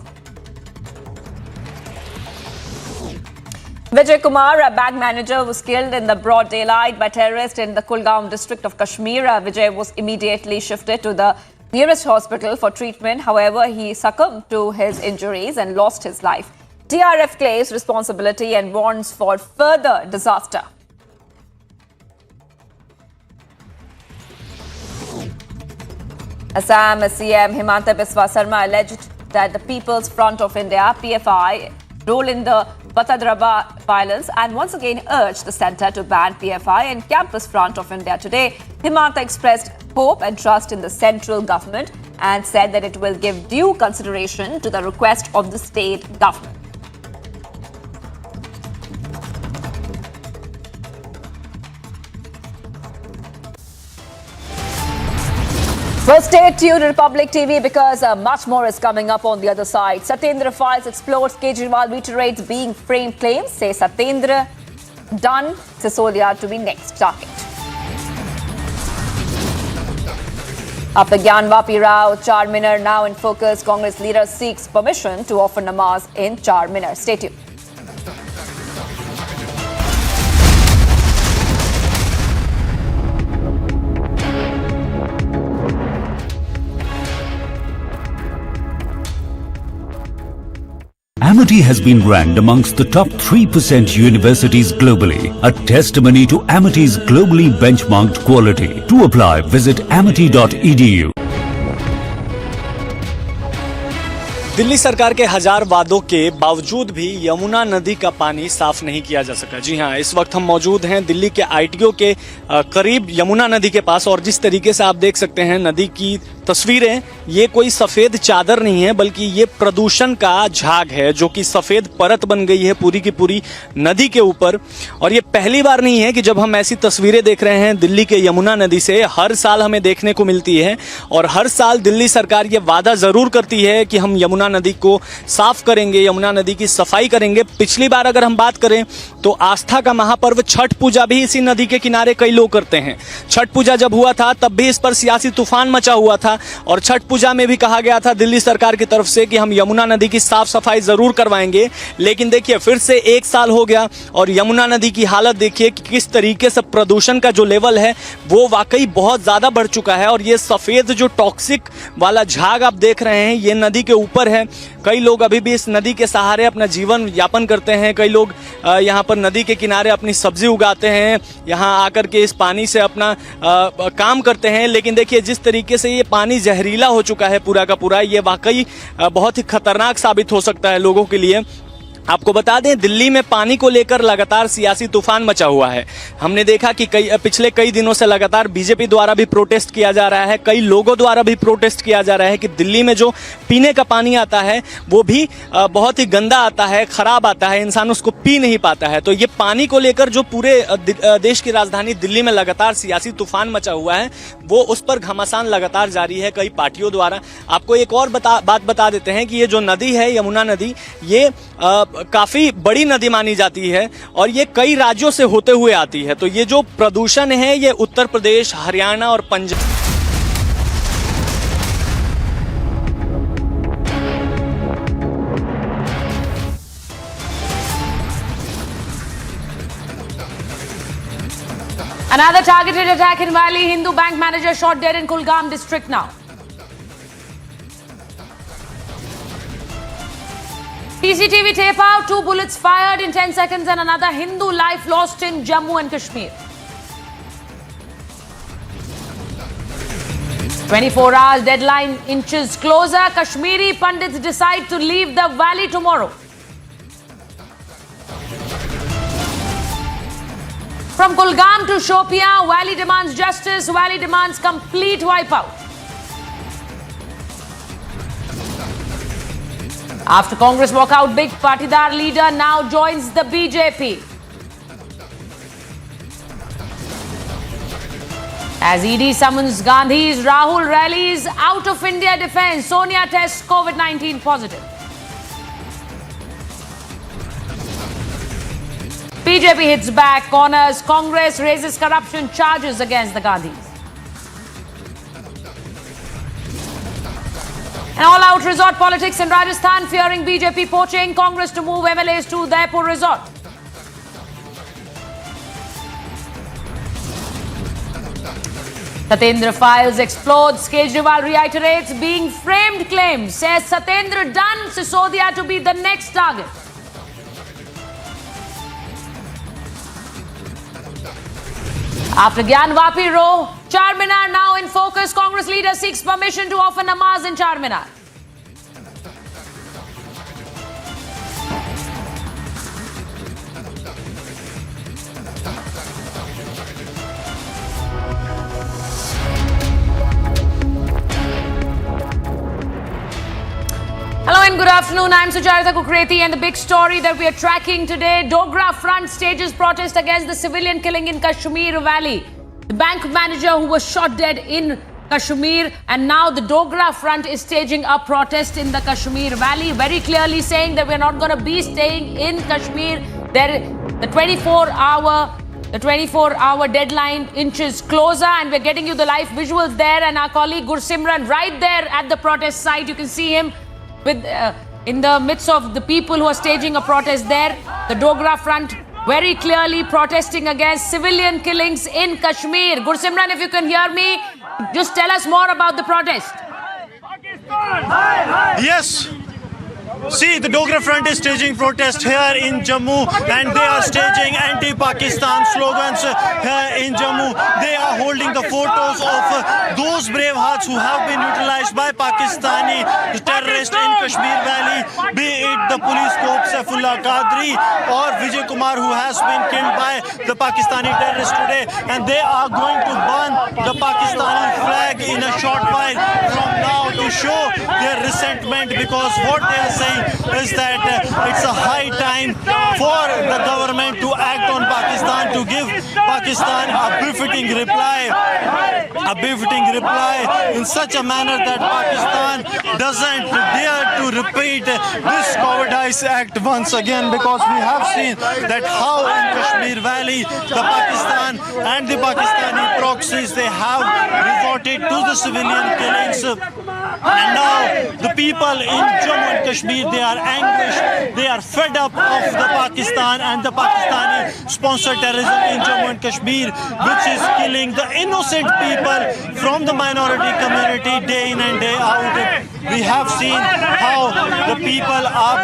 Vijay Kumar, a bank manager, was killed in the broad daylight by terrorists in the Kulgaum district of Kashmir. Vijay was immediately shifted to the nearest hospital for treatment. However, he succumbed to his injuries and lost his life. TRF claims responsibility and warns for further disaster. Assam CM Himanta Biswa Sarma alleged that the People's Front of India, PFI, role in the Batadraba violence and once again urged the centre to ban PFI and Campus Front of India today. Himanta expressed hope and trust in the central government and said that it will give due consideration to the request of the state government. Well, stay tuned to Republic TV because much more is coming up on the other side. Satyendra Files explores Kejriwal reiterates being framed claims. Say Satyendra done Sisodia to be next target. After Gyanvapi Rao, Charminar now in focus. Congress leader seeks permission to offer namaz in Charminar. Stay tuned. Amity has been ranked amongst the top 3% universities globally, a testimony to Amity's globally benchmarked quality. To apply, visit amity.edu. Delhi सरकार के हजार वादों के बावजूद भी यमुना नदी का पानी साफ नहीं किया जा सका। जी हां, इस वक्त हम मौजूद हैं दिल्ली के आईटीओ के करीब यमुना नदी के पास और जिस तरीके से आप देख सकते हैं नदी की तस्वीरें, ये कोई सफेद चादर नहीं है बल्कि ये प्रदूषण का झाग है जो कि सफेद परत बन गई है पूरी की पूरी नदी के ऊपर। और ये पहली बार नहीं है कि जब हम ऐसी तस्वीरें देख रहे हैं दिल्ली के यमुना नदी से, हर साल हमें देखने को मिलती है और हर साल दिल्ली सरकार ये वादा जरूर करती है कि हम यमुना नदी को साफ करेंगे, यमुना नदी की सफाई करेंगे। पिछली बार अगर हम बात करें तो आस्था का महापर्व छठ पूजा भी इसी नदी के किनारे कई लोग करते हैं। छठ पूजा जब हुआ था तब भी इस पर सियासी तूफान मचा हुआ था और छठ पूजा में भी कहा गया था दिल्ली सरकार की तरफ से कि हम यमुना नदी की साफ सफाई जरूर करवाएंगे। लेकिन देखिए फिर से एक साल हो गया और यमुना नदी की हालत देखिए कि किस तरीके से प्रदूषण का जो लेवल है वो वाकई बहुत ज्यादा बढ़ चुका है। और ये सफेद जो टॉक्सिक वाला झाग आप देख रहे हैं ये नदी के ऊपर है। कई लोग अभी भी इस नदी के सहारे अपना जीवन यापन करते हैं। कई लोग यहाँ पर नदी के किनारे अपनी सब्जी उगाते हैं, यहाँ आकर के इस पानी से अपना काम करते हैं। लेकिन देखिए जिस तरीके से ये पानी जहरीला हो चुका है पूरा का पूरा, ये वाकई बहुत ही खतरनाक साबित हो सकता है लोगों के लिए। आपको बता दें दिल्ली में पानी को लेकर लगातार सियासी तूफान मचा हुआ है। हमने देखा कि पिछले कई दिनों से लगातार बीजेपी द्वारा भी प्रोटेस्ट किया जा रहा है, कई लोगों द्वारा भी प्रोटेस्ट किया जा रहा है कि दिल्ली में जो पीने का पानी आता है वो भी बहुत ही गंदा आता है, खराब आता है, इंसान उसको पी नहीं पाता है। तो ये पानी को लेकर जो पूरे देश की राजधानी दिल्ली में लगातार सियासी तूफान मचा हुआ है वो उस पर घमासान लगातार जारी है कई पार्टियों द्वारा। आपको एक और बात बता देते हैं कि ये जो नदी है यमुना नदी, ये काफी बड़ी नदी मानी जाती है और ये कई राज्यों से होते हुए आती है। तो ये जो प्रदूषण है ये उत्तर प्रदेश, हरियाणा और Punjab Another targeted attack in Valley. Hindu bank manager shot dead in Kulgam district now. CCTV tape out, 2 bullets fired in 10 seconds and another Hindu life lost in Jammu and Kashmir. 24 hours deadline inches closer. Kashmiri Pandits decide to leave the valley tomorrow. From Kulgam to Shopian, Valley demands justice, Valley demands complete wipeout. After Congress walkout, big Patidar leader now joins the BJP. As ED summons Gandhi's Rahul rallies out of India defense, Sonia tests COVID-19 positive. BJP hits back, corners Congress, raises corruption charges against the Gandhis. An all-out resort politics in Rajasthan, fearing BJP poaching, Congress to move MLAs to Udaipur resort. Satyendra files explodes, Kejriwal reiterates being framed claims, says Satyendra done Sisodia to be the next target. After Gyanvapi Row, Charminar now in focus. Congress leader seeks permission to offer namaz in Charminar. and good afternoon. I'm Sucharita Kukreti, and the big story that we are tracking today: Dogra Front stages protest against the civilian killing in Kashmir Valley. The bank manager who was shot dead in Kashmir, and now the Dogra Front is staging a protest in the Kashmir Valley, very clearly saying that we're not going to be staying in Kashmir. The 24-hour deadline inches closer, and we're getting you the live visuals there. And our colleague Gursimran right there at the protest site. You can see him with in the midst of the people who are staging a protest there. The Dogra Front very clearly protesting against civilian killings in Kashmir. Gursimran, if you can hear me, just tell us more about the protest. Yes. See, the Dogra Front is staging protest here in Jammu, and they are staging anti-Pakistan slogans here in Jammu. They are holding the photos of those brave hearts who have been utilized by Pakistani terrorists in Kashmir Valley, be it the police cop Saifullah Qadri or Vijay Kumar, who has been killed by the Pakistani terrorists today. And they are going to burn the Pakistani flag in a short while from now to show their resentment, because what they are saying is that it's a high time for the government to act on Pakistan, to give Pakistan a befitting reply in such a manner that Pakistan doesn't dare to repeat this cowardice act once again, because we have seen that how in Kashmir Valley the Pakistan and the Pakistani proxies, they have resorted to the civilian killings. And now the people in Jammu and Kashmir, they are anguished, they are fed up of the Pakistan and the Pakistani sponsored terrorism in Jammu and Kashmir, which is killing the innocent people from the minority community day in and day out. We have seen how the people are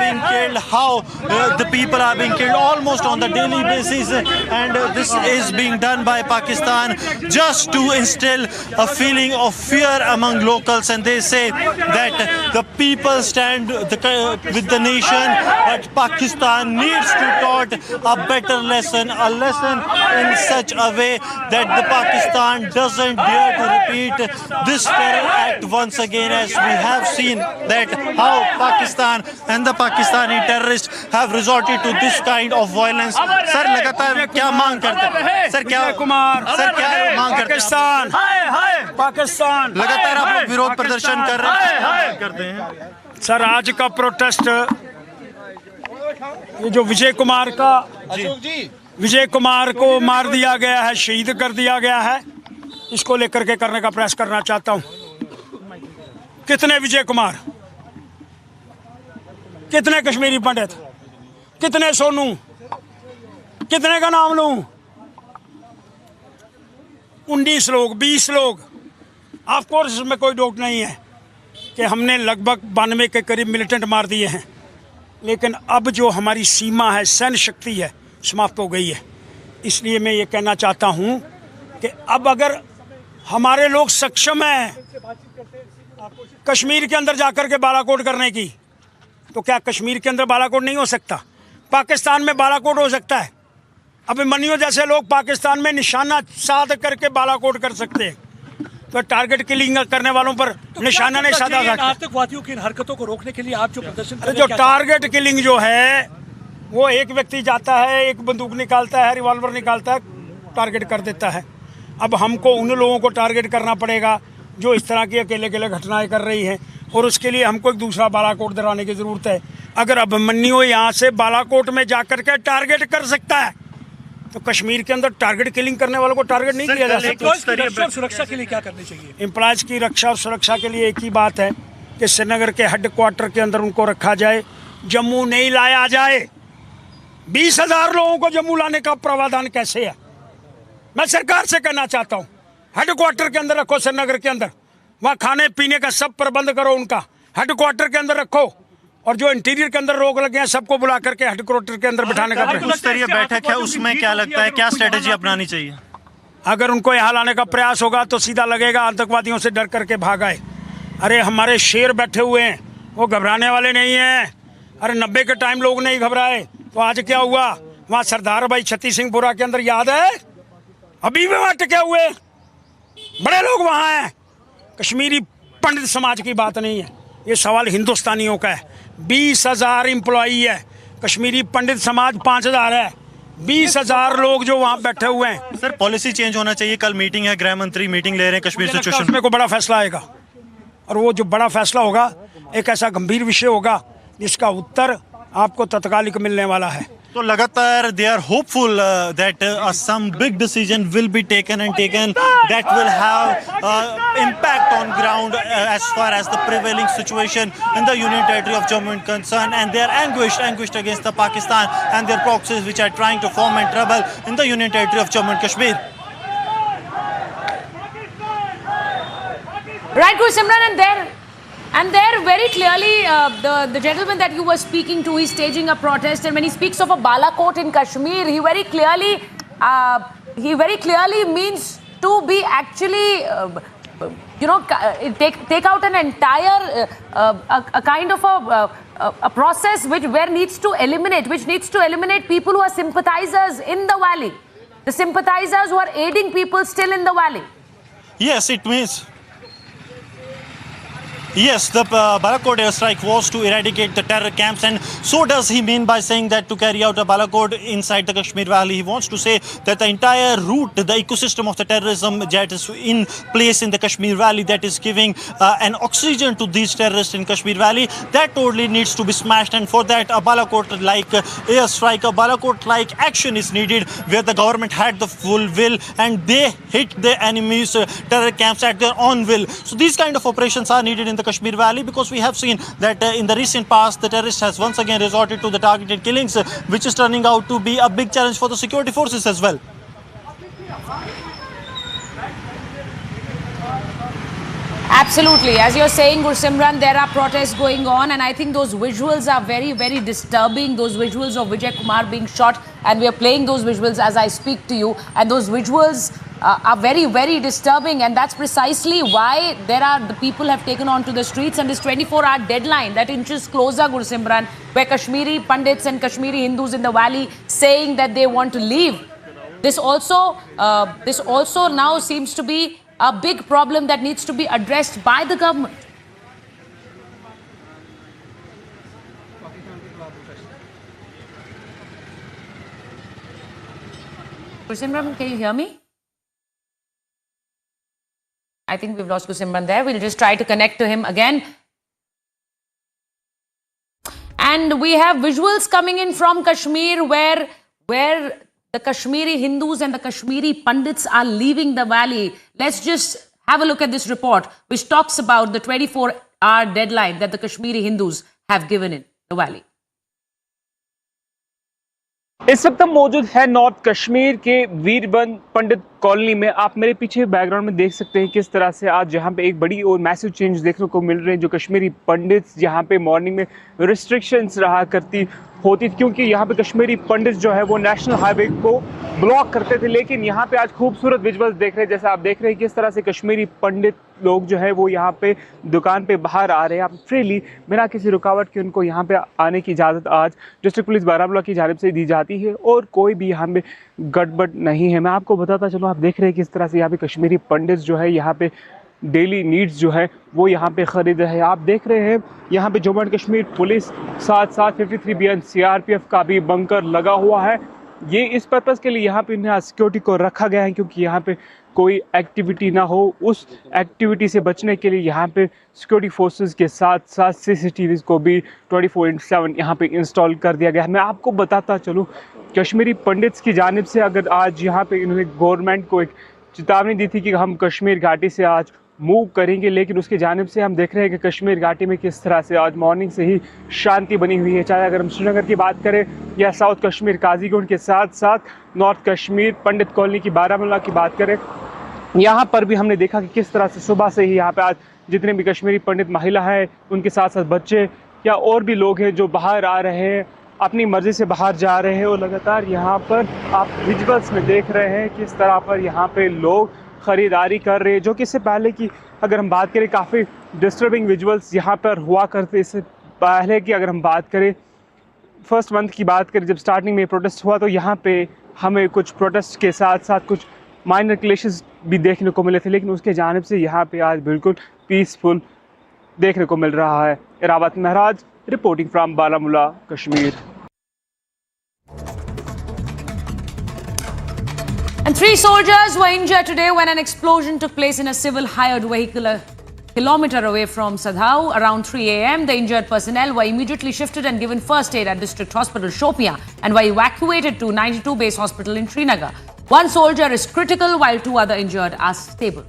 being killed, almost on the daily basis, and this is being done by Pakistan just to instill a feeling of fear among locals. And they say that the people stand with the nation, but Pakistan needs to taught a better lesson, a lesson in such a way that the Pakistan doesn't dare to repeat this terror act once again, as we have seen that how Pakistan and the Pakistani terrorists have resorted to this kind of violence. Sir, लगातार क्या मांग करते हैं? Sir क्या मांग करते हैं? पाकिस्तान लगातार आप लोग विरोध प्रदर्शन कर रहे हैं। सर, आज का प्रोटेस्ट ये जो विजय कुमार को मार दिया गया है, शहीद कर दिया गया है, इसको लेकर के करने का प्रयास करना चाहता हूं। कितने विजय कुमार, कितने कश्मीरी पंडित, कितने सोनू, कितने का नाम लूं? 19 लोग, 20 लोग। ऑफ कोर्स इसमें कोई डाउट नहीं है कि हमने लगभग 92 के करीब मिलिटेंट मार दिए हैं, लेकिन अब जो हमारी सीमा है, सैन्य शक्ति है, समाप्त हो गई है। इसलिए मैं ये कहना चाहता हूं कि अब अगर हमारे लोग सक्षम हैं कश्मीर के अंदर जाकर के बालाकोट करने की, तो क्या कश्मीर के अंदर बालाकोट नहीं हो सकता? पाकिस्तान में बालाकोट हो सकता है। अभिमन्यु जैसे लोग पाकिस्तान में निशाना साध करके बालाकोट कर सकते हैं, तो टारगेट किलिंग करने वालों पर निशाना नहीं साधा सकता। आतंकवादियों की इन हरकतों को रोकने के लिए आप जो प्रदर्शन, जो टारगेट किलिंग जो है, वो एक व्यक्ति जाता है, एक बंदूक निकालता है, रिवॉल्वर निकालता है, टारगेट कर देता है। अब हमको उन लोगों को टारगेट करना पड़ेगा जो इस तरह की अकेले अकेले घटनाएं कर रही हैं, और उसके लिए हमको एक दूसरा बालाकोट दिलाने की ज़रूरत है। अगर अभिमन्यु यहाँ से बालाकोट में जाकर के टारगेट कर सकता है, तो कश्मीर के अंदर टारगेट किलिंग करने वालों को टारगेट नहीं किया जा सकता। सुरक्षा के लिए क्या करनी चाहिए? एम्प्लॉयज़ की रक्षा और सुरक्षा के लिए एक ही बात है कि श्रीनगर के हेडक्वार्टर के अंदर उनको रखा जाए, जम्मू नहीं लाया जाए। 20,000 लोगों को जम्मू लाने का प्रावधान कैसे है? मैं सरकार से कहना चाहता हूँ, हेडक्वार्टर के अंदर रखो, श्रीनगर के अंदर, वहाँ खाने पीने का सब प्रबंध करो, उनका हेडक्वार्टर के अंदर रखो, और जो इंटीरियर के अंदर रोक लगे हैं सबको बुला करके हेडक्वार्टर के अंदर बिठाने का उच्च स्तरीय बैठक है, उसमें क्या लगता है, क्या स्ट्रेटेजी अपनानी चाहिए? अगर उनको यहाँ लाने का प्रयास होगा तो सीधा लगेगा आतंकवादियों से डर करके भाग आए। अरे हमारे शेर बैठे हुए हैं, वो घबराने वाले नहीं हैं। अरे 90 के टाइम लोग नहीं घबराए, तो आज क्या हुआ? वहाँ सरदार भाई छत्ती सिंहपुरा के अंदर याद है, अभी भी वहाँ टिके हुए बड़े लोग वहाँ हैं। कश्मीरी पंडित समाज की बात नहीं है, ये सवाल हिंदुस्तानियों का है। 20,000 एम्प्लॉई है, कश्मीरी पंडित समाज 5,000 है, 20,000 लोग जो वहाँ बैठे हुए हैं। सर पॉलिसी चेंज होना चाहिए, कल मीटिंग है, गृह मंत्री मीटिंग ले रहे हैं कश्मीर सिचुएशन उसमें को बड़ा फैसला आएगा और वो जो बड़ा फैसला होगा एक ऐसा गंभीर विषय होगा जिसका उत्तर आपको तत्कालिक मिलने वाला है। तो लगातार they are hopeful that some big decision will be taken that will have impact on ground as far as the prevailing situation in the Union Territory of Jammu and concerned, and they are anguished against the Pakistan and their proxies which are trying to foment trouble in the Union Territory of Jammu and Kashmir. Right, Simran, and there very clearly, the gentleman that you were speaking to, he's staging a protest, and when he speaks of a Balakot in Kashmir, he very clearly means to be actually, take out an entire a kind of a process which needs to eliminate people who are sympathizers in the valley, the sympathizers who are aiding people still in the valley. Yes, it means. Yes, the Balakot airstrike was to eradicate the terror camps, and so does he mean by saying that to carry out a Balakot inside the Kashmir Valley. He wants to say that the entire route, the ecosystem of the terrorism that is in place in the Kashmir Valley, that is giving an oxygen to these terrorists in Kashmir Valley, that totally needs to be smashed, and for that a Balakot-like airstrike, a Balakot-like action is needed, where the government had the full will and they hit the enemy's terror camps at their own will. So these kind of operations are needed in the Kashmir Valley, because we have seen that in the recent past the terrorists has once again resorted to the targeted killings, which is turning out to be a big challenge for the security forces as well. Absolutely. As you're saying, Gursimran, there are protests going on, and I think those visuals are very, very disturbing. Those visuals of Vijay Kumar being shot, and we are playing those visuals as I speak to you, and those visuals are very, very disturbing, and that's precisely why the people have taken on to the streets, and this 24-hour deadline that inches closer, Gursimran, where Kashmiri Pandits and Kashmiri Hindus in the valley saying that they want to leave. This also now seems to be a big problem that needs to be addressed by the government. Gursimran, can you hear me? I think we've lost Gursimran there. We'll just try to connect to him again. And we have visuals coming in from Kashmir where the Kashmiri Hindus and the Kashmiri Pandits are leaving the valley. Let's just have a look at this report, which talks about the 24-hour deadline that the Kashmiri Hindus have given in the valley. इस वक्त हम मौजूद है north Kashmir के वीरबंद पंडित colony में। आप मेरे पीछे बैकग्राउंड में देख सकते हैं किस तरह से आज यहाँ पे एक बड़ी और मैसिव चेंज देखने को मिल रहे हैं। जो कश्मीरी पंडित्स यहाँ पे मॉर्निंग में रिस्ट्रिक्शंस रहा करती होती, क्योंकि यहाँ पे कश्मीरी पंडित्स जो है वो नेशनल हाईवे को ब्लॉक करते थे, लेकिन यहाँ पे आज खूबसूरत विजुअल्स देख रहे हैं। जैसा आप देख रहे हैं किस तरह से कश्मीरी पंडित लोग जो है वो यहाँ पे दुकान पे बाहर आ रहे हैं। आप फ्रीली बिना किसी रुकावट के उनको यहाँ पे आने की इजाज़त आज डिस्ट्रिक्ट पुलिस बारामूला की जानिब से दी जाती है और कोई भी यहाँ पे गड़बड़ नहीं है। मैं आपको बताता चलूँ, आप देख रहे हैं किस तरह से यहाँ पे कश्मीरी पंडित्स जो है यहाँ पे डेली नीड्स जो है वो यहाँ पे ख़रीद रहे हैं। आप देख रहे हैं यहाँ पे जम्मू एंड कश्मीर पुलिस साथ 53 BN CRPF का भी बंकर लगा हुआ है। ये इस पर्पज़ के लिए यहाँ पे इन्हें सिक्योरिटी को रखा गया है, क्योंकि यहाँ पे कोई एक्टिविटी ना हो, उस एक्टिविटी से बचने के लिए यहाँ पे सिक्योरिटी फोर्सेस के साथ साथ CCTVs को भी 24/7 यहाँ पे इंस्टॉल कर दिया गया है। मैं आपको बताता चलूँ, कश्मीरी पंडित्स की जानिब से अगर आज यहाँ पे इन्होंने गवर्नमेंट को एक चेतावनी दी थी कि हम कश्मीर घाटी से आज मूव करेंगे, लेकिन उसकी जानिब से हम देख रहे हैं कि कश्मीर घाटी में किस तरह से आज मॉर्निंग से ही शांति बनी हुई है। चाहे अगर हम श्रीनगर की बात करें या साउथ कश्मीर काजीगुंड के साथ साथ नॉर्थ कश्मीर पंडित कॉलोनी की बारामूला की बात करें, यहाँ पर भी हमने देखा कि किस तरह से सुबह से ही यहाँ पे आज जितने भी कश्मीरी पंडित महिला हैं, उनके साथ साथ बच्चे या और भी लोग हैं जो बाहर आ रहे हैं, अपनी मर्ज़ी से बाहर जा रहे हैं। और लगातार यहाँ पर आप विजुअल्स में देख रहे हैं किस तरह पर यहाँ पे लोग ख़रीदारी कर रहे हैं, जो कि इससे पहले की अगर हम बात करें काफ़ी डिस्टर्बिंग विजुअल्स यहाँ पर हुआ करते। इससे पहले की अगर हम बात करें फर्स्ट मंथ की बात करें, जब स्टार्टिंग में प्रोटेस्ट हुआ तो यहाँ पे हमें कुछ प्रोटेस्ट के साथ साथ कुछ माइनर क्लेशेस भी देखने को मिले थे, लेकिन उसके जानिब से यहाँ पे आज बिल्कुल पीसफुल देखने को मिल रहा है। Irawat Mahraj reporting from Baramulla, Kashmir. And 3 soldiers were injured today when an explosion took place in a civil hired vehicle a kilometer away from Sadhau. Around 3 a.m., the injured personnel were immediately shifted and given first aid at District Hospital Shopia and were evacuated to 92 Base Hospital in Srinagar. 1 soldier is critical while 2 other injured are stable.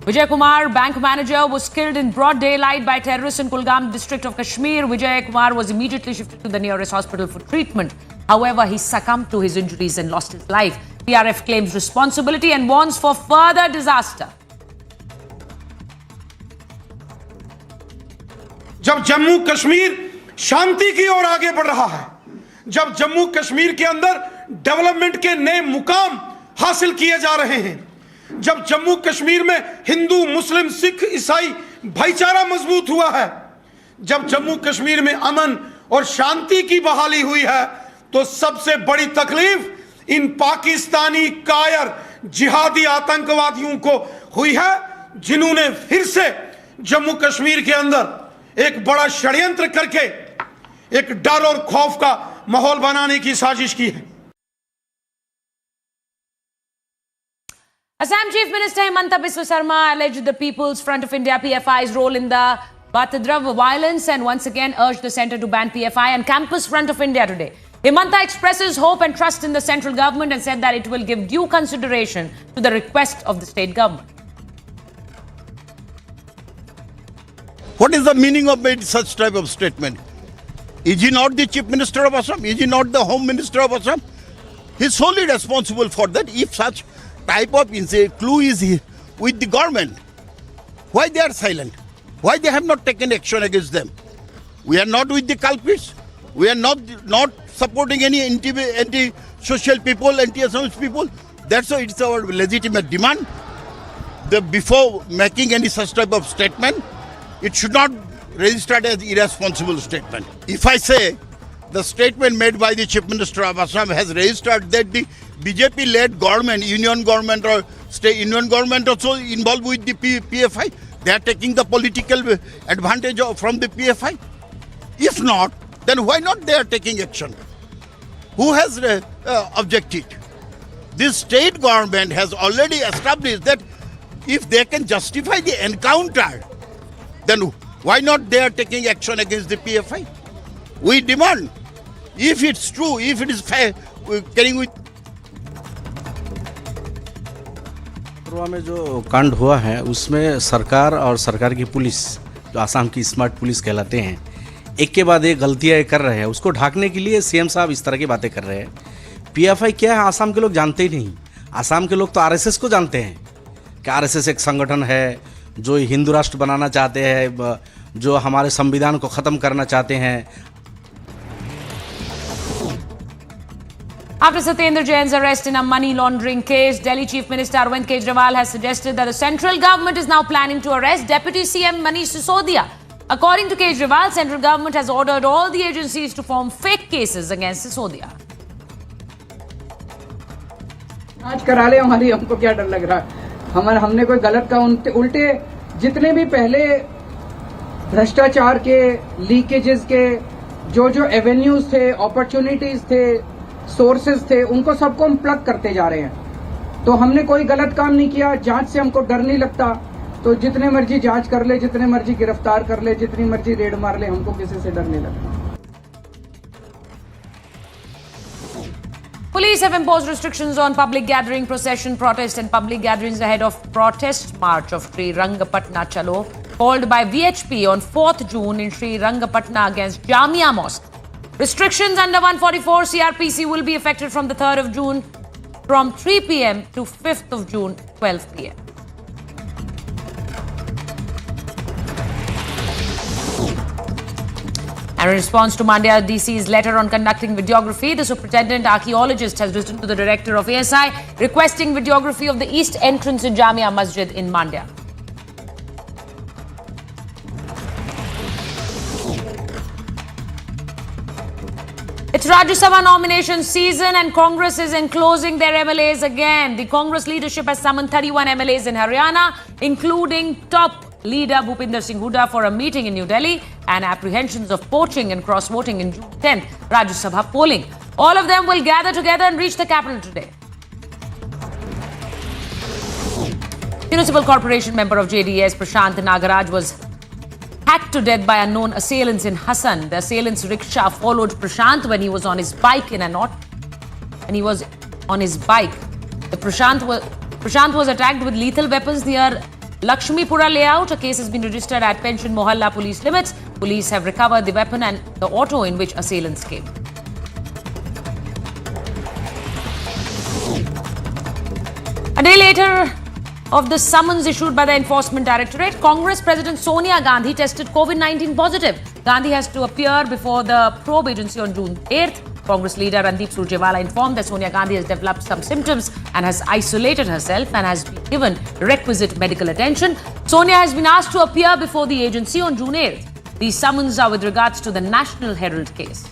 Vijay Kumar, bank manager, was killed in broad daylight by terrorists in Kulgam district of Kashmir. Vijay Kumar was immediately shifted to the nearest hospital for treatment. However, he succumbed to his injuries and lost his life. PRF claims responsibility and warns for further disaster. जब जम्मू कश्मीर शांति की ओर आगे बढ़ रहा है, जब जम्मू कश्मीर के अंदर development के नए मुकाम हासिल किए जा रहे हैं, जब जम्मू कश्मीर में हिंदू, मुस्लिम, सिख, ईसाई भाईचारा मजबूत हुआ है, जब जम्मू कश्मीर में अमन और शांति की बहाली हुई है, तो सबसे बड़ी तकलीफ इन पाकिस्तानी कायर जिहादी आतंकवादियों को हुई है, जिन्होंने फिर से जम्मू कश्मीर के अंदर एक बड़ा षड्यंत्र करके एक डर और खौफ का माहौल बनाने की साजिश की है। Assam Chief Minister Himanta Biswa Sarma alleged the People's Front of India PFI's role in the Batadrav violence and once again urged the centre to ban PFI and Campus Front of India today. Himanta expresses hope and trust in the central government and said that it will give due consideration to the request of the state government. What is the meaning of such type of statement? Is he not the Chief Minister of Assam? Is he not the Home Minister of Assam? He is solely responsible for that. If such type of clue is with the government, why they are silent? Why they have not taken action against them? We are not with the culprits. We are not supporting any anti-social people, anti-Assamese people. That's why it's our legitimate demand. Before making any such type of statement, it should not register as irresponsible statement. If I say the statement made by the Chief Minister of Assam has registered that the BJP-led government, union government or state union government also involved with the PFI, they are taking the political advantage from the PFI. If not, then why not they are taking action? Who has objected? This state government has already established that if they can justify the encounter, then why not they are taking action against the PFI? We demand, if it's true, if it is fair, carrying with में जो कांड हुआ है उसमें सरकार और सरकार की पुलिस, जो आसाम की स्मार्ट पुलिस कहलाते हैं, एक के बाद एक गलतियाँ कर रहे हैं। उसको ढाकने के लिए सीएम साहब इस तरह की बातें कर रहे हैं। पीएफआई क्या है आसाम के लोग जानते ही नहीं। आसाम के लोग तो आरएसएस को जानते हैं कि आरएसएस एक संगठन है जो हिंदू राष्ट्र बनाना चाहते हैं, जो हमारे संविधान को ख़त्म करना चाहते हैं। After Satyendra Jain's arrest in a money laundering case, Delhi Chief Minister Arvind Kejriwal has suggested that the central government is now planning to arrest Deputy CM Manish Sisodia. According to Kejriwal, central government has ordered all the agencies to form fake cases against Sisodia. आज करा ले हमारी, हमको क्या डर लग रहा है? हमने कोई गलत का उल्टे जितने भी पहले भ्रष्टाचार के, लीकेजेस के जो एवेन्यूज थे, अपॉर्चुनिटीज थे, सोर्सेज थे, उनको सबको हम प्लग करते जा रहे हैं। तो हमने कोई गलत काम नहीं किया, जांच से हमको डर नहीं लगता, तो जितने मर्जी जांच कर ले, जितने मर्जी गिरफ्तार कर ले, जितनी मर्जी रेड मार ले, हमको किसी से डर नहीं लगता। Police have imposed restrictions on public gathering, procession, protest and public gatherings ahead of protest march of Sri Rangapatna Chalo called by VHP on 4th June in Sri Rangapatna against Jamia Mosque. Restrictions under 144 CRPC will be effective from the 3rd of June from 3 p.m. to 5th of June 12 p.m. And in response to Mandya DC's letter on conducting videography, the superintendent archaeologist has written to the director of ASI requesting videography of the east entrance in Jamia Masjid in Mandya. It's Rajya Sabha nomination season and Congress is enclosing their MLAs again. The Congress leadership has summoned 31 MLAs in Haryana, including top leader Bhupinder Singh Hooda for a meeting in New Delhi and apprehensions of poaching and cross-voting in June 10th Rajya Sabha polling. All of them will gather together and reach the capital today. Municipal Corporation member of JDS Prashant Nagaraj was hacked to death by unknown assailants in Hassan. The assailants' rickshaw followed Prashant when he was on his bike in a knot. Prashant was attacked with lethal weapons near Lakshmipura layout. A case has been registered at Pension Mohalla police limits. Police have recovered the weapon and the auto in which assailants came. A day later of the summons issued by the Enforcement Directorate, Congress President Sonia Gandhi tested COVID-19 positive. Gandhi has to appear before the probe agency on June 8th. Congress leader Randeep Surjewala informed that Sonia Gandhi has developed some symptoms and has isolated herself and has been given requisite medical attention. Sonia has been asked to appear before the agency on June 8th. These summons are with regards to the National Herald case.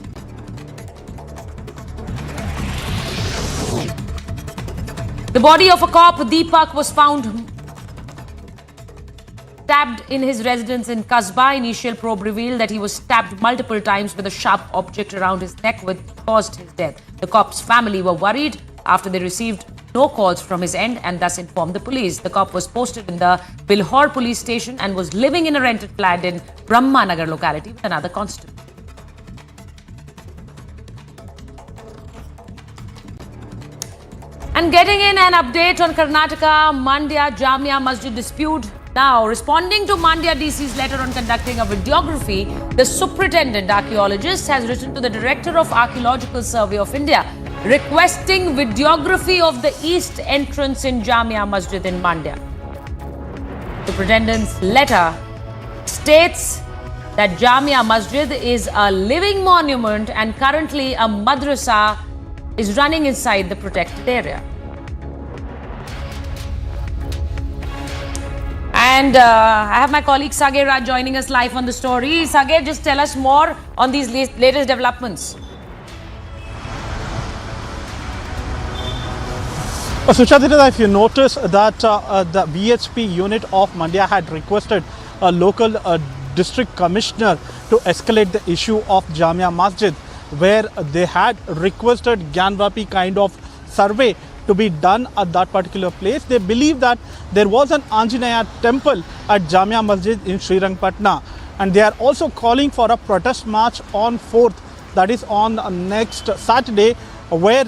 The body of a cop, Deepak, was found stabbed in his residence in Kasbah. Initial probe revealed that he was stabbed multiple times with a sharp object around his neck, which caused his death. The cop's family were worried after they received no calls from his end and thus informed the police. The cop was posted in the Bilhor police station and was living in a rented flat in Brahmanagar locality with another constable. And getting in an update on Karnataka Mandya Jamia Masjid dispute. Now, responding to Mandya DC's letter on conducting a videography, the superintendent archaeologist has written to the Director of Archaeological Survey of India requesting videography of the east entrance in Jamia Masjid in Mandya. The superintendent's letter states that Jamia Masjid is a living monument and currently a madrasa is running inside the protected area. And I have my colleague Sagar Raj joining us live on the story. Sagar, just tell us more on these latest developments. Suchadita, if you notice that the VHP unit of Mandya had requested a local district commissioner to escalate the issue of Jamia Masjid, where they had requested Gyanvapi kind of survey to be done at that particular place. They believe that there was an Anjaneya temple at Jamia Masjid in Srirangpatna, and they are also calling for a protest march on 4th, that is on next Saturday, where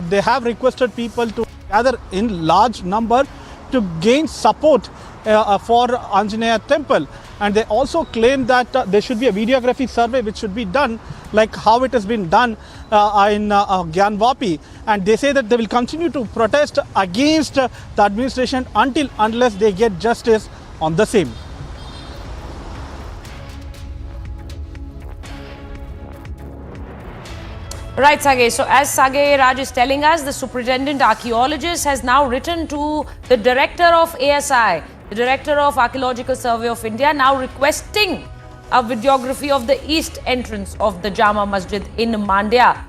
they have requested people to gather in large number to gain support for Anjaneya temple. And they also claim that there should be a videography survey which should be done like how it has been done in Gyanvapi. And they say that they will continue to protest against the administration unless they get justice on the same. Right, Sagar. So as Sagar Raj is telling us, the superintendent archaeologist has now written to the director of ASI, the Director of Archaeological Survey of India, now requesting a videography of the east entrance of the Jama Masjid in Mandya.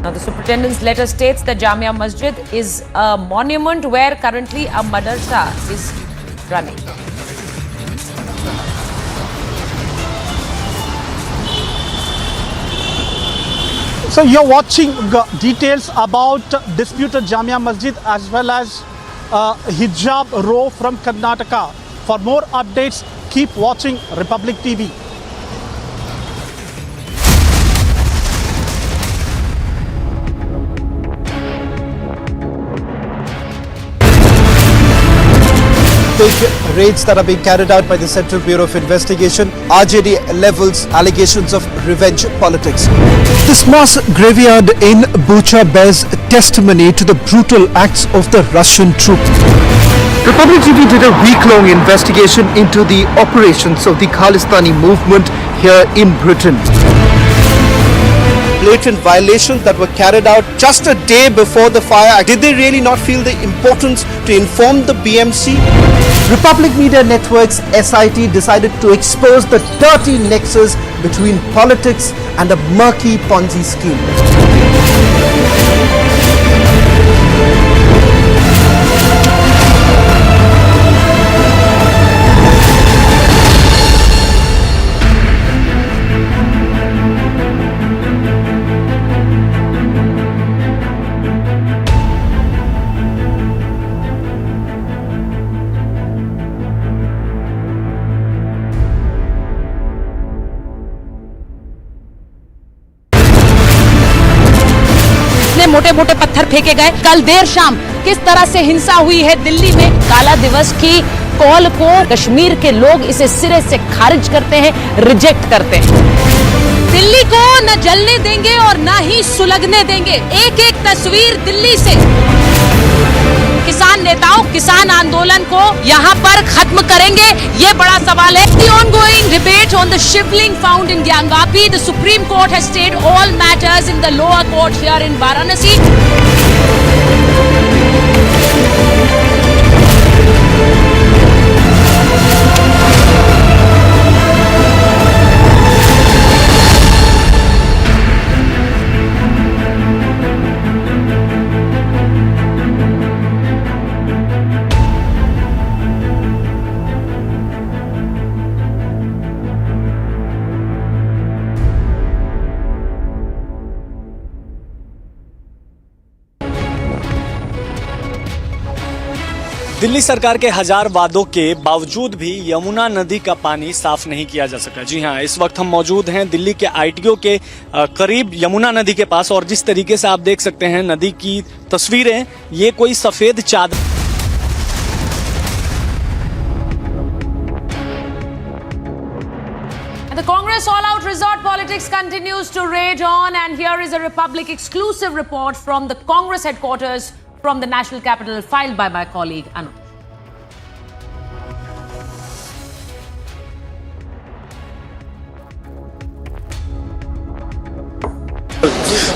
Now, the superintendent's letter states that Jamia Masjid is a monument where currently a madrasa is running. So you're watching details about disputed Jamia Masjid as well as hijab row from Karnataka. For more updates, keep watching Republic TV. Big raids that are being carried out by the Central Bureau of Investigation. RJD levels allegations of revenge politics. This mass graveyard in Bucha bears testimony to the brutal acts of the Russian troops. Republic TV did a week-long investigation into the operations of the Khalistani movement here in Britain. blatant violations that were carried out just a day before the fire? Did they really not feel the importance to inform the BMC? Republic Media Network's SIT decided to expose the dirty nexus between politics and a murky Ponzi scheme. मोटे मोटे पत्थर फेंके गए। कल देर शाम किस तरह से हिंसा हुई है दिल्ली में। काला दिवस की कॉल को कश्मीर के लोग इसे सिरे से खारिज करते हैं, रिजेक्ट करते हैं। दिल्ली को न जलने देंगे और न ही सुलगने देंगे। एक एक तस्वीर दिल्ली से। किसान नेताओं किसान आंदोलन को यहाँ पर खत्म करेंगे, ये बड़ा सवाल है। The ongoing debate on the shivling found in Gyangapi, the Supreme Court has stayed all matters in the lower court here in Varanasi. Delhi सरकार के हजार वादों के बावजूद भी यमुना नदी का पानी साफ नहीं किया जा सका। जी हां, इस वक्त हम मौजूद हैं दिल्ली के आईटीओ के करीब यमुना नदी के पास और जिस तरीके से आप देख सकते हैं नदी की तस्वीरें, ये कोई सफेद चादर। The Congress all-out resort politics continues to rage on, and here is a Republic exclusive report from the Congress headquarters from the national capital, filed by my colleague Anu.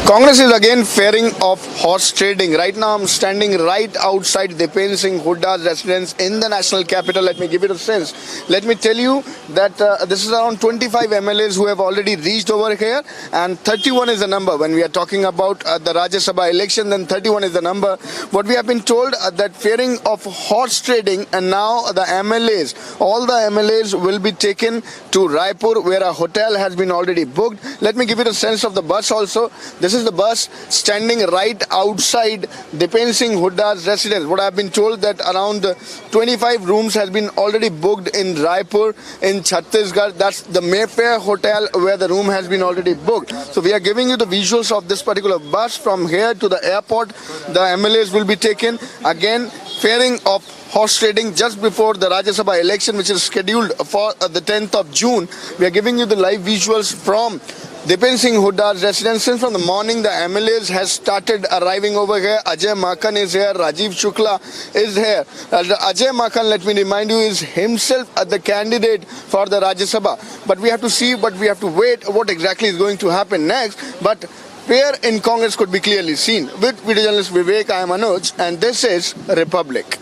Congress is again fearing of horse trading. Right now I'm standing right outside Dipen Singh Hooda's residence in the national capital. Let me give it a sense. Let me tell you that this is around 25 MLAs who have already reached over here, and 31 is the number. When we are talking about the Rajya Sabha election, then 31 is the number. What we have been told that fearing of horse trading, and now the MLAs, all the MLAs will be taken to Raipur, where a hotel has been already booked. Let me give you a sense of the bus also. This is the bus standing right outside Dipen Singh Hooda's residence. What I have been told that around 25 rooms has been already booked in Raipur, in Chhattisgarh. That's the Mayfair Hotel where the room has been already booked. So we are giving you the visuals of this particular bus from here to the airport. The MLAs will be taken again, fearing of horse trading just before the Rajya Sabha election, which is scheduled for the 10th of June. We are giving you the live visuals from Dipen Singh Hooda's residence. Since from the morning, the MLAs has started arriving over here. Ajay Makhan is here. Rajiv Shukla is here. Ajay Makhan, let me remind you, is himself the candidate for the Rajya Sabha. But we have to see, but we have to wait what exactly is going to happen next. But fear in Congress could be clearly seen. With video journalist Vivek, I am Anuj, and this is Republic.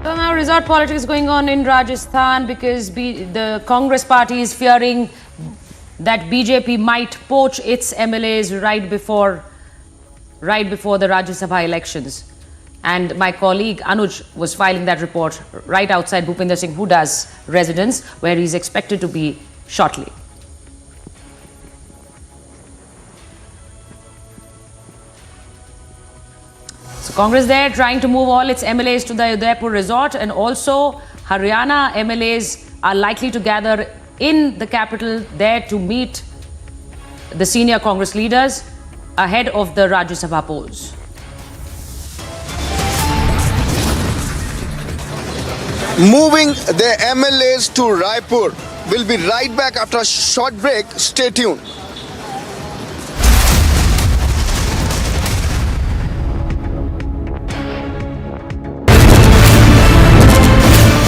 So now resort politics going on in Rajasthan because the Congress party is fearing that BJP might poach its MLAs right before the Rajya Sabha elections. And my colleague Anuj was filing that report right outside Bhupinder Singh Hooda's residence, where he is expected to be shortly. So Congress there trying to move all its MLAs to the Udaipur resort, and also Haryana MLAs are likely to gather in the capital there to meet the senior Congress leaders ahead of the Rajya Sabha polls. Moving the MLAs to Raipur. We'll be right back after a short break. Stay tuned.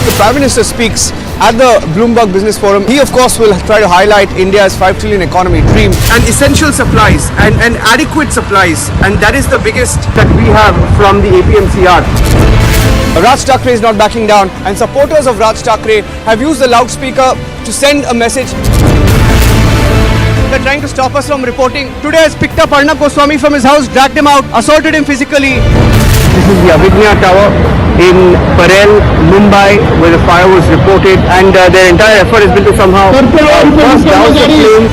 The Prime Minister speaks at the Bloomberg Business Forum. He of course will try to highlight India's 5 trillion economy dream and essential supplies and adequate supplies, and that is the biggest that we have from the APMCR. Raj Thackeray is not backing down, and supporters of Raj Thackeray have used the loudspeaker to send a message. They're trying to stop us from reporting. Today has picked up Arnab Goswami from his house, dragged him out, assaulted him physically. This is the Avigna Tower in Parel, Mumbai, where the fire was reported, and their entire effort has been to somehow burst down the flames.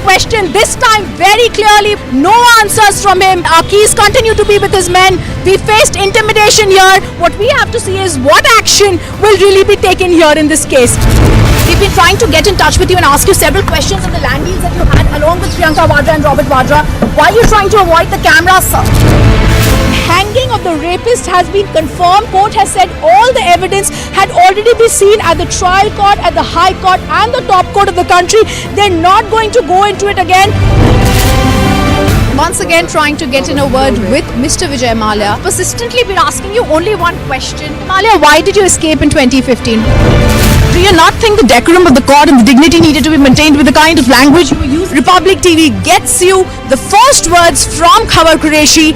Question this time very clearly, no answers from him. Our keys continue to be with his men. We faced intimidation here. What we have to see is what action will really be taken here in this case. We've been trying to get in touch with you and ask you several questions on the land deals that you had along with Priyanka Vadra and Robert Vadra. Why are you trying to avoid the camera, sir? Hanging of the rapist has been confirmed. Court has said all the evidence had already been seen at the trial court, at the high court and the top court of the country. They're not going to go into it again. Once again trying to get in a word with Mr. Vijay Mallya. Persistently been asking you only one question. Mallya, why did you escape in 2015? Do you not think the decorum of the court and the dignity needed to be maintained with the kind of language you use? Republic TV gets you the first words from Khabar Qureshi.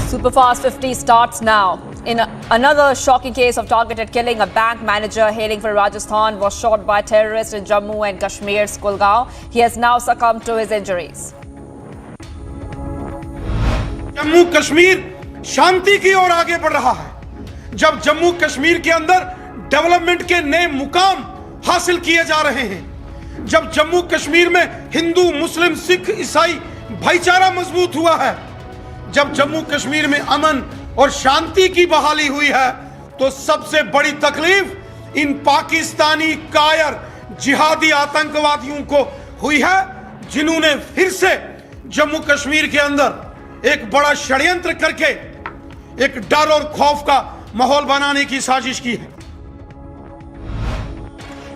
Superfast 50 starts now. In another shocking case of targeted killing, a bank manager hailing from Rajasthan was shot by terrorists in Jammu and Kashmir's Kulgaon. He has now succumbed to his injuries. Jammu Kashmir शांति की ओर आगे बढ़ रहा है। जब जम्मू कश्मीर के अंदर development के नए मुकाम हासिल किए जा रहे हैं, जब जम्मू कश्मीर में हिंदू, मुस्लिम, सिख, ईसाई भाईचारा मजबूत हुआ है, जब जम्मू कश्मीर में अमन और शांति की बहाली हुई है, तो सबसे बड़ी तकलीफ इन पाकिस्तानी कायर जिहादी आतंकवादियों को हुई है, जिन्होंने फिर से जम्मू कश्मीर के अंदर एक बड़ा षड्यंत्र करके एक डर और खौफ का माहौल बनाने की साजिश की है।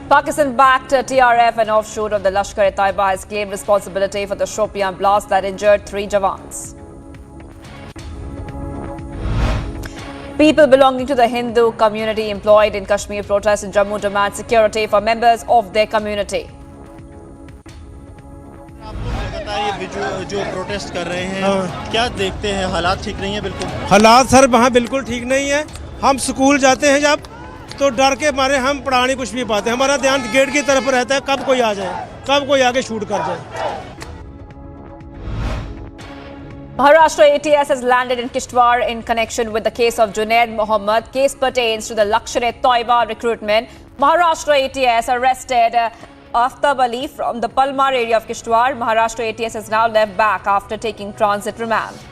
Pakistan-backed TRF, an offshoot of the Lashkar-e-Taiba, has claimed responsibility for the Shopian blast that injured 3 Jawans. People belonging to the Hindu community employed in Kashmir protests in Jammu demand security for members of their community. जो protest कर रहे हैं, क्या देखते हैं? हालात ठीक नहीं है। बिल्कुल हालात सर वहाँ बिल्कुल ठीक नहीं है। हम स्कूल जाते हैं जब, तो डर के मारे हम पढ़ा नहीं कुछ भी पाते। हमारा ध्यान गेट की तरफ रहता है, कब कोई आ जाए, कब कोई आके शूट कर जाए। Maharashtra ATS has landed in Kishtwar in connection with the case of Junaid Mohammed. Case pertains to the Lashkar-e-Taiba recruitment. Maharashtra ATS arrested Aftab Ali from the Palmar area of Kishtwar. Maharashtra ATS has now left back after taking transit remand.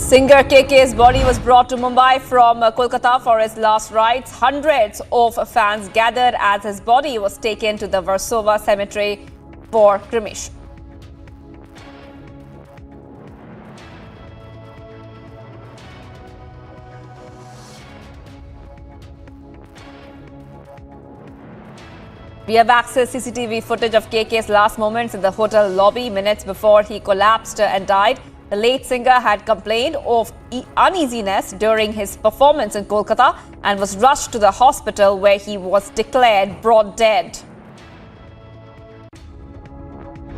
Singer KK's body was brought to Mumbai from Kolkata for his last rites. Hundreds of fans gathered as his body was taken to the Versova cemetery for cremation. We have access CCTV footage of KK's last moments in the hotel lobby minutes before he collapsed and died. The late singer had complained of uneasiness during his performance in Kolkata and was rushed to the hospital where he was declared brought dead.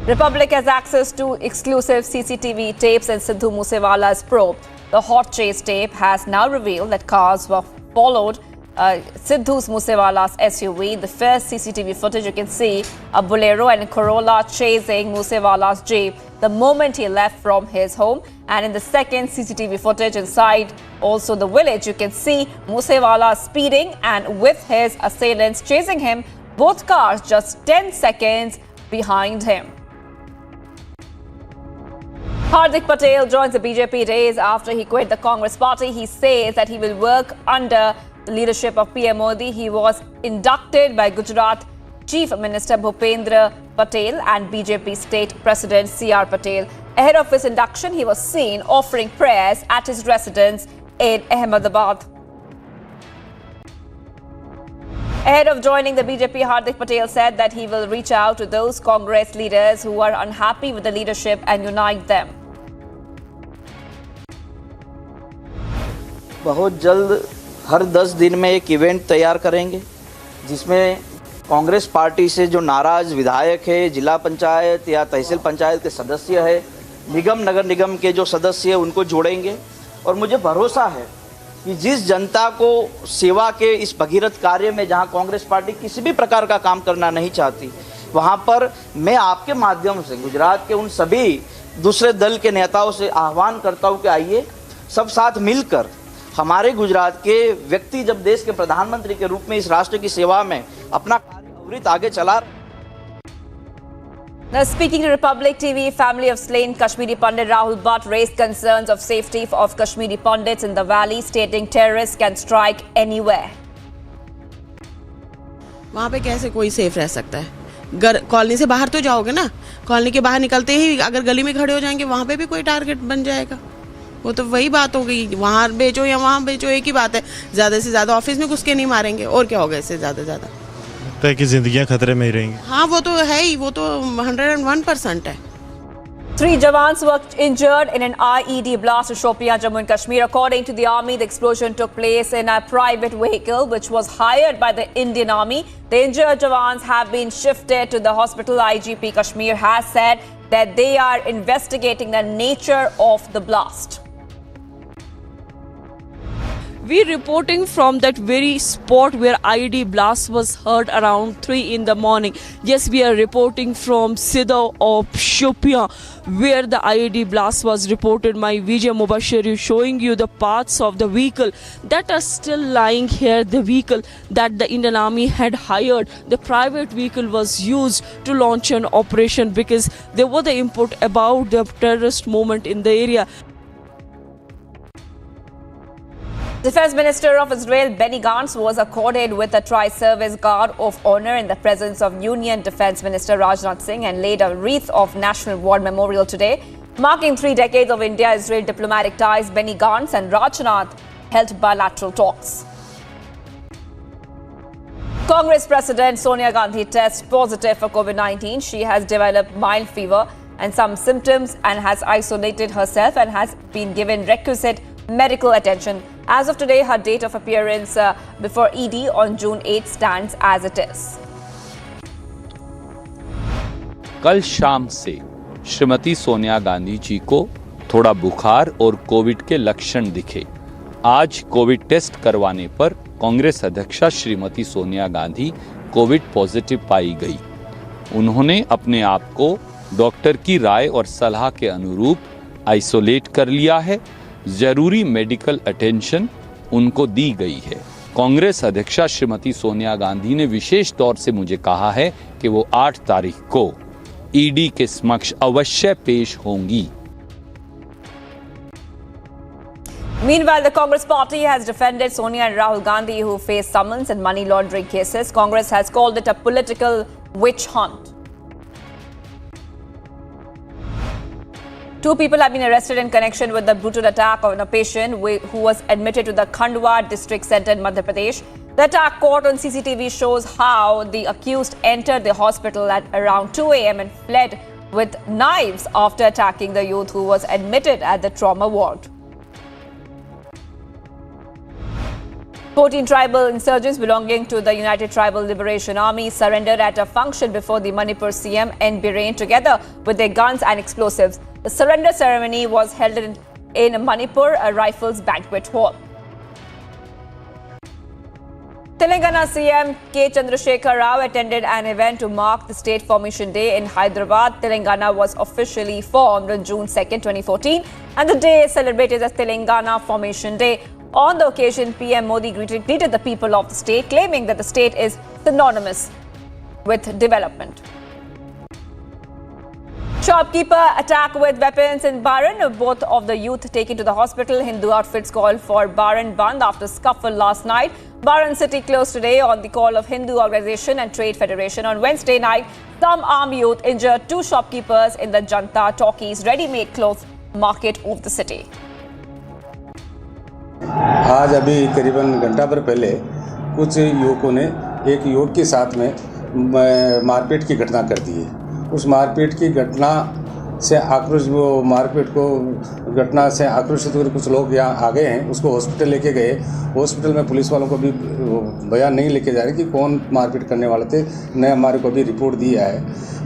Republic has access to exclusive CCTV tapes in Sidhu Moosewala's probe. The hot chase tape has now revealed that cars were followed Sidhu Moosewala's SUV. In the first CCTV footage, you can see a Bolero and a Corolla chasing Moosewala's Jeep the moment he left from his home. And in the second CCTV footage inside also the village, you can see Moosewala speeding and with his assailants chasing him, both cars just 10 seconds behind him. Hardik Patel joins the BJP days after he quit the Congress party. He says that he will work under the leadership of PM Modi. He was inducted by Gujarat Chief Minister Bhupendra Patel and BJP State President C.R. Patel. Ahead of his induction, he was seen offering prayers at his residence in Ahmedabad. Ahead of joining the BJP, Hardik Patel said that he will reach out to those Congress leaders who are unhappy with the leadership and unite them. बहुत जल्द हर 10 दिन में एक event तैयार करेंगे जिसमें Congress party से जो नाराज विधायक है, जिला पंचायत या तहसील पंचायत के सदस्य है, निगम नगर निगम के जो सदस्य है उनको जोड़ेंगे। और मुझे भरोसा है कि जिस जनता को सेवा के इस भगीरथ कार्य में जहां कांग्रेस पार्टी किसी भी प्रकार का काम करना नहीं चाहती, वहां पर मैं आपके माध्यम से गुजरात के उन सभी दूसरे दल के नेताओं से आह्वान करता हूं कि आइए सब साथ मिलकर हमारे गुजरात के व्यक्ति जब देश के प्रधानमंत्री के रूप में इस राष्ट्र की सेवा में अपना कार्य अविरत आगे चला। Now speaking to Republic TV, family of slain Kashmiri Pandit Rahul Bhatt raised concerns of safety of Kashmiri Pandits in the valley, stating terrorists can strike anywhere. वहाँ पे कैसे कोई सेफ रह सकता है? कॉलोनी से बाहर तो जाओगे ना, कॉलोनी के बाहर निकलते ही अगर गली में खड़े हो जाएंगे वहाँ पे भी कोई टारगेट बन जाएगा। वो तो वही बात हो गई, वहाँ बेचो या वहाँ बेचो एक ही बात है। ज़्यादा से ज़्यादा ऑफिस में घुस के नहीं मारेंगे, और क्या होगा इससे ज़्यादा तय की जिंदगियां खतरे में ही रहेंगी। हाँ वो तो है ही, वो तो 101% है। 3 jawans were injured in an IED blast in Shopian, Jammu and Kashmir. According to the army, the explosion took place in a private vehicle which was hired by the Indian Army. The injured jawans have been shifted to the hospital. IGP Kashmir has said that they are investigating the nature of the blast. We reporting from that very spot where IED blast was heard around 3 in the morning. Yes, we are reporting from Sidhu of Shopian where the IED blast was reported. My Vijay Mubashir is showing you the parts of the vehicle that are still lying here. The vehicle that the Indian Army had hired, the private vehicle was used to launch an operation because there was the input about the terrorist movement in the area. Defense Minister of Israel Benny Gantz was accorded with a Tri-Service Guard of Honor in the presence of Union Defense Minister Rajnath Singh and laid a wreath of National War Memorial today. Marking 3 decades of India-Israel diplomatic ties, Benny Gantz and Rajnath held bilateral talks. Congress President Sonia Gandhi tests positive for COVID-19. She has developed mild fever and some symptoms and has isolated herself and has been given requisite medical attention. As of today, her date of appearance before ED on June 8 stands as it is. कल शाम से श्रीमती सोनिया गांधी जी को थोड़ा बुखार और Covid के लक्षण दिखे। आज कोविड टेस्ट करवाने पर कांग्रेस अध्यक्षा श्रीमती सोनिया गांधी कोविड पॉजिटिव पाई गई। उन्होंने अपने आप को डॉक्टर की राय और सलाह के अनुरूप आइसोलेट कर लिया है। जरूरी मेडिकल अटेंशन उनको दी गई है। कांग्रेस अध्यक्षा श्रीमती सोनिया गांधी ने विशेष तौर से मुझे कहा है कि वो 8 तारीख को ईडी के समक्ष अवश्य पेश होंगी। Meanwhile, the Congress party has defended Sonia and Rahul Gandhi, who face summons and money laundering cases. Congress has called it a political witch hunt. 2 people have been arrested in connection with the brutal attack on a patient who was admitted to the Khandwa district center in Madhya Pradesh. The attack caught on CCTV shows how the accused entered the hospital at around 2 a.m. and fled with knives after attacking the youth who was admitted at the trauma ward. 14 tribal insurgents belonging to the United Tribal Liberation Army surrendered at a function before the Manipur CM N. Biren together with their guns and explosives. The surrender ceremony was held in Manipur Rifles Banquet Hall. Telangana CM K. Chandrasekhar Rao attended an event to mark the State Formation Day in Hyderabad. Telangana was officially formed on June 2, 2014, and the day is celebrated as Telangana Formation Day. On the occasion, PM Modi greeted the people of the state, claiming that the state is synonymous with development. Shopkeeper attack with weapons in Baran. Both of the youth taken to the hospital. Hindu outfits called for Baran Bandh after scuffle last night. Baran city closed today on the call of Hindu Organization and Trade Federation. On Wednesday night, some armed youth injured two shopkeepers in the Janta Talkies ready-made clothes market of the city. आज अभी करीबन घंटा भर पहले कुछ युवकों ने एक युवक के साथ में मारपीट की घटना कर दी है। उस मारपीट की घटना से आक्रोशित होकर कुछ लोग यहाँ आ गए हैं, उसको हॉस्पिटल लेके गए। हॉस्पिटल में पुलिस वालों को भी बयान नहीं लेके जा रहे कि कौन मारपीट करने वाले थे। ने हमारे को भी रिपोर्ट दिया है,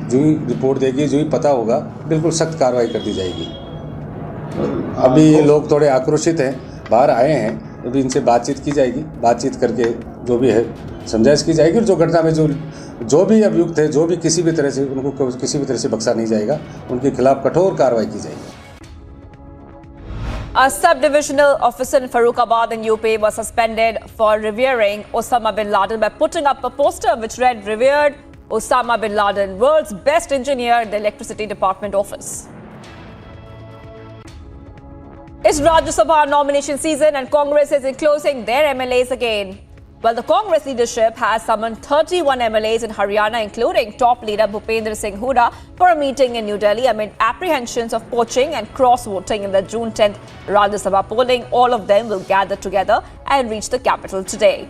जो ही रिपोर्ट देगी, जो ही पता होगा, बिल्कुल सख्त कार्रवाई कर दी जाएगी। अभी ये लोग थोड़े आक्रोशित हैं, बाहर आए हैं, अभी इनसे बातचीत की जाएगी। बातचीत करके जो भी है समझाइश की जाएगी और जो घटना में जो भी अभियुक्त है, जो भी किसी भी तरह से उनको किसी भी तरह से बख्शा नहीं जाएगा, उनके खिलाफ कठोर कार्रवाई की जाएगी। A sub-divisional officer in Farrukhabad in UP was suspended for revering Osama bin Laden by putting up a poster which read, "Revered Osama bin Laden, world's best engineer in the Electricity Department office." It's Rajya Sabha nomination season and Congress is enclosing their MLAs again. Well, the Congress leadership has summoned 31 MLAs in Haryana, including top leader Bhupendra Singh Hooda, for a meeting in New Delhi amid apprehensions of poaching and cross-voting in the June 10th Rajya Sabha polling. All of them will gather together and reach the capital today.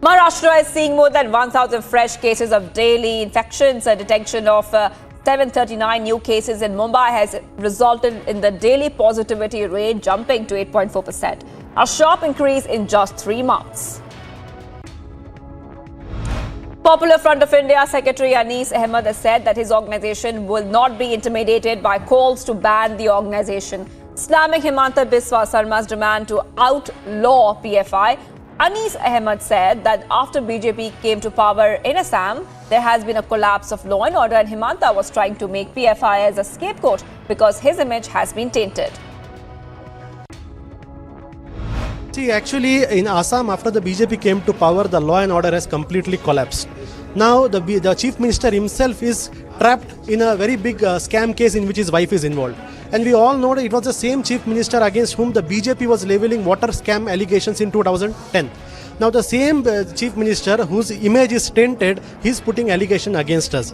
Maharashtra is seeing more than 1,000 fresh cases of daily infections. A detection of 739 new cases in Mumbai has resulted in the daily positivity rate jumping to 8.4%, a sharp increase in just 3 months. Popular Front of India Secretary Anis Ahmed has said that his organization will not be intimidated by calls to ban the organization, slamming Himanta Biswa Sarma's demand to outlaw PFI. Anis Ahmed said that after BJP came to power in Assam, there has been a collapse of law and order, and Himanta was trying to make PFI as a scapegoat because his image has been tainted. See, actually, in Assam, after the BJP came to power, the law and order has completely collapsed. Now, the Chief Minister himself is trapped in a very big scam case in which his wife is involved. And we all know that it was the same Chief Minister against whom the BJP was levelling water scam allegations in 2010. Now, the same Chief Minister whose image is tainted, he is putting allegation against us.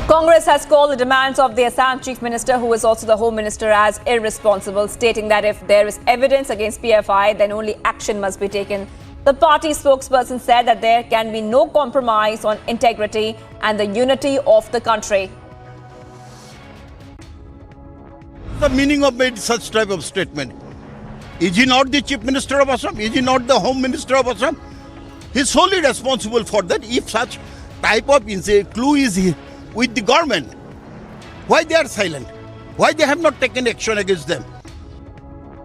Congress has called the demands of the Assam Chief Minister, who is also the Home Minister, as irresponsible, stating that if there is evidence against PFI, then only action must be taken. The party spokesperson said that there can be no compromise on integrity and the unity of the country. The meaning of such type of statement? Is he not the Chief Minister of Assam? Is he not the Home Minister of Assam? He is solely responsible for that. If such type of clue is with the government, why they are silent? Why they have not taken action against them?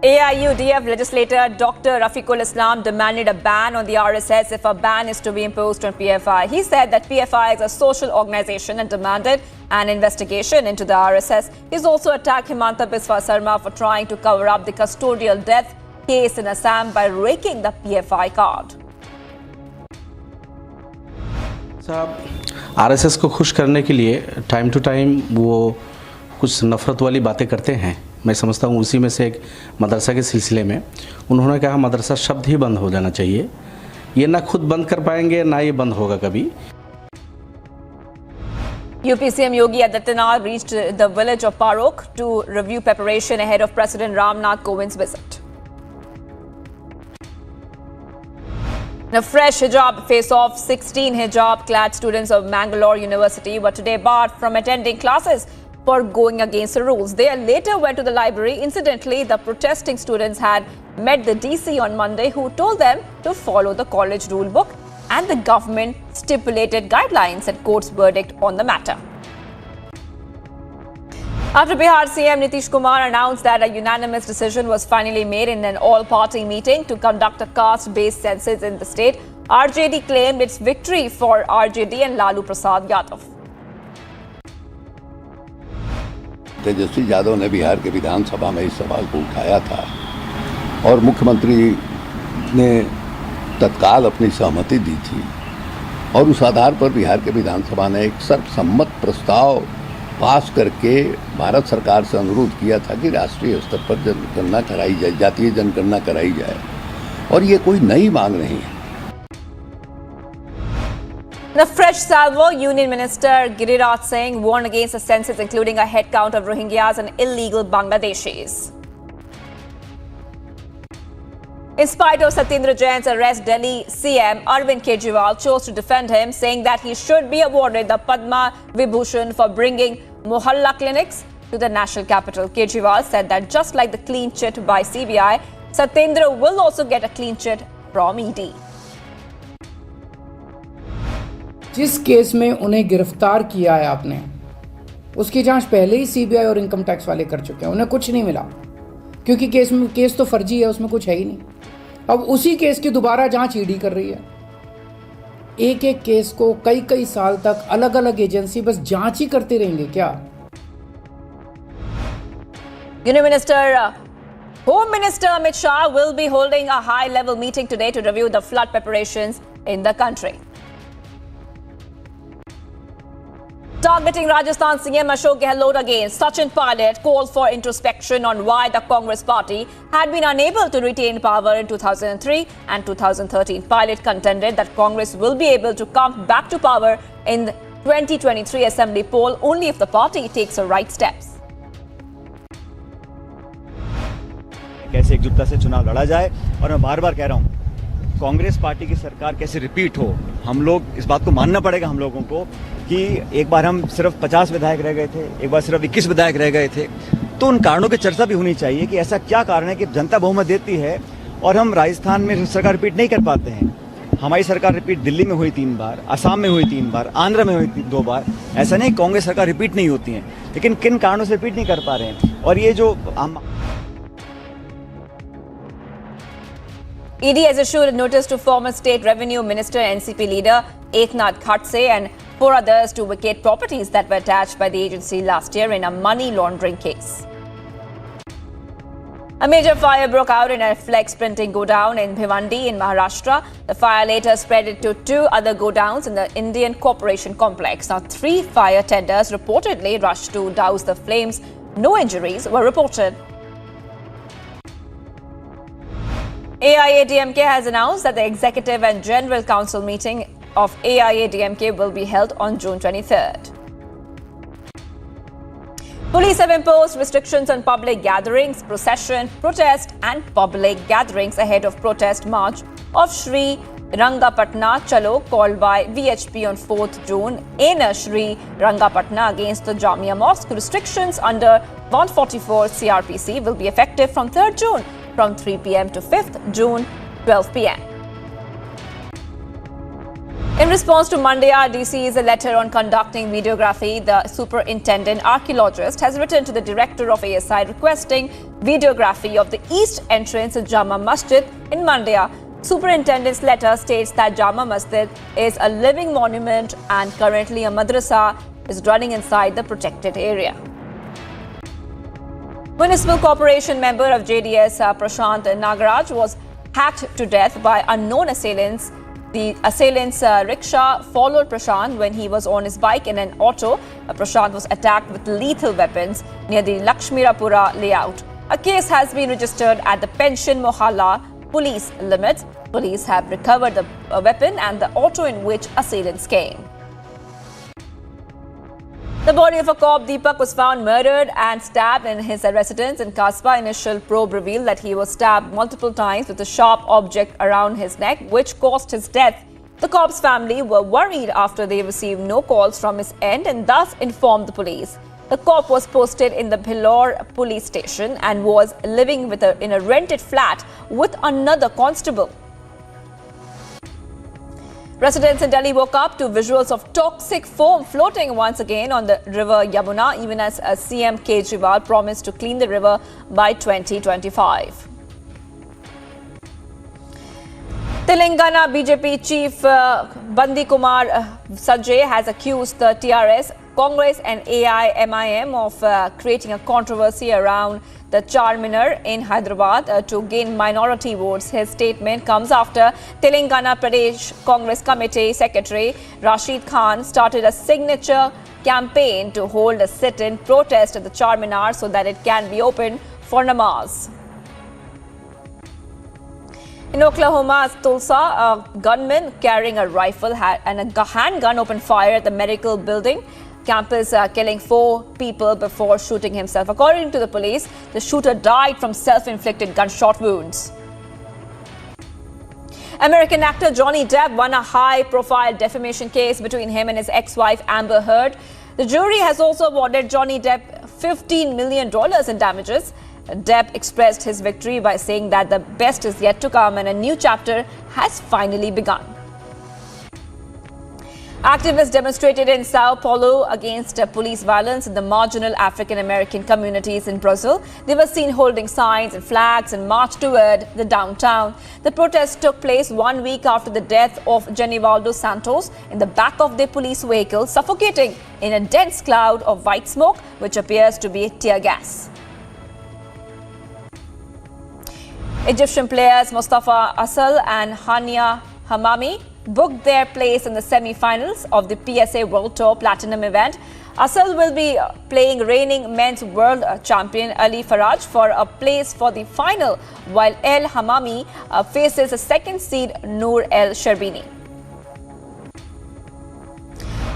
AIUDF legislator Dr. Rafiqul Islam demanded a ban on the RSS if a ban is to be imposed on PFI. He said that PFI is a social organization and demanded an investigation into the RSS. He's also attacked Himanta Biswa Sarma for trying to cover up the custodial death case in Assam by raking the PFI card. साहब, RSS को खुश करने के लिए time to time वो कुछ नफरत वाली बातें करते हैं। मैं समझता हूँ उसी में से एक मदरसा के सिलसिले में उन्होंने कहा मदरसा शब्द ही बंद हो जाना चाहिए। ये ना खुद बंद कर पाएंगे ना ये बंद होगा कभी। UP CM Yogi Adityanath reached the village of Parok to review preparation ahead of President Ram Nath Kovind's visit. In a fresh hijab face-off, 16 hijab-clad students of Mangalore University were today barred from attending classes for going against the rules. They later went to the library. Incidentally, the protesting students had met the DC on Monday, who told them to follow the college rule book and the government stipulated guidelines and court's verdict on the matter. After Bihar CM Nitish Kumar announced that a unanimous decision was finally made in an all-party meeting to conduct a caste-based census in the state, RJD claimed its victory for RJD and Lalu Prasad Yadav. Tejashwi Yadav ने बिहार के विधानसभा में इस सवाल को उठाया था और मुख्यमंत्री ने तत्काल अपनी सहमति दी थी और उस आधार पर बिहार के विधानसभा ने एक सर्वसम्मत प्रस्ताव पास करके भारत सरकार से अनुरोध किया था कि राष्ट्रीय स्तर पर जनगणना कराई जाए, जातीय जनगणना कराई जाए और ये कोई नई मांग नहीं है. The fresh salvo, Union Minister Giriraj Singh warned against a census including a head count of Rohingyas and illegal Bangladeshis. In spite of Satyendra Jain's arrest, Delhi CM Arvind Kejriwal chose to defend him, saying that he should be awarded the Padma Vibhushan for bringing Mohalla clinics to the national capital. Kejriwal said that just like the clean chit by CBI, Satyendra will also get a clean chit from ED. जिस case में उन्हें गिरफ्तार किया है आपने, उसकी जांच पहले ही सीबीआई और इनकम टैक्स वाले कर चुके हैं. उन्हें कुछ नहीं मिला क्योंकि केस तो फर्जी है, उसमें कुछ है ही नहीं. अब उसी केस की दोबारा जांच ईडी कर रही है. एक एक केस को कई साल तक अलग अलग एजेंसी बस जांच ही करते रहेंगे क्या? Union Minister, Home Minister Amit Shah will be holding a high-level meeting today to review the flood preparations in the country. Targeting Rajasthan CM Ashok Gehlot again, Sachin Pilot called for introspection on why the Congress party had been unable to retain power in 2003 and 2013. Pilot contended that Congress will be able to come back to power in the 2023 assembly poll only if the party takes the right steps. कैसे एकजुटता से चुनाव लड़ा जाए और मैं बार-बार कह रहा हूं, कांग्रेस पार्टी की सरकार कैसे रिपीट हो, हम लोग इस बात को मानना पड़ेगा हम लोगों को कि एक बार हम सिर्फ 50 विधायक रह गए थे, एक बार सिर्फ 21 विधायक रह गए थे. तो उन कारणों की चर्चा भी होनी चाहिए कि ऐसा क्या कारण है कि जनता बहुमत देती है और हम राजस्थान में सरकार रिपीट नहीं कर पाते हैं. हमारी सरकार रिपीट दिल्ली में हुई 3 बार, असम में हुई 3 बार, आंध्र में हुई 2 बार. ऐसा नहीं कांग्रेस सरकार रिपीट नहीं होती है, लेकिन किन कारणों से रिपीट नहीं कर पा रहे हैं. और ये जो ED has issued a notice to former State Revenue Minister and NCP leader Eknath Khatse and 4 others to vacate properties that were attached by the agency last year in a money laundering case. A major fire broke out in a flex printing godown in Bhiwandi in Maharashtra. The fire later spread to 2 other godowns in the Indian Corporation complex. Now, 3 fire tenders reportedly rushed to douse the flames. No injuries were reported. AIADMK has announced that the Executive and General Council meeting of AIADMK will be held on June 23rd. Police have imposed restrictions on public gatherings, procession, protest and public gatherings ahead of protest march of Sri Rangapatna Chalo called by VHP on 4th June in Sri Rangapatna against the Jamia Mosque. Restrictions under 144 CRPC will be effective from 3rd June from 3 p.m. to 5th June 12 p.m. In response to Mandya DC's letter on conducting videography, the superintendent archaeologist has written to the director of ASI requesting videography of the east entrance to Jama Masjid in Mandya. Superintendent's letter states that Jama Masjid is a living monument and currently a madrasa is running inside the protected area. Municipal Corporation member of JDS Prashant Nagaraj was hacked to death by unknown assailants. The assailants' rickshaw followed Prashant when he was on his bike in an auto. Prashant was attacked with lethal weapons near the Lakshmirapura layout. A case has been registered at the Pension Mohalla police limits. Police have recovered the weapon and the auto in which assailants came. The body of a cop, Deepak, was found murdered and stabbed in his residence in Kasba. Initial probe revealed that he was stabbed multiple times with a sharp object around his neck, which caused his death. The cop's family were worried after they received no calls from his end and thus informed the police. The cop was posted in the Bhilor police station and was living in a rented flat with another constable. Residents in Delhi woke up to visuals of toxic foam floating once again on the river Yamuna, even as CM Kejriwal promised to clean the river by 2025. Telangana BJP chief Bandi Kumar Sanjay has accused the TRS, Congress and AIMIM of creating a controversy around the Charminar in Hyderabad to gain minority votes. His statement comes after Telangana Pradesh Congress Committee Secretary Rashid Khan started a signature campaign to hold a sit-in protest at the Charminar so that it can be opened for namaz. In Oklahoma's Tulsa, a gunman carrying a rifle and a handgun opened fire at the medical building campus, killing 4 people before shooting himself. According to the police, the shooter died from self-inflicted gunshot wounds. American actor Johnny Depp won a high-profile defamation case between him and his ex-wife Amber Heard. The jury has also awarded Johnny Depp $15 million in damages. Depp expressed his victory by saying that the best is yet to come and a new chapter has finally begun. Activists demonstrated in Sao Paulo against police violence in the marginal African American communities in Brazil. They were seen holding signs and flags and marched toward the downtown. The protest took place 1 week after the death of Genivaldo Santos in the back of their police vehicle, suffocating in a dense cloud of white smoke, which appears to be tear gas. Egyptian players Mustafa Asal and Hania Hamami booked their place in the semi-finals of the PSA World Tour Platinum event. Asal will be playing reigning men's world champion Ali Faraj for a place for the final, while El Hamami faces a second seed Noor El Sherbini.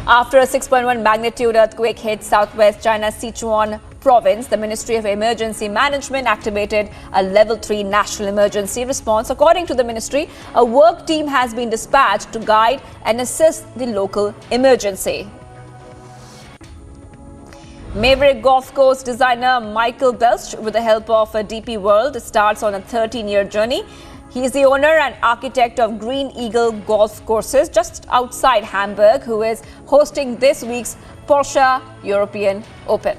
After a 6.1 magnitude earthquake hit southwest China's Sichuan province, the Ministry of Emergency Management activated a level 3 national emergency response. According to the ministry, a work team has been dispatched to guide and assist the local emergency. Maverick golf course designer Michael Belch, with the help of DP World, starts on a 13-year journey. He is the owner and architect of Green Eagle Golf Courses just outside Hamburg, who is hosting this week's Porsche European Open.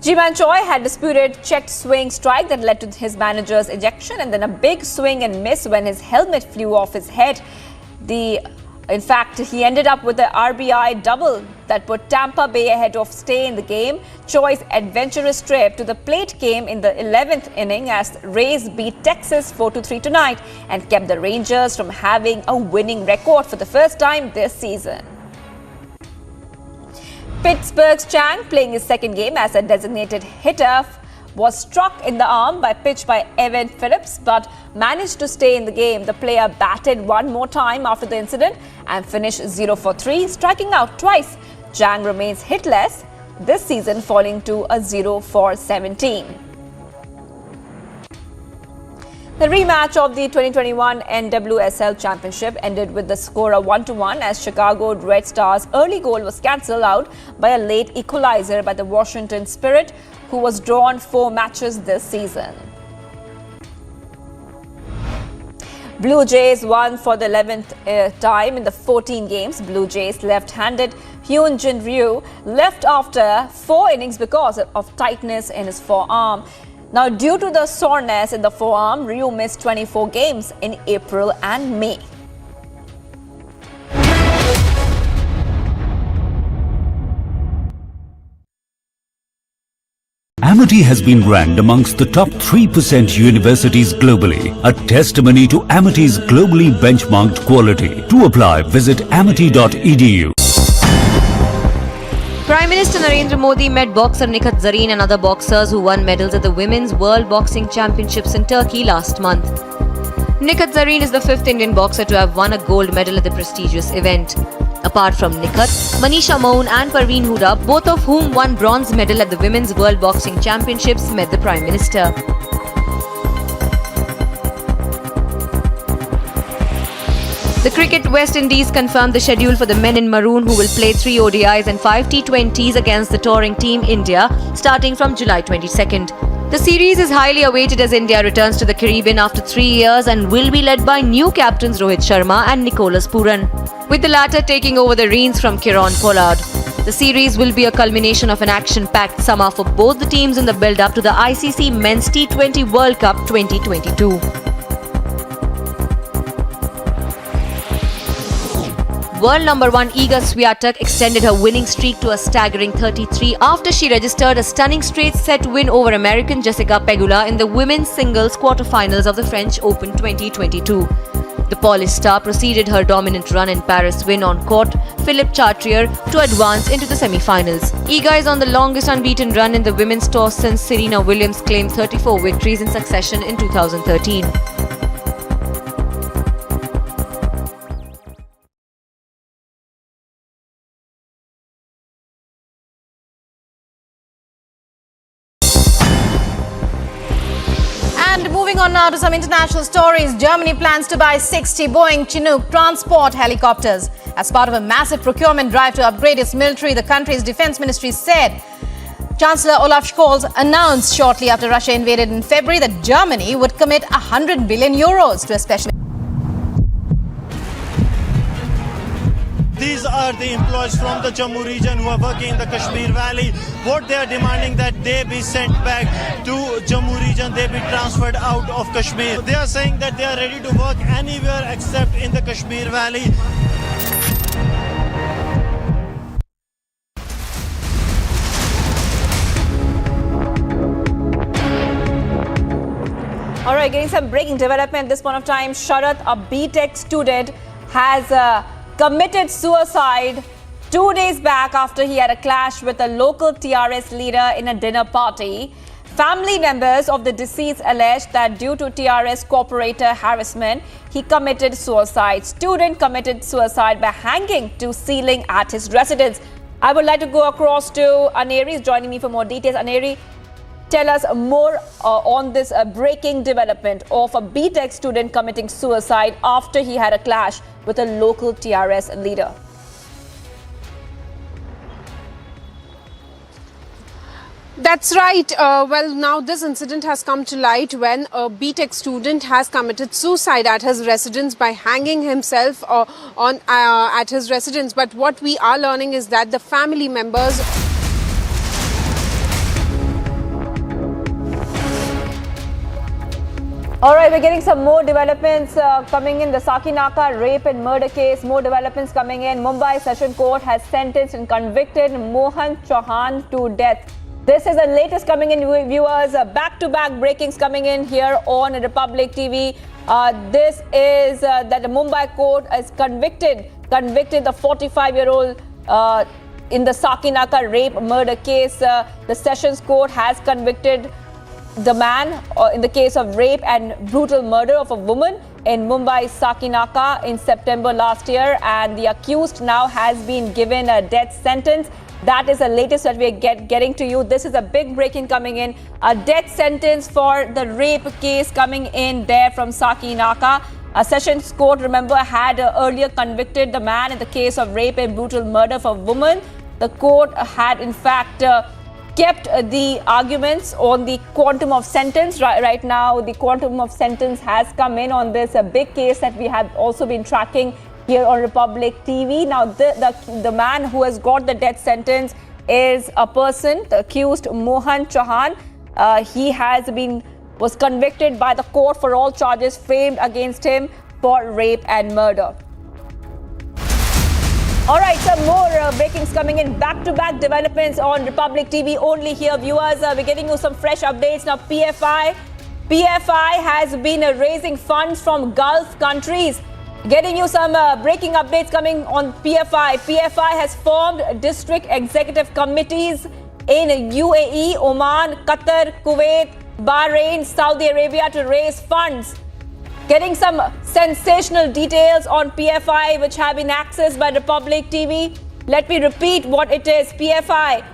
Ji-Man Choi had disputed checked swing strike that led to his manager's ejection and then a big swing and miss when his helmet flew off his head. In fact, he ended up with an RBI double that put Tampa Bay ahead of stay in the game. Choi's adventurous trip to the plate came in the 11th inning as Rays beat Texas 4-3 tonight and kept the Rangers from having a winning record for the first time this season. Pittsburgh's Chang, playing his second game as a designated hitter, was struck in the arm by pitch by Evan Phillips but managed to stay in the game. The player batted one more time after the incident and finished 0 for 3, striking out twice. Chang remains hitless this season, falling to a 0 for 17. The rematch of the 2021 NWSL Championship ended with the score of 1-1 as Chicago Red Stars' early goal was cancelled out by a late equalizer by the Washington Spirit, who was drawn 4 matches this season. Blue Jays won for the 11th time in the 14 games. Blue Jays left-handed Hyun-Jin Ryu left after 4 innings because of tightness in his forearm. Now, due to the soreness in the forearm, Ryu missed 24 games in April and May. Amity has been ranked amongst the top 3% universities globally, a testimony to Amity's globally benchmarked quality. To apply, visit amity.edu. Prime Minister Narendra Modi met boxer Nikat Zareen and other boxers who won medals at the Women's World Boxing Championships in Turkey last month. Nikat Zareen is the 5th Indian boxer to have won a gold medal at the prestigious event. Apart from Nikhat, Manisha Mohan and Parveen Huda, both of whom won bronze medal at the Women's World Boxing Championships, met the Prime Minister. The Cricket West Indies confirmed the schedule for the men in maroon, who will play 3 ODIs and 5 T20s against the touring team India starting from July 22nd. The series is highly awaited as India returns to the Caribbean after 3 years and will be led by new captains Rohit Sharma and Nicholas Pooran, with the latter taking over the reins from Kieron Pollard. The series will be a culmination of an action-packed summer for both the teams in the build-up to the ICC Men's T20 World Cup 2022. World number 1 Iga Swiatek extended her winning streak to a staggering 33 after she registered a stunning straight-set win over American Jessica Pegula in the women's singles quarterfinals of the French Open 2022. The Polish star proceeded her dominant run in Paris win on court Philippe Chatrier to advance into the semi-finals. Iga is on the longest unbeaten run in the women's tour since Serena Williams claimed 34 victories in succession in 2013. And moving on now to some international stories. Germany plans to buy 60 Boeing Chinook transport helicopters. As part of a massive procurement drive to upgrade its military, the country's defense ministry said. Chancellor Olaf Scholz announced shortly after Russia invaded in February that Germany would commit 100 billion euros to a special... These are the employees from the Jammu region who are working in the Kashmir Valley. What they are demanding that they be sent back to Jammu region, they be transferred out of Kashmir. They are saying that they are ready to work anywhere except in the Kashmir Valley. All right, getting some breaking development at this point of time. Sharat, a BTech student, has committed suicide 2 days back after he had a clash with a local TRS leader in a dinner party. Family members of the deceased alleged that due to TRS corporator harassment, he committed suicide. Student committed suicide by hanging to ceiling at his residence. I would like to go across to Aneri, is joining me for more details. Aneri, tell us more on this breaking development of a BTech student committing suicide after he had a clash with a local TRS leader. That's right. Well, now this incident has come to light when a BTech student has committed suicide at his residence by hanging himself at his residence. But what we are learning is that the family members... All right, we're getting some more developments coming in. The Sakinaka rape and murder case, more developments coming in. Mumbai Session Court has sentenced and convicted Mohan Chauhan to death. This is the latest coming in, viewers. Back-to-back breakings coming in here on Republic TV. This is that the Mumbai court has convicted the 45-year-old in the Sakinaka rape murder case. The Sessions Court has convicted the man in the case of rape and brutal murder of a woman in Mumbai Sakinaka in September last year, and the accused now has been given a death sentence. That is the latest that we are getting to you. This is a big breaking coming in. A death sentence for the rape case coming in there from Sakinaka. A Sessions Court, remember, had earlier convicted the man in the case of rape and brutal murder of a woman. The court had in fact kept the arguments on the quantum of sentence. Right now, the quantum of sentence has come in on this big case that we have also been tracking here on Republic TV. Now, the man who has got the death sentence is a person, the accused Mohan Chauhan. He was convicted by the court for all charges framed against him for rape and murder. All right, some more breakings coming in. Back-to-back developments on Republic TV only here, viewers. We're getting you some fresh updates now. PFI has been raising funds from Gulf countries. Getting you some breaking updates coming on PFI. PFI has formed district executive committees in UAE, Oman, Qatar, Kuwait, Bahrain, Saudi Arabia to raise funds Getting some sensational details on PFI which have been accessed by Republic TV. Let me repeat what it is. PFI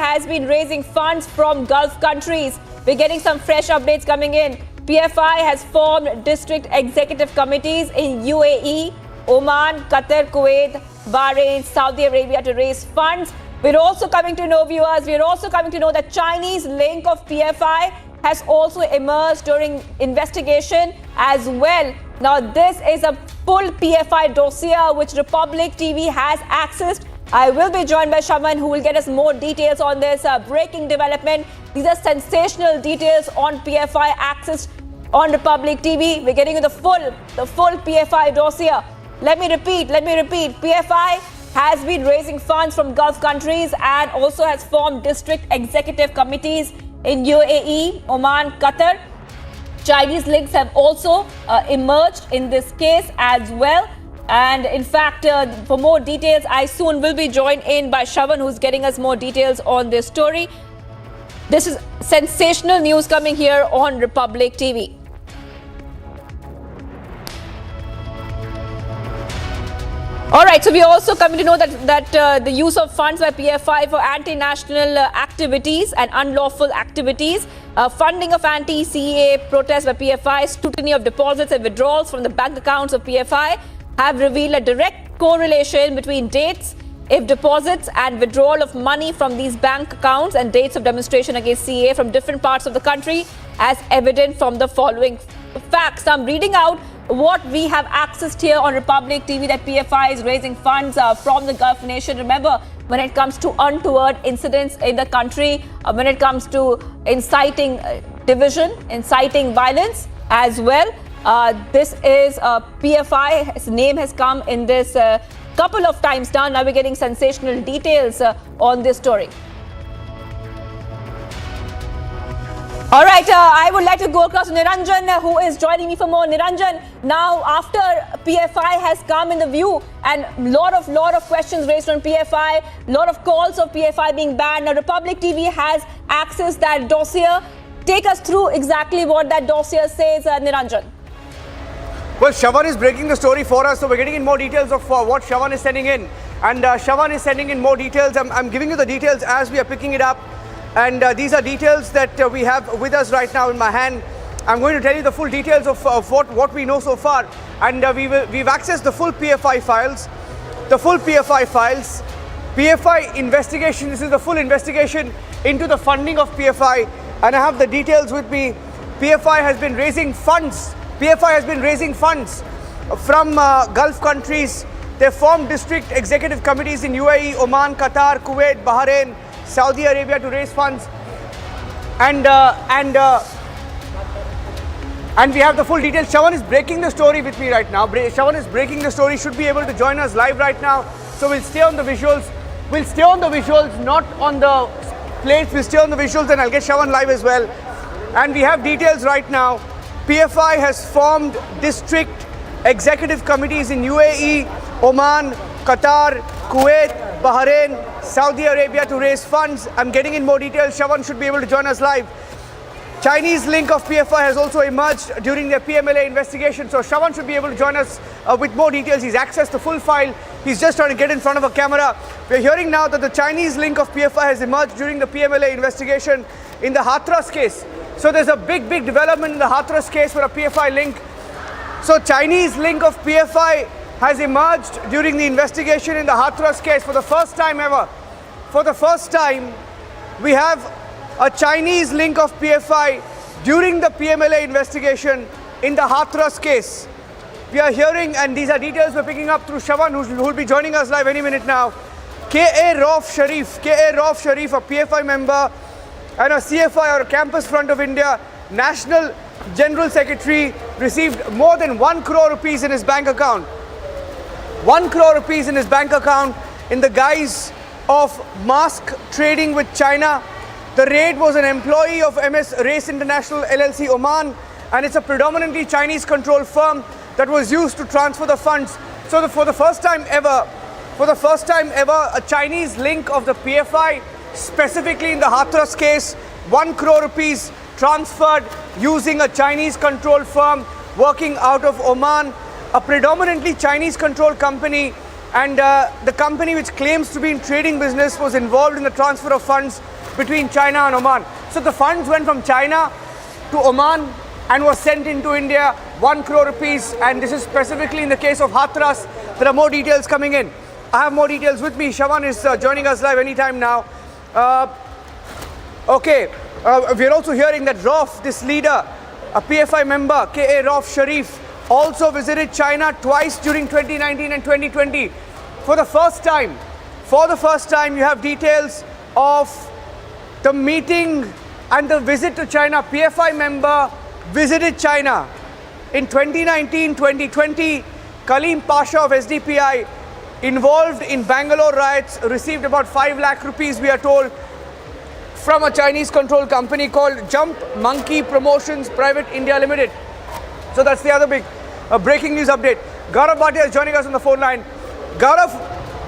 has been raising funds from Gulf countries. We're getting some fresh updates coming in. PFI has formed district executive committees in UAE, Oman, Qatar, Kuwait, Bahrain, Saudi Arabia to raise funds. We're also coming to know, viewers, that Chinese link of PFI has also emerged during investigation as well. Now, this is a full PFI dossier which Republic TV has accessed. I will be joined by Shaman, who will get us more details on this breaking development. These are sensational details on PFI accessed on Republic TV. We're getting you the full PFI dossier. Let me repeat. PFI has been raising funds from Gulf countries and also has formed district executive committees in UAE, Oman, Qatar. Chinese links have also emerged in this case as well. And in fact, for more details, I soon will be joined in by Shavan, who's getting us more details on this story. This is sensational news coming here on Republic TV. All right, so we are also coming to know that the use of funds by PFI for anti-national activities and unlawful activities, funding of anti-CEA protests by PFI, scrutiny of deposits and withdrawals from the bank accounts of PFI have revealed a direct correlation between dates if deposits and withdrawal of money from these bank accounts and dates of demonstration against CEA from different parts of the country, as evident from the following facts. I'm reading out what we have accessed here on Republic TV, that PFI is raising funds from the Gulf nation. Remember, when it comes to untoward incidents in the country, when it comes to inciting division, inciting violence as well, this is PFI's name has come in this couple of times now. Now we're getting sensational details on this story. All right, I would like to go across to Niranjan, who is joining me for more. Niranjan, now after PFI has come in the view and lot of questions raised on PFI, lot of calls of PFI being banned. Now Republic TV has accessed that dossier. Take us through exactly what that dossier says, Niranjan. Well, Shavan is breaking the story for us, so we're getting in more details of what Shavan is sending in. And Shavan is sending in more details. I'm giving you the details as we are picking it up. And these are details that we have with us right now in my hand. I'm going to tell you the full details of what we know so far. And we've accessed the full PFI files. PFI investigation. This is the full investigation into the funding of PFI. And I have the details with me. PFI has been raising funds. From Gulf countries. They formed district executive committees in UAE, Oman, Qatar, Kuwait, Bahrain, Saudi Arabia to raise funds. And we have the full details. Shavan is breaking the story with me right now. Shavan is breaking the story. Should be able to join us live right now. So we'll stay on the visuals. Not on the plates. We'll stay on the visuals and I'll get Shavan live as well. And we have details right now. PFI has formed district executive committees in UAE, Oman, Qatar, Kuwait, Bahrain, Saudi Arabia to raise funds. I'm getting in more details. Shavan should be able to join us live. Chinese link of PFI has also emerged during their PMLA investigation. So Shavan should be able to join us with more details. He's accessed the full file. He's just trying to get in front of a camera. We're hearing now that the Chinese link of PFI has emerged during the PMLA investigation in the Hathras case. So there's a big development in the Hathras case for a PFI link. So Chinese link of PFI has emerged during the investigation in the Hathras case for the first time ever. For the first time, we have a Chinese link of PFI during the PMLA investigation in the Hathras case. We are hearing, and these are details we're picking up through Shavan, who will be joining us live any minute now. K.A. Rauf Sharif, a PFI member and a CFI or a Campus Front of India National General Secretary, received more than 1 crore rupees in his bank account. 1 crore rupees in his bank account in the guise of mask trading with China. The raid was an employee of MS Race International LLC Oman, and it's a predominantly Chinese controlled firm that was used to transfer the funds. So for the first time ever, a Chinese link of the PFI, specifically in the Hathras case, 1 crore rupees transferred using a Chinese controlled firm working out of Oman, a predominantly Chinese-controlled company, and the company which claims to be in trading business was involved in the transfer of funds between China and Oman. So the funds went from China to Oman and was sent into India, 1 crore rupees, and this is specifically in the case of Hathras. There are more details coming in. I have more details with me. Shawan is joining us live anytime now. We're also hearing that Rauf, this leader, a PFI member, K.A. Rauf Sharif, also visited China twice during 2019 and 2020. For the first time, you have details of the meeting and the visit to China. PFI member visited China in 2019-2020. Kaleem Pasha of SDPI, involved in Bangalore riots, received about 5 lakh rupees, we are told, from a Chinese-controlled company called Jump Monkey Promotions Private India Limited. So that's the other big breaking news update. Gaurav Bhatia is joining us on the phone line. Gaurav,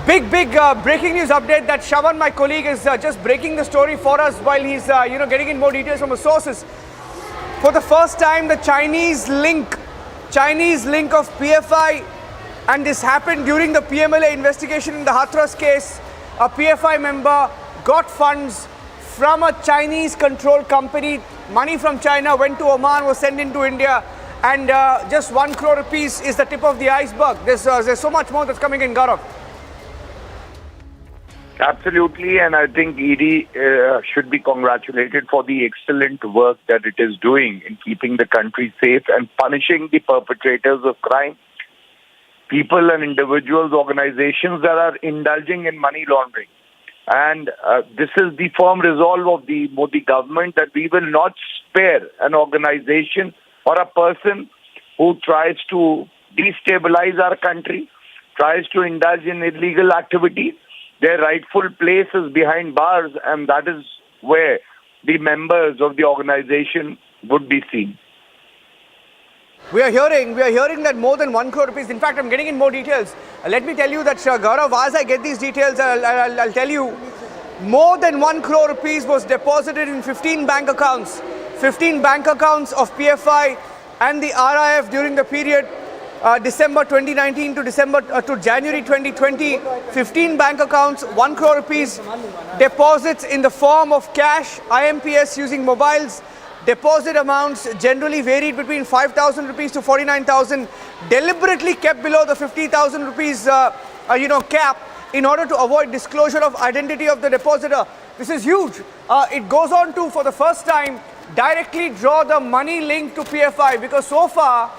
big breaking news update that Shawan, my colleague, is just breaking the story for us while he's getting in more details from the sources. For the first time, the Chinese link of PFI, and this happened during the PMLA investigation in the Hathras case. A PFI member got funds from a Chinese-controlled company. Money from China went to Oman, was sent into India, and just 1 crore rupees is the tip of the iceberg. There's so much more that's coming in, Gaurav. Absolutely, and I think ED should be congratulated for the excellent work that it is doing in keeping the country safe and punishing the perpetrators of crime. People and individuals, organizations that are indulging in money laundering. And this is the firm resolve of the Modi government that we will not spare an organization or a person who tries to destabilize our country, tries to indulge in illegal activities. Their rightful place is behind bars, and that is where the members of the organization would be seen. We are hearing that more than 1 crore rupees. In fact, I'm getting in more details. Let me tell you that, Gaurav, as I get these details, I'll tell you, more than 1 crore rupees was deposited in 15 bank accounts. 15 bank accounts of PFI and the RIF during the period December 2019 to January 2020. 15 bank accounts, 1 crore rupees, deposits in the form of cash, IMPS using mobiles. Deposit amounts generally varied between 5,000 rupees to 49,000, deliberately kept below the 50,000 rupees cap in order to avoid disclosure of identity of the depositor. This is huge. It goes on to, for the first time, directly draw the money linked to PFI, because so far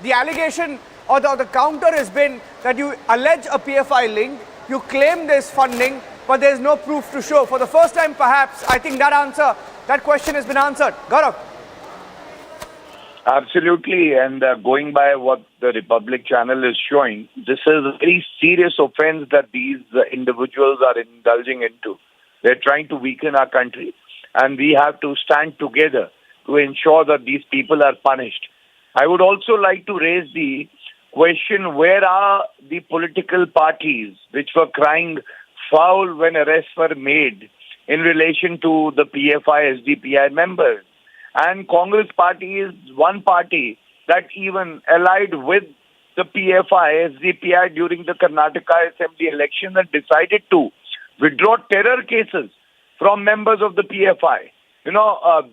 the allegation or the counter has been that you allege a PFI link, you claim there's funding, but there's no proof to show. For the first time, perhaps, I think that question has been answered. Gaurav. Absolutely, and going by what the Republic channel is showing, this is a very serious offense that these individuals are indulging into. They're trying to weaken our country, and we have to stand together to ensure that these people are punished. I would also like to raise the question, where are the political parties which were crying foul when arrests were made in relation to the PFI SDPI members? And Congress party is one party that even allied with the PFI SDPI during the Karnataka Assembly election and decided to withdraw terror cases from members of the PFI.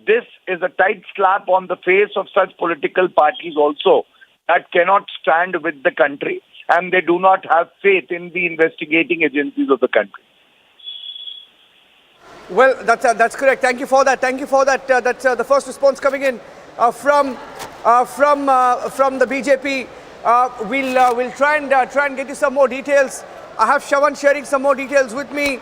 This is a tight slap on the face of such political parties also that cannot stand with the country, and they do not have faith in the investigating agencies of the country. Well, that's correct. Thank you for that. That's the first response coming in from the BJP. We'll try and get you some more details. I have Shawan sharing some more details with me,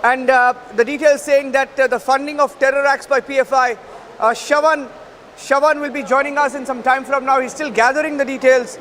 and the details saying that the funding of terror acts by PFI. Shawan will be joining us in some time from now. He's still gathering the details.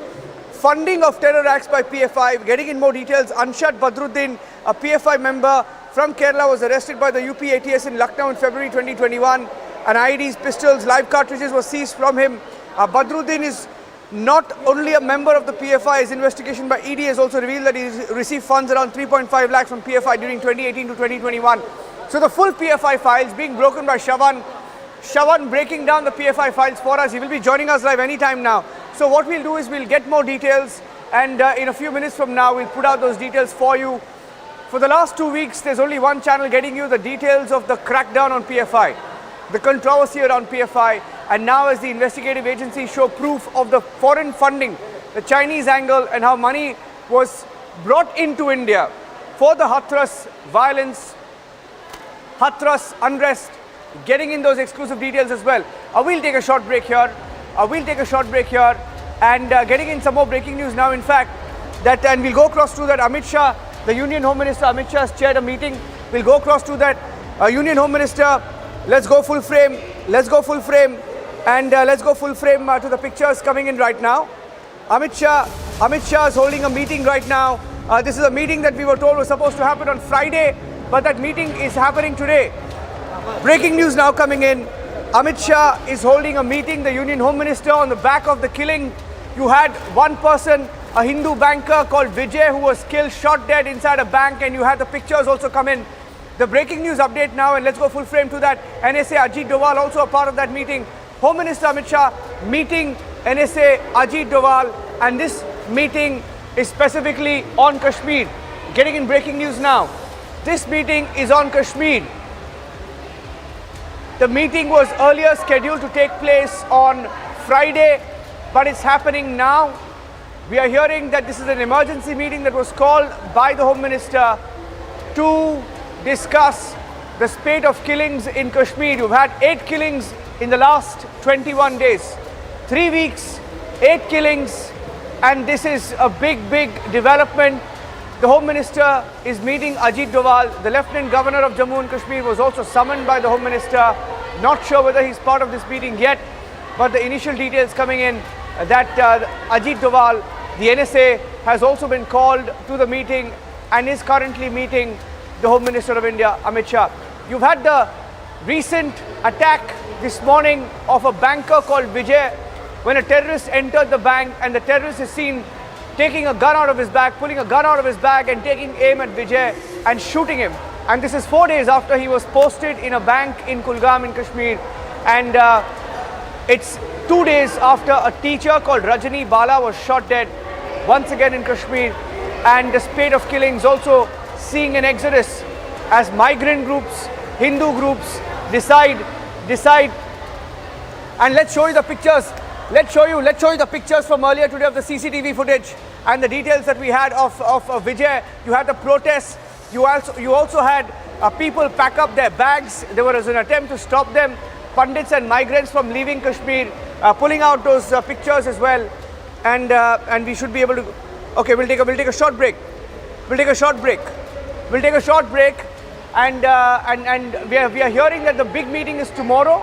Funding of terror acts by PFI. Getting in more details. Anshat Badruddin, a PFI member from Kerala, was arrested by the UP ATS in Lucknow in February 2021. And IEDs, pistols, live cartridges were seized from him. Badruddin is not only a member of the PFI. His investigation by ED has also revealed that he received funds around 3.5 lakhs from PFI during 2018 to 2021. So the full PFI files being broken by Shawan breaking down the PFI files for us. He will be joining us live anytime now. So what we'll do is we'll get more details, and in a few minutes from now we'll put out those details for you. For the last 2 weeks, there's only one channel getting you the details of the crackdown on PFI, the controversy around PFI, and now as the investigative agencies show proof of the foreign funding, the Chinese angle, and how money was brought into India for the Hathras violence, Hathras unrest, getting in those exclusive details as well. We'll take a short break here. And getting in some more breaking news now, in fact, and we'll go across to that. Amit Shah, the Union Home Minister, Amit Shah has chaired a meeting. We'll go across to that. Union Home Minister, let's go full frame, and let's go full frame to the pictures coming in right now. Amit Shah is holding a meeting right now. This is a meeting that we were told was supposed to happen on Friday, but that meeting is happening today. Breaking news now coming in. Amit Shah is holding a meeting, the Union Home Minister, on the back of the killing. You had one person, a Hindu banker called Vijay, who was killed, shot dead inside a bank, and you had the pictures also come in. The breaking news update now, and let's go full frame to that. NSA Ajit Doval also a part of that meeting. Home Minister Amit Shah meeting NSA Ajit Doval, and this meeting is specifically on Kashmir. Getting in breaking news now. This meeting is on Kashmir. The meeting was earlier scheduled to take place on Friday, but it's happening now. We are hearing that this is an emergency meeting that was called by the Home Minister to discuss the spate of killings in Kashmir. You've had 8 killings in the last 21 days. 3 weeks, 8 killings, and this is a big development. The Home Minister is meeting Ajit Doval. The Lieutenant Governor of Jammu and Kashmir was also summoned by the Home Minister. Not sure whether he's part of this meeting yet, but the initial details coming in that Ajit Doval, the NSA, has also been called to the meeting and is currently meeting the Home Minister of India, Amit Shah. You've had the recent attack this morning of a banker called Vijay, when a terrorist entered the bank, and the terrorist is seen taking a gun out of his bag, pulling a gun out of his bag and taking aim at Vijay and shooting him. And this is 4 days after he was posted in a bank in Kulgam in Kashmir. And it's 2 days after a teacher called Rajani Bala was shot dead once again in Kashmir. And the spate of killings also seeing an exodus as migrant groups, Hindu groups decide. And let's show you the pictures. Let's show you the pictures from earlier today of the CCTV footage and the details that we had of Vijay. You had the protests. You also had people pack up their bags. There was an attempt to stop them. Pundits and migrants from leaving Kashmir, pulling out those pictures as well. And we should be able to. Okay, we'll take a short break. And we are hearing that the big meeting is tomorrow.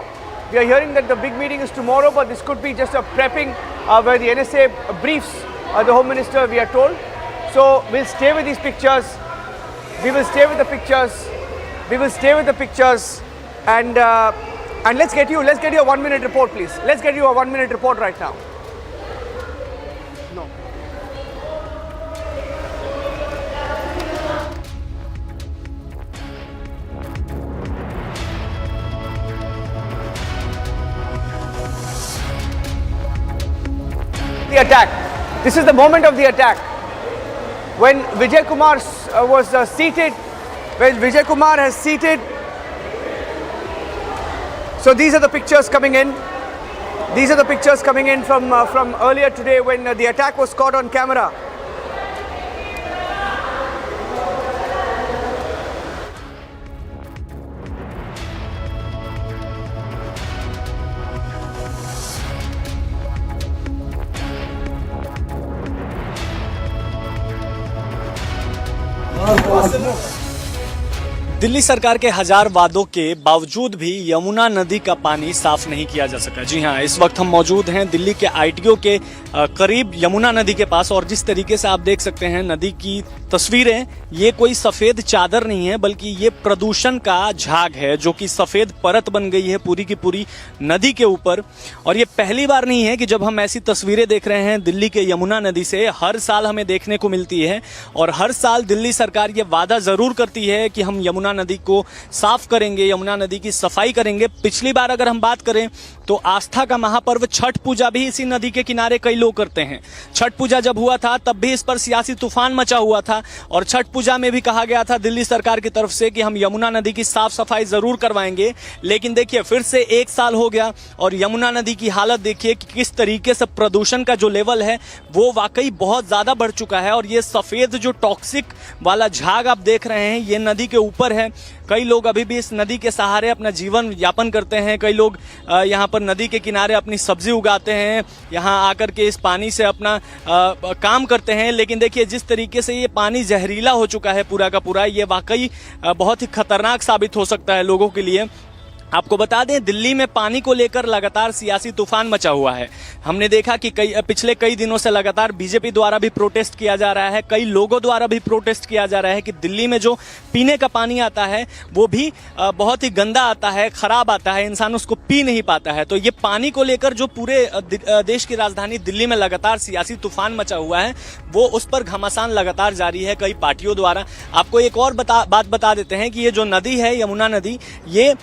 But this could be just a prepping where the NSA briefs the Home Minister, we are told. So we'll stay with these pictures. And let's get you a 1-minute report, please. Let's get you a 1-minute report right now. No. The attack. This is the moment of the attack. When Vijay Kumar was seated, has seated. So these are the pictures coming in. From earlier today when the attack was caught on camera. Delhi सरकार के 1000 वादों के बावजूद भी यमुना नदी का पानी साफ नहीं किया जा सका। जी हां, इस वक्त हम मौजूद हैं दिल्ली के ITO के करीब यमुना नदी के पास, और जिस तरीके से आप देख सकते हैं नदी की तस्वीरें, ये कोई सफेद चादर नहीं है बल्कि ये प्रदूषण का झाग है जो कि सफेद परत बन गई है पूरी की पूरी नदी के ऊपर। और ये पहली बार नहीं है कि जब हम ऐसी तस्वीरें देख रहे हैं दिल्ली के यमुना नदी से। हर साल हमें देखने को मिलती है और हर साल दिल्ली सरकार ये वादा जरूर करती है कि हम यमुना नदी को साफ करेंगे, यमुना नदी की सफाई करेंगे। पिछली बार अगर हम बात करें तो आस्था का महापर्व छठ पूजा भी इसी नदी के किनारे कई लोग करते हैं। छठ पूजा जब हुआ था तब भी इस पर सियासी तूफान मचा हुआ था और छठ पूजा में भी कहा गया था दिल्ली सरकार की तरफ से कि हम यमुना नदी की साफ सफाई जरूर करवाएंगे। लेकिन देखिए फिर से 1 साल हो गया और यमुना नदी की हालत देखिए कि किस तरीके से प्रदूषण का जो लेवल है वो वाकई बहुत ज्यादा बढ़ चुका है। और ये सफेद जो टॉक्सिक वाला झाग आप देख रहे हैं ये नदी के ऊपर है। कई लोग अभी भी इस नदी के सहारे अपना जीवन यापन करते हैं। कई लोग यहाँ पर नदी के किनारे अपनी सब्जी उगाते हैं, यहाँ आकर के इस पानी से अपना काम करते हैं। लेकिन देखिए जिस तरीके से ये पानी जहरीला हो चुका है पूरा का पूरा, ये वाकई बहुत ही खतरनाक साबित हो सकता है लोगों के लिए। आपको बता दें दिल्ली में पानी को लेकर लगातार सियासी तूफान मचा हुआ है। हमने देखा कि पिछले कई दिनों से लगातार बीजेपी द्वारा भी प्रोटेस्ट किया जा रहा है, कई लोगों द्वारा भी प्रोटेस्ट किया जा रहा है कि दिल्ली में जो पीने का पानी आता है वो भी बहुत ही गंदा आता है, खराब आता है, इंसान उसको पी नहीं पाता है। तो ये पानी को लेकर जो पूरे देश की राजधानी दिल्ली में लगातार सियासी तूफान मचा हुआ है वो उस पर घमासान लगातार जारी है कई पार्टियों द्वारा। आपको एक और बात बता देते हैं कि ये जो नदी है यमुना नदी ये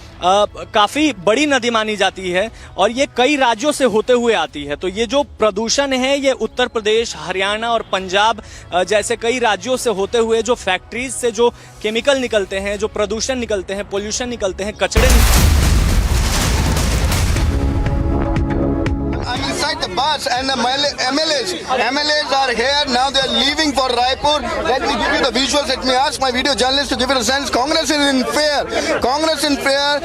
काफी बड़ी नदी मानी जाती है और ये कई राज्यों से होते हुए आती है। तो ये जो प्रदूषण है ये उत्तर प्रदेश, हरियाणा और पंजाब जैसे कई राज्यों से होते हुए जो फैक्ट्रीज से जो केमिकल निकलते हैं, जो प्रदूषण निकलते हैं, पोल्यूशन निकलते हैं, कचरे I'm inside the bus and the MLAs are here now. They are leaving for Raipur. Let me give you the visuals. Let me ask my video journalist to give it a sense. Congress is in fear. Congress in fear,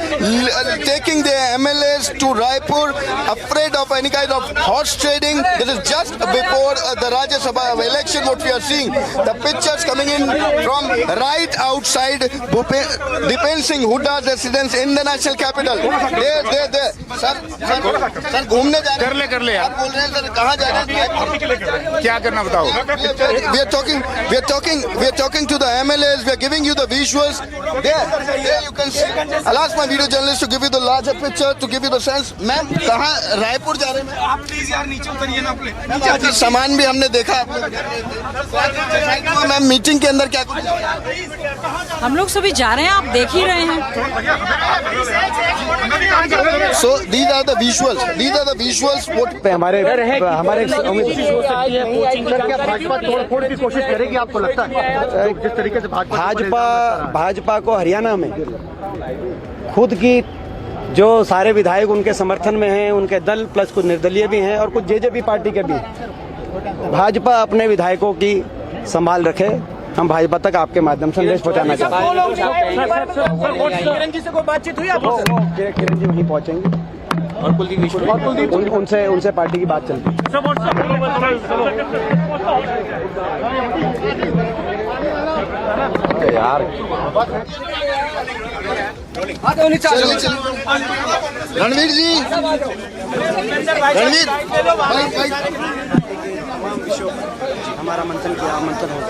taking the MLAs to Raipur, afraid of any kind of horse trading. This is just before the Rajya Sabha election. What we are seeing, the pictures coming in from right outside Dipen Singh Huda's residence in the national capital. There. Sir, घूमने जा रहे हैं। कर ले यार। आप बोल रहे हैं सर कहाँ जा रहे हैं? क्या करना बताओ? We are talking to the MLAs. We are giving you the visuals. There you can see. I'll ask my video journalist to give you the larger picture, to give you the sense. Ma'am कहाँ रायपुर जा रहे हैं? आप please यार नीचे उतरिए ना अपने। सामान भी हमने देखा। मैम मीटिंग के अंदर क्या कुछ? हम लोग सभी जा रहे हैं, आप देख ही रहे हैं। So these are the visuals. What हमारे भाजपा तोड़फोड़ की कोशिश करेगी आपको लगता है? जिस तरीके से भाजपा को हरियाणा में खुद की जो सारे विधायक उनके समर्थन में हैं, उनके दल प्लस कुछ निर्दलीय भी हैं और कुछ जेजेपी पार्टी के भी। भाजपा अपने विधायकों की संभाल रखे। हम भाजपा तक आपके माध्यम से संदेश पहुंचाना चाहते हैं। किरण जी से कोई बातचीत हुई आपको? किरण जी वहीं पहुंचेंगे और उनसे पार्टी की बात चलती है। यार रणवीर जी, हमारा मंथन हो।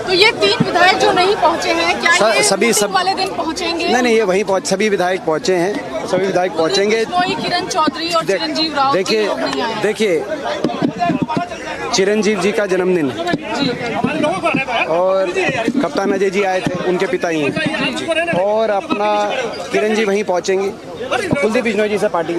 तो ये 3 विधायक जो नहीं पहुंचे हैं, क्या ये सभी वाले दिन पहुंचेंगे? नहीं, ये वहीं सभी विधायक पहुंचे हैं, सभी विधायक पहुंचेंगे। किरण चौधरी और चिरंजीव राव देखिए चिरंजीव जी का जन्मदिन और कप्तान अजय जी आए थे, उनके पिता ही हैं और अपना किरण जी वहीं पहुंचेंगे। कुलदीप बिश्नोई जी से पार्टी